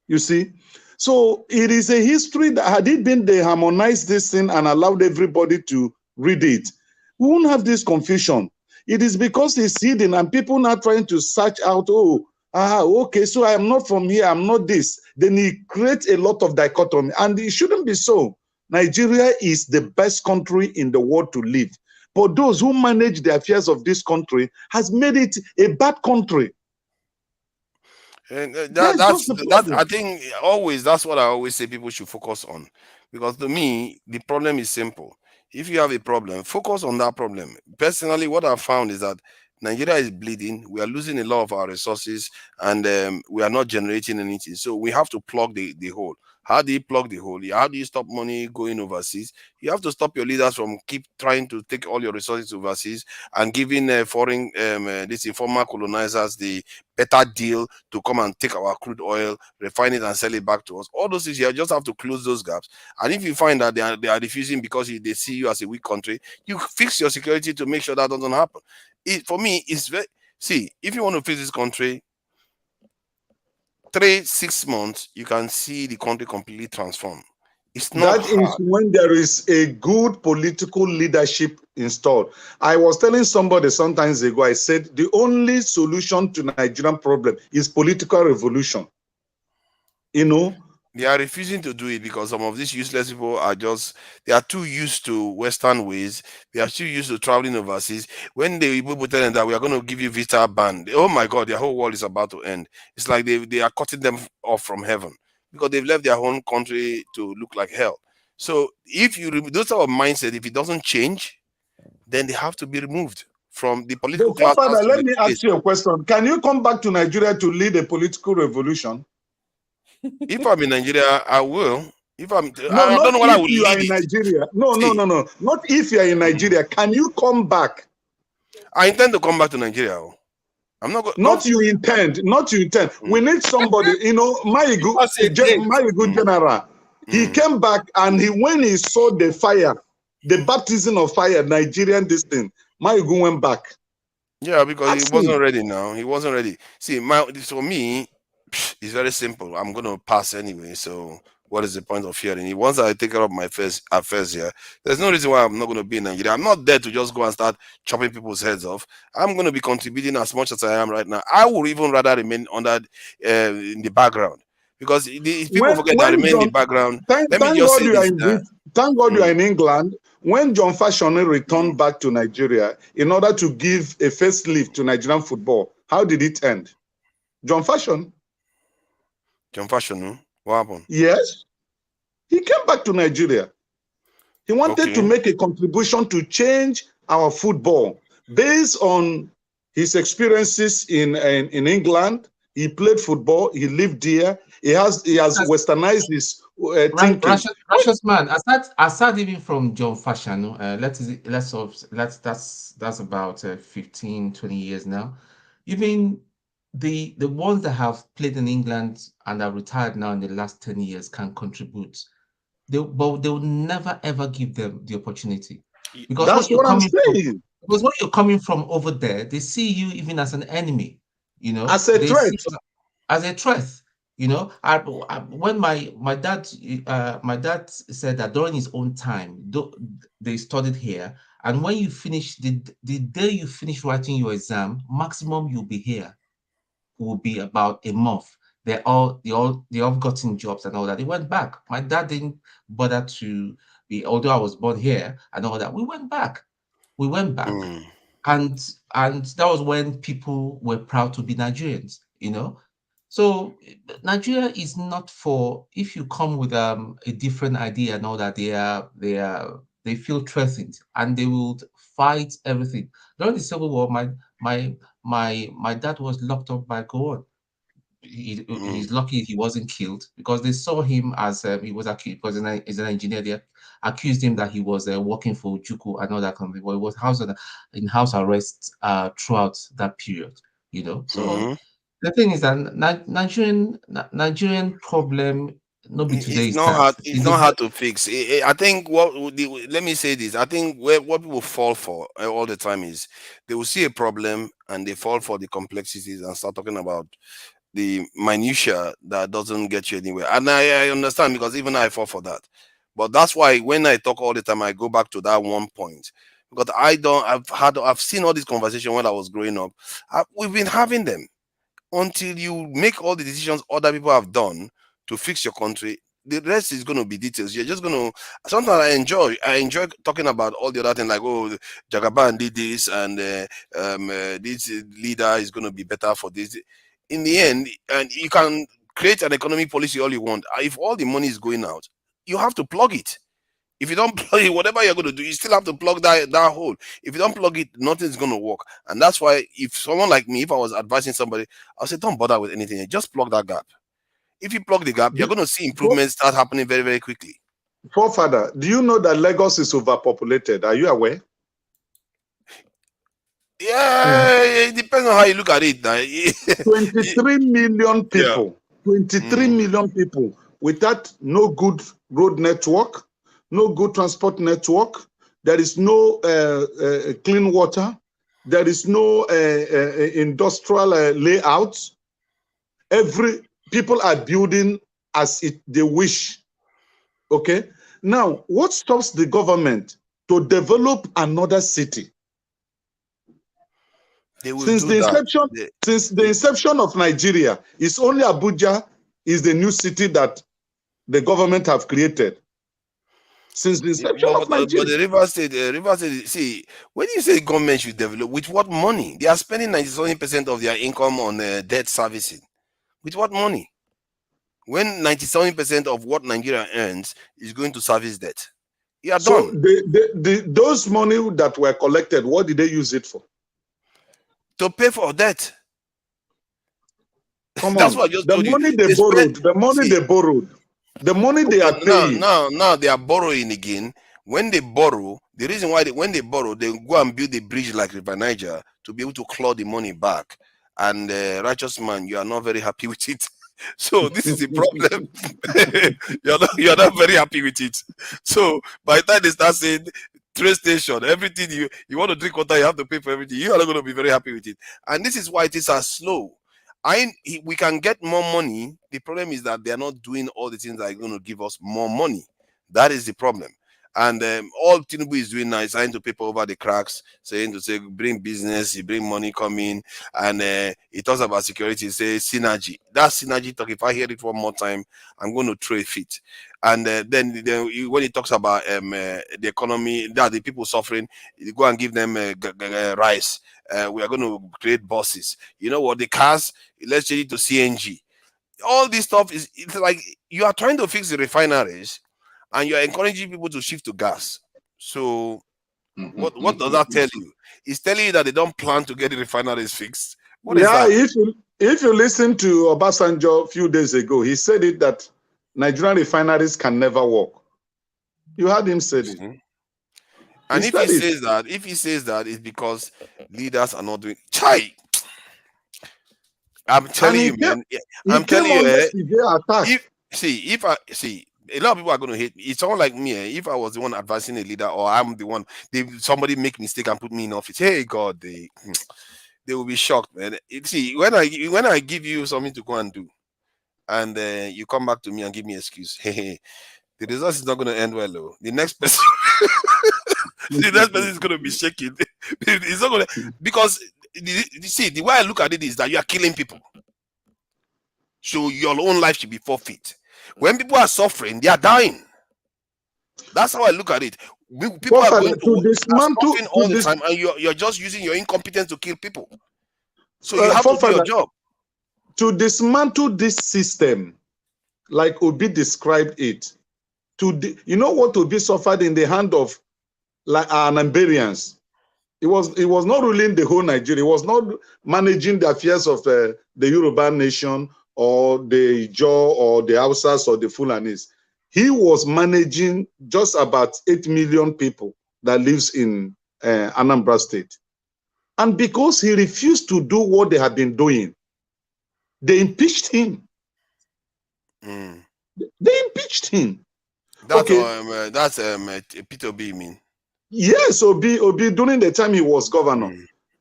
Speaker 6: You see? So it is a history that had it been they harmonized this thing and allowed everybody to read it, we won't have this confusion. It is because it's hidden and people now trying to search out, okay, so I am not from here, I'm not this. Then it creates a lot of dichotomy. And it shouldn't be so. Nigeria is the best country in the world to live. But those who manage the affairs of this country has made it a bad country.
Speaker 9: And that's I think always that's what I always say people should focus on, because to me the problem is simple. If you have a problem, focus on that problem. Personally, what I've found is that Nigeria is bleeding. We are losing a lot of our resources, and we are not generating anything. So we have to plug the hole. How do you plug the hole? How do you stop money going overseas? You have to stop your leaders from keep trying to take all your resources overseas and giving foreign, these informal colonizers the better deal to come and take our crude oil, refine it and sell it back to us. All those things, you just have to close those gaps. And if you find that they are refusing because they see you as a weak country, you fix your security to make sure that doesn't happen. For me, it's very, see, if you want to fix this country, 3-6 months, you can see the country completely transform. It's not
Speaker 6: That is when there is a good political leadership installed. I was telling somebody sometimes ago, I said the only solution to Nigerian problem is political revolution. You know,
Speaker 9: they are refusing to do it because some of these useless people are they are too used to Western ways. They are too used to traveling overseas. When people tell them that we are going to give you visa ban, oh my God, their whole world is about to end. It's like they are cutting them off from heaven because they've left their own country to look like hell. So if you remove those type of mindset, if it doesn't change, then they have to be removed from the political class.
Speaker 6: Father, let me ask you a question. Can you come back to Nigeria to lead a political revolution?
Speaker 9: If I'm in Nigeria, I will. If I'm,
Speaker 6: no,
Speaker 9: I don't know what I will
Speaker 6: you are
Speaker 9: lead
Speaker 6: in
Speaker 9: it.
Speaker 6: Nigeria. No. Not if you are in Nigeria. Can you come back?
Speaker 9: I intend to come back to Nigeria. I'm not going.
Speaker 6: Not you intend. We need somebody. You know, Maigu General. He came back and when he saw the fire, the baptism of fire, Nigerian this thing, Maigu went back.
Speaker 9: Yeah, because he wasn't ready now. He wasn't ready. See, for me, it's very simple. I'm going to pass anyway. So what is the point of hearing it? Once I take care of my affairs here, there's no reason why I'm not going to be in Nigeria. I'm not there to just go and start chopping people's heads off. I'm going to be contributing as much as I am right now. I would even rather remain under in the background, because if people forget that I remain in the background.
Speaker 6: Thank God you are in England. When John Fashion returned back to Nigeria in order to give a facelift to Nigerian football, how did it end? John Fashion,
Speaker 9: what happened?
Speaker 6: Yes, he came back to Nigeria. He wanted to make a contribution to change our football based on his experiences in England. He played football. He lived there. He has westernized his thinking.
Speaker 19: Precious man, aside even from John Fashion, that's about 15, 20 years now. Even the ones that have played in England and are retired now in the last 10 years can contribute. But they will never ever give them the opportunity. Because
Speaker 6: that's what I'm saying.
Speaker 19: Because when you're coming from over there, they see you even as an enemy, you know,
Speaker 6: as a threat.
Speaker 19: As a threat. You know, when my dad said that during his own time, they studied here, and when you finish the day you finish writing your exam, maximum you'll be here will be about a month. They all gotten jobs and all that. They went back. My dad didn't bother to be, although I was born here and all that. We went back. And that was when people were proud to be Nigerians, you know. So Nigeria is not for, if you come with a different idea and all that, they feel threatened and they will fight everything. During the Civil War, my dad was locked up by Gowon. He's lucky he wasn't killed because they saw him as he was accused because he's an engineer. They accused him that he was working for Juku and all that kind of thing. But he was in house arrest throughout that period. So the thing is that Nigerian problem nobody today
Speaker 9: It's
Speaker 19: is
Speaker 9: not
Speaker 19: that.
Speaker 9: hard. It's not hard to fix. I think let me say this. I think what people fall for all the time is they will see a problem and they fall for the complexities and start talking about the minutia that doesn't get you anywhere. And I understand because even I fall for that. But that's why when I talk all the time, I go back to that one point because I've seen all these conversations when I was growing up. We've been having them until you make all the decisions other people have done to fix your country. The rest is going to be details. You're just going to. Sometimes I enjoy talking about all the other things like, oh, Jagaban did this and this leader is going to be better for this. In the end, and you can create an economic policy all you want. If all the money is going out, you have to plug it. If you don't plug it, whatever you're going to do, you still have to plug that hole. If you don't plug it, nothing's going to work. And that's why if someone like me, if I was advising somebody, I'll say, don't bother with anything. Just plug that gap. If you plug the gap, you're going to see improvements start happening very, very quickly.
Speaker 6: Forefather, do you know that Lagos is overpopulated? Are you aware?
Speaker 9: Yeah, it depends on how you look at it.
Speaker 6: 23 million people. Yeah. 23 million people without no good road network, no good transport network. There is no clean water. There is no industrial layouts. People are building as they wish. Okay. Now, what stops the government to develop another city? Since the inception of Nigeria, it's only Abuja is the new city that the government have created. Since the inception of Nigeria.
Speaker 9: But the River State, see, when you say government should develop, with what money? They are spending 97% of their income on debt servicing. With what money? When 97% of what Nigeria earns is going to service debt. You are done.
Speaker 6: Those money that were collected, what did they use it for?
Speaker 9: To pay for debt.
Speaker 6: Come
Speaker 9: That's
Speaker 6: on.
Speaker 9: what I just
Speaker 6: the
Speaker 9: told
Speaker 6: money
Speaker 9: you.
Speaker 6: They borrowed, the money they borrowed, the money they are paying.
Speaker 9: Now they are borrowing again. When they borrow, the reason why when they borrow, they go and build a bridge like River Niger to be able to claw the money back. And righteous man, you are not very happy with it. So this is the problem. you're not very happy with it. So by the time they start saying train station, everything you want to drink water, you have to pay for everything. You are not going to be very happy with it. And this is why things are slow. We can get more money. The problem is that they are not doing all the things that are going to give us more money. That is the problem. And all Tinubu is doing now is trying to paper over the cracks, saying bring business, you bring money coming, and he talks about security, say synergy. That synergy talk, if I hear it one more time, I'm going to throw a fit. And then when he talks about the economy, that the people suffering, you go and give them rice. We are going to create buses. You know what? The cars, let's change it to CNG. All this stuff it's like you are trying to fix the refineries and you're encouraging people to shift to gas. So what does that tell you? It's telling you that they don't plan to get the refineries fixed. What is that?
Speaker 6: If you listen to Obasanjo a few days ago, he said it that Nigerian refineries can never work. You heard him say it.
Speaker 9: And if he says that, it's because leaders are not doing chai. I'm telling you, man. I'm telling you, if a lot of people are going to hate me. It's someone like me. If I was the one advising a leader, or I'm the one, somebody make mistake and put me in office. Hey God, they will be shocked, man. See, when I give you something to go and do, and you come back to me and give me an excuse, hey, the result is not going to end well, though. The next person, the next person is going to be shaking. It's not going to, because see, the way I look at it is that you are killing people. So your own life should be forfeit. When people are suffering, they are dying. That's how I look at it. People are going to dismantle all the time, and you're just using your incompetence to kill people. So you have to do your job.
Speaker 6: to dismantle this system, like Obi described it, you know what Obi suffered in the hand of like our Nigerians. It was not ruling the whole Nigeria. It was not managing the affairs of the Yoruba nation or the Ijaw or the Hausas or the Fulanis. He was managing just about 8 million people that lives in Anambra State. And because he refused to do what they had been doing, they impeached him. They impeached him.
Speaker 9: That's
Speaker 6: Okay.
Speaker 9: that's Peter Obi, you mean?
Speaker 6: Yes, Obi during the time he was governor,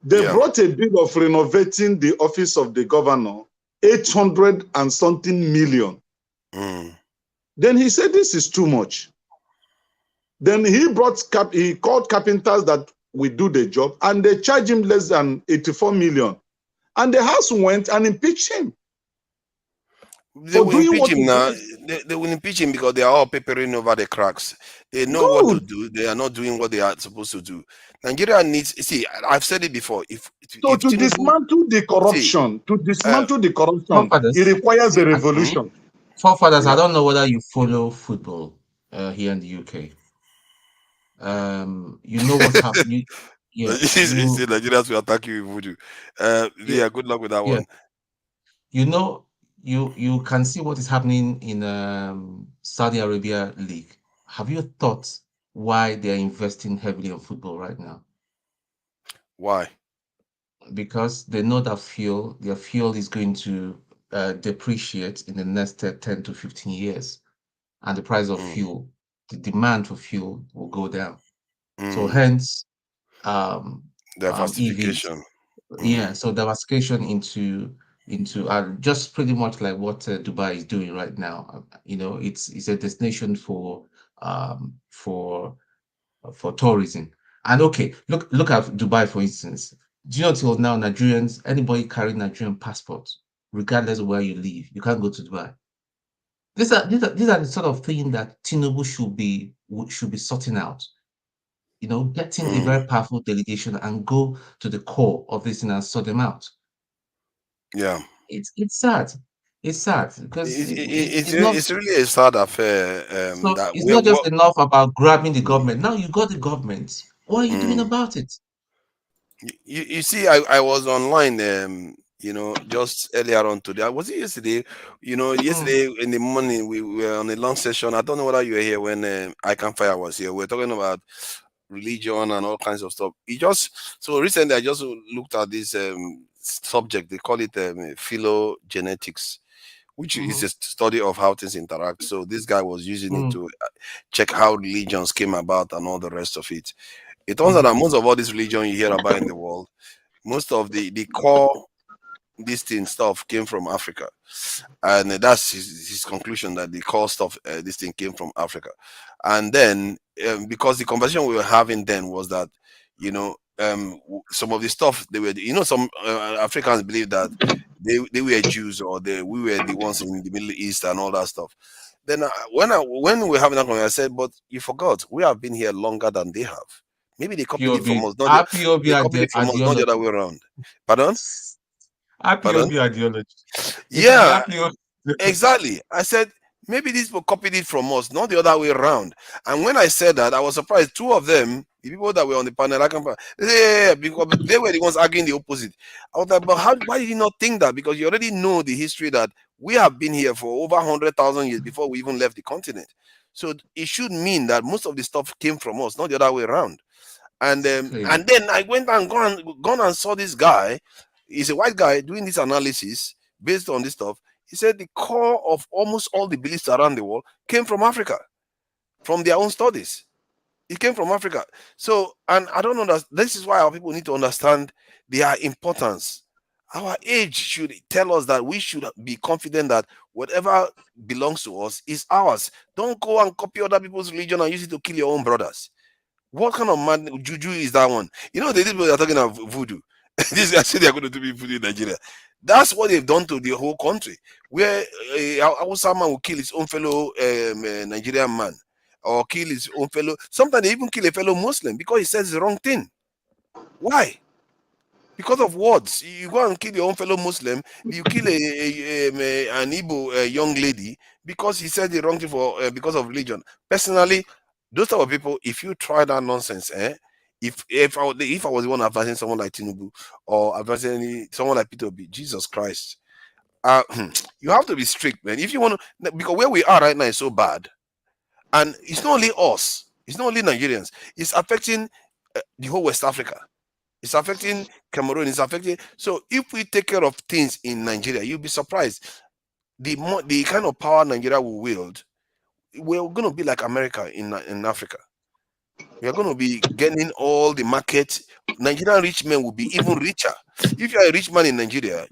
Speaker 6: they brought a bill of renovating the office of the governor, 800 and something million. Then he said, this is too much. Then he called carpenters that will do the job, and they charged him less than 84 million. And the House went and impeached him.
Speaker 9: They will impeach him now. They will impeach him because they are all papering over the cracks. They know what to do. They are not doing what they are supposed to do. Nigeria needs. See, I've said it before. If
Speaker 6: dismantle the corruption, it requires a revolution.
Speaker 19: Forefathers, I don't know whether you follow football here in the UK. You know what's happening.
Speaker 9: The Nigerians will attack you with voodoo. Yeah, good luck with that one.
Speaker 19: You know, you can see what is happening in Saudi Arabia League. Have you thought why they are investing heavily on football right now?
Speaker 9: Why?
Speaker 19: Because they know that their fuel is going to depreciate in the next 10 to 15 years. And the price of fuel, the demand for fuel will go down. So hence,
Speaker 9: diversification.
Speaker 19: EVs. So diversification into just pretty much like what Dubai is doing right now. You know, it's a destination for tourism. And okay, look at Dubai, for instance. Do you know till now Nigerians, anybody carrying Nigerian passport, regardless of where you live, you can't go to Dubai. These are the sort of thing that Tinubu should be sorting out. You know, getting a very powerful delegation and go to the core of this thing and sort them out.
Speaker 9: Yeah,
Speaker 19: it's sad. It's sad because
Speaker 9: it's really a sad affair.
Speaker 19: So it's not just enough about grabbing the government. Now you got the government. What are you doing about it?
Speaker 9: You see, I was online. You know, just earlier on today. Was it yesterday? You know, yesterday in the morning we were on a long session. I don't know whether you were here when I Can Fire was here. We were talking about religion and all kinds of stuff. So recently I just looked at this subject. They call it phylogenetics, which is a study of how things interact. So this guy was using it to check how religions came about and all the rest of it. It turns out that most of all this religion you hear about in the world, most of the core this thing stuff came from Africa, and that's his conclusion, that the core stuff this thing came from Africa. And then because the conversation we were having then was that, you know, some of the stuff they were, you know, some Africans believe that they were Jews or we were the ones in the Middle East and all that stuff. Then when we were having that conversation, I said, but you forgot, we have been here longer than they have. Maybe they copied it from us. They copied it from us, not the other way around. Pardon?
Speaker 19: IPOB ideology.
Speaker 9: Yeah, exactly. I said, maybe these people copied it from us, not the other way around. And when I said that, I was surprised. Two of them, the people that were on the panel, because they were the ones arguing the opposite. I was like, but why did you not think that? Because you already know the history that we have been here for over 100,000 years before we even left the continent. So it should mean that most of the stuff came from us, not the other way around. And then I went and gone and saw this guy. He's a white guy doing this analysis based on this stuff. He said the core of almost all the beliefs around the world came from Africa, from their own studies. It came from Africa. So, and I don't know, this is why our people need to understand their importance. Our age should tell us that we should be confident that whatever belongs to us is ours. Don't go and copy other people's religion and use it to kill your own brothers. What kind of mad juju is that one? You know, these people are talking about voodoo. These guys say they're going to do voodoo in Nigeria. That's what they've done to the whole country, where a Hausa man will kill his own fellow Nigerian man, or kill his own fellow. Sometimes they even kill a fellow Muslim because he says the wrong thing. Why? Because of words. You go and kill your own fellow Muslim, you kill an Igbo young lady because he said the wrong thing for because of religion. Personally, those type of people, if you try that nonsense, if I was the one advising someone like Tinubu or advising someone like Peter B, Jesus Christ, you have to be strict, man. If you want to, because where we are right now is so bad, and it's not only us, it's not only Nigerians, it's affecting the whole West Africa. It's affecting Cameroon. It's affecting. So if we take care of things in Nigeria, you'll be surprised. The kind of power Nigeria will wield, we're going to be like America in Africa. We are going to be getting all the market. Nigerian rich men will be even richer. If you are a rich man in Nigeria,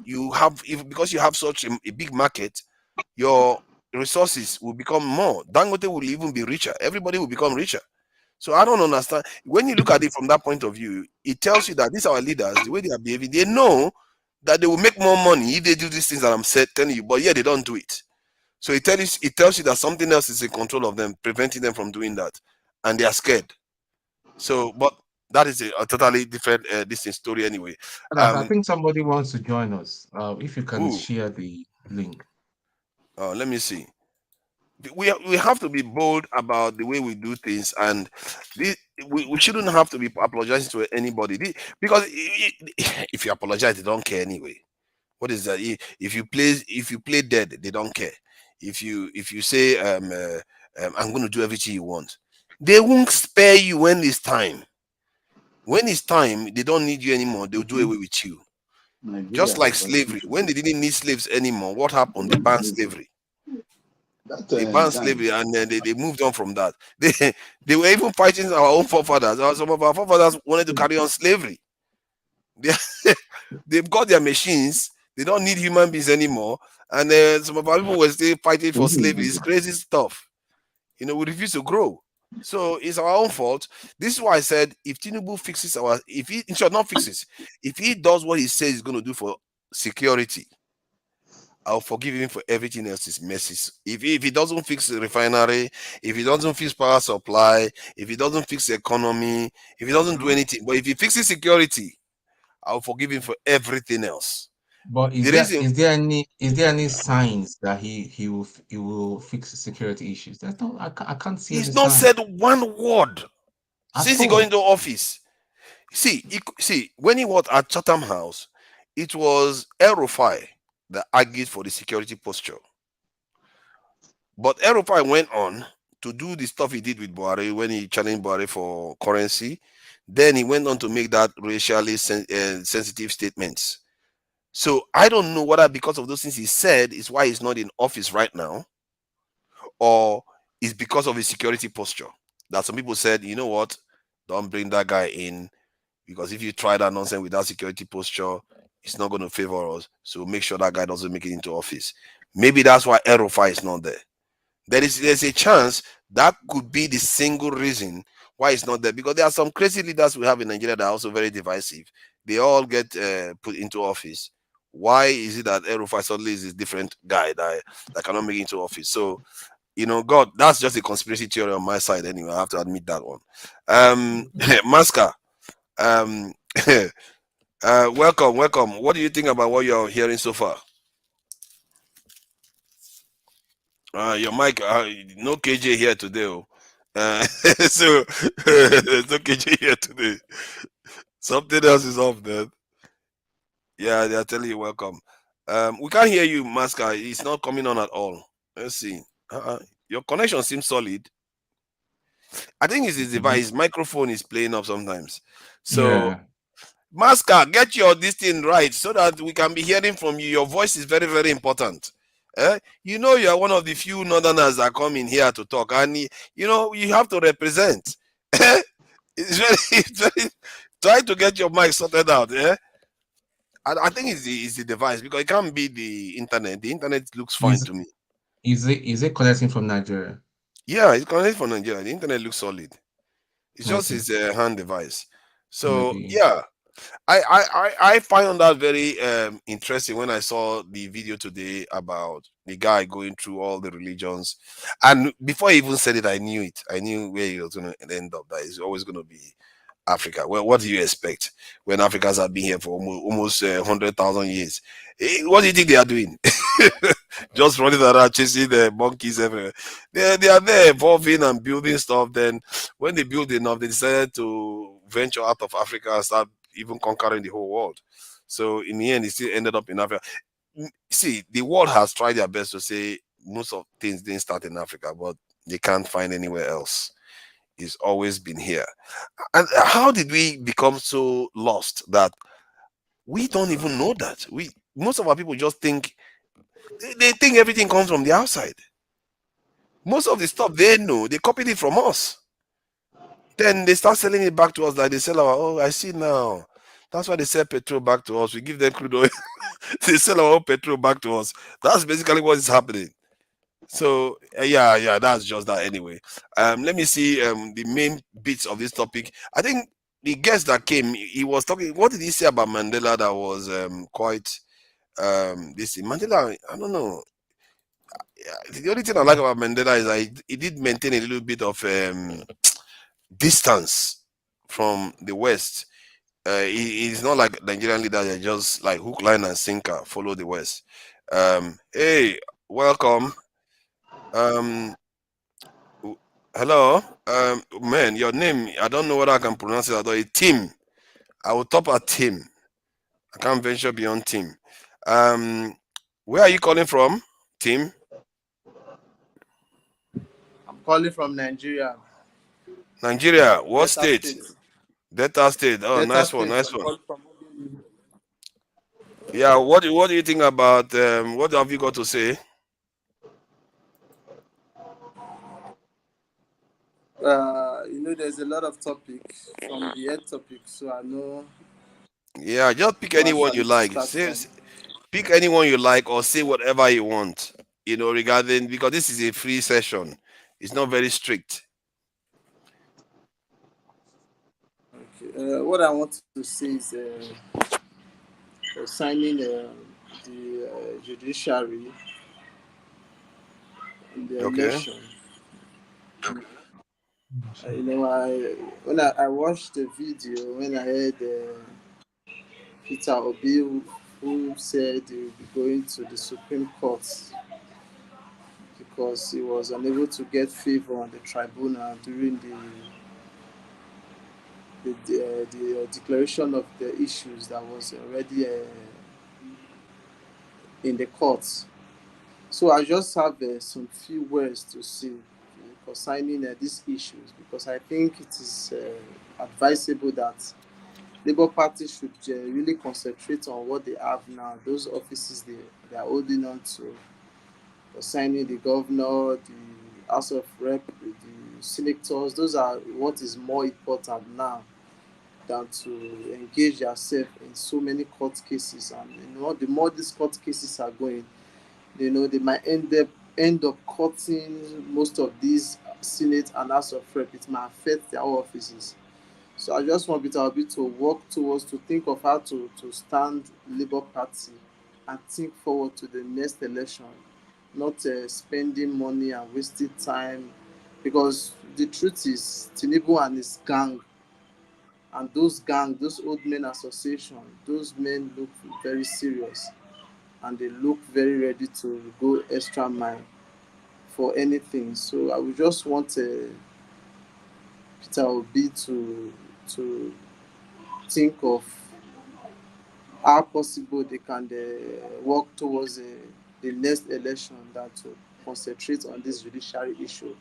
Speaker 9: because you have such a big market, your resources will become more. Dangote will even be richer. Everybody will become richer. So I don't understand. When you look at it from that point of view, it tells you that these are our leaders, the way they are behaving, they know that they will make more money if they do these things that I'm telling you, but yeah, they don't do it. So it tells you that something else is in control of them, preventing them from doing that, and they are scared. So, but that is a totally different story anyway.
Speaker 19: I think somebody wants to join us. If you can
Speaker 9: Ooh.
Speaker 19: share the link.
Speaker 9: Let me see. We have to be bold about the way we do things, and we shouldn't have to be apologizing to anybody because if you apologize, they don't care anyway. What is that? If you play dead, they don't care. If you say I'm going to do everything you want, they won't spare you when it's time. When it's time, they don't need you anymore. They'll do away with you. Just like slavery, when they didn't need slaves anymore, what happened? They banned slavery. They banned slavery, and then they moved on from that. They were even fighting our own forefathers. Some of our forefathers wanted to carry on slavery. They've got their machines. They don't need human beings anymore. And some of our people were still fighting for slavery. It's crazy stuff. We refuse to grow. So it's our own fault. This is why I said if Tinubu fixes if he does what he says he's going to do for security, I'll forgive him for everything else his messes. If he doesn't fix the refinery, if he doesn't fix power supply, if he doesn't fix the economy, if he doesn't do anything, but if he fixes security, I'll forgive him for everything else.
Speaker 19: But is there any signs that he will fix the security issues? That's not. I can't see.
Speaker 9: He's not said one word since he got into office. See, when he was at Chatham House, it was El-Rufai that argued for the security posture. But El-Rufai went on to do the stuff he did with Buhari when he challenged Buhari for currency. Then he went on to make that racially sensitive statements. So I don't know whether because of those things he said is why he's not in office right now, or it's because of his security posture. That some people said, you know what, don't bring that guy in, because if you try that nonsense with that security posture, it's not going to favor us. So make sure that guy doesn't make it into office. Maybe that's why El-Rufai is not there. There's a chance that could be the single reason why it's not there, because there are some crazy leaders we have in Nigeria that are also very divisive. They all get put into office. Why is it that El-Rufai suddenly is a different guy that cannot make it into office? So, God, that's just a conspiracy theory on my side anyway. I have to admit that one. Maska, welcome. What do you think about what you're hearing so far? Your mic, no KJ here today. So there's no KJ here today. Something else is off then. Yeah, they're telling you welcome. We can't hear you, Maska. It's not coming on at all. Let's see. Your connection seems solid. I think it's his device. His microphone is playing up sometimes. So, Maska, get this thing right so that we can be hearing from you. Your voice is very, very important. You are one of the few northerners that come in here to talk, and you have to represent. It's very try to get your mic sorted out. I think it's the device, because it can't be the internet. The internet looks fine to me.
Speaker 19: Is it connecting from Nigeria?
Speaker 9: Yeah, it's connected from Nigeria. The internet looks solid. It's just his hand device. So yeah, I find that very interesting when I saw the video today about the guy going through all the religions, and before he even said it, I knew it. I knew where he was going to end up. That is always going to be Africa. Well, what do you expect when Africans have been here for almost 100,000 years? What do you think they are doing? Just running around chasing the monkeys everywhere. They are there evolving and building stuff. Then when they build enough, they decided to venture out of Africa and start even conquering the whole world. So in the end, it still ended up in Africa. See, the world has tried their best to say most of things didn't start in Africa, but they can't find anywhere else. It's always been here. And how did we become so lost that we don't even know that? Most of our people just think they think everything comes from the outside. Most of the stuff they know, they copied it from us. Then they start selling it back to us. Like they sell our, oh, I see now. That's why they sell petrol back to us. We give them crude oil. They sell our own petrol back to us. That's basically what is happening. So yeah, that's just that anyway. Let me see the main bits of this topic. I think the guest that came, he was talking. What did he say about Mandela that was quite this thing? Mandela, I don't know. The only thing I like about Mandela is that he did maintain a little bit of distance from the West. He's not like Nigerian leaders; they're just like hook, line, and sinker. Follow the West. Hey, welcome. Hello. Man, your name, I don't know whether I can pronounce it at all. Tim. I will top at Tim. I can't venture beyond Tim. Where are you calling from, Tim?
Speaker 4: I'm calling from Nigeria.
Speaker 9: Nigeria. What
Speaker 4: Delta
Speaker 9: state?
Speaker 4: State.
Speaker 9: Delta State. Oh,
Speaker 4: Delta
Speaker 9: nice one,
Speaker 4: State.
Speaker 9: nice
Speaker 4: I'm
Speaker 9: one.
Speaker 4: calling from
Speaker 9: Yeah, what do you think about what have you got to say?
Speaker 4: There's a lot of topics from the head topic, so I know
Speaker 9: Yeah, just pick
Speaker 4: where
Speaker 9: anyone you
Speaker 4: actually to
Speaker 9: like.
Speaker 4: start from.
Speaker 9: Pick anyone you like or say whatever you want, regarding, because this is a free session. It's not very strict.
Speaker 4: Okay. What I want to say is signing the judiciary in the
Speaker 9: Okay.
Speaker 4: election. When I watched the video, when I heard Peter Obi, who said he would be going to the Supreme Court because he was unable to get favor on the tribunal during the declaration of the issues that was already in the courts. So I just have some few words to say concerning these issues, because I think it is advisable that Labour Party should really concentrate on what they have now, those offices they are holding on to, signing the governor, the House of Rep, the senators. Those are what is more important now than to engage yourself in so many court cases. And the more these court cases are going, they might end up cutting most of these Senate and House of Rep. It might affect their offices. So I just want Peter Obi to work towards, to think of how to stand Labour Party and think forward to the next election, not spending money and wasting time, because the truth is Tinubu and his gang, and those old men association, those men look very serious and they look very ready to go extra mile for anything. So I would just want Peter Obi to think of how possible they can work towards the next election, that to concentrate on this judiciary issue.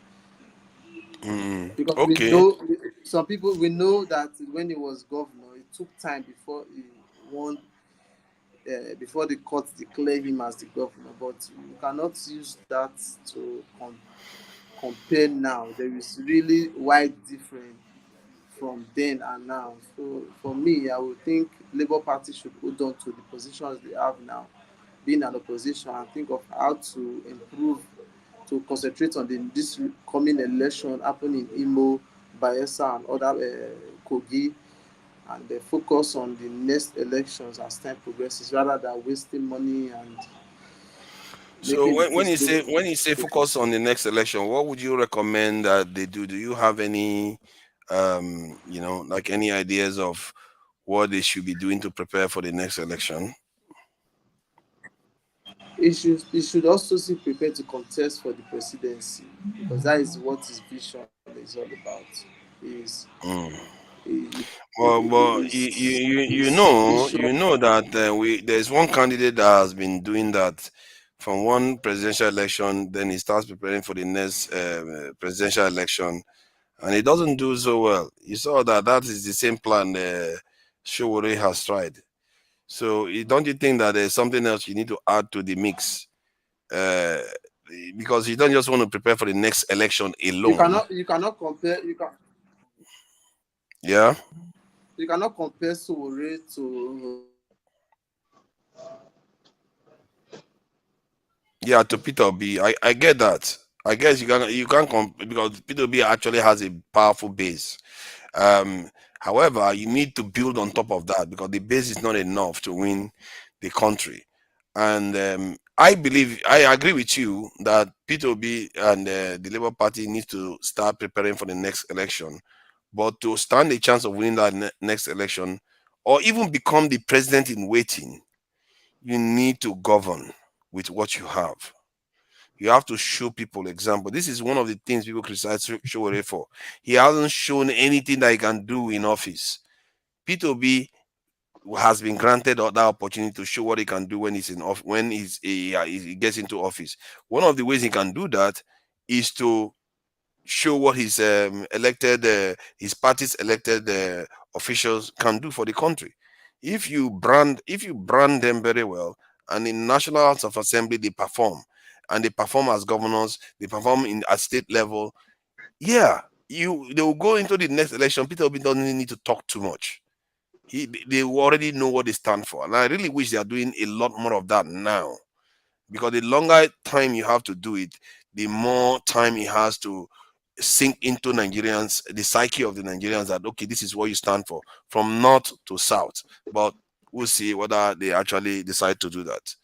Speaker 4: Because
Speaker 9: Okay.
Speaker 4: we know, some people, we know that when he was governor, it took time before he won, before the court declared him as the governor. But you cannot use that to compare now. There is really wide difference from then and now. So for me, I would think Labour Party should hold on to the positions they have now, being an opposition, and think of how to improve, to concentrate on this coming election happening in Imo, Bayelsa, and other Kogi, and focus on the next elections as time progresses, rather than wasting money and
Speaker 9: So
Speaker 4: making
Speaker 9: when you say focus on the next election, what would you recommend that they do? Do you have any like any ideas of what they should be doing to prepare for the next election?
Speaker 4: He should also be prepared to contest for the presidency, because that is what his vision is all about. Is
Speaker 9: Well, you know that there's one candidate that has been doing that from one presidential election, then he starts preparing for the next presidential election, and it doesn't do so well. You saw that is the same plan Showore has tried. So don't you think that there's something else you need to add to the mix? Because you don't just want to prepare for the next election alone.
Speaker 4: You cannot compare.
Speaker 9: Yeah.
Speaker 4: You cannot compare Showore to.
Speaker 9: Yeah, to Peter Obi. I get that. I guess you can't because Peter Obi actually has a powerful base. However, you need to build on top of that because the base is not enough to win the country. And I agree with you that Peter Obi and the Labour Party need to start preparing for the next election. But to stand a chance of winning that next election, or even become the president in waiting, you need to govern with what you have. You have to show people example. This is one of the things people criticize Showore for. He hasn't shown anything that he can do in office. Peter Obi has been granted that opportunity to show what he can do when he's in when he gets into office. One of the ways he can do that is to show what his his party's elected officials can do for the country. If you brand them very well, and in National House of Assembly they perform, and they perform as governors, they perform at state level, yeah, they will go into the next election. Peter Obi doesn't need to talk too much. They already know what they stand for, and I really wish they are doing a lot more of that now, because the longer time you have to do it, the more time it has to sink into Nigerians, the psyche of the Nigerians, that okay, this is what you stand for, from north to south. But we'll see whether they actually decide to do that.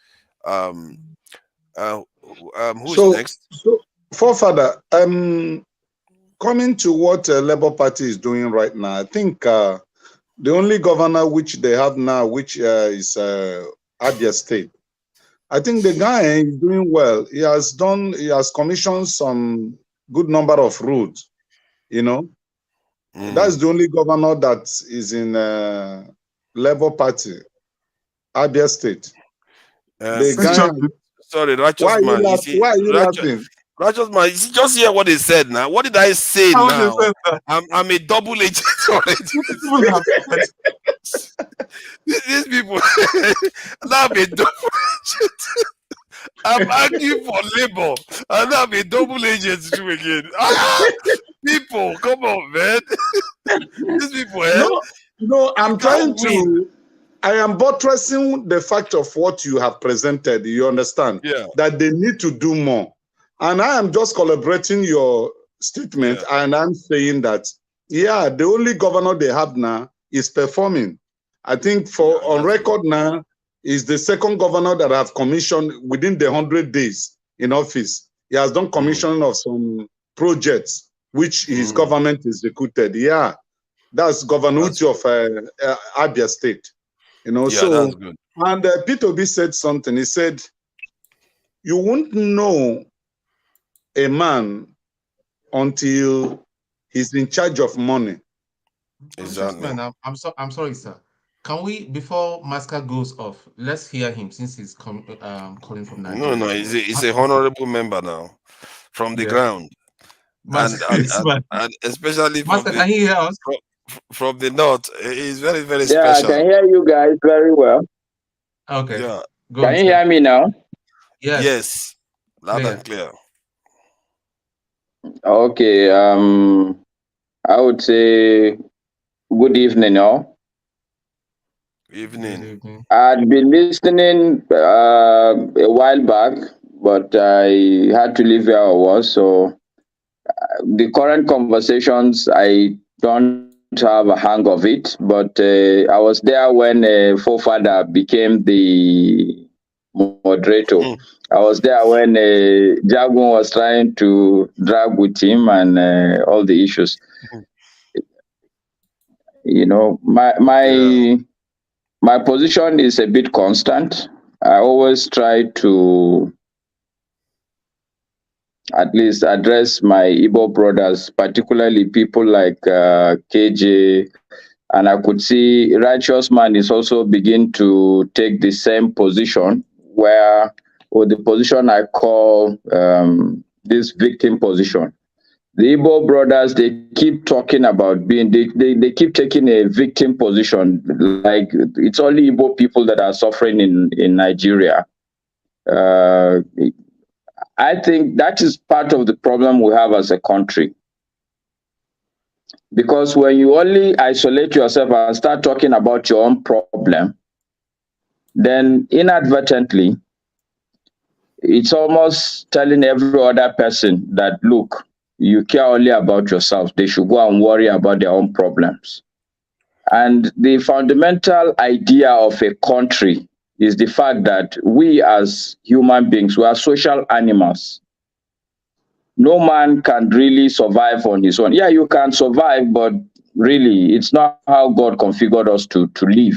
Speaker 9: Who's next?
Speaker 17: So, Forefather, coming to what Labour Party is doing right now, I think the only governor which they have now, which is Abia State, I think the guy is doing well. He has commissioned some good number of roads, That's the only governor that is in Labour Party, Abia State.
Speaker 9: Sorry, righteous man.
Speaker 17: Why are you laughing?
Speaker 9: Righteous man, you just hear what they said now. What did I say now? I'm a double agent already. These people, I'm a double agent. I'm arguing for labor, and I'm a double agent too again. People, come on, man. These people,
Speaker 17: No, I'm trying to. I am buttressing the fact of what you have presented. You understand?
Speaker 9: Yeah.
Speaker 17: That they need to do more, and I am just collaborating your statement, and I'm saying that the only governor they have now is performing. I think on record now is the second governor that have commissioned within the 100 days in office. He has done commissioning of some projects which his government executed. Yeah, that's Governor Uche of Abia State.
Speaker 9: That's good.
Speaker 17: And Peter Obi said something. He said, "You won't know a man until he's in charge of money."
Speaker 9: Exactly.
Speaker 19: I'm sorry, sir. Can we, before Masker goes off, let's hear him since he's calling from Nigeria.
Speaker 9: No, he's a honorable member now, from the ground, and especially
Speaker 19: Master, can you hear us?
Speaker 9: From the north. He's very, very special.
Speaker 15: Yeah, I can hear you guys very well.
Speaker 19: Okay.
Speaker 9: Yeah.
Speaker 15: Can you hear me now?
Speaker 9: Yes. Loud and clear.
Speaker 15: Okay. I would say good evening, all.
Speaker 9: Evening.
Speaker 15: I'd been listening a while back, but I had to leave where I was. So the current conversations, I don't have a hang of it, but I was there when Forefather became the moderator. I was there when Jagun was trying to drag with him and all the issues. You know, my position is a bit constant. I always try to at least address my Igbo brothers, particularly people like KJ, and I could see Righteous Man is also begin to take the same position where, or the position I call this victim position. The Igbo brothers, they keep talking about being, they keep taking a victim position, like it's only Igbo people that are suffering in Nigeria. I think that is part of the problem we have as a country. Because when you only isolate yourself and start talking about your own problem, then inadvertently, it's almost telling every other person that, look, you care only about yourself. They should go and worry about their own problems. And the fundamental idea of a country is the fact that we as human beings, we are social animals. No man can really survive on his own. Yeah, you can survive, but really, it's not how God configured us to live.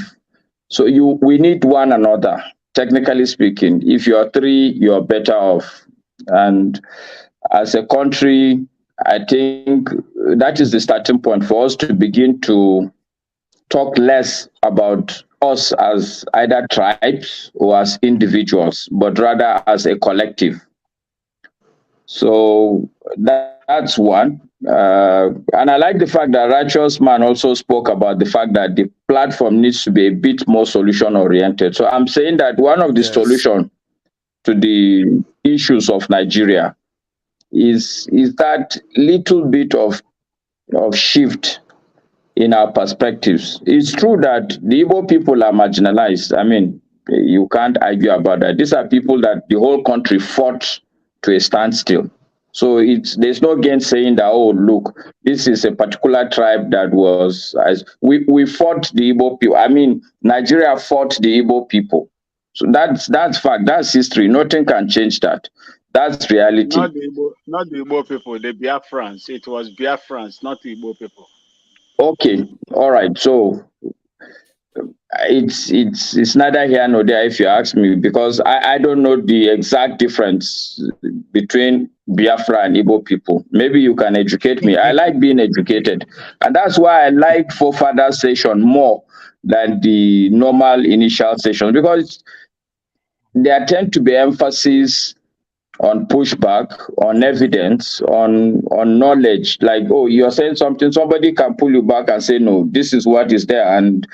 Speaker 15: So we need one another. Technically speaking, if you are three, you are better off. And as a country, I think that is the starting point for us to begin to talk less about us as either tribes or as individuals, but rather as a collective. So that's one. And I like the fact that Righteous Man also spoke about the fact that the platform needs to be a bit more solution oriented. So I'm saying that one of the solutions to the issues of Nigeria is that little bit of shift in our perspectives. It's true that the Igbo people are marginalized. I mean, you can't argue about that. These are people that the whole country fought to a standstill. So there's no saying that, oh, look, this is a particular tribe that was, we fought the Igbo people. I mean, Nigeria fought the Igbo people. So that's fact, that's history. Nothing can change that. That's reality.
Speaker 16: Not the Igbo people, the Biafrans. It was Biafrans, not the Igbo people.
Speaker 15: Okay, all right. So it's neither here nor there if you ask me, because I don't know the exact difference between Biafra and Igbo people. Maybe you can educate me. I like being educated, and that's why I like forefathers session more than the normal initial session, because there tend to be emphasis on pushback, on evidence, on knowledge. Like, oh, you're saying something, somebody can pull you back and say, no, this is what is there. And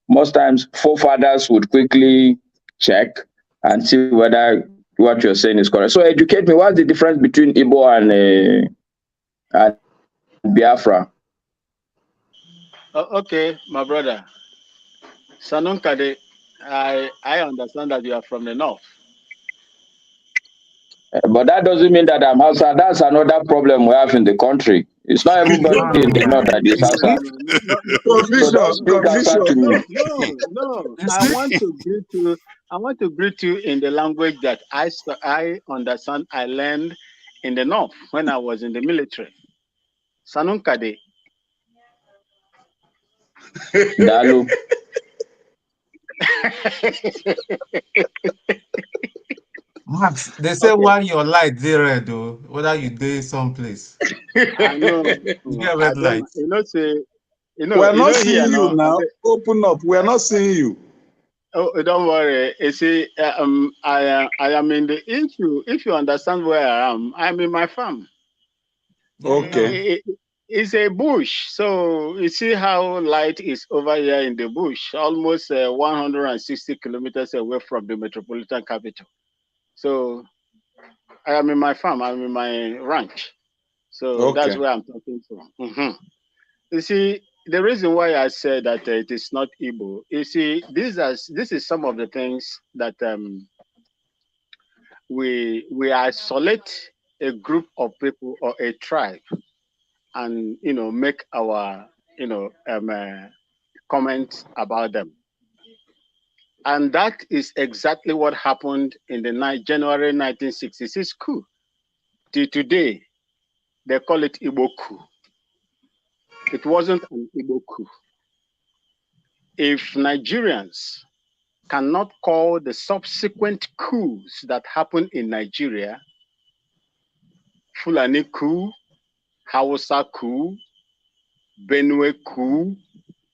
Speaker 15: most times forefathers would quickly check and see whether what you're saying is correct. So educate me, what's the difference between Igbo and Biafra?
Speaker 16: Okay, my brother. Sanunkade, I understand that you are from the north.
Speaker 15: But that doesn't mean that I'm Hausa. That's another problem we have in the country. It's not everybody in the north that is Hausa. So don't speak Hausa to me.
Speaker 16: No. I want to greet you in the language that I understand. I learned in the north when I was in the military. Sanunkade.
Speaker 15: Dalu.
Speaker 19: Max, they say why your light there red though, whether you there someplace.
Speaker 16: I know.
Speaker 19: You get red light.
Speaker 16: We're
Speaker 6: not seeing you now. Open up. We're not seeing you.
Speaker 16: Oh, don't worry. You see, I am in the issue. If you understand where I am, I'm in my farm.
Speaker 6: Okay.
Speaker 16: It's a bush. So you see how light is over here in the bush, almost 160 kilometers away from the metropolitan capital. So I am in my farm. I'm in my ranch. So that's where I'm talking from. You see, the reason why I said that it is not Igbo, you see, this is some of the things that we isolate a group of people or a tribe, and make our comments about them, and that is exactly what happened in the January 1966 coup. Till today, they call it Igbo coup. It wasn't an Igbo coup. if Nigerians cannot call the subsequent coups that happened in Nigeria, Fulani coup, Hausa coup, Benue coup,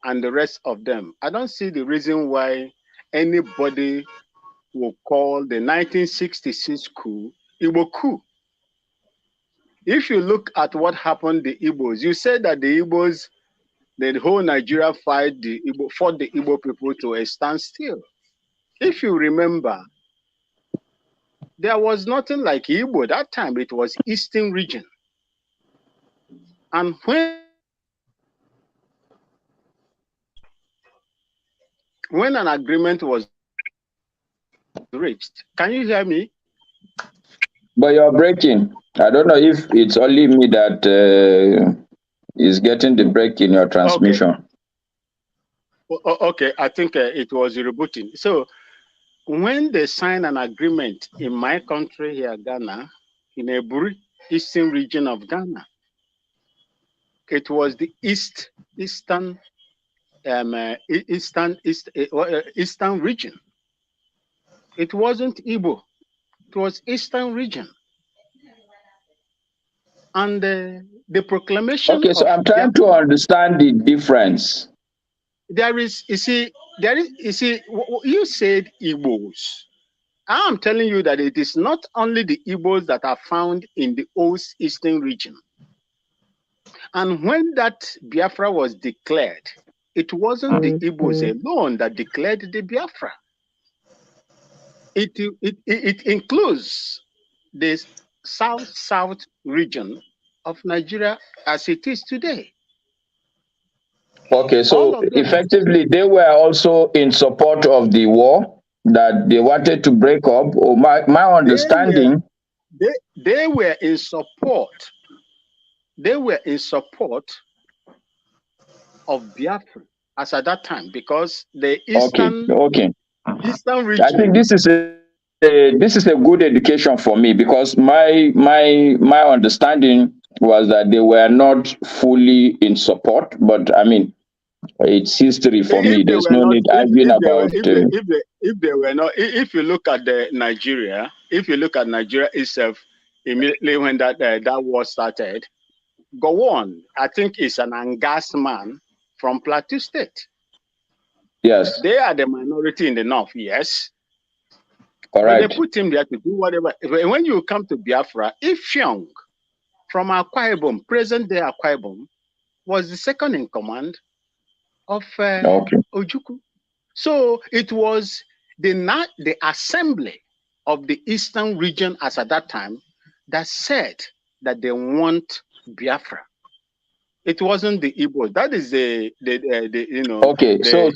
Speaker 16: and the rest of them, I don't see the reason why anybody will call the 1966 coup Igbo coup. If you look at what happened to the Igbos, you said that the Igbos, the whole Nigeria fought the Igbo people to a standstill. If you remember, there was nothing like Igbo that time. It was Eastern region. And when an agreement was reached, can you hear me?
Speaker 15: But you're breaking. I don't know if it's only me that is getting the break in your transmission.
Speaker 16: Okay, I think it was rebooting. So when they signed an agreement in my country here, Ghana, in Eburi, eastern region of Ghana, it was the eastern region. It wasn't Igbo. It was eastern region. And the proclamation.
Speaker 15: Okay, so I'm trying to understand the difference.
Speaker 16: There is, you see, you said Igbos. I'm telling you that it is not only the Igbos that are found in the eastern region. And when that Biafra was declared, it wasn't the Igbos alone that declared the Biafra. It includes the south region of Nigeria as it is today.
Speaker 15: Okay, so effectively they were also in support of the war that they wanted to break up. Or my understanding,
Speaker 16: they were in support. They were in support of Biafra as at that time because the eastern region.
Speaker 15: I think this is a good education for me because my understanding was that they were not fully in support, but I mean it's history for me. There's no need arguing about.
Speaker 16: If they were not, if you look at Nigeria, itself, immediately when that war started, go on. I think it's an Angas man from Plateau State.
Speaker 15: Yes.
Speaker 16: They are the minority in the north, yes.
Speaker 15: Correct.
Speaker 16: But they put him there to do whatever. When you come to Biafra, Ifyong from Akwa Ibom, present-day Akwa Ibom, was the second in command of Ojukwu. So it was the assembly of the eastern region as at that time that said that they want Biafra. It wasn't the Igbo. That is the
Speaker 15: Okay, so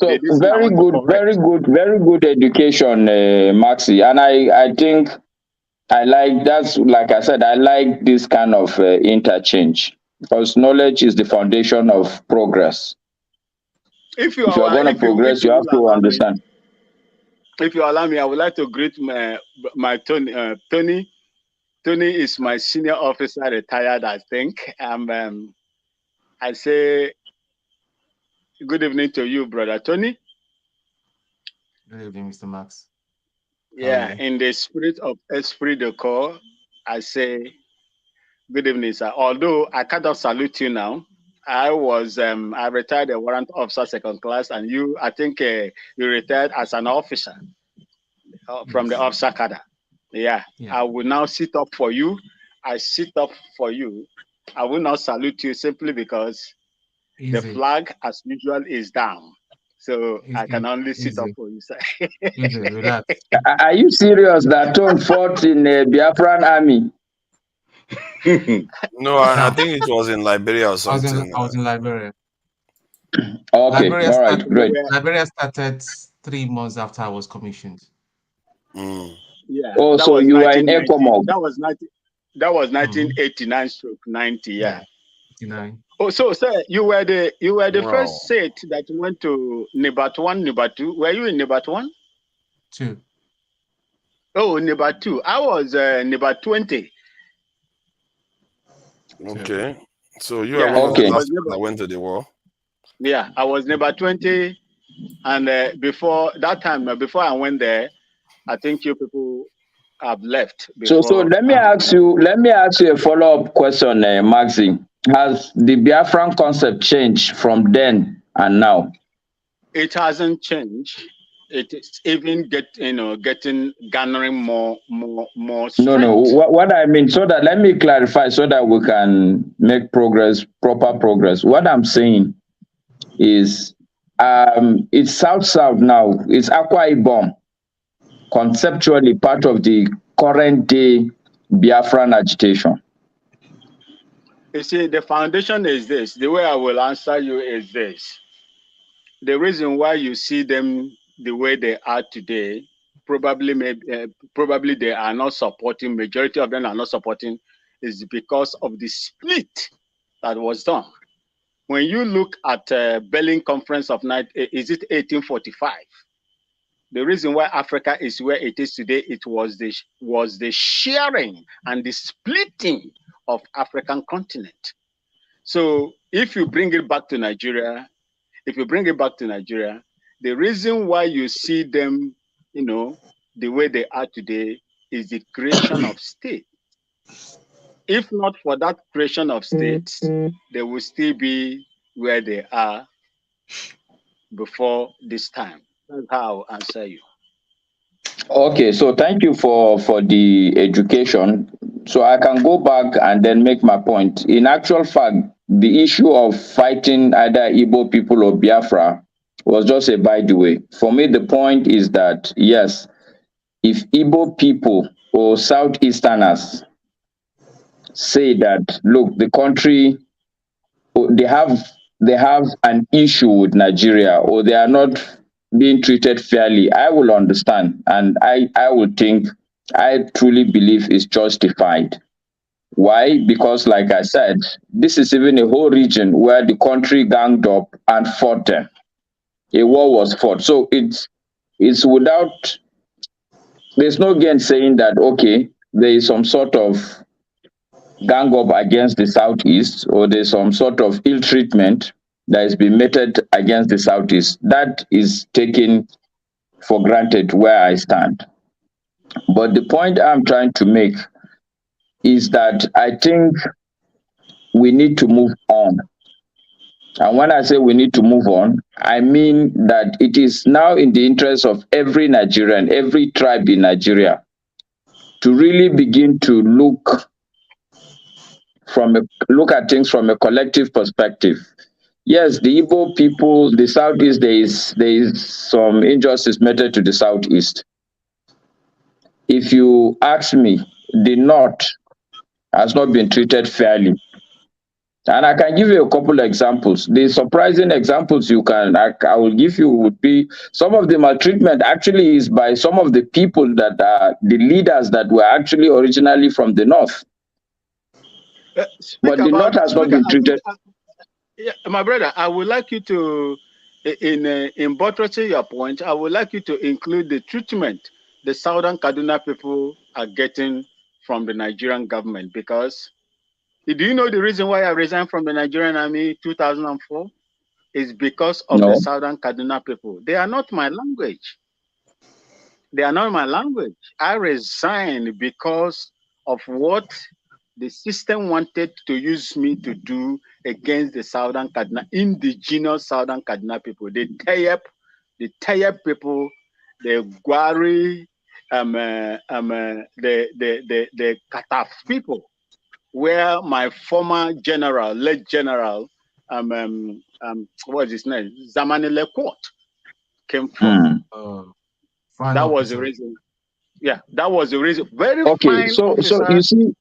Speaker 15: very good education, Maxi, and I think I like that's like I said, I like this kind of interchange because knowledge is the foundation of progress. If you are going to progress, you have to understand.
Speaker 16: If you allow me, I would like to greet my Tony. Tony is my senior officer, retired, I think. I say good evening to you, brother Tony.
Speaker 19: Good evening, Mr. Max.
Speaker 16: Yeah, in the spirit of esprit de corps, I say good evening, sir. Although I cannot salute you now. I retired a warrant officer second class, and you, I think you retired as an officer from the officer cadre. Yeah, I will now sit up for you. I sit up for you. I will not salute you simply because the flag, as usual, is down. So I can only sit up for you, sir.
Speaker 15: Relax. Are you serious that Tone fought in the Biafran army?
Speaker 9: No, I think it was in Liberia or something.
Speaker 19: I was in Liberia.
Speaker 15: Okay, all right, great.
Speaker 19: Liberia started 3 months after I was commissioned.
Speaker 16: Yeah.
Speaker 15: Oh, so you were in ECOMOG.
Speaker 16: That was 1989 stroke 90. Yeah.
Speaker 19: 89.
Speaker 16: Oh, so sir, you were the first set that went to Nibat 1, Nibat 2. Were you in Nibat 1?
Speaker 19: 2.
Speaker 16: Oh, Nibat 2. I was Nibat 20.
Speaker 9: Okay. So you are one of the last people that went to the war?
Speaker 16: Yeah, I was Nibat 20. And before that time, before I went there, I think you people have left
Speaker 15: So
Speaker 16: before.
Speaker 15: let me ask you a follow-up question, Maxi. Has the Biafran concept changed from then and now?
Speaker 16: It hasn't changed. It is even garnering more strength.
Speaker 15: No. What I mean, so that let me clarify, so that we can make proper progress. What I'm saying is, it's South now. It's Akwa Ibom, conceptually part of the current day Biafran agitation.
Speaker 16: You see, the foundation is this. The way I will answer you is this. The reason why you see them the way they are today, probably they are not supporting, majority of them are not supporting, is because of the split that was done. When you look at Berlin Conference of is it 1845? The reason why Africa is where it is today, it was the sharing and the splitting of African continent. So if you bring it back to Nigeria, the reason why you see them, the way they are today is the creation of state. If not for that creation of states, they will still be where they are before this time. That's how I'll answer you.
Speaker 15: Okay, so thank you for the education. So I can go back and then make my point. In actual fact, the issue of fighting either Igbo people or Biafra was just a by the way. For me, the point is that, yes, if Igbo people or Southeasterners say that, look, the country, they have an issue with Nigeria, or they are not being treated fairly, I will understand, and I would think, I truly believe it's justified. Why? Because, like I said, this is even a whole region where the country ganged up and fought them. A war was fought. So it's without, there's no gain saying that, okay, there is some sort of gang up against the Southeast, or there's some sort of ill treatment that has been meted against the Southeast. That is taken for granted where I stand. But the point I'm trying to make is that I think we need to move on. And when I say we need to move on, I mean that it is now in the interest of every Nigerian, every tribe in Nigeria, to really begin to look at things from a collective perspective. Yes, the Igbo people, the Southeast, there is some injustice meted to the Southeast. If you ask me, the North has not been treated fairly. And I can give you a couple of examples. The surprising examples I will give you would be, some of the maltreatment actually is by some of the people that are the leaders that were actually originally from the North. But the North has not been treated.
Speaker 16: Yeah, my brother, I would like you to, in buttressing your point, I would like you to include the treatment the Southern Kaduna people are getting from the Nigerian government. Because, do you know the reason why I resigned from the Nigerian Army 2004? Is because of the Southern Kaduna people. They are not my language. They are not my language. I resigned because of what the system wanted to use me to do against the Southern Kaduna, indigenous Southern Kaduna people, the Tayep people, the Gwari, the Kataf people, where my former general, late general, what is his name, Zamani Lekot, came from. That was the reason. Yeah, that was the reason. Very fine officer,
Speaker 15: so you see,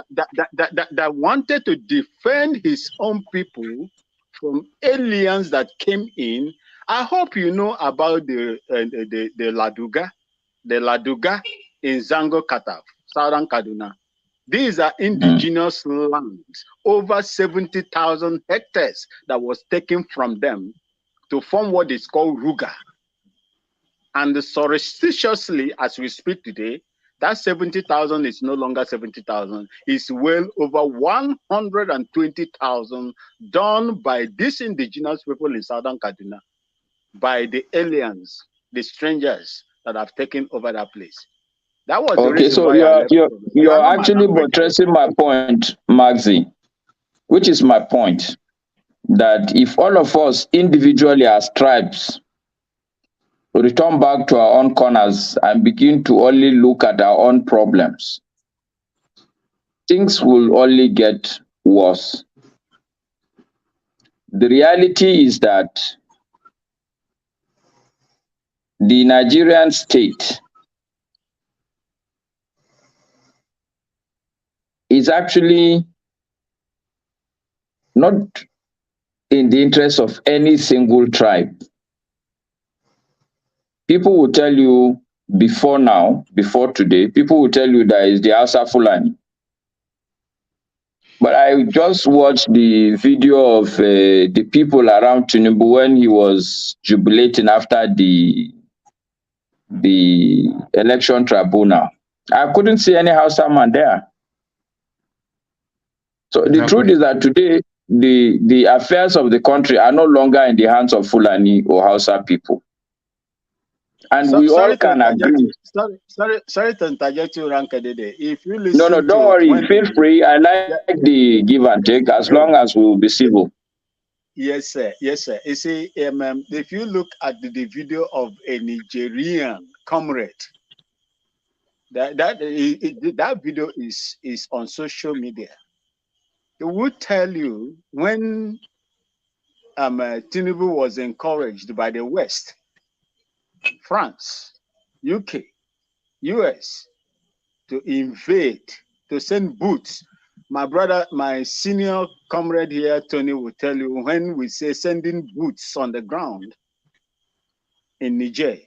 Speaker 16: that wanted to defend his own people from aliens that came in. I hope you know about the Laduga in Zango Kataf, Southern Kaduna. These are indigenous lands, over 70,000 hectares that was taken from them to form what is called Ruga. And surreptitiously, as we speak today, that 70,000 is no longer 70,000. It's well over 120,000 done by these indigenous people in Southern Kaduna. by the aliens, the strangers that have taken over that place. That was the
Speaker 15: Okay,
Speaker 16: reason
Speaker 15: so
Speaker 16: why I left. You
Speaker 15: you're
Speaker 16: are not my
Speaker 15: actually
Speaker 16: language.
Speaker 15: buttressing my point, Maxi, which is my point, that if all of us individually as tribes return back to our own corners and begin to only look at our own problems, things will only get worse. The reality is that the Nigerian state is actually not in the interest of any single tribe. People will tell you before today, people will tell you that it's the Hausa Fulani. But I just watched the video of the people around Tinubu when he was jubilating after the election tribunal. I couldn't see any Hausa man there. So the truth is that today, the affairs of the country are no longer in the hands of Fulani or Hausa people. And we all can agree.
Speaker 16: Sorry to interject you, Rankedede. If you listen
Speaker 15: No, don't worry. Feel free. I like the give and take as long as we will be civil.
Speaker 16: Yes, sir. Yes, sir. You see, if you look at the video of a Nigerian comrade, that video is on social media. It would tell you when Tinubu was encouraged by the West, France, UK, US, to invade, to send boots. My brother, my senior comrade here, Tony, will tell you when we say sending boots on the ground in Niger,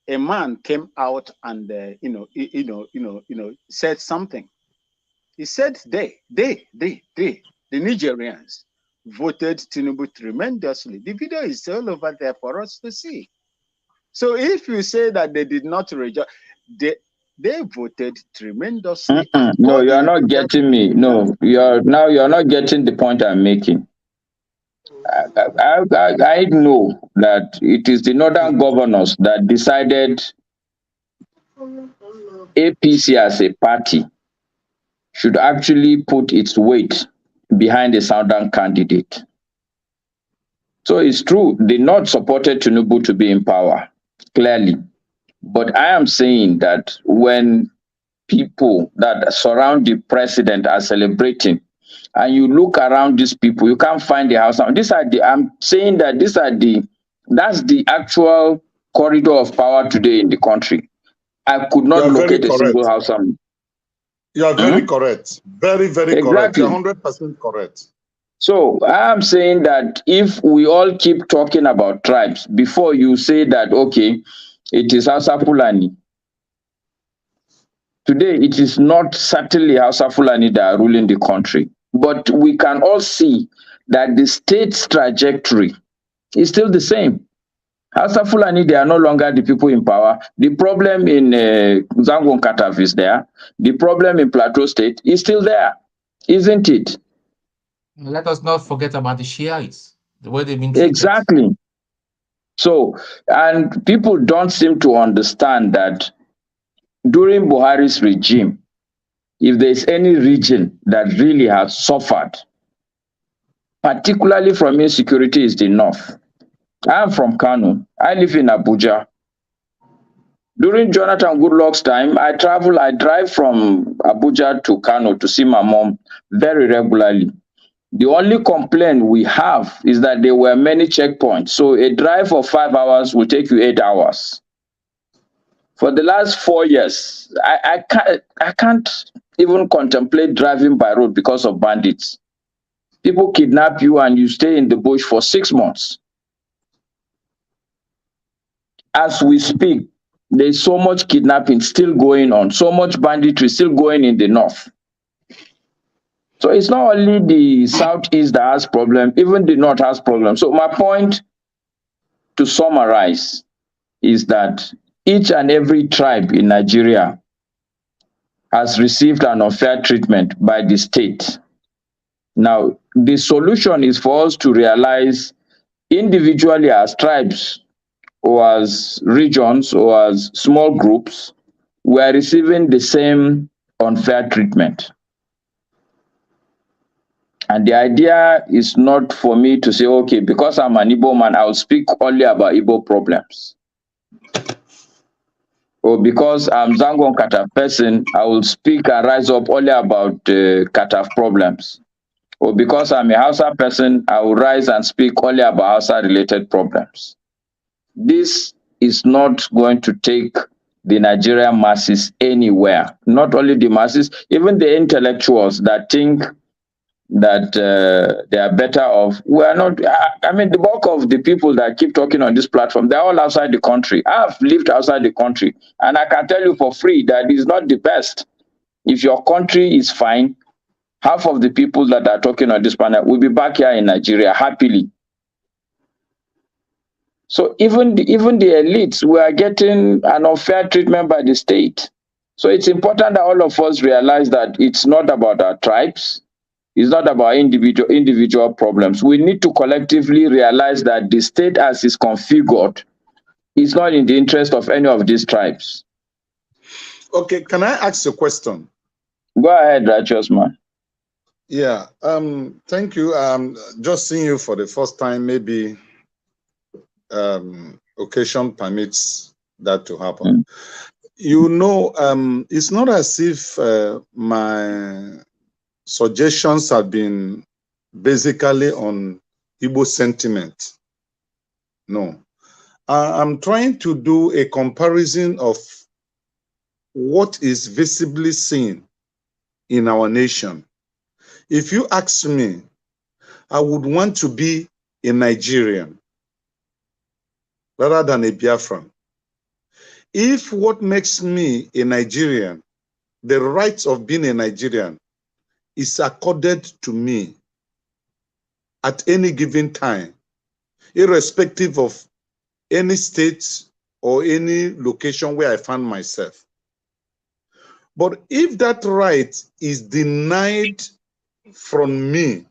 Speaker 16: a man came out and said something. He said the Nigerians voted Tinubu tremendously. The video is all over there for us to see. So if you say that they did not reject, they voted tremendously.
Speaker 15: No, you are not getting me. No, you're not getting the point I'm making. I know that it is the northern governors that decided APC as a party should actually put its weight behind a southern candidate. So it's true, the North supported Tinubu to be in power, clearly. But I am saying that when people that surround the president are celebrating, and you look around these people, you can't find the house. I'm saying that that's the actual corridor of power today in the country. I could not locate a single house.
Speaker 6: You are very correct. Very, very correct. You're 100% correct.
Speaker 15: So I'm saying that if we all keep talking about tribes, before you say that, okay, it is Hausa Fulani. Today, it is not certainly Hausa Fulani that are ruling the country. But we can all see that the state's trajectory is still the same. Hausa Fulani, they are no longer the people in power. The problem in Zangon Kataf is there. The problem in Plateau State is still there, isn't it?
Speaker 19: Let us not forget about the Shiites, the way they've been treated.
Speaker 15: Exactly. So, and people don't seem to understand that during Buhari's regime, if there's any region that really has suffered, particularly from insecurity, is the North. I'm from Kano. I live in Abuja. During Jonathan Goodluck's time, I drive from Abuja to Kano to see my mom very regularly. The only complaint we have is that there were many checkpoints. So a drive of 5 hours will take you 8 hours. For the last 4 years, I can't even contemplate driving by road because of bandits. People kidnap you and you stay in the bush for 6 months. As we speak, there's so much kidnapping still going on, so much banditry still going in the north. So it's not only the southeast that has problem, even the north has problem. So my point, to summarize, is that each and every tribe in Nigeria has received an unfair treatment by the state. Now, the solution is for us to realize individually as tribes or as regions or as small groups, we are receiving the same unfair treatment. And the idea is not for me to say, okay, because I'm an Igbo man, I'll speak only about Igbo problems. Or because I'm Zangon Kataf person, I will speak and rise up only about Kataf problems. Or because I'm a Hausa person, I will rise and speak only about Hausa-related problems. This is not going to take the Nigerian masses anywhere. Not only the masses, even the intellectuals that think that they are better off. We are not. I mean, the bulk of the people that keep talking on this platform, they're all outside the country. I've lived outside the country, and I can tell you for free that it's not the best. If your country is fine, half of the people that are talking on this panel will be back here in Nigeria happily. So even the elites, we are getting an unfair treatment by the state. So it's important that all of us realize that it's not about our tribes. It's not about individual problems. We need to collectively realize that the state as is configured is not in the interest of any of these tribes.
Speaker 6: Okay, can I ask a question?
Speaker 15: Go ahead, Righteous Man.
Speaker 6: Yeah, thank you. Just seeing you for the first time, maybe occasion permits that to happen. You know, it's not as if my suggestions have been basically on Igbo sentiment. No. I'm trying to do a comparison of what is visibly seen in our nation. If you ask me, I would want to be a Nigerian rather than a Biafran. If what makes me a Nigerian, the rights of being a Nigerian, is accorded to me at any given time, irrespective of any state or any location where I find myself. But if that right is denied from me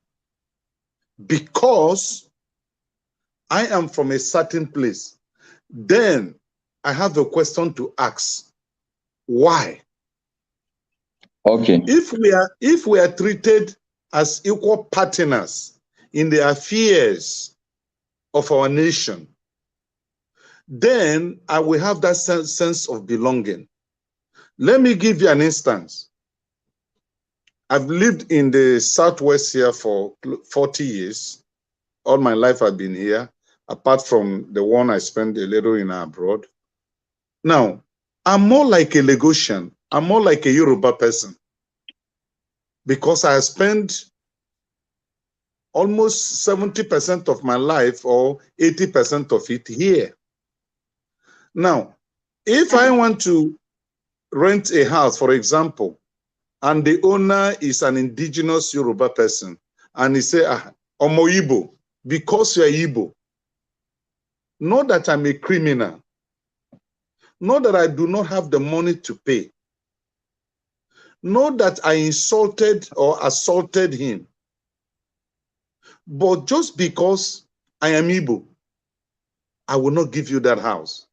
Speaker 6: because I am from a certain place, then I have a question to ask. Why?
Speaker 15: Okay.
Speaker 6: If we are treated as equal partners in the affairs of our nation, then I will have that sense of belonging. Let me give you an instance. I've lived in the Southwest here for 40 years. All my life I've been here, apart from the one I spent a little in abroad. Now, I'm more like a Lagosian. I'm more like a Yoruba person because I spent almost 70% of my life or 80% of it here. Now, if I want to rent a house, for example, and the owner is an indigenous Yoruba person, and he say, Omo Igbo, because you're Igbo, not that I'm a criminal, not that I do not have the money to pay, not that I insulted or assaulted him, but just because I am Igbo, I will not give you that house.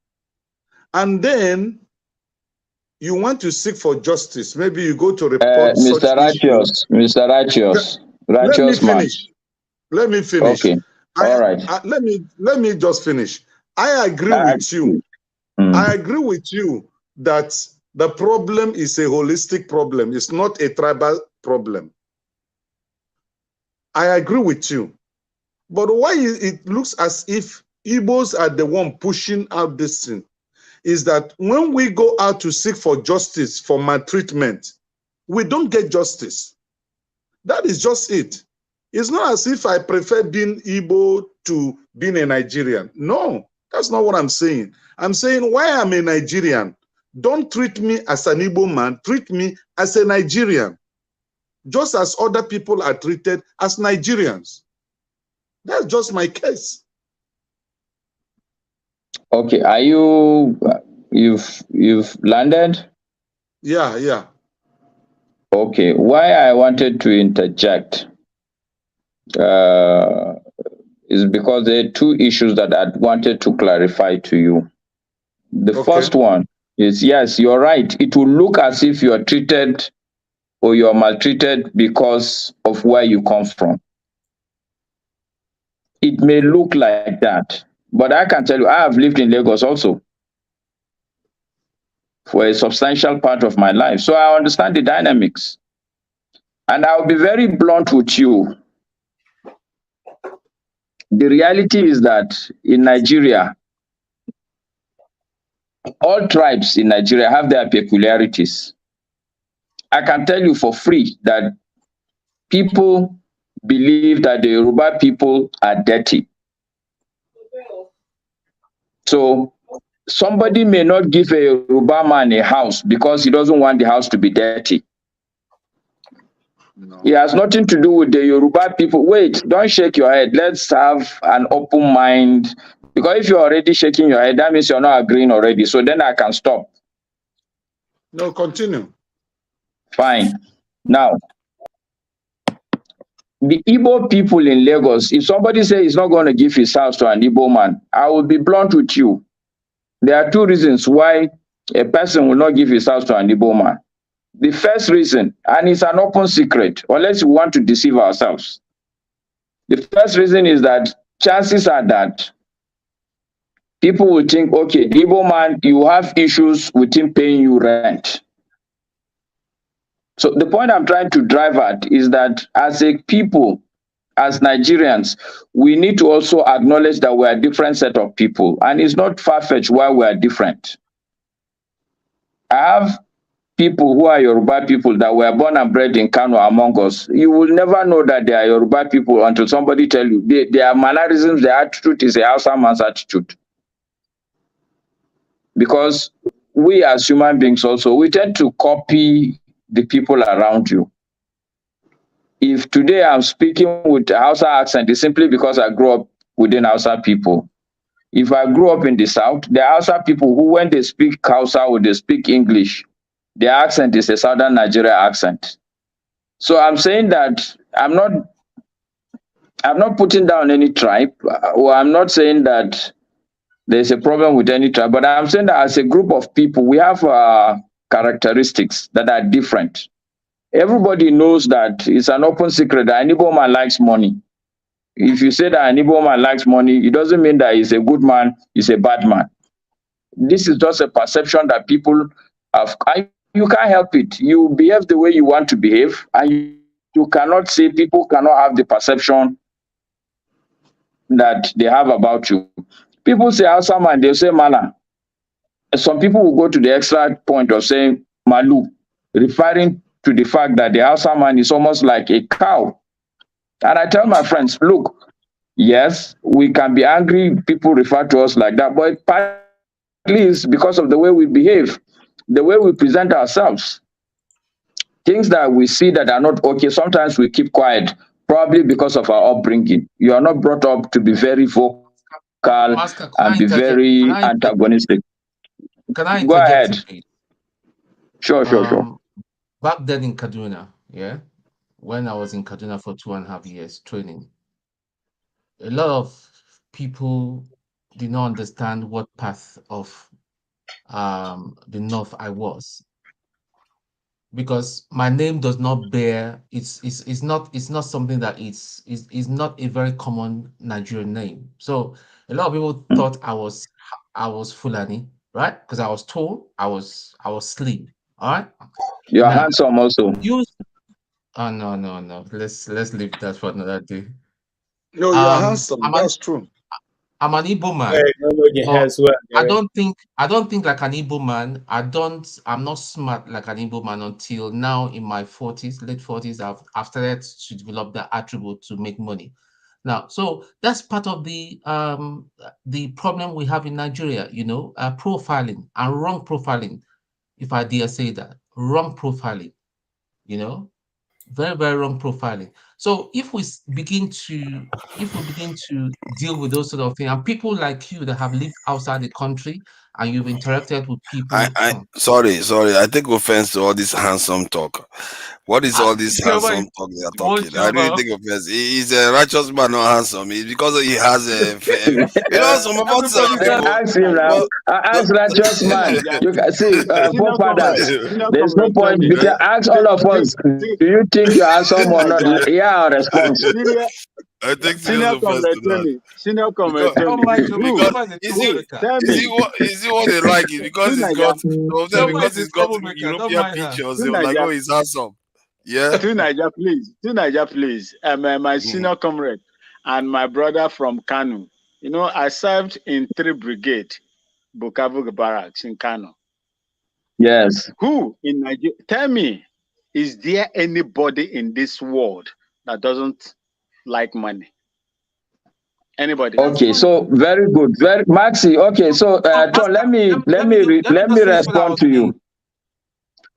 Speaker 6: And then you want to seek for justice. Maybe you go to report
Speaker 15: Mr. Righteous, Mr. Righteous, Righteous man.
Speaker 6: Let me finish.
Speaker 15: Okay. All right.
Speaker 6: Let me just finish. I agree with you. I agree with you that the problem is a holistic problem. It's not a tribal problem. I agree with you. But why it looks as if Igbos are the one pushing out this thing is that when we go out to seek for justice for maltreatment, we don't get justice. That is just it. It's not as if I prefer being Igbo to being a Nigerian. No, that's not what I'm saying. I'm saying why I'm a Nigerian. Don't treat me as an Igbo man. Treat me as a Nigerian. Just as other people are treated as Nigerians. That's just my case.
Speaker 15: Okay, are you've landed?
Speaker 6: Yeah.
Speaker 15: Okay, why I wanted to interject is because there are two issues that I wanted to clarify to you. The first one is, yes, you're right. It will look as if you are treated or you are maltreated because of where you come from. It may look like that, but I can tell you, I have lived in Lagos also for a substantial part of my life. So I understand the dynamics. And I'll be very blunt with you. The reality is that in Nigeria, all tribes in Nigeria have their peculiarities. I can tell you for free that people believe that the Yoruba people are dirty. So somebody may not give a Yoruba man a house because he doesn't want the house to be dirty. It has nothing to do with the Yoruba people. Wait, don't shake your head. Let's have an open mind. Because if you're already shaking your head, that means you're not agreeing already. So then I can stop.
Speaker 6: No, continue.
Speaker 15: Fine. Now, the Igbo people in Lagos, if somebody says he's not going to give his house to an Igbo man, I will be blunt with you. There are two reasons why a person will not give his house to an Igbo man. The first reason, and it's an open secret, unless we want to deceive ourselves. The first reason is that chances are that people will think, okay, the Igbo man, you have issues with him paying you rent. So the point I'm trying to drive at is that as a people, as Nigerians, we need to also acknowledge that we are a different set of people. And it's not far-fetched why we are different. I have people who are Yoruba people that were born and bred in Kano among us. You will never know that they are Yoruba people until somebody tell you. Their mannerisms, their attitude is a Hausa man's attitude. Because we as human beings also, we tend to copy the people around you. If today I'm speaking with a Hausa accent, it's simply because I grew up within Hausa people. If I grew up in the South, there are Hausa people who, when they speak Hausa or they speak English, their accent is a Southern Nigeria accent. So I'm saying that I'm not putting down any tribe, or I'm not saying that there's a problem with any tribe, but I'm saying that as a group of people, we have characteristics that are different. Everybody knows that it's an open secret that an Igbo man likes money. If you say that an Igbo man likes money, it doesn't mean that he's a good man, he's a bad man. This is just a perception that people have. You can't help it. You behave the way you want to behave, and you cannot say people cannot have the perception that they have about you. People say Hausa man, they'll say Mala. Some people will go to the extra point of saying Malu, referring to the fact that the Hausa man is almost like a cow. And I tell my friends, look, yes, we can be angry, people refer to us like that, but partly it's because of the way we behave, the way we present ourselves. Things that we see that are not okay, sometimes we keep quiet, probably because of our upbringing. You are not brought up to be very vocal and be very antagonistic.
Speaker 19: Can I
Speaker 15: go ahead? Sure.
Speaker 19: Back then in Kaduna, when I was in Kaduna for 2.5 years training, a lot of people did not understand what path of the North I was, because my name does not bear, it's not something that is not a very common Nigerian name. So a lot of people thought I was Fulani, right? Because I was tall, I was slim. All right.
Speaker 15: You're handsome also.
Speaker 19: Oh no. Let's leave that for another day.
Speaker 6: No, you're handsome. That's true.
Speaker 19: I'm an Igbo man. I don't think like an Igbo man. I'm not smart like an Igbo man until now in my 40s, late 40s. I've started to develop that attribute to make money. Now, so that's part of the problem we have in Nigeria, profiling and wrong profiling, if I dare say that. Wrong profiling, very, very wrong profiling. So if we begin to deal with those sort of things, and people like you that have lived outside the country and you've interacted with people.
Speaker 9: Sorry. I take offense to all this handsome talk. What is all this handsome talk they are talking? I really take offense. He's a righteous man, not handsome. It's because he has a, some of us people.
Speaker 15: Ask him now. Ask righteous man. You can see, forefathers. There's no point. You can ask all of us. Do you think you're handsome or not? Yeah, our response.
Speaker 9: I think
Speaker 16: Senior Comrade Tony. Senior Comrade Tony.
Speaker 9: Is it what they like? It because he's got European pictures. They were like, oh, he's handsome. Yeah.
Speaker 16: To Niger, please. My senior comrade and my brother from Kano. You know, I served in 3 Brigade, Bukavu Barracks in Kano.
Speaker 15: Yes.
Speaker 16: Who in Nigeria? Tell me, is there anybody in this world that doesn't like money? Anybody?
Speaker 15: Okay, so very good, very Maxi. Okay, so Tom, let me respond to you.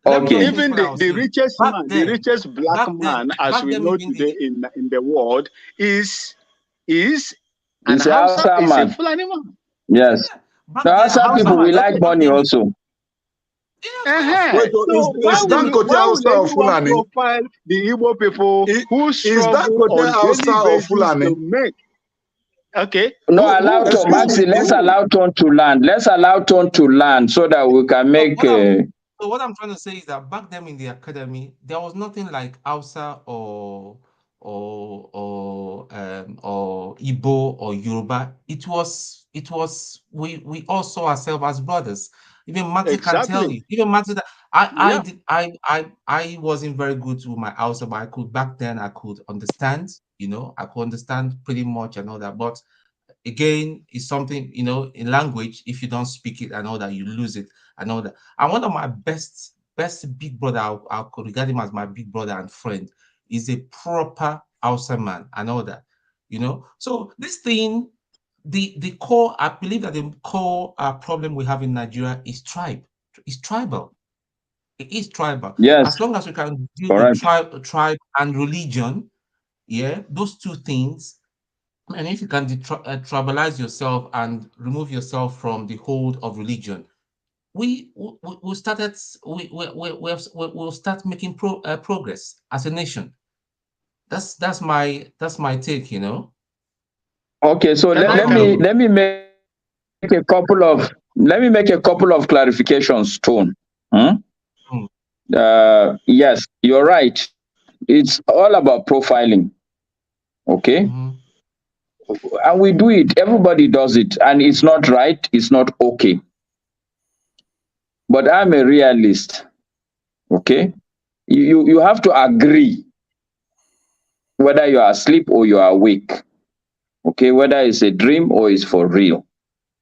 Speaker 15: Okay.
Speaker 16: Even the richest man, the richest black man, as we know today in the world, is a Fulani man.
Speaker 15: Yes. The Hausa people, we like money also.
Speaker 16: Wait,
Speaker 6: is Dangote Hausa or Fulani?
Speaker 16: Profile the Igbo people who struggle
Speaker 6: Dangote Hausa or Fulani?
Speaker 16: To make. Okay.
Speaker 15: No, allow Tom, Maxi, let's allow Tom to land. Let's allow Tom to land so that we can make.
Speaker 19: So what I'm trying to say is that back then in the academy, there was nothing like Hausa or Igbo or Yoruba. It was we all saw ourselves as brothers. Even Matthew can tell you. Even Matthew, I wasn't very good with my Hausa, but back then I could understand. You know, I could understand pretty much and all that. But again, it's something, you know, in language, if you don't speak it and all that, you lose it and all that. And one of my best big brother, I could regard him as my big brother and friend, is a proper Hausa man and all that, you know. So this thing, the core, I believe that the core problem we have in Nigeria is tribal. It is tribal.
Speaker 15: Yes.
Speaker 19: As long as we can deal with tribe and religion, yeah, those two things. And if you can tribalize yourself and remove yourself from the hold of religion, we'll start making progress as a nation. That's my take, you know.
Speaker 15: Okay, so let me make a couple of clarifications, Tone. Yes, you're right. It's all about profiling. Okay. And we do it, everybody does it, and it's not right, it's not okay. But I'm a realist. Okay. You have to agree whether you are asleep or you are awake. Okay, whether it's a dream or it's for real,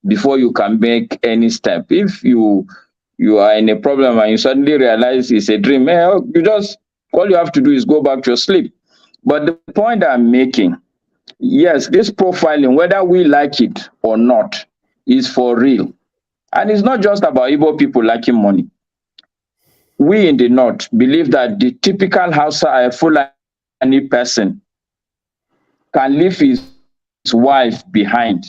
Speaker 15: before you can make any step. If you are in a problem and you suddenly realize it's a dream, you just, all you have to do is go back to your sleep. But the point I'm making, yes, this profiling, whether we like it or not, is for real. And it's not just about Igbo people liking money. We in the North believe that the typical Hausa Fulani person can leave his wife behind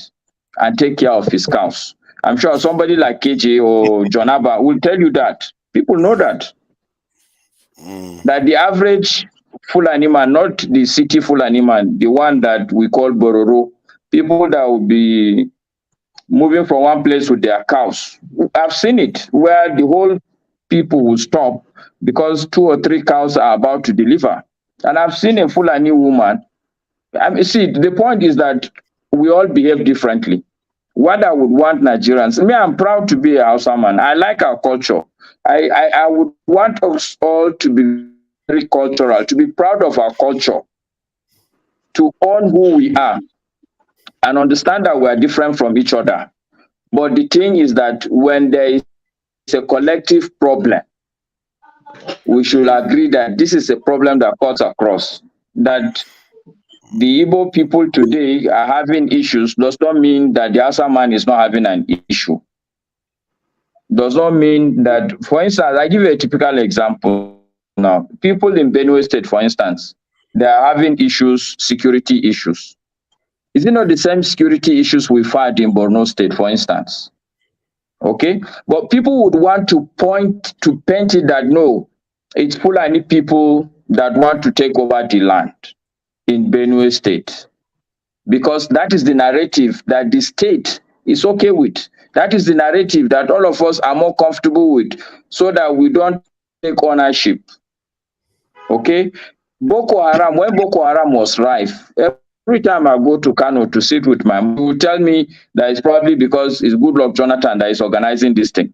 Speaker 15: and take care of his cows. I'm sure somebody like KJ or John Abba will tell you that. People know that. That the average Fulani man, not the city Fulani man, the one that we call Bororo, people that will be moving from one place with their cows. I've seen it where the whole people will stop because 2 or 3 cows are about to deliver. And I've seen a Fulani woman. See, the point is that we all behave differently. What I would want Nigerians, me, I'm proud to be a Hausa man. I like our culture. I would want us all to be very cultural, to be proud of our culture, to own who we are, and understand that we are different from each other. But the thing is that when there is a collective problem, we should agree that this is a problem that cuts across. That the Igbo people today are having issues does not mean that the Hausa man is not having an issue. Does not mean that, for instance, I give you a typical example now. People in Benue State, for instance, they are having issues, security issues. Is it not the same security issues we find in Borno State, for instance? Okay, but people would want to paint it that no, it's Fulani people that want to take over the land in Benue State, because that is the narrative that the state is okay with. That is the narrative that all of us are more comfortable with, so that we don't take ownership. Okay, Boko Haram, when Boko Haram was rife, every time I go to Kano to sit with my mom, he will tell me that it's probably because it's Goodluck Jonathan that is organizing this thing.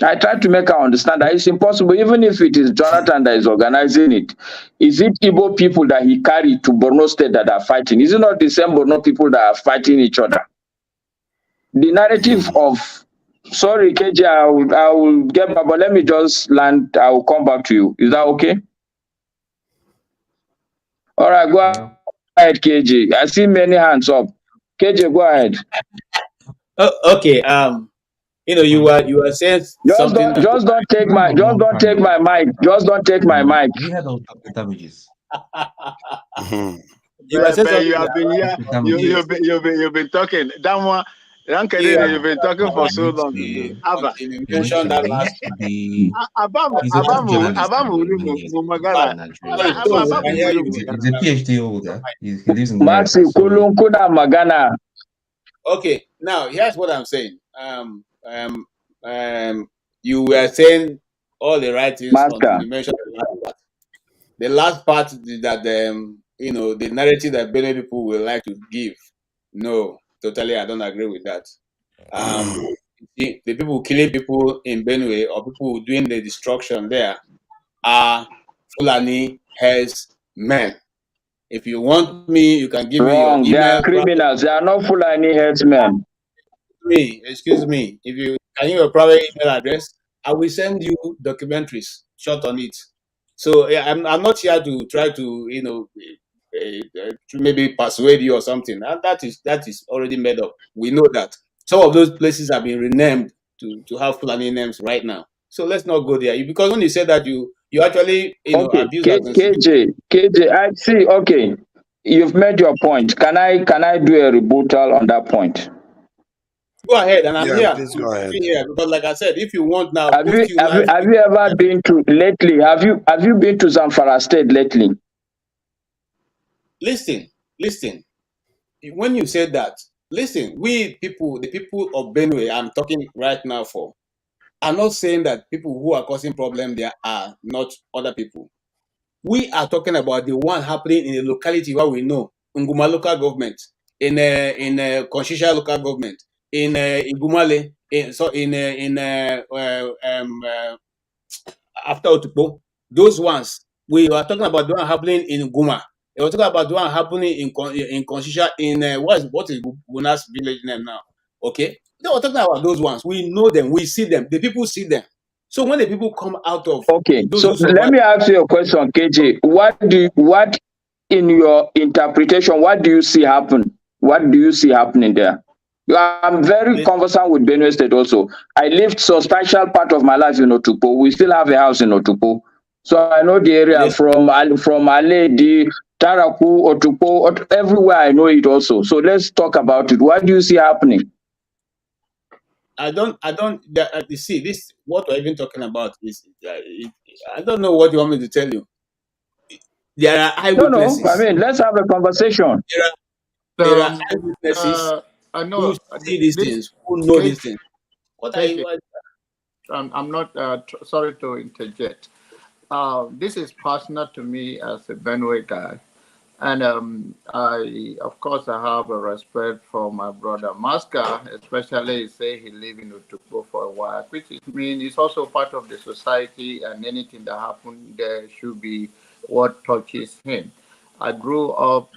Speaker 15: I try to make her understand that it's impossible. Even if it is Jonathan that is organizing it, is it Igbo people that he carried to Borno State that are fighting? Is it not the same Borno people that are fighting each other? The narrative of, sorry, KJ, I will get back, but let me just land. I will come back to you. Is that okay? All right, go ahead, KJ. I see many hands up. KJ, go ahead.
Speaker 18: Oh, okay. You were saying something.
Speaker 15: Just don't take my mic. Just don't take my mic.
Speaker 19: We had all the damages.
Speaker 18: You were saying something.
Speaker 16: You have been here. You've been talking. That one. You've been talking for so long.
Speaker 18: You mentioned that last
Speaker 19: He's a PhD holder. He lives in
Speaker 15: Maxi Kulunkuna Magana.
Speaker 18: Okay, now here's what I'm saying. You were saying all the right things until you mentioned the last part. The last part is that the narrative that Benue people will like to give. No, totally, I don't agree with that. The people killing people in Benue or people doing the destruction there are Fulani herdsmen. If you want me, you can give me your email.
Speaker 15: They are criminals. They are not Fulani herdsmen.
Speaker 18: Excuse me. If you can give your private email address, I will send you documentaries shot on it. So yeah, I'm not here to try to to maybe persuade you or something. That is already made up. We know that some of those places have been renamed to have Fulani names right now. So let's not go there. Because when you said that you actually abuse
Speaker 15: KJ, I see. Okay, you've made your point. Can I do a rebuttal on that point?
Speaker 18: Go ahead, and I'm here.
Speaker 9: Please go ahead.
Speaker 18: Because, like I said, if you want now,
Speaker 15: have you ever been to lately? Have you been to Zamfara State lately?
Speaker 18: Listen. When you said that, listen. The people of Benue, I'm talking right now for, are not saying that people who are causing problem there are not other people. We are talking about the one happening in a locality where we know Nguma local government, in Konshisha local government, in Igumale, after Otupo. Those ones we are talking about the one happening in Guma. We are talking about the one happening in Konshisha, in what is Guna's village name now? Okay, they were talking about those ones. We know them. We see them. The people see them. So when the people come out of
Speaker 15: so let me ask you a question, KJ. What in your interpretation, what do you see happen? What do you see happening there? I'm very conversant with Benue State also. I lived substantial part of my life in Otupo. We still have a house in Otupo. So I know the area from Aledi, Taraku, Otupo, everywhere I know it also. So let's talk about it. What do you see happening?
Speaker 18: You see, this, what we're even talking about is, I don't know what you want me to tell you. There are eyewitnesses.
Speaker 15: No, I mean, let's have a conversation.
Speaker 18: There are eyewitnesses
Speaker 13: I know
Speaker 18: who see these things, who know these things.
Speaker 13: I'm not sorry to interject. This is personal to me as a Benue guy. And of course, I have a respect for my brother Maska, especially say he lived in Utukpo for a while, which means it's also part of the society, and anything that happened there should be what touches him. I grew up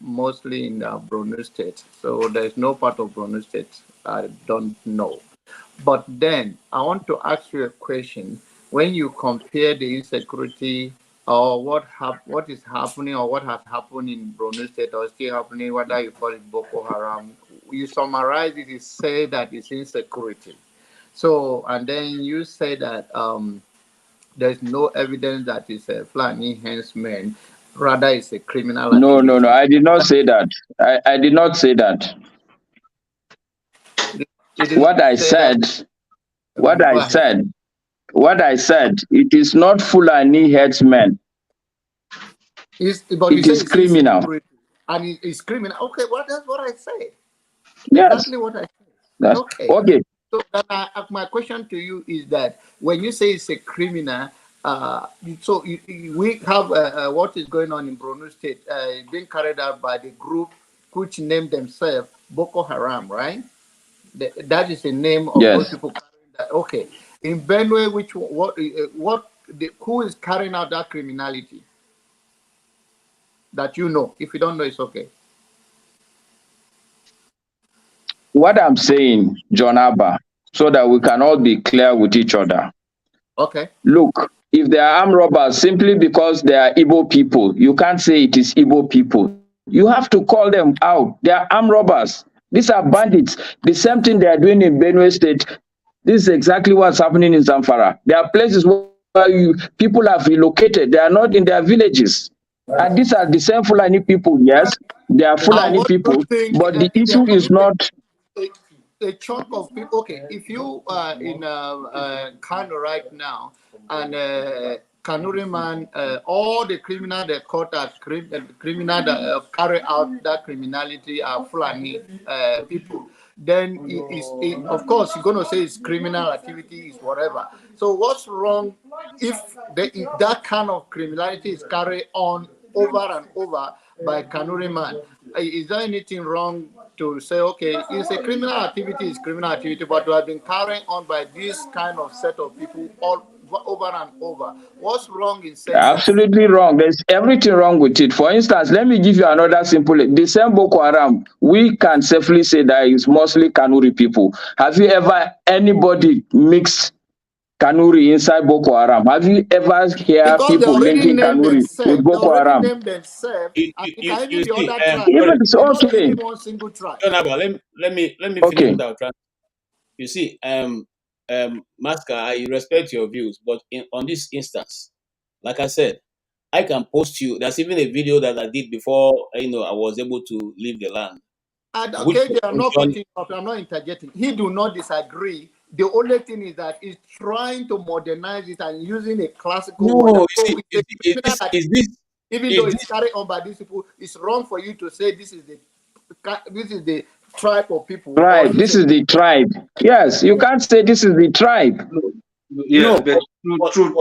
Speaker 13: mostly in Borno State, so there's no part of Borno State I don't know. But then I want to ask you a question. When you compare the insecurity or what is happening or what has happened in Borno State or still happening, whether you call it Boko Haram, you summarize it, you say that it's insecurity. So, and then you say that there's no evidence that it's a Fulani henchman, rather it's a criminal activity.
Speaker 15: No, I did not say that. I did not say that. What I said What
Speaker 4: Go
Speaker 15: I
Speaker 4: ahead.
Speaker 15: said, it is not Fulani headsmen.
Speaker 4: But you
Speaker 15: It
Speaker 4: say
Speaker 15: is
Speaker 4: it's
Speaker 15: criminal.
Speaker 4: insecurity and it's criminal. Okay, well, that's what I said.
Speaker 15: Yes.
Speaker 4: Exactly what I said. Okay.
Speaker 15: Okay.
Speaker 4: So then my question to you is that when you say it's a criminal, we have what is going on in Borno State being carried out by the group which named themselves Boko Haram, right? That is the name of those
Speaker 15: Yes.
Speaker 4: people carrying that. Okay. In Benue, who is carrying out that criminality? That you know. If you don't know, it's okay.
Speaker 15: What I'm saying, John Abba, so that we can all be clear with each other.
Speaker 4: Okay.
Speaker 15: Look, if they are armed robbers simply because they are Igbo people, you can't say it is Igbo people. You have to call them out. They are armed robbers. These are bandits. The same thing they are doing in Benue State. This is exactly what's happening in Zamfara. There are places where people have relocated. They are not in their villages. And these are the same Fulani people, yes. They are Fulani people, but the issue is not...
Speaker 4: A chunk of people. Okay, if you are in Kano right now, and Kanuri man, all the criminal they caught as criminal that carry out that criminality are Fulani people. Then of course you're going to say it's criminal activity, is whatever. So what's wrong if that kind of criminality is carried on over and over by Kanuri man? Is there anything wrong to say, okay, it's a criminal activity, it's criminal activity, but we have been carrying on by this kind of set of people all over and over? What's wrong in saying
Speaker 15: Absolutely wrong. There's everything wrong with it. For instance, let me give you another simple. The same Boko Haram, we can safely say that it's mostly Kanuri people. Have you ever anybody mixed Kanuri inside Boko Haram? Have you ever heard people linking Kanuri with Boko Haram?
Speaker 4: They already named themselves, and even the other tribe.
Speaker 15: Even it's okay.
Speaker 4: Not one single tribe.
Speaker 18: Let me finish what I was trying. You see, Maska, I respect your views, but on this instance, like I said, I can post you. There's even a video that I did before I was able to leave the land.
Speaker 4: And okay, I'm not cutting off, I'm not interjecting. He do not disagree. The only thing is that he's trying to modernize it and using a classical
Speaker 18: No,
Speaker 4: even though it's carried on by these people, it's wrong for you to say this is the tribe of people.
Speaker 15: Right, this is the tribe. Yes, you can't say this is the tribe.
Speaker 2: Yeah, but true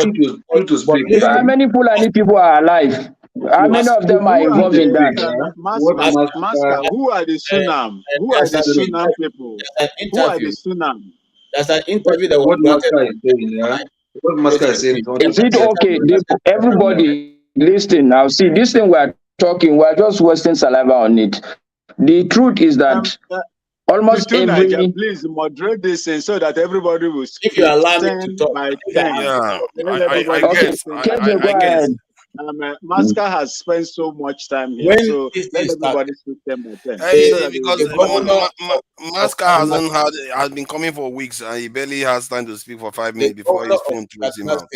Speaker 2: to speak.
Speaker 15: How many Fulani people are alive? How many of them are involved in that?
Speaker 16: Master, who are the Sunam? Who are the Sunam people? Who are the Sunam?
Speaker 18: That's an interview that
Speaker 2: what Master is saying. Yeah, what Master is saying.
Speaker 15: Is it okay? Everybody listen now. See, this thing we're talking, we're just wasting saliva on it. The truth is that almost every...
Speaker 16: Niger, please moderate this so that everybody will speak.
Speaker 18: If you allow me to talk.
Speaker 16: By 10.
Speaker 9: Yeah, I guess.
Speaker 16: Masker has spent so much time here, so let everybody speak them by 10.
Speaker 9: Because Masker has been coming for weeks and he barely has time to speak for 5 minutes before his phone throws him out.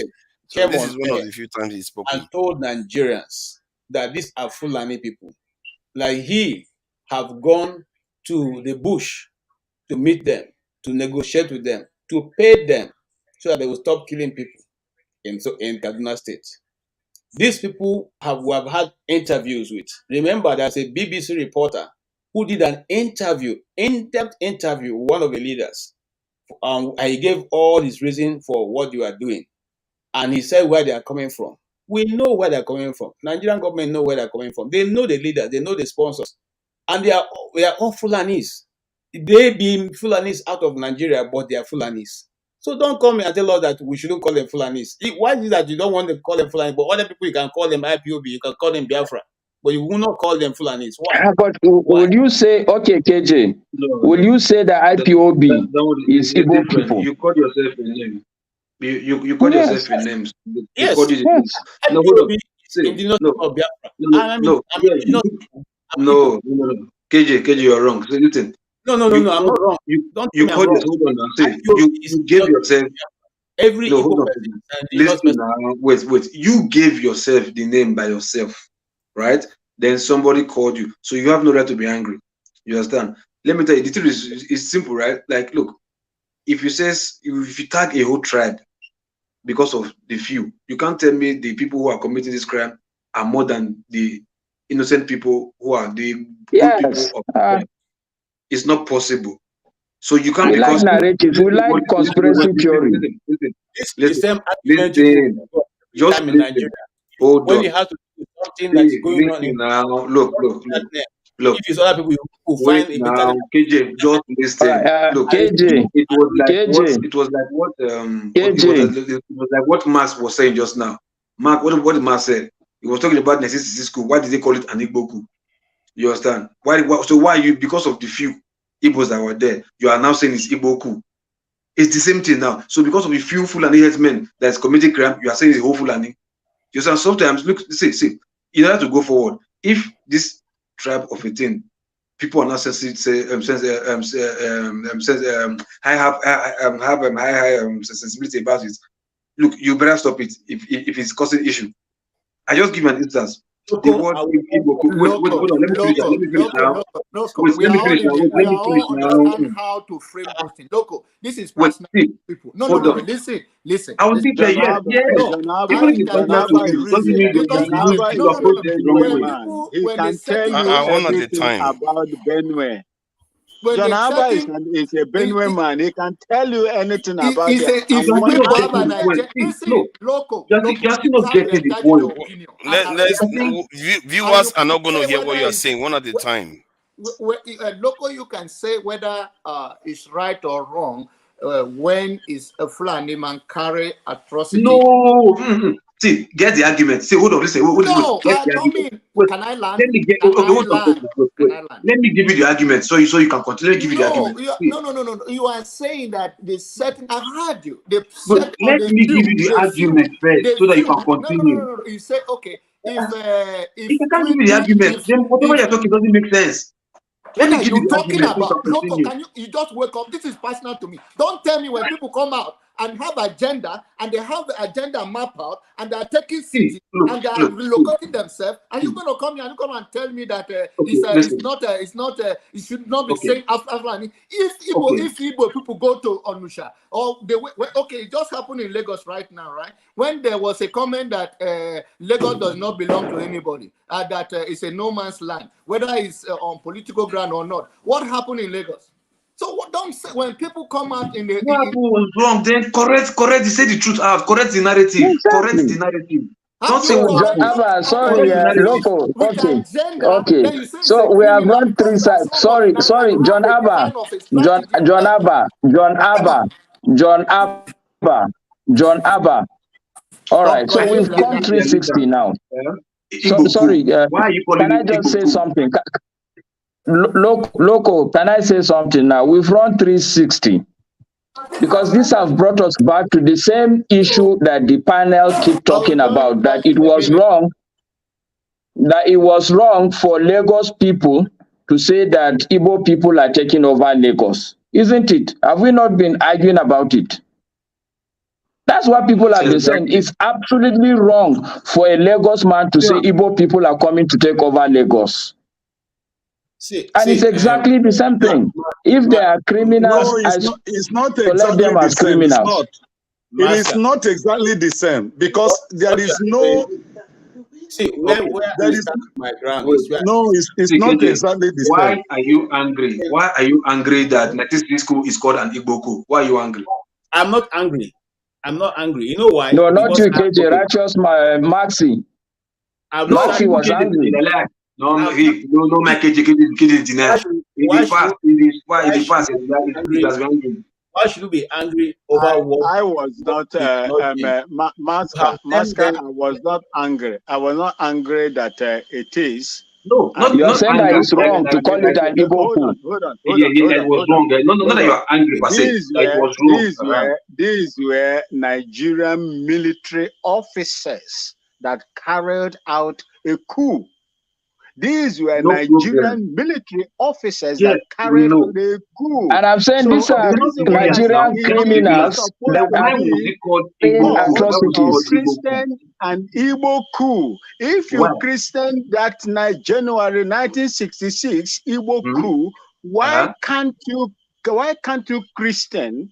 Speaker 9: So this is one of the few times he's spoken.
Speaker 18: And told Nigerians that these are Fulani people. Like he have gone to the bush to meet them, to negotiate with them, to pay them so that they will stop killing people in Kaduna State. These people we have had interviews with. Remember, there's a BBC reporter who did an interview, in-depth interview with one of the leaders. And he gave all his reason for what you are doing. And he said where they are coming from. We know where they're coming from. Nigerian government know where they're coming from. They know the leaders, they know the sponsors. And they are all Fulanis. They be Fulanis out of Nigeria, but they are Fulanis. So don't come and tell us that we shouldn't call them Fulanis. Why is it that you don't want to call them Fulanis, but other people you can call them IPOB, you can call them Biafra, but you will not call them Fulanis? Why?
Speaker 15: But would you say, okay, KJ, will you say that IPOB is Igbo people?
Speaker 2: You call yourself a name. You call yourself a name.
Speaker 18: Yes.
Speaker 2: No, hold on. No. KJ, you're wrong. So listen.
Speaker 18: No, I'm not wrong.
Speaker 2: You call yourself. Hold on. You gave yourself. Hold on. Listen now. Wait. You gave yourself the name by yourself, right? Then somebody called you, so you have no right to be angry. You understand? Let me tell you, the truth is simple, right? Like, look, if you tag a whole tribe because of the few, you can't tell me the people who are committing this crime are more than the innocent people who are the good people of the tribe. It's not possible. So you can't,
Speaker 15: we
Speaker 2: because
Speaker 15: like narratives, we like conspiracy theory.
Speaker 2: Listen, just
Speaker 18: time in Nigeria.
Speaker 2: Hold
Speaker 18: when
Speaker 2: on.
Speaker 18: you have to do something that's going on in
Speaker 2: now, look.
Speaker 18: If it's other people who find a better name.
Speaker 2: KJ, just listen. Look,
Speaker 15: KJ,
Speaker 2: it was like
Speaker 15: KJ,
Speaker 2: it was like what
Speaker 15: KJ.
Speaker 2: it was like what Mas was saying just now. Mark, what did Mas say? He was talking about 1966 school. Why did they call it an Igbo coup? You understand? Why you, because of the few Igbos that were there, you are now saying it's Igbo coup? It's the same thing now. So because of the few Fulani headsmen that's committing crime, you are saying it's a whole Fulani. You understand? Sometimes look, see, in order to go forward, if this tribe of a thing, people are not sensitive, high sensibility about it. Look, you better stop it if it's causing issue. I just give an instance. The word hold on, let me finish now.
Speaker 12: We all understand how to frame those things. Loco, this is personal people. No, listen.
Speaker 2: I will teach you. Yes. Even if it's personal to you, doesn't mean you approach it the wrong way.
Speaker 16: He can tell you everything about Benue. John Abba is a Benue man. He can tell you anything about it.
Speaker 2: You're not getting the point.
Speaker 9: Viewers are not going to hear what you are saying one at a time.
Speaker 12: Local, you can say whether it's right or wrong when is a Fulani man carry atrocity.
Speaker 2: No. See, get the argument. See, hold on, listen.
Speaker 12: Can I land?
Speaker 2: Let me get. Let me give you the argument, so you can continue to give you the argument.
Speaker 12: No. You are saying that the setting. I've heard you.
Speaker 2: Let me give you the argument first, so that you can continue.
Speaker 12: No. You say okay. If
Speaker 2: you can't give me the argument, then whatever you're talking doesn't make sense.
Speaker 12: What are you talking about? Loco, you just wake up? This is personal to me. Don't tell me when people come out and have agenda and they have the agenda map out and they are taking cities and they are relocating themselves. Are you going to come here and tell me that it should not be saying Afghani? If Igbo people go to Onusha or it just happened in Lagos right now, right? When there was a comment that Lagos does not belong to anybody, that it's a no man's land, whether it's on political ground or not. What happened in Lagos? So what don't say when people come out in the
Speaker 2: what was wrong? Then correct. Say the truth out. Correct the narrative.
Speaker 15: Exactly.
Speaker 2: Correct the narrative. Don't say
Speaker 15: sorry, Loco. Okay. So we have run three sides. Sorry, John Abba. All right. So we've come 360 now. Sorry. Can I just say something? Loco, can I say something now? We've run 360 because this has brought us back to the same issue that the panel keep talking about, that it was wrong for Lagos people to say that Igbo people are taking over Lagos. Isn't it? Have we not been arguing about it? That's what people have been saying. It's absolutely wrong for a Lagos man to say Igbo people are coming to take over Lagos. It's exactly the same thing. If they are criminals,
Speaker 6: it's not exactly the same. It is not exactly the same because there is no.
Speaker 18: My ground
Speaker 6: it's not exactly the same.
Speaker 2: Why are you angry? Why are you angry that this school is called an Igbo coup? Why are you angry?
Speaker 18: I'm not angry. You know why?
Speaker 15: No, not you, KJ. Righteous Maxi. Maxi was angry.
Speaker 2: No, my KJ denied.
Speaker 18: Why should you be angry over what?
Speaker 16: I was not, Masker, I was not angry. I was not angry that it is.
Speaker 2: No,
Speaker 15: you're saying that it's wrong to call it an Igbo coup.
Speaker 2: Hold on. It was wrong. Not that you are angry per se. It was wrong.
Speaker 16: These were Nigerian military officers that carried out a coup. These were Nigerian military officers that carried out a coup.
Speaker 15: And I'm saying these are Nigerian criminals that are doing atrocities.
Speaker 16: Christian and Igbo coup. If you Christian that January 1966 Igbo coup, why can't you Christian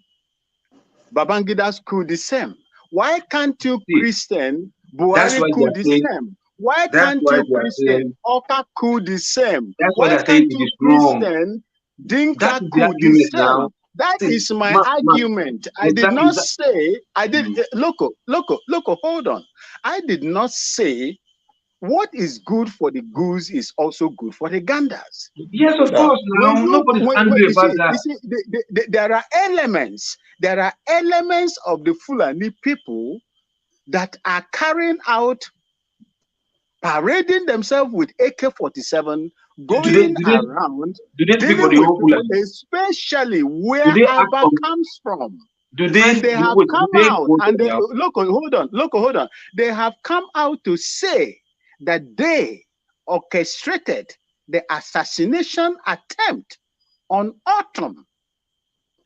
Speaker 16: Babangida's coup the same? Why can't you Christian
Speaker 2: That's
Speaker 16: Buhari
Speaker 2: why
Speaker 16: coup
Speaker 2: they are
Speaker 16: the
Speaker 2: saying.
Speaker 16: same? Why
Speaker 2: That's
Speaker 16: can't
Speaker 2: why
Speaker 16: you
Speaker 2: they are
Speaker 16: Christian
Speaker 2: saying.
Speaker 16: Oka coup the same?
Speaker 2: That's why
Speaker 16: Why
Speaker 2: they are saying
Speaker 16: can't
Speaker 2: it
Speaker 16: you
Speaker 2: is wrong.
Speaker 16: Christian
Speaker 2: That
Speaker 16: Dinka
Speaker 2: is the
Speaker 16: coup the
Speaker 2: argument
Speaker 16: same?
Speaker 2: now.
Speaker 16: That
Speaker 2: See,
Speaker 16: is my argument. I did
Speaker 2: exactly.
Speaker 16: not say, I did, loco, hold on. I did not say what is good for the goose is also good for the ganders.
Speaker 2: Yes, of course. Now nobody's angry about that.
Speaker 16: You see, there are elements. There are elements of the Fulani people that are carrying out, parading themselves with AK-47, going around dealing with people, especially where Alba comes from. And they have come out, and they, look, hold on. They have come out to say that they orchestrated the assassination attempt on Autumn.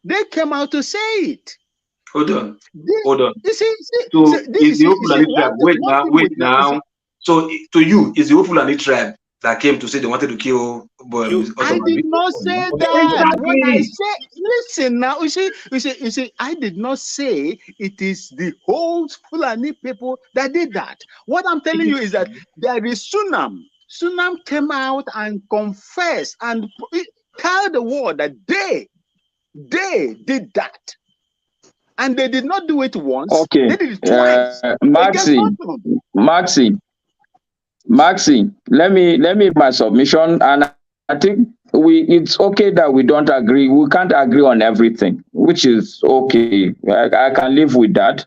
Speaker 16: They came out to say it.
Speaker 2: Hold on.
Speaker 16: You see,
Speaker 2: so is the Fulani tribe? Wait now. So to you, is the Fulani tribe that came to say they wanted to kill Autumn?
Speaker 16: I did not say that. What I said, listen now. You see, I did not say it is the whole Fulani people that did that. What I'm telling you is that there is Sunam. Sunam came out and confessed and tell the world that they did that. And they did not do it once.
Speaker 15: Okay.
Speaker 16: They did it twice.
Speaker 15: Maxi, let me my submission, and I think it's okay that we don't agree. We can't agree on everything, which is okay. I can live with that.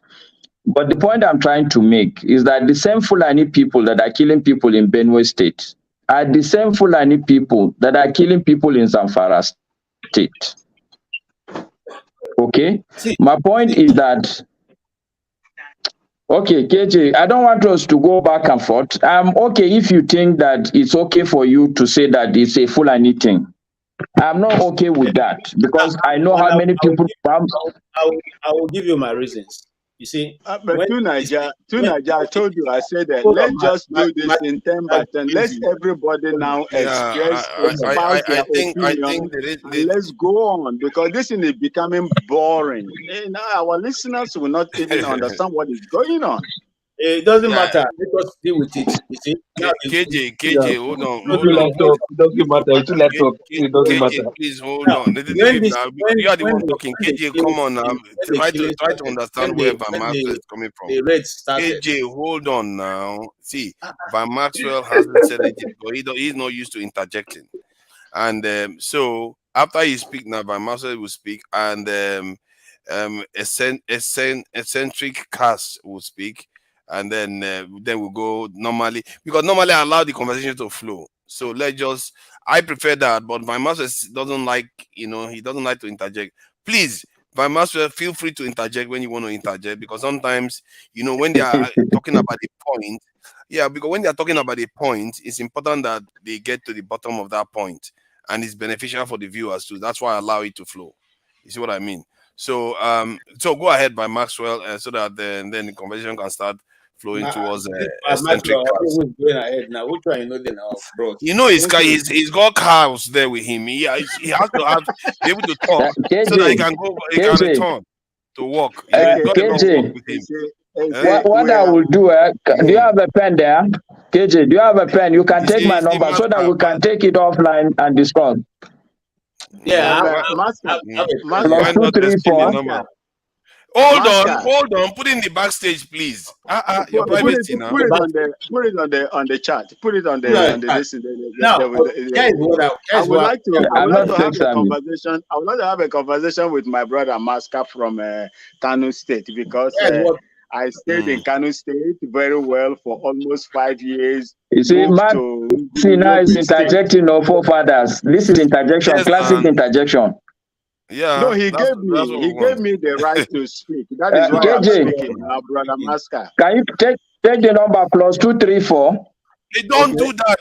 Speaker 15: But the point I'm trying to make is that the same Fulani people that are killing people in Benue State are the same Fulani people that are killing people in Zamfara State. Okay? My point is that, okay, KJ, I don't want us to go back and forth. I'm okay if you think that it's okay for you to say that it's a Fulani thing. I'm not okay with that because I know how many people.
Speaker 18: I will give you my reasons. You see,
Speaker 16: but Tunaja, I told you, I said that let's just do this in 10 by 10. Let's everybody now express their opinion. Let's go on because this is becoming boring. Now our listeners will not even understand what is going on.
Speaker 18: It doesn't matter. Let us deal with it. You see,
Speaker 9: KJ, hold on.
Speaker 10: It doesn't matter. It doesn't matter.
Speaker 9: Please hold on. You are the one talking. KJ, come on now. Try to understand where Van Maxwell is coming from. KJ, hold on now. See, Van Maxwell hasn't said anything, but he's not used to interjecting. And so after he speaks now, Van Maxwell will speak, and eccentric cast will speak. And then we'll go normally, because normally I allow the conversation to flow. So I prefer that, but my master doesn't like, he doesn't like to interject. Please, my master, feel free to interject when you want to interject, because sometimes, when they are talking about a point, because when they are talking about a point, it's important that they get to the bottom of that point, and it's beneficial for the viewers too. That's why I allow it to flow. You see what I mean? So, go ahead by Maxwell, so that then the conversation can start flowing towards eccentric cars.
Speaker 18: Going ahead now. Which one now, bro?
Speaker 9: He's got cows there with him. He has to be able to talk so that he can return to work.
Speaker 15: KJ, what I will do, do you have a pen there? KJ, do you have a pen? You can take my number so that we can take it offline and discuss.
Speaker 16: Yeah,
Speaker 15: plus 234.
Speaker 9: Hold on. Put it in the backstage, please. Your privacy now.
Speaker 16: Put it on the chat. Put it on the listen. I would like to have a conversation. I would like to have a conversation with my brother Maska from Kano State, because I stayed in Kano State very well for almost 5 years.
Speaker 15: You see, now is interjecting of forefathers. This is interjection, classic interjection.
Speaker 9: Yeah.
Speaker 16: No, he gave me the right to speak. That is why I'm speaking now, brother Maska.
Speaker 15: Can you take the number plus 234?
Speaker 9: Hey, don't do that.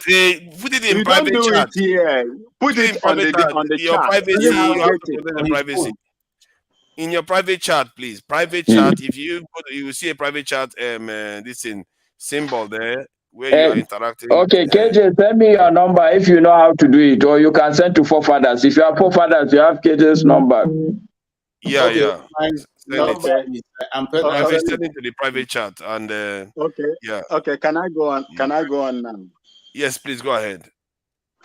Speaker 9: Put it in private
Speaker 16: don't do
Speaker 9: chat.
Speaker 16: It here. Put it on the
Speaker 9: your
Speaker 16: chat.
Speaker 9: Privacy, you have to put it in privacy. In your private chat, please. Private chat. If you will see a private chat, this symbol there where you are interacting.
Speaker 15: Okay, KJ, send me your number if you know how to do it, or you can send to forefathers. If you have forefathers, you have KJ's number.
Speaker 9: Yeah,
Speaker 16: Okay,
Speaker 9: yeah.
Speaker 16: fine.
Speaker 9: Send it.
Speaker 16: Okay.
Speaker 9: Send it to the private chat and
Speaker 16: Okay.
Speaker 9: yeah.
Speaker 16: Okay. Can I go on? Can I go on now?
Speaker 9: Yes, please go ahead.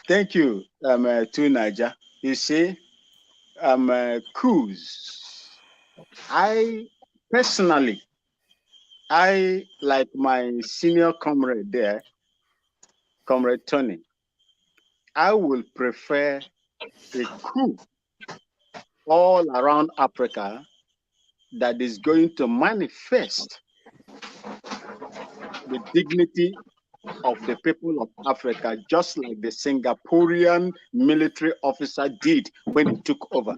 Speaker 16: Thank you, to Niger. You see, Coups. I personally, I like my senior comrade there, Comrade Tony. I will prefer a coup all around Africa that is going to manifest the dignity of the people of Africa, just like the Singaporean military officer did when he took over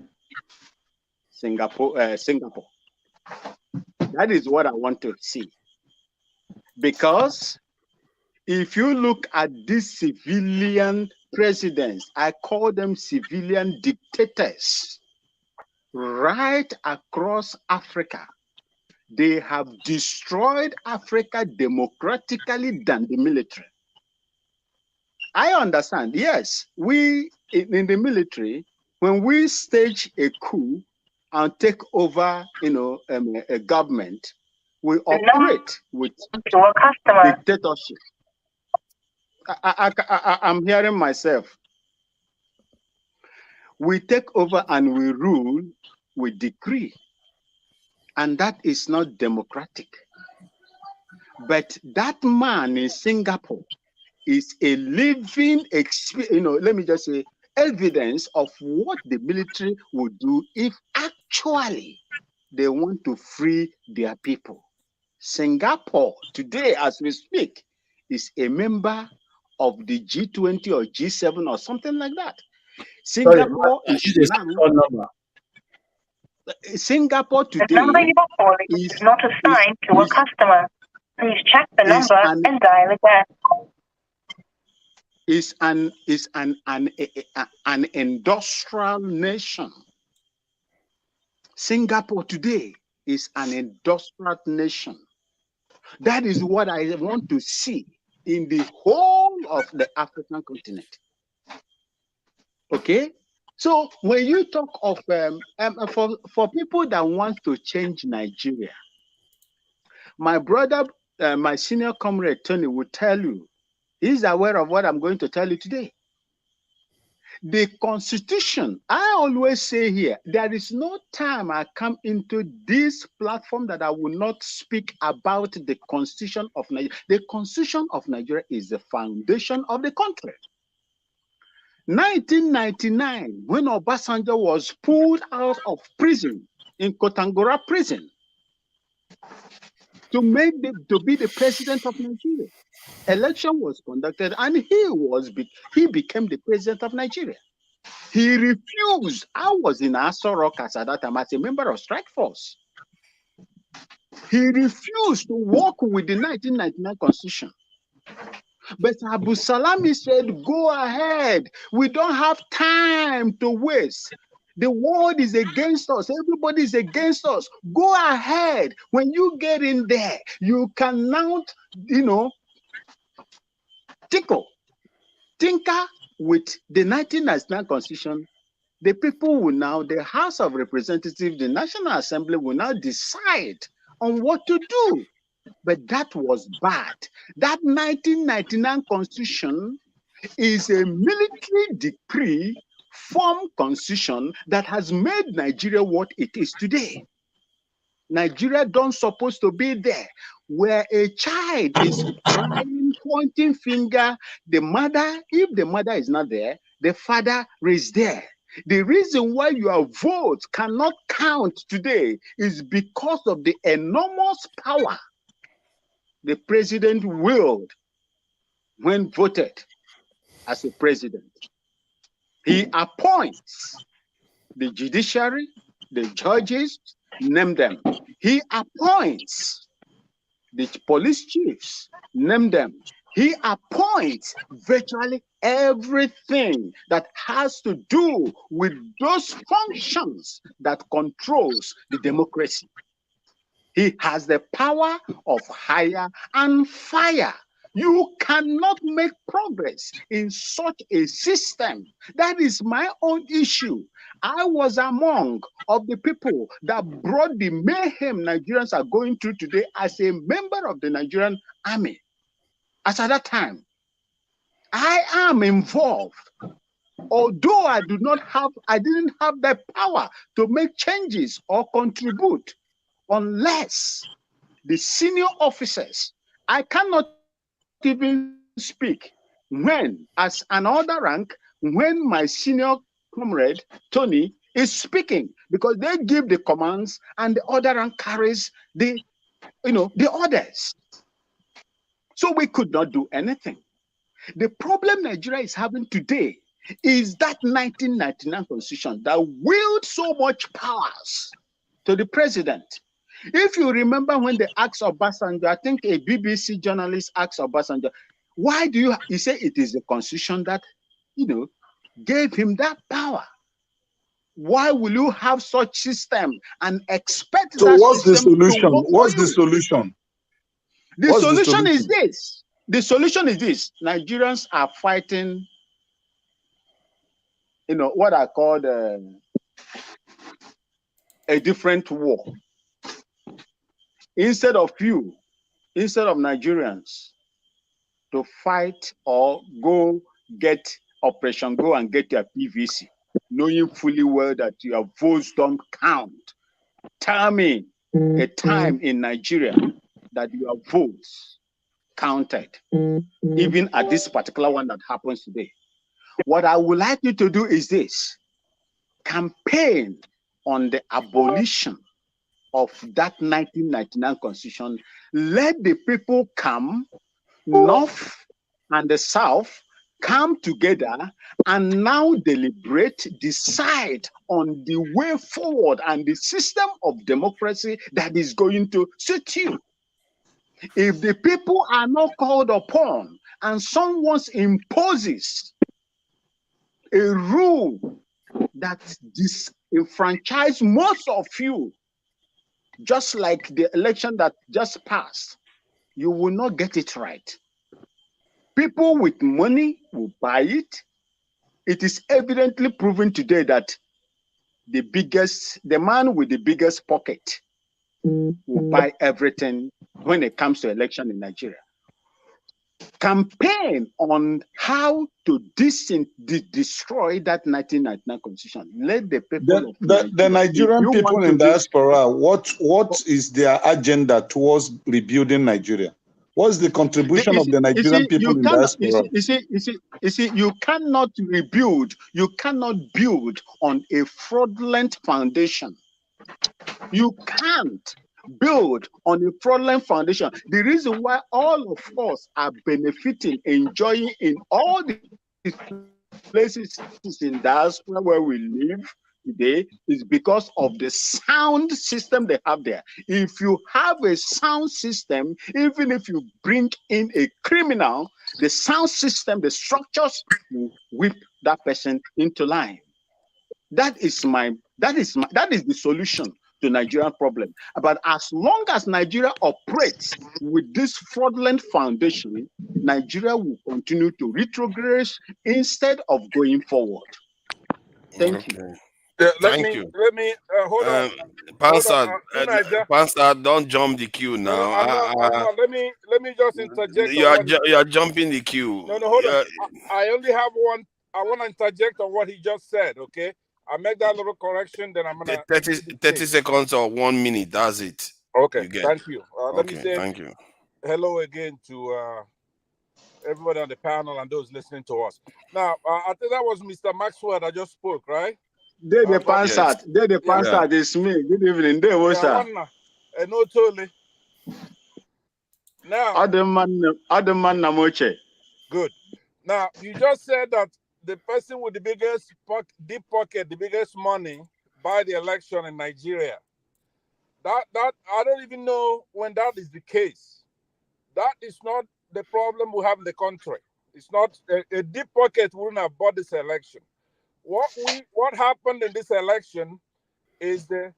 Speaker 16: Singapore. That is what I want to see. Because if you look at these civilian presidents, I call them civilian dictators, right across Africa, they have destroyed Africa democratically than the military. I understand. Yes, we in the military, when we stage a coup and take over, a government, we operate with dictatorship. I'm hearing myself. We take over and we rule with decree, and that is not democratic. But that man in Singapore is a living experience, let me just say, evidence of what the military would do if actually they want to free their people. Singapore, today as we speak, is a member of the G20 or G7 or something like that. Singapore is now, Singapore today is not assigned to a customer. Please check the number and dial again. Is an industrial nation. Singapore today is an industrial nation. That is what I want to see in the whole of the African continent. Okay, so when you talk of for people that want to change Nigeria, my brother, my senior comrade Tony will tell you, he's aware of what I'm going to tell you today. The Constitution, I always say here, there is no time I come into this platform that I will not speak about the Constitution of Nigeria. The Constitution of Nigeria is the foundation of the country. 1999, when Obasanjo was pulled out of prison in Kotangora prison to be the president of Nigeria, election was conducted and he became the president of Nigeria. He refused. I was in Aso Rock at that time as a member of Strike Force. He refused to work with the 1999 Constitution. But Abu Salami said, go ahead. We don't have time to waste. The world is against us. Everybody is against us. Go ahead. When you get in there, you can now, tinker with the 1999 Constitution. The people will now, the House of Representatives, the National Assembly will now decide on what to do. But that was bad. That 1999 Constitution is a military decree form constitution that has made Nigeria what it is today. Nigeria don't supposed to be there, where a child is crying, pointing finger. The mother, if the mother is not there, the father is there. The reason why your vote cannot count today is because of the enormous power the president willed when voted as a president. He appoints the judiciary, the judges, name them. He appoints the police chiefs, name them. He appoints virtually everything that has to do with those functions that controls the democracy. He has the power of hire and fire. You cannot make progress in such a system. That is my own issue. I was among of the people that brought the mayhem Nigerians are going through today as a member of the Nigerian army. As at that time, I am involved. Although I didn't have the power to make changes or contribute unless the senior officers, I cannot even speak when, as another rank, when my senior comrade, Tony, is speaking, because they give the commands and the other rank carries the orders. So we could not do anything. The problem Nigeria is having today is that 1999 constitution that willed so much powers to the president. If you remember when they asked Obasanjo, I think a BBC journalist asked Obasanjo, why do he say it is the constitution that, gave him that power? Why will you have such system and expect
Speaker 6: so
Speaker 16: that
Speaker 6: what's the
Speaker 16: system
Speaker 6: solution?
Speaker 16: to work
Speaker 6: What's
Speaker 16: for
Speaker 6: the
Speaker 16: you?
Speaker 6: solution?
Speaker 16: The solution is this. The solution is this. Nigerians are fighting, what I call a different war. Instead of Nigerians to fight or go and get your PVC, knowing fully well that your votes don't count. Tell me a time in Nigeria that your votes counted, even at this particular one that happens today. What I would like you to do is this: campaign on the abolition of that 1999 constitution. Let the people come, North and the South, come together and now deliberate, decide on the way forward and the system of democracy that is going to suit you. If the people are not called upon and someone imposes a rule that disenfranchise most of you, just like the election that just passed, you will not get it right. People with money will buy it. It is evidently proven today that the man with the biggest pocket will buy everything when it comes to election in Nigeria. Campaign on how to destroy that 1999 constitution. Let the people
Speaker 6: the Nigerian people in diaspora, what is their agenda towards rebuilding Nigeria? What's the contribution of the Nigerian people in diaspora?
Speaker 16: You see, you cannot rebuild, you cannot build on a fraudulent foundation. You can't build on a fraudulent foundation. The reason why all of us are benefiting, enjoying in all the places in diaspora where we live today is because of the sound system they have there. If you have a sound system, even if you bring in a criminal, the sound system, the structures will whip that person into line. That is the solution to Nigerian problem. But as long as Nigeria operates with this fraudulent foundation, Nigeria will continue to retrogress instead of going forward. Thank you.
Speaker 9: Thank you.
Speaker 7: Let me hold on.
Speaker 9: Pastor, don't jump the queue now.
Speaker 7: Let me just interject.
Speaker 9: You are jumping the queue.
Speaker 7: No, hold on. I only have one. I want to interject on what he just said. Okay, I make that little correction. Then I'm gonna
Speaker 9: 30 seconds or 1 minute. That's it.
Speaker 7: Okay, thank you. Let me say
Speaker 9: thank you.
Speaker 7: Hello again to everybody on the panel and those listening to us. Now, I think that was Mr. Maxwell that just spoke, right?
Speaker 16: The Pansat is me. Good evening. There was
Speaker 7: no totally. Now,
Speaker 16: Adaman Namoche.
Speaker 7: Good. Now, you just said that the person with the biggest deep pocket, the biggest money, buy the election in Nigeria. That I don't even know when that is the case. That is not the problem we have in the country. It's not a deep pocket wouldn't have bought this election. What happened in this election is the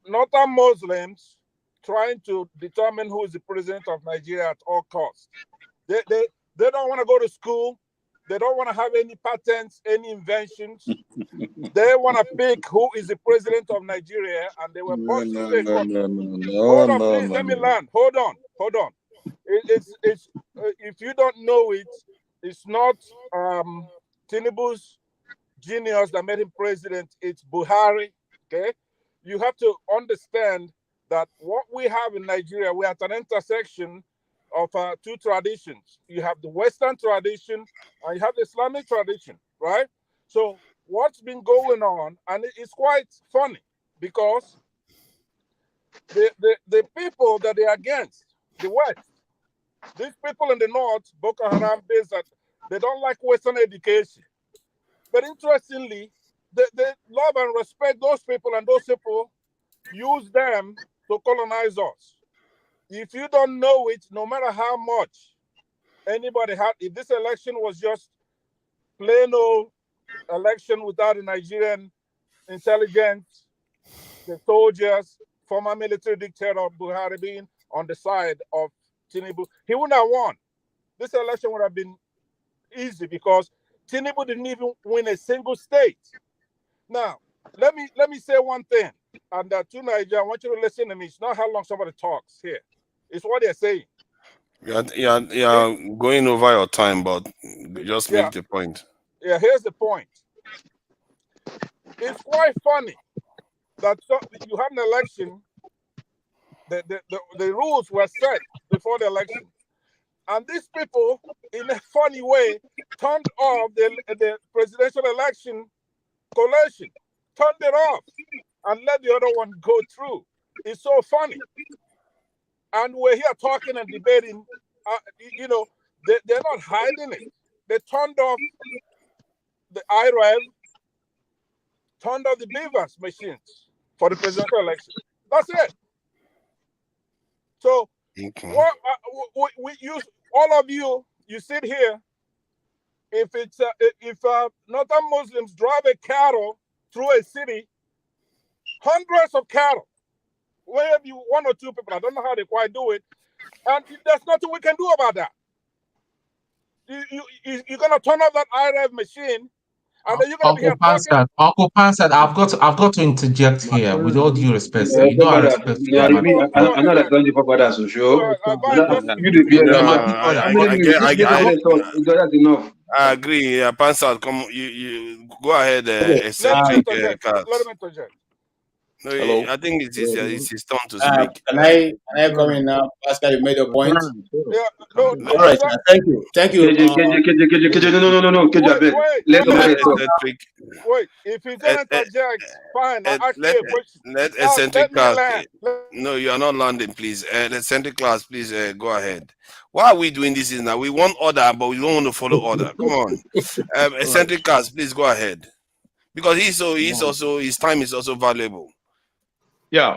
Speaker 7: northern Muslims trying to determine who is the president of Nigeria at all costs. They don't want to go to school. They don't want to have any patents, any inventions. They want to pick who is the president of Nigeria, and they were boxing. Hold on, please, let me land. Hold on. It's if you don't know it, it's not Tinubu's genius that made him president. It's Buhari. Okay, you have to understand that what we have in Nigeria, we're at an intersection of two traditions. You have the Western tradition and you have the Islamic tradition, right? So what's been going on, and it's quite funny because the people that they're against, the West, these people in the North, Boko Haram, they don't like Western education. But interestingly, they love and respect those people, and those people use them to colonize us. If you don't know it, no matter how much anybody had, if this election was just plain old election without the Nigerian intelligence, the soldiers, former military dictator Buhari being on the side of Tinubu, he wouldn't have won. This election would have been easy because Tinubu didn't even win a single state. Now, let me say one thing, and to Nigeria, I want you to listen to me. It's not how long somebody talks here. It's what they're saying.
Speaker 9: You're going over your time, but just make the point.
Speaker 7: Yeah, here's the point. It's quite funny that you have an election, the rules were set before the election. And these people, in a funny way, turned off the presidential election collation, turned it off, and let the other one go through. It's so funny. And we're here talking and debating, they're not hiding it. They turned off the IREV, turned off the Beavers machines for the presidential election. That's it. So, what we use, all of you sit here. If Northern Muslims drive a cattle through a city, hundreds of cattle, maybe one or two people, I don't know how they quite do it, and there's nothing we can do about that. You're gonna turn off that IREV machine, and then you're gonna be here talking.
Speaker 19: Uncle Pansad, I've got to interject here with all due respect. Sir. You know I respect you.
Speaker 2: I know that 24 brothers for sure.
Speaker 9: I agree. Pansad, come. You go ahead. Eccentric.
Speaker 7: Let him interject.
Speaker 9: No, I think it's his turn to speak.
Speaker 18: Can I come in now? Pascal, you made your point.
Speaker 7: Yeah, no,
Speaker 18: all right. Thank you.
Speaker 2: No.
Speaker 7: Wait, if he's gonna interject, fine. I'll ask you a question.
Speaker 9: Let eccentric class. No, you are not landing, please. Eccentric class, please go ahead. Why are we doing this now? We want order, but we don't want to follow order. Come on, eccentric class, please go ahead, because his time is also valuable.
Speaker 5: Yeah.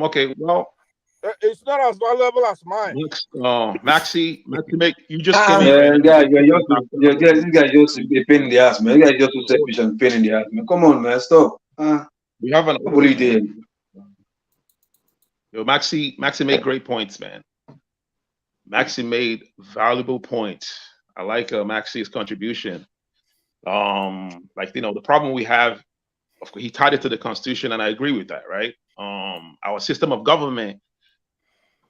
Speaker 5: Okay. Well,
Speaker 7: it's not as valuable as mine.
Speaker 5: Maxi, you just came in.
Speaker 2: This guy just a pain in the ass, man. You guys just too selfish and pain in the ass, man. Come on, man. Stop.
Speaker 5: We have an
Speaker 2: opportunity.
Speaker 5: Yo, Maxi made great points, man. Maxi made valuable points. I like Maxi's contribution. The problem we have, of course, he tied it to the Constitution, and I agree with that, right? Our system of government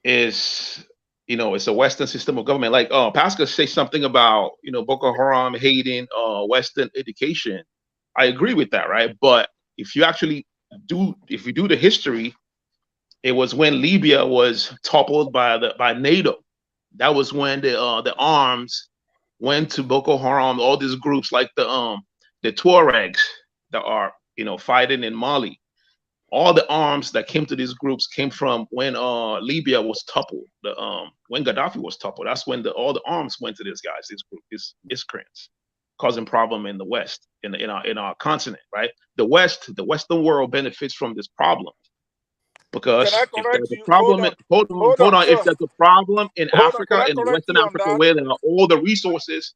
Speaker 5: is, it's a Western system of government. Like, Pascal say something about, Boko Haram hating Western education. I agree with that, right? But if you do the history, it was when Libya was toppled by NATO. That was when the arms went to Boko Haram, all these groups like the Tuaregs that are, fighting in Mali. All the arms that came to these groups came from when Libya was toppled. When Gaddafi was toppled, that's when all the arms went to these guys, these Iskrans, causing problem in the West, in our continent, right? The Western world benefits from this problem because if there's a problem, if there's a problem in Africa, in Western Africa, where there are all the resources,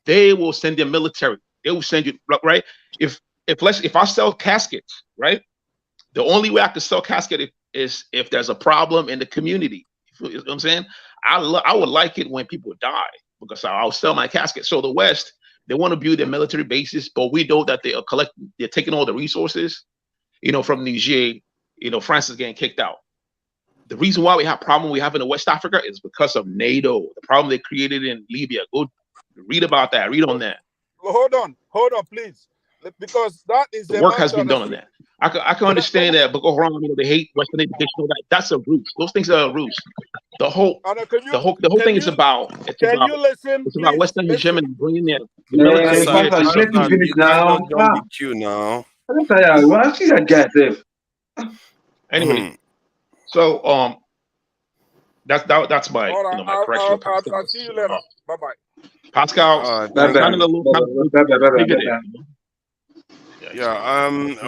Speaker 5: they will send their military. They will send you, right? If I sell caskets, right? The only way I can sell casket is if there's a problem in the community. You know what I'm saying? I would like it when people die, because I'll sell my casket. So the West, they want to build their military bases, but we know that they are they're taking all the resources, from Niger. France is getting kicked out. The reason why we have problem we have in West Africa is because of NATO. The problem they created in Libya. Go read about that. Read on that.
Speaker 7: Hold on, please, because that is
Speaker 5: the work has been done on that. I can understand that Boko Haram, they hate Western education. That's a roots. Those things are roots. The whole thing is about Western hegemony bringing their military.
Speaker 2: Finish now.
Speaker 9: The queue now.
Speaker 2: I'm tired. Well, I see that guy there.
Speaker 5: Anyway, so that's my my correction.
Speaker 7: I'll see you later. Bye bye.
Speaker 5: Pascal,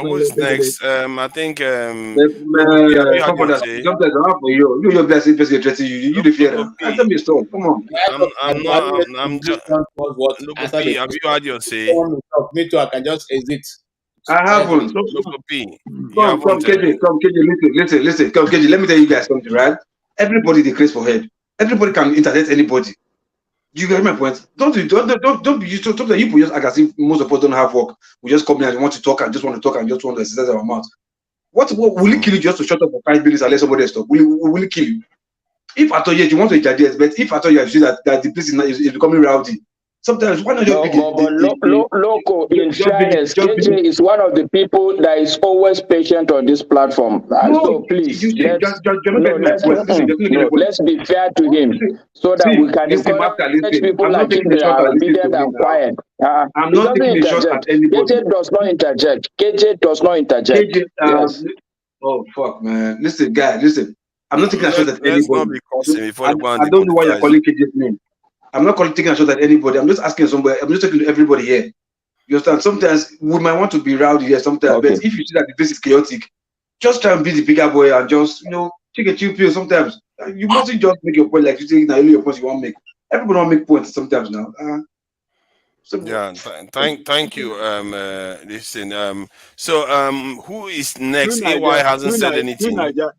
Speaker 9: who's next? I think
Speaker 2: you your blessing person addressing you the fear. Answer me stop. Come on.
Speaker 9: I'm just have you had your say?
Speaker 18: Me too, I can just exit.
Speaker 2: I haven't. Come, KJ, listen. Come, KJ, let me tell you guys something, right? Everybody they craze for head. Everybody can internet anybody. You get my point? Don't be used to you people just as if most of us don't have work. We just come here and want to talk and just want to exercise our mouth. What will it kill you just to shut up for 5 minutes and let somebody else talk? Will it kill you? If at all you want to judge, but if at all you see that the place is becoming rowdy, sometimes why not just
Speaker 15: Loco, in fairness, KJ is one of the people that is always patient on this platform. So please, let's be fair to him so that we can encourage people like him that are obedient and quiet.
Speaker 2: I'm not taking a shot at anybody.
Speaker 15: KJ does not interject. KJ does not interject. Yes.
Speaker 2: Oh, fuck, man. Listen, guys, listen. I'm not taking a shot at anybody. I don't know why you're calling KJ's name. I'm not taking a shot at anybody. I'm just asking somebody. I'm just talking to everybody here. You understand? Sometimes we might want to be rowdy here. Sometimes, but if you see that the place is chaotic, just try and be the bigger boy and just take a chill pill. Sometimes you mustn't just make your point like you say now. Only your points you want to make. Everybody want to make points sometimes now.
Speaker 9: Thank you. Listen. So who is next? AY hasn't said anything.
Speaker 16: To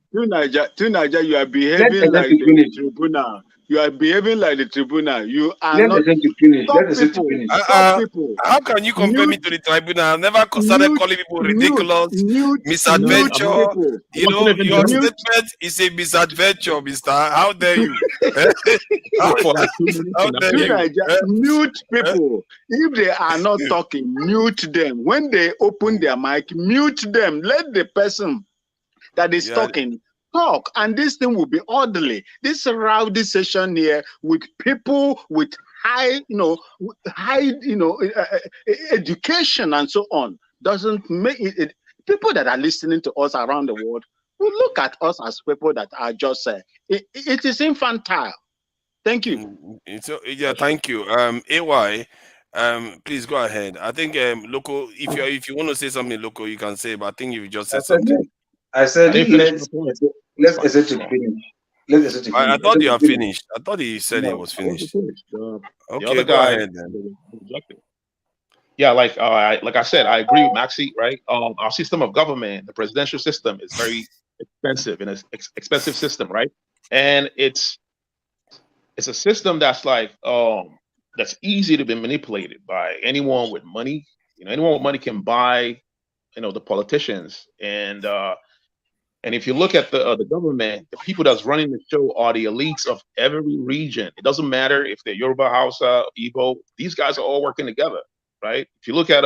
Speaker 16: Niger, you are behaving like the tribunal. You are behaving like the tribunal. You are not.
Speaker 9: Stop people. How can you compare me to the tribunal? I've never started calling people ridiculous, misadventure. Your statement is a misadventure, mister. How dare you?
Speaker 16: How dare you? Mute people. If they are not talking, mute them. When they open their mic, mute them. Let the person that is talking talk, and this thing will be orderly. This rowdy session here with people with high education and so on doesn't make it. People that are listening to us around the world will look at us as people that are just it is infantile. Thank you.
Speaker 9: Thank you. AY, please go ahead. I think Loco, if you want to say something, Loco, you can say, but I think you just said something.
Speaker 2: I said let's essentially finish.
Speaker 9: I thought you had finished. I thought he said he was finished. Okay, go ahead then.
Speaker 5: Yeah, like I said, I agree with Maxi, right? Our system of government, the presidential system, is very expensive and it's expensive system, right? And it's a system that's that's easy to be manipulated by anyone with money. Anyone with money can buy, the politicians. And if you look at the government, the people that's running the show are the elites of every region. It doesn't matter if they're Yoruba, Hausa, Igbo. These guys are all working together, right? If you look at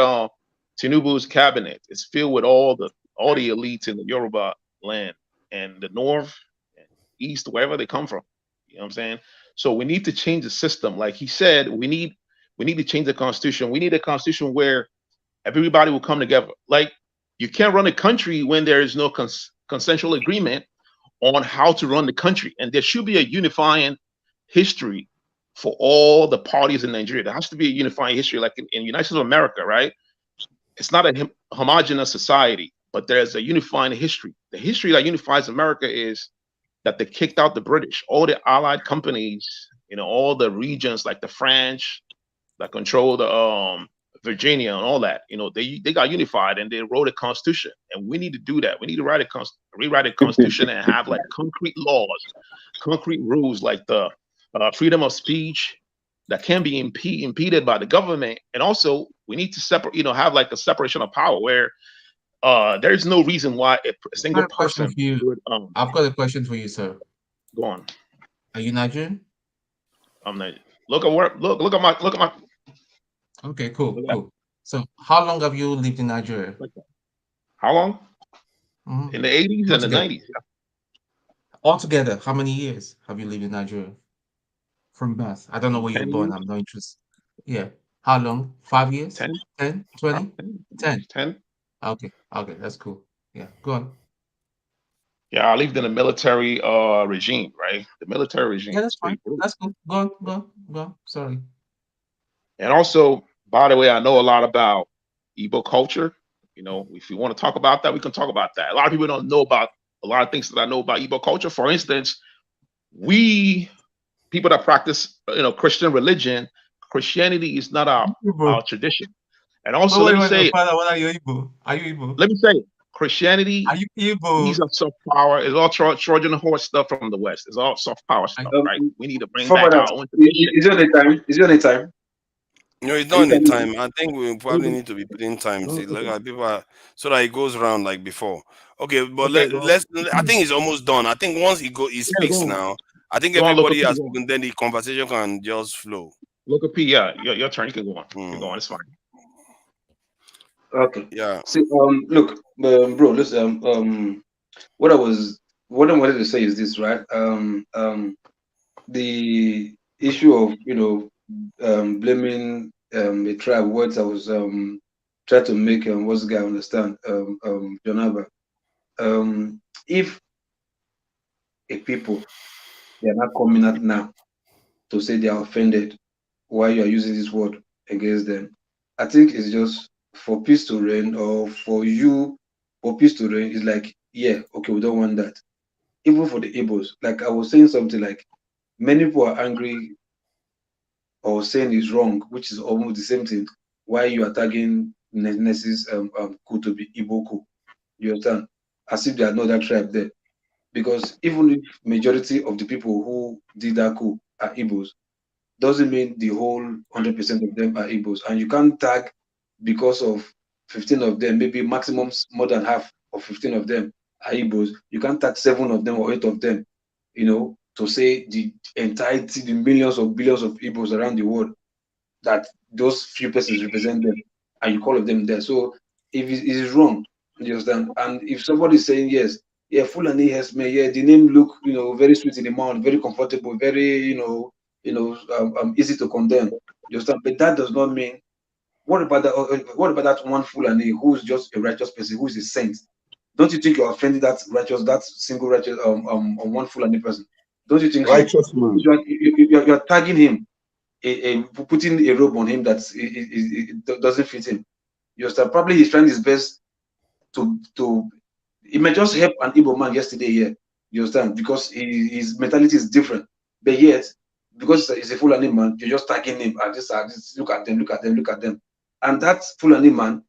Speaker 5: Tinubu's cabinet, it's filled with all the elites in the Yoruba land and the north and east, wherever they come from. You know what I'm saying? So we need to change the system. Like he said, we need to change the constitution. We need a constitution where everybody will come together. Like you can't run a country when there is no consensual agreement on how to run the country. And there should be a unifying history for all the parties in Nigeria. There has to be a unifying history, like in United States of America, right? It's not a homogenous society, but there's a unifying history. The history that unifies America is that they kicked out the British, all the allied companies, all the regions like the French that control the Virginia and all that, they got unified and they wrote a constitution, and we need to do that. We need to rewrite a constitution and have like concrete laws, concrete rules, like the freedom of speech, that can be impeded by the government. And also, we need to separate, have like a separation of power where there's no reason why a single person would.
Speaker 19: I've got a question for you, sir.
Speaker 5: Go on.
Speaker 19: Are you Nigerian?
Speaker 5: I'm not. Look at my.
Speaker 19: Okay, cool. So, how long have you lived in Nigeria?
Speaker 5: How long?
Speaker 19: Mm-hmm.
Speaker 5: In the 80s and the 90s.
Speaker 19: Altogether, how many years have you lived in Nigeria? From birth. I don't know where you were born. I'm not interested. Yeah. How long? 5 years?
Speaker 5: 10?
Speaker 19: 10? 20? 10?
Speaker 5: 10.
Speaker 19: Okay, that's cool. Yeah, go on.
Speaker 5: Yeah, I lived in a military regime, right? The military regime.
Speaker 19: Yeah, that's fine. That's cool. Go on. Sorry.
Speaker 5: And also, by the way, I know a lot about Igbo culture. If you want to talk about that, we can talk about that. A lot of people don't know about a lot of things that I know about Igbo culture. For instance, people that practice, Christian religion, Christianity is not our tradition. And also, let me say,
Speaker 19: Father, what are you Igbo? Are you Igbo?
Speaker 5: Let me say, Christianity,
Speaker 19: are you Igbo?
Speaker 5: These are soft power. It's all Trojan horse stuff from the West. It's all soft power stuff, right? We need to bring back our own tradition.
Speaker 2: Is there any time? Is there any time?
Speaker 9: No, it's not any time. I think we probably need to be putting time. See, like people so that it goes around like before. Okay, but let's. I think it's almost done. I think once he speaks now, I think everybody has spoken. Then the conversation can just flow.
Speaker 5: Look at P. Yeah, your turn. You can go on. Keep going. It's fine.
Speaker 2: Okay.
Speaker 9: Yeah.
Speaker 2: See, look, bro. Listen. What I wanted to say is this, right? The issue of blaming a tribe. What I was trying to make what's the guy understand? Jonaba. If a people they are not coming out now to say they are offended why you are using this word against them, I think it's just for peace to reign, or for peace to reign. It's like, yeah, okay, we don't want that. Even for the Igbos, like I was saying something like, many people are angry or saying it's wrong, which is almost the same thing. Why you are tagging Nes's coup to be Igbo coup? You understand? As if there are no other tribe there. Because even if majority of the people who did that coup are Igbos, doesn't mean the whole 100% of them are Igbos. And you can't tag because of 15 of them, maybe maximum more than half of 15 of them are Igbos. You can't tag 7 of them or 8 of them, to say the entirety, the millions or billions of Igbos around the world, that those few persons represent them, and you call of them there. So if it is wrong, you understand? And if somebody is saying yes, yeah, Fulani has me, yeah, the name look, very sweet in the mouth, very comfortable, very, easy to condemn. You understand? But that does not mean. What about that one Fulani who's just a righteous person, who is a saint? Don't you think you're offending that single righteous one Fulani person? Don't you think
Speaker 6: righteous man?
Speaker 2: You're tagging him, putting a robe on him that it doesn't fit him. You understand? Probably he's trying his best to. It may just help an Igbo man yesterday here. You understand? Because his mentality is different. But yet, because he's a Fulani man, you're just tagging him. I just look at them. And that Fulani man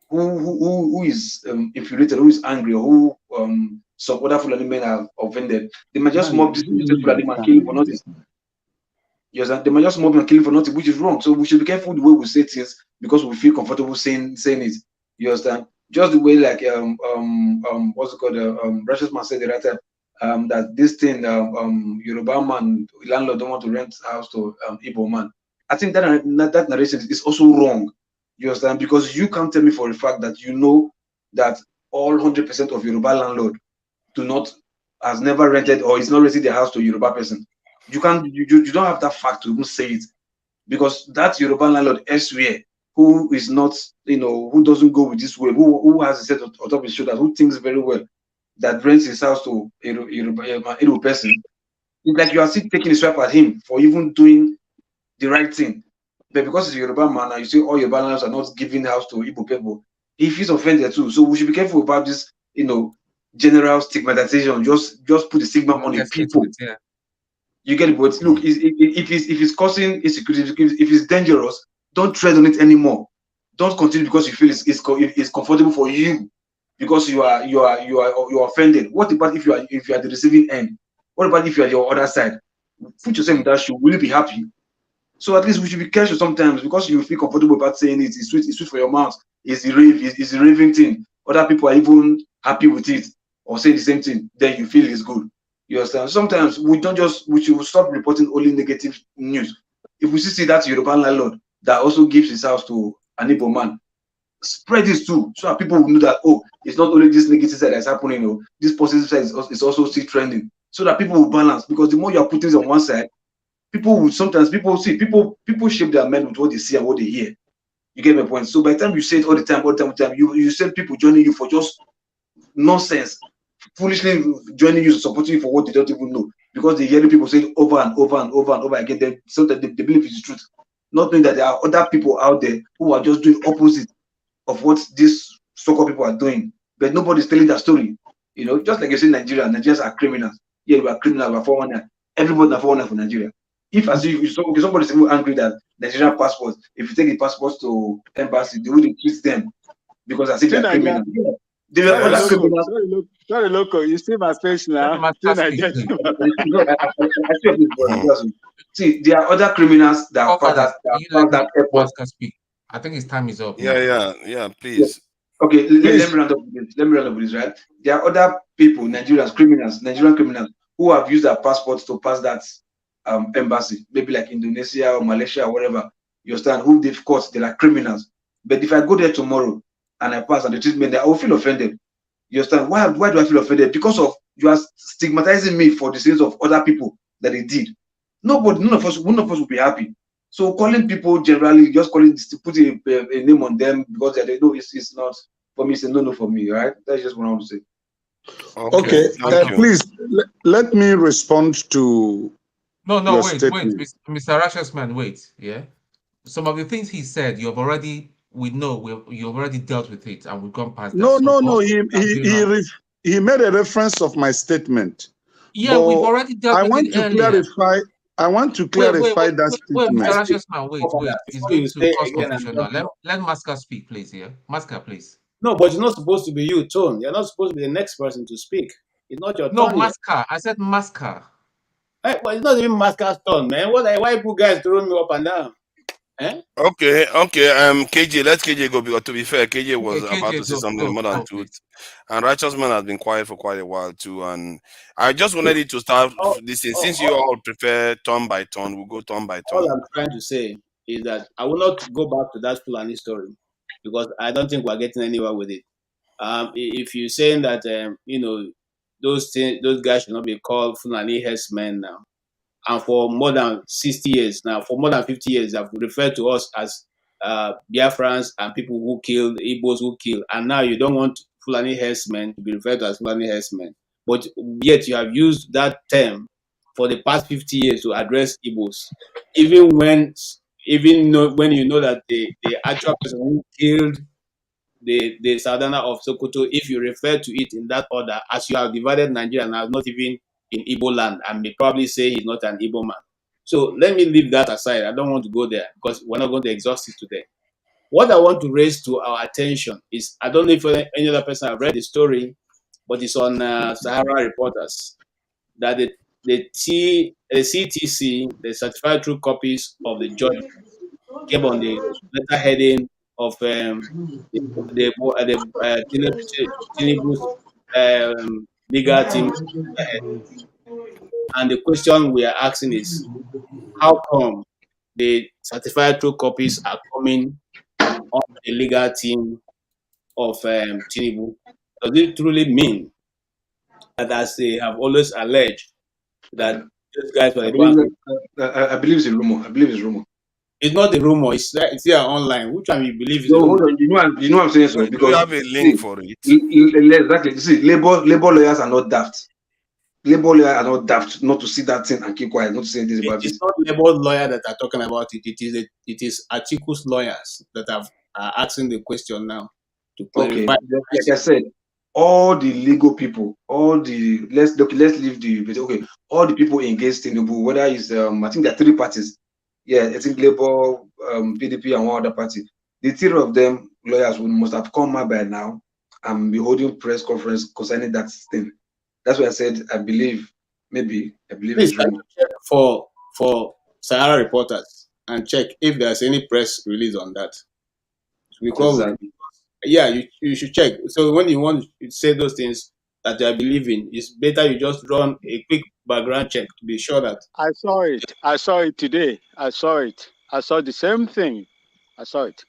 Speaker 2: who is infuriated, who is angry, or who some other Fulani men have offended, they might just mob this Fulani man, kill him for nothing. Yes, they might just mob and kill him for nothing, which is wrong. So we should be careful the way we say things, because we feel comfortable saying it. You understand? Just the way, like what's it called? Righteous man said the right time, that this thing, Yoruba man landlord don't want to rent house to Igbo man. I think that narration is also wrong. You understand? Because you can't tell me for a fact that you know that all 100% of Yoruba landlord has never rented or is not renting their house to a Yoruba person. You can't. You don't have that fact to even say it, because that Yoruba landlord elsewhere, who is not, who doesn't go with this way, who has a set on top of his shoulders, who thinks very well, that rents his house to a Yoruba person, it's like you are still taking a swipe at him for even doing the right thing. But because he's a Yoruba man and you say all Yoruba landlords are not giving house to Igbo people, he feels offended too. So we should be careful about this, general stigmatization. Just put the stigma on the people.
Speaker 19: Yeah.
Speaker 2: You get it, but look, if it's causing insecurity, if it's dangerous, don't tread on it anymore. Don't continue because you feel it's comfortable for you, because you are offended. What about if you are the receiving end? What about if you are your other side? Put yourself in that shoe. Will you be happy? So at least we should be careful sometimes, because you feel comfortable about saying it. It's sweet for your mouth. It's the raving thing. Other people are even happy with it or saying the same thing. Then you feel it's good. You understand? Sometimes we should stop reporting only negative news. If we see that Yoruban landlord that also gives his house to an Igbo man, spread this too, so that people will know that, oh, it's not only this negative side that's happening, oh, this positive side is also still trending, so that people will balance. Because the more you are putting it on one side, people shape their mind with what they see and what they hear. You get my point? So by the time you say it all the time, you send people joining you for just nonsense, foolishly joining you, supporting you for what they don't even know, because they hear people say it over and over and over and over again. Then so that they believe it's the truth, not knowing that there are other people out there who are just doing opposite of what these so-called people are doing, but nobody's telling that story. You know, just like you say, Nigerians are criminals. Yeah, we are criminals. We're 419. Everybody are 419 for Nigeria. If somebody's even angry that Nigerian passports, if you take the passports to embassy, they wouldn't treat them because as if they're criminals. Yeah. They were other criminals.
Speaker 16: Sorry, local. You see my face now.
Speaker 2: See, there are other criminals that are that airport.
Speaker 19: I think his time is up.
Speaker 9: Yeah, please.
Speaker 2: Okay, let me round up with this, right? There are other people, Nigerian criminals, who have used their passports to pass that embassy, maybe like Indonesia or Malaysia or whatever. You understand? Who they've caught, they're like criminals. But if I go there tomorrow and I pass and they treat me there, I will feel offended. You understand? Why do I feel offended? Because of you are stigmatizing me for the sins of other people that they did. None of us will be happy. So calling people generally, just put a name on them because they know it's not for me. It's a no for me, right? That's just what I want to say.
Speaker 6: Okay, please let me respond to.
Speaker 19: Wait, Mr. Rashasman, wait. Yeah, some of the things he said, you've already dealt with it, and we've gone past that.
Speaker 6: No. He made a reference of my statement.
Speaker 19: Yeah, we've already dealt with it earlier.
Speaker 6: I want to clarify that statement.
Speaker 19: Mr. Rashasman, wait. It's going to cause confusion now. Let Maska speak, please. Yeah, Maska, please.
Speaker 18: No, but it's not supposed to be you, Tone. You're not supposed to be the next person to speak. It's not your turn.
Speaker 19: No, Maska. I said Maska.
Speaker 18: Hey, well, it's not even Maska's turn, man. Why you guys throwing me up and down? Eh?
Speaker 9: Okay. KJ, let KJ go, because to be fair, KJ was about to say something more than truth. And Righteous Man has been quiet for quite a while too. And I just wanted you to start this thing. Since you all prefer turn by turn, we'll go turn by turn.
Speaker 18: All I'm trying to say is that I will not go back to that Fulani story, because I don't think we're getting anywhere with it. If you're saying that those guys should not be called Fulani herdsmen now, and for more than 60 years now, for more than 50 years, they've referred to us as Biafrans and people who killed, Igbos who killed, and now you don't want Fulani herdsmen to be referred to as Fulani herdsmen, but yet you have used that term for the past 50 years to address Igbos, even when you know that the actual person who killed the Sardana of Sokoto, if you refer to it in that order, as you have divided Nigeria and are not even in Igbo land, and may probably say he's not an Igbo man. So let me leave that aside. I don't want to go there because we're not going to exhaust it today. What I want to raise to our attention is, I don't know if any other person have read the story, but it's on SaharaReporters, that the CTC, the certified true copies of the judgment, came on the letterheading of Tinubu's legal team. And the question we are asking is, how come the certified true copies are coming on the legal team of Tinubu? Does it truly mean that, as they have always alleged, that those guys were
Speaker 2: I believe it's a rumor.
Speaker 18: It's not a rumor. It's here online. Which one you believe is?
Speaker 2: No, hold on. You know I'm saying so, because
Speaker 9: you have a link for it.
Speaker 2: Exactly. You see, labor lawyers are not daft. Labor lawyers are not daft not to see that thing and keep quiet, not to say this about it.
Speaker 18: It's not labor lawyers that are talking about it. It is Achiku's lawyers that are asking the question now to clarify.
Speaker 2: Okay, like I said, all the legal people, let's leave the all the people engaged in Tinubu, whether it's I think there are 3 parties. Yeah, I think Labour, PDP, and one other party. The 3 of them lawyers must have come out by now and be holding press conference concerning that thing. That's why I said I believe
Speaker 18: Please, it's check for SaharaReporters and check if there's any press release on that. Because
Speaker 2: exactly.
Speaker 18: yeah, you should check. So when you want to say those things that you are believing, it's better you just run a quick background check to be sure that.
Speaker 16: I saw it. I saw it today. I saw it. I saw the same thing. I saw it.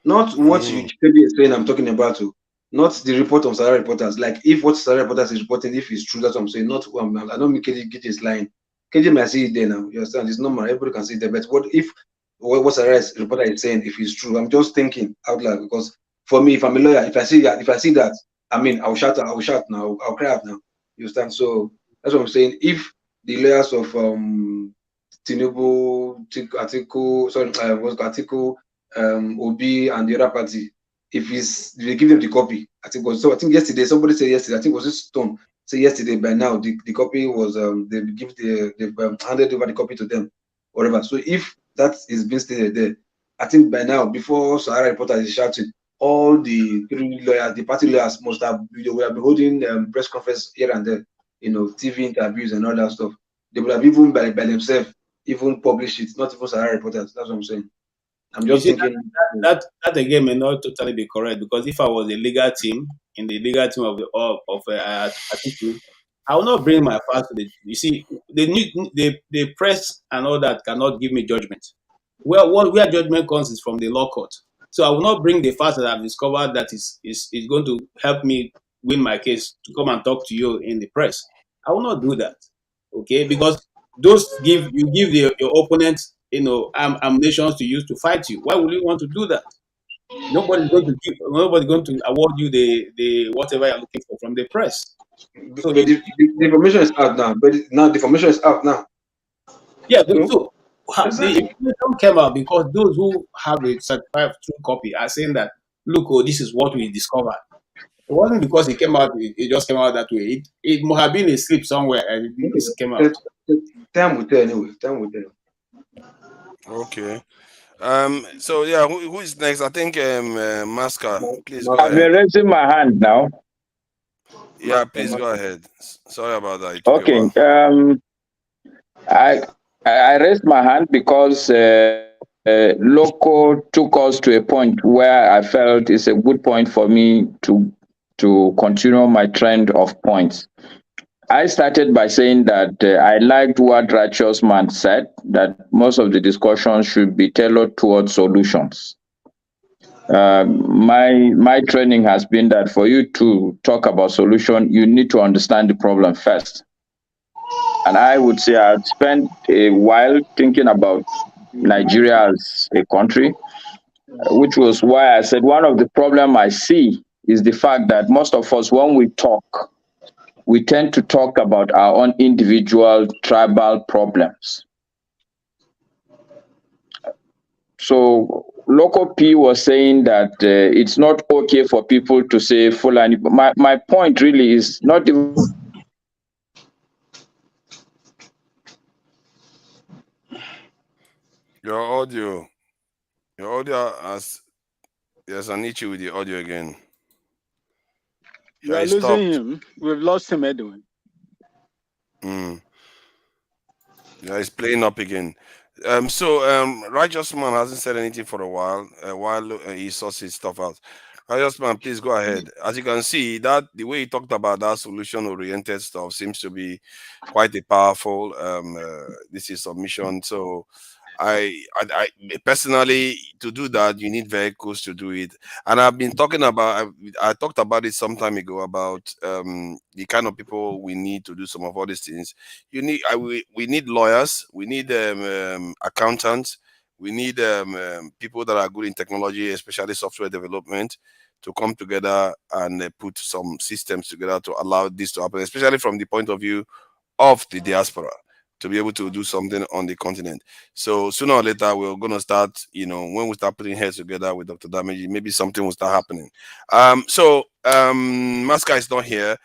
Speaker 2: Not what you is saying I'm talking about, not the report of SaharaReporters. Like if what SaharaReporters is reporting, if it's true, that's what I'm saying. Not I don't mean KJ is lying. KJ might see it there now. You understand? It's normal. Everybody can see it there. But what if what SaharaReporter is saying, if it's true? I'm just thinking out loud because for me, if I'm a lawyer, if I see that, I mean, I'll shout now. I'll cry out now. You understand? So that's what I'm saying. If the lawyers of Tinubu, Atiku, Obi and the other party, if they give them the copy, I think yesterday somebody said yesterday, I think it was this Stone say yesterday, by now the copy was they've handed over the copy to them, whatever. So if that is being stated there, I think by now, before SaharaReporters is shouting, all the lawyers, the party lawyers must have been holding press conference here and there, TV interviews and all that stuff. They would have even by themselves even published it, not even SaharaReporters. That's what I'm saying. I'm just thinking
Speaker 18: that again may not totally be correct, because if I was a legal team in the legal team of Atiku, I will not bring my files to the. You see, the press and all that cannot give me judgment. Where judgment comes is from the law court. So I will not bring the facts that I've discovered that is going to help me win my case to come and talk to you in the press. I will not do that, okay? Because those give your opponent ammunitions to use to fight you. Why would you want to do that? Nobody's going to award you the whatever you're looking for from the press. So
Speaker 2: the information is out now. But now the information is out now.
Speaker 18: Yeah, so the information came out because those who have a certified true copy are saying that, look, this is what we discovered. It wasn't because it came out, it just came out that way. It must have been a slip somewhere and it came out.
Speaker 2: Time will tell anyway. Time will tell.
Speaker 9: Okay. So yeah, who is next? I think Masca. Please go
Speaker 15: I've
Speaker 9: ahead.
Speaker 15: been raising my hand now.
Speaker 9: Yeah, please go ahead. Sorry about that. It took
Speaker 15: Okay.
Speaker 9: a while.
Speaker 15: I raised my hand because Loco took us to a point where I felt it's a good point for me to continue my trend of points. I started by saying that I liked what Righteous Man said, that most of the discussions should be tailored towards solutions. My training has been that for you to talk about solution, you need to understand the problem first. And I would say I've spent a while thinking about Nigeria as a country, which was why I said one of the problems I see is the fact that most of us, when we talk, we tend to talk about our own individual tribal problems. So Loco P was saying that it's not okay for people to say Fulani. My point really is not even
Speaker 9: Your audio has there's an issue with the audio again.
Speaker 16: You are losing him. We've lost him, Edwin.
Speaker 9: Yeah, it's playing up again. Righteous Man hasn't said anything for a while he sorts his stuff out. Righteous Man, please go ahead. As you can see, that the way he talked about that solution-oriented stuff seems to be quite a powerful this is submission. So I personally, to do that, you need vehicles to do it. And I've been talking about, I talked about it some time ago about the kind of people we need to do some of all these things. We need lawyers, we need accountants, we need people that are good in technology, especially software development, to come together and put some systems together to allow this to happen, especially from the point of view of the diaspora, to be able to do something on the continent. So sooner or later, we're going to start, when we start putting heads together with Dr. Damage, maybe something will start happening. Masca is not here.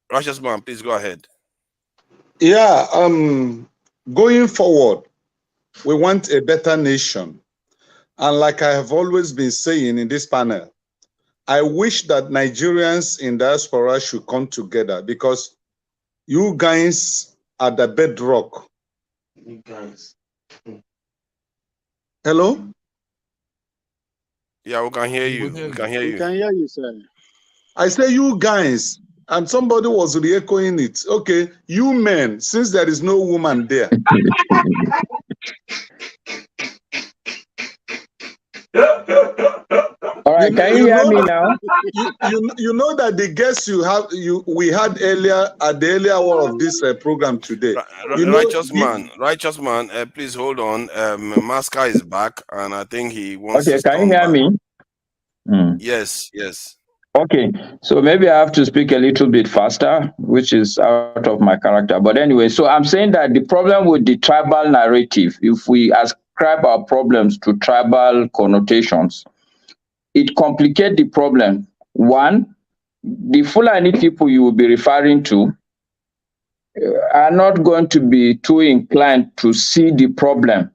Speaker 9: Righteous Man, please go ahead.
Speaker 6: Yeah, going forward, we want a better nation. And like I have always been saying in this panel, I wish that Nigerians in diaspora should come together, because you guys are the bedrock.
Speaker 2: You guys.
Speaker 17: Hello?
Speaker 9: Yeah, we can hear you. We can hear
Speaker 16: We
Speaker 9: you.
Speaker 16: can hear you, sir.
Speaker 17: I say you guys, and somebody was re-echoing it. Okay, you men, since there is no woman there.
Speaker 15: All right, can you hear me now?
Speaker 17: You know that the guests we had earlier at the earlier hour of this program today.
Speaker 9: Righteous man, please hold on. Masca is back, and I think he wants to.
Speaker 15: Okay, can you hear me?
Speaker 9: Yes, yes.
Speaker 15: Okay, so maybe I have to speak a little bit faster, which is out of my character. But anyway, so I'm saying that the problem with the tribal narrative, if we ascribe our problems to tribal connotations, it complicates the problem. One, the Fulani people you will be referring to are not going to be too inclined to see the problem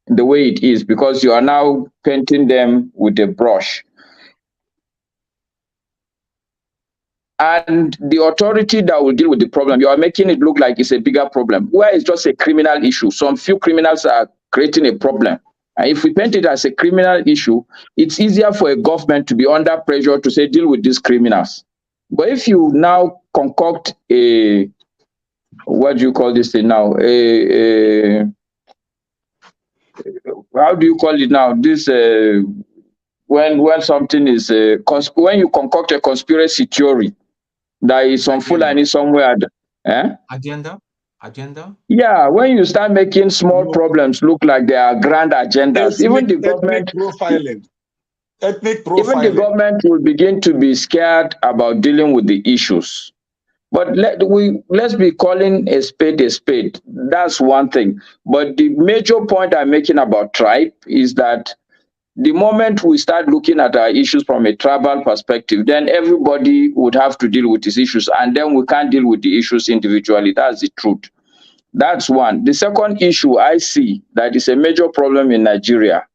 Speaker 15: the way it is, because you are now painting them with a brush. And the authority that will deal with the problem, you are making it look like it's a bigger problem, where it's just a criminal issue. Some few criminals are creating a problem. And if we paint it as a criminal issue, it's easier for a government to be under pressure to say, deal with these criminals. But if you now concoct a, what do you call this thing now? How do you call it now? This when something is when you concoct a conspiracy theory, there is some Fulani somewhere.
Speaker 19: Agenda?
Speaker 15: Yeah, when you start making small problems look like they are grand agendas, even the government
Speaker 17: ethnic profiling.
Speaker 15: Even the government will begin to be scared about dealing with the issues. But let's be calling a spade a spade. That's one thing. But the major point I'm making about tribe is that the moment we start looking at our issues from a tribal perspective, then everybody would have to deal with these issues, and then we can't deal with the issues individually. That's the truth. That's one. The second issue I see that is a major problem in Nigeria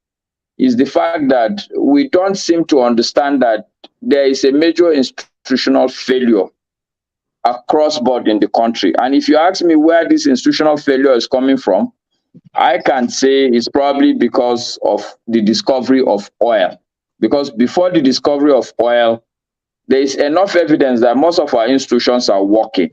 Speaker 15: is the fact that we don't seem to understand that there is a major institutional failure across board in the country. And if you ask me where this institutional failure is coming from, I can say it's probably because of the discovery of oil. Because before the discovery of oil, there is enough evidence that most of our institutions are working.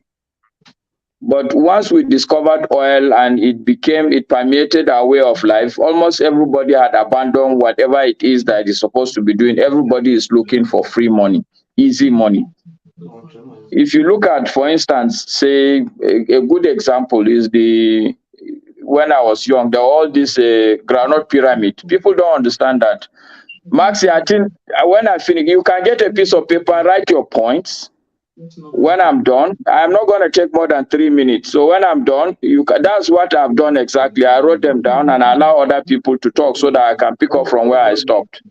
Speaker 15: But once we discovered oil and it permeated our way of life, almost everybody had abandoned whatever it is that is supposed to be doing. Everybody is looking for free money, easy money. If you look at, for instance, say a good example is when I was young, there were all this groundnut pyramid. People don't understand that. Maxi, I think when I finish, you can get a piece of paper, write your points. When I'm done, I'm not going to take more than 3 minutes. So when I'm done, that's what I've done exactly. I wrote them down and I allow other people to talk so that I can pick up from where I stopped.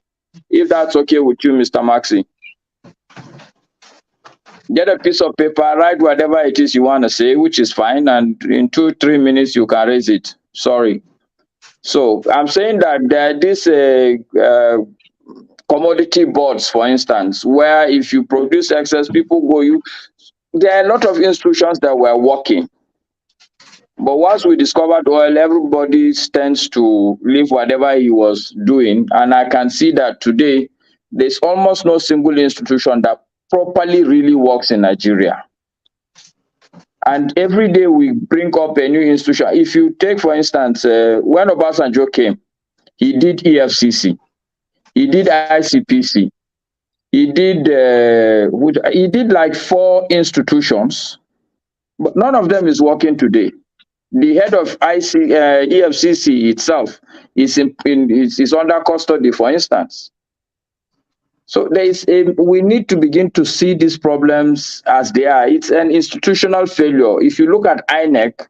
Speaker 15: If that's okay with you, Mr. Maxi. Get a piece of paper, write whatever it is you want to say, which is fine. And in 2-3 minutes, you can raise it. Sorry. So I'm saying that there are these commodity boards, for instance, where if you produce excess, people go, there are a lot of institutions that were working. But once we discovered oil, everybody tends to leave whatever he was doing. And I can see that today, there's almost no single institution that properly really works in Nigeria. And every day we bring up a new institution. If you take, for instance, when Obasanjo came, he did EFCC, he did ICPC, he did like 4 institutions, but none of them is working today. The head of EFCC itself is under custody, for instance. So we need to begin to see these problems as they are. It's an institutional failure. If you look at INEC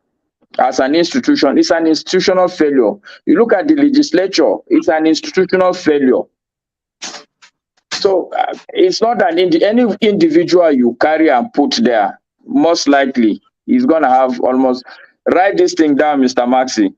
Speaker 15: as an institution, it's an institutional failure. You look at the legislature, it's an institutional failure. So it's not any individual you carry and put there, most likely, is going to have almost, write this thing down, Mr. Maxi.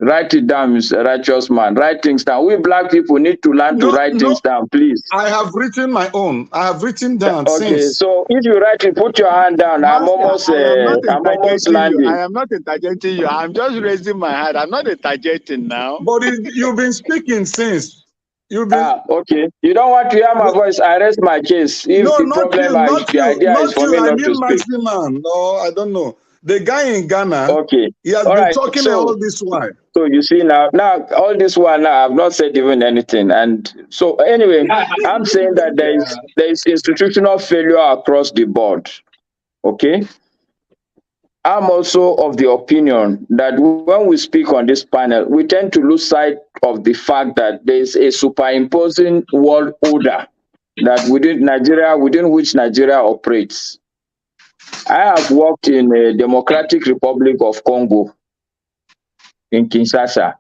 Speaker 15: Write it down, Mr. Righteous Man. Write things down. We black people need to learn to write things down, please.
Speaker 6: I have written my own. I have written down
Speaker 15: Okay,
Speaker 6: since.
Speaker 15: so if you write it, put your hand down.
Speaker 6: Master,
Speaker 15: I'm almost landing.
Speaker 16: I am not interjecting you. I'm just raising my hand. I'm not interjecting now.
Speaker 6: But you've been speaking since. You've been.
Speaker 15: Okay. You don't want to hear my voice? I rest my case. If
Speaker 6: No,
Speaker 15: the
Speaker 6: not
Speaker 15: problem,
Speaker 6: you, not
Speaker 15: the
Speaker 6: you,
Speaker 15: idea
Speaker 6: not
Speaker 15: is for
Speaker 6: you.
Speaker 15: me
Speaker 6: I
Speaker 15: not
Speaker 6: mean
Speaker 15: to speak.
Speaker 6: Maximan. No, I don't know. The guy in Ghana.
Speaker 15: Okay.
Speaker 6: He has been talking all this while.
Speaker 15: So you see now all this while now I've not said even anything. And so anyway, I'm saying that there is institutional failure across the board. Okay. I'm also of the opinion that when we speak on this panel, we tend to lose sight of the fact that there is a superimposing world order that within which Nigeria operates. I have worked in the Democratic Republic of Congo, in Kinshasa.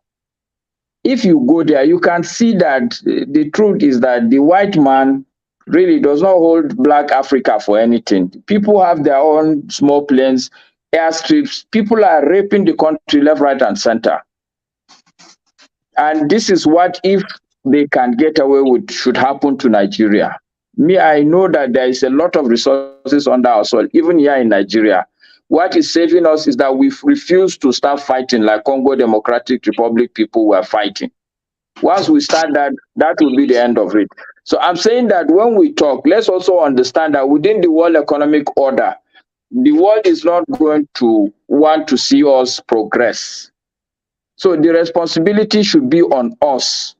Speaker 15: If you go there, you can see that the truth is that the white man really does not hold black Africa for anything. People have their own small planes, airstrips. People are raping the country left, right, and center. And this is what, if they can get away with, should happen to Nigeria. I know that there is a lot of resources under our soil, even here in Nigeria. What is saving us is that we've refused to start fighting like Congo Democratic Republic people were fighting. Once we start that will be the end of it. So I'm saying that when we talk, let's also understand that within the World Economic Order, the world is not going to want to see us progress. So the responsibility should be on us,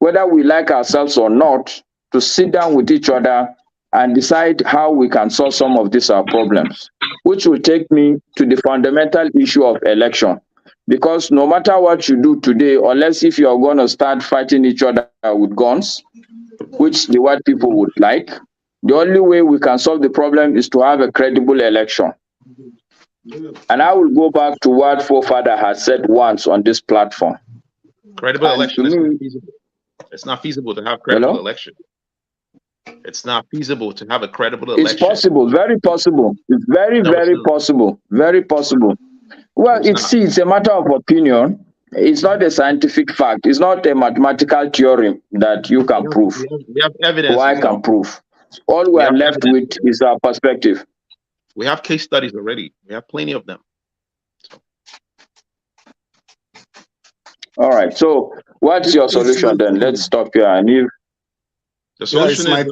Speaker 15: whether we like ourselves or not, to sit down with each other and decide how we can solve some of these problems, which will take me to the fundamental issue of election. Because no matter what you do today, unless if you are going to start fighting each other with guns, which the white people would like, the only way we can solve the problem is to have a credible election. And I will go back to what forefather had said once on this platform.
Speaker 5: Credible election is not feasible. It's not feasible to have credible election. It's not feasible to have a credible election.
Speaker 15: It's possible, very possible. It's very, very possible. Very possible. Well, it's a matter of opinion. It's not a scientific fact. It's not a mathematical theorem that you can prove.
Speaker 5: We have evidence.
Speaker 15: Or I can prove. All we are left with is our perspective.
Speaker 5: We have case studies already. We have plenty of them.
Speaker 15: All right. So what's your solution then? Let's stop here. And if
Speaker 5: the solution is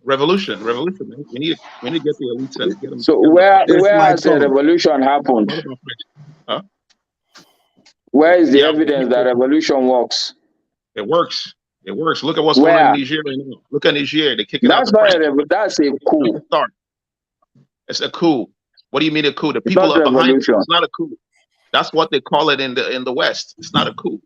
Speaker 5: revolution. Revolution. We need to get the elites and get them.
Speaker 15: So where has a revolution happened?
Speaker 5: Huh?
Speaker 15: Where is the evidence that revolution works?
Speaker 5: It works. It works. Look at what's going on in Nigeria now. Look at Nigeria. They're kicking out the French.
Speaker 15: That's a coup.
Speaker 5: It's a coup. What do you mean a coup? The people are behind it. It's not a coup. That's what they call it in the West. It's not a coup.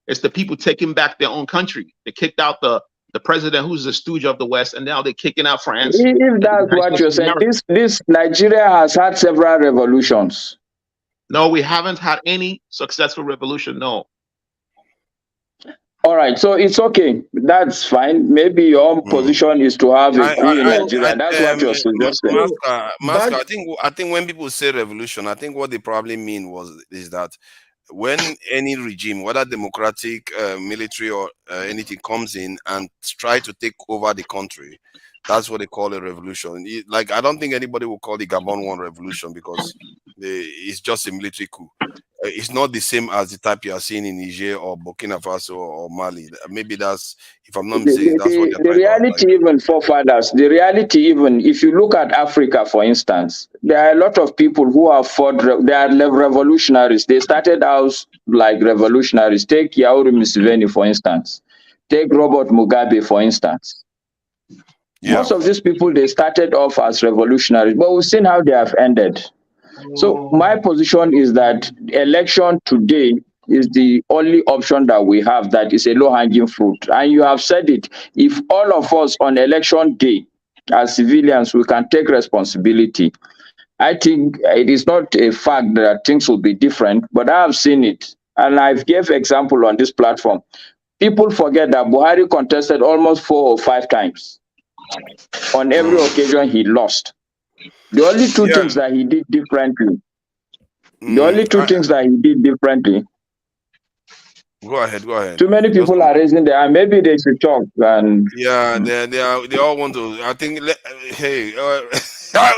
Speaker 5: It's the people taking back their own country. They kicked out the president who's the stooge of the West, and now they're kicking out France.
Speaker 15: If that's what you're saying, this Nigeria has had several revolutions.
Speaker 5: No, we haven't had any successful revolution. No.
Speaker 15: All right, so it's okay. That's fine. Maybe your own position is to have a coup in Nigeria. That's what you're suggesting.
Speaker 9: Master, I think when people say revolution, I think what they probably mean is that when any regime, whether democratic, military, or anything comes in and try to take over the country, that's what they call a revolution. Like, I don't think anybody will call the Gabon one revolution because it's just a military coup. It's not the same as the type you are seeing in Niger or Burkina Faso or Mali. Maybe that's, if I'm not mistaken, that's what
Speaker 15: the reality even forefathers. The reality even, if you look at Africa, for instance, there are a lot of people who have fought. They are revolutionaries. They started out like revolutionaries. Take Yoweri Museveni, for instance. Take Robert Mugabe, for instance. Yeah. Most of these people, they started off as revolutionaries, but we've seen how they have ended. So my position is that election today is the only option that we have that is a low-hanging fruit. And you have said it, if all of us on election day as civilians, we can take responsibility, I think it is not a fact that things will be different, but I have seen it. And I've gave example on this platform. People forget that Buhari contested almost 4 or 5 times. On every occasion, he lost. The only two things that he did differently,
Speaker 9: Go ahead. Go ahead.
Speaker 15: Too many people are raising their hand. Maybe they should talk. And
Speaker 9: yeah, they all want to. I think. Hey, how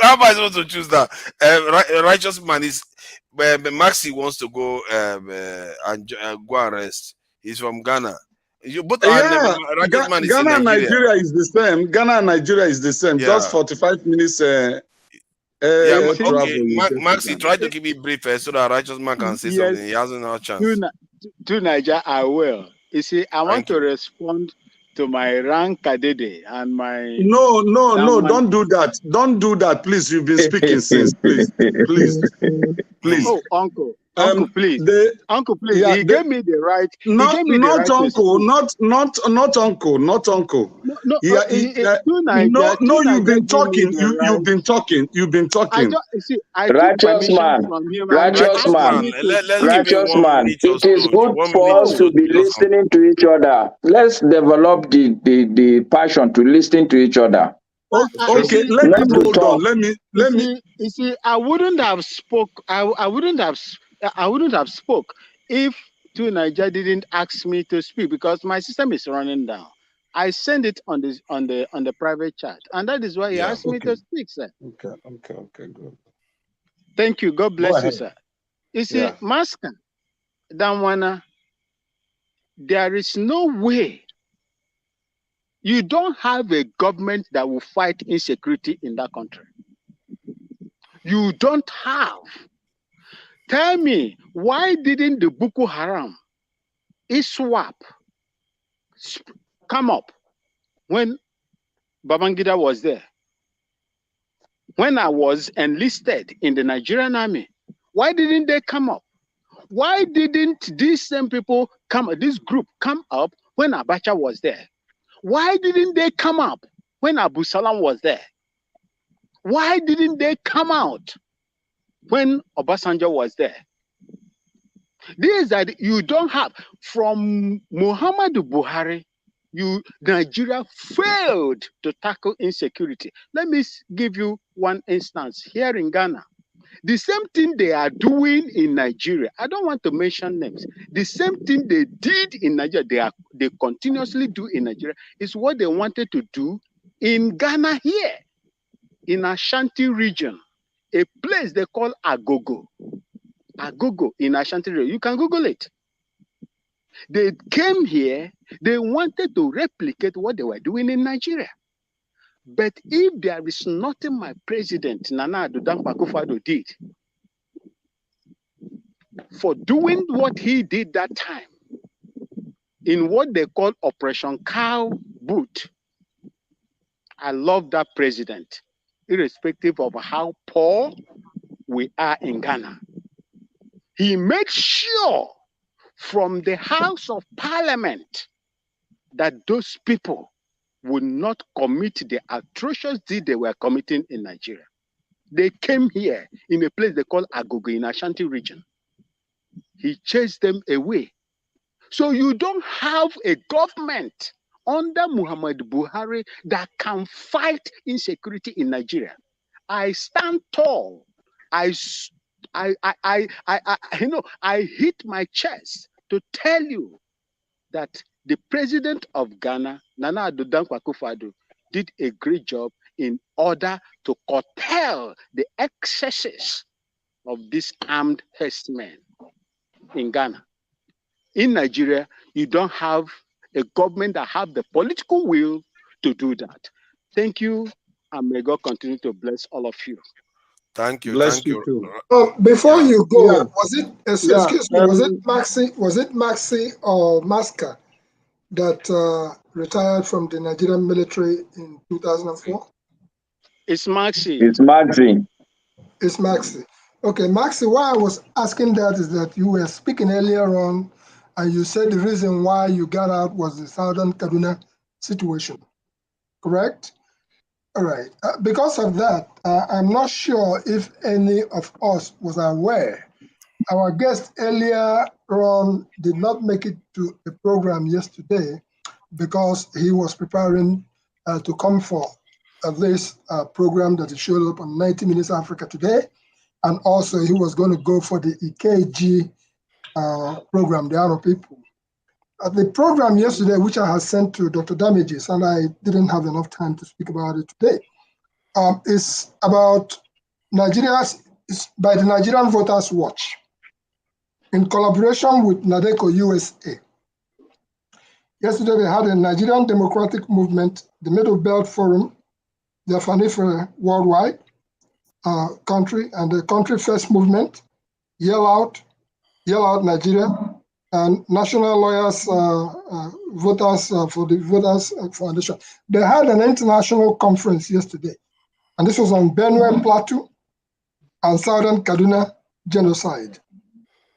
Speaker 9: am I supposed to choose that? Righteous man is. Maxi wants to go and go and rest. He's from Ghana. You both are
Speaker 6: Yeah,
Speaker 9: Righteous man is
Speaker 6: Ghana
Speaker 9: in
Speaker 6: and
Speaker 9: Nigeria.
Speaker 6: Nigeria is the same. Ghana and Nigeria is the same.
Speaker 9: Yeah.
Speaker 6: Just 45 minutes.
Speaker 9: Yeah, but
Speaker 6: travel.
Speaker 9: okay, Maxi, try to keep it brief so that Righteous man can say something. He hasn't had a chance.
Speaker 16: To Nigeria, I will. You see, I want to respond to my rank Kadede and my.
Speaker 6: No, don't do that. Don't do that, please. You've been speaking since, please.
Speaker 16: Oh, uncle, please. Uncle, please.
Speaker 6: Yeah,
Speaker 16: he gave me the right.
Speaker 6: Not uncle, not uncle.
Speaker 16: No,
Speaker 6: you've been talking. You've been talking.
Speaker 15: Righteous man. Righteous man. It is good for us to be listening to each other. Let's develop the passion to listen to each other.
Speaker 6: Okay, let him hold on. Let me.
Speaker 16: You see, I wouldn't have spoke. I wouldn't have spoke if To Niger didn't ask me to speak because my system is running down. I send it on the private chat, and that is why he asked me to speak, sir.
Speaker 6: Okay, good.
Speaker 16: Thank you. God bless you, sir. You see, Maska, Danwana, there is no way. You don't have a government that will fight insecurity in that country. You don't have. Tell me, why didn't the Boko Haram, ISWAP, come up when Babangida was there? When I was enlisted in the Nigerian army, why didn't they come up? Why didn't these same people this group come up when Abacha was there? Why didn't they come up when Abu Salam was there? Why didn't they come out when Obasanjo was there? These that you don't have. From Muhammadu Buhari, Nigeria failed to tackle insecurity. Let me give you one instance here in Ghana. The same thing they are doing in Nigeria, I don't want to mention names. The same thing they did in Nigeria, they continuously do in Nigeria, is what they wanted to do in Ghana here, in Ashanti region, a place they call Agogo. Agogo in Ashanti region. You can Google it. They came here, they wanted to replicate what they were doing in Nigeria. But if there is nothing my president, Nana Addo Dankwa Akufo-Addo, did for doing what he did that time in what they call Operation Cow Boot, I love that president, irrespective of how poor we are in Ghana. He made sure from the House of Parliament that those people would not commit the atrocious deed they were committing in Nigeria. They came here in a place they call Agogo in Ashanti region. He chased them away. So you don't have a government under Muhammadu Buhari that can fight insecurity in Nigeria. I stand tall. I hit my chest to tell you that the president of Ghana, Nana Addo Dankwa Akufo-Addo, did a great job in order to curtail the excesses of these armed herdsmen in Ghana. In Nigeria, you don't have a government that have the political will to do that. Thank you, and may God continue to bless all of you.
Speaker 9: Thank you.
Speaker 6: Bless
Speaker 9: Thank
Speaker 6: you
Speaker 9: you.
Speaker 6: too.
Speaker 12: Before you go, was it excuse me? Was it Maxi or Maska that retired from the Nigerian military in 2004?
Speaker 16: It's Maxi.
Speaker 15: It's Maxi.
Speaker 12: It's Maxi. Okay, Maxi, why I was asking that is that you were speaking earlier on and you said the reason why you got out was the Southern Kaduna situation, correct? All right. Because of that, I'm not sure if any of us was aware. Our guest earlier on did not make it to the program yesterday because he was preparing to come for this program that he showed up on 90 Minutes Africa today. And also he was going to go for the EKG program, the Arrow People.
Speaker 3: The program yesterday, which I had sent to Dr. Damages, and I didn't have enough time to speak about it today, is about Nigeria's, by the Nigerian Voters Watch, in collaboration with NADECO USA. Yesterday, they had a Nigerian Democratic Movement, the Middle Belt Forum, the Afanife Worldwide country, and the Country First Movement, Yell Out Nigeria, and National Lawyers Voters for the Voters Foundation. They had an international conference yesterday, and this was on Benue Plateau and Southern Kaduna genocide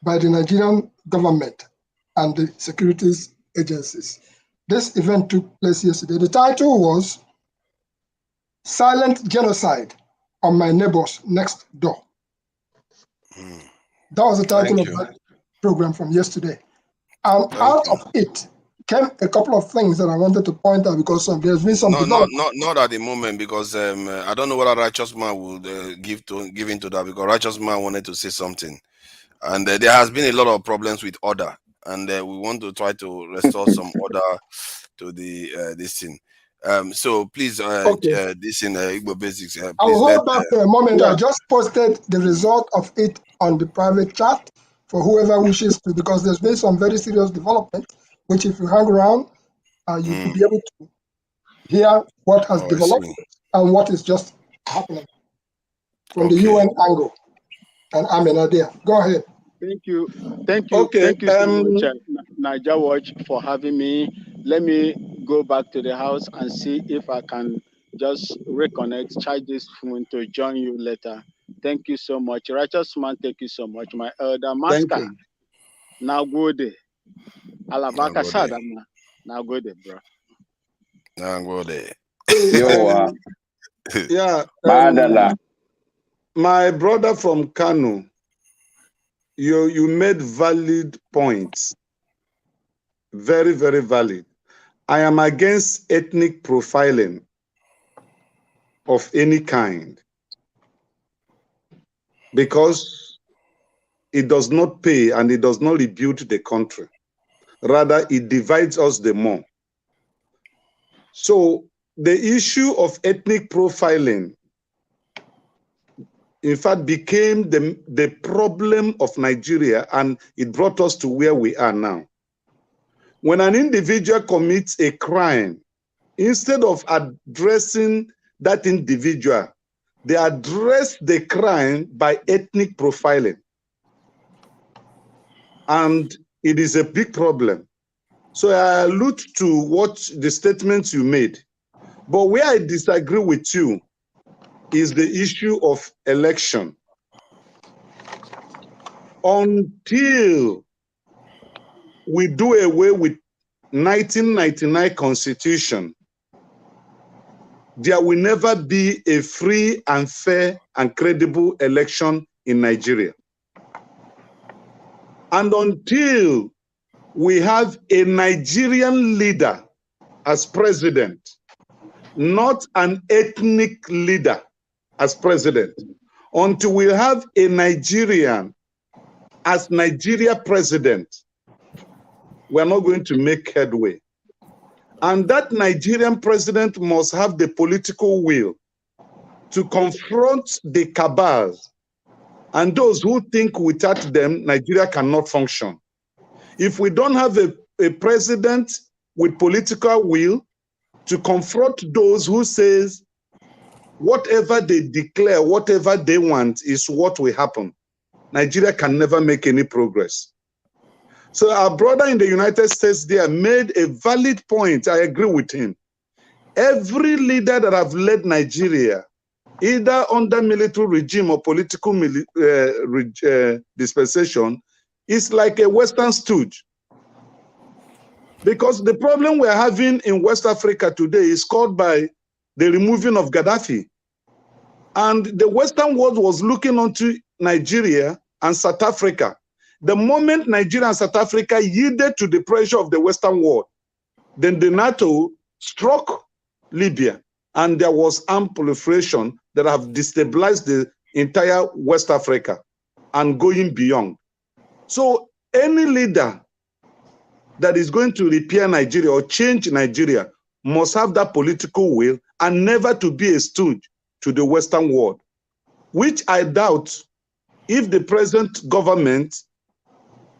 Speaker 3: by the Nigerian government and the securities agencies. This event took place yesterday. The title was Silent Genocide on My Neighbors Next Door. That was the title of that program from yesterday. And out of it came a couple of things that I wanted to point out because there's been some
Speaker 9: not at the moment, because I don't know whether Righteous Man will give into that, because Righteous Man wanted to say something, and there has been a lot of problems with order, and we want to try to restore some order to the this thing. So please, this in Igbo Basics. Please
Speaker 3: I'll hold back for a moment.
Speaker 9: Yeah.
Speaker 3: I just posted the result of it on the private chat for whoever wishes to, because there's been some very serious development, which if you hang around, you could be able to hear what has developed and what is just happening from the UN angle. And I'm in idea. Go ahead.
Speaker 16: Thank you. Thank you.
Speaker 6: Okay,
Speaker 16: Thank you so much, Niger Watch, for having me. Let me go back to the house and see if I can just reconnect, charge this phone to join you later. Thank you so much. Righteous Man, thank you so much. My elder master. Now good. Alabaka Sadama. Now good, bro.
Speaker 9: Now good.
Speaker 6: Yeah. My brother from Kano, you made valid points. Very, very valid. I am against ethnic profiling of any kind, because it does not pay and it does not rebuild the country. Rather, it divides us the more. So the issue of ethnic profiling, in fact, became the problem of Nigeria, and it brought us to where we are now. When an individual commits a crime, instead of addressing that individual, they address the crime by ethnic profiling. And it is a big problem. So I allude to what the statements you made. But where I disagree with you is the issue of election. Until we do away with 1999 Constitution, there will never be a free and fair and credible election in Nigeria. And until we have a Nigerian leader as president, not an ethnic leader as president, until we have a Nigerian as Nigeria president, we're not going to make headway. And that Nigerian president must have the political will to confront the cabals and those who think without them, Nigeria cannot function. If we don't have a president with political will to confront those who says whatever they declare, whatever they want is what will happen, Nigeria can never make any progress. So our brother in the United States there made a valid point. I agree with him. Every leader that have led Nigeria, either under military regime or political dispensation, is like a Western stooge. Because the problem we're having in West Africa today is caused by the removing of Gaddafi. And the Western world was looking onto Nigeria and South Africa. The moment Nigeria and South Africa yielded to the pressure of the Western world, then the NATO struck Libya, and there was armed proliferation that have destabilized the entire West Africa and going beyond. So any leader that is going to repair Nigeria or change Nigeria must have that political will and never to be a stooge to the Western world, which I doubt if the present government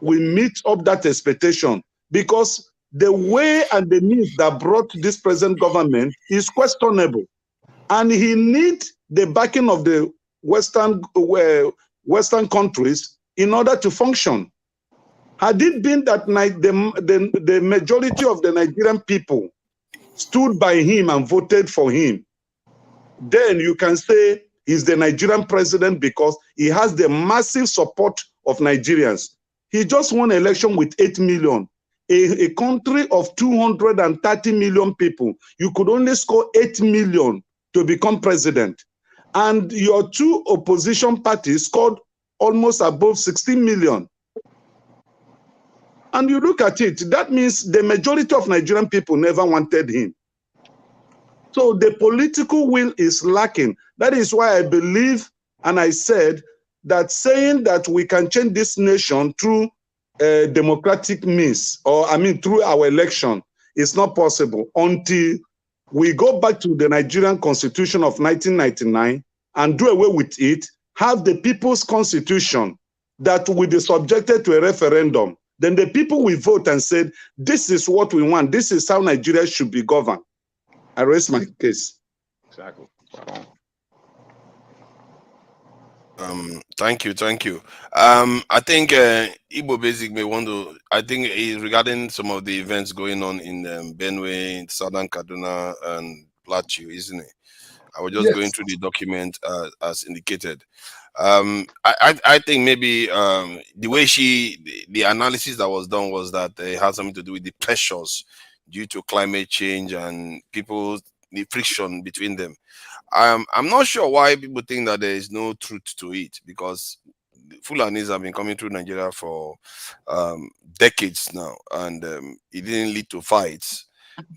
Speaker 6: will meet up that expectation, because the way and the means that brought this present government is questionable. And he needs the backing of the Western countries in order to function. Had it been that the majority of the Nigerian people stood by him and voted for him, then you can say he's the Nigerian president because he has the massive support of Nigerians. He just won an election with 8 million. A country of 230 million people, you could only score 8 million to become president. And your two opposition parties scored almost above 16 million. And you look at it, that means the majority of Nigerian people never wanted him. So the political will is lacking. That is why I believe, and I said, that saying that we can change this nation through democratic means, or I mean through our election, is not possible until we go back to the Nigerian Constitution of 1999 and do away with it, have the people's constitution that will be subjected to a referendum. Then the people will vote and say, this is what we want. This is how Nigeria should be governed. I raise my case.
Speaker 5: Exactly.
Speaker 9: Thank you. I think Igbo Basic may want to. I think regarding some of the events going on in Benue, in Southern Kaduna, and Plateau, isn't it? I was just going through the document as indicated. I think maybe the way the analysis that was done was that it had something to do with the pressures due to climate change and the friction between them. I'm not sure why people think that there is no truth to it, because Fulanis have been coming through Nigeria for decades now, and it didn't lead to fights,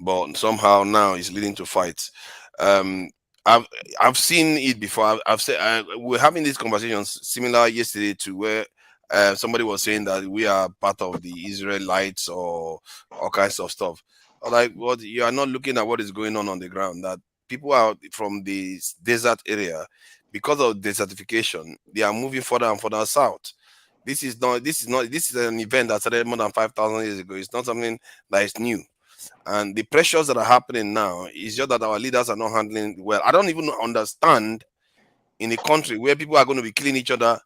Speaker 9: but somehow now it's leading to fights. I've seen it before. I've said we're having these conversations similar yesterday to where somebody was saying that we are part of the Israelites or all kinds of stuff. Like, what, you are not looking at what is going on the ground. That people are from the desert area, because of desertification, they are moving further and further south. This is an event that started more than 5,000 years ago. It's not something that is new. And the pressures that are happening now is just that our leaders are not handling well. I don't even understand in a country where people are going to be killing each other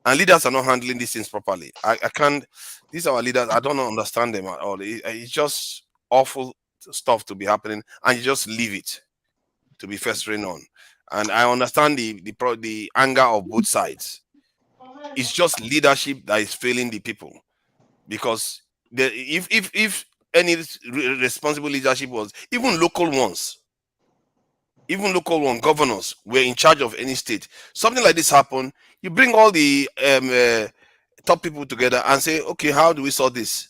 Speaker 9: and leaders are not handling these things properly. I can't. These are our leaders. I don't understand them at all. It's just awful stuff to be happening, and you just leave it to be festering on. And I understand the anger of both sides. It's just leadership that is failing the people, because if any responsible leadership was, even local ones, governors were in charge of any state, something like this happen, you bring all the top people together and say, okay, how do we sort this?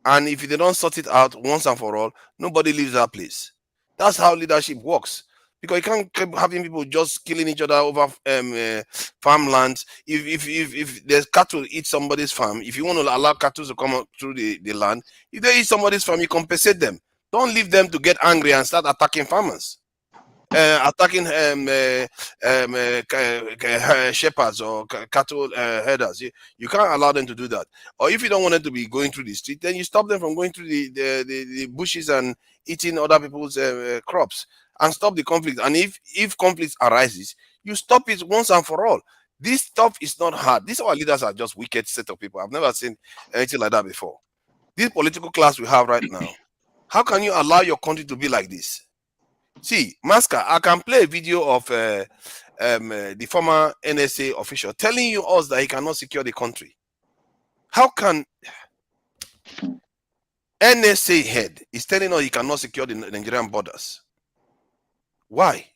Speaker 9: And if they don't sort it out once and for all, nobody leaves that place. That's how leadership works. Because you can't keep having people just killing each other over farmlands. If there's cattle eat somebody's farm, if you want to allow cattle to come up through the land, if they eat somebody's farm, you compensate them. Don't leave them to get angry and start attacking farmers, attacking shepherds or cattle herders. You can't allow them to do that. Or if you don't want them to be going through the street, then you stop them from going through the bushes and eating other people's crops, and stop the conflict. And if conflict arises, you stop it once and for all. This stuff is not hard. These our leaders are just wicked set of people. I've never seen anything like that before. This political class we have right now, how can you allow your country to be like this? See, Masker, I can play a video of the former NSA official telling you us that he cannot secure the country. How can NSA head is telling us he cannot secure the Nigerian borders? Why?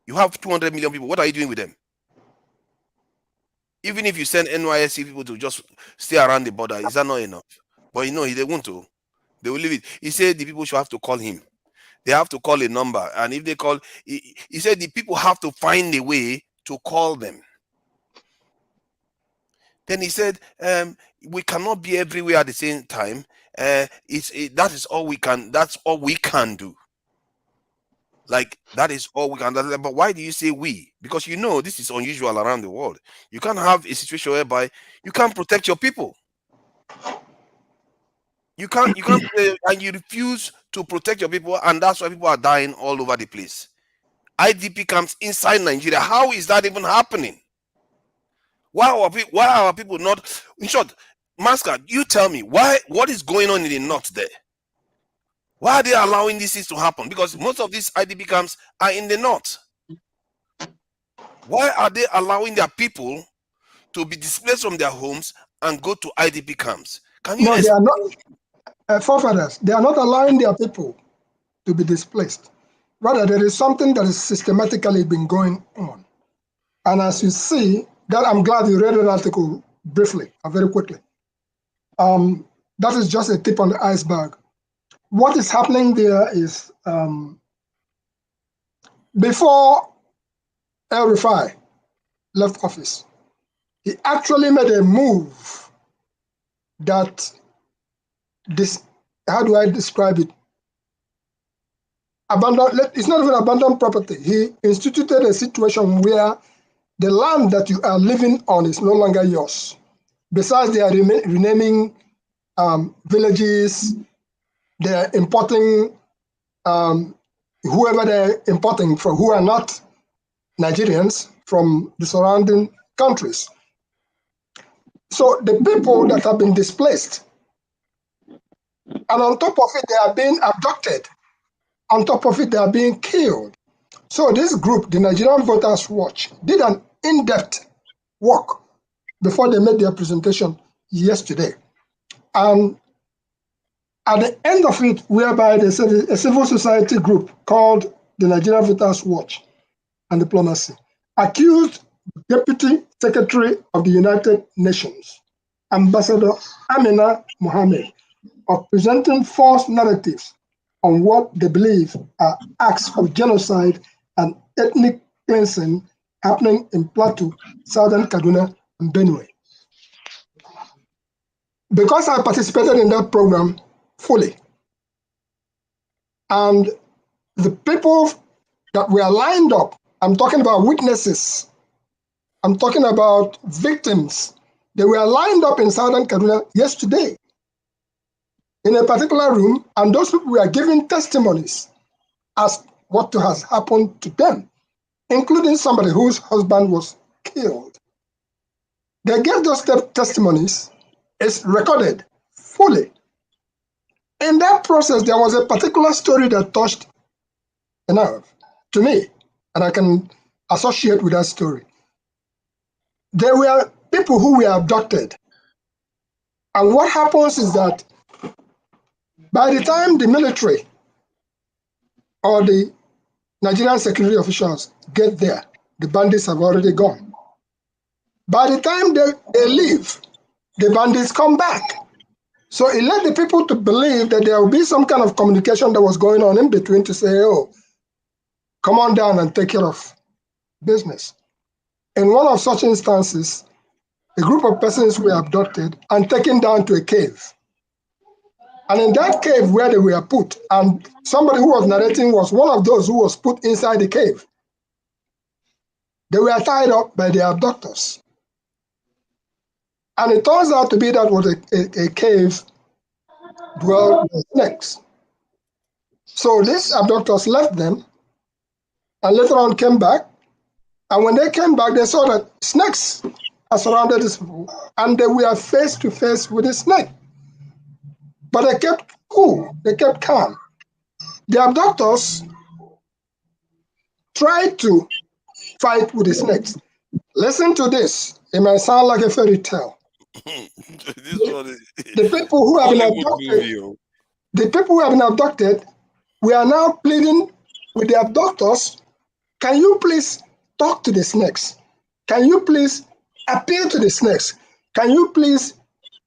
Speaker 9: You have 200 million people. What are you doing with them? Even if you send NYSC people to just stay around the border, is that not enough? But you know, they won't to. They will leave it. He said the people should have to call him. They have to call a number. And if they call, he said the people have to find a way to call them. Then he said, we cannot be everywhere at the same time. That is all we can. That's all we can do. Like, that is all we can do. But why do you say we? Because you know this is unusual around the world. You can't have a situation whereby you can't protect your people. You can't, and you refuse to protect your people, and that's why people are dying all over the place. IDP camps inside Nigeria. How is that even happening? Why are our people not? In short, Mascot, you tell me what is going on in the north there? Why are they allowing these things to happen? Because most of these IDP camps are in the north. Why are they allowing their people to be displaced from their homes and go to IDP camps? Can you?
Speaker 3: No, they are not forefathers. They are not allowing their people to be displaced. Rather, there is something that is systematically been going on. And as you see, that I'm glad you read that article briefly and very quickly. That is just a tip on the iceberg. What is happening there is before El Rufai left office, he actually made a move that how do I describe it? It's not even abandoned property. He instituted a situation where the land that you are living on is no longer yours. Besides, they are renaming villages, they're importing whoever they're importing from, who are not Nigerians, from the surrounding countries. So the people that have been displaced, and on top of it, they are being abducted. On top of it, they are being killed. So this group, the Nigerian Voters Watch, did an in-depth work before they made their presentation yesterday. And at the end of it, whereby they said a civil society group called the Nigerian Voters Watch and Diplomacy accused Deputy Secretary of the United Nations, Ambassador Amina Mohammed, of presenting false narratives on what they believe are acts of genocide and ethnic cleansing happening in Plateau, Southern Kaduna, and Benue. Because I participated in that program fully, and the people that were lined up, I'm talking about witnesses, I'm talking about victims, they were lined up in Southern Kaduna yesterday in a particular room, and those people were giving testimonies as what has happened to them, including somebody whose husband was killed. They gave those testimonies. It's recorded fully. In that process, there was a particular story that touched a nerve to me, and I can associate with that story. There were people who were abducted. And what happens is that by the time the military or the Nigerian security officials get there, the bandits have already gone. By the time they leave, the bandits come back. So it led the people to believe that there will be some kind of communication that was going on in between to say, oh, come on down and take care of business. In one of such instances, a group of persons were abducted and taken down to a cave. And in that cave where they were put, and somebody who was narrating was one of those who was put inside the cave, they were tied up by the abductors. And it turns out to be that was a cave dwelled with snakes. So these abductors left them and later on came back. And when they came back, they saw that snakes had surrounded these people and they were face to face with the snake. But they kept cool, they kept calm. The abductors tried to fight with the snakes. Listen to this. It might sound like a fairy tale. The people who have been abducted, we are now pleading with the abductors. Can you please talk to the snakes? Can you please appeal to the snakes? Can you please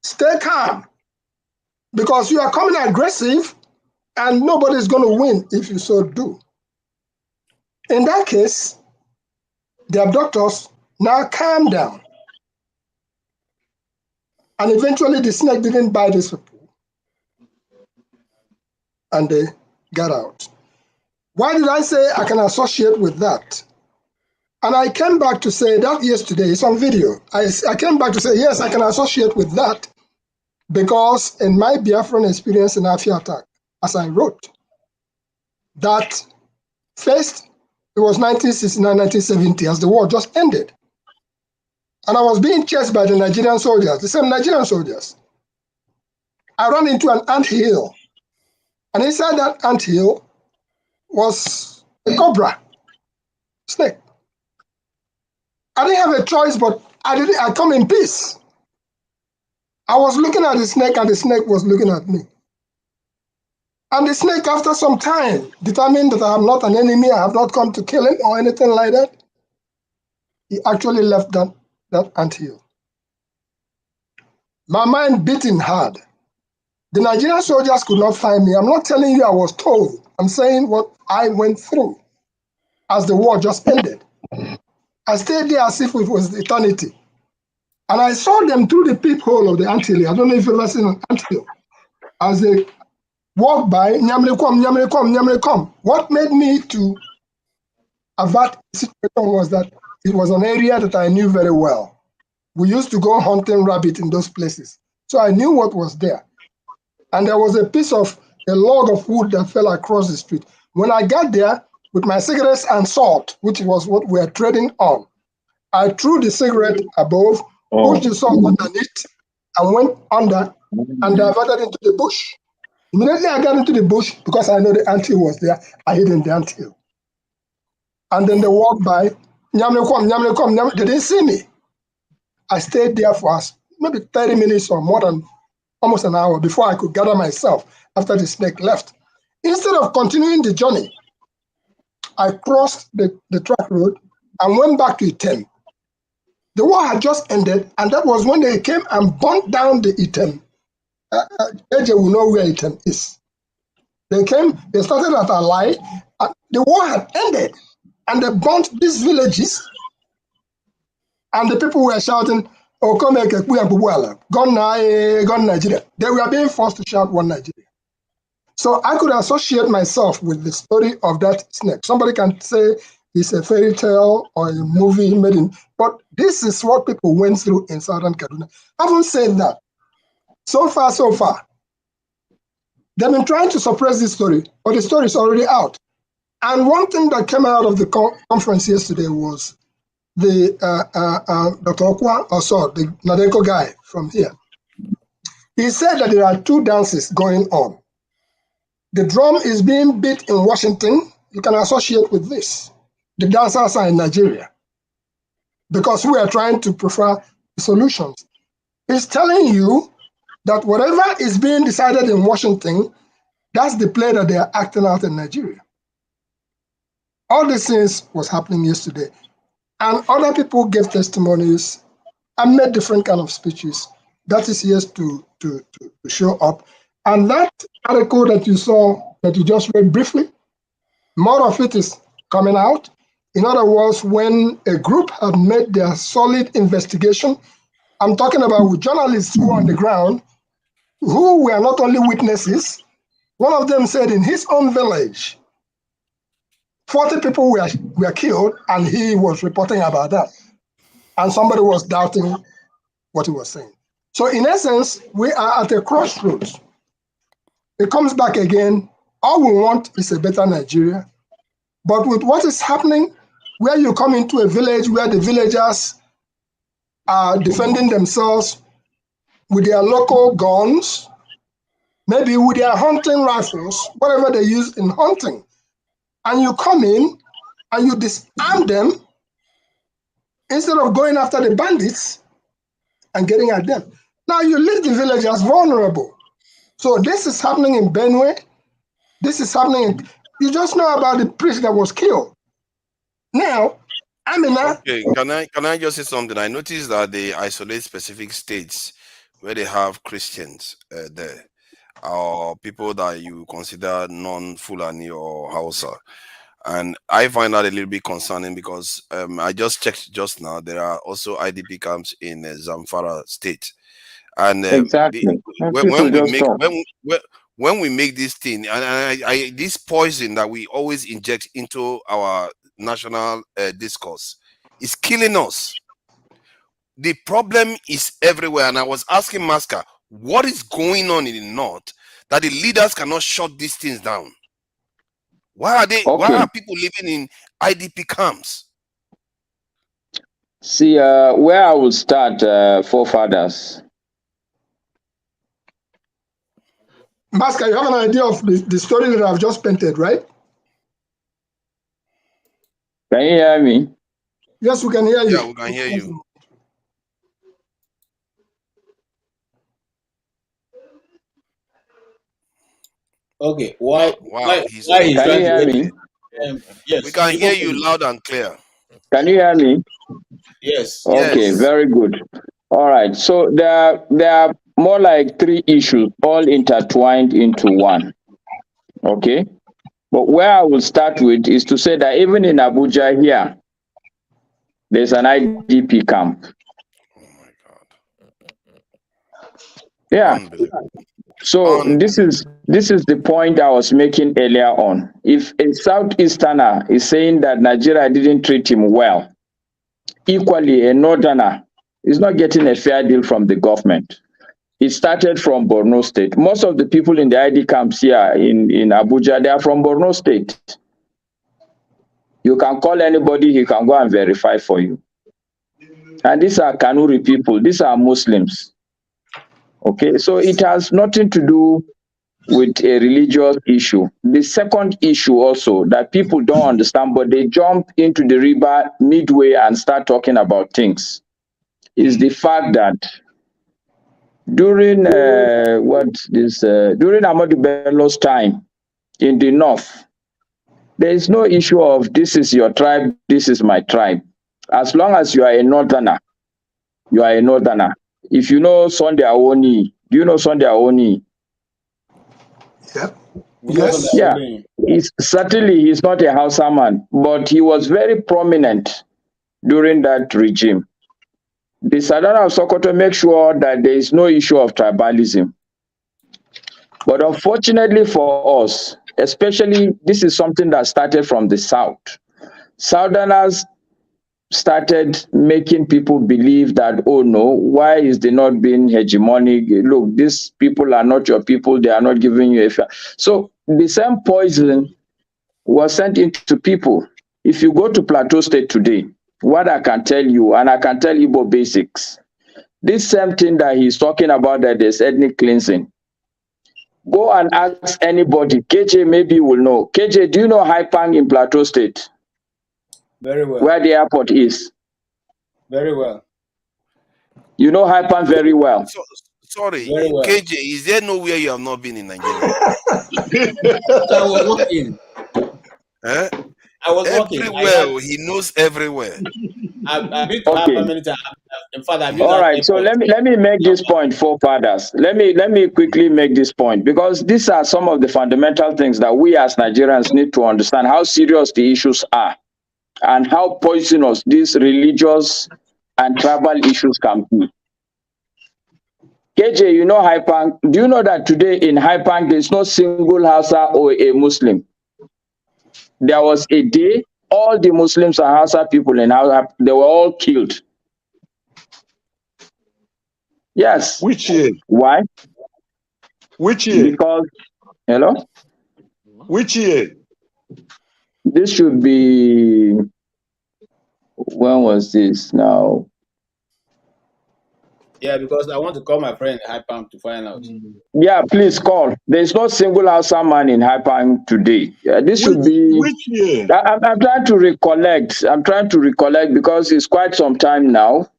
Speaker 3: stay calm? Because you are coming aggressive and nobody's going to win if you so do. In that case, the abductors now calm down. And eventually the snake didn't bite these people. And they got out. Why did I say I can associate with that? And I came back to say that yesterday, it's on video. I came back to say, yes, I can associate with that because in my Biafran experience in Afia attack, as I wrote, that first, it was 1969, 1970, as the war just ended. And I was being chased by the Nigerian soldiers, the same Nigerian soldiers. I ran into an anthill. And inside that anthill was a cobra, snake. I didn't have a choice, but I come in peace. I was looking at the snake and the snake was looking at me. And the snake, after some time, determined that I am not an enemy, I have not come to kill him or anything like that, he actually left that anthill. My mind beating hard. The Nigerian soldiers could not find me. I'm not telling you I was told. I'm saying what I went through as the war just ended. I stayed there as if it was eternity. And I saw them through the peephole of the anthill. I don't know if you've ever seen an anthill. As they walked by, nyamre kom, nyamre kom, nyamre kom. What made me to avert the situation was that it was an area that I knew very well. We used to go hunting rabbit in those places. So I knew what was there. And there was a log of wood that fell across the street. When I got there with my cigarettes and salt, which was what we were trading on, I threw the cigarette above, pushed the salt underneath, and went under and diverted into the bush. Immediately I got into the bush because I know the anthill was there. I hid in the anthill. And then they walked by. Nyamle kom, nyamle kom, nyamle. They didn't see me. I stayed there for maybe 30 minutes or more than almost an hour before I could gather myself after the snake left. Instead of continuing the journey, I crossed the track road and went back to Item. The war had just ended, and that was when they came and burnt down the Item. AJ will know where Item is. They came, they started at Alai, and the war had ended, and they burnt these villages, and the people were shouting, "Oh, come here, Gun Nigeria." They were being forced to shout one Nigeria. So I could associate myself with the story of that snake. Somebody can say it's a fairy tale or a movie made in, but this is what people went through in Southern Kaduna. Having said that, so far, they've been trying to suppress this story, but the story is already out. And one thing that came out of the conference yesterday was the Dr. Okwa, the Nadeko guy from here. He said that there are two dances going on. The drum is being beat in Washington. You can associate with this. The dancers are in Nigeria because we are trying to prefer solutions. He's telling you that whatever is being decided in Washington, that's the play that they are acting out in Nigeria. All these things was happening yesterday. And other people gave testimonies and made different kind of speeches. That is yet to show up. And that article that you saw, that you just read briefly, more of it is coming out. In other words, when a group had made their solid investigation, I'm talking about with journalists who are on the ground, who were not only witnesses. One of them said in his own village, 40 people were killed, and he was reporting about that. And somebody was doubting what he was saying. So in essence, we are at a crossroads. It comes back again. All we want is a better Nigeria. But with what is happening, where you come into a village where the villagers are defending themselves with their local guns, maybe with their hunting rifles, whatever they use in hunting, and you come in and you disarm them instead of going after the bandits and getting at them. Now you leave the villagers vulnerable. So this is happening in Benue. This is happening you just know about the priest that was killed. Now,
Speaker 9: Okay, can I just say something? I noticed that they isolate specific states where they have Christians there, or people that you consider non-Fulani or Hausa. And I find that a little bit concerning because I just checked just now. There are also IDP camps in Zamfara state. And
Speaker 15: exactly.
Speaker 9: when we make this thing, and this poison that we always inject into our national discourse is killing us. The problem is everywhere. And I was asking Masker, what is going on in the north that the leaders cannot shut these things down? Why are people living in IDP camps?
Speaker 15: See, where I will start, forefathers.
Speaker 3: Masker, you have an idea of the story that I've just painted, right?
Speaker 15: Can you hear me?
Speaker 3: Yes, we can hear you.
Speaker 9: Yeah, we can hear you.
Speaker 18: Okay, why
Speaker 9: he's
Speaker 15: can you hear me?
Speaker 18: Yes,
Speaker 9: we can hear you loud and clear.
Speaker 15: Can you hear me?
Speaker 18: Yes.
Speaker 15: Okay, very good. All right. So there are more like 3 issues all intertwined into one. Okay. But where I will start with is to say that even in Abuja here, there's an IDP camp.
Speaker 9: Oh my God.
Speaker 15: Yeah. So this is the point I was making earlier on. If a Southeasterner is saying that Nigeria didn't treat him well, equally a Northerner is not getting a fair deal from the government. It started from Borno State. Most of the people in the ID camps here in Abuja, they are from Borno State. You can call anybody, he can go and verify for you. And these are Kanuri people, these are Muslims. Okay, so it has nothing to do with a religious issue. The second issue also that people don't understand, but they jump into the river midway and start talking about things, is the fact that during during Ahmadu Bello's time in the north, there is no issue of this is your tribe, this is my tribe. As long as you are a northerner, you are a northerner. If you know Sunday Awoni, do you know Sunday Awoni?
Speaker 3: Yep.
Speaker 15: Yes. Yeah. Certainly he's not a Hausa man, but he was very prominent during that regime. The Sadana of Sokoto makes sure that there is no issue of tribalism. But unfortunately for us, especially this is something that started from the South. Southerners started making people believe that, oh no, why is they not being hegemonic? Look, these people are not your people, they are not giving you a fair. So the same poison was sent into people. If you go to Plateau State today, what I can tell you, and I can tell Igbo basics, this same thing that he's talking about, that there's ethnic cleansing. Go and ask anybody. KJ maybe will know. KJ, do you know Haipang in Plateau State?
Speaker 18: Very well.
Speaker 15: Where the airport is?
Speaker 18: Very well.
Speaker 15: You know Haipang very well.
Speaker 9: Sorry,
Speaker 18: Very well.
Speaker 9: KJ, is there nowhere you have not been in Nigeria?
Speaker 18: I was working.
Speaker 9: Eh?
Speaker 18: I was working.
Speaker 9: Everywhere, he knows everywhere.
Speaker 18: I've been to Haipang many times. In fact, I've been
Speaker 15: all right, so let me make this point, forefathers. Let me quickly make this point, because these are some of the fundamental things that we as Nigerians need to understand how serious the issues are and how poisonous these religious and tribal issues can be. KJ, you know Haipang. Do you know that today in Haipang there's no single Hausa or a Muslim? There was a day all the Muslims and Hausa people in Hausa, they were all killed. Yes.
Speaker 17: Which year?
Speaker 15: Why?
Speaker 17: Which year?
Speaker 15: Because, hello?
Speaker 17: Which year?
Speaker 15: This should be, when was this now?
Speaker 18: Yeah, because I want to call my friend in Haipang to find out.
Speaker 15: Yeah, please call. There's no single Hausa man in Haipang today. This should be.
Speaker 17: Which year?
Speaker 15: I'm trying to recollect. I'm trying to recollect because it's quite some time now.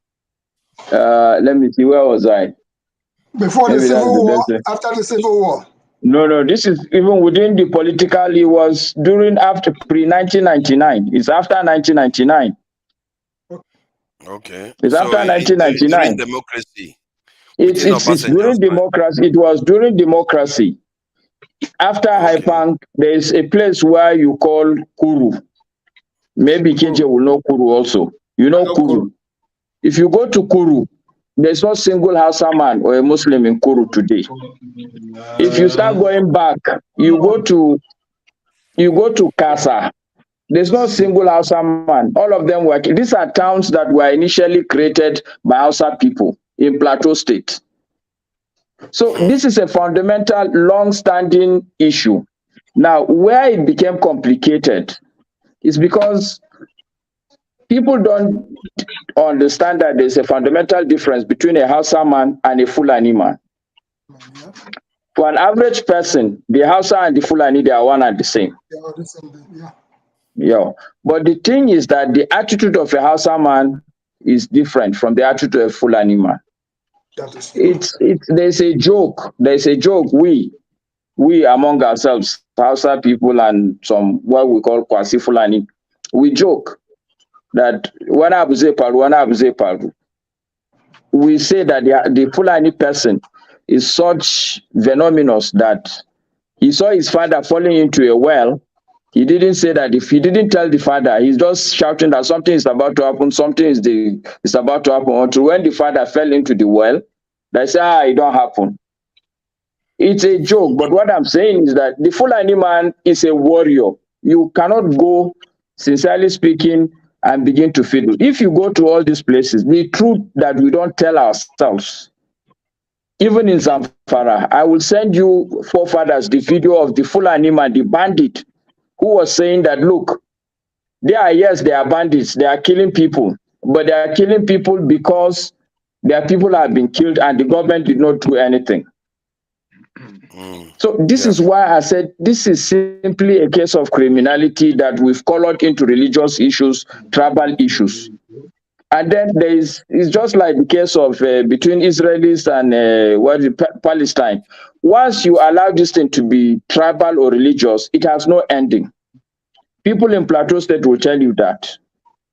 Speaker 15: Let me see. Where was I?
Speaker 3: Before the Civil War, after the Civil War.
Speaker 15: No. This is even within the political. It was during after pre-1999. It's after 1999.
Speaker 9: Okay.
Speaker 15: It's after 1999.
Speaker 9: During democracy.
Speaker 15: It's during democracy. It was during democracy. After Haipang, there is a place where you call Kuru. Maybe KJ will know Kuru also. You know Kuru. If you go to Kuru, There's no single Hausa man or a Muslim in Kuru today. If you start going back, you go to Kasa. There's no single Hausa man. All of them were. These are towns that were initially created by Hausa people in Plateau State. So this is a fundamental, long-standing issue. Now, where it became complicated is because people don't understand that there's a fundamental difference between a Hausa man and a Fulani man. For an average person, the Hausa and the Fulani, they are one and the same. Yeah. But the thing is that the attitude of a Hausa man is different from the attitude of a Fulani man. There's a joke. We among ourselves, Hausa people and some what we call Kwasi Fulani, we joke that we say that the Fulani person is such venomous that he saw his father falling into a well. He didn't say that. If he didn't tell the father, he's just shouting that something is about to happen, something is about to happen. Until when the father fell into the well, they say, it don't happen. It's a joke, but what I'm saying is that the Fulani man is a warrior. You cannot go, sincerely speaking, and begin to fiddle. If you go to all these places, the truth that we don't tell ourselves, even in Zamfara, I will send you forefathers the video of the Fulani man, the bandit, who was saying that, look, they are bandits, they are killing people, but they are killing people because their people have been killed and the government did not do anything. So this is why I said this is simply a case of criminality that we've colored into religious issues, tribal issues. And then it's just like the case of between Israelis and Palestine. Once you allow this thing to be tribal or religious, it has no ending. People in Plateau State will tell you that.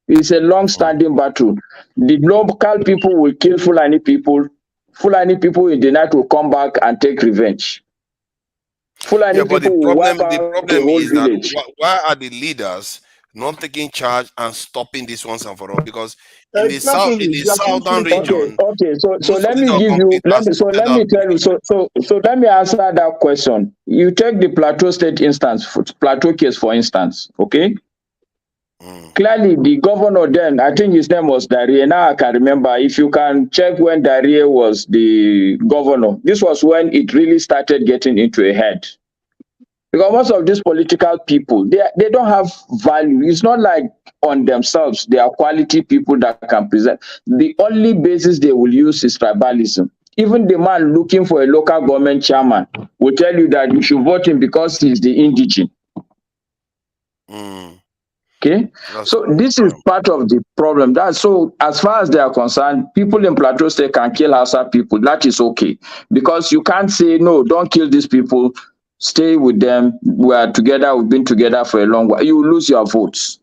Speaker 15: It's a long-standing battle. The local people will kill Fulani people. Fulani people in the night will come back and take revenge. Fulani
Speaker 9: but the
Speaker 15: people will wipe out
Speaker 9: problem
Speaker 15: the whole
Speaker 9: is
Speaker 15: village.
Speaker 9: that why are the leaders not taking charge and stopping this once and for all? Because in the southern region,
Speaker 15: So let me give you. Let me tell you. So let me answer that question. You take the Plateau State Plateau case for instance. Okay. Clearly, the governor then, I think his name was Darie. Now I can remember. If you can check when Darie was the governor, this was when it really started getting into a head. Because most of these political people, they don't have value. It's not like on themselves. They are quality people that can present. The only basis they will use is tribalism. Even the man looking for a local government chairman will tell you that you should vote him because he's the indigene. Okay, so this is part of the problem. So as far as they are concerned, people in Plateau State can kill Hausa people. That is okay, because you can't say no, don't kill these people. Stay with them. We are together. We've been together for a long while. You lose your votes.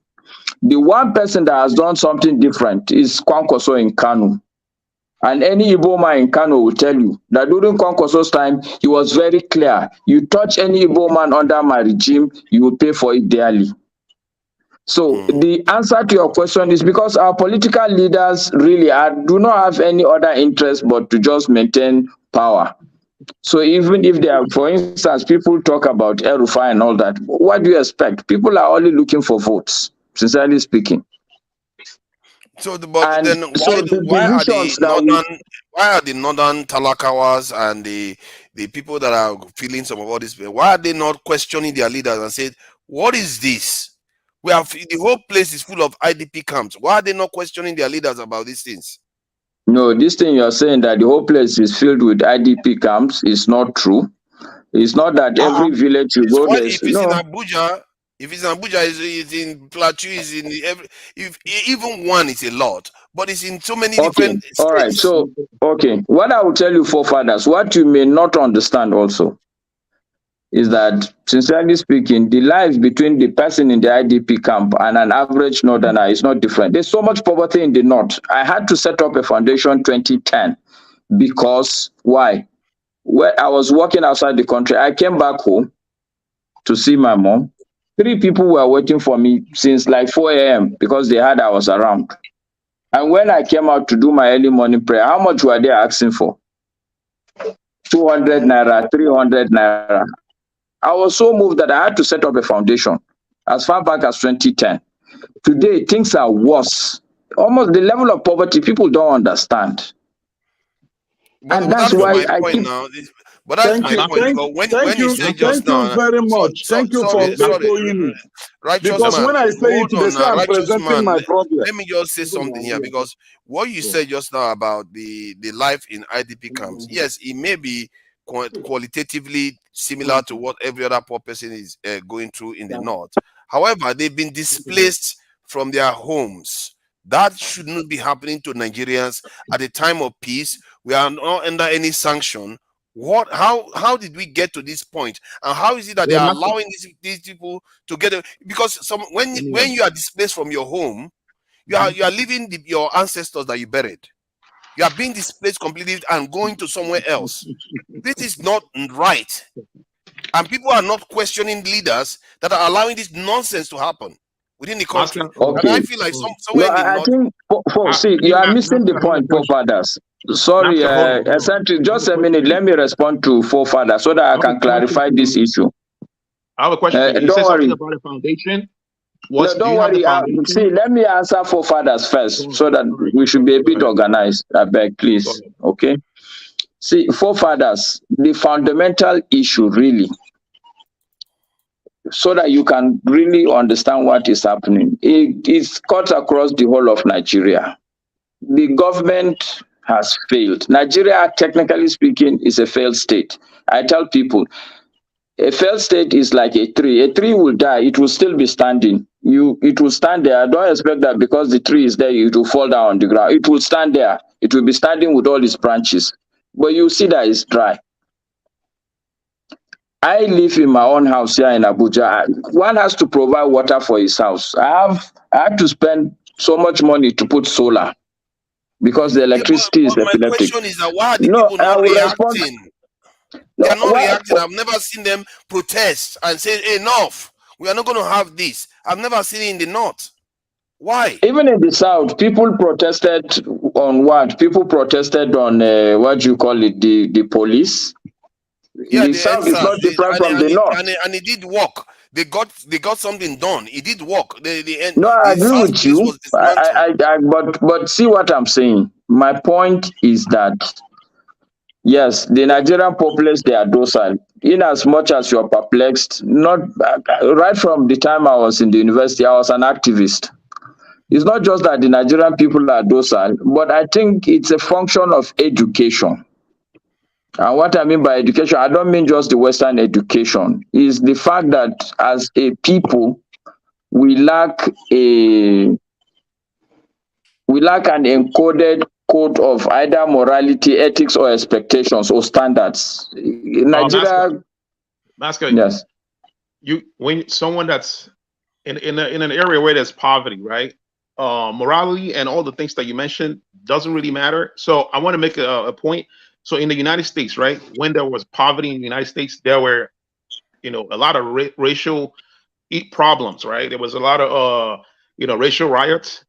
Speaker 15: The one person that has done something different is Kwankwaso in Kano. And any Igbo man in Kano will tell you that during Kwankwaso's time, he was very clear. You touch any Igbo man under my regime, you will pay for it dearly. So the answer to your question is because our political leaders really do not have any other interest but to just maintain power. So even if they are, for instance, people talk about El-Rufai and all that, what do you expect? People are only looking for votes, sincerely speaking.
Speaker 9: So, why are the northern Talakawas and the people that are feeling some of all this? Why are they not questioning their leaders and said, "What is this? We have the whole place is full of IDP camps. Why are they not questioning their leaders about these things?"
Speaker 15: No, this thing you're saying that the whole place is filled with IDP camps is not true. It's not that every village you go there.
Speaker 9: If it's in Abuja, it's in Plateau, it's in even one is a lot, but it's in so many different states.
Speaker 15: All right. So, what I will tell you, forefathers, what you may not understand also is that, sincerely speaking, the life between the person in the IDP camp and an average northerner is not different. There's so much poverty in the north. I had to set up a foundation 2010 because why? When I was working outside the country, I came back home to see my mom. 3 people were waiting for me since like 4 a.m. because they heard I was around. And when I came out to do my early morning prayer, how much were they asking for? 200 naira, 300 naira. I was so moved that I had to set up a foundation as far back as 2010. Today, things are worse. Almost the level of poverty, people don't understand.
Speaker 9: But that's why I keep... But that's my point. Because when you say just now...
Speaker 6: Thank you very much. Thank you for echoing it.
Speaker 9: Righteous
Speaker 6: because
Speaker 9: man,
Speaker 6: when I say it, they say I'm presenting my problem.
Speaker 9: Let me just say something here, because what you said just now about the life in IDP camps, yes, it may be qualitatively similar to what every other poor person is going through in the north. However, they've been displaced from their homes. That shouldn't be happening to Nigerians at a time of peace. We are not under any sanction. What? How did we get to this point? And how is it that they are allowing these people to get it? Because when you are displaced from your home, you are leaving your ancestors that you buried. You are being displaced completely and going to somewhere else. This is not right. And people are not questioning leaders that are allowing this nonsense to happen within the country.
Speaker 15: Okay.
Speaker 9: And I feel like somewhere in the
Speaker 15: I
Speaker 9: north...
Speaker 15: think, you are missing the point, forefathers. Sorry, eccentric, just a minute. Let me respond to forefathers so that I can clarify this issue.
Speaker 5: I have a question. You said something about a foundation.
Speaker 15: No, don't worry. See, let me answer forefathers first so that we should be a bit organized. I beg, please. Okay. See, forefathers, the fundamental issue really, so that you can really understand what is happening, it is cut across the whole of Nigeria. The government has failed. Nigeria, technically speaking, is a failed state. I tell people, a failed state is like a tree. A tree will die, it will still be standing. It will stand there. Don't expect that because the tree is there, it will fall down on the ground. It will stand there. It will be standing with all its branches. But you see that it's dry. I live in my own house here in Abuja. One has to provide water for his house. I had to spend so much money to put solar because the electricity is epileptic.
Speaker 9: My question is that why are the people not reacting? They are not reacting. I've never seen them protest and say, enough, we are not going to have this. I've never seen it in the north. Why?
Speaker 15: Even in the south, people protested on what? People protested on, what do you call it, the police?
Speaker 9: Yeah,
Speaker 15: the south is not different from the north.
Speaker 9: And it did work. They got something done. It did work.
Speaker 15: No, I agree with you. But see what I'm saying. My point is that yes, the Nigerian populace, they are docile. In as much as you're perplexed, not right from the time I was in the university, I was an activist. It's not just that the Nigerian people are docile, but I think it's a function of education. And what I mean by education, I don't mean just the Western education. Is the fact that as a people, we lack an encoded code of either morality, ethics, or expectations or standards. Nigeria,
Speaker 5: yes. When someone that's in an area where there's poverty, right? Morality and all the things that you mentioned doesn't really matter. So I want to make a point. So in the United States, right, when there was poverty in the United States, there were, a lot of racial problems, right? There was a lot of, racial riots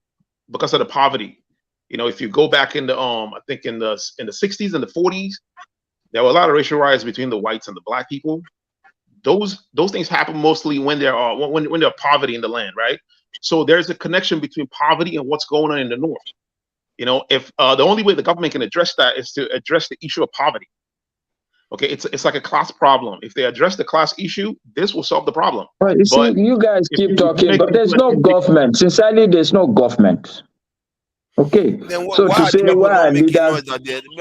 Speaker 5: because of the poverty. If you go back in the, I think in the 60s and the 40s, there were a lot of racial riots between the whites and the black people. Those things happen mostly when there are poverty in the land, right? So there's a connection between poverty and what's going on in the north. If the only way the government can address that is to address the issue of poverty. Okay, it's like a class problem. If they address the class issue, this will solve the problem.
Speaker 15: Right, you guys keep talking, but there's no government. Sincerely, there's no government. Okay.
Speaker 9: Then
Speaker 15: so to say why leaders...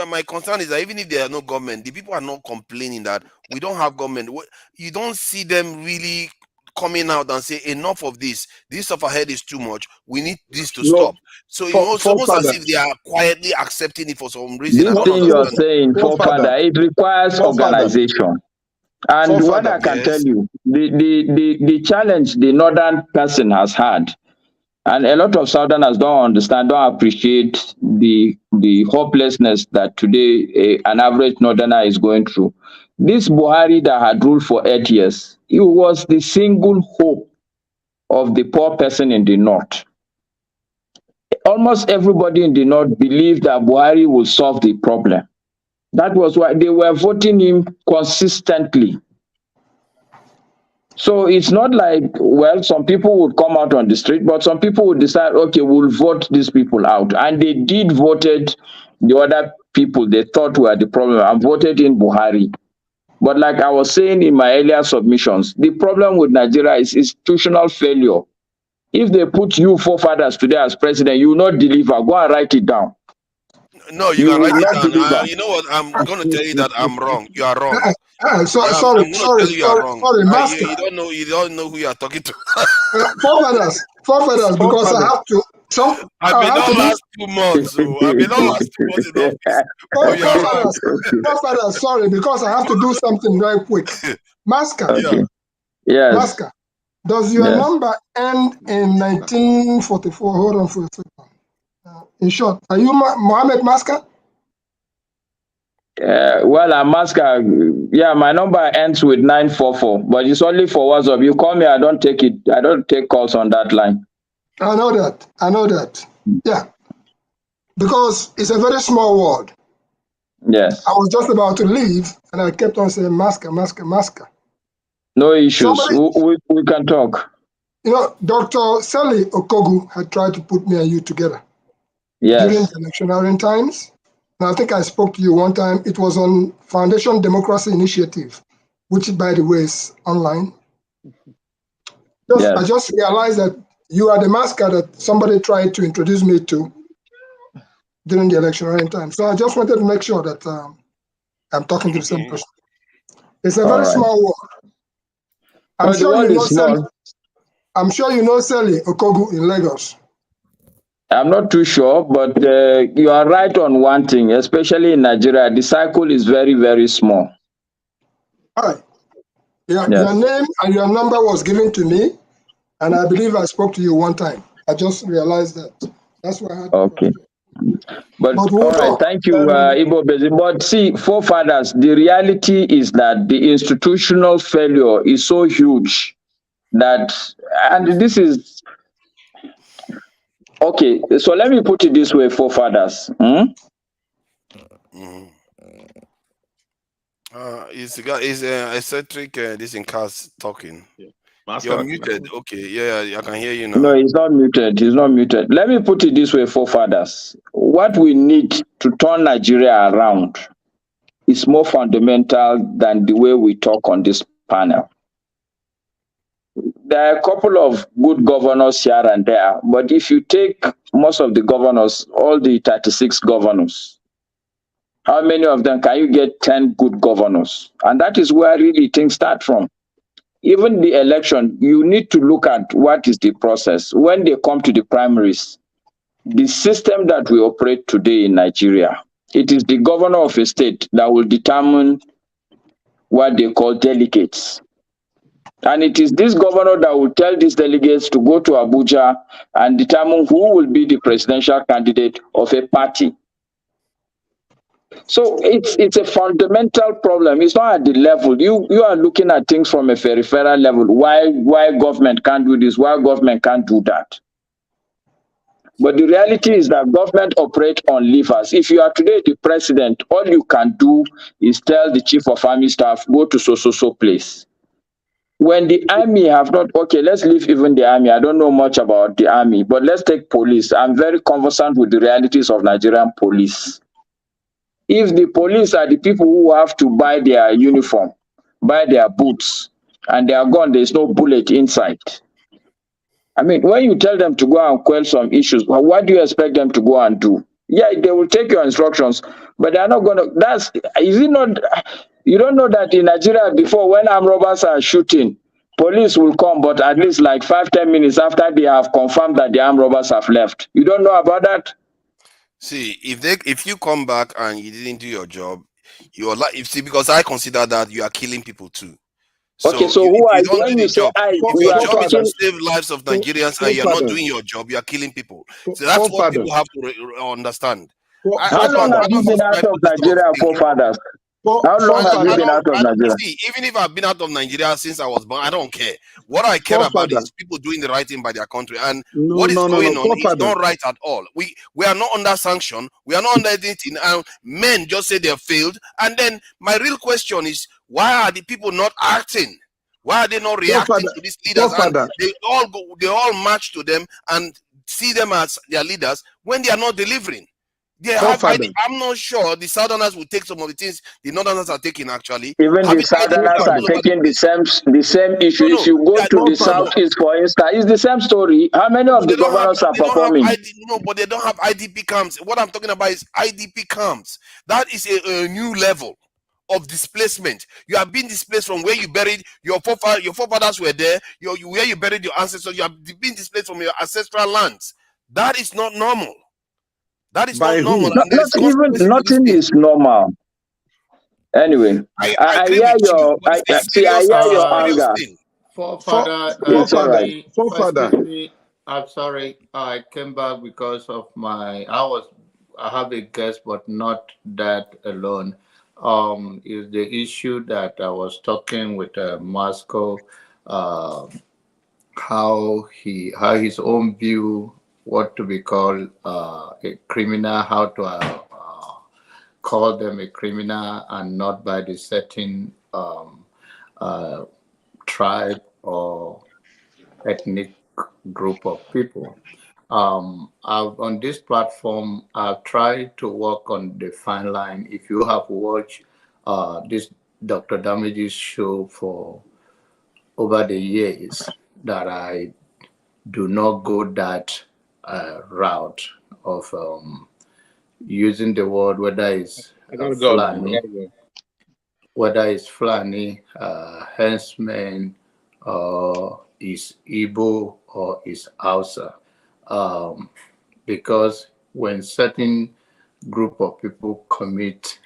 Speaker 9: My concern is that even if there are no government, the people are not complaining that we don't have government. You don't see them really coming out and say enough of this. This stuff ahead is too much. We need this to stop. So it's almost as if they are quietly accepting it for some reason.
Speaker 15: This thing you're saying, forefather, it requires organization. And what I can tell you, the challenge the northern person has had, and a lot of southerners don't understand, don't appreciate the hopelessness that today an average northerner is going through. This Buhari that had ruled for 8 years, it was the single hope of the poor person in the north. almost everybody in the North believed that Buhari will solve the problem. That was why they were voting him consistently. So it's not like, well, some people would come out on the street, but some people would decide, okay, we'll vote these people out. And they did voted the other people they thought were the problem and voted in Buhari. But like I was saying in my earlier submissions, the problem with Nigeria is institutional failure. If they put you forefathers today as president, you will not deliver. Go and write it down.
Speaker 9: No, you can write it down. You know what? I'm going to tell you that I'm wrong. You are wrong.
Speaker 3: Sorry, Master.
Speaker 9: You don't know who you are talking to.
Speaker 3: Forefathers, because I have to.
Speaker 9: I've been on last 2 months. I've been on last 2 months in office.
Speaker 3: Forefathers, sorry, because I have to do something very quick. Masker.
Speaker 15: Yes.
Speaker 3: Masker. Does your number end in 1944? Hold on for a second. In short, are you Mohammed Masker?
Speaker 15: Well, I'm Masker. Yeah, my number ends with 944, but it's only for WhatsApp. You call me, I don't take it. I don't take calls on that line.
Speaker 3: I know that. Yeah. Because it's a very small world.
Speaker 15: Yes.
Speaker 3: I was just about to leave, and I kept on saying Masker.
Speaker 15: No issues. We can talk.
Speaker 3: You know, Dr. Sally Okogu had tried to put me and you together.
Speaker 15: Yes.
Speaker 3: During the electionary times. And I think I spoke to you one time. It was on Foundation Democracy Initiative, which, by the way, is online. I just realized that you are the Masker that somebody tried to introduce me to during the electionary time. So I just wanted to make sure that I'm talking to the same person. It's a very small world. I'm sure you know Sally Okogu in Lagos.
Speaker 15: I'm not too sure, but you are right on one thing, especially in Nigeria. The cycle is very, very small.
Speaker 3: All right. Your name and your number was given to me, and I believe I spoke to you one time. I just realized that. That's why I had
Speaker 15: okay. But all right, thank you, Ibo Bezi. But see, forefathers, the reality is that the institutional failure is so huge that, and this is, okay, so let me put it this way, forefathers.
Speaker 9: It's eccentric, this in cars talking.
Speaker 5: Yeah.
Speaker 9: You're muted. Okay, yeah, I can hear you now.
Speaker 15: No, he's not muted. He's not muted. Let me put it this way, forefathers. What we need to turn Nigeria around is more fundamental than the way we talk on this panel. There are a couple of good governors here and there, but if you take most of the governors, all the 36 governors, how many of them can you get 10 good governors? And that is where really things start from. Even the election, you need to look at what is the process. When they come to the primaries, the system that we operate today in Nigeria, it is the governor of a state that will determine what they call delegates. And it is this governor that will tell these delegates to go to Abuja and determine who will be the presidential candidate of a party. So it's a fundamental problem. It's not at the level. You are looking at things from a peripheral level. Why government can't do this? Why government can't do that? But the reality is that government operates on levers. If you are today the president, all you can do is tell the chief of army staff, go to so place. When the army have not, okay, let's leave even the army. I don't know much about the army, but let's take police. I'm very conversant with the realities of Nigerian police. If the police are the people who have to buy their uniform, buy their boots, and they are gone, there's no bullet inside. I mean, when you tell them to go and quell some issues, well, what do you expect them to go and do? Yeah, they will take your instructions, but they are not going to, is it not, you don't know that in Nigeria before, when armed robbers are shooting, police will come, but at least like 5-10 minutes after they have confirmed that the armed robbers have left. You don't know about that?
Speaker 9: See, if you come back and you didn't do your job, you're like, because I consider that you are killing people too.
Speaker 15: Okay, so who are you? When you say
Speaker 9: if your job is to save lives of Nigerians and you're not doing your job, you are killing people. So that's what people have to understand.
Speaker 15: How long have you been out of Nigeria, forefathers? How long have you been out of
Speaker 9: I don't
Speaker 15: Nigeria?
Speaker 9: see, even if I've been out of Nigeria since I was born, I don't care. What I care about is people doing the right thing by their country, and what is going on is not right at all. We are not under sanction, we are not under anything, and men just say they failed. And then my real question is, why are the people not acting? Why are they not reacting to these leaders? And they all march to them and see them as their leaders when they are not delivering. I'm not sure the Southerners will take some of the things the Northerners are taking. Actually,
Speaker 15: even the Southerners are taking the same issue. If you go to the Southeast, for instance, it's the same story. How many of the governors are performing?
Speaker 9: No, but they don't have IDP camps. What I'm talking about is IDP camps. That is a new level of displacement. You have been displaced from where you buried your forefathers were there. Where you buried your ancestors. You have been displaced from your ancestral lands. That is not normal. That is not normal.
Speaker 15: Nothing is normal. Anyway, I hear your anger.
Speaker 13: I'm sorry. I came back because of I have a guest, but not that alone. Is the issue that I was talking with Moscow, how his own view, what to be called a criminal, how to call them a criminal and not by the certain tribe or ethnic group of people. On this platform, I've tried to work on the fine line. If you have watched this Dr. Damage's show for over the years, that I do not go that route of using the word, whether it's Fulani, henchman, or is Igbo, or is Hausa. Because when certain group of people committed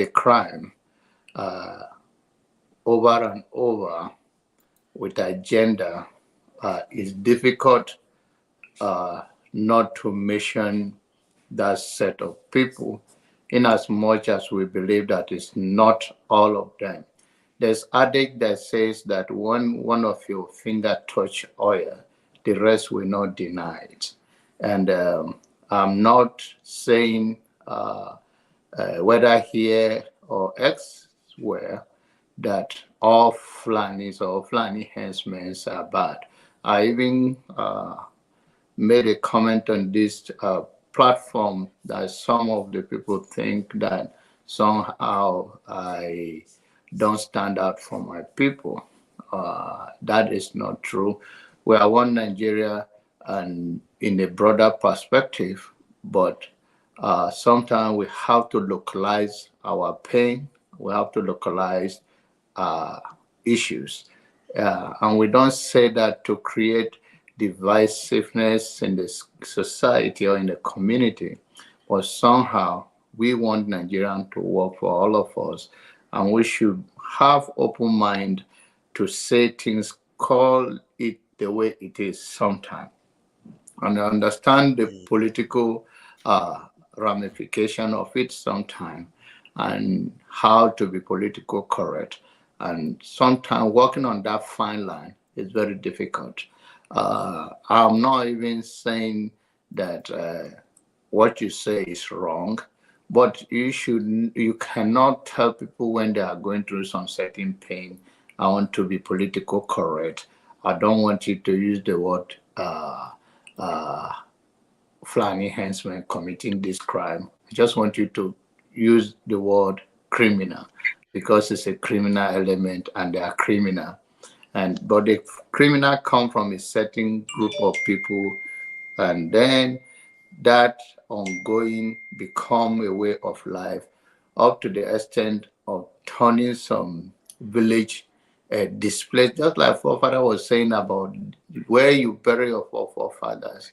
Speaker 13: a crime over and over with agenda, it's difficult not to mention that set of people, in as much as we believe that it's not all of them. There's adage that says that one of your finger touch oil, the rest will not deny it. And I'm not saying whether here or elsewhere that all Fulanis or Fulani henchmen are bad. I even made a comment on this platform that some of the people think that somehow I don't stand out for my people. That is not true. We are one Nigeria and in a broader perspective, but sometimes we have to localize our pain. We have to localize issues. And we don't say that to create divisiveness in the society or in the community, but somehow we want Nigerian to work for all of us, and we should have open mind to say things, call it the way it is sometimes, and understand the political ramification of it sometimes, and how to be political correct. And sometimes working on that fine line is very difficult. I'm not even saying that what you say is wrong, but you cannot tell people when they are going through some certain pain, I want to be political correct. I don't want you to use the word Fulani henchman committing this crime. I just want you to use the word criminal, because it's a criminal element and they are criminal. But the criminal come from a certain group of people, and then that ongoing become a way of life, up to the extent of turning some village displaced, just like forefather was saying about where you bury your forefathers,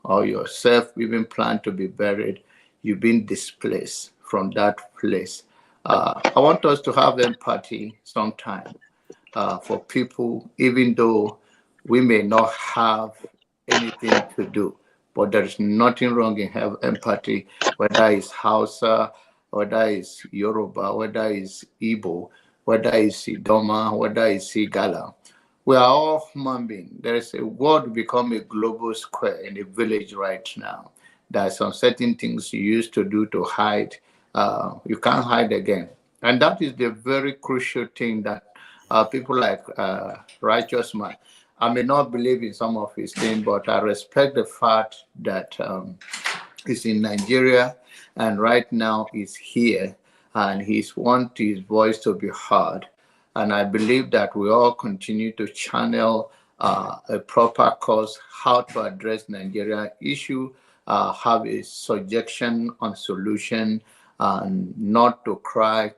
Speaker 13: or yourself even plan to be buried, you've been displaced from that place. I want us to have empathy sometime for people, even though we may not have anything to do, but there is nothing wrong in have empathy, whether it's Hausa whether it's Yoruba, whether it's Igbo, whether it's Idoma, whether it's Igala. We are all human beings. There is a world become a global square in a village right now. There are some certain things you used to do to hide. You can't hide again. And that is the very crucial thing that people like Righteous Man, I may not believe in some of his things, but I respect the fact that he's in Nigeria and right now he's here and he's want his voice to be heard. And I believe that we all continue to channel a proper course how to address Nigeria issue, have a suggestion on solution, and not to cry,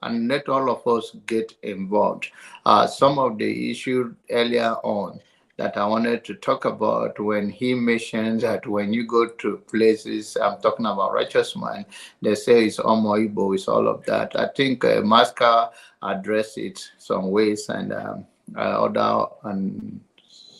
Speaker 13: and let all of us get involved. Some of the issues earlier on that I wanted to talk about when he mentions that when you go to places, I'm talking about Righteous Man, they say it's Omo Igbo, it's all of that. I think Masca addressed it some ways and other and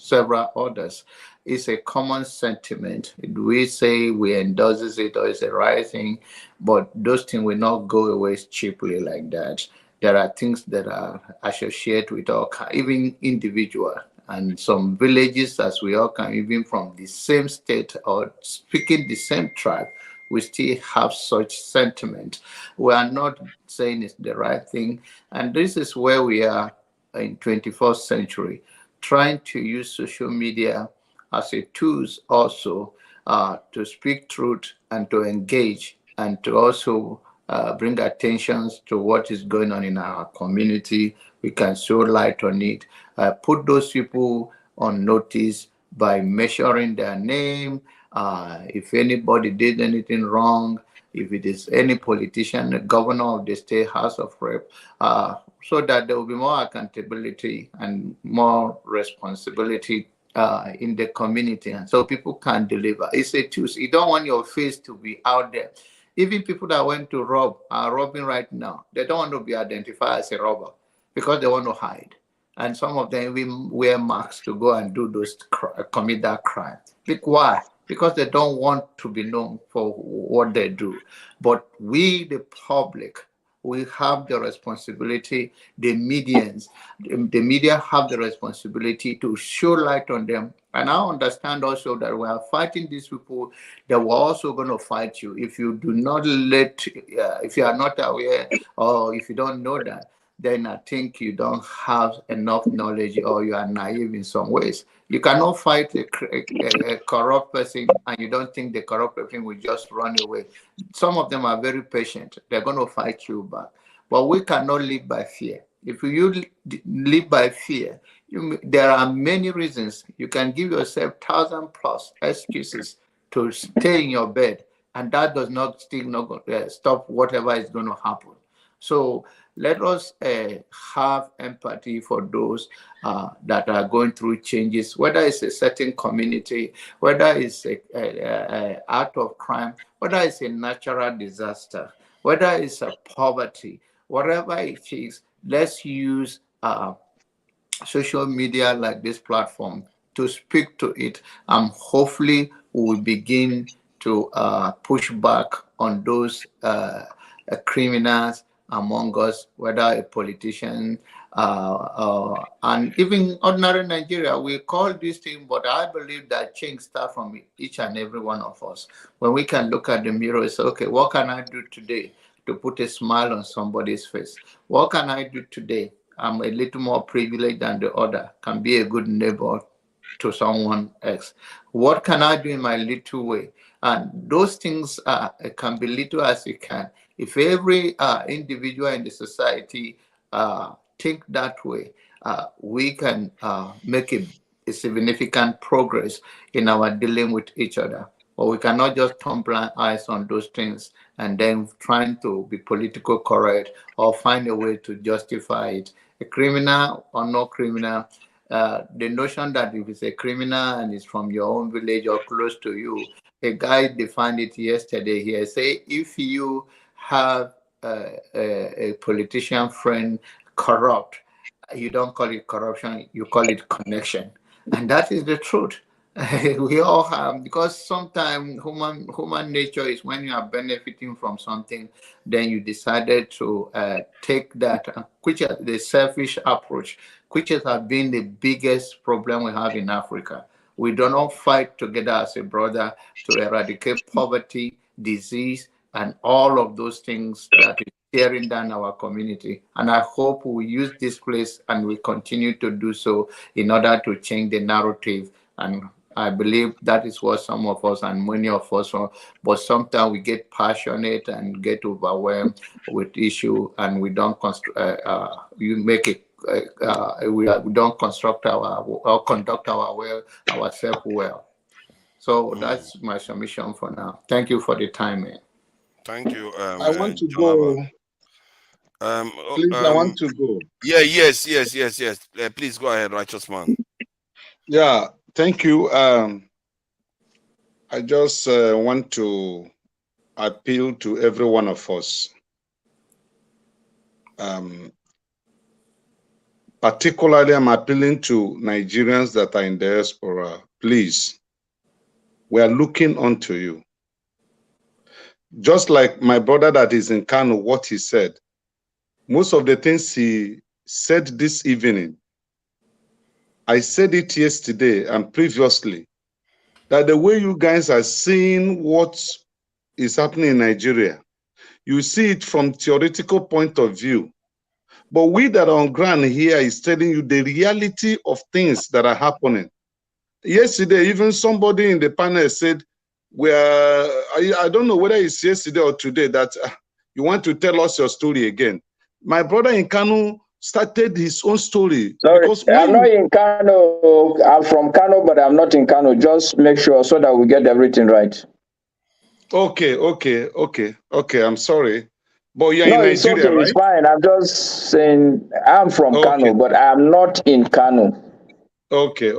Speaker 13: several others. It's a common sentiment. We say we endorses it or it's a right thing, but those things will not go away cheaply like that. There are things that are associated with all, even individual and some villages, as we all come, even from the same state or speaking the same tribe, we still have such sentiment. We are not saying it's the right thing, and this is where we are in 21st century, trying to use social media as a tools also to speak truth and to engage and to also bring attention to what is going on in our community. We can show light on it, put those people on notice by measuring their name. If anybody did anything wrong, if it is any politician, the governor of the state house of rep, so that there will be more accountability and more responsibility in the community, and so people can deliver. It's a choose. You don't want your face to be out there. Even people that went to rob are robbing right now. They don't want to be identified as a robber because they want to hide. And some of them even wear masks to go and do those commit that crime. Why? Because they don't want to be known for what they do. But we, the public, we have the responsibility, the media have the responsibility to show light on them. And I understand also that we are fighting these people, that we're also going to fight you. If you do not if you are not aware or if you don't know that, then I think you don't have enough knowledge or you are naive in some ways. You cannot fight a corrupt person and you don't think the corrupt person will just run away. Some of them are very patient. They're going to fight you back. But we cannot live by fear. If you live by fear, there are many reasons. You can give yourself 1,000+ excuses to stay in your bed, and that does not stop whatever is going to happen. So let us have empathy for those that are going through changes, whether it's a certain community, whether it's a act of crime, whether it's a natural disaster, whether it's a poverty, whatever it is. Let's use social media like this platform to speak to it, and hopefully we will begin to push back on those criminals among us, whether a politician and even ordinary Nigeria. We call this thing, but I believe that change starts from each and every one of us. When we can look at the mirror and say, okay, what can I do today to put a smile on somebody's face? What can I do today? I'm a little more privileged than the other, can be a good neighbor to someone else. What can I do in my little way? And those things can be little as you can. If every individual in the society think that way, we can make a significant progress in our dealing with each other. But we cannot just turn blind eyes on those things and then trying to be political correct or find a way to justify it. A criminal or no criminal, the notion that if it's a criminal and it's from your own village or close to you, a guy defined it yesterday here. Say if you have a politician friend corrupt, you don't call it corruption, you call it connection. And that is the truth. We all have, because sometimes human nature is when you are benefiting from something, then you decided to take that, which is the selfish approach, which has been the biggest problem we have in Africa. We do not fight together as a brother to eradicate poverty, disease, and all of those things that is tearing down our community. And I hope we use this place and we continue to do so in order to change the narrative. And I believe that is what some of us and many of us are, but sometimes we get passionate and get overwhelmed with issue, and we don't we don't construct or conduct ourselves well. So that's my submission for now. Thank you for the time, man.
Speaker 9: Thank you.
Speaker 6: I want to go. Please, I want to go.
Speaker 9: Yeah, yes. Please go ahead, righteous man.
Speaker 6: Yeah, thank you. I just want to appeal to every one of us. Particularly, I'm appealing to Nigerians that are in diaspora. Please, we are looking onto you. Just like my brother that is in Kano, what he said, most of the things he said this evening, I said it yesterday and previously, that the way you guys are seeing what is happening in Nigeria, you see it from theoretical point of view. But we that are on ground here is telling you the reality of things that are happening. Yesterday, even somebody in the panel said, I don't know whether it's yesterday or today, that you want to tell us your story again. My brother in Kano started his own story.
Speaker 15: Sorry, I'm not in Kano. I'm from Kano, but I'm not in Kano. Just make sure so that we get everything right.
Speaker 6: Okay. I'm sorry. But you're
Speaker 15: No,
Speaker 6: in
Speaker 15: it's
Speaker 6: Nigeria,
Speaker 15: okay.
Speaker 6: right?
Speaker 15: It's fine. I'm just saying I'm from Kano, but I'm not in Kano.
Speaker 6: Okay.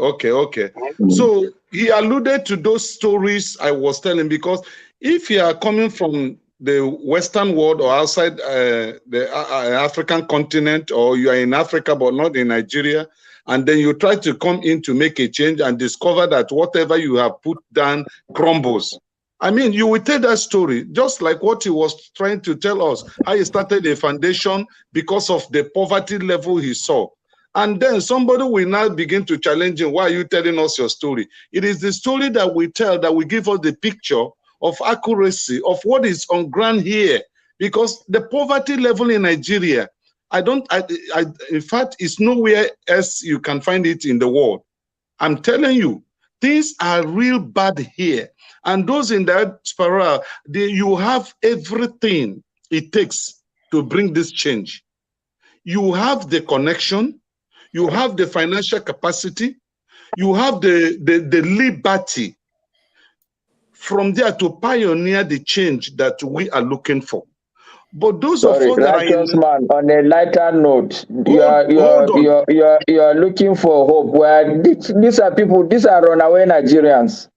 Speaker 6: So he alluded to those stories I was telling, because if you are coming from the Western world or outside the African continent, or you are in Africa but not in Nigeria, and then you try to come in to make a change and discover that whatever you have put down crumbles. I mean, you will tell that story, just like what he was trying to tell us, how he started a foundation because of the poverty level he saw. And then somebody will now begin to challenge him. Why are you telling us your story? It is the story that we tell that will give us the picture of accuracy of what is on ground here. Because the poverty level in Nigeria, in fact, it's nowhere else you can find it in the world. I'm telling you, things are real bad here. And those in that spiral, you have everything it takes to bring this change. You have the connection, you have the financial capacity, you have the liberty from there to pioneer the change that we are looking for. But those of us that are in,
Speaker 15: man, on a lighter note, you are looking for hope. Where these are people, these are runaway Nigerians.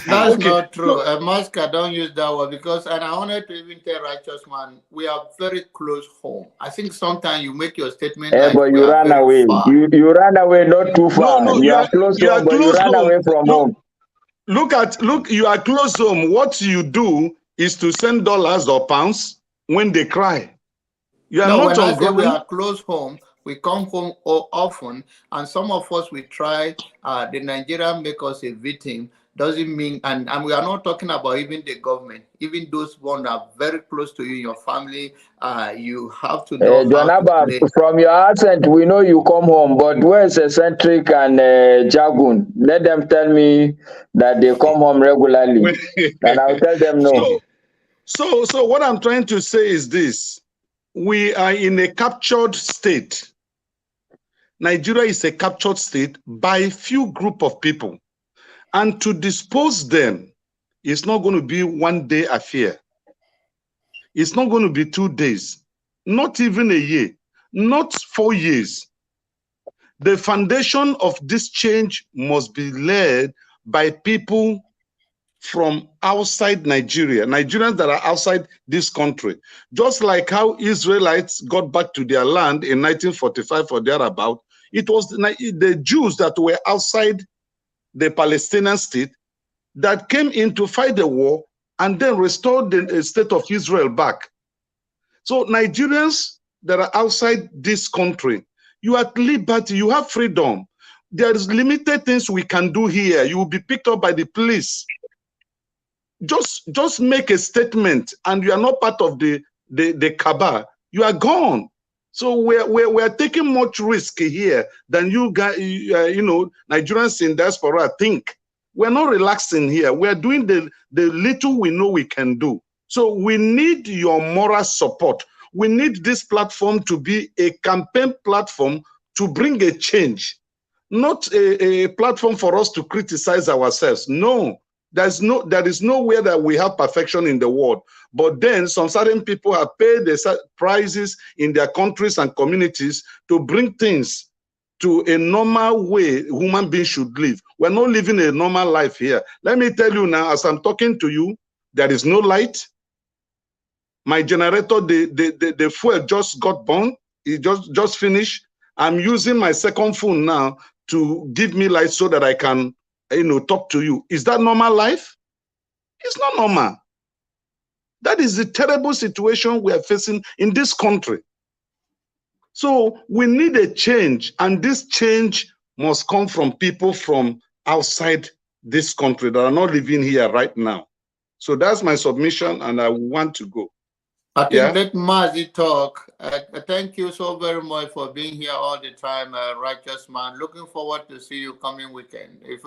Speaker 13: That's not true. Masca, don't use that word, because, and I wanted to even tell righteous man, we are very close home. I think sometimes you make your statement like
Speaker 15: but you ran away. You ran away not too far.
Speaker 6: No,
Speaker 15: you are close home, but you ran away from home.
Speaker 6: Look, you are close home. What you do is to send dollars or pounds when they cry. You are not
Speaker 13: when
Speaker 6: on
Speaker 13: I say we are close home, we come home often, and some of us we try. The Nigerian make us a victim. Doesn't mean, and we are not talking about even the government, even those ones that are very close to you, your family. You have to know how to play.
Speaker 15: From your accent, we know you come home, but where's Eccentric and Jagun? Let them tell me that they come home regularly, and I'll tell them no.
Speaker 6: So what I'm trying to say is this: we are in a captured state. Nigeria is a captured state by a few group of people. And to dispose them is not going to be one day affair. It's not going to be 2 days, not even a year, not 4 years. The foundation of this change must be led by people from outside Nigeria, Nigerians that are outside this country. Just like how Israelites got back to their land in 1945 or thereabout, It was the Jews that were outside the Palestinian state that came in to fight the war and then restored the state of Israel back. So Nigerians that are outside this country, you are at liberty, you have freedom. There is limited things we can do here. You will be picked up by the police. Just make a statement and you are not part of the cabal. You are gone. So we're taking much risk here than you guys, Nigerians in diaspora think. We're not relaxing here. We're doing the little we know we can do. So we need your moral support. We need this platform to be a campaign platform to bring a change, not a platform for us to criticize ourselves. No, there is nowhere that we have perfection in the world. But then some certain people have paid the prices in their countries and communities to bring things to a normal way human beings should live. We're not living a normal life here. Let me tell you now, as I'm talking to you, there is no light. My generator, the fuel just got burned. It just finished. I'm using my second phone now to give me light so that I can, talk to you. Is that normal life? It's not normal. That is the terrible situation we are facing in this country. So we need a change, and this change must come from people from outside this country that are not living here right now. So that's my submission, and I want to go.
Speaker 13: I think let Mazi talk. Thank you so very much for being here all the time, righteous man. Looking forward to see you coming weekend. If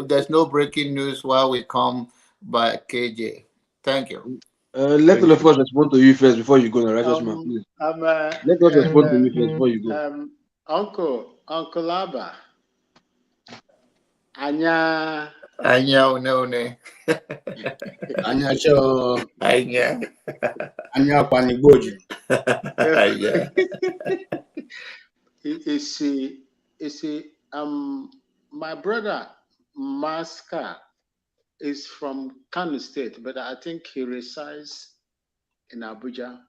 Speaker 13: there's no breaking news while we come by KJ. Thank you.
Speaker 2: Let all of us respond to you first before you go, righteous man, please. Let us respond to you first before you go.
Speaker 16: Uncle Abba. Anya
Speaker 13: one.
Speaker 16: Anya cho
Speaker 13: Anya
Speaker 16: Kwanigoju.
Speaker 13: Anya.
Speaker 16: My brother Maska is from Kano State, but I think he resides in Abuja.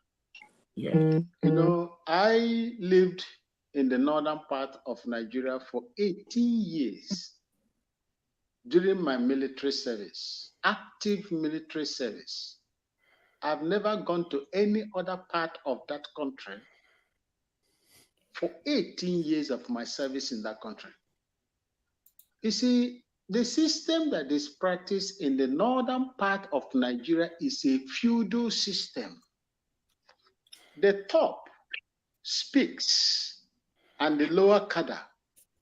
Speaker 13: Yeah.
Speaker 16: I lived in the northern part of Nigeria for 18 years during my military service, active military service. I've never gone to any other part of that country for 18 years of my service in that country. You see, the system that is practiced in the northern part of Nigeria is a feudal system. The top speaks and the lower cadre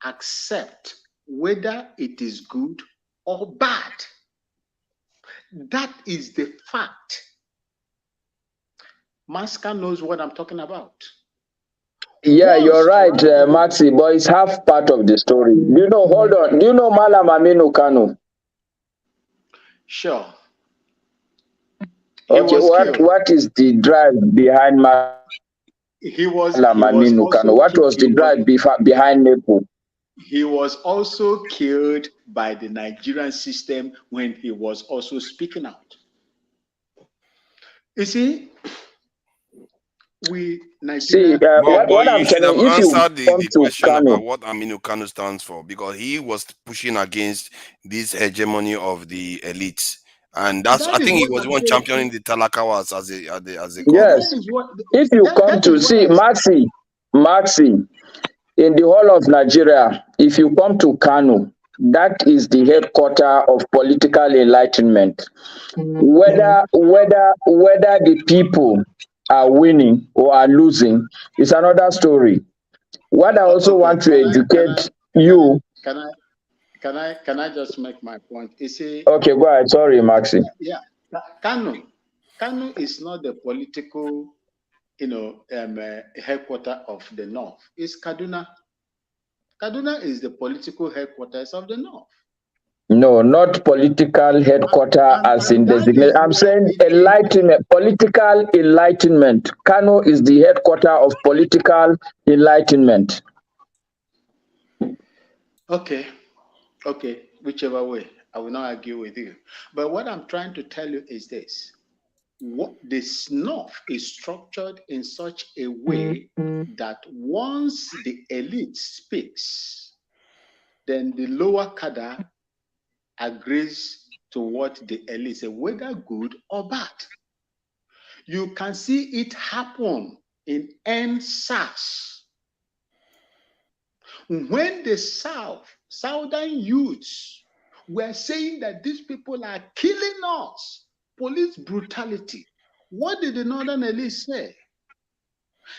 Speaker 16: accept whether it is good or bad. That is the fact. Maska knows what I'm talking about.
Speaker 15: Yeah, you're right, Maxi, but it's half part of the story. Hold on. Do you know Malam Aminu Kano?
Speaker 16: Sure.
Speaker 15: Okay, what is the drive behind Malam Aminu Kano? What was the drive behind Nepo?
Speaker 16: He was also killed by the Nigerian system when he was also speaking out. You see,
Speaker 15: what I'm telling you, if you
Speaker 9: answered
Speaker 15: come
Speaker 9: the
Speaker 15: to
Speaker 9: question
Speaker 15: Kano,
Speaker 9: about what Aminu Kano stands for, because he was pushing against this hegemony of the elites. And I think he was one championing the Talakawas as a
Speaker 15: yes. If you come to see Maxi, in the whole of Nigeria, if you come to Kano, that is the headquarters of political enlightenment. Whether the people are winning or are losing is another story. What I also want to educate you.
Speaker 16: Can I just make my point? You see.
Speaker 15: Okay, go ahead. Sorry, Maxi.
Speaker 16: Yeah, Kano is not the political, headquarters of the North. It's Kaduna. Kaduna is the political headquarters of the North.
Speaker 15: No, not political headquarters as in designation. I'm saying enlightenment, political enlightenment. Kano is the headquarters of political enlightenment.
Speaker 16: Okay, whichever way. I will not argue with you. But what I'm trying to tell you is this. what the snuff is structured in such a way that once the elite speaks, then the lower cadre agrees to what the elite say, whether good or bad. You can see it happen in NSAS. When the southern youths were saying that these people are killing us, police brutality, what did the northern elite say?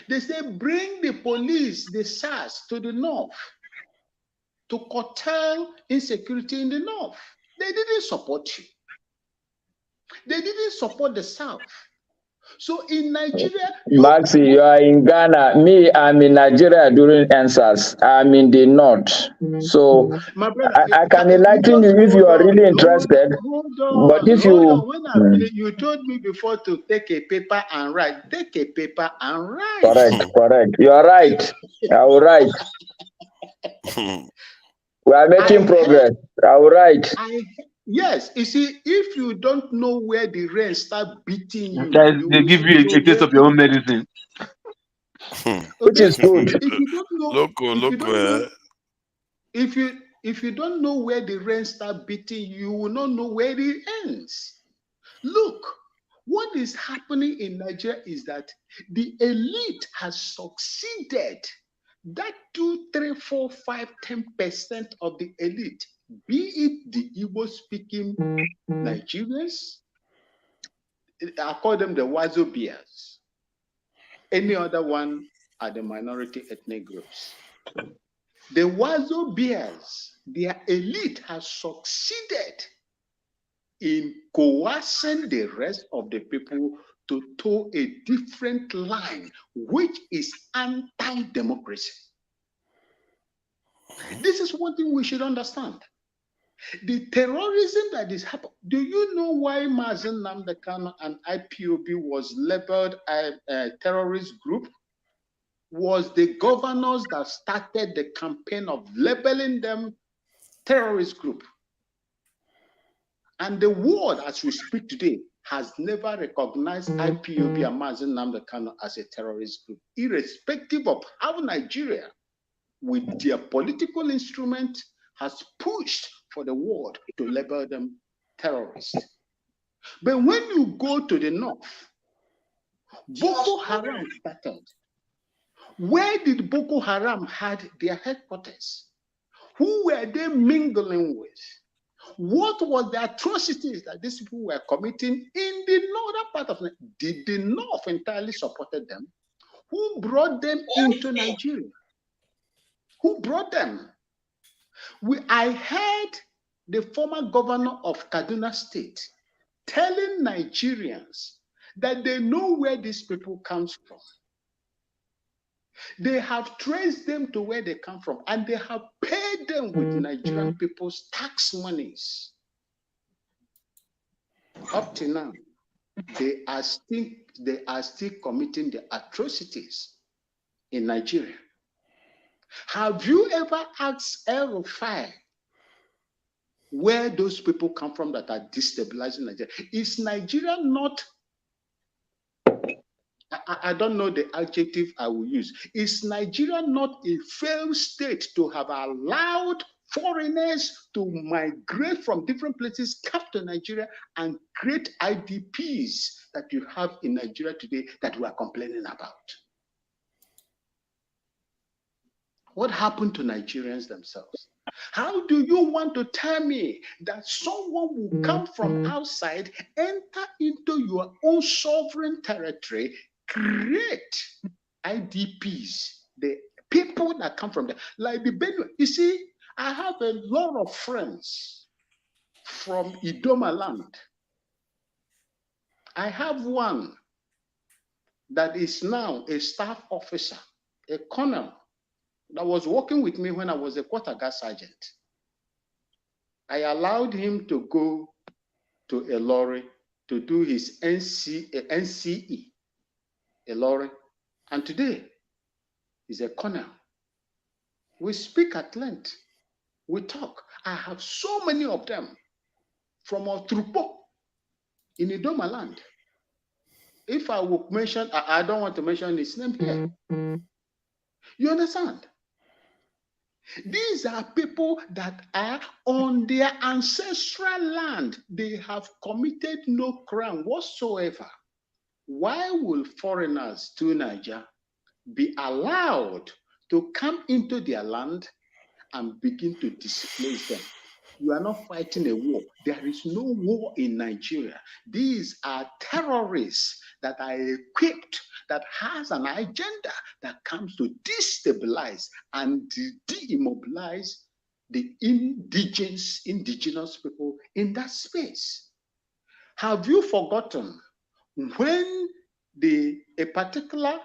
Speaker 16: They say, bring the police, the SARS, to the north to curtail insecurity in the north. They didn't support you. They didn't support the south. So in Nigeria,
Speaker 15: Maxi, you are in Ghana. Me, I'm in Nigeria during NSAS. I'm in the north. So
Speaker 16: my brother,
Speaker 15: I can enlighten you if you are really interested. But if you
Speaker 16: when I finish, you told me before to take a paper and write. Take a paper and write.
Speaker 15: Correct. You are right. I will write. We are making progress. I will write.
Speaker 16: Yes, you see, if you don't know where the rain start beating you,
Speaker 2: They give you a taste of your own medicine.
Speaker 15: Which is good.
Speaker 16: If you don't know, if you don't know where the rain start beating, you will not know where it ends. Look, what is happening in Nigeria is that the elite has succeeded. That 2, 3, 4, 5, 10% of the elite, be it the Igbo-speaking Nigerians, I call them the Wazobias. Any other one are the minority ethnic groups. The Wazobias, their elite has succeeded in coercing the rest of the people to toe a different line, which is anti-democracy. This is one thing we should understand. The terrorism that is happening, do you know why Mazen Nnamdi Kanu and IPOB was labeled a terrorist group? Was the governors that started the campaign of labeling them terrorist group. And the world, as we speak today, has never recognized IPOB and Mazen Nnamdi Kanu as a terrorist group, irrespective of how Nigeria, with their political instrument, has pushed for the world to label them terrorists. But when you go to the north, Boko Haram started. Where did Boko Haram had their headquarters? Who were they mingling with? What was the atrocities that these people were committing in the northern part of Nigeria? Did the north entirely supported them? Who brought them into Nigeria? Who brought them? I heard the former governor of Kaduna State telling Nigerians that they know where these people come from. They have traced them to where they come from, and they have paid them with Nigerian people's tax monies. Up to now, they are still committing the atrocities in Nigeria. Have you ever asked El Rufai where those people come from that are destabilizing Nigeria? Is Nigeria not, I don't know the adjective I will use, is Nigeria not a failed state to have allowed foreigners to migrate from different places, come to Nigeria and create IDPs that you have in Nigeria today that we are complaining about? What happened to Nigerians themselves? How do you want to tell me that someone will come from outside, enter into your own sovereign territory, create IDPs, the people that come from there, like the Benue? You see, I have a lot of friends from Idoma land. I have one that is now a staff officer, a colonel, that was working with me when I was a quarter guard sergeant. I allowed him to go to Ilori to do his NCE, Ilori, and today he's a colonel. We speak at length. We talk. I have so many of them from Otrupo in Idoma land. if I would mention, I don't want to mention his name here. You understand? These are people that are on their ancestral land. They have committed no crime whatsoever. Why will foreigners to Niger be allowed to come into their land and begin to displace them? You are not fighting a war. There is no war in Nigeria. These are terrorists that are equipped, that has an agenda that comes to destabilize and demobilize the indigenous people in that space. Have you forgotten when a particular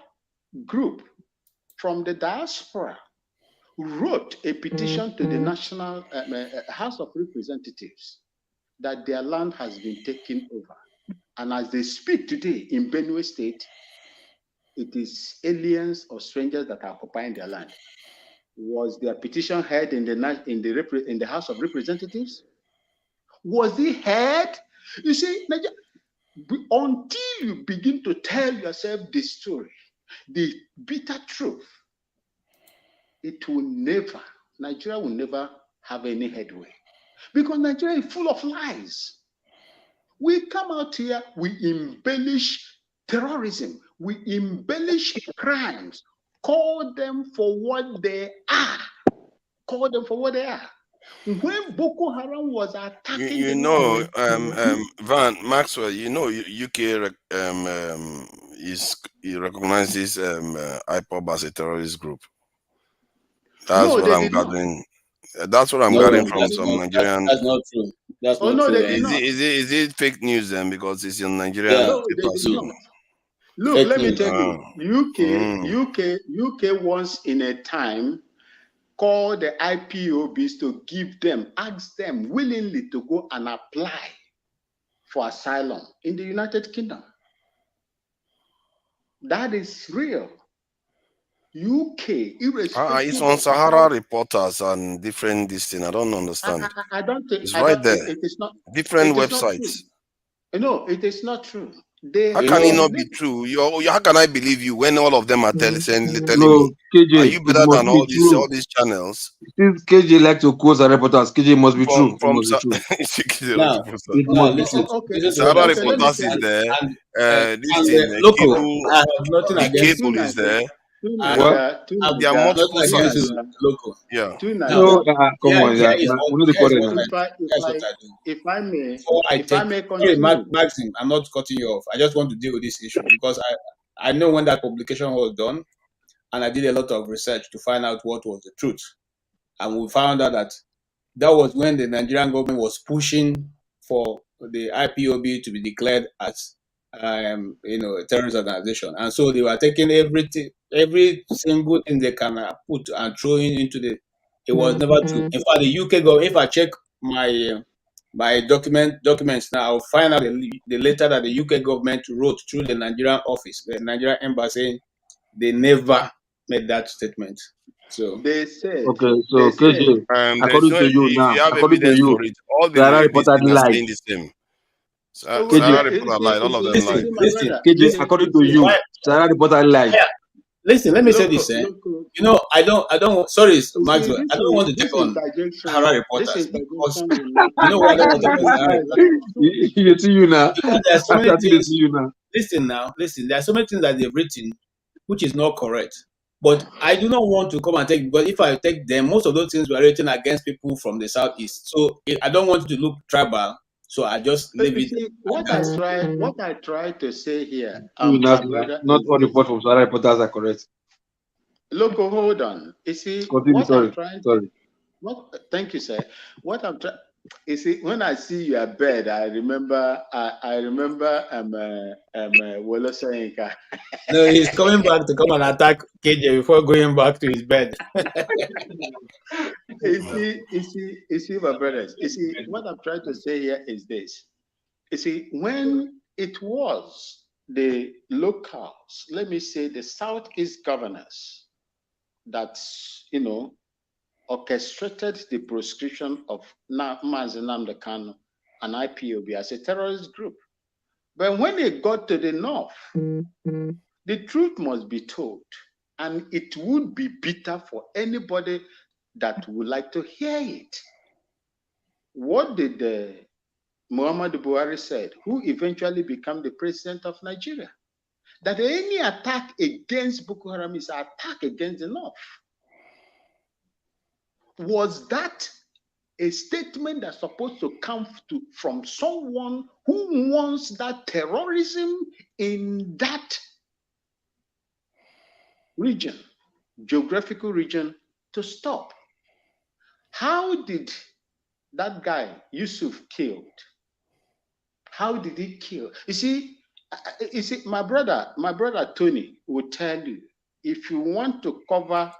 Speaker 16: group from the diaspora wrote a petition to the National House of Representatives that their land has been taken over? And as they speak today in Benue State, it is aliens or strangers that are occupying their land. Was their petition heard in the House of Representatives? Was it heard? You see, until you begin to tell yourself the story, the bitter truth, Nigeria will never have any headway. Because Nigeria is full of lies. We come out here, we embellish terrorism, we embellish crimes, call them for what they are. Call them for what they are. When Boko Haram was attacking
Speaker 9: Van Maxwell, UK he recognizes IPOB as a terrorist group. That's what I'm gathering. That's what I'm gathering from some Nigerian.
Speaker 18: That's not true. That's not true.
Speaker 9: Is it fake news then? Because it's in Nigerian papers.
Speaker 16: Look, let me tell you, UK once in a time called the IPOBs to ask them willingly to go and apply for asylum in the United Kingdom. That is real. UK,
Speaker 9: it's on SaharaReporters and different this thing. I don't understand.
Speaker 16: I don't think
Speaker 9: it's right there.
Speaker 16: It is not
Speaker 9: different websites.
Speaker 16: No, it is not true.
Speaker 9: How can it not be true? How can I believe you when all of them are telling me?
Speaker 2: KJ,
Speaker 9: are you better than all these channels?
Speaker 2: Since KJ like to quote SaharaReporters, KJ must be true.
Speaker 9: SaharaReporters is there. This thing, the cable is there. There are multiple sites. Yeah.
Speaker 2: No, come on,
Speaker 16: if I may,
Speaker 18: Maxim, I'm not cutting you off. I just want to deal with this issue because I know when that publication was done, and I did a lot of research to find out what was the truth, and we found out that was when the Nigerian government was pushing for the IPOB to be declared as a terrorist organization, and so they were taking every single thing they can put and throwing into the. It was never true. In fact, the UK government, if I check my documents now, I'll find out the letter that the UK government wrote through the Nigerian office, the Nigerian embassy. They never made that statement. So
Speaker 16: they said.
Speaker 2: Okay, so KJ, according to you now, according to you,
Speaker 9: all the
Speaker 2: SaharaReporters lied.
Speaker 9: The same.
Speaker 2: KJ,
Speaker 9: lied. All of them lied.
Speaker 2: KJ, according to you, SaharaReporters lied.
Speaker 18: Listen, let me say this. I don't. Sorry, Maxwell. I don't want to take on SaharaReporters because you know what I don't want to take on
Speaker 2: You see you now.
Speaker 18: There are so many things. Listen. There are so many things that they've written which is not correct. But I do not want to come and take, because if I take them, most of those things were written against people from the southeast. So I don't want to look tribal. So I just leave it.
Speaker 16: What I try to say here,
Speaker 2: not all reports from SaharaReporters are correct.
Speaker 16: Look, hold on. You see, thank you, sir. What I'm trying. You see, when I see your bed, I remember Wolo Soyinka.
Speaker 18: No, he's coming back to come and attack KJ before going back to his bed.
Speaker 16: You see, my brothers. You see, what I'm trying to say here is this. You see, when it was the locals, let me say the Southeast governors that, orchestrated the proscription of Mazi Nnamdi Kanu and IPOB as a terrorist group. But when it got to the north, the truth must be told. And it would be bitter for anybody that would like to hear it. What did Muhammad Buhari said, who eventually became the president of Nigeria? That any attack against Boko Haram is an attack against the North. Was that a statement that's supposed to come from someone who wants that terrorism in that region, geographical region, to stop? How did that guy, Yusuf, killed? How did he kill? You see, my brother Tony will tell you, if you want to cover,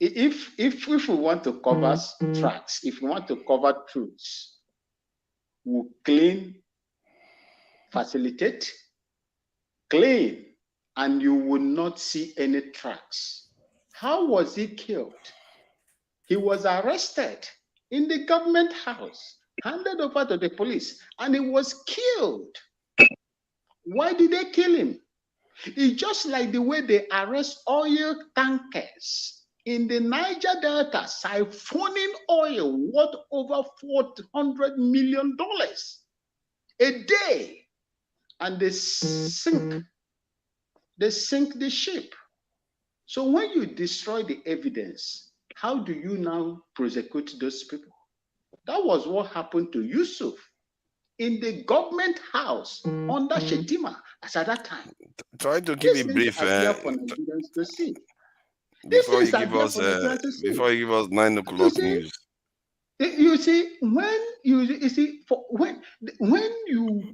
Speaker 16: if we want to cover tracks, if you want to cover truths, we'll clean, facilitate, clean, and you will not see any tracks. How was he killed? He was arrested in the government house, handed over to the police, and he was killed. Why did they kill him? It's just like the way they arrest oil tankers in the Niger Delta, siphoning oil worth over $400 million a day, and they sink the ship. So when you destroy the evidence, how do you now prosecute those people? That was what happened to Yusuf in the government house under Shetima as at that time.
Speaker 9: Try to keep it brief.
Speaker 16: For Nigerians to see.
Speaker 9: Before you give us 9 o'clock news.
Speaker 16: You see, when you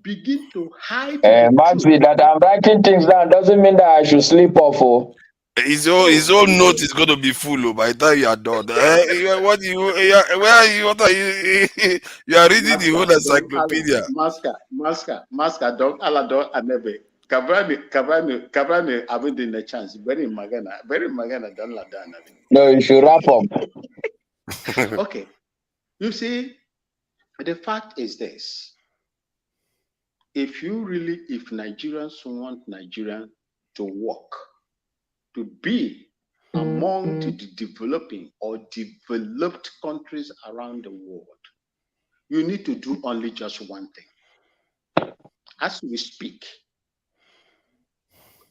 Speaker 16: begin to hide,
Speaker 15: Maxi, that I'm writing things down doesn't mean that I should sleep off. Oh.
Speaker 9: His own note is going to be full by the time you are done. What are you? You are reading the whole encyclopedia.
Speaker 16: Maska, don't Alado Anebe. Kabrani, haven't in the chance. Very magana, don't la done.
Speaker 15: No, you should wrap up.
Speaker 16: Okay. You see, the fact is this. If Nigerians want Nigeria to work, to be among the developing or developed countries around the world, you need to do only just one thing. As we speak,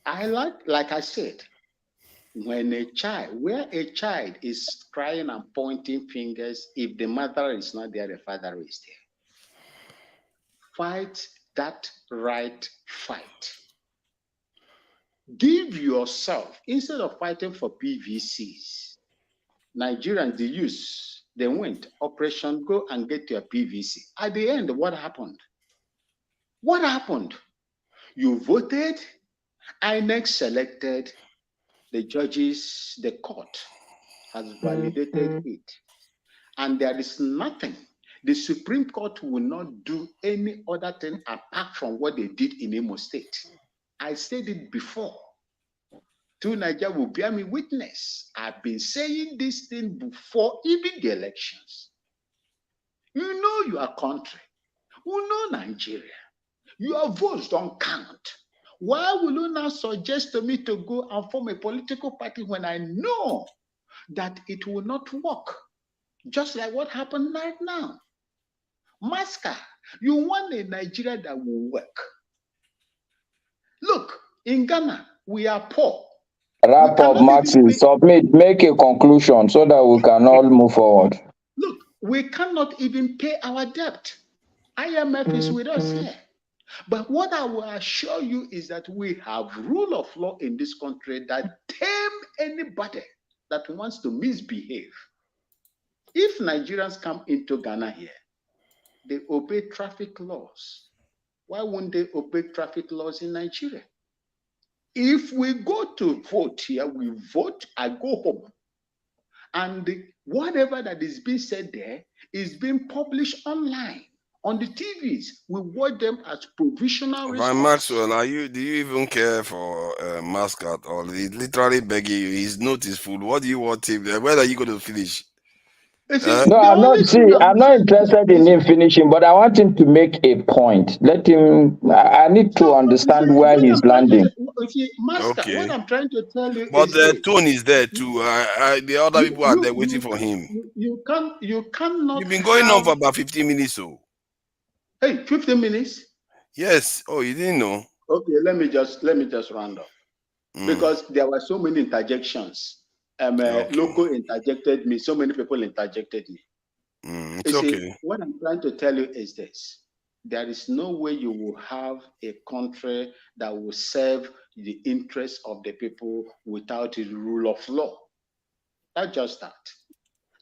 Speaker 16: like I said, where a child is crying and pointing fingers, if the mother is not there, the father is there. Fight that right fight. Give yourself, instead of fighting for PVCs, Nigerians, they went, Operation Go and get your PVC. At the end, what happened? What happened? You voted, INEC selected, the judges, the court has validated it. And there is nothing. The Supreme Court will not do any other thing apart from what they did in Imo State. I said it before. To Nigeria will bear me witness. I've been saying this thing before even the elections. You know your country. You know Nigeria. Your votes don't count. Why will you now suggest to me to go and form a political party when I know that it will not work? Just like what happened right now. Maska, you want a Nigeria that will work. Look, in Ghana, we are poor.
Speaker 15: Wrap up, Maxi. Submit, make a conclusion so that we can all move forward.
Speaker 16: Look, we cannot even pay our debt. IMF is with us here. But what I will assure you is that we have rule of law in this country that tame anybody that wants to misbehave. If Nigerians come into Ghana here, they obey traffic laws. Why won't they obey traffic laws in Nigeria? If we go to vote here, we vote, I go home. And whatever that is being said there is being published online. On the TVs, we watch them as provisional results.
Speaker 9: Maxwell, do you even care for Mascot? Or he's literally begging you, his note is full. What do you want him? Where are you going to finish?
Speaker 15: No, I'm not. See, I'm not interested in him finishing, but I want him to make a point. Let him. I need to understand where he's landing.
Speaker 12: Master,
Speaker 9: Okay.
Speaker 12: what I'm trying to tell you
Speaker 9: But
Speaker 12: is
Speaker 9: the
Speaker 12: this.
Speaker 9: tone is there too. The other people are there waiting for him.
Speaker 12: You cannot.
Speaker 9: You've been going on for about 15 minutes, so.
Speaker 12: Hey, 15 minutes.
Speaker 9: Yes. Oh, you didn't know.
Speaker 12: Okay, let me just round up because there were so many interjections. Local interjected me. So many people interjected me.
Speaker 9: It's okay.
Speaker 12: What I'm trying to tell you is this: there is no way you will have a country that will serve the interests of the people without the rule of law. That's just that.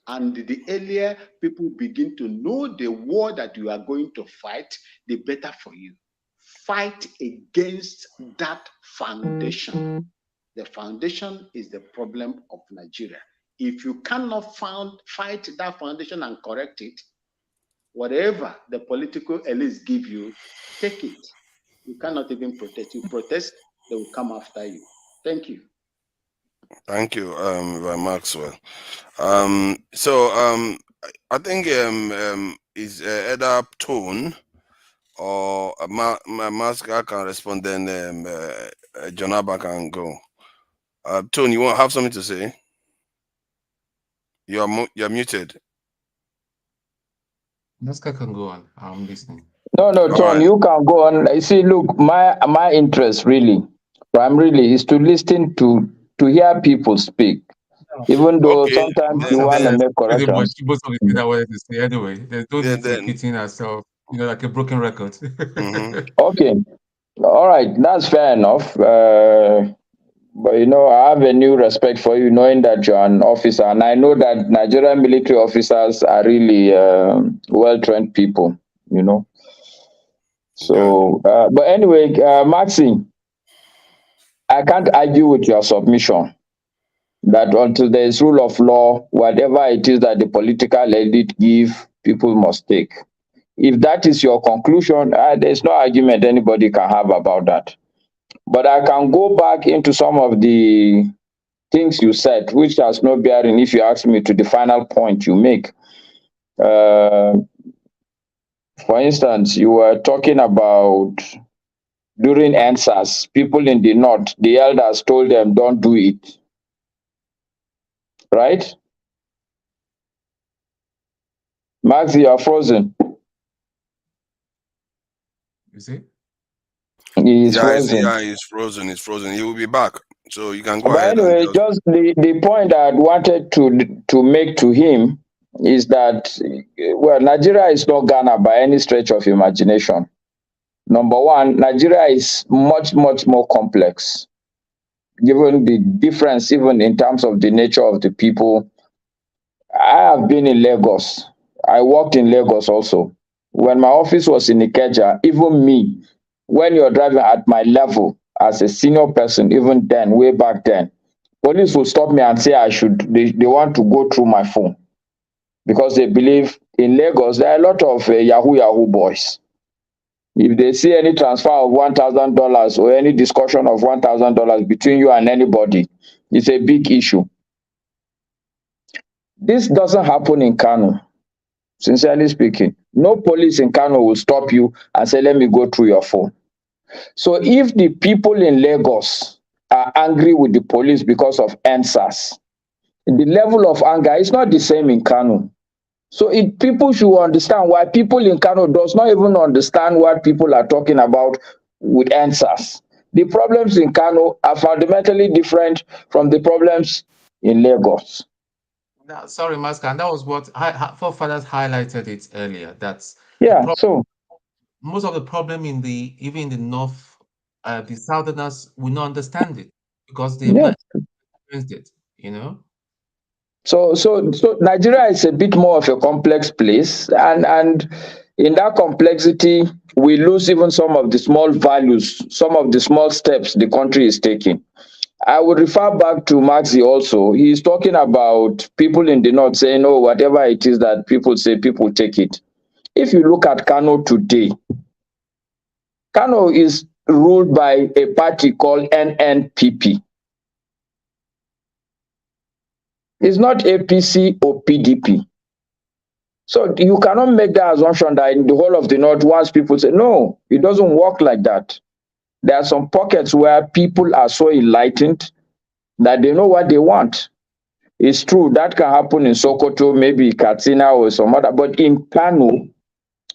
Speaker 12: And the earlier people begin to know the war that you are going to fight, the better for you. Fight against that foundation. The foundation is the problem of Nigeria. If you cannot fight that foundation and correct it, whatever the political elites give you, take it. You cannot even protest. You protest, they will come after you. Thank you.
Speaker 9: Thank you, Maxwell. I think is either Tone or Masca can respond, then Jonaba can go. Tone, you want to have something to say? You're muted.
Speaker 19: Masca can go on. I'm listening.
Speaker 15: No, Tone, you can go on. You see, look, my interest really, primarily, is to listen to hear people speak. Even though sometimes you want to make corrections.
Speaker 19: Most of the things I wanted to say anyway. There's no need to repeating ourselves, like a broken record.
Speaker 15: Okay. All right. That's fair enough. But I have a new respect for you, knowing that you're an officer. And I know that Nigerian military officers are really well-trained people, So, but anyway, Maxi, I can't argue with your submission that until there is rule of law, whatever it is that the political elite give, people must take. If that is your conclusion, there's no argument anybody can have about that. But I can go back into some of the things you said, which has no bearing, if you ask me, to the final point you make. For instance, you were talking about during answers, people in the north, the elders told them, don't do it. Right? Max, you are frozen.
Speaker 19: You see?
Speaker 15: He's frozen.
Speaker 9: He's frozen. He's frozen. He will be back. So you can go
Speaker 15: But
Speaker 9: ahead.
Speaker 15: anyway, just the point I wanted to make to him is that, well, Nigeria is not Ghana by any stretch of imagination. Number one, Nigeria is much, much more complex, given the difference even in terms of the nature of the people. I have been in Lagos. I worked in Lagos also. When my office was in Ikeja, even me, when you're driving at my level as a senior person, even then, way back then, police will stop me and say they want to go through my phone because they believe in Lagos, there are a lot of Yahoo boys. If they see any transfer of $1,000 or any discussion of $1,000 between you and anybody, it's a big issue. This doesn't happen in Kano, sincerely speaking. No police in Kano will stop you and say, let me go through your phone. So if the people in Lagos are angry with the police because of answers, the level of anger is not the same in Kano. So people should understand why people in Kano does not even understand what people are talking about with answers. The problems in Kano are fundamentally different from the problems in Lagos.
Speaker 19: Sorry, Masca, and that was what forefathers highlighted it earlier. That's
Speaker 15: so
Speaker 19: most of the problem even in the north, the southerners will not understand it because they've not experienced it,
Speaker 15: So Nigeria is a bit more of a complex place, and in that complexity, we lose even some of the small values, some of the small steps the country is taking. I would refer back to Maxi also. He's talking about people in the north saying, oh, whatever it is that people say, people take it. If you look at Kano today, Kano is ruled by a party called NNPP. It's not APC or PDP. So you cannot make the assumption that in the whole of the North, once people say, no, it doesn't work like that. There are some pockets where people are so enlightened that they know what they want. It's true, that can happen in Sokoto, maybe Katsina or some other, but in Kano,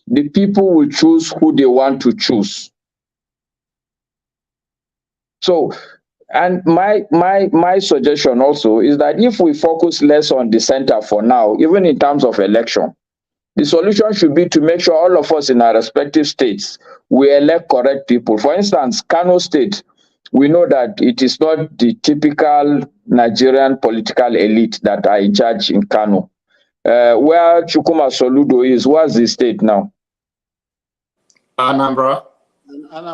Speaker 15: the people will choose who they want to choose. So, and my suggestion also is that if we focus less on the center for now, even in terms of election, the solution should be to make sure all of us in our respective states, we elect correct people. For instance, Kano State, we know that it is not the typical Nigerian political elite that are in charge in Kano. Where Chukuma Soludo is, what's the state now?
Speaker 12: Anambra.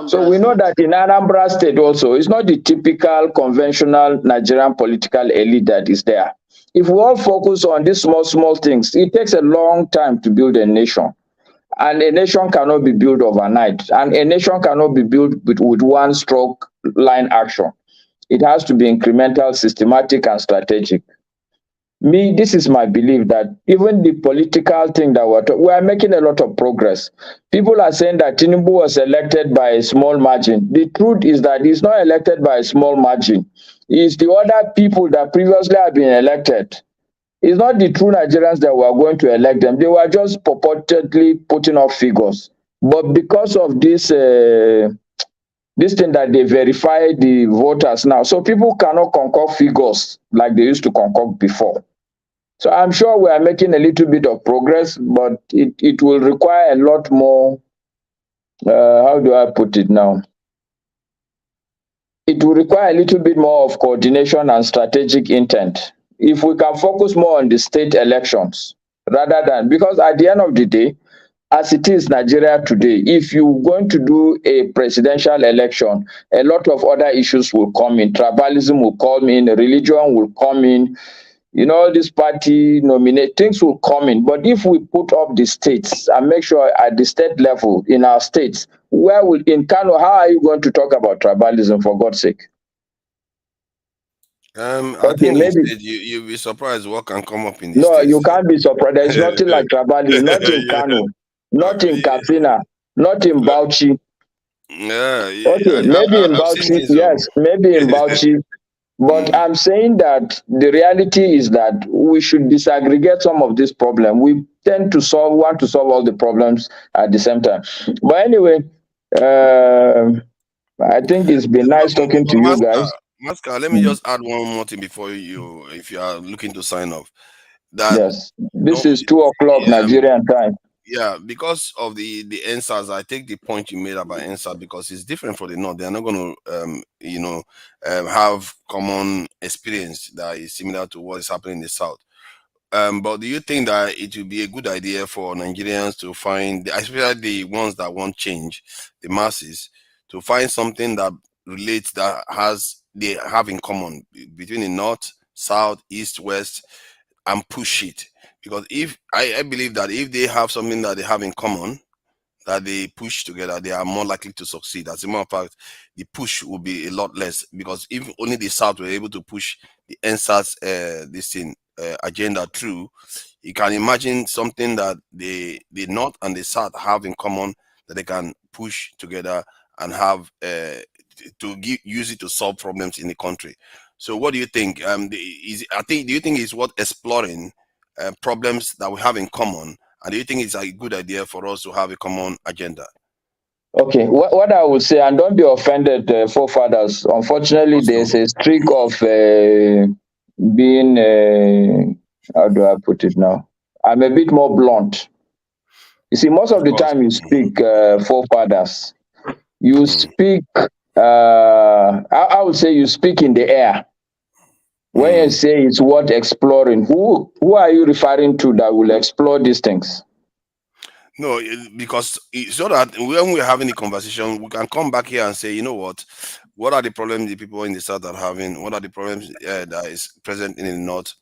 Speaker 15: So we know that in Anambra State also, it's not the typical conventional Nigerian political elite that is there. If we all focus on these small things, it takes a long time to build a nation. And a nation cannot be built overnight. And a nation cannot be built with one stroke line action. It has to be incremental, systematic, and strategic. This is my belief that even the political thing that we are making a lot of progress. People are saying that Tinubu was elected by a small margin. The truth is that he's not elected by a small margin. It's the other people that previously have been elected. It's not the true Nigerians that were going to elect them. They were just purportedly putting up figures. But because of this thing that they verify the voters now, so people cannot concoct figures like they used to concoct before. So I'm sure we are making a little bit of progress, but it will require a lot more, how do I put it now? It will require a little bit more of coordination and strategic intent. If we can focus more on the state elections, rather than, because at the end of the day, as it is Nigeria today, if you're going to do a presidential election, a lot of other issues will come in. Tribalism will come in, religion will come in, this party nominate, things will come in. But if we put up the states and make sure at the state level, in our states, in Kano, how are you going to talk about tribalism, for God's sake?
Speaker 9: I think maybe you'll be surprised what can come up in this.
Speaker 15: No, you can't be surprised. There's nothing like tribalism, not in Kano, not in Katsina, not in Bauchi. Okay, maybe in Bauchi, yes, maybe in Bauchi. But I'm saying that the reality is that we should disaggregate some of this problem. We tend to want to solve all the problems at the same time. But anyway, I think it's been nice talking to you guys.
Speaker 9: Masca, let me just add one more thing before if you are looking to sign off.
Speaker 15: Yes, this is 2:00 Nigerian time.
Speaker 9: Yeah, because of the answers, I take the point you made about answer because it's different for the North. They're not going to, have common experience that is similar to what is happening in the South. But do you think that it would be a good idea for Nigerians to find, especially the ones that want change, the masses, to find something that relates, that they have in common between the North, South, East, West, and push it? Because if I believe that if they have something that they have in common, that they push together, they are more likely to succeed. As a matter of fact, the push will be a lot less, because if only the South were able to push the NSAS agenda through, you can imagine something that the North and the South have in common that they can push together and have use it to solve problems in the country. So what do you think? Do you think it's worth exploring problems that we have in common? And do you think it's a good idea for us to have a common agenda?
Speaker 15: Okay, what I would say, and don't be offended, forefathers. Unfortunately, there's a streak of being, how do I put it now? I'm a bit more blunt. You see, most of the time you speak, forefathers, you speak, I would say you speak in the air. When you say it's worth exploring, who are you referring to that will explore these things?
Speaker 9: No, because so that when we're having a conversation, we can come back here and say, you know what are the problems the people in the South are having? What are the problems that is present in the North?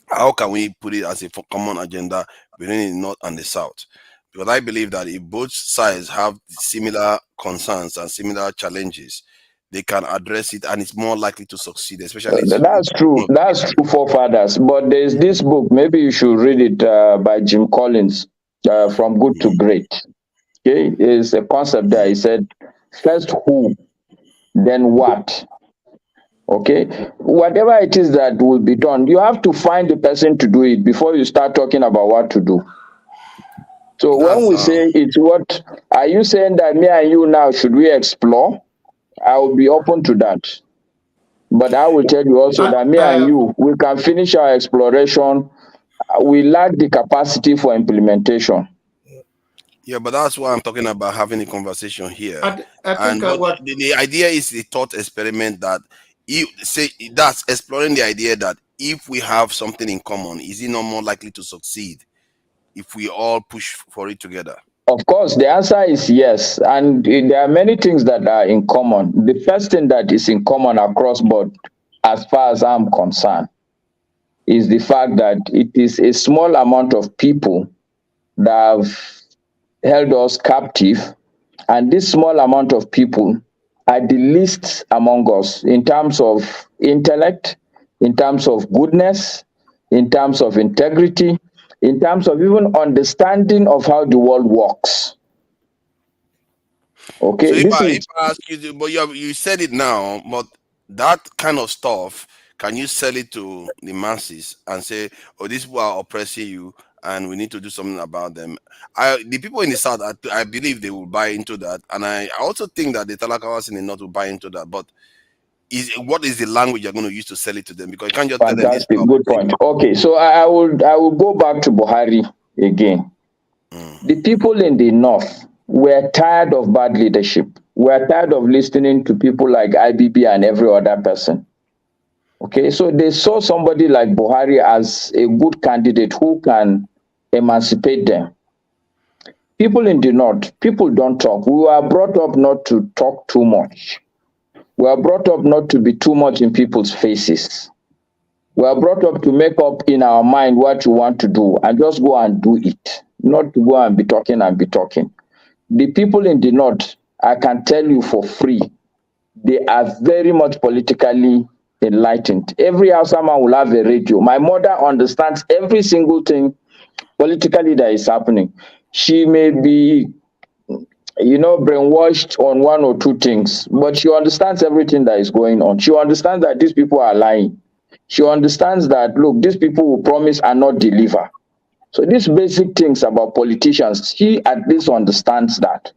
Speaker 9: How can we put it as a common agenda between the North and the South? Because I believe that if both sides have similar concerns and similar challenges, they can address it, and it's more likely to succeed, especially.
Speaker 15: That's true. That's true, forefathers. But there's this book, maybe you should read it, by Jim Collins, From Good to Great. Okay, it's a concept there. He said, first who, then what. Okay, whatever it is that will be done, you have to find the person to do it before you start talking about what to do. So when we say it's what, are you saying that me and you now, should we explore? I will be open to that. But I will tell you also that me and you, we can finish our exploration. We lack the capacity for implementation.
Speaker 9: Yeah, but that's why I'm talking about having a conversation here.
Speaker 12: I think
Speaker 9: And the idea is a thought experiment that you say, that's exploring the idea that if we have something in common, is it not more likely to succeed if we all push for it together?
Speaker 15: Of course, the answer is yes. And there are many things that are in common. The first thing that is in common across board, as far as I'm concerned, is the fact that it is a small amount of people that have held us captive. And this small amount of people are the least among us in terms of intellect, in terms of goodness, in terms of integrity, in terms of even understanding of how the world works. Okay,
Speaker 9: so if I ask you, but you said it now, but that kind of stuff, can you sell it to the masses and say, oh, these people are oppressing you and we need to do something about them? The people in the South, I believe they will buy into that. And I also think that the Talakawas in the North will buy into that. But what is the language you're going to use to sell it to them? Because you can't just tell them this.
Speaker 15: Good point. Okay, so I will go back to Buhari again. The people in the North were tired of bad leadership. We're tired of listening to people like IBB and every other person. Okay, so they saw somebody like Buhari as a good candidate who can emancipate them. People in the North, people don't talk. We were brought up not to talk too much. We are brought up not to be too much in people's faces. We are brought up to make up in our mind what you want to do and just go and do it, not to go and be talking and be talking. The people in the North, I can tell you for free, they are very much politically enlightened. Every Hausa man will have a radio. My mother understands every single thing politically that is happening. She may be, brainwashed on one or two things, but she understands everything that is going on. She understands that these people are lying. She understands that, look, these people will promise and not deliver. So these basic things about politicians, she at least understands that.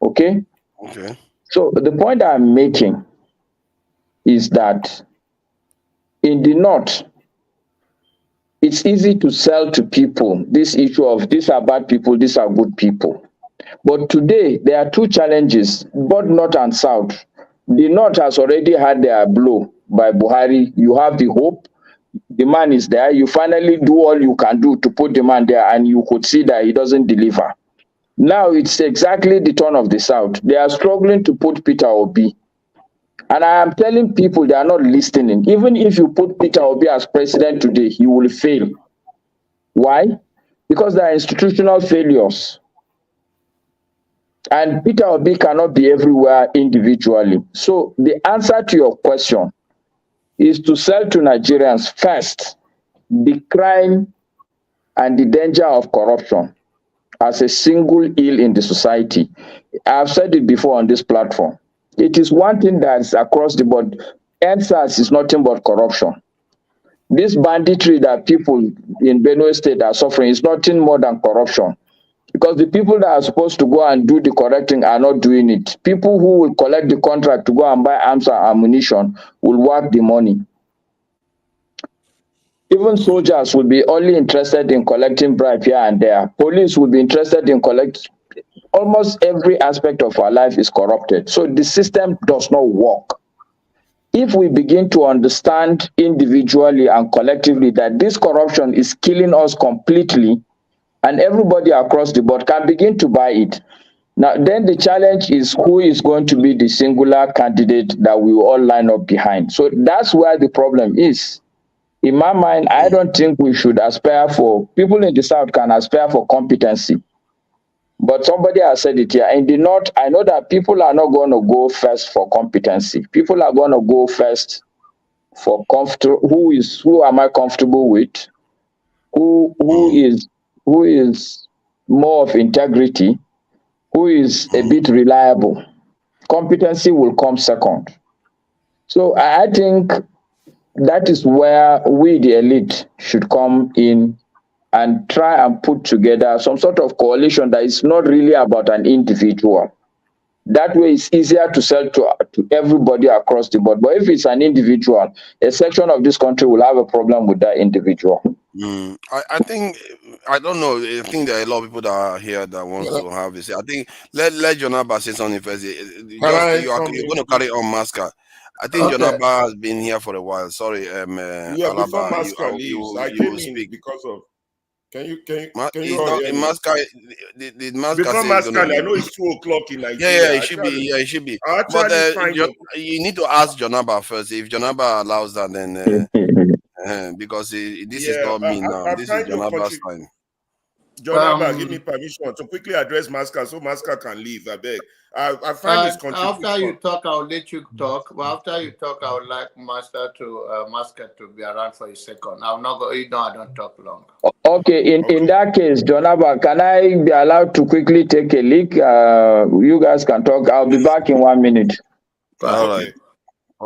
Speaker 15: Okay?
Speaker 9: Okay.
Speaker 15: So the point I'm making is that in the North, it's easy to sell to people this issue of these are bad people, these are good people. But today, there are two challenges, both North and South. The North has already had their blow by Buhari. You have the hope. The man is there. You finally do all you can do to put the man there, and you could see that he doesn't deliver. Now it's exactly the turn of the South. They are struggling to put Peter Obi. And I am telling people they are not listening. Even if you put Peter Obi as president today, he will fail. Why? Because there are institutional failures. And Peter Obi cannot be everywhere individually. So the answer to your question is to sell to Nigerians first the crime and the danger of corruption as a single ill in the society. I've said it before on this platform. It is one thing that's across the board. NSAS is nothing but corruption. This banditry that people in Benue State are suffering is nothing more than corruption. Because the people that are supposed to go and do the correcting are not doing it. People who will collect the contract to go and buy arms and ammunition will work the money. Even soldiers will be only interested in collecting bribe here and there. Police will be interested in collecting. Almost every aspect of our life is corrupted. So the system does not work. If we begin to understand individually and collectively that this corruption is killing us completely, and everybody across the board can begin to buy it. Now, then the challenge is who is going to be the singular candidate that we will all line up behind. So that's where the problem is. In my mind, I don't think we should aspire for, people in the South can aspire for competency. But somebody has said it here. In the North, I know that people are not going to go first for competency. People are going to go first for who am I comfortable with? Who is more of integrity? Who is a bit reliable? Competency will come second. So I think that is where we, the elite, should come in and try and put together some sort of coalition that is not really about an individual. That way it's easier to sell to everybody across the board. But if it's an individual, a section of this country will have a problem with that individual.
Speaker 9: I think, I don't know. I think there are a lot of people that are here that want to have this. I think let Jonaba say something first. You're going to carry on Masca. I think Jonaba has been here for a while. Sorry,
Speaker 1: yeah,
Speaker 9: Alaba,
Speaker 1: before Masca leaves, I came in because of. Can you
Speaker 9: he's
Speaker 1: all
Speaker 9: not
Speaker 1: hear
Speaker 9: in
Speaker 1: me?
Speaker 9: Masca. Did Masca
Speaker 1: Before
Speaker 9: say he's
Speaker 1: Masca,
Speaker 9: gonna
Speaker 1: I
Speaker 9: leave?
Speaker 1: know it's 2 o'clock in
Speaker 9: Yeah,
Speaker 1: Nigeria.
Speaker 9: it should be. Yeah, it should be.
Speaker 1: I
Speaker 9: But
Speaker 1: actually find
Speaker 9: you need to ask Jonaba first. If Jonaba allows that, then because this is not me now. This is Jonaba's time.
Speaker 1: Jonaba, give me permission to quickly address Masca so Masca can leave. I beg. I find his contribution.
Speaker 12: After you talk, I'll let you talk. But after you talk, I would like Masca to be around for a second. I'm not going. You know, I don't talk long.
Speaker 15: Okay. In that case, Jonaba, can I be allowed to quickly take a leak? You guys can talk. I'll be back in 1 minute.
Speaker 9: All right.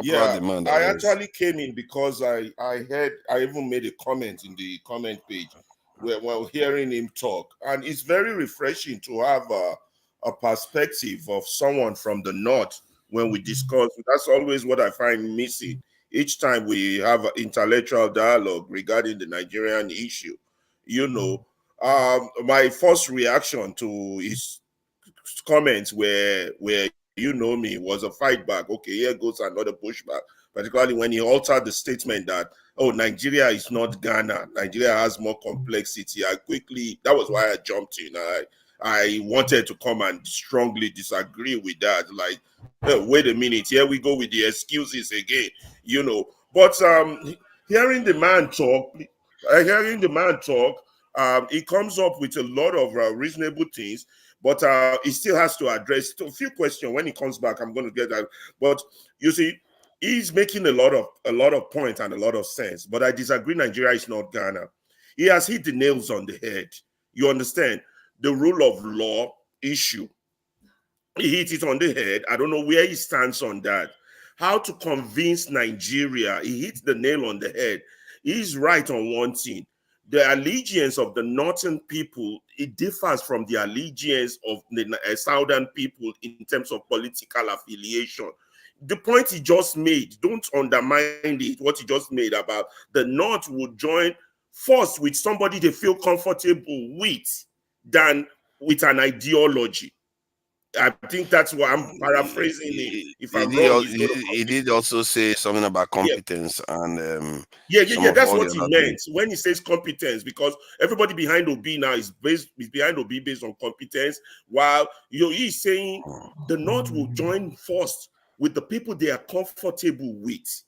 Speaker 1: Yeah, I actually came in because I even made a comment in the comment page while hearing him talk, and it's very refreshing to have a perspective of someone from the North when we discuss. That's always what I find missing each time we have an intellectual dialogue regarding the Nigerian issue. You know, my first reaction to his comments were you know me, was a fight back. Okay, here goes another pushback, particularly when he altered the statement that, oh, Nigeria is not Ghana. Nigeria has more complexity. That was why I jumped in. I wanted to come and strongly disagree with that. Like, wait a minute, here we go with the excuses again, you know. But hearing the man talk, he comes up with a lot of reasonable things. But he still has to address a few questions. When he comes back, I'm going to get that. But you see, he's making a lot of points and a lot of sense. But I disagree. Nigeria is not Ghana. He has hit the nails on the head. You understand? The rule of law issue. He hit it on the head. I don't know where he stands on that. How to convince Nigeria. He hit the nail on the head. He's right on one thing. The allegiance of the northern people, it differs from the allegiance of the southern people in terms of political affiliation. The point he just made, don't undermine it, what he just made about the North would join first with somebody they feel comfortable with than with an ideology. I think that's what I'm paraphrasing it. If I'm wrong,
Speaker 9: he did also say something about competence and
Speaker 1: that's what he meant when he says competence, because everybody behind Obi now is behind Obi based on competence, while he's saying the North will join first with the people they are comfortable with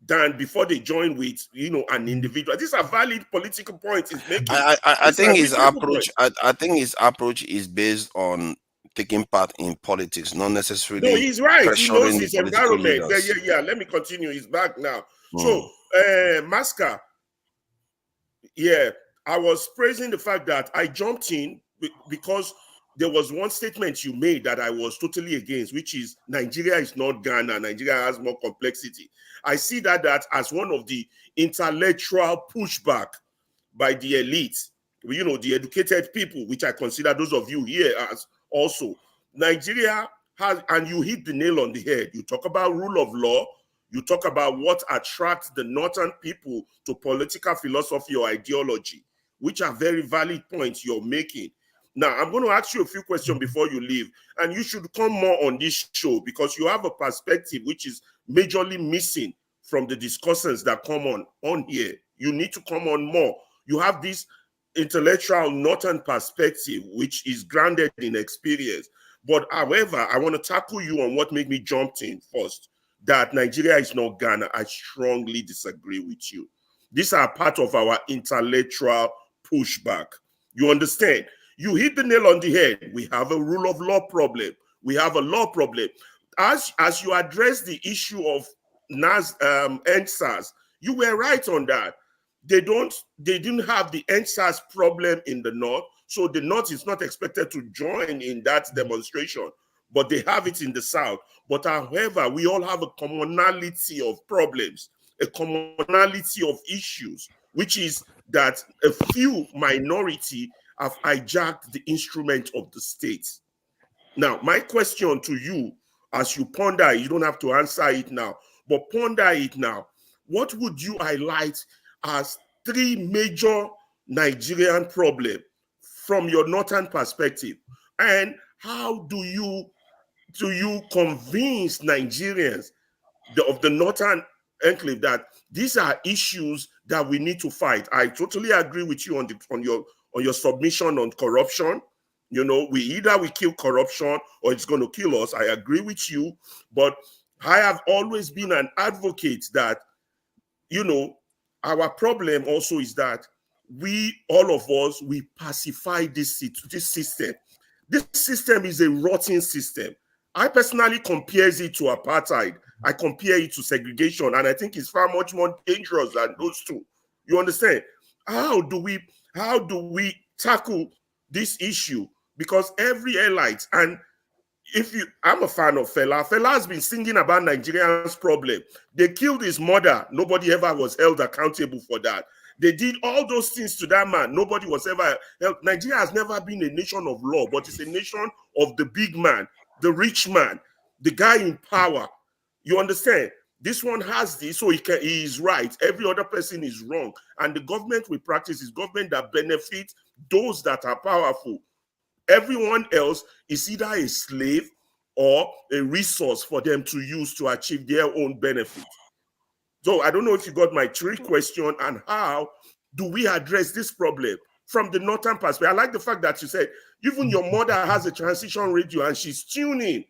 Speaker 1: than before they join with an individual. These are valid political points he's making.
Speaker 9: I think his approach. I think his approach is based on taking part in politics, not necessarily.
Speaker 1: No, he's right. He knows his environment. Yeah. Let me continue. He's back now. So, Masca, I was praising the fact that I jumped in because there was one statement you made that I was totally against, which is Nigeria is not Ghana. Nigeria has more complexity. I see that as one of the intellectual pushback by the elite, the educated people, which I consider those of you here as also. Nigeria has, and you hit the nail on the head. You talk about rule of law. You talk about what attracts the northern people to political philosophy or ideology, which are very valid points you're making. Now, I'm going to ask you a few questions before you leave, and you should come more on this show because you have a perspective which is majorly missing from the discussions that come on here. You need to come on more. You have this intellectual northern perspective, which is grounded in experience. But however, I want to tackle you on what made me jump in first, that Nigeria is not Ghana. I strongly disagree with you. These are part of our intellectual pushback. You understand? You hit the nail on the head. We have a rule of law problem. We have a law problem. As you address the issue of NSAS, you were right on that. They didn't have the NSAS problem in the North, so the North is not expected to join in that demonstration, but they have it in the South. But however, we all have a commonality of problems, a commonality of issues, which is that a few minority have hijacked the instrument of the state. Now, my question to you, as you ponder, you don't have to answer it now, but ponder it now. What would you highlight as 3 major Nigerian problems from your northern perspective? And how do you convince Nigerians of the northern enclave that these are issues that we need to fight? I totally agree with you on your submission on corruption. You know, we kill corruption or it's going to kill us. I agree with you, but I have always been an advocate that, you know, our problem also is that all of us, we pacify this system. This system is a rotten system. I personally compare it to apartheid. I compare it to segregation, and I think it's far much more dangerous than those two. You understand? How do we tackle this issue? Because every elite, and I'm a fan of Fela. Fela has been singing about Nigerians' problem. They killed his mother. Nobody ever was held accountable for that. They did all those things to that man. Nobody was ever held. Nigeria has never been a nation of law, but it's a nation of the big man, the rich man, the guy in power. You understand? This one has this, so he is right. Every other person is wrong. And the government we practice is government that benefits those that are powerful. Everyone else is either a slave or a resource for them to use to achieve their own benefit. So I don't know if you got my 3 question, and how do we address this problem from the northern perspective? I like the fact that you said even your mother has a transition radio and she's tuning.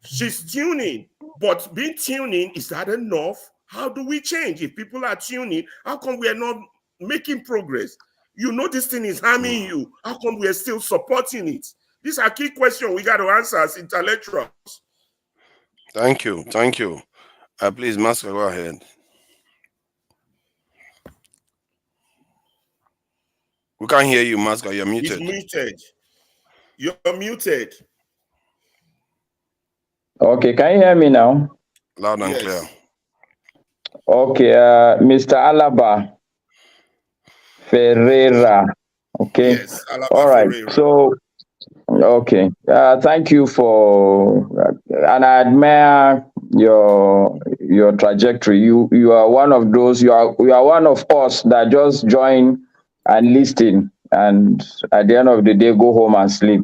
Speaker 1: She's tuning, but being tuning, is that enough? How do we change? If people are tuning, how come we are not making progress? You know this thing is harming you. How come we are still supporting it? These are key questions we got to answer as intellectuals.
Speaker 9: Thank you. Thank you. Please, Master, go ahead. We can't hear you, Master. You're muted.
Speaker 1: He's muted. You're muted.
Speaker 15: Okay, can you hear me now?
Speaker 9: Loud and clear.
Speaker 15: Okay, Mr. Alaba Ferreira. Okay.
Speaker 1: Yes, Alaba
Speaker 15: all right.
Speaker 1: Ferreira.
Speaker 15: So, okay. Thank you for, and I admire your trajectory. You are one of those. You are one of us that just join and listen, and at the end of the day go home and sleep.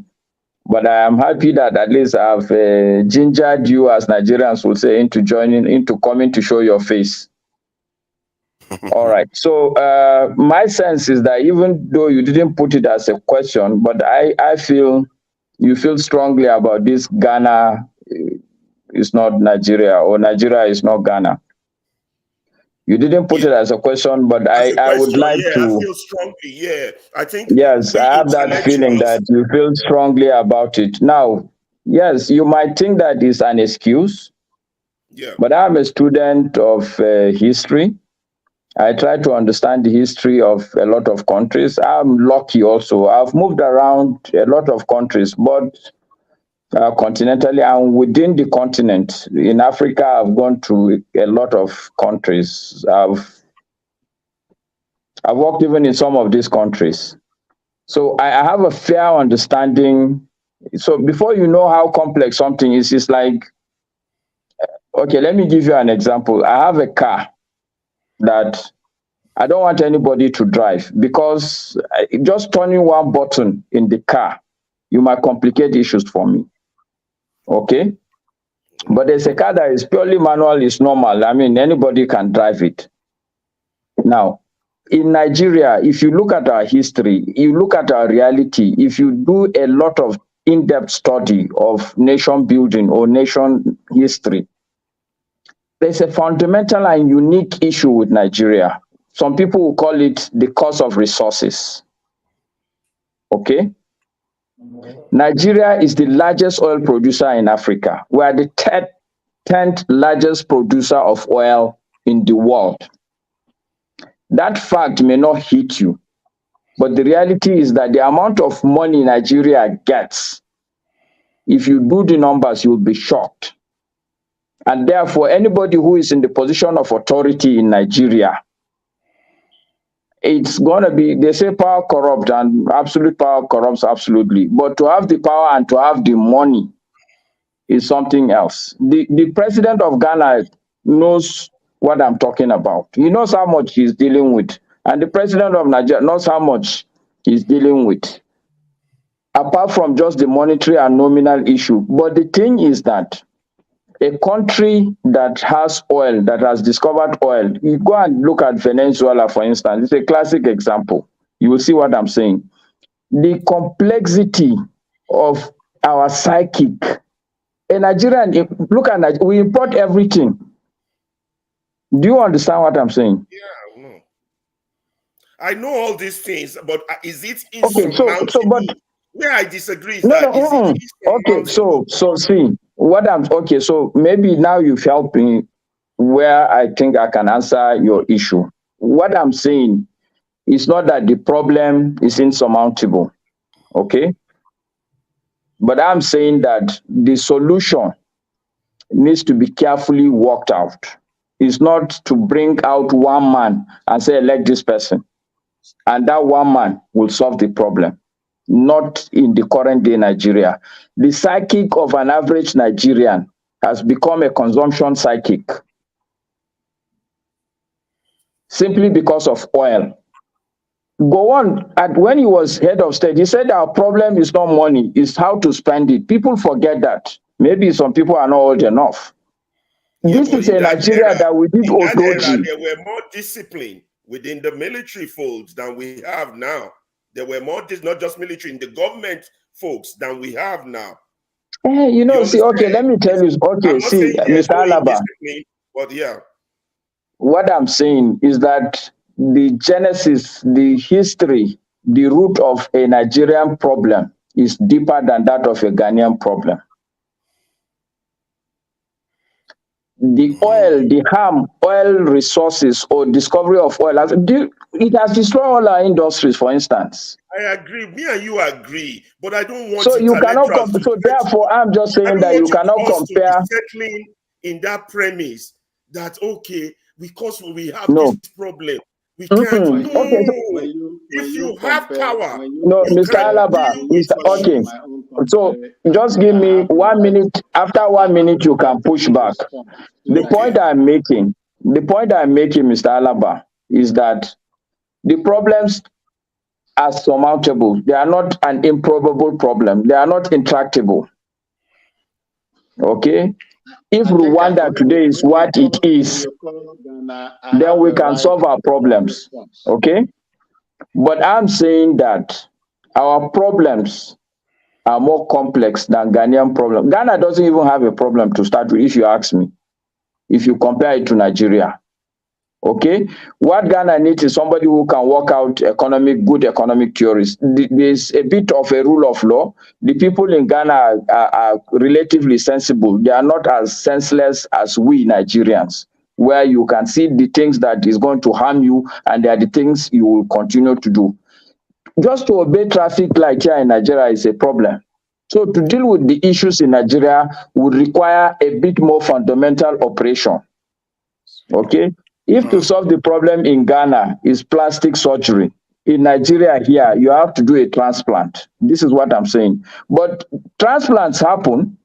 Speaker 15: But I am happy that at least I've gingered you, as Nigerians will say, into coming to show your face. All right. So my sense is that even though you didn't put it as a question, but I feel you feel strongly about this. Ghana is not Nigeria, or Nigeria is not Ghana. You didn't put it as a question, but I would like to.
Speaker 1: I feel strongly. Yeah, I think.
Speaker 15: Yes, I have that feeling that you feel strongly about it. Now, yes, you might think that is an excuse.
Speaker 1: Yeah.
Speaker 15: But I'm a student of history. I try to understand the history of a lot of countries. I'm lucky also. I've moved around a lot of countries, but continentally and within the continent. In Africa, I've gone to a lot of countries. I've worked even in some of these countries. So I have a fair understanding. So before you know how complex something is, it's like, okay, let me give you an example. I have a car that I don't want anybody to drive, because just turning one button in the car, you might complicate issues for me. Okay? But there's a car that is purely manual, is normal. I mean, anybody can drive it. Now, in Nigeria, if you look at our history, you look at our reality, if you do a lot of in-depth study of nation building or nation history, there's a fundamental and unique issue with Nigeria. Some people will call it the cost of resources. Okay? Nigeria is the largest oil producer in Africa. We are the 10th largest producer of oil in the world. That fact may not hit you, but the reality is that the amount of money Nigeria gets, if you do the numbers, you'll be shocked. And therefore, anybody who is in the position of authority in Nigeria, it's going to be, they say power corrupts, and absolute power corrupts absolutely. But to have the power and to have the money is something else. The president of Ghana knows what I'm talking about. He knows how much he's dealing with. And the president of Nigeria knows how much he's dealing with, apart from just the monetary and nominal issue. But the thing is that a country that has oil, that has discovered oil, you go and look at Venezuela, for instance. It's a classic example. You will see what I'm saying. The complexity of our psychic. A Nigerian, look at Nigeria, we import everything. Do you understand what I'm saying?
Speaker 1: Yeah, no. I know all these things, but is it
Speaker 15: Okay,
Speaker 1: insurmountable?
Speaker 15: but
Speaker 1: where I disagree is
Speaker 15: no,
Speaker 1: that is it
Speaker 15: okay, so see what I'm okay. So maybe now you've helped me where I think I can answer your issue. What I'm saying is not that the problem is insurmountable, okay? But I'm saying that the solution needs to be carefully worked out. It's not to bring out one man and say, elect this person, and that one man will solve the problem. Not in the current day Nigeria. The psychic of an average Nigerian has become a consumption psychic simply because of oil. Go on, when he was head of state, he said our problem is not money, it's how to spend it. People forget that. Maybe some people are not old enough.
Speaker 1: Yeah,
Speaker 15: this is a Nigeria that we did Otoji.
Speaker 1: There were more discipline within the military folds than we have now. There were more, not just military, in the government folks than we have now.
Speaker 15: You know, see, okay, let me tell you, okay, see, Mr. Alaba,
Speaker 1: but yeah.
Speaker 15: What I'm saying is that the genesis, the history, the root of a Nigerian problem is deeper than that of a Ghanaian problem. The oil, the oil resources or discovery of oil, it has destroyed all our industries, for instance.
Speaker 1: I agree. Me and you agree, but I don't want.
Speaker 15: So you cannot. So therefore, I'm just saying that you cannot compare.
Speaker 1: Settling in that premise that okay, because we have this problem, we can't. No.
Speaker 15: Okay,
Speaker 1: if you have power,
Speaker 15: no, Mr. Alaba, okay. So just give me 1 minute. After 1 minute, you can push back. The point I'm making, Mr. Alaba, is that the problems are surmountable. They are not an improbable problem. They are not intractable. Okay? If Rwanda today is what it is, then we can solve our problems. Okay? But I'm saying that our problems are more complex than Ghanaian problem. Ghana doesn't even have a problem to start with, if you ask me, if you compare it to Nigeria. Okay, what Ghana needs is somebody who can work out good economic theories. There's a bit of a rule of law. The people in Ghana are relatively sensible. They are not as senseless as we Nigerians, where you can see the things that is going to harm you, and they are the things you will continue to do. Just to obey traffic light here in Nigeria is a problem. So to deal with the issues in Nigeria would require a bit more fundamental operation. Okay. If to solve the problem in Ghana is plastic surgery, in Nigeria here, you have to do a transplant. This is what I'm saying. But transplants happen.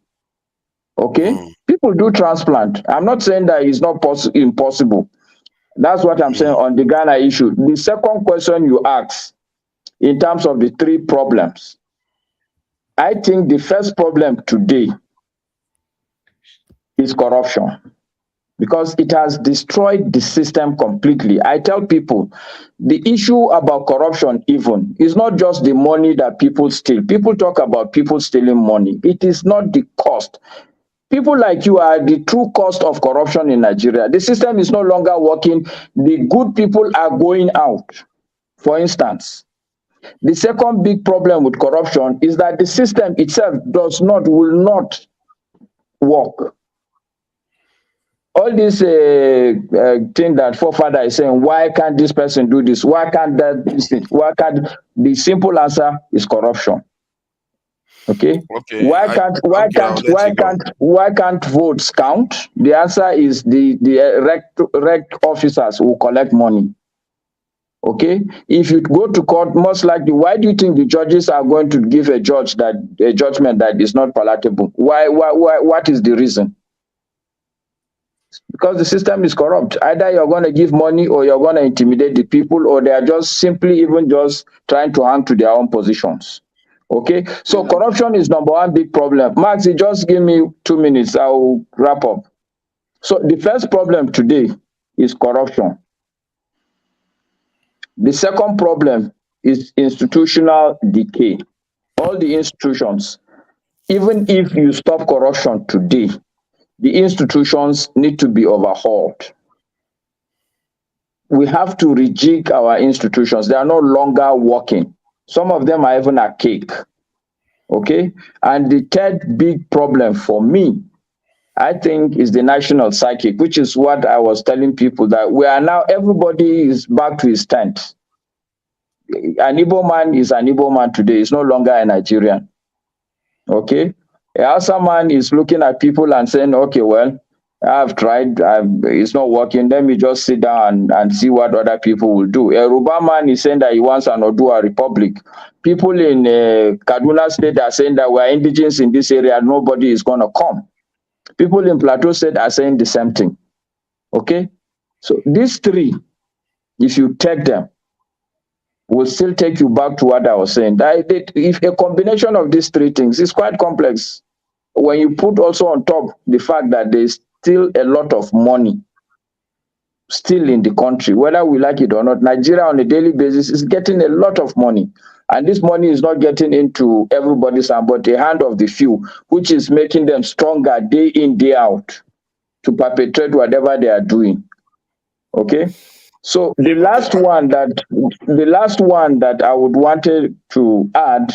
Speaker 15: Okay. People do transplant. I'm not saying that it's not impossible. That's what I'm saying on the Ghana issue. The second question you asked, in terms of the three problems, I think the first problem today is corruption, because it has destroyed the system completely. I tell people, the issue about corruption even is not just the money that people steal. People talk about people stealing money. It is not the cost. People like you are the true cost of corruption in Nigeria. The system is no longer working. The good people are going out. For instance, The second big problem with corruption is that the system itself will not work. All this thing that forefather is saying, why can't this person do this? Why can't that this thing? Why can't the simple answer is corruption? Okay.
Speaker 9: Okay.
Speaker 15: Why can't votes count? The answer is the rect officers who collect money. Okay. If you go to court, most likely, why do you think the judges are going to give a judgment that is not palatable? Why? What is the reason? Because the system is corrupt. Either you're going to give money or you're going to intimidate the people, or they are just simply even just trying to hang to their own positions. Okay, so corruption is number one big problem. Max, you just give me 2 minutes, I'll wrap up. So the first problem today is corruption. The second problem is institutional decay. All the institutions, even if you stop corruption today, the institutions need to be overhauled. We have to rejig our institutions. They are no longer working. Some of them are even archaic. Okay, and the third big problem for me, I think, is the national psychic, which is what I was telling people, that we are now, everybody is back to his tent. An Igbo man is an Igbo man today, he's no longer a Nigerian. Okay, a Hausa man is looking at people and saying, okay, well, I've tried, it's not working, let me just sit down and see what other people will do. A Yoruba man is saying that he wants an Odua republic. People in Kaduna State are saying that we're indigenous in this area, nobody is going to come. People in Plateau State are saying the same thing. Okay? So these three, if you take them, will still take you back to what I was saying. If a combination of these three things is quite complex, when you put also on top the fact that there's still a lot of money still in the country, whether we like it or not, Nigeria on a daily basis is getting a lot of money. And this money is not getting into everybody's hand, but the hand of the few, which is making them stronger day in, day out to perpetrate whatever they are doing. Okay? So the last one that I would wanted to add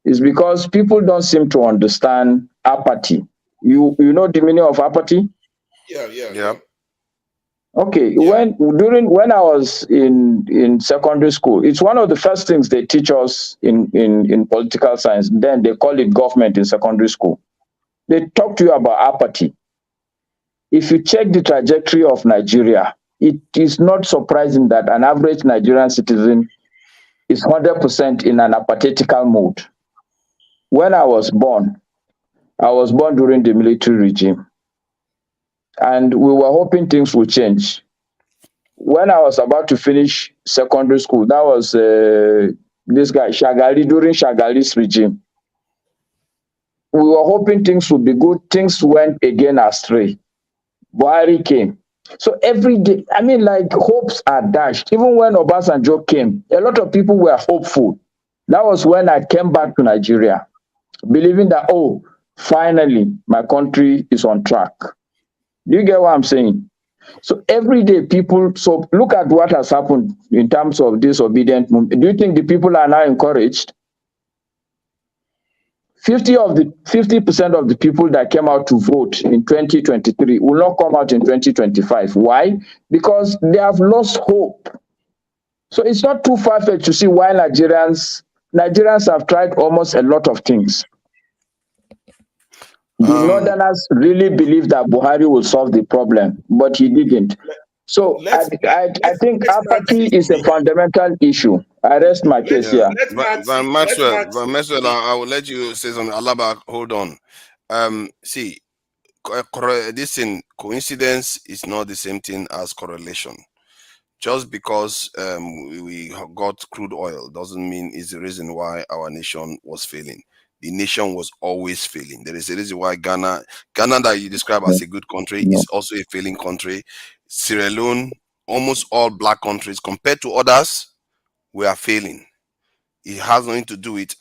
Speaker 15: is because people don't seem to understand apathy. You know the meaning of apathy?
Speaker 9: Yeah.
Speaker 15: Okay, when I was in secondary school, it's one of the first things they teach us in political science. Then they call it government in secondary school. They talk to you about apathy. If you check the trajectory of Nigeria, it is not surprising that an average Nigerian citizen is 100% in an apathetical mode. When I was born during the military regime, and we were hoping things would change. When I was about to finish secondary school, that was this guy, Shagali, during Shagali's regime. We were hoping things would be good. Things went again astray. Buhari came. So every day, I mean, like, hopes are dashed. Even when Obasanjo came, a lot of people were hopeful. That was when I came back to Nigeria, believing that, oh, finally, my country is on track. Do you get what I'm saying? So every day so look at what has happened in terms of disobedient movement. Do you think the people are now encouraged? 50% of the people that came out to vote in 2023 will not come out in 2025. Why? Because they have lost hope. So it's not too far-fetched to see why Nigerians have tried almost a lot of things. The Northerners really believe that Buhari will solve the problem, but he didn't. So I think apathy is a fundamental issue. I rest my case here.
Speaker 9: Van Maxwell, I will let you say something. Alaba, hold on. See, this in coincidence is not the same thing as correlation. Just because we got crude oil doesn't mean it's the reason why our nation was failing. The nation was always failing. There is a reason why Ghana that you describe as a good country is also a failing country. Sierra Leone, almost all black countries compared to others, we are failing. It has nothing to do with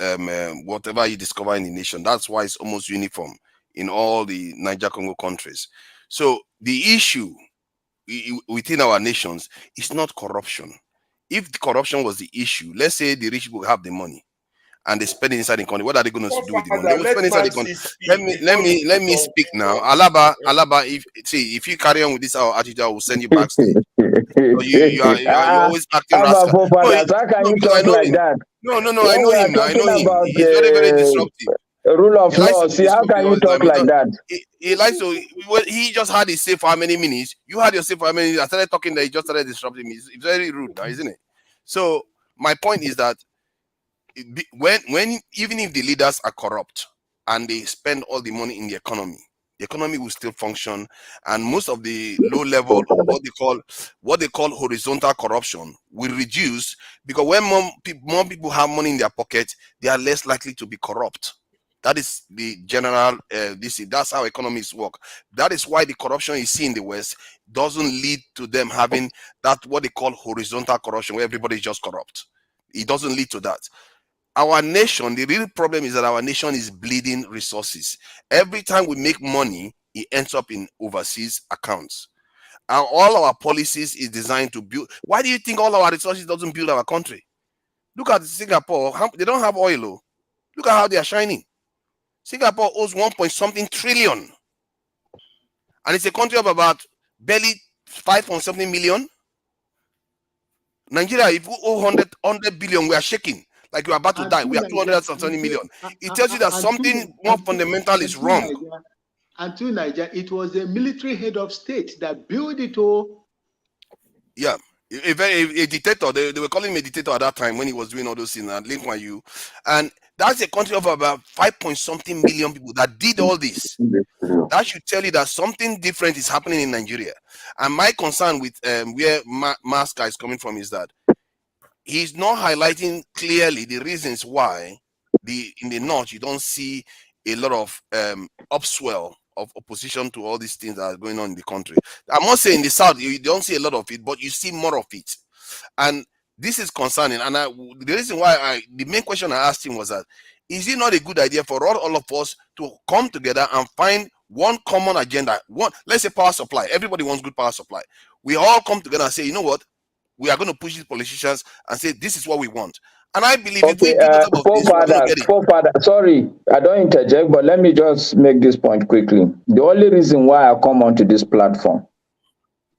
Speaker 9: whatever you discover in the nation. That's why it's almost uniform in all the Niger Congo countries. So the issue within our nations is not corruption. if the corruption was the issue, let's say the rich people have the money and they spend it inside the country, what are they going to do with the money? They will spend inside the country. Let me speak now. Alaba, if you carry on with this our attitude, I will send you backstage. So you are always acting rascal.
Speaker 15: How can you talk like that?
Speaker 9: No, I know him now. I know him. He's very, very disruptive.
Speaker 15: Rule of law. See, how can you talk like that?
Speaker 9: He likes to. He just had his say for how many minutes? You had your say for how many minutes? I started talking that he just started disrupting me. It's very rude now, isn't it? So my point is that when even if the leaders are corrupt and they spend all the money in the economy will still function, and most of the low level or what they call horizontal corruption will reduce, because when more people have money in their pocket, they are less likely to be corrupt. That is the general that's how economies work. That is why the corruption you see in the West doesn't lead to them having that what they call horizontal corruption, where everybody is just corrupt. It doesn't lead to that. Our nation, the real problem is that our nation is bleeding resources. Every time we make money, it ends up in overseas accounts. And all our policies is designed to build. Why do you think all our resources doesn't build our country? Look at Singapore. They don't have oil. Look at how they are shining. Singapore owes 1.something trillion. And it's a country of about barely 5.something million. Nigeria, if we owe 100 billion, we are shaking. Like we're about to die. We are 270 million. It tells you that something more fundamental is wrong.
Speaker 12: And to Nigeria, it was the military head of state that built it all.
Speaker 9: Yeah. A dictator. They were calling him a dictator at that time when he was doing all those things. And Lin Kuan Yew. And that's a country of about 5.something million people that did all this. That should tell you that something different is happening in Nigeria. And my concern with where Maska is coming from is that he's not highlighting clearly the reasons why in the north you don't see a lot of upswell of opposition to all these things that are going on in the country. I'm not saying in the south you don't see a lot of it, but you see more of it. And this is concerning. And the reason why the main question I asked him was that, is it not a good idea for all of us to come together and find one common agenda? Let's say power supply. Everybody wants good power supply. We all come together and say, you know what? We are going to push these politicians and say, this is what we want. And I believe if we do the top of this, we're going to get it.
Speaker 15: Sorry, I don't interject, but let me just make this point quickly. The only reason why I come onto this platform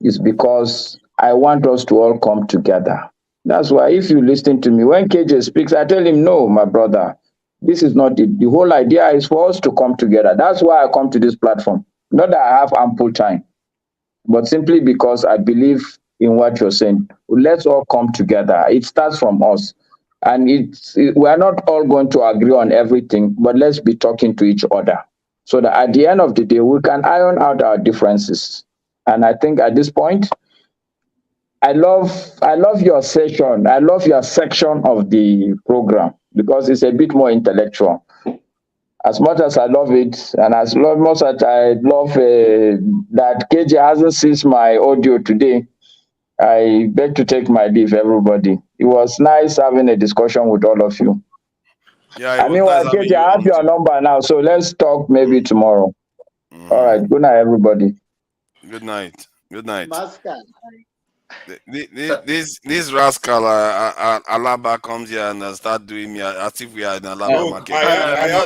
Speaker 15: is because I want us to all come together. That's why if you listen to me, when KJ speaks, I tell him, no, my brother, this is not it. The whole idea is for us to come together. That's why I come to this platform. Not that I have ample time, but simply because I believe in what you're saying. Let's all come together. It starts from us. And we are not all going to agree on everything, but let's be talking to each other so that at the end of the day, we can iron out our differences. And I think at this point, I love your session. I love your section of the program because it's a bit more intellectual. As much as I love it, and as much as I love that KJ hasn't seized my audio today, I beg to take my leave, everybody. It was nice having a discussion with all of you.
Speaker 9: Yeah,
Speaker 15: I mean, nice KJ, I have your number now, so let's talk maybe tomorrow. All right. Good night, everybody.
Speaker 9: Good night. Good night.
Speaker 12: Master.
Speaker 9: This rascal Alaba comes here and start doing me as if we are in Alaba market.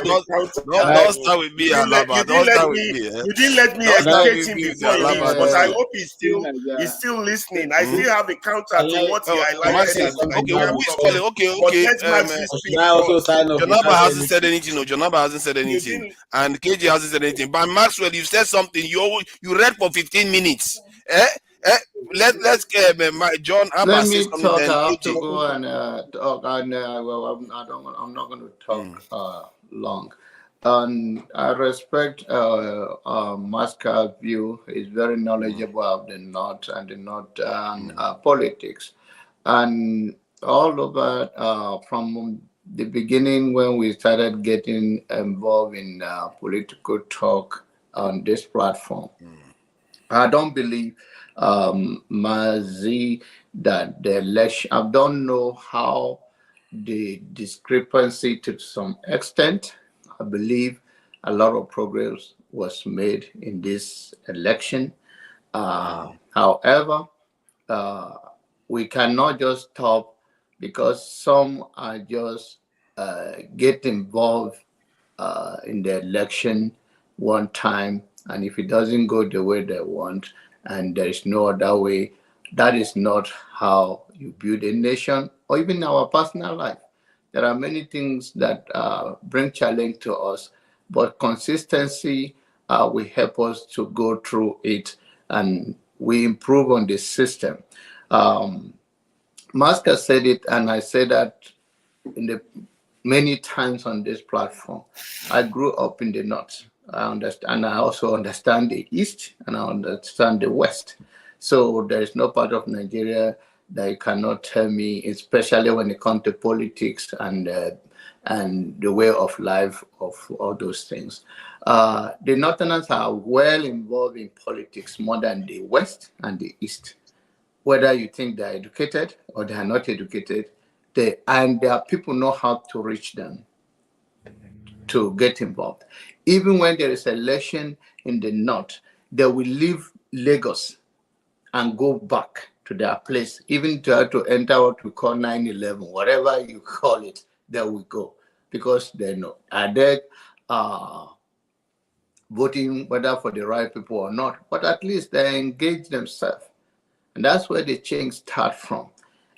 Speaker 9: Don't start with me, Alaba. Don't start with me.
Speaker 1: You didn't let me educate him before he leaves, but I hope he's still listening. I still have a counter to what he highlighted.
Speaker 9: Okay. Jonaba hasn't said anything. No, Jonaba hasn't said anything, and KJ hasn't said anything. But Maxwell, you said something. You read for 15 minutes. Let's John.
Speaker 13: Let me talk. I have to go and talk. And well, I'm not going to talk long. And I respect Masca's view. He's very knowledgeable of the North and the North politics, and all over from the beginning when we started getting involved in political talk on this platform. I don't believe, Mazi, that the election, I don't know how the discrepancy to some extent. I believe a lot of progress was made in this election. However, we cannot just stop because some are just get involved in the election one time, and if it doesn't go the way they want and there is no other way, that is not how you build a nation or even our personal life. There are many things that bring challenge to us, but consistency will help us to go through it, and we improve on the system. Masker said it, and I said that in the many times on this platform. I grew up in the north. I understand. I also understand the east, and I understand the west. So there is no part of Nigeria that you cannot tell me, especially when it comes to politics and the way of life of all those things. The Northerners are well involved in politics more than the west and the east. Whether you think they're educated or they are not educated, and their people know how to reach them to get involved. Even when there is election in the north, they will leave Lagos and go back to their place, even to enter what we call 9/11, whatever you call it, they will go because they know. Are they voting whether for the right people or not? But at least they engage themselves. And that's where the change starts from.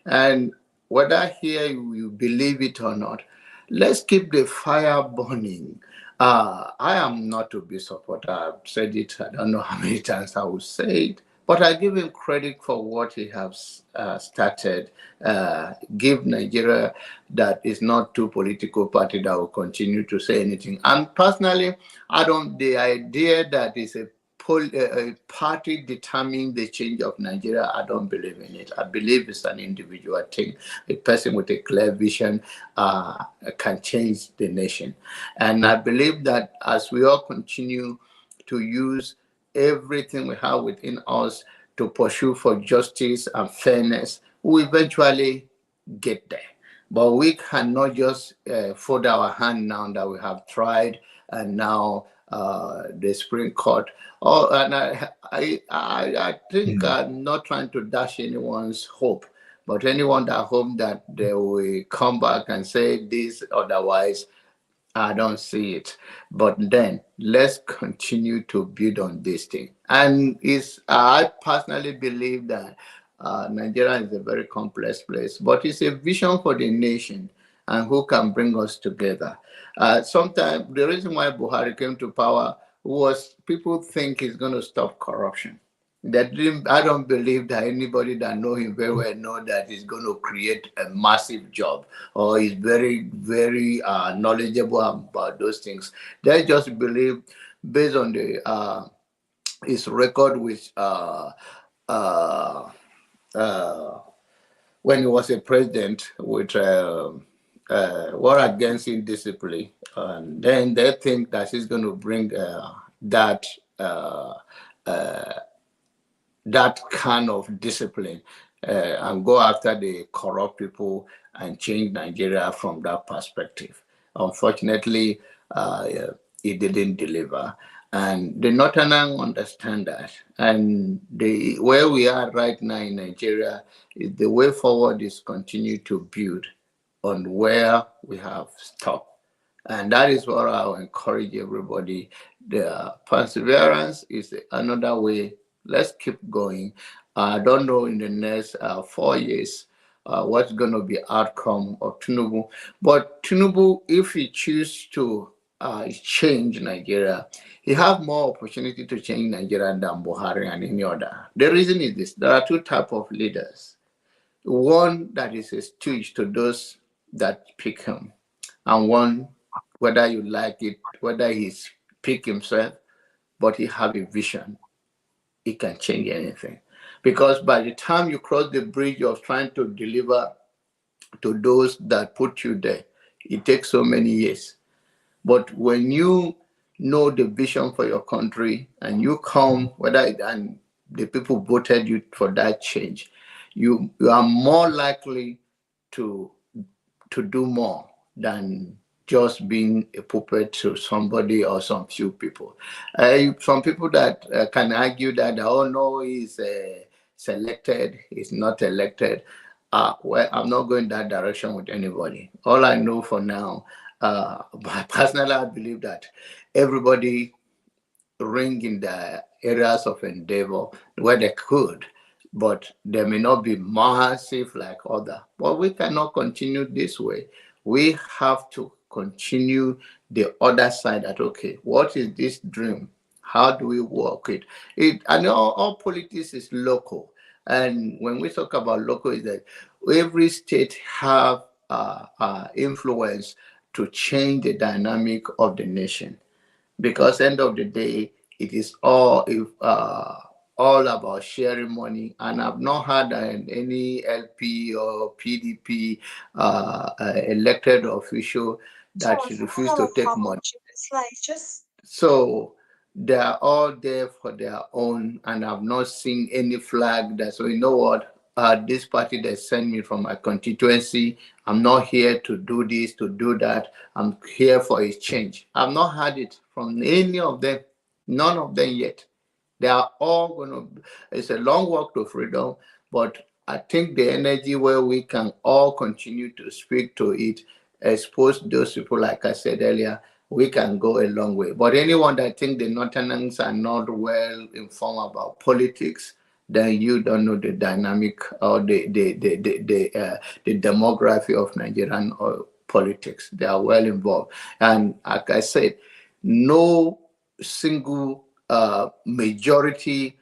Speaker 13: And whether here you believe it or not, let's keep the fire burning. I am not a big supporter. I've said it, I don't know how many times I will say it, but I give him credit for what he has started. Give Nigeria that is not two political party that will continue to say anything. And personally, the idea that is a party determining the change of Nigeria, I don't believe in it. I believe it's an individual thing. A person with a clear vision can change the nation. And I believe that as we all continue to use everything we have within us to pursue for justice and fairness, we eventually get there. But we cannot just fold our hand now that we have tried and now the Supreme Court. Oh, and I think I'm not trying to dash anyone's hope, but anyone that hopes that they will come back and say this otherwise, I don't see it. But then let's continue to build on this thing. And I personally believe that Nigeria is a very complex place, but it's a vision for the nation and who can bring us together. Sometimes the reason why Buhari came to power was people think he's going to stop corruption. I don't believe that anybody that know him very well know that he's going to create a massive job or he's very, very knowledgeable about those things. They just believe based on his record with when he was a president with war against indiscipline, and then they think that he's going to bring that kind of discipline and go after the corrupt people and change Nigeria from that perspective. Unfortunately, it didn't deliver. And the Northerners understand that. And where we are right now in Nigeria, the way forward is continue to build on where we have stopped. And that is what I'll encourage everybody. The perseverance is another way. Let's keep going. I don't know in the next 4 years what's going to be outcome of Tinubu. But Tinubu, if he chooses to change Nigeria, he have more opportunity to change Nigeria than Buhari and any other. The reason is this: there are two types of leaders. One that is a stooge to those that pick him, and one, whether you like it, whether he's pick himself, but he have a vision, he can change anything. Because by the time you cross the bridge of trying to deliver to those that put you there, it takes so many years. But when you know the vision for your country and you come, and the people voted you for that change, you are more likely to do more than just being a puppet to somebody or some few people. Some people that can argue that, oh no, he's selected, is not elected. Well, I'm not going that direction with anybody. All I know for now, personally, I believe that everybody ring in the areas of endeavor where they could, but they may not be massive like other. But we cannot continue this way. We have to continue the other side that, okay, what is this dream? How do we work it? I know all politics is local. And when we talk about local, is that every state have influence to change the dynamic of the nation, because end of the day, it is all about sharing money. And I've not had any LP or PDP elected official that refuse to take money. So they are all there for their own, and I've not seen any flag that, so you know what, this party that sent me from my constituency, I'm not here to do this, to do that. I'm here for a change. I've not had it from any of them, none of them yet. They are all going to, it's a long walk to freedom, but I think the energy where we can all continue to speak to it, expose those people, like I said earlier, we can go a long way. But anyone that think the Northerners are not well informed about politics, then you don't know the dynamic or the demography of Nigerian politics. They are well involved. And like I said, no single majority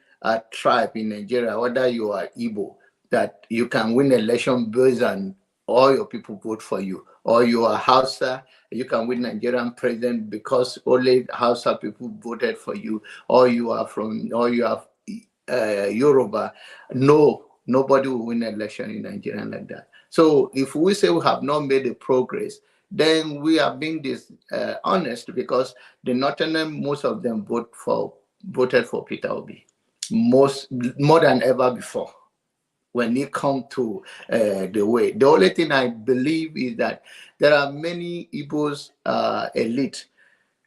Speaker 13: tribe in Nigeria, whether you are Igbo, that you can win election based on all your people vote for you, or you are Hausa, you can win Nigerian president because only Hausa people voted for you, or you are Yoruba. No, nobody will win an election in Nigeria like that. So if we say we have not made a progress, then we are being honest, because the Northern, most of them voted for Peter Obi, more than ever before. When it comes to the way, the only thing I believe is that there are many Igbos elite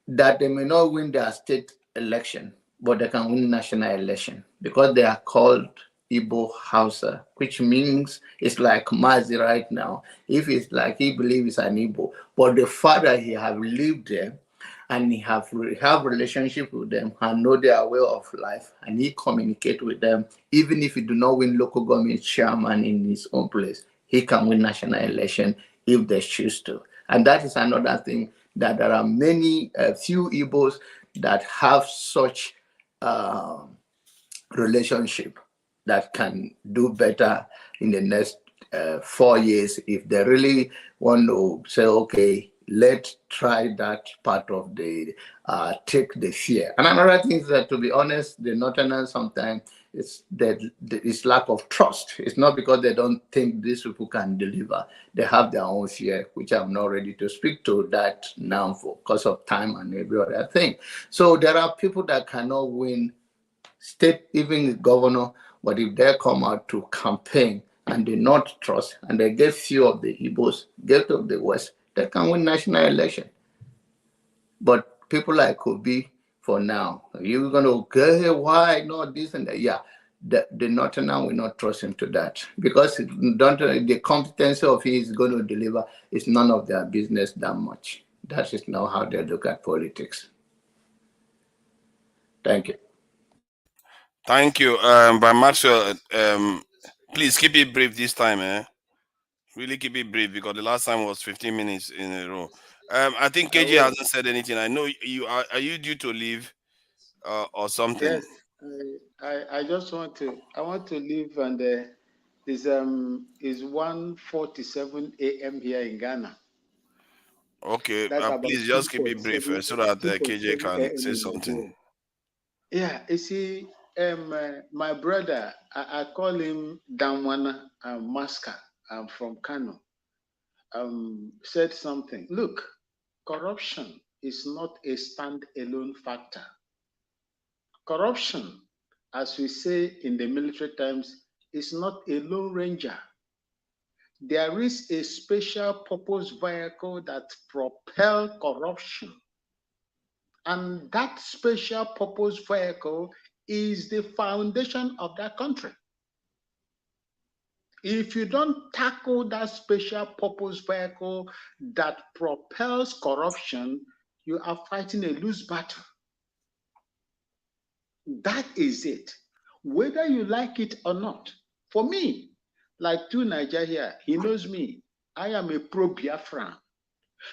Speaker 13: that they may not win their state election, but they can win national election because they are called Igbo Hausa, which means it's like Mazi right now. If it's like he believes he's an Igbo, but the father he have lived there and he have relationship with them and know their way of life, and he communicate with them, even if he do not win local government chairman in his own place, he can win national election if they choose to. And that is another thing, that there are many, few Igbos that have such relationship that can do better in the next 4 years if they really want to say, okay, let's try that part of the take the fear. And another thing is that, to be honest, the Northerners sometimes it's lack of trust. It's not because they don't think these people can deliver. They have their own fear, which I'm not ready to speak to that now for because of time and every other thing. So there are people that cannot win state, even the governor, but if they come out to campaign and they not trust, and they get few of the Igbos, get of the West, they can win national election. But people like Obi, for now, you're going to go, why not this and that? Yeah, the Northerner will not trust him to that, because the competency of he is going to deliver is none of their business that much. That is not how they look at politics. Thank you.
Speaker 9: Thank you. By Maxwell, please keep it brief this time, eh? Really keep it brief, because the last time was 15 minutes in a row. I think KJ hasn't said anything. I know you are you due to leave or something?
Speaker 16: Yes, I just want to leave, and it's 1:47 a.m. here in Ghana.
Speaker 9: Okay,
Speaker 16: That's about
Speaker 9: please just keep it brief so that KJ can say something.
Speaker 16: Yeah, you see, my brother, I call him Damwana Maska, from Kano, said something. Look, corruption is not a stand-alone factor. Corruption, as we say in the military terms, is not a lone ranger. There is a special purpose vehicle that propels corruption. And that special purpose vehicle is the foundation of that country.
Speaker 13: If you don't tackle that special purpose vehicle that propels corruption, you are fighting a loose battle. That is it. Whether you like it or not. For me, like Nigeria here, he knows me. I am a pro-Biafran.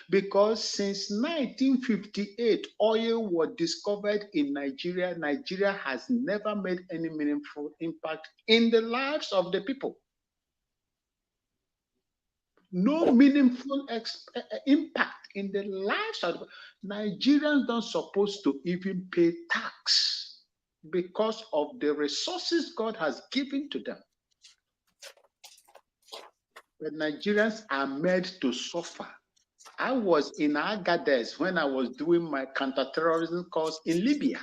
Speaker 13: Because since 1958, oil was discovered in Nigeria. Nigeria has never made any meaningful impact in the lives of the people. No meaningful impact in the lives of the people. Nigerians don't supposed to even pay tax because of the resources God has given to them. But Nigerians are made to suffer. I was in Agadez when I was doing my counterterrorism course in Libya.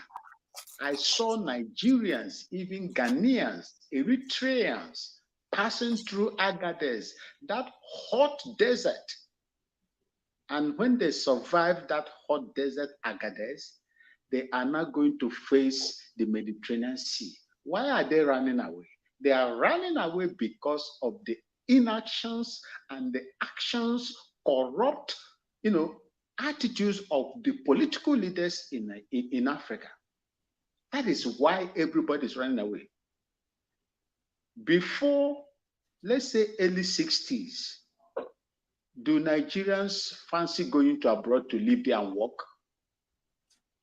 Speaker 13: I saw Nigerians, even Ghanaians, Eritreans, passing through Agadez, that hot desert. And when they survive that hot desert Agadez, they are not going to face the Mediterranean Sea. Why are they running away? They are running away because of the inactions and the actions, corrupt, attitudes of the political leaders in Africa. That is why everybody is running away. Before, let's say, early 60s, do Nigerians fancy going to abroad to Libya and work?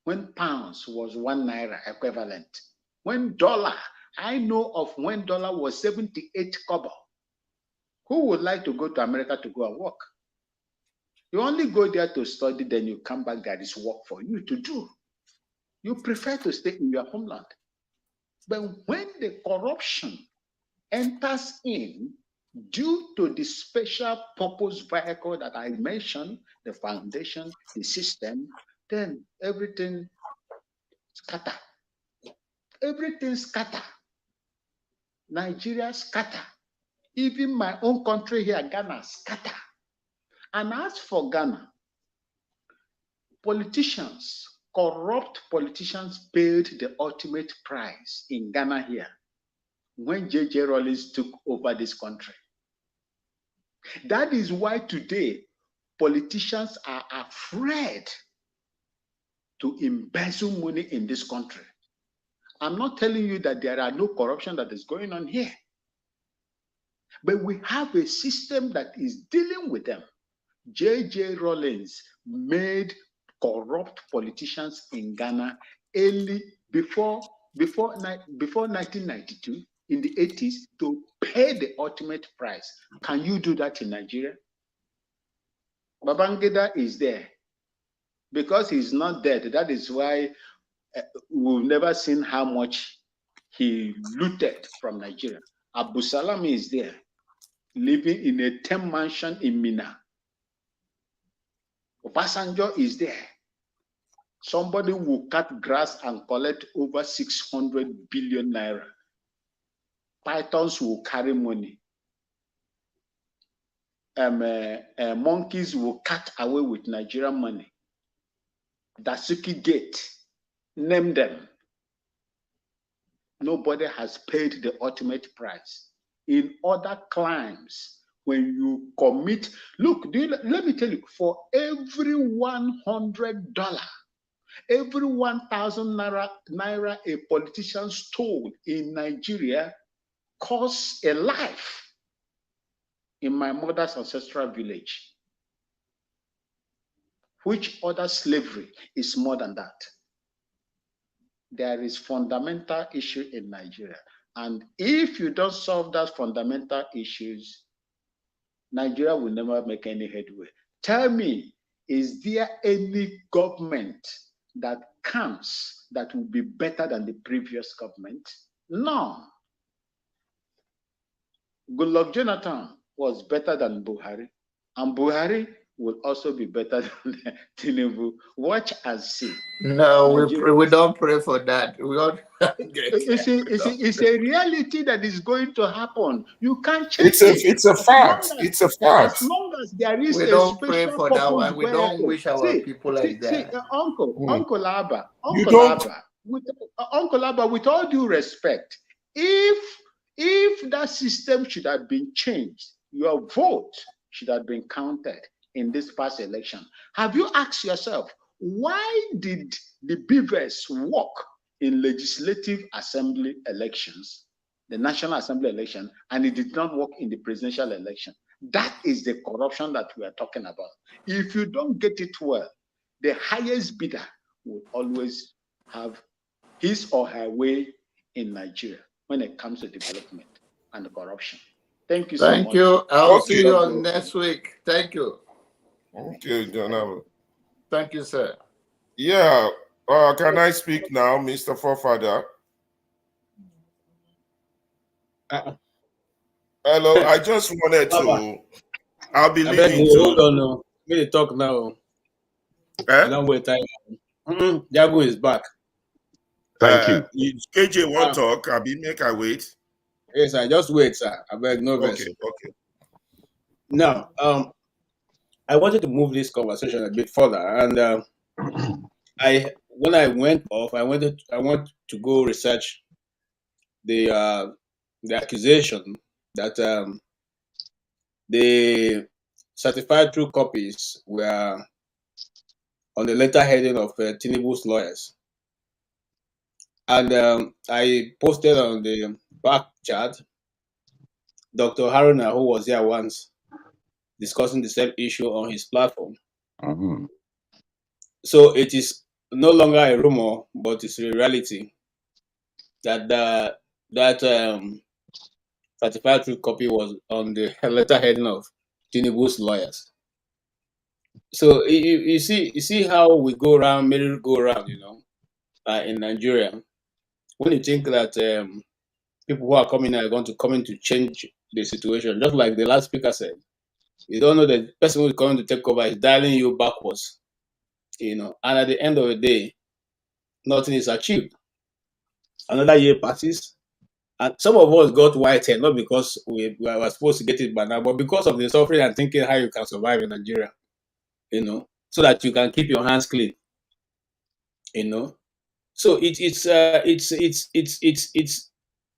Speaker 13: When pounds was 1 naira equivalent, when dollar, I know of when dollar was 78 kobo. Who would like to go to America to go and work? You only go there to study, then you come back, there is work for you to do. You prefer to stay in your homeland. But when the corruption enters in due to the special purpose vehicle that I mentioned, the foundation, the system, then everything scatter. Everything scatter. Nigeria scatter. Even my own country here, Ghana, scatter. And as for Ghana, politicians, corrupt politicians paid the ultimate price in Ghana here when J.J. Rawlings took over this country. That is why today politicians are afraid to embezzle money in this country. I'm not telling you that there are no corruption that is going on here, but we have a system that is dealing with them. J.J. Rawlings made corrupt politicians in Ghana early before 1992 in the 80s to pay the ultimate price. Can you do that in Nigeria? Babangida is there because he's not dead. That is why we've never seen how much he looted from Nigeria. Abu Salam is there, living in a 10 mansion in Mina. Obasanjo is there. Somebody will cut grass and collect over 600 billion naira. Pythons will carry money. Monkeys will cut away with Nigerian money. Dasuki Gate, name them. Nobody has paid the ultimate price. In other climes, when you commit, look, let me tell you, for every $100, every 1,000 naira a politician stole in Nigeria costs a life in my mother's ancestral village. Which other slavery is more than that? There is fundamental issue in Nigeria. And if you don't solve that fundamental issues, Nigeria will never make any headway. Tell me, is there any government that comes that will be better than the previous government? None. Goodluck Jonathan was better than Buhari, and Buhari will also be better than Tinubu. Watch and see.
Speaker 12: No, we don't pray for that. We don't.
Speaker 13: It's a reality that is going to happen. You can't change
Speaker 8: It's a fact. It's a fact.
Speaker 13: As long as there is
Speaker 12: we don't pray for that one. We don't wish our people like that.
Speaker 13: Uncle Abba, with all due respect, if
Speaker 14: If that system should have been changed, your vote should have been counted in this past election. Have you asked yourself, why did the beavers work in legislative assembly elections, the National Assembly election, and it did not work in the presidential election? That is the corruption that we are talking about. If you don't get it well, the highest bidder will always have his or her way in Nigeria when it comes to development and corruption. Thank you so much.
Speaker 13: Thank you. I'll see you on next week. Thank you.
Speaker 8: Okay, John.
Speaker 13: Thank you, sir.
Speaker 8: Yeah. Can I speak now, Mr. Forefather? Hello. I just wanted to. I'll be leaving too.
Speaker 18: Hold on, no. Let me talk now. I don't wait time. Jago is back.
Speaker 1: Thank you. KJ won't talk. I'll be make I wait.
Speaker 18: Yes, I just wait, sir. I beg no verse.
Speaker 1: Okay.
Speaker 18: Now, I wanted to move this conversation a bit further, and when I went off, I want to go research the accusation that the certified true copies were on the letterheading of Tinubu's lawyers, and I posted on the back chat Dr. Haruna, who was here once, discussing the same issue on his platform. So it is no longer a rumor, but it's a reality that that certified true copy was on the letterheading of Tinubu's lawyers. So you see how we go around, merry-go round, in Nigeria. When you think that people who are coming are going to come in to change the situation, just like the last speaker said, you don't know the person who is coming to take over is dialing you backwards, and at the end of the day, nothing is achieved. Another year passes, and some of us got white hair, not because we were supposed to get it by now, but because of the suffering and thinking how you can survive in Nigeria, so that you can keep your hands clean, So it's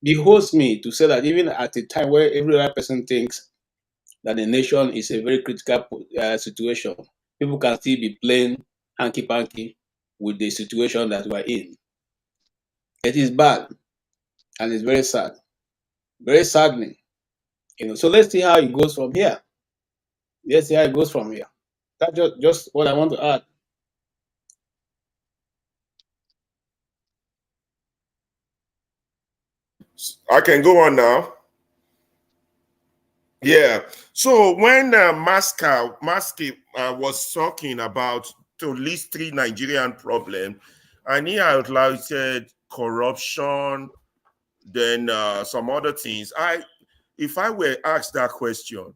Speaker 18: behoves me to say that even at a time where every other person thinks that the nation is a very critical situation, people can still be playing hanky-panky with the situation that we're in. It is bad, and it's very sad, very saddening. So let's see how it goes from here. Let's see how it goes from here. That's just what I want to add.
Speaker 1: I can go on now. Yeah. So when Maski was talking about to list 3 Nigerian problems, and he highlighted corruption, then some other things. If I were asked that question,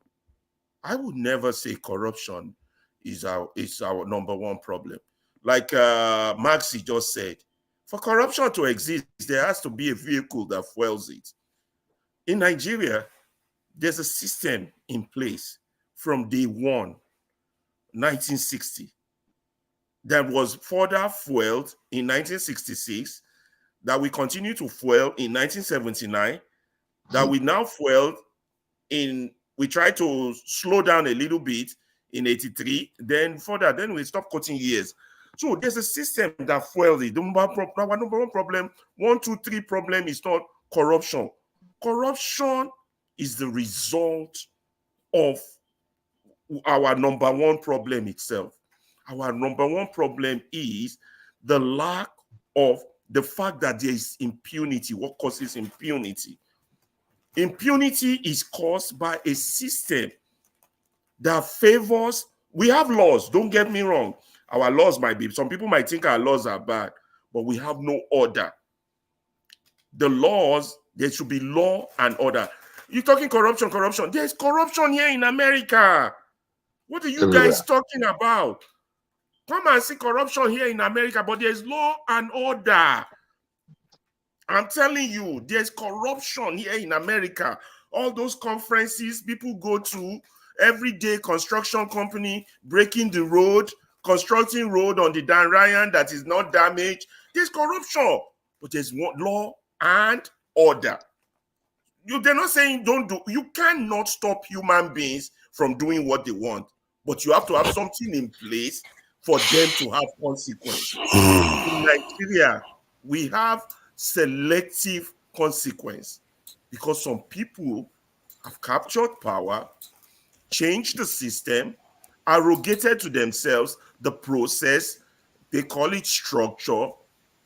Speaker 1: I would never say corruption is our number one problem. Like Maxi just said, for corruption to exist, there has to be a vehicle that fuels it. In Nigeria, there's a system in place from day one, 1960, that was further fueled in 1966, that we continue to fuel in 1979, that we now fueled we try to slow down a little bit in 83, then further, then we stop cutting years. So there's a system that fuels it. Our number one problem, 1, 2, 3 problem is not corruption. Corruption is the result of our number one problem itself. Our number one problem is the lack of the fact that there is impunity. What causes impunity? Impunity is caused by a system that favors. We have laws, don't get me wrong. Our laws might be, some people might think our laws are bad, but we have no order. The laws, there should be law and order. You're talking corruption. There's corruption here in America. What are you guys talking about? Come and see corruption here in America, but there's law and order. I'm telling you, there's corruption here in America. All those conferences people go to, everyday construction company breaking the road, constructing road on the Dan Ryan that is not damaged. There's corruption, but there's law and order. they're not saying don't do. You cannot stop human beings from doing what they want, but you have to have something in place for them to have consequence. In Nigeria, we have selective consequence because some people have captured power, changed the system, arrogated to themselves the process. They call it structure.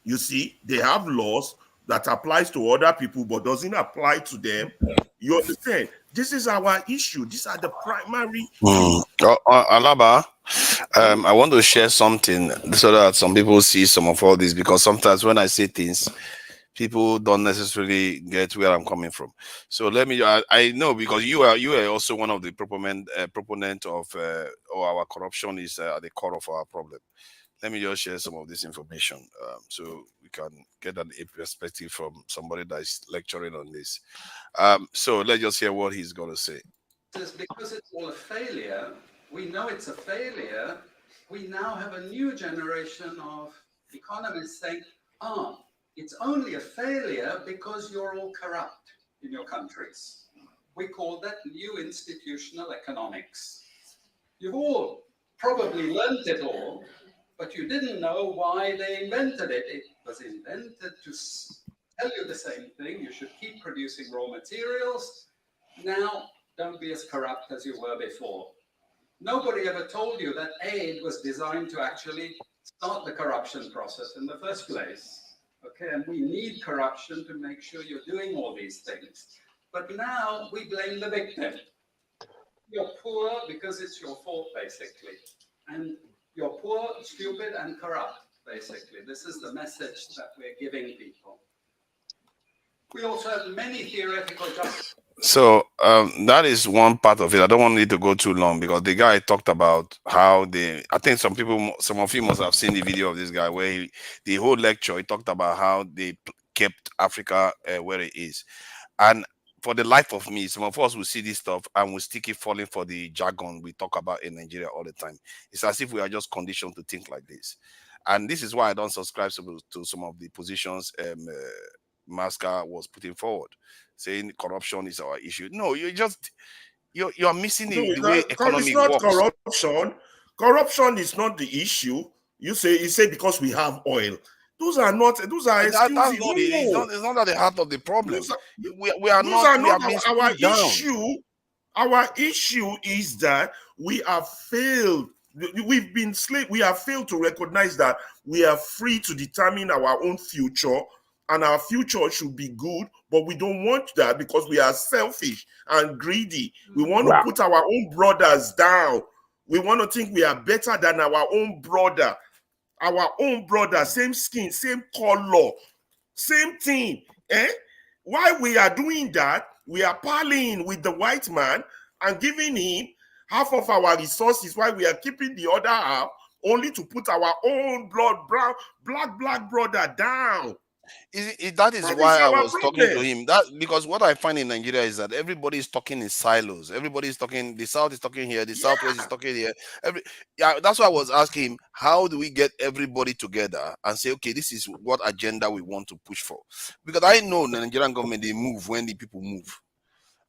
Speaker 1: You see, they have laws that applies to other people but doesn't apply to them. You understand? This is our issue. These are the primary issues.
Speaker 9: Alaba, I want to share something so that some people see some of all this, because sometimes when I say things, people don't necessarily get where I'm coming from. So let me. I know, because you are also one of the proponent of our corruption is at the core of our problem. Let me just share some of this information so we can get a perspective from somebody that is lecturing on this. So let's just hear what he's going to say.
Speaker 20: Because it's all a failure, we know it's a failure. We now have a new generation of economists saying, it's only a failure because you're all corrupt in your countries. We call that new institutional economics. You've all probably learned it all, but you didn't know why they invented it. It was invented to tell you the same thing. You should keep producing raw materials. Now, don't be as corrupt as you were before. Nobody ever told you that aid was designed to actually start the corruption process in the first place. Okay, and we need corruption to make sure you're doing all these things. But now we blame the victim. You're poor because it's your fault, basically. And you're poor, stupid, and corrupt, basically. This is the message that we're giving people. We also have many theoretical justice.
Speaker 9: So that is one part of it. I don't want it to go too long, because the guy talked about how I think some of you must have seen the video of this guy where the whole lecture, he talked about how they kept Africa where it is. And for the life of me, some of us will see this stuff and we still keep falling for the jargon we talk about in Nigeria all the time. It's as if we are just conditioned to think like this. And this is why I don't subscribe to some of the positions Masca was putting forward, saying corruption is our issue. No, you are missing the way economy works.
Speaker 1: Corruption. Corruption is not the issue. You say because we have oil. Those are excuses.
Speaker 9: It's not at the heart of the problem. We are not
Speaker 1: our issue. Our issue is that we have failed. We've been slave. We have failed to recognize that we are free to determine our own future, and our future should be good. But we don't want that because we are selfish and greedy. We want to put our own brothers down. We want to think we are better than our own brother. Our own brother, same skin, same color, same thing. While we are doing that, we are parleying with the white man and giving him half of our resources while we are keeping the other half, only to put our own black brother down.
Speaker 9: That is why I was talking to him. Because what I find in Nigeria is that everybody is talking in silos. Everybody is talking. The South is talking here. The Southwest is talking here. That's why I was asking him, how do we get everybody together and say, okay, this is what agenda we want to push for? Because I know the Nigerian government, they move when the people move.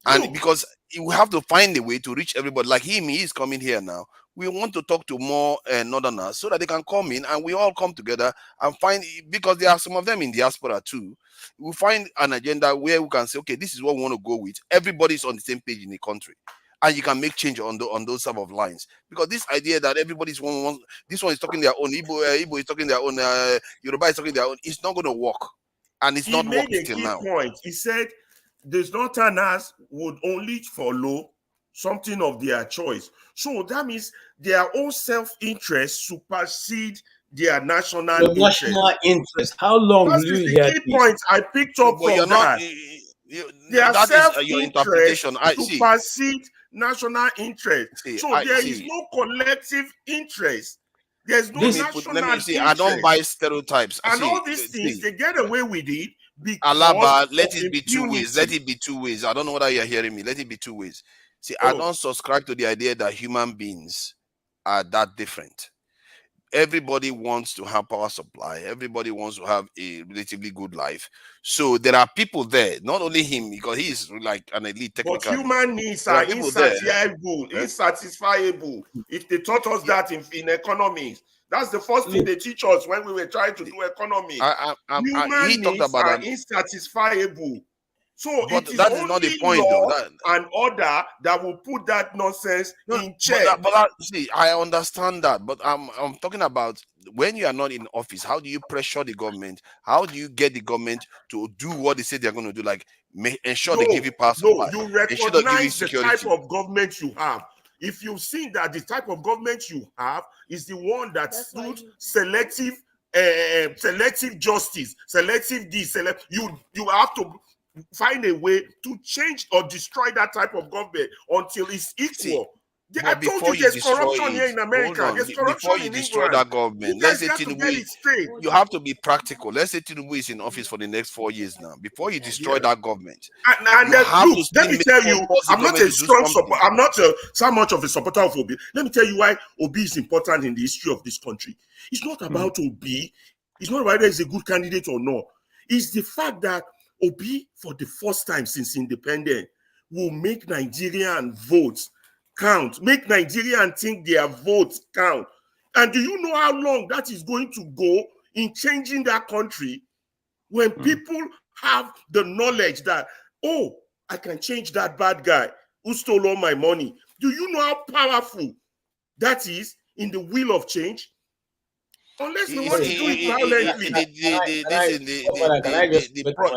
Speaker 9: And because we have to find a way to reach everybody. Like him, he is coming here now. We want to talk to more Northerners so that they can come in and we all come together and find, because there are some of them in diaspora too. We find an agenda where we can say, okay, this is what we want to go with. Everybody's on the same page in the country. And you can make change on those type of lines. Because this idea that everybody's this one is talking their own, Igbo is talking their own, Yoruba is talking their own, it's not going to work. And it's not working till now.
Speaker 1: Point. He said, the Northerners would only follow something of their choice. So that means their own self-interest supersede their national interest.
Speaker 21: How long
Speaker 1: will you hear this? Point I picked up from that. Their self-interest supersede national interest. There is no collective interest. There's no national interest.
Speaker 9: I don't buy stereotypes.
Speaker 1: And all these things, they get away with it.
Speaker 9: Alaba, let it be two ways. Let it be two ways. I don't know whether you're hearing me. Let it be two ways. See, I don't subscribe to the idea that human beings are that different. everybody wants to have power supply. Everybody wants to have a relatively good life. So there are people there, not only him, because he's like an elite
Speaker 1: But
Speaker 9: technically.
Speaker 1: human needs
Speaker 9: There
Speaker 1: are
Speaker 9: are people there.
Speaker 1: insatisfiable. If they taught us that in economics, that's the first thing they teach us when we were trying to do economics. Human needs are insatisfiable. So
Speaker 9: but
Speaker 1: it is
Speaker 9: that is
Speaker 1: only
Speaker 9: not the point,
Speaker 1: law
Speaker 9: though.
Speaker 1: and order that will put that nonsense in check.
Speaker 9: See, I understand that, but I'm talking about when you are not in office. How do you pressure the government? How do you get the government to do what they say they're going to do? Like ensure they give you power supply.
Speaker 1: You
Speaker 9: Ensure they give you
Speaker 1: recognize the type
Speaker 9: security.
Speaker 1: of government you have. If you've seen that the type of government you have is the one that suits selective justice, selective this, you have to find a way to change or destroy that type of government until it's equal. I told you there's corruption here in America. There's corruption
Speaker 9: before you
Speaker 1: in
Speaker 9: destroy
Speaker 1: England.
Speaker 9: that government,
Speaker 1: You
Speaker 9: let's
Speaker 1: guys
Speaker 9: say
Speaker 1: got to get
Speaker 9: Tinubu,
Speaker 1: it straight.
Speaker 9: you have to be practical. Let's say Tinubu is in office for the next 4 years now. Before you destroy that government,
Speaker 1: And
Speaker 9: you have
Speaker 1: look,
Speaker 9: to still
Speaker 1: let me
Speaker 9: make
Speaker 1: tell you,
Speaker 9: compulsory
Speaker 1: I'm not
Speaker 9: government
Speaker 1: a
Speaker 9: to do
Speaker 1: strong
Speaker 9: something.
Speaker 1: support. I'm not so much of a supporter of Obi. Let me tell you why Obi is important in the history of this country. It's not about Obi. It's not whether he's a good candidate or not. It's the fact that Obi, for the first time since independence, will make Nigerian votes count. Make Nigerian think their votes count. And do you know how long that is going to go in changing that country? When people have the knowledge that, oh, I can change that bad guy who stole all my money. Do you know how powerful that is in the wheel of change? Unless we want to do it violently.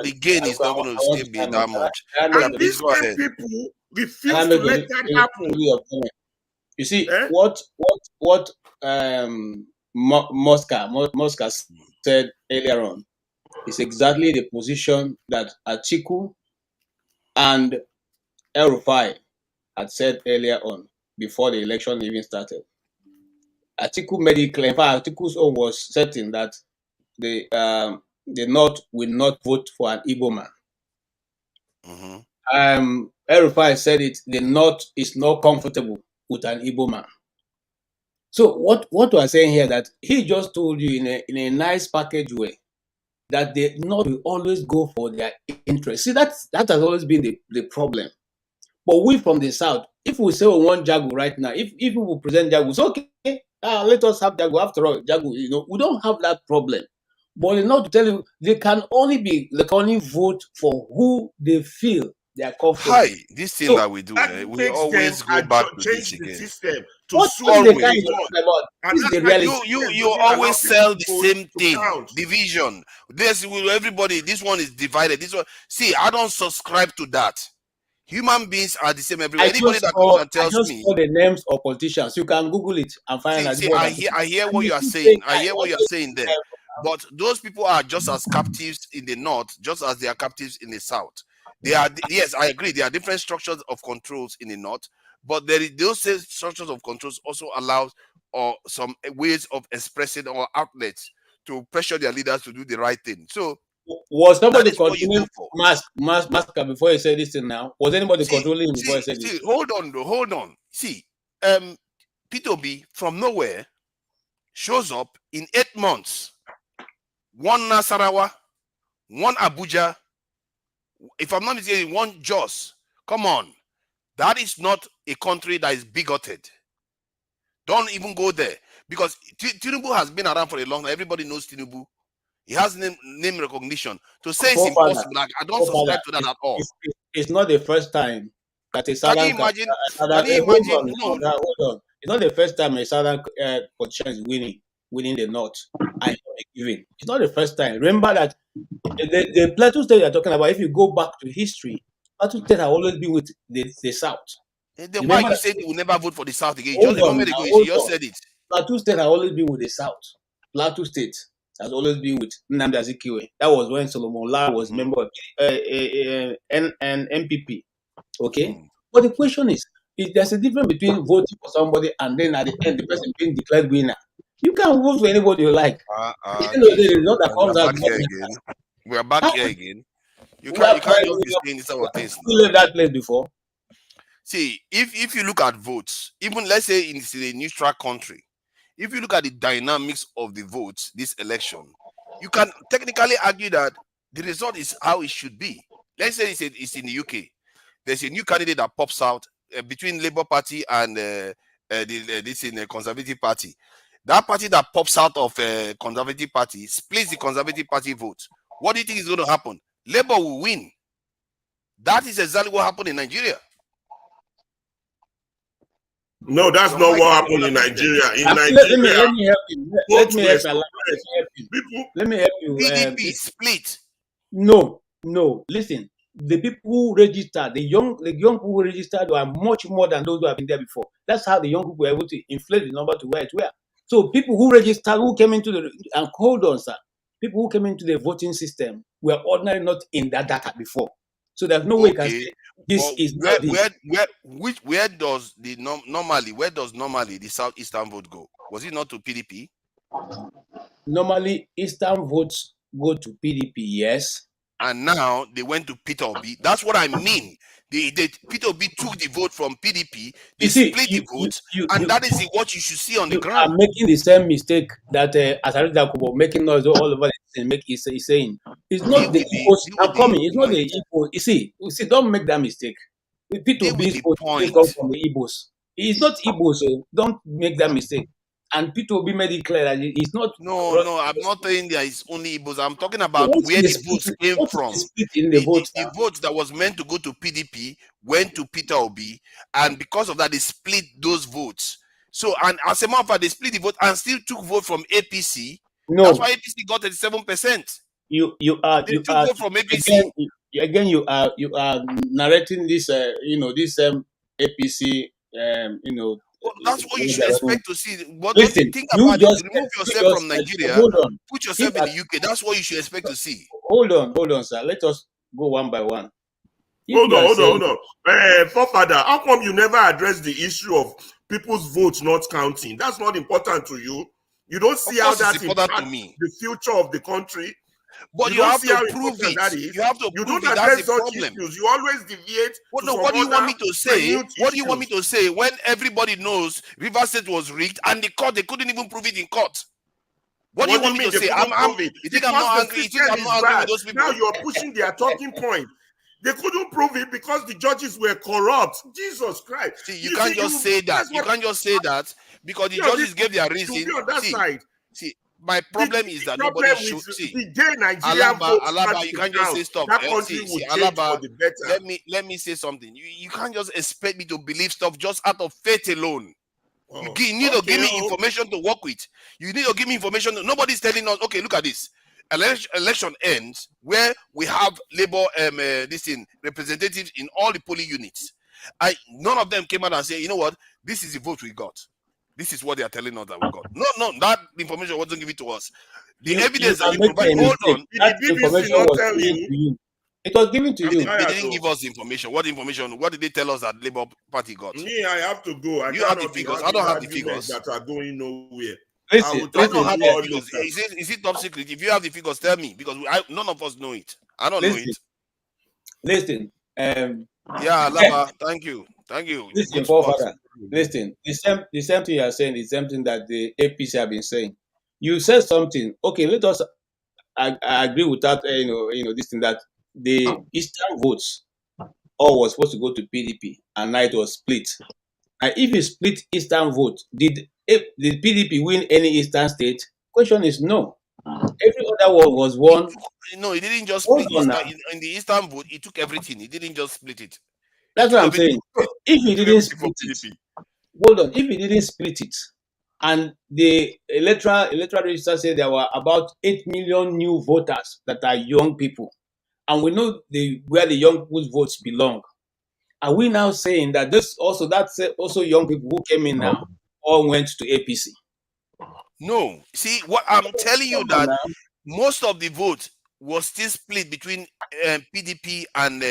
Speaker 9: The gain is not going to still be that much.
Speaker 1: And these same people refuse to let that happen.
Speaker 18: You see, what Mosca said earlier on is exactly the position that Atiku and El-Rufai had said earlier on before the election even started. Atiku made it clear. In fact, Atiku's own was certain that the North will not vote for an Igbo man. El-Rufai said it. The North is not comfortable with an Igbo man. So what we are saying here that he just told you in a nice package way that the North will always go for their interest. See, that has always been the problem. But we from the South, if we say we want Jagu right now, if we will present Jagu, it's okay. Let us have Jagu. After all, Jagu, we don't have that problem. But enough to tell you, they can only vote for who they feel they are comfortable.
Speaker 9: Hi, this thing that we do, we always go back to this again.
Speaker 1: System to
Speaker 18: what is the kind you're talking about? This is the reality.
Speaker 9: You always sell the same thing. Division. This will everybody. This one is divided. This one. See, I don't subscribe to that. Human beings are the same everywhere. Anybody that comes and tells me
Speaker 18: the names of politicians, you can Google it and find out.
Speaker 9: I hear what you are saying. I hear what you are saying there. But those people are just as captives in the North, just as they are captives in the South. They are, yes, I agree. There are different structures of controls in the North, but those same structures of controls also allow some ways of expressing or outlets to pressure their leaders to do the right thing. So,
Speaker 18: was somebody controlling Master before he said this thing now? Was anybody controlling him before he said this?
Speaker 9: Hold on. See, P2B from nowhere shows up in 8 months. One Nasarawa, one Abuja, if I'm not mistaken, one Jos. Come on. That is not a country that is bigoted. Don't even go there. Because Tinubu has been around for a long time. Everybody knows Tinubu. He has name recognition. To say it's impossible, I don't subscribe to that at all.
Speaker 18: It's not the first time that a Southern...
Speaker 9: Can you imagine?
Speaker 18: Hold on. It's not the first time a Southern politician is winning the North. It's not the first time. Remember that the Plateau State you're talking about, if you go back to history, Plateau State has always been with the South.
Speaker 9: Then why you say you will never vote for the South again?
Speaker 18: You
Speaker 9: just said it.
Speaker 18: Plateau State has always been with the South. Plateau State has always been with Nnamdi Azikiwe. That was when Solomon Lar was member of NPP. Okay? But the question is, there's a difference between voting for somebody and then at the end, the person being declared winner. You can vote for anybody you like.
Speaker 9: We are back here again. You can't just be saying this sort of things.
Speaker 18: You left that place before.
Speaker 9: See, if you look at votes, even let's say it's in a neutral country, if you look at the dynamics of the votes this election, you can technically argue that the result is how it should be. Let's say it's in the UK. There's a new candidate that pops out between Labour Party and this in the Conservative Party. That party that pops out of Conservative Party splits the Conservative Party vote. What do you think is going to happen? Labour will win. That is exactly what happened in Nigeria.
Speaker 8: No, that's not what happened in Nigeria. In Nigeria,
Speaker 18: let me help you. Let me help you.
Speaker 9: PDP split.
Speaker 18: No. Listen, the people who registered, the young people who registered were much more than those who have been there before. That's how the young people were able to inflate the number to where it were. So people who registered, who came into and hold on, sir, people who came into the voting system were ordinarily not in that data before. So there's no way you can say this is not
Speaker 9: where does normally the southeastern vote go? Was it not to PDP?
Speaker 18: Normally, eastern votes go to PDP, yes.
Speaker 9: And now they went to Peter Obi. That's what I mean. Peter Obi took the vote from PDP. They split the votes, and that is what you should see on the ground.
Speaker 18: You are making the same mistake that Asari making noise all over the he's saying. It's not the Igbos are coming. It's not the Igbos. You see, don't make that mistake. Peter Obi's vote come from the Igbos. It's not Igbos, so don't make that mistake. And Peter Obi made it clear that it's not.
Speaker 9: No, I'm not saying there is only Igbos. I'm talking about where the votes came from. The votes that was meant to go to PDP went to Peter Obi, and because of that, they split those votes. So, and as a matter of fact, they split the vote and still took vote from APC.
Speaker 18: No,
Speaker 9: that's why APC got 37%.
Speaker 18: You are
Speaker 9: vote from APC.
Speaker 18: Again, you are narrating this. This APC.
Speaker 9: That's what you should expect to see. What
Speaker 18: Listen,
Speaker 9: think about it? Remove yourself from Nigeria.
Speaker 18: Hold on.
Speaker 9: Put yourself in the UK. That's what you should expect to see.
Speaker 18: Hold on, sir. Let us go one by one.
Speaker 8: Hold on. Forefather, how come you never address the issue of people's votes not counting? That's not important to you. You don't see how that impacts the future of the country.
Speaker 9: But you have to prove it. You have to prove it. That's the problem.
Speaker 8: You always deviate.
Speaker 9: What do you want me to say? What do you want me to say when everybody knows River State was rigged and the court, they couldn't even prove it in court? What do you want me to say? You think I'm not angry? You think I'm not angry with those people?
Speaker 8: Now you're pushing their talking point. They couldn't prove it because the judges were corrupt. Jesus Christ.
Speaker 9: See, you can't just say that. You can't just say that because the judges gave their reason. See, my problem is that nobody should see. Alaba, you can't just say stop. Alaba, let me say something. You can't just expect me to believe stuff just out of faith alone. You need to give me information to work with. You need to give me information. Nobody's telling us, okay, look at this. Election ends where we have labor representatives in all the polling units. None of them came out and said, you know what, this is the vote we got. This is what they are telling us that we got. No, that information wasn't given to us. The evidence that you provide, hold on.
Speaker 18: That information was given to you. It was given to you.
Speaker 9: They didn't give us the information. What information? What did they tell us that Labour Party got?
Speaker 8: Me, I have to go.
Speaker 9: You have the figures. I don't have the figures.
Speaker 8: That are going nowhere.
Speaker 9: I don't have the figures. Is it top secret? If you have the figures, tell me because none of us know it. I don't know it.
Speaker 18: Listen.
Speaker 9: Yeah, Lava. Thank you.
Speaker 18: Listen, forefather. Listen. The same thing you are saying is something that the APC have been saying. You said something. Okay, let us. I agree with that. This thing that the Eastern votes all was supposed to go to PDP, and now it was split. And if you split Eastern vote, did PDP win any Eastern state? Question is no. Every other one was won.
Speaker 9: No, it didn't just split in the Eastern vote. It took everything. It didn't just split it.
Speaker 18: That's what I'm saying. If he didn't split it, hold on. If he didn't split it, and the electoral register said there were about 8 million new voters that are young people, and we know where the young people's votes belong. Are we now saying that that's also young people who came in now all went to APC?
Speaker 9: No. See, what I'm telling you that most of the vote was still split between PDP and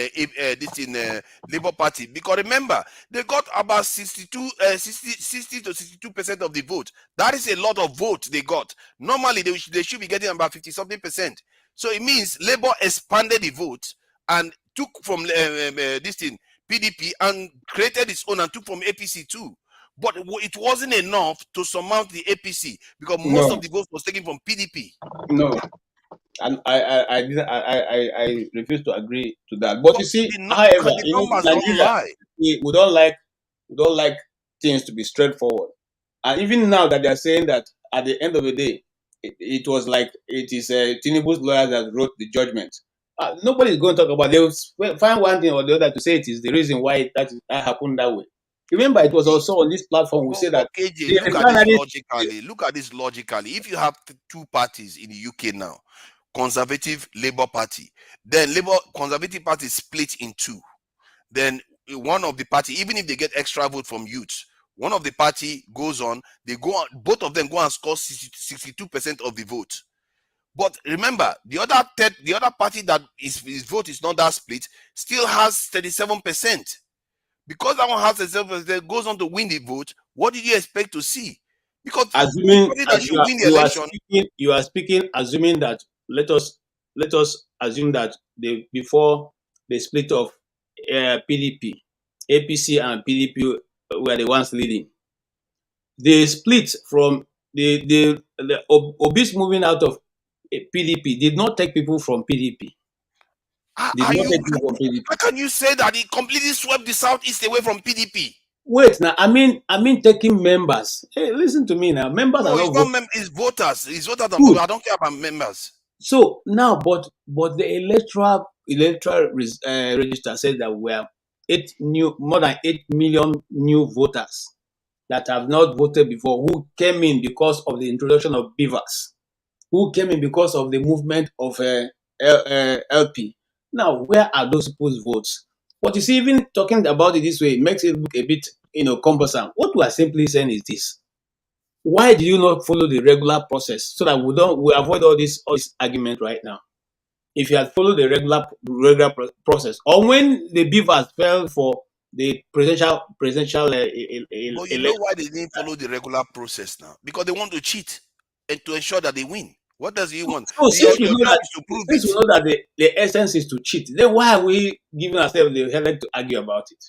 Speaker 9: Labour Party. Because remember, they got about 60 to 62% of the vote. That is a lot of vote they got. Normally, they should be getting about 50-something%. So it means Labour expanded the vote and took from PDP and created its own and took from APC too. but it wasn't enough to surmount the APC because most of the votes was taken from PDP.
Speaker 18: No, and I refuse to agree to that. But you see, however,
Speaker 9: the numbers don't
Speaker 18: Nigeria,
Speaker 9: lie.
Speaker 18: we don't like things to be straightforward. And even now that they are saying that at the end of the day, it was like it is Tinubu's lawyers that wrote the judgment. Nobody is going to talk about. They will find one thing or the other to say it is the reason why that happened that way. Remember, it was also on this platform we say that
Speaker 9: KJ, look at this logically. Look at this logically. If you have two parties in the UK now, Conservative Labour Party, then Conservative Party split in two. Then one of the party, even if they get extra vote from youths, one of the party goes on, both of them go and score 62% of the vote. But remember, the other party that his vote is not that split still has 37%. Because that one has 37%, goes on to win the vote. What did you expect to see? Because
Speaker 18: assuming
Speaker 9: that
Speaker 18: you are speaking, assuming that let us assume that before the split of PDP, APC and PDP were the ones leading. They split from the Obis moving out of PDP did not take people from PDP.
Speaker 9: How can you say that he completely swept the Southeast away from PDP?
Speaker 18: Wait, now I mean taking members. Hey, listen to me now. Members
Speaker 9: no,
Speaker 18: are not
Speaker 9: it's voters. It's voters. I don't care about members.
Speaker 18: So now, but the electoral register says that we have more than 8 million new voters that have not voted before, who came in because of the introduction of beavers, who came in because of the movement of LP. Now, where are those people's votes? But you see, even talking about it this way, it makes it look a bit, cumbersome. What we are simply saying is this: why do you not follow the regular process so that we avoid all this argument right now? If you had followed the regular process, or when the beavers fell for the presidential
Speaker 9: but you know why they didn't follow the regular process now? Because they want to cheat and to ensure that they win. What does he want?
Speaker 18: So since we know that the essence is to cheat, then why are we giving ourselves the headache to argue about it?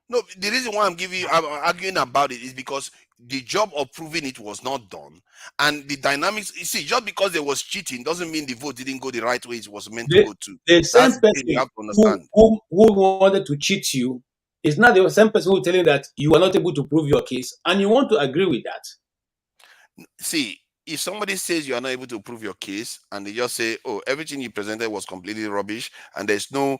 Speaker 9: No, the reason why I'm arguing about it is because the job of proving it was not done, and the dynamics. You see, just because there was cheating doesn't mean the vote didn't go the right way it was meant to go to.
Speaker 18: The same person
Speaker 9: you have to understand.
Speaker 18: Who wanted to cheat you is not the same person who telling that you are not able to prove your case, and you want to agree with that.
Speaker 9: See, if somebody says you are not able to prove your case, and they just say, "Oh, everything you presented was completely rubbish," and there's no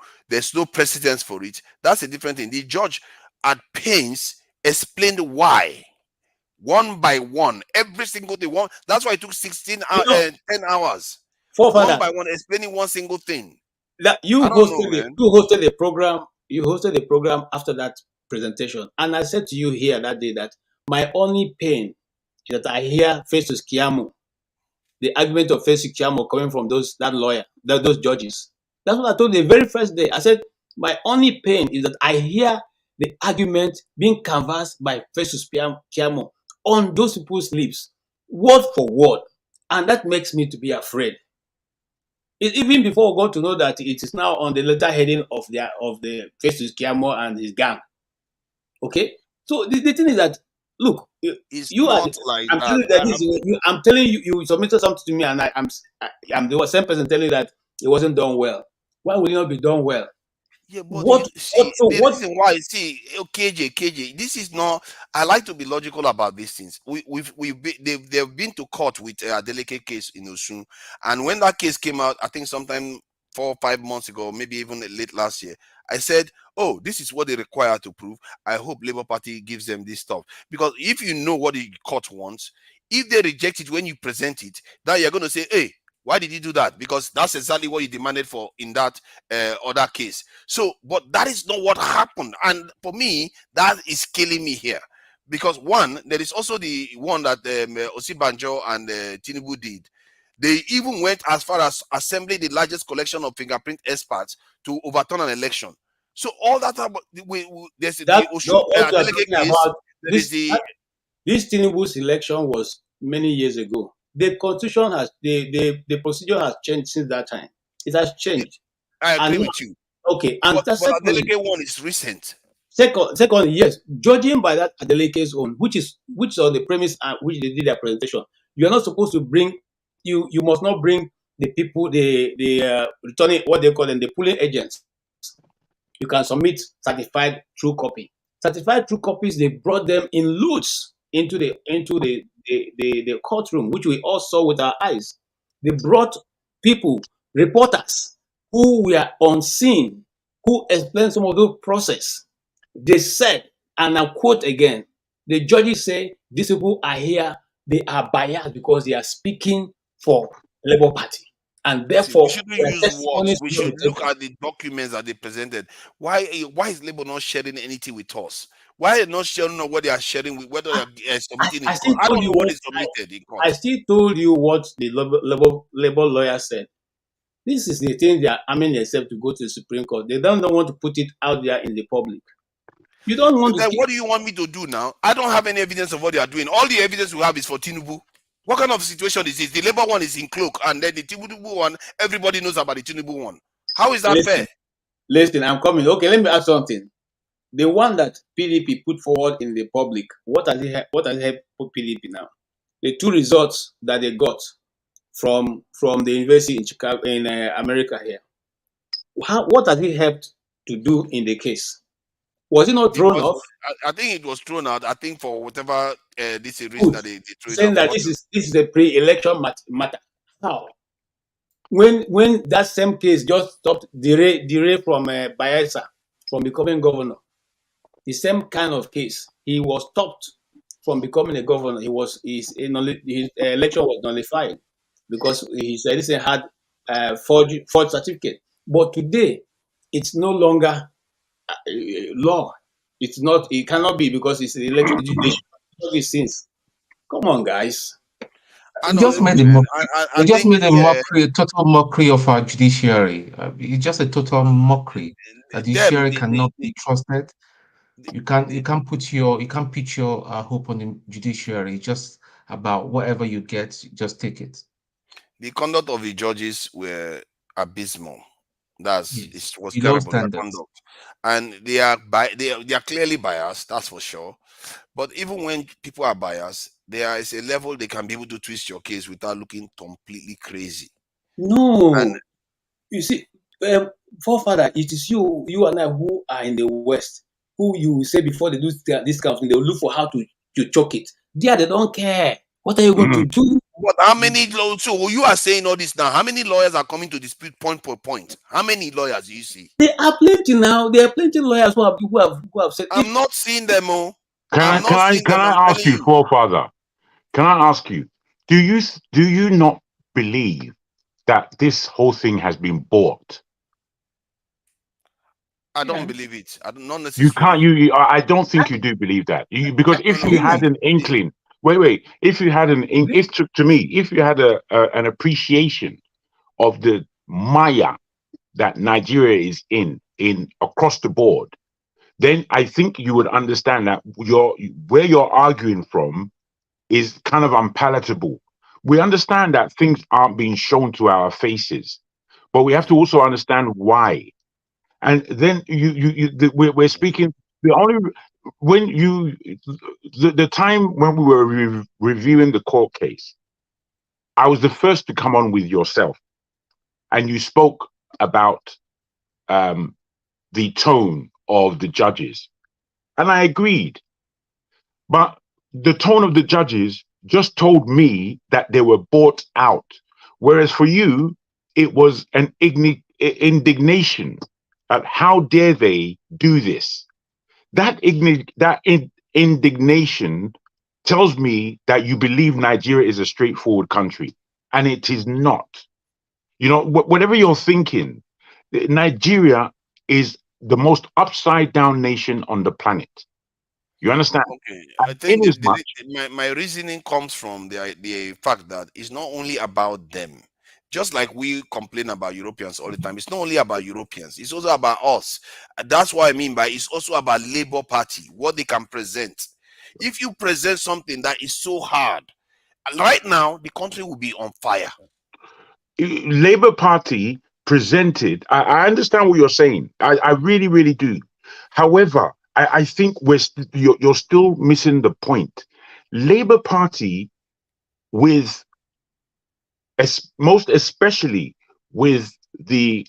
Speaker 9: precedence for it, that's a different thing. The judge at pains explained why, one by one, every single thing. That's why it took 10 hours. One by one, explaining one single thing.
Speaker 18: That you hosted the program. You hosted the program after that presentation, and I said to you here that day that my only pain is that I hear Festus Keyamo, the argument of Festus Keyamo coming from those judges. That's what I told you the very first day. I said my only pain is that I hear the argument being canvassed by Festus Keyamo on those people's lips, word for word, and that makes me to be afraid. Even before we got to know that it is now on the letter heading of the Festus Keyamo and his gang. Okay, so the thing is that look, I'm telling you, you submitted something to me, and I'm the same person telling you that it wasn't done well. Why would it not be done well?
Speaker 9: Yeah, but the reason why, KJ, this is not. I like to be logical about these things. They've been to court with a delicate case in Osun, and when that case came out, I think sometime 4 or 5 months ago, maybe even late last year, I said, "Oh, this is what they require to prove. I hope Labour Party gives them this stuff, because if you know what the court wants, if they reject it when you present it, then you're going to say, hey, why did you do that? Because that's exactly what you demanded for in that other case." So, but that is not what happened. And for me, that is killing me here. Because one, there is also the one that Osibanjo and Tinubu did. They even went as far as assembling the largest collection of fingerprint experts to overturn an election. So all that, there's the
Speaker 18: this Tinubu's election was many years ago. The constitution has the procedure has changed since that time. It has changed.
Speaker 9: I agree with you.
Speaker 18: Okay,
Speaker 9: but the delegate one is recent.
Speaker 18: Second, yes, judging by that Adeleke's own, which on the premise which they did their presentation, you are not supposed to bring, you must not bring the people, the returning, what they call them, the pooling agents. You can submit certified true copy. Certified true copies, they brought them in loads into the courtroom, which we all saw with our eyes. They brought people, reporters, who were on scene, who explained some of those process. They said, and I'll quote again, the judges say these people are here, they are biased because they are speaking for Labour Party. And therefore,
Speaker 9: we shouldn't use words. We should look at the documents that they presented. Why is Labour not sharing anything with us? Why are they not sharing what they are sharing with, whether they are submitting in court? I don't know what is submitted in court.
Speaker 18: I still told you what the Labour lawyer said. This is the thing they are arming themselves to go to the Supreme Court. They don't want to put it out there in the public. You don't want
Speaker 9: to. What do you want me to do now? I don't have any evidence of what they are doing. All the evidence we have is for Tinubu. What kind of situation is this? The Labour one is in cloak, and then the Tinubu one, everybody knows about the Tinubu one. How is that fair?
Speaker 18: Listen, I'm coming. Okay, let me ask something. The one that PDP put forward in the public, what has it helped PDP now? The two results that they got from the university in Chicago, in America here. What has it helped to do in the case? Was it not thrown off?
Speaker 9: I think it was thrown out. I think for whatever this reason that they threw it
Speaker 18: saying that this is a pre-election matter. How? When that same case just stopped Dire from Bayelsa from becoming governor, the same kind of case, he was stopped from becoming a governor. His election was nullified because he said he had forged certificate. But today, it's no longer law. It's not. It cannot be because it's election. These things. Come on, guys.
Speaker 19: They just made a mockery, a total mockery of our judiciary. It's just a total mockery. The judiciary cannot be trusted. You can't put your hope on the judiciary. It's just about whatever you get, just take it.
Speaker 9: The conduct of the judges were abysmal. It was terrible conduct, and they are clearly biased. That's for sure. But even when people are biased, there is a level they can be able to twist your case without looking completely crazy.
Speaker 18: No, and you see, forefather, it is you and I who are in the West, who you say before they do this kind of thing, they will look for how to choke it. They don't care. What are you going to do?
Speaker 9: But how many? So you are saying all this now. How many lawyers are coming to dispute point per point? How many lawyers do you see?
Speaker 18: There are plenty now. There are plenty of lawyers who have said.
Speaker 9: I'm not seeing them.
Speaker 21: Can I ask you, forefather? Can I ask you? Do you not believe that this whole thing has been bought?
Speaker 9: I don't believe it. I don't necessarily.
Speaker 21: You can't. I don't think you do believe that. Because if you had an inkling. Wait. If you had if you had an appreciation of the mire that Nigeria is in across the board, then I think you would understand that where you're arguing from is kind of unpalatable. We understand that things aren't being shown to our faces, but we have to also understand why. And then we're speaking. The time when we were reviewing the court case, I was the first to come on with yourself, and you spoke about the tone of the judges, and I agreed. But the tone of the judges just told me that they were bought out, whereas for you, it was an indignation at how dare they do this. That indignation tells me that you believe Nigeria is a straightforward country, and it is not. Whatever you're thinking, Nigeria is the most upside down nation on the planet. You understand?
Speaker 9: Okay, I think my reasoning comes from the fact that it's not only about them. Just like we complain about Europeans all the time, it's not only about Europeans, it's also about us. That's what I mean by it's also about Labour Party, what they can present. If you present something that is so hard, right now, the country will be on fire.
Speaker 21: Labour Party presented, I understand what you're saying. I really, really do. However, I think you're still missing the point. Labour Party, with most especially with the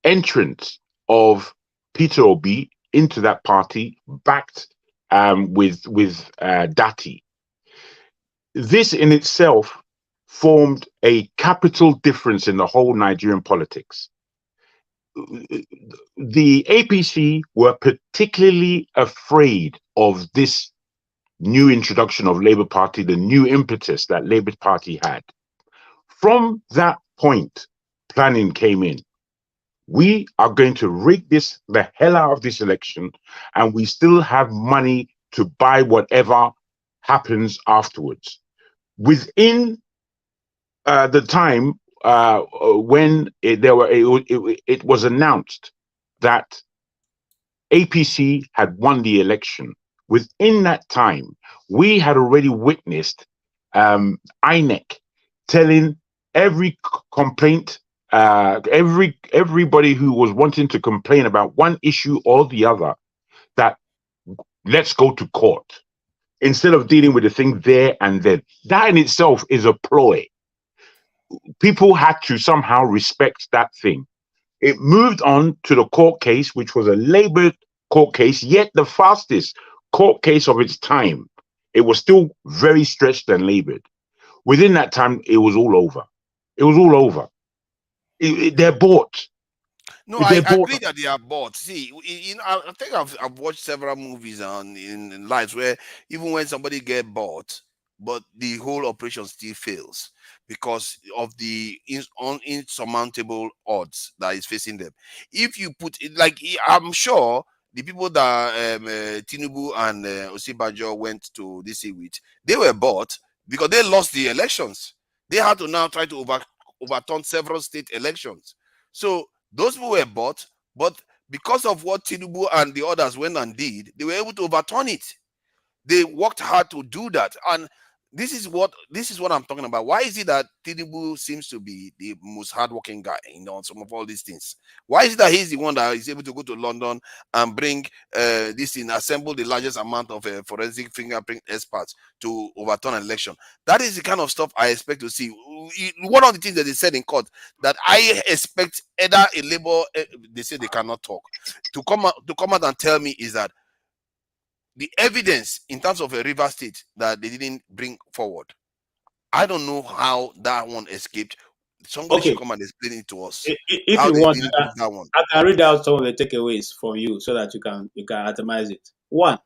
Speaker 21: entrance of Peter Obi into that party, backed with Dati. This in itself formed a capital difference in the whole Nigerian politics. The APC were particularly afraid of this new introduction of Labour Party, the new impetus that Labour Party had. From that point, planning came in. We are going to rig the hell out of this election, and we still have money to buy whatever happens afterwards. Within the time when it was announced that APC had won the election, within that time, we had already witnessed INEC telling every complaint, everybody who was wanting to complain about one issue or the other, that let's go to court instead of dealing with the thing there and then. That in itself is a ploy. People had to somehow respect that thing. It moved on to the court case, which was a Labour court case, yet the fastest court case of its time. It was still very stretched and laboured. Within that time, it was all over. It was all over. They're bought.
Speaker 9: No, I agree that they are bought. See, I think I've watched several movies in lives where even when somebody get bought, but the whole operation still fails because of the insurmountable odds that is facing them. If you put it like, I'm sure the people that Tinubu and Osibajo went to DC with, they were bought because they lost the elections. They had to now try to overturn several state elections. So those people were bought, but because of what Tinubu and the others went and did, they were able to overturn it. They worked hard to do that. And this is what I'm talking about. Why is it that Tinubu seems to be the most hardworking guy in some of all these things? Why is it that he's the one that is able to go to London and bring assemble the largest amount of forensic fingerprint experts to overturn an election? That is the kind of stuff I expect to see. One of the things that they said in court that I expect either a Labour, they say they cannot talk, to come out and tell me is that the evidence in terms of a River State that they didn't bring forward. I don't know how that one escaped. Somebody should come and explain it to us.
Speaker 18: If you want, I can read out some of the takeaways for you so that you can itemize it. One,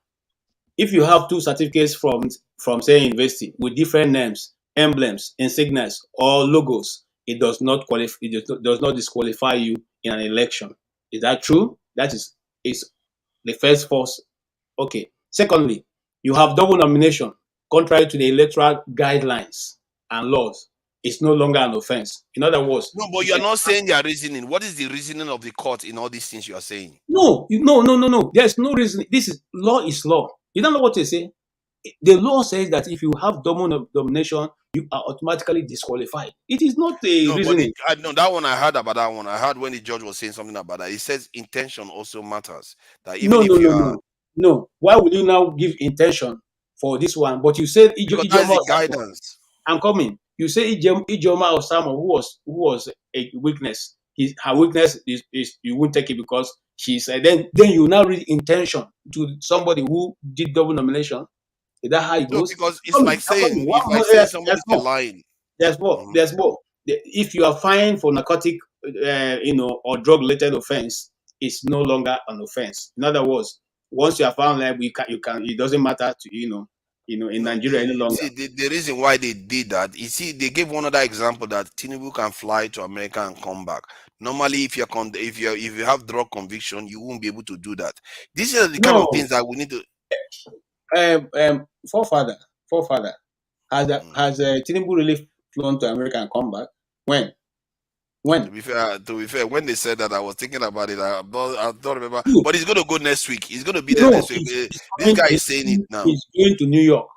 Speaker 18: if you have two certificates from say university with different names, emblems, insignias, or logos, it does not qualify. It does not disqualify you in an election. Is that true? That is the first force. Okay. Secondly, you have double nomination, contrary to the electoral guidelines and laws. It's no longer an offense. In other words,
Speaker 9: no, but you're not saying their reasoning. What is the reasoning of the court in all these things you are saying?
Speaker 18: No. There's no reason. Law is law. You don't know what they say. The law says that if you have double nomination, you are automatically disqualified. It is not a reasoning.
Speaker 9: No, that one I heard about that one. I heard when the judge was saying something about that. He says intention also matters. That even
Speaker 18: No. Why would you now give intention for this one? But you said
Speaker 9: Ijoma guidance.
Speaker 18: I'm coming. You say Ijoma or someone who was a weakness. Her weakness is you won't take it because she said. Then you now read intention to somebody who did double nomination. Is that how it goes?
Speaker 9: No, because it's like saying somebody's lying.
Speaker 18: There's more. There's more. If you are fined for narcotic, or drug-related offense, it's no longer an offense. In other words, once you are found liable, you can. It doesn't matter to in Nigeria any longer.
Speaker 9: See, the reason why they did that, you see, they gave one other example that Tinubu can fly to America and come back. Normally, if you have drug conviction, you won't be able to do that. These are the kind of things that we need to.
Speaker 18: Forefather, has Tinubu really flown to America and come back? When?
Speaker 9: To be fair, when they said that, I was thinking about it. I don't remember. But he's going to go next week. He's going to be there next week. This guy is saying it now.
Speaker 18: He's going to New York.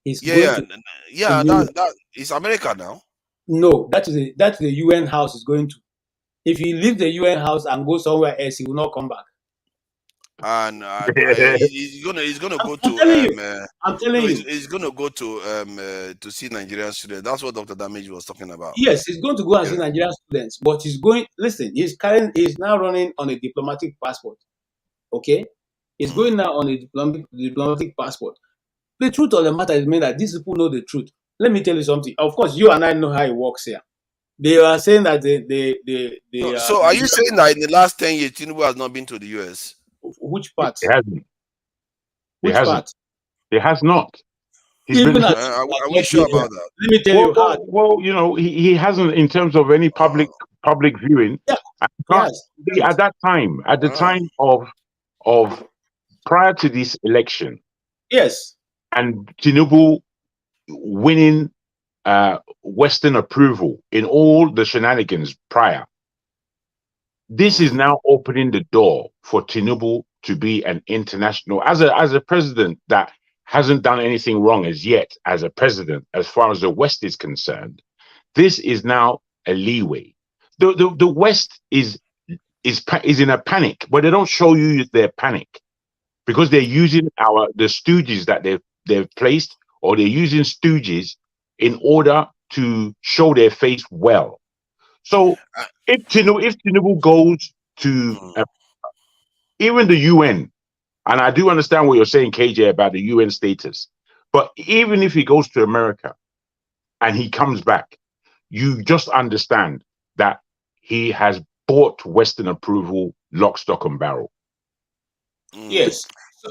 Speaker 9: That is America now.
Speaker 18: No, that's the UN house is going to. If he leaves the UN house and goes somewhere else, he will not come back.
Speaker 9: and he's gonna go
Speaker 18: I'm telling you.
Speaker 9: to
Speaker 18: I'm telling you.
Speaker 9: he's gonna go to see Nigerian students. That's what Dr. Damage was talking about.
Speaker 18: Yes, he's going to go and see Nigerian students, but he's going. Listen, he's now running on a diplomatic passport. Okay, he's going now on a diplomatic passport. The truth of the matter is, that these people know the truth. Let me tell you something. Of course, you and I know how it works here. They are saying that they
Speaker 9: So are you saying that in the last 10 years, Tinubu has not been to the US?
Speaker 18: Which part?
Speaker 21: It hasn't.
Speaker 18: Which part?
Speaker 21: It has not. He's
Speaker 18: Even
Speaker 21: been.
Speaker 9: Are we sure about that?
Speaker 18: Let me tell you how.
Speaker 21: Well, you know, he hasn't in terms of any public viewing.
Speaker 18: Yeah.
Speaker 21: At that time, at the time of prior to this election.
Speaker 18: Yes.
Speaker 21: And Tinubu winning Western approval in all the shenanigans prior. This is now opening the door for Tinubu to be an international, as a president that hasn't done anything wrong as yet, as a president, as far as the West is concerned. This is now a leeway. The West is in a panic, but they don't show you their panic because they're using the stooges that they've placed, or they're using stooges in order to show their face well. So if Tinubu goes to even the UN, and I do understand what you're saying, KJ, about the UN status, but even if he goes to America and he comes back, you just understand that he has bought Western approval lock, stock, and barrel.
Speaker 18: Yes.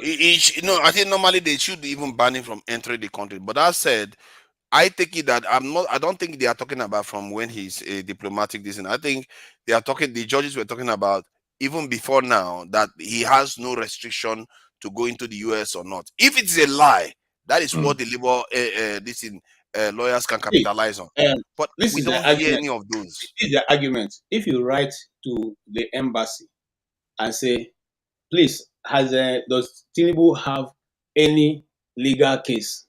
Speaker 9: I think normally they should even ban him from entering the country. But that said, I take it that I don't think they are talking about from when he's a diplomatic decision. I think the judges were talking about even before now that he has no restriction to go into the US or not. If it's a lie, that is what the labor lawyers can capitalize on. But we don't hear any of those.
Speaker 18: This is the argument. If you write to the embassy and say, please, does Tinubu have any legal case?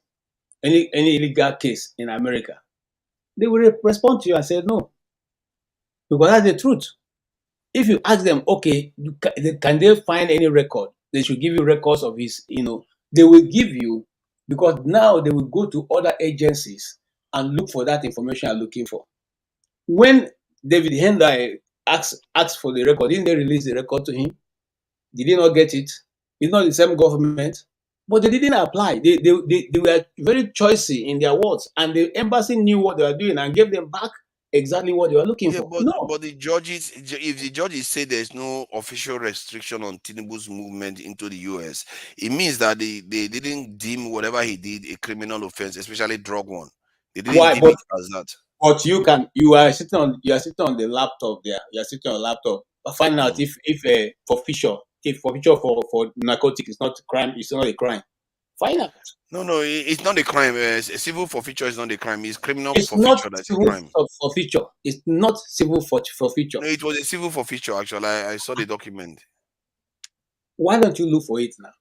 Speaker 18: Any legal case in America? They will respond to you and say no. Because that's the truth. If you ask them, okay, can they find any record? They should give you records of his, they will give you, because now they will go to other agencies and look for that information you're looking for. When David Hendai asked for the record, didn't they release the record to him? Did he not get it? It's not the same government, but they didn't apply. They were very choosy in their words, and the embassy knew what they were doing and gave them back exactly what they were looking for.
Speaker 9: But the judges, if the judges say there's no official restriction on Tinubu's movement into the US, it means that they didn't deem whatever he did a criminal offense, especially drug one. They didn't deem it as that.
Speaker 18: But you are sitting on the laptop there. You are sitting on a laptop. Find out if forfeiture for narcotics is not a crime. It's not a crime. Find out.
Speaker 9: No, it's not a crime. Civil forfeiture is not a crime. It's criminal
Speaker 18: forfeiture. That's a crime. Forfeiture. It's not civil forfeiture.
Speaker 9: No, it was a civil forfeiture. Actually, I saw the document.
Speaker 18: Why don't you look for it now?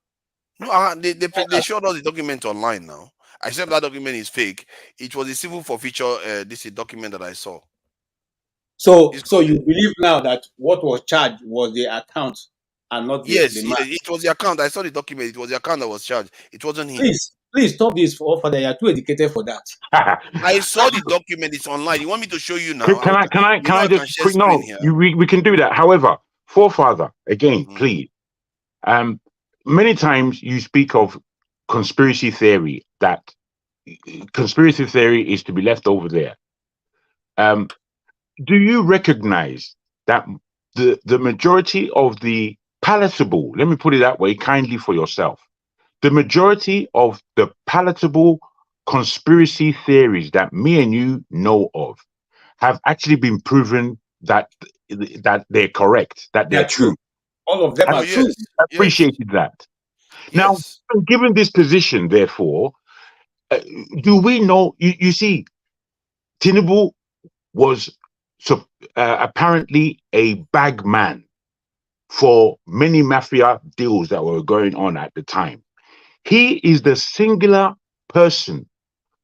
Speaker 9: No, they showed us the document online now. I said that document is fake. It was a civil forfeiture. This is a document that I saw.
Speaker 18: So you believe now that what was charged was the account and not the man?
Speaker 9: It was the account. I saw the document. It was the account that was charged. It wasn't him.
Speaker 18: Please stop this, Father. You are too educated for that.
Speaker 9: I saw the document. It's online. You want me to show you now?
Speaker 21: Can I just quick? No, we can do that. However, forefather again, please. Many times you speak of conspiracy theory. That conspiracy theory is to be left over there. Do you recognize that the majority of the palatable, let me put it that way kindly for yourself, the majority of the palatable conspiracy theories that me and you know of have actually been proven that they're correct, that they're true.
Speaker 18: All of them are true.
Speaker 21: I appreciated that. Now, given this position, therefore, do we know, you see, Tinubu was apparently a bag man for many mafia deals that were going on at the time. He is the singular person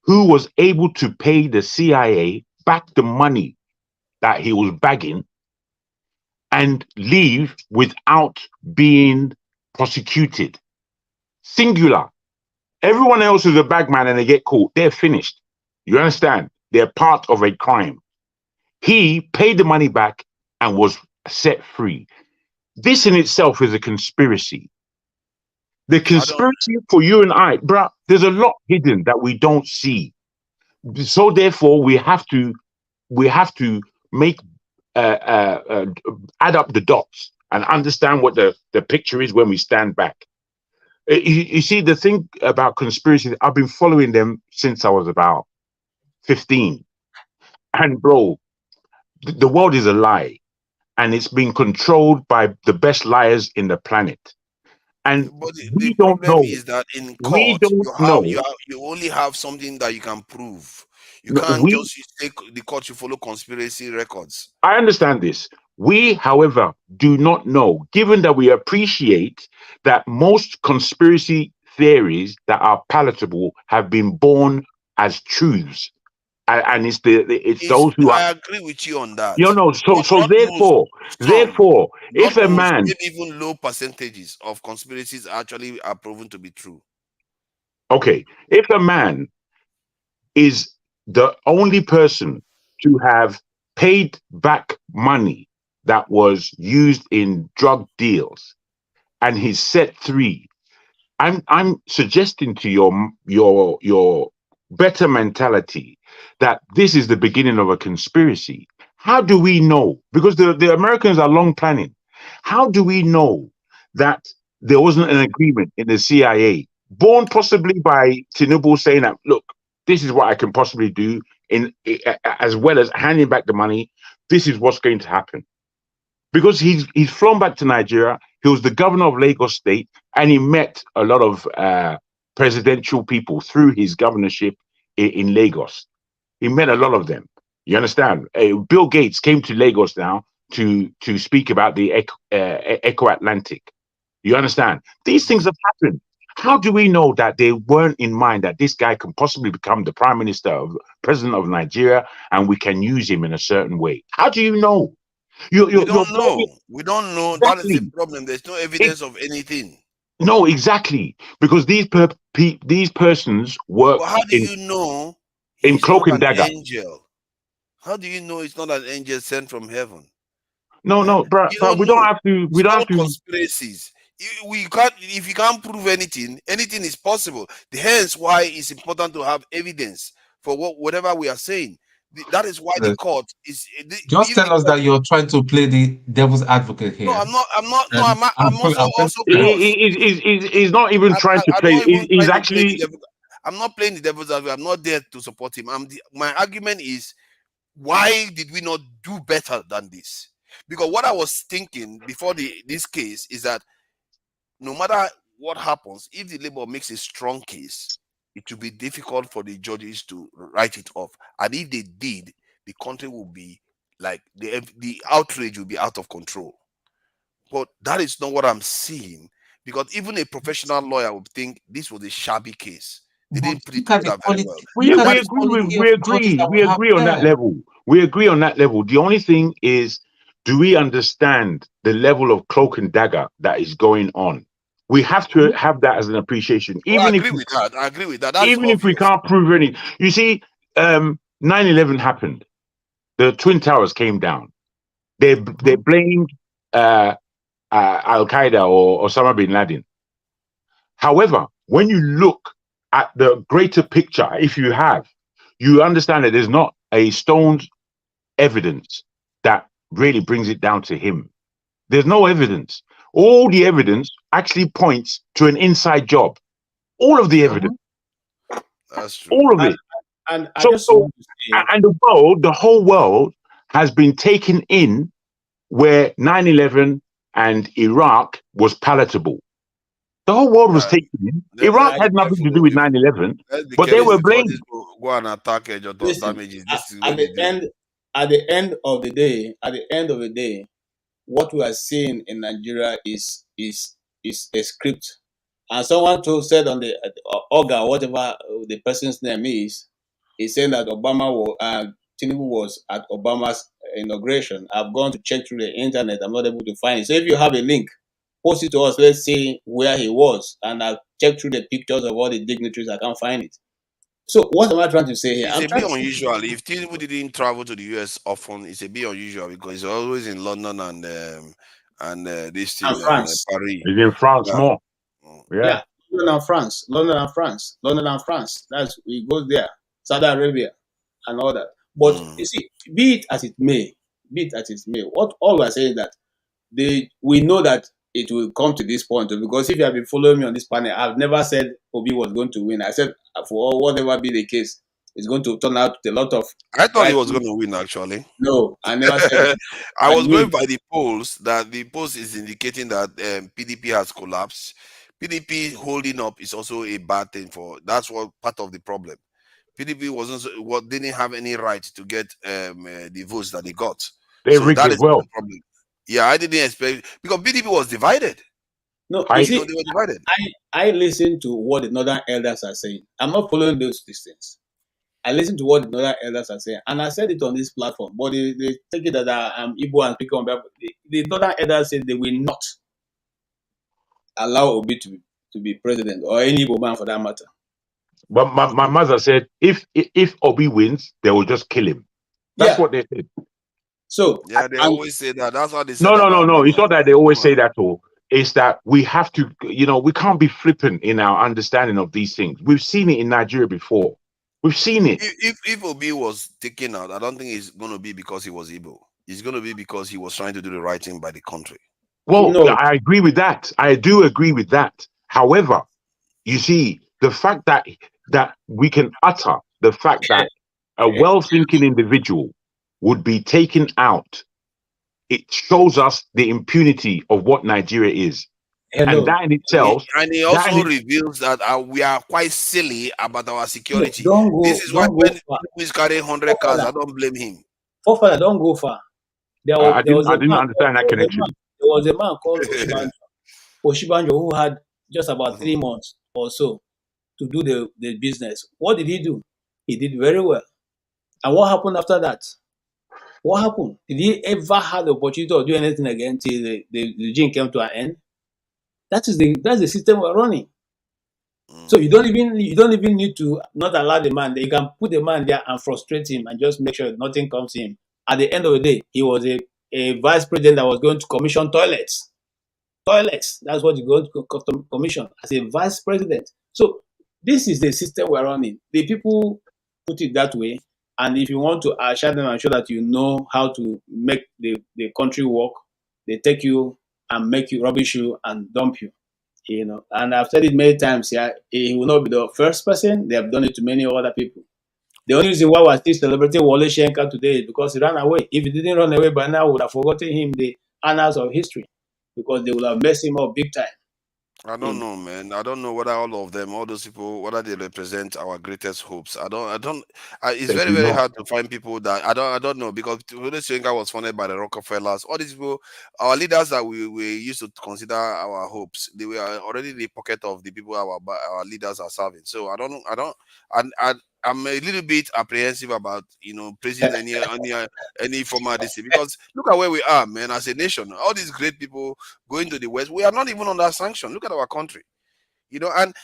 Speaker 21: who was able to pay the CIA back the money that he was bagging and leave without being prosecuted. Singular. Everyone else is a bagman and they get caught. They're finished. You understand? They're part of a crime. He paid the money back and was set free. This in itself is a conspiracy. The conspiracy for you and I, bruh, there's a lot hidden that we don't see. So therefore, we have to make add up the dots and understand what the picture is when we stand back. You see, the thing about conspiracies, I've been following them since I was about 15. And bro, the world is a lie. And it's been controlled by the best liars in the planet. And
Speaker 9: but
Speaker 21: we
Speaker 9: the
Speaker 21: don't
Speaker 9: problem
Speaker 21: know.
Speaker 9: is that in
Speaker 21: We
Speaker 9: court
Speaker 21: don't
Speaker 9: you only have something that you can prove. You
Speaker 21: know.
Speaker 9: can't just take the court, you follow conspiracy records.
Speaker 21: I understand this. We, however, do not know, given that we appreciate that most conspiracy theories that are palatable have been born as truths. And it's those who are.
Speaker 9: I agree with you on that.
Speaker 21: You know, so
Speaker 9: Not
Speaker 21: therefore, if a man,
Speaker 9: maybe even low percentages of conspiracies actually are proven to be true.
Speaker 21: okay, if a man is the only person to have paid back money that was used in drug deals and he's set free, I'm suggesting to your better mentality that this is the beginning of a conspiracy. How do we know? Because the Americans are long planning. How do we know that there wasn't an agreement in the CIA, born possibly by Tinubu saying that, look, this is what I can possibly do, as well as handing back the money. This is what's going to happen. Because he's flown back to Nigeria. He was the governor of Lagos State, and he met a lot of presidential people through his governorship in Lagos. He met a lot of them. You understand? Bill Gates came to Lagos now to speak about the Eco-Atlantic. You understand? These things have happened. How do we know that they weren't in mind that this guy can possibly become the president of Nigeria, and we can use him in a certain way? How do you know?
Speaker 9: We don't know. We don't know. Exactly. That is the problem. There's no evidence of anything.
Speaker 21: No, exactly. Because these persons work.
Speaker 9: But how do you know
Speaker 21: in cloak and dagger?
Speaker 9: Angel. How do you know it's not an angel sent from heaven?
Speaker 21: No, bro. We don't have to. We don't have to.
Speaker 9: Conspiracies. We can't. If you can't prove anything is possible. Hence, why it's important to have evidence for whatever we are saying. That is why the court is.
Speaker 19: Just tell us that you're trying to play the devil's advocate here.
Speaker 9: No, I'm not. No, I'm also.
Speaker 21: He's not even trying to play. He's actually.
Speaker 9: I'm not playing the devil's advocate. I'm not there to support him. My argument is, why did we not do better than this? Because what I was thinking before this case is that no matter what happens, if the Labour makes a strong case, it will be difficult for the judges to write it off. And if they did, the country will be like the outrage will be out of control. But that is not what I'm seeing, because even a professional lawyer would think this was a shabby case. They didn't put it together very well.
Speaker 21: We agree on that level. We agree on that level. The only thing is, do we understand the level of cloak and dagger that is going on? We have to have that as an appreciation.
Speaker 9: I agree with that. That's
Speaker 21: even obvious. If we can't prove anything. You see, 9/11 happened. The Twin Towers came down. They blamed Al-Qaeda or Osama bin Laden. However, when you look at the greater picture, if you understand that there's not a stone's evidence that really brings it down to him. There's no evidence. All the evidence actually points to an inside job. All of the evidence.
Speaker 9: That's true.
Speaker 21: All of it.
Speaker 18: And
Speaker 21: the whole world has been taken in where 9/11 and Iraq was palatable. The whole world was taken in. Iraq had nothing to do with 9/11, but they were blamed.
Speaker 9: Go and attack damages.
Speaker 18: At the end of the day, what we are seeing in Nigeria is a script. And someone said on the Oga, whatever the person's name is saying that Tinubu was at Obama's inauguration. I've gone to check through the internet. I'm not able to find it. So if you have a link, post it to us. Let's say where he was, and I've checked through the pictures of all the dignitaries. I can't find it. So what am I trying to say here?
Speaker 9: It's
Speaker 18: I'm
Speaker 9: a
Speaker 18: trying
Speaker 9: bit
Speaker 18: to say,
Speaker 9: unusual. If Tinubu didn't travel to the US often, it's a bit unusual because he's always in London and this
Speaker 18: and
Speaker 9: in
Speaker 18: France.
Speaker 9: Paris.
Speaker 21: He's in France
Speaker 9: Yeah.
Speaker 21: more. Yeah.
Speaker 18: Yeah, London and France, London and France, London and France. That's we go there, Saudi Arabia, and all that. But you see, be it as it may, what all we are saying is that we know that it will come to this point because if you have been following me on this panel, I've never said Obi was going to win. I said for whatever be the case, it's going to turn out a lot of.
Speaker 9: I thought he
Speaker 18: right.
Speaker 9: was going to win actually.
Speaker 18: No, I never said that.
Speaker 9: I was going by the polls that the polls is indicating that PDP has collapsed. PDP holding up is also a bad thing that's what part of the problem. PDP didn't have any right to get the votes that they got.
Speaker 21: They
Speaker 9: So
Speaker 21: rigged
Speaker 9: that
Speaker 21: it
Speaker 9: is
Speaker 21: well.
Speaker 9: the problem. Yeah, I didn't expect because PDP was divided.
Speaker 18: No,
Speaker 9: You
Speaker 18: you
Speaker 9: know,
Speaker 18: see,
Speaker 9: they were divided.
Speaker 18: I listen to what the northern elders are saying. I'm not following these things. I listen to what the northern elders are saying, and I said it on this platform. But they take it that I'm Igbo and speaking on behalf. The northern elders said they will not allow Obi to be president or any Igbo man for that matter.
Speaker 21: But my mother said if Obi wins, they will just kill him. That's what they said.
Speaker 18: So
Speaker 9: yeah, they always say that. That's what they said.
Speaker 21: No. It's not that they always say that. All it's that we have to, we can't be flippant in our understanding of these things. We've seen it in Nigeria before. We've seen it.
Speaker 9: If Obi was taken out, I don't think it's going to be because he was Igbo. It's going to be because he was trying to do the right thing by the country.
Speaker 21: Well, I agree with that. I do agree with that. However, you see, the fact that we can utter the fact that a well-thinking individual would be taken out, it shows us the impunity of what Nigeria is. And that in itself...
Speaker 9: And it also reveals that we are quite silly about our security. This is why when he's carrying 100 cars, I don't blame him.
Speaker 18: Forefather, don't go far.
Speaker 21: I didn't understand that connection.
Speaker 18: There was a man called Oshibanjo who had just about 3 months or so to do the business. What did he do? He did very well. And what happened after that? What happened? Did he ever have the opportunity to do anything again till the regime came to an end? That's the system we're running. So you don't even need to not allow the man. You can put the man there and frustrate him and just make sure nothing comes to him. At the end of the day, he was a vice president that was going to commission toilets. Toilets. That's what you're going to commission as a vice president. So this is the system we're running. The people put it that way. And if you want to assure them and show that you know how to make the country work, they take you and make you rubbish you and dump you. And I've said it many times. Yeah, he will not be the first person. They have done it to many other people. The only reason why we're still celebrating Wole Soyinka today is because he ran away. If he didn't run away by now, we would have forgotten him the annals of history because they would have messed him up big time.
Speaker 9: I don't know, man. I don't know whether all of them, all those people, whether they represent our greatest hopes. It's very, very hard to find people that I don't know because Wole Soyinka was funded by the Rockefellers. All these people, our leaders that we used to consider our hopes, they were already in the pocket of the people our leaders are serving. So I'm a little bit apprehensive about praising any former DC because look at where we are, man. As a nation, all these great people going to the West, we are not even under sanction. Look at our country, And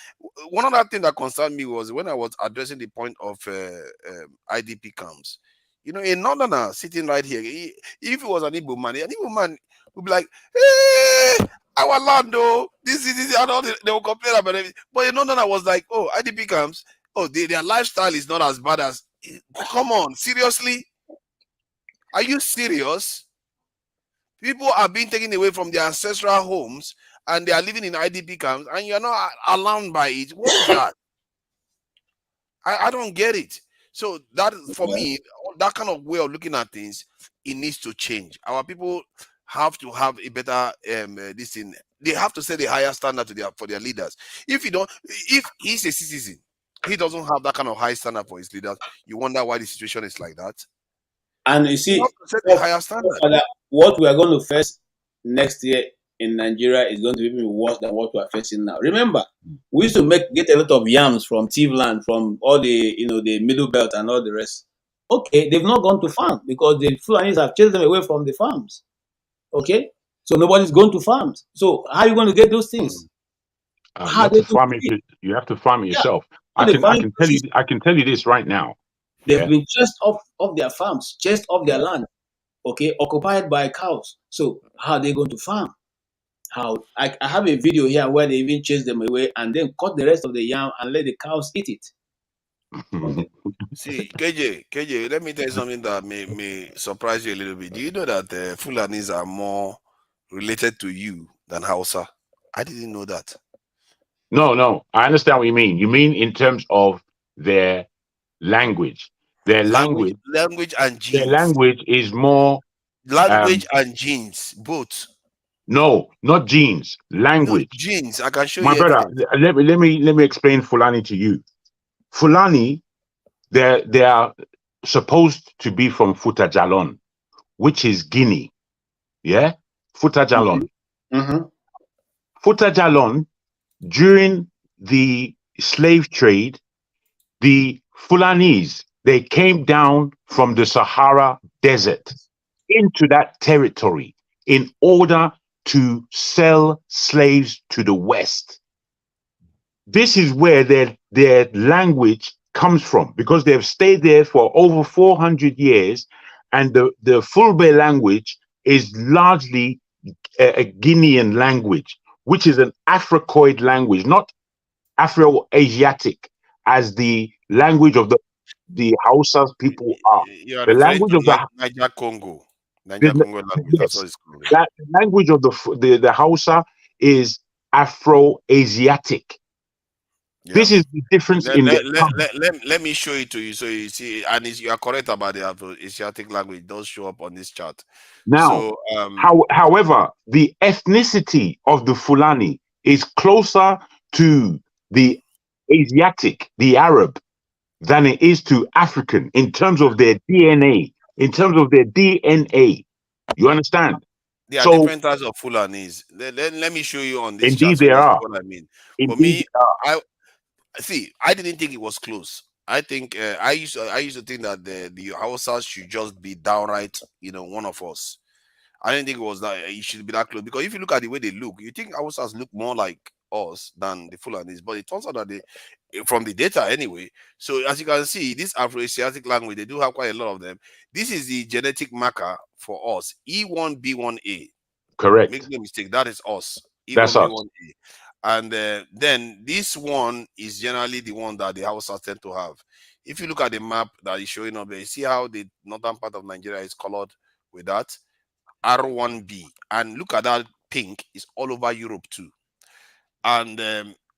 Speaker 9: one other thing that concerned me was when I was addressing the point of IDP camps. A northerner sitting right here, if it was an Igbo man would be like, "Hey, our land, though, this is," and all they will complain about it. But a northerner was like, "Oh, IDP camps. Oh, their lifestyle is not as bad as." Come on, seriously? Are you serious? People are being taken away from their ancestral homes and they are living in IDP camps and you're not alarmed by it. What is that? I don't get it. So that, for me, that kind of way of looking at things, it needs to change. Our people have to have a better this thing. They have to set a higher standard for their leaders. If he's a citizen, he doesn't have that kind of high standard for his leaders, you wonder why the situation is like that.
Speaker 18: And you see,
Speaker 9: set a higher standard.
Speaker 18: What we are going to face next year in Nigeria is going to be even worse than what we are facing now. Remember, we used to get a lot of yams from Thieves, from all the the Middle Belt and all the rest. Okay, they've not gone to farm because the Fulanis have chased them away from the farms. Okay, So nobody's going to farms. So how are you going to get those things?
Speaker 21: You have to farm it. You have to farm it yourself. I can tell you. I can tell you this right now.
Speaker 18: They've been chased off their farms, chased off their land, okay, occupied by cows. So how are they going to farm? How I have a video here where they even chase them away and then cut the rest of the yam and let the cows eat it. Okay.
Speaker 9: See, KJ, let me tell you something that may surprise you a little bit. Do you know that Fulanis are more related to you than Hausa? I didn't know that.
Speaker 21: No, I understand what you mean. You mean in terms of their language. Their language
Speaker 9: and genes.
Speaker 21: Their language is more
Speaker 9: language and genes, both.
Speaker 21: No, not genes. Language.
Speaker 9: No, genes. I can show
Speaker 21: My
Speaker 9: you.
Speaker 21: brother, let me explain Fulani to you. Fulani, they are supposed to be from Futa Jalon, which is Guinea. Yeah? Futa Jalon. Futa Jalon, during the slave trade, the Fulanis, they came down from the Sahara Desert into that territory in order to sell slaves to the West. This is where their language comes from, because they've stayed there for over 400 years, and the Fulbe language is largely a Guinean language, which is an Africoid language, not Afro-Asiatic, as the language of the Hausa people are.
Speaker 9: You are
Speaker 21: The
Speaker 9: referring
Speaker 21: language
Speaker 9: to
Speaker 21: of the
Speaker 9: Niger Congo. Niger Congo language.
Speaker 21: Yes,
Speaker 9: That's what it's called.
Speaker 21: that language of the Hausa is Afro-Asiatic.
Speaker 9: Yeah.
Speaker 21: This is the difference in
Speaker 9: let me show it to you so you see, and you are correct about the Afro-Asiatic language. It does show up on this chart.
Speaker 21: Now,
Speaker 9: So,
Speaker 21: however, the ethnicity of the Fulani is closer to the Asiatic, the Arab, than it is to African in terms of their DNA, in terms of their DNA. You understand?
Speaker 9: there are different types of Fulanis. Let me show you on this chart.
Speaker 21: Indeed, there are.
Speaker 9: What I mean. For
Speaker 21: Indeed,
Speaker 9: me, I didn't think it was close. I think I used to think that the Hausas should just be downright, one of us. I didn't think it was that it should be that close, because if you look at the way they look, you think Hausas look more like us than the Fulanis, but it turns out that from the data anyway. So as you can see, this Afro-Asiatic language, they do have quite a lot of them. This is the genetic marker for us, E1B1A.
Speaker 21: Correct.
Speaker 9: Make no mistake, that is us.
Speaker 21: That's us.
Speaker 9: E1B1A. And then this one is generally the one that the Hausas tend to have. If you look at the map that is showing up there, you see how the northern part of Nigeria is colored with that R1B, and look at that pink, is all over Europe too. And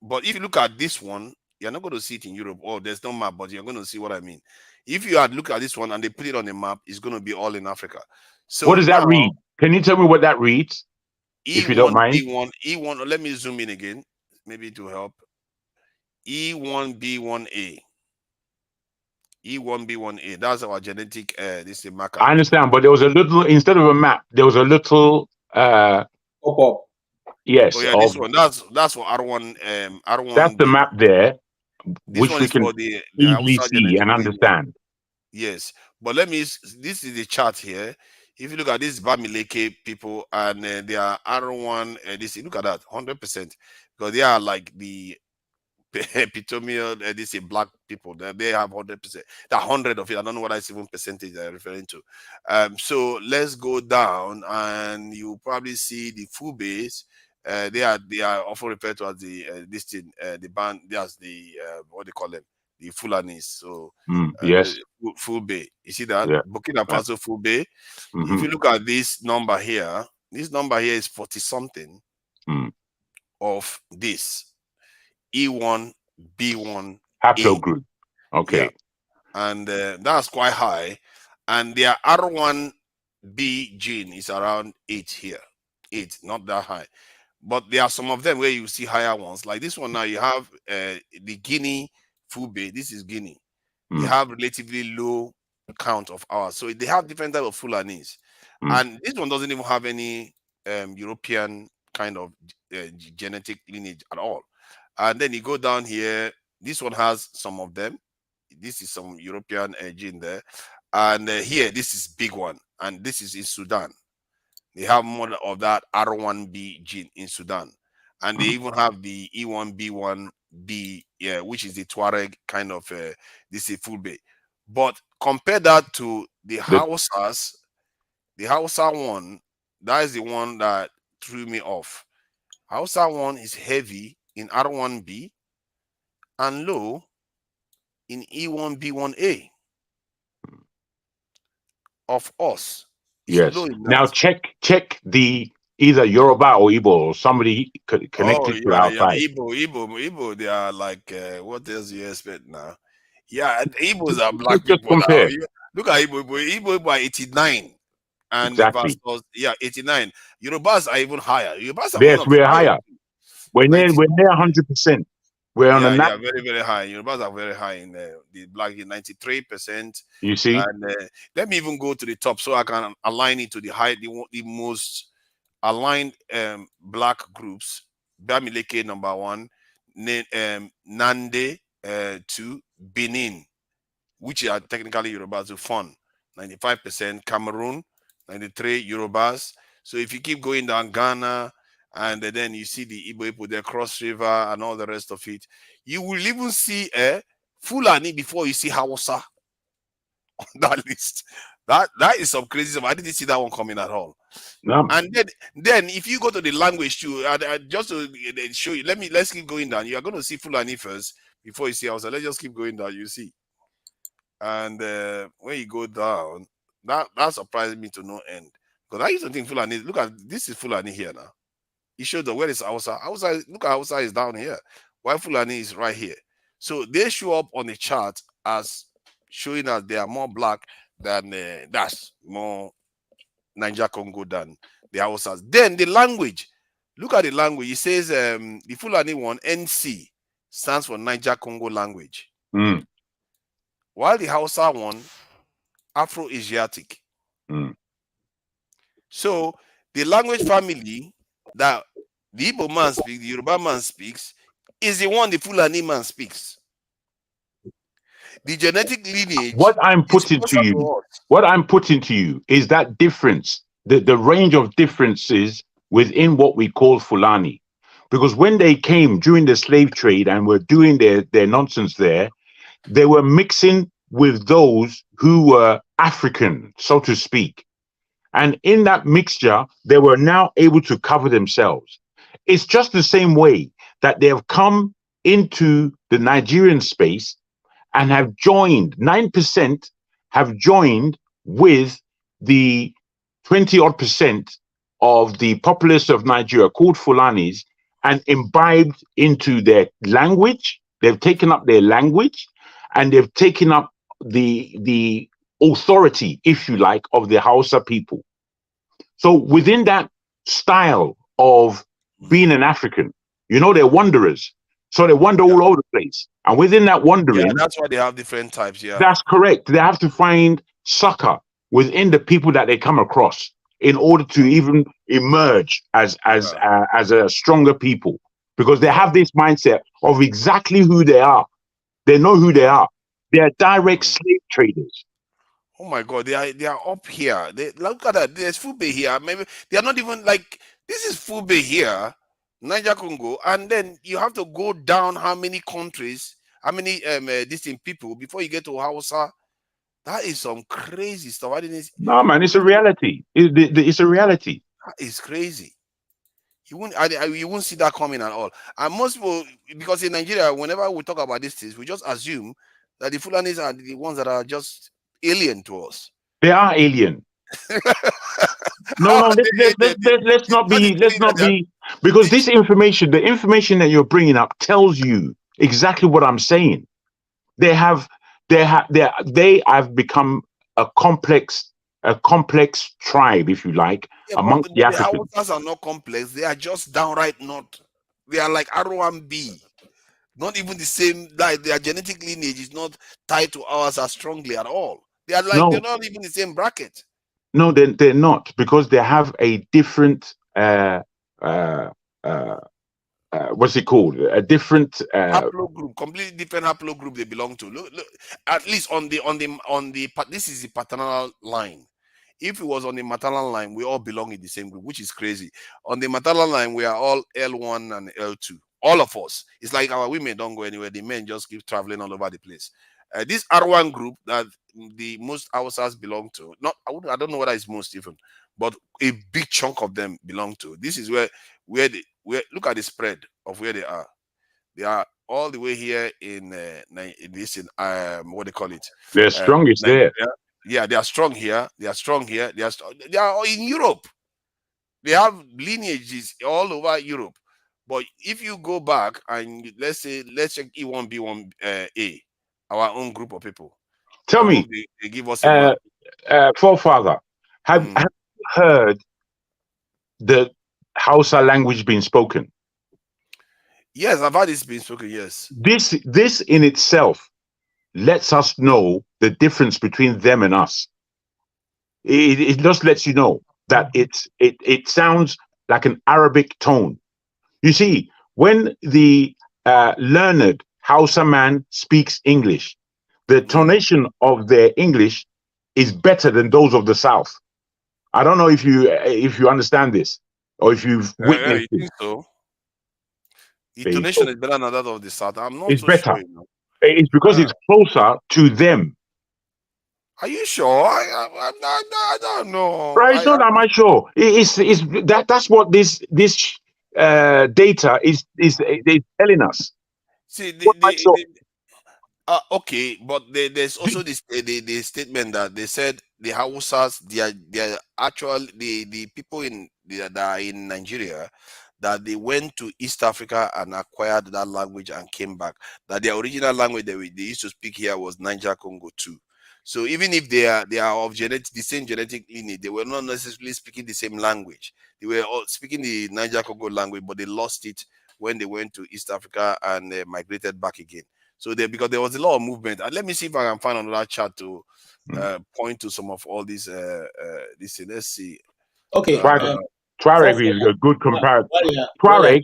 Speaker 9: but if you look at this one, you're not going to see it in Europe. Oh, there's no map, but you're going to see what I mean. If you had looked at this one and they put it on the map, it's going to be all in Africa. So
Speaker 21: what does that read? Can you tell me what that reads? If you don't mind.
Speaker 9: E1, let me zoom in again, maybe to help. E1B1A. E1B1A. That's our genetic this is marker.
Speaker 21: I understand, but there was a little, instead of a map, there was a little
Speaker 18: pop-up.
Speaker 21: Yes.
Speaker 9: Oh yeah, this one. That's for R1. R1.
Speaker 21: That's the map there,
Speaker 9: this
Speaker 21: which we can easily see and understand.
Speaker 9: Yes, but this is the chart here. If you look at this Bamileke people, and they are R1, look at that, 100%, because they are like the epitomial, this is black people. They have 100%. That 100 of it, I don't know what that's even percentage they're referring to. So let's go down, and you probably see the Fubes. They are often referred to as the the band. There's the what they call them, the Fulanis. So
Speaker 21: yes,
Speaker 9: Fulbe. You see that?
Speaker 21: Yeah.
Speaker 9: Burkina Faso Fulbe. If you look at this number here is 40 something of this E1B1
Speaker 21: haplogroup. Okay.
Speaker 9: Yeah. And that's quite high. And their R1B gene is around 8 here. 8, not that high. But there are some of them where you see higher ones. Like this one now, you have the Guinea Fulbe. This is Guinea. They have relatively low count of hours. So they have different type of Fulanis. And this one doesn't even have any European kind of genetic lineage at all. And then you go down here. This one has some of them. This is some European gene there. And here, this is big one. And this is in Sudan. They have more of that R1B gene in Sudan. And they even have the E1B1B, yeah, which is the Tuareg kind of this is Fulbe. But compare that to the Hausas, the Hausa one, that is the one that threw me off. Hausa one is heavy in R1B and low in E1B1A of us.
Speaker 21: Yes. Now check the either Yoruba or Igbo or somebody connected to our side.
Speaker 9: Igbo, they are like what else you expect now? Yeah, Igbos are black
Speaker 21: Let's just
Speaker 9: people now.
Speaker 21: compare.
Speaker 9: Look at Igbo are 89 and
Speaker 21: Exactly.
Speaker 9: versus 89. Yorubas are even higher. Yorubas are one
Speaker 21: Yes,
Speaker 9: of the
Speaker 21: we're
Speaker 9: highest.
Speaker 21: higher. We're near 100%. We're on a
Speaker 9: yeah, very, very high. Yorubas are very high in the black 93%.
Speaker 21: You see?
Speaker 9: And let me even go to the top so I can align it to the most aligned black groups. Bamileke number 1, Nande 2, Benin, which are technically Yorubas to fun, 95%, Cameroon, 93 Yorubas. So if you keep going down, Ghana, and then you see the Igbo people, the Cross River, and all the rest of it, you will even see Fulani before you see Hausa on that list. That is some crazy stuff. I didn't see that one coming at all.
Speaker 21: No.
Speaker 9: And then if you go to the language too, just to show you, let's keep going down. You are going to see Fulani first before you see Hausa. Let's just keep going down. You see. And when you go down, that surprised me to no end. Because I used to think Fulani, look at this is Fulani here now. He showed the where is Hausa? Look at Hausa is down here. Why Fulani is right here. So they show up on the chart as showing that they are more black than that's more Niger Congo than the Hausas. Then the language. Look at the language. It says the Fulani one, NC, stands for Niger Congo language.
Speaker 21: Mm.
Speaker 9: While the Hausa one, Afro-Asiatic.
Speaker 21: Mm.
Speaker 9: So the language family that the Igbo man speaks, the Yoruba man speaks, is the one the Fulani man speaks. The genetic lineage.
Speaker 21: What I'm putting to you is that difference, the range of differences within what we call Fulani. Because when they came during the slave trade and were doing their nonsense there, they were mixing with those who were African, so to speak. And in that mixture, they were now able to cover themselves. It's just the same way that they have come into the Nigerian space and have joined, 9% have joined with the 20-odd% of the populace of Nigeria called Fulanis and imbibed into their language. They've taken up their language and they've taken up the authority, if you like, of the Hausa people. So within that style of being an African, they're wanderers. So they wander all over the place. And within that wandering,
Speaker 9: yeah, that's why they have different types. Yeah,
Speaker 21: that's correct. They have to find succor within the people that they come across in order to even emerge as a stronger people, because they have this mindset of exactly who they are. They know who they are. They are direct slave traders.
Speaker 9: Oh my God, they are up here. Look at that. There's Fube here. Maybe they are not even like this is Fube here, Niger Congo, and then you have to go down how many countries, how many distinct people before you get to Hausa. That is some crazy stuff. I didn't.
Speaker 21: No, man, it's a reality. It's a reality.
Speaker 9: That is crazy. You won't see that coming at all. And most people, because in Nigeria, whenever we talk about these things, we just assume that the Fulanis are the ones that are just alien to us.
Speaker 21: They are alien. No, let's not be, because this information, the information that you're bringing up tells you exactly what I'm saying. They have become a complex tribe, if you like, amongst the Africans.
Speaker 9: The Hausas are not complex. They are just downright not. They are like R1B. Not even the same, like their genetic lineage is not tied to ours as strongly at all. They are like, they're not even the same bracket.
Speaker 21: No, they're not, because they have a different what's it called? A different
Speaker 9: haplogroup, completely different haplogroup they belong to. Look, at least on the this is the paternal line. If it was on the maternal line, we all belong in the same group, which is crazy. On the maternal line, we are all L1 and L2. All of us. It's like our women don't go anywhere. The men just keep traveling all over the place. This R1 group that the most Hausas belong to, I don't know whether it's most even, but a big chunk of them belong to. This is where look at the spread of where they are. They are all the way here in what they call it.
Speaker 21: They're strongest there.
Speaker 9: Yeah, they are strong here. They are strong here. They are in Europe. They have lineages all over Europe. But if you go back and let's check E1B1A, our own group of people.
Speaker 21: Tell me,
Speaker 9: they give us a
Speaker 21: forefather, have you heard the Hausa language being spoken?
Speaker 9: Yes, I've heard it's being spoken. Yes.
Speaker 21: This in itself lets us know the difference between them and us. It just lets you know that it sounds like an Arabic tone. You see, when the learned Hausa man speaks English, the tonation of their English is better than those of the South. I don't know if you understand this or if you've witnessed it.
Speaker 9: Think so. The tonation is better than that of the South. I'm not
Speaker 21: it's
Speaker 9: so
Speaker 21: better.
Speaker 9: sure. You know.
Speaker 21: It's because it's closer to them.
Speaker 9: Are you sure? I don't know.
Speaker 21: Right? It's not. Am I sure? That's what this data is telling us.
Speaker 9: See, okay, but there's also this the statement that they said the Hausas, they are actually the people that are in Nigeria, that they went to East Africa and acquired that language and came back. That their original language that they used to speak here was Niger Congo too. So even if they are of the same genetic lineage, they were not necessarily speaking the same language. They were all speaking the Niger Congo language, but they lost it when they went to East Africa and migrated back again. So because there was a lot of movement. And let me see if I can find another chart to point to some of all these. Let's see.
Speaker 18: Okay.
Speaker 21: Tuareg is a good comparison. Tuareg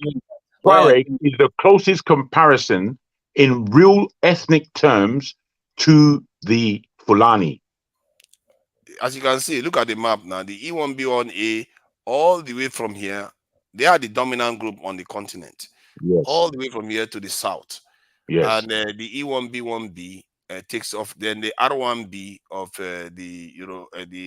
Speaker 21: is the closest comparison in real ethnic terms to the Fulani.
Speaker 9: As you can see, look at the map now. The E1B1A, all the way from here, they are the dominant group on the continent.
Speaker 21: Yes.
Speaker 9: All the way from here to the south.
Speaker 21: Yes.
Speaker 9: And the E1B1B takes off. Then the R1B of the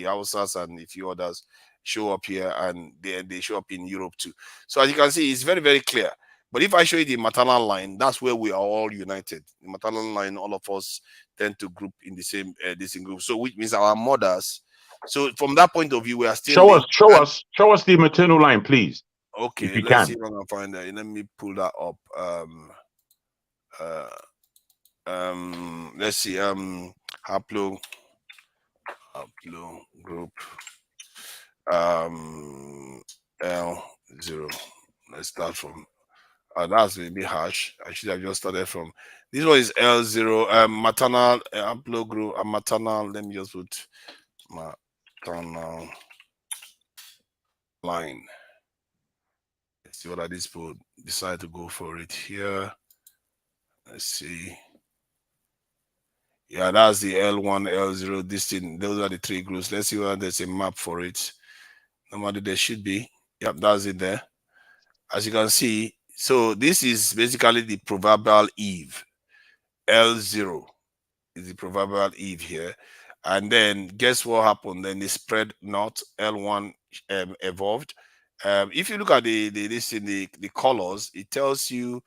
Speaker 9: Hausas and a few others show up here, and they show up in Europe too. So as you can see, it's very, very clear. But if I show you the maternal line, that's where we are all united. The maternal line, all of us tend to group in the same group. So which means our mothers. So from that point of view, we are still
Speaker 21: show us the maternal line, please.
Speaker 9: Okay,
Speaker 21: if you
Speaker 9: let's
Speaker 21: can.
Speaker 9: see if I can find that. Let me pull that up. Let's see. Haplo group L0. Let's start from that's maybe hash. I should have just started from this one is L0 maternal Haplo group maternal. Let me just put maternal line. Let's see what these people decide to go for it here. Let's see. Yeah, that's the L1, L0, this thing. Those are the three groups. Let's see whether there's a map for it. Normally there should be. Yep, that's it there. As you can see, so this is basically the proverbial Eve. L0 is the proverbial Eve here. And then guess what happened? Then they spread north. L1 evolved. If you look at the colors, it tells you.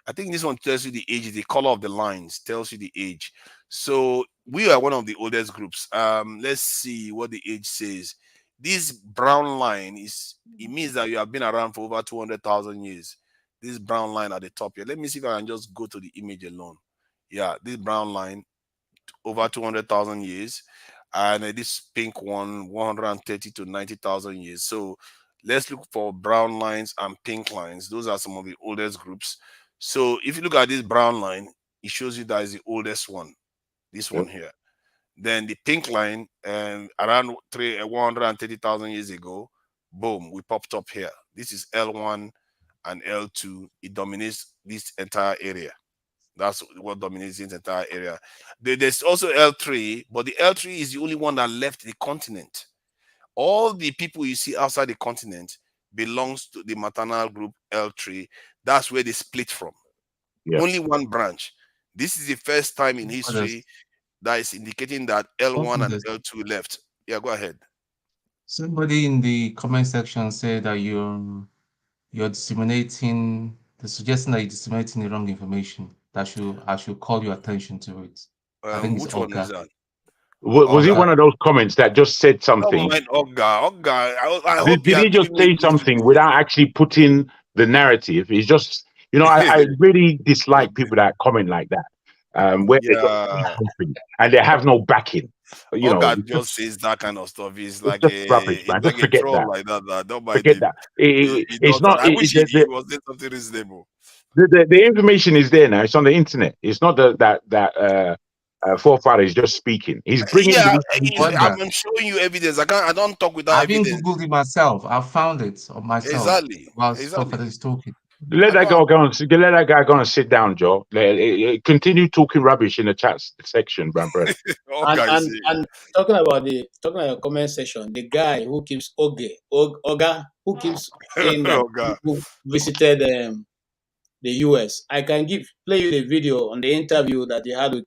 Speaker 9: I think this one tells you the age. The color of the lines tells you the age. So we are one of the oldest groups. Let's see what the age says. This brown line it means that you have been around for over 200,000 years. This brown line at the top here. Let me see if I can just go to the image alone. Yeah, this brown line, over 200,000 years. And this pink one, 130 to 90,000 years. So let's look for brown lines and pink lines. Those are some of the oldest groups. So if you look at this brown line, it shows you that is the oldest one. This one here. Then the pink line, around 130,000 years ago, boom, we popped up here. This is L1 and L2. It dominates this entire area. That's what dominates this entire area. There's also L3, but the L3 is the only one that left the continent. All the people you see outside the continent belongs to the maternal group L3. That's where they split from.
Speaker 21: Yeah.
Speaker 9: Only one branch. This is the first time in history that is indicating that L1 and L2 left. Yeah, go ahead.
Speaker 19: Somebody in the comment section said that you're disseminating, suggesting that you're disseminating the wrong information. That I should call your attention to it. I think it's
Speaker 9: Which one is that?
Speaker 21: Was it one of those comments that just said something?
Speaker 9: I
Speaker 21: Did
Speaker 9: hope you
Speaker 21: he
Speaker 9: are
Speaker 21: just
Speaker 9: giving
Speaker 21: say
Speaker 9: me
Speaker 21: something without actually putting the narrative? It's just, you know, I really dislike people that comment like that, where they just say something and they have no backing. You know,
Speaker 9: God just says that kind of stuff. It's like
Speaker 21: just rubbish, man.
Speaker 9: it's
Speaker 21: Just
Speaker 9: like a
Speaker 21: forget
Speaker 9: troll
Speaker 21: that.
Speaker 9: like that. Don't mind
Speaker 21: Forget
Speaker 9: him.
Speaker 21: that.
Speaker 9: He
Speaker 21: It's
Speaker 9: does that.
Speaker 21: not.
Speaker 9: I wish he was saying something reasonable.
Speaker 21: The information is there now. It's on the internet. It's not that forefather is just speaking. He's bringing.
Speaker 9: I'm showing you evidence. I don't talk without
Speaker 19: I've even
Speaker 9: evidence.
Speaker 19: Googled it myself. I found it on myself.
Speaker 9: Exactly.
Speaker 19: Whilst forefather is talking.
Speaker 21: Let that guy go and sit down, Joe. Continue talking rubbish in the chat section, brother.
Speaker 18: and talking about comment section, the guy who keeps Oga, who keeps saying that who visited the US. I can play you the video on the interview that he had with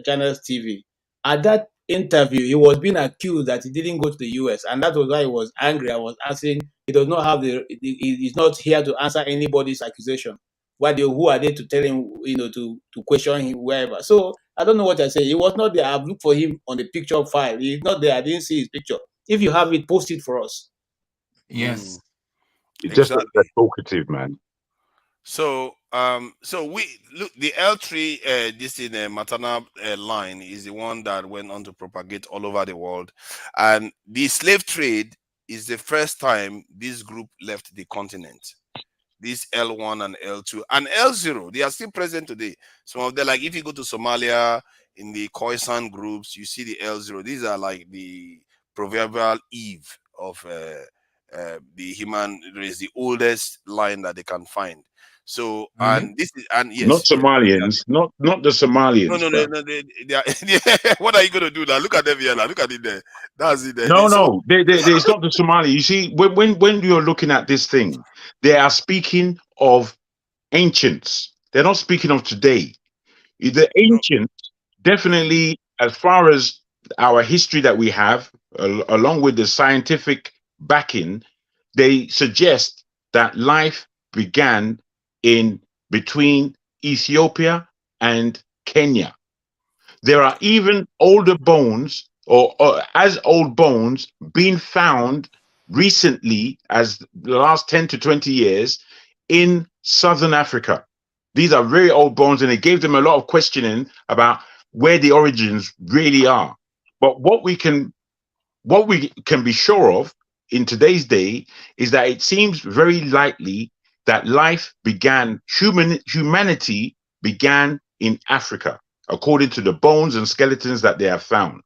Speaker 18: Channels TV. At that interview, he was being accused that he didn't go to the US, and that was why he was angry. I was asking, he does not have he's not here to answer anybody's accusation. Who are they to tell him, to question him wherever? So I don't know what I say. He was not there. I've looked for him on the picture file. He's not there. I didn't see his picture. If you have it, post it for us.
Speaker 19: Yes.
Speaker 21: It's just a talkative, man.
Speaker 9: So we look, the L3 this in the maternal line is the one that went on to propagate all over the world, and the slave trade is the first time this group left the continent. This L1 and L2 and L0, they are still present today. Some of them, like if you go to Somalia in the Khoisan groups, you see the L0. These are like the proverbial Eve of the human race, the oldest line that they can find. So and this is yes,
Speaker 21: not Somalians, not the Somalians.
Speaker 9: No. They are, what are you going to do now? Look at them here now. Look at it there. That's it there.
Speaker 21: No, it's not the Somali. You see, when you're looking at this thing, they are speaking of ancients. They're not speaking of today. The ancients, definitely, as far as our history that we have, along with the scientific backing, they suggest that life began in between Ethiopia and Kenya. There are even older bones or as old bones being found recently as the last 10 to 20 years in Southern Africa. These are very old bones, and it gave them a lot of questioning about where the origins really are. But what we can be sure of in today's day is that it seems very likely that humanity began in Africa, according to the bones and skeletons that they have found.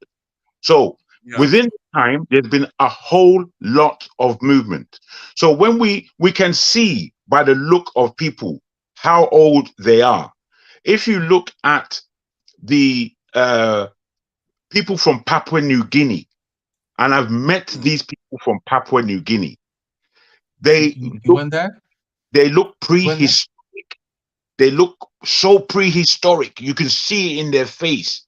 Speaker 21: So within time, there's been a whole lot of movement. So when we can see by the look of people how old they are. If you look at the people from Papua New Guinea, and I've met these people from Papua New Guinea, they look prehistoric. They look so prehistoric. You can see it in their face.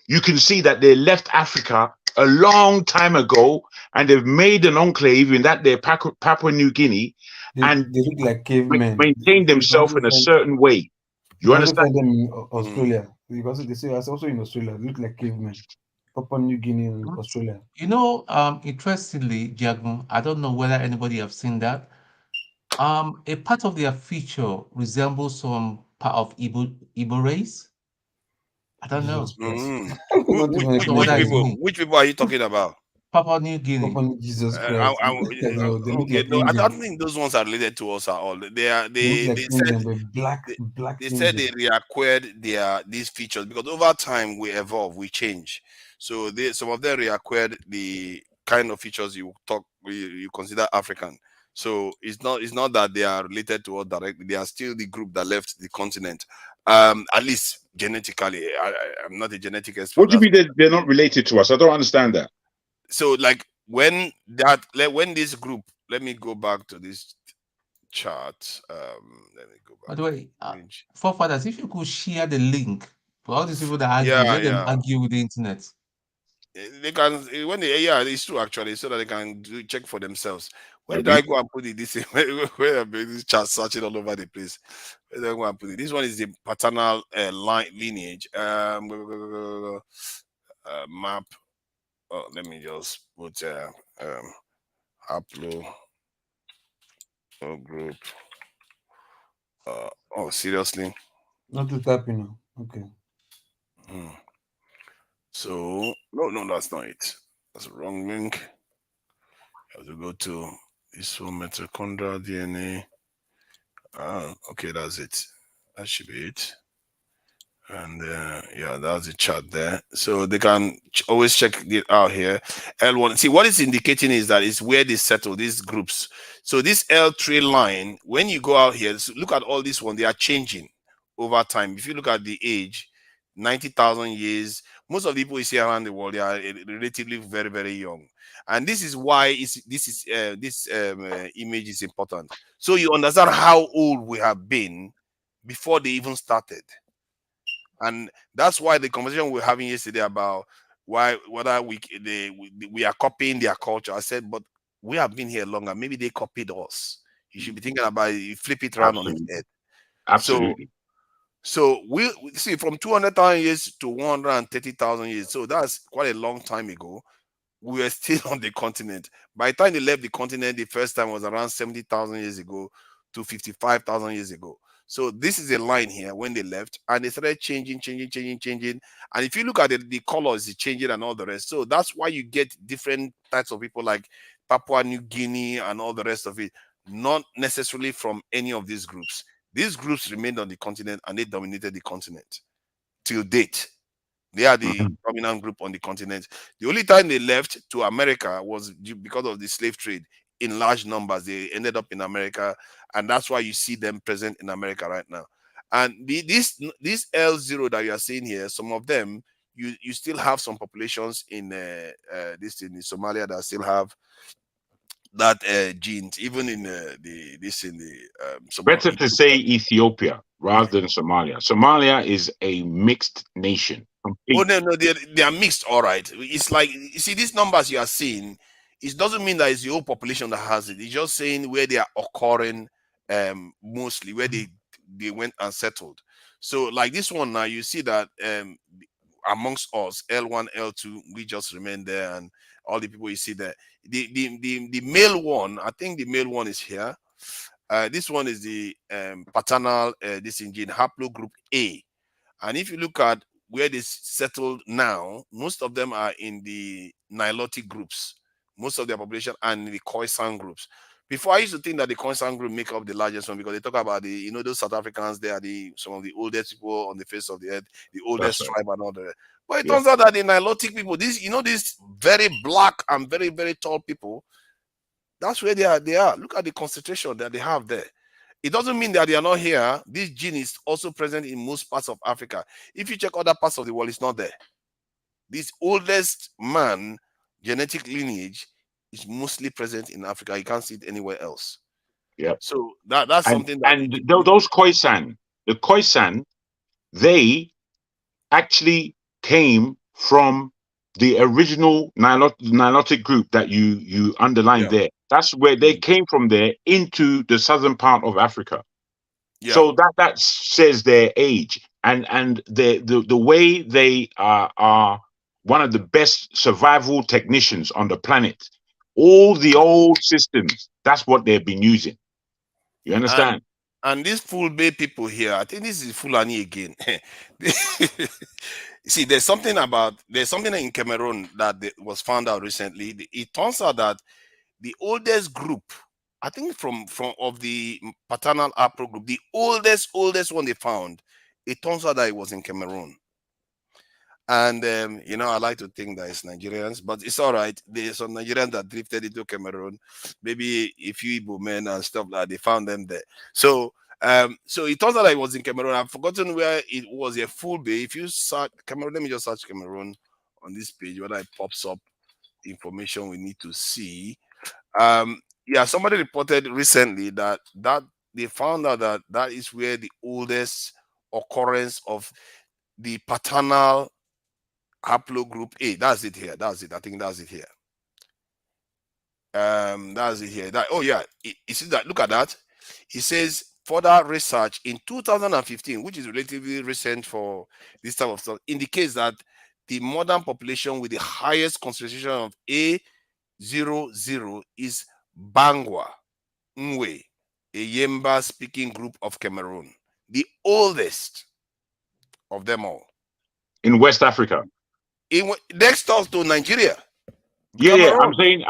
Speaker 21: You can see that they left Africa a long time ago, and they've made an enclave in that they're Papua New Guinea, and
Speaker 11: they look like cavemen.
Speaker 21: Maintain themselves in a certain way. You understand?
Speaker 11: Them in Australia, because they say also in Australia, they look like cavemen. Papua New Guinea and Australia.
Speaker 19: You know, interestingly, Jagun, I don't know whether anybody have seen that. A part of their feature resembles some part of Igbo race. I don't know.
Speaker 9: Which people are you talking about?
Speaker 19: Papua New Guinea.
Speaker 11: Jesus Christ.
Speaker 9: I don't think those ones are related to us at all. They said they reacquired these features because over time we evolve, we change. So some of them reacquired the kind of features you consider African. So it's not that they are related to us directly. They are still the group that left the continent. At least genetically. I'm not a genetic expert.
Speaker 21: What do you mean they're not related to us? I don't understand that.
Speaker 9: So like when this group, let me go back to this chart. Let me go back.
Speaker 19: By the way, forefathers, if you could share the link to all these people that argue, let them argue with the internet.
Speaker 9: They can when they it's true actually, so that they can check for themselves. Where did I go and put it? This where this chart searching all over the place. Where did I go and put it? This one is the paternal lineage. Map. Oh, let me just put upload group. Oh, seriously?
Speaker 11: Not to type in now. Okay.
Speaker 9: So no, that's not it. That's the wrong link. I have to go to this one, mitochondrial DNA. Okay, that's it. That should be it. And yeah, that's the chart there. So they can always check it out here. L1. See, what it's indicating is that it's where they settle these groups. So this L3 line, when you go out here, so look at all this one, they are changing over time. If you look at the age, 90,000 years, most of the people you see around the world, they are relatively very, very young. And this is why this image is important. So you understand how old we have been before they even started. And that's why the conversation we were having yesterday about whether we are copying their culture. I said, but we have been here longer. Maybe they copied us. You should be thinking about it. You flip it around on its head.
Speaker 21: Absolutely.
Speaker 9: So we see from 200,000 years to 130,000 years. So that's quite a long time ago. We were still on the continent. By the time they left the continent, the first time was around 70,000 years ago to 55,000 years ago. So this is a line here when they left, and they started changing. And if you look at the colors, it's changing and all the rest. So that's why you get different types of people like Papua New Guinea and all the rest of it, not necessarily from any of these groups. These groups remained on the continent and they dominated the continent till date. They are the dominant group on the continent. The only time they left to America was because of the slave trade. In large numbers, they ended up in America, and that's why you see them present in America right now. And this L0 that you are seeing here, some of them, you still have some populations in Somalia that still have that genes, even in
Speaker 21: better to say Ethiopia rather than Somalia. Somalia is a mixed nation.
Speaker 9: Oh no, they are mixed. All right, it's like you see these numbers you are seeing. It doesn't mean that it's the whole population that has it. It's just saying where they are occurring, mostly where they went and settled. So like this one now, you see that amongst us, L1, L2, we just remain there, and all the people you see there. The male one, I think the male one is here. This one is the paternal this in gene haplogroup A, and if you look at where they settled now, most of them are in the Nilotic groups, most of their population, and the Khoisan groups. Before, I used to think that the Khoisan group make up the largest one because they talk about those South Africans. They are some of the oldest people on the face of the earth, the oldest tribe and all that. But it turns out that the Nilotic people, these very black and very, very tall people, that's where they are. Look at the concentration that they have there. It doesn't mean that they are not here. This gene is also present in most parts of Africa. If you check other parts of the world, it's not there. This oldest man genetic lineage is mostly present in Africa. You can't see it anywhere else.
Speaker 21: Yeah.
Speaker 9: So that's something that
Speaker 21: those Khoisan, the Khoisan, they actually came from the original Nilotic group that you underlined there. That's where they came from there into the southern part of Africa. Yeah. So that says their age and the way they are one of the best survival technicians on the planet. All the old systems, that's what they've been using. You understand?
Speaker 9: And these Fulbe people here, I think this is Fulani again. See, there's something in Cameroon that was found out recently. It turns out that the oldest group, I think from of the paternal Afro group, the oldest one they found, it turns out that it was in Cameroon. And I like to think that it's Nigerians, but it's all right. There's some Nigerians that drifted into Cameroon, maybe a few Igbo men and stuff like that. They found them there. So it turns out that it was in Cameroon. I've forgotten where it was. A full bay. If you search Cameroon, let me just search Cameroon on this page, whether it pops up. information we need to see. Yeah, somebody reported recently that they found out that that is where the oldest occurrence of the paternal haplogroup A. That's it here. That's it. I think that's it here. That's it here. That, oh yeah, you see that? Look at that. It says further research in 2015, which is relatively recent for this type of stuff, indicates that the modern population with the highest concentration of A00 is Bangwa Nwe, a Yemba speaking group of Cameroon, the oldest of them all.
Speaker 21: In West Africa.
Speaker 9: Next door to Nigeria.
Speaker 21: Yeah,
Speaker 9: Cameroon.
Speaker 21: yeah. I'm saying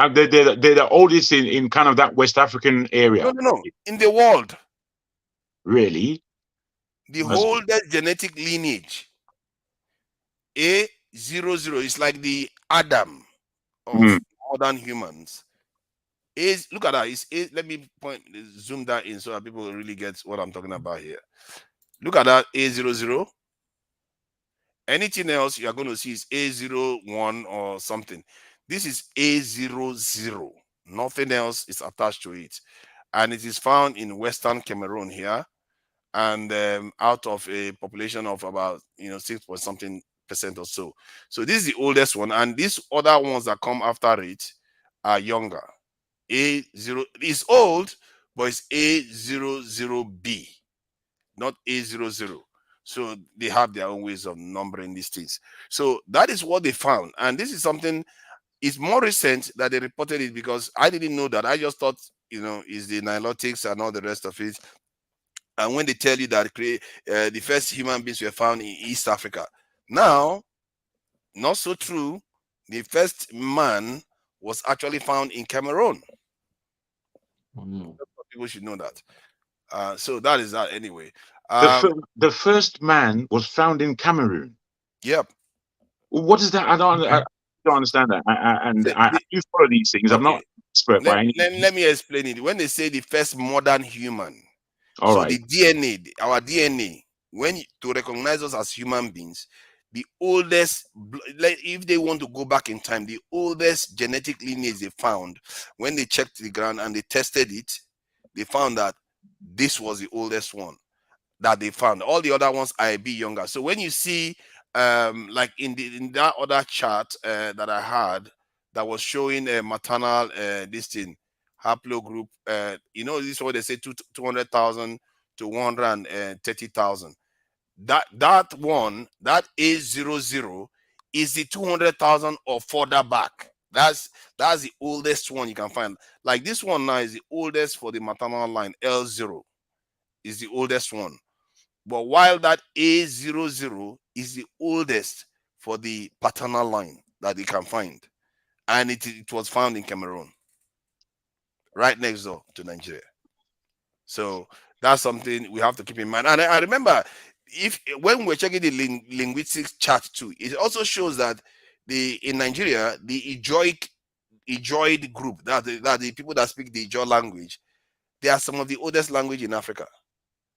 Speaker 21: they're the oldest in kind of that West African area.
Speaker 9: No. In the world.
Speaker 21: Really?
Speaker 9: The oldest genetic lineage. A00 is like the Adam of modern humans. Look at that. Let me zoom that in so that people really get what I'm talking about here. Look at that A00. Anything else you are going to see is A01 or something. This is A00. Nothing else is attached to it. And it is found in Western Cameroon here. And out of a population of about 6% or so. So this is the oldest one. And these other ones that come after it are younger. A0 is old, but it's A00B, not A00. So they have their own ways of numbering these things. So that is what they found. And this is something, it's more recent that they reported it, because I didn't know that. I just thought, is the Nilotics and all the rest of it. And when they tell you that the first human beings were found in East Africa, now, not so true. The first man was actually found in Cameroon. People should know that. So that is that anyway.
Speaker 21: The first man was found in Cameroon.
Speaker 9: Yep.
Speaker 21: What is that? I don't understand that. I do follow these things. Okay. I'm not expert by any.
Speaker 9: Let me explain it. When they say the first modern human,
Speaker 21: the
Speaker 9: DNA, our DNA, to recognize us as human beings, the oldest, like if they want to go back in time, the oldest genetic lineage they found, when they checked the ground and they tested it, they found that this was the oldest one that they found. All the other ones are a bit younger. So when you see, like in that other chart that I had that was showing a maternal this thing, haplogroup, this is what they say 200,000 to 130,000. That one, that A00, is the 200,000 or further back. That's the oldest one you can find. Like this one now is the oldest for the maternal line. L0 is the oldest one. But while that A00 is the oldest for the paternal line that you can find. And it was found in Cameroon, right next door to Nigeria. So that's something we have to keep in mind. And I remember, when we're checking the linguistics chart too, it also shows that in Nigeria, the Ijoid group, that the people that speak the Ijo language, they are some of the oldest language in Africa.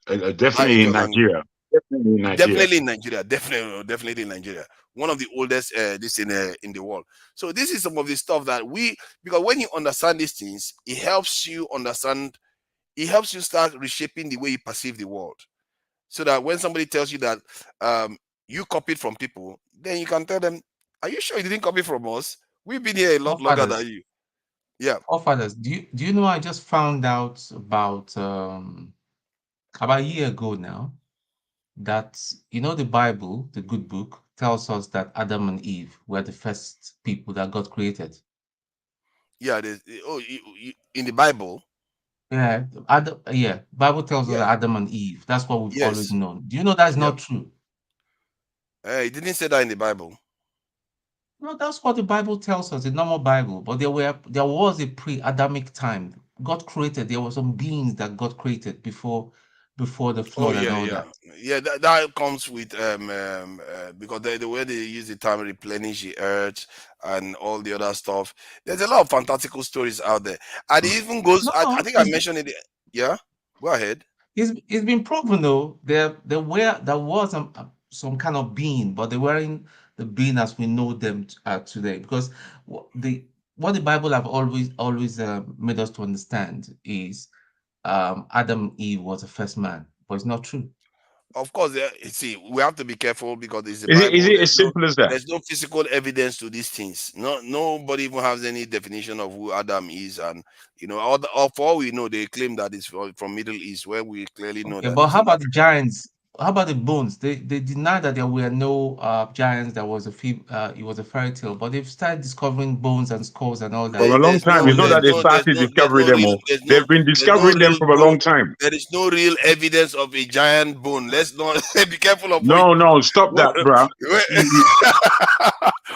Speaker 21: Definitely in Nigeria.
Speaker 9: Definitely in Nigeria. Definitely in Nigeria. One of the oldest in the world. So this is some of the stuff that because when you understand these things, it helps you understand. It helps you start reshaping the way you perceive the world. So that when somebody tells you that you copied from people, then you can tell them, "Are you sure you didn't copy from us? We've been here a lot longer than you." Yeah.
Speaker 19: Fathers, do you know? I just found out about a year ago now that the Bible, the good book, tells us that Adam and Eve were the first people that got created.
Speaker 9: Yeah. In the Bible.
Speaker 19: Yeah, Bible tells us that Adam and Eve. That's what we've always known. Do you know that's not true?
Speaker 9: It didn't say that in the Bible.
Speaker 19: No, that's what the Bible tells us, the normal Bible. But there was a pre-Adamic time. God created. There were some beings that God created before the flood and all that.
Speaker 9: Yeah, that comes with because the way they use the term replenish the earth and all the other stuff. There's a lot of fantastical stories out there, and it even goes. I think I mentioned it. Yeah, go ahead.
Speaker 19: It's been proven though. There was some kind of being, but they weren't the being as we know them today. Because what the Bible have always made us to understand is Adam and Eve was the first man, but it's not true.
Speaker 9: Of course, see, we have to be careful because it's the
Speaker 21: Is
Speaker 9: Bible.
Speaker 21: it as simple as that?
Speaker 9: There's no physical evidence to these things. Nobody even has any definition of who Adam is, and for all we know, they claim that it's from Middle East, where we clearly know that.
Speaker 19: But
Speaker 9: It's
Speaker 19: how
Speaker 9: in
Speaker 19: about the
Speaker 9: Africa.
Speaker 19: giants? How about the bones? They deny that there were no giants. There was it was a fairy tale. But they've started discovering bones and skulls and all that.
Speaker 21: From a long time. It's not that they started discovering them all. They've been discovering them from a long time.
Speaker 9: There is no real evidence of a giant bone. Let's not be careful of.
Speaker 21: No, stop that, bro.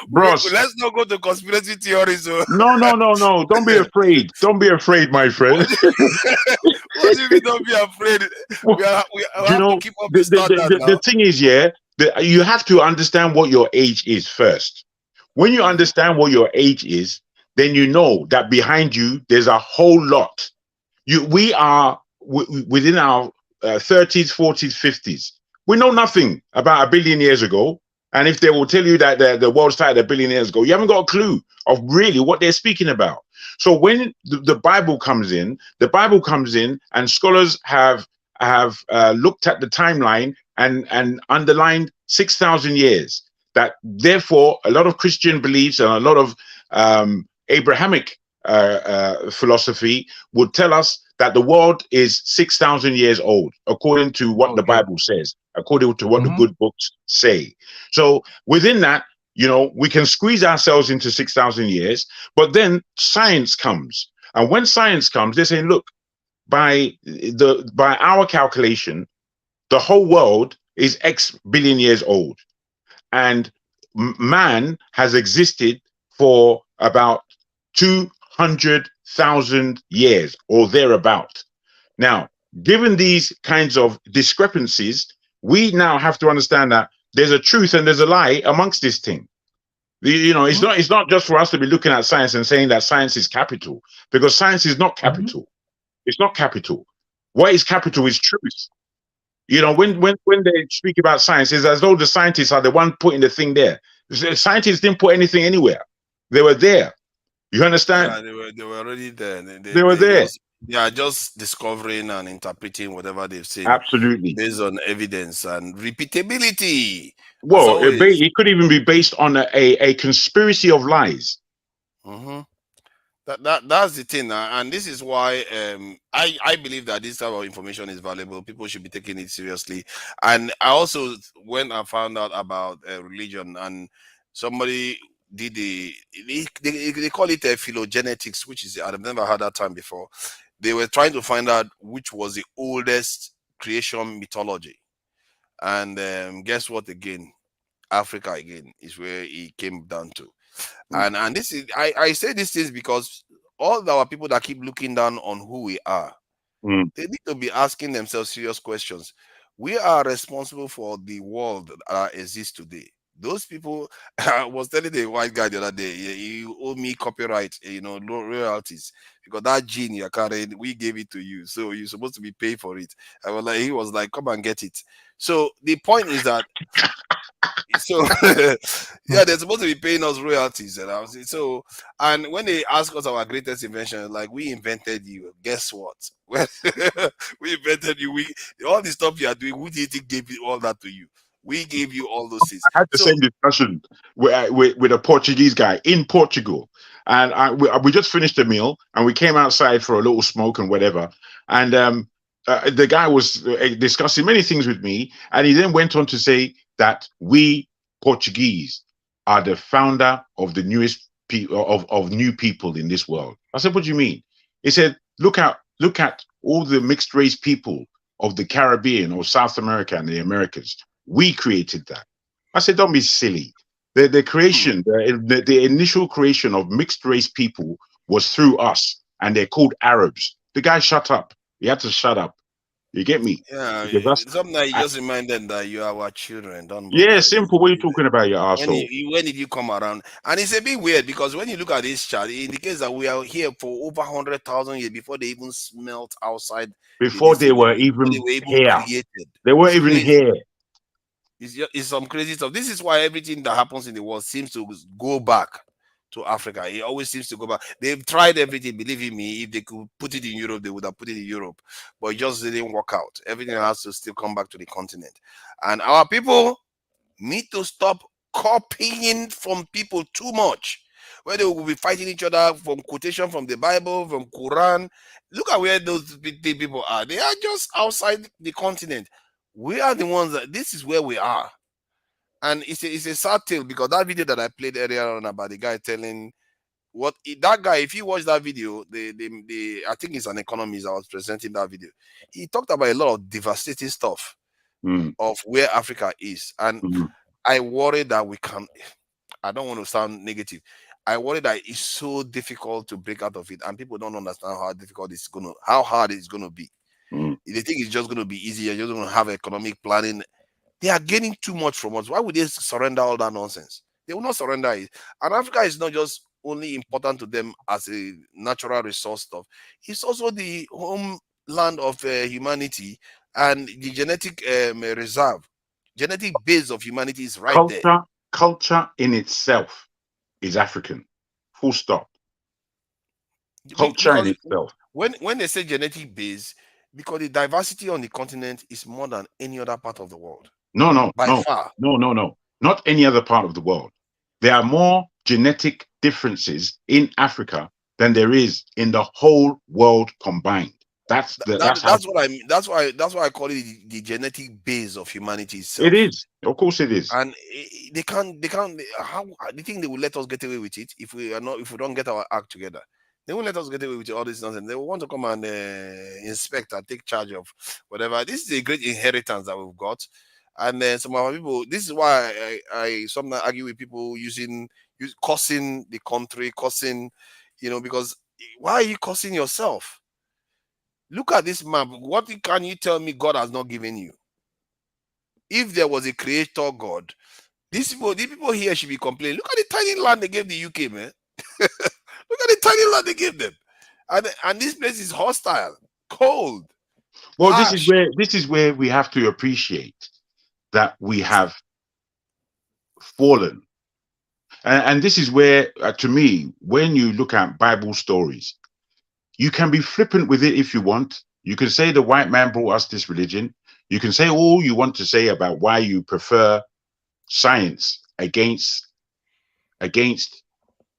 Speaker 21: Bros,
Speaker 9: let's not go to conspiracy theories.
Speaker 21: No. Don't be afraid. Don't be afraid, my friend.
Speaker 9: What do you mean don't be afraid? We have to keep up the standard now.
Speaker 21: The thing is, you have to understand what your age is first. When you understand what your age is, then you know that behind you there's a whole lot. We are within our 30s, 40s, 50s. We know nothing about 1 billion years ago. And if they will tell you that the world started 1 billion years ago, you haven't got a clue of really what they're speaking about. So when the Bible comes in, and scholars have looked at the timeline and underlined 6,000 years. That therefore a lot of Christian beliefs and a lot of Abrahamic philosophy would tell us that the world is 6,000 years old, according to what the Bible says, according to what the good books say. So within that, we can squeeze ourselves into 6,000 years, but then science comes. And when science comes, they say, look, by our calculation, the whole world is X billion years old. And man has existed for about 200,000 years or thereabout. Now, given these kinds of discrepancies, we now have to understand that there's a truth and there's a lie amongst this thing. It's not just for us to be looking at science and saying that science is capital, because science is not capital. It's not capital. What is capital is truth. When they speak about science, it's as though the scientists are the one putting the thing there. The scientists didn't put anything anywhere. They were there. You understand?
Speaker 9: Yeah, they were already there.
Speaker 21: They were there.
Speaker 9: They are just discovering and interpreting whatever they've seen.
Speaker 21: Absolutely.
Speaker 9: Based on evidence and repeatability.
Speaker 21: Well, it could even be based on a conspiracy of lies.
Speaker 9: That's the thing, and this is why I believe that this type of information is valuable. People should be taking it seriously. And I also, when I found out about religion, and somebody did they call it phylogenetics, which is, I've never heard that term before. They were trying to find out which was the oldest creation mythology, and guess what? Again, Africa again is where it came down to. And this is, I say these things because all our people that keep looking down on who we are, they need to be asking themselves serious questions. We are responsible for the world that exists today. Those people, I was telling the white guy the other day, you owe me copyright, royalties, because that gene you're carrying, we gave it to you, so you're supposed to be paid for it. He was like, come and get it. So the point is that, yeah, they're supposed to be paying us royalties, and when they ask us our greatest invention, like, we invented you. Guess what? We invented you. All the stuff you are doing, who do you think gave all that to you? We gave you all those things.
Speaker 21: I had the same discussion with a Portuguese guy in Portugal, and we just finished the meal and we came outside for a little smoke and whatever, and the guy was discussing many things with me, and he then went on to say that we Portuguese are the founder of the newest of new people in this world. I said, what do you mean? He said, look at all the mixed race people of the Caribbean or South America and the Americas. We created that. I said, don't be silly. The creation, the initial creation of mixed race people was through us, and they're called Arabs. The guy shut up. He had to shut up. You get me?
Speaker 9: Yeah, something that you just remind them that you are our children.
Speaker 21: Simple. What are you talking about, you asshole?
Speaker 9: When did you come around? And it's a bit weird because when you look at this chart, it indicates that we are here for over 100,000 years before they even smelt outside.
Speaker 21: Before they were even here.
Speaker 9: created.
Speaker 21: They weren't even here.
Speaker 9: It's some crazy stuff. This is why everything that happens in the world seems to go back to Africa. It always seems to go back. They've tried everything. Believe in me, if they could put it in Europe, they would have put it in Europe. But it just didn't work out. Everything has to still come back to the continent. And our people need to stop copying from people too much, where they will be fighting each other from quotation from the Bible, from Quran. Look at where those people are. They are just outside the continent. We are the ones that this is where we are. And it's a sad tale, because that video that I played earlier on about the guy telling that guy, if you watch that video, I think it's an economist that was presenting that video. He talked about a lot of devastating stuff of where Africa is. And I worry that I don't want to sound negative. I worry that it's so difficult to break out of it, and people don't understand how hard it's gonna be. They think it's just gonna be easy. You're just gonna have economic planning. They are getting too much from us. Why would they surrender all that nonsense? They will not surrender it. And Africa is not just only important to them as a natural resource stuff. It's also the homeland of humanity and the genetic reserve. Genetic base of humanity is right there.
Speaker 21: Culture in itself is African. Full stop. Culture in itself.
Speaker 9: When they say genetic base, because the diversity on the continent is more than any other part of the world. By far.
Speaker 21: No. Not any other part of the world. There are more genetic differences in Africa than there is in the whole world combined. That's
Speaker 9: what I mean. That's why I call it the genetic base of humanity itself.
Speaker 21: It is, of course, it is.
Speaker 9: And they can't. How do you think they will let us get away with it if we don't get our act together? They won't let us get away with all this nonsense. They will want to come and inspect and take charge of whatever. This is a great inheritance that we've got. And then some of our people. This is why I sometimes argue with people cursing the country, cursing, because why are you cursing yourself? Look at this map. What can you tell me God has not given you? If there was a creator God, the people here should be complaining. Look at the tiny land they gave the UK, man. Look at the tiny land they gave them. And this place is hostile, cold.
Speaker 21: Well,
Speaker 9: harsh.
Speaker 21: this is where we have to appreciate that we have fallen. And this is where, to me, when you look at Bible stories, you can be flippant with it if you want. You can say the white man brought us this religion. You can say all you want to say about why you prefer science against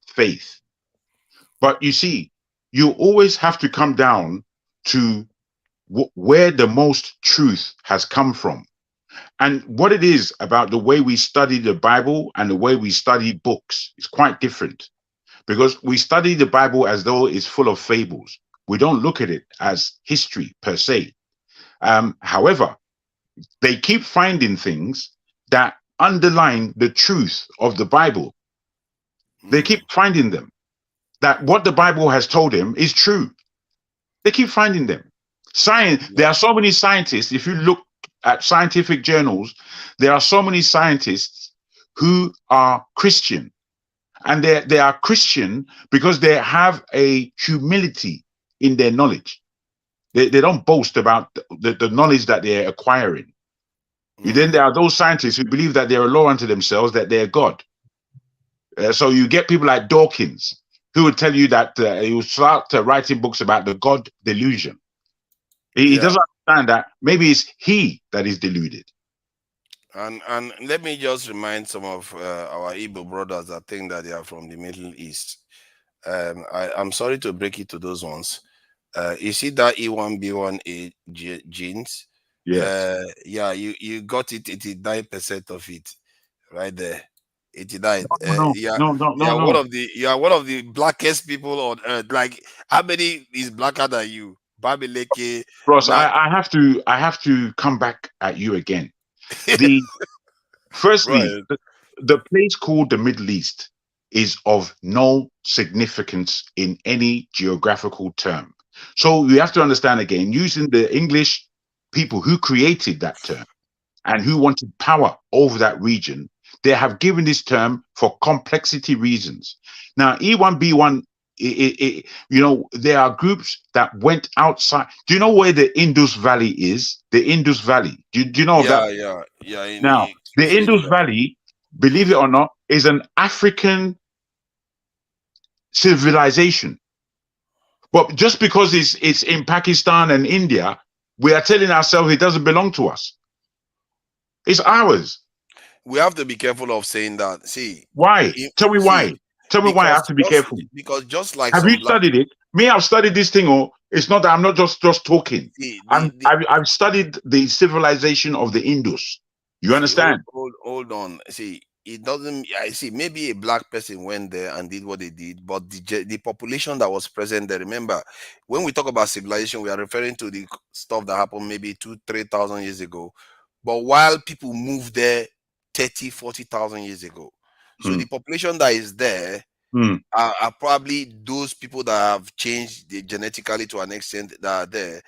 Speaker 21: faith. But you see, you always have to come down to where the most truth has come from. And what it is about the way we study the Bible and the way we study books is quite different. Because we study the Bible as though it's full of fables. We don't look at it as history per se. However, they keep finding things that underline the truth of the Bible. They keep finding them. That what the Bible has told them is true. They keep finding them. Science. There are so many scientists. If you look at scientific journals, there are so many scientists who are Christian. And they are Christian because they have a humility in their knowledge. They don't boast about the knowledge that they're acquiring. Then there are those scientists who believe that they're a law unto themselves, that they're God. So you get people like Dawkins, who would tell you that he will start writing books about the God delusion. He doesn't understand that maybe it's he that is deluded.
Speaker 9: And let me just remind some of our Igbo brothers that think that they are from the Middle East. I'm sorry to break it to those ones. You see that E1B1A genes?
Speaker 21: Yes.
Speaker 9: You got it, 89% of it right there. 89.
Speaker 21: No.
Speaker 9: You are one of the blackest people on earth. Like, how many is blacker than you? Babileke.
Speaker 21: Ross, I have to come back at you again. Firstly, the place called the Middle East is of no significance in any geographical term. So you have to understand again, using the English people who created that term and who wanted power over that region, they have given this term for complexity reasons. Now, E1B1, there are groups that went outside. Do you know where the Indus Valley is? The Indus Valley. Do you know of that?
Speaker 9: Yeah.
Speaker 21: Now, The Indus Valley, believe it or not, is an African civilization. But just because it's in Pakistan and India, we are telling ourselves it doesn't belong to us. It's ours.
Speaker 9: We have to be careful of saying that. See,
Speaker 21: why? Tell me why. Tell me why I have to be careful.
Speaker 9: Because just like
Speaker 21: have you studied it? Me, I've studied this thing. Or it's not that I'm not just talking. I've studied the civilization of the Indus. You understand?
Speaker 9: Hold on. See, it doesn't. I see. Maybe a black person went there and did what they did, but the population that was present there. Remember, when we talk about civilization, we are referring to the stuff that happened maybe 2,000-3,000 years ago. But while people moved there 30,000-40,000 years ago, so the population that is there are probably those people that have changed genetically to an extent that are there.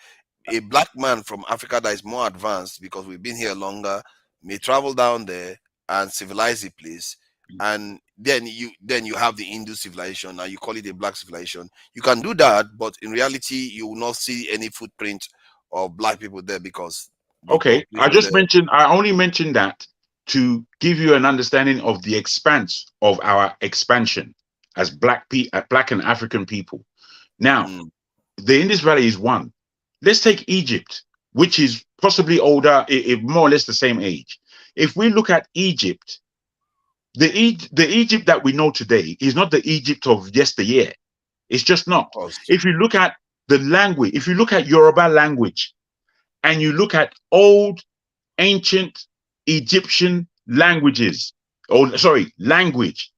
Speaker 9: A black man from Africa that is more advanced because we've been here longer may travel down there and civilize the place, and then you have the Hindu civilization. Now you call it a black civilization. You can do that, but in reality, you will not see any footprint of black people there because.
Speaker 21: Okay, I only mentioned that to give you an understanding of the expanse of our expansion as black and African people. Now, the Indus Valley is one. Let's take Egypt, which is possibly older, more or less the same age. If we look at Egypt, the Egypt that we know today is not the Egypt of yesteryear. It's just not. If you look at the language, if you look at Yoruba language, and you look at old, ancient Egyptian languages, language,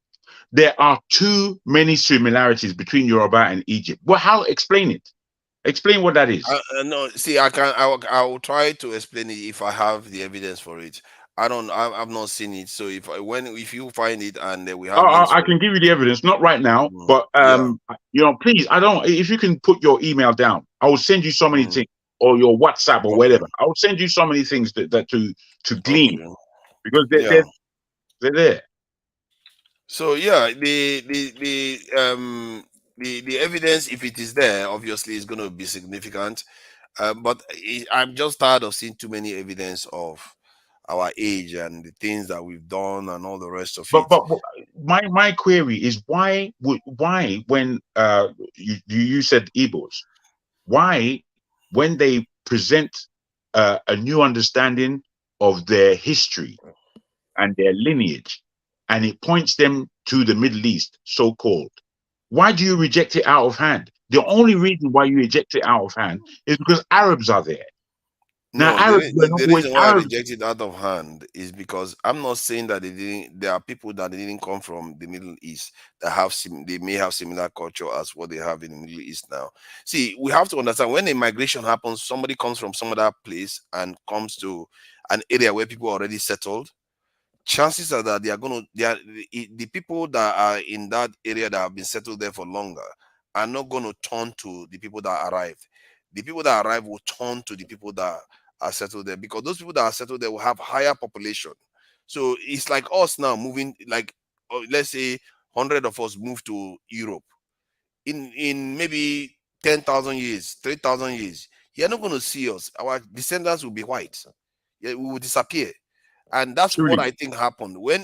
Speaker 21: there are too many similarities between Yoruba and Egypt. Well, explain it? Explain what that is.
Speaker 9: No, see, I will try to explain it if I have the evidence for it. I've not seen it. So if you find it and we have,
Speaker 21: I can give you the evidence. Not right now, but please, if you can put your email down, I will send you so many things. Or your WhatsApp or whatever. I will send you so many things to glean because they're there.
Speaker 9: So yeah, the evidence, if it is there, obviously is going to be significant. But I'm just tired of seeing too many evidence of our age and the things that we've done and all the rest of it.
Speaker 21: But my query is why when you said Igbos, why when they present a new understanding of their history and their lineage, and it points them to the Middle East, so-called, why do you reject it out of hand? The only reason why you reject it out of hand is because Arabs are there. Now,
Speaker 9: the reason why I reject it out of hand is because I'm not saying that there are people that didn't come from the Middle East that they may have similar culture as what they have in the Middle East now. See, we have to understand when a migration happens, somebody comes from some other place and comes to an area where people are already settled. Chances are that the people that are in that area that have been settled there for longer are not going to turn to the people that arrived. The people that arrive will turn to the people that are settled there because those people that are settled there will have higher population. So it's like us now moving, like let's say 100 of us move to Europe. In maybe 10,000 years, 3,000 years, you're not going to see us. Our descendants will be white. Yeah, we will disappear. And that's what I think happened when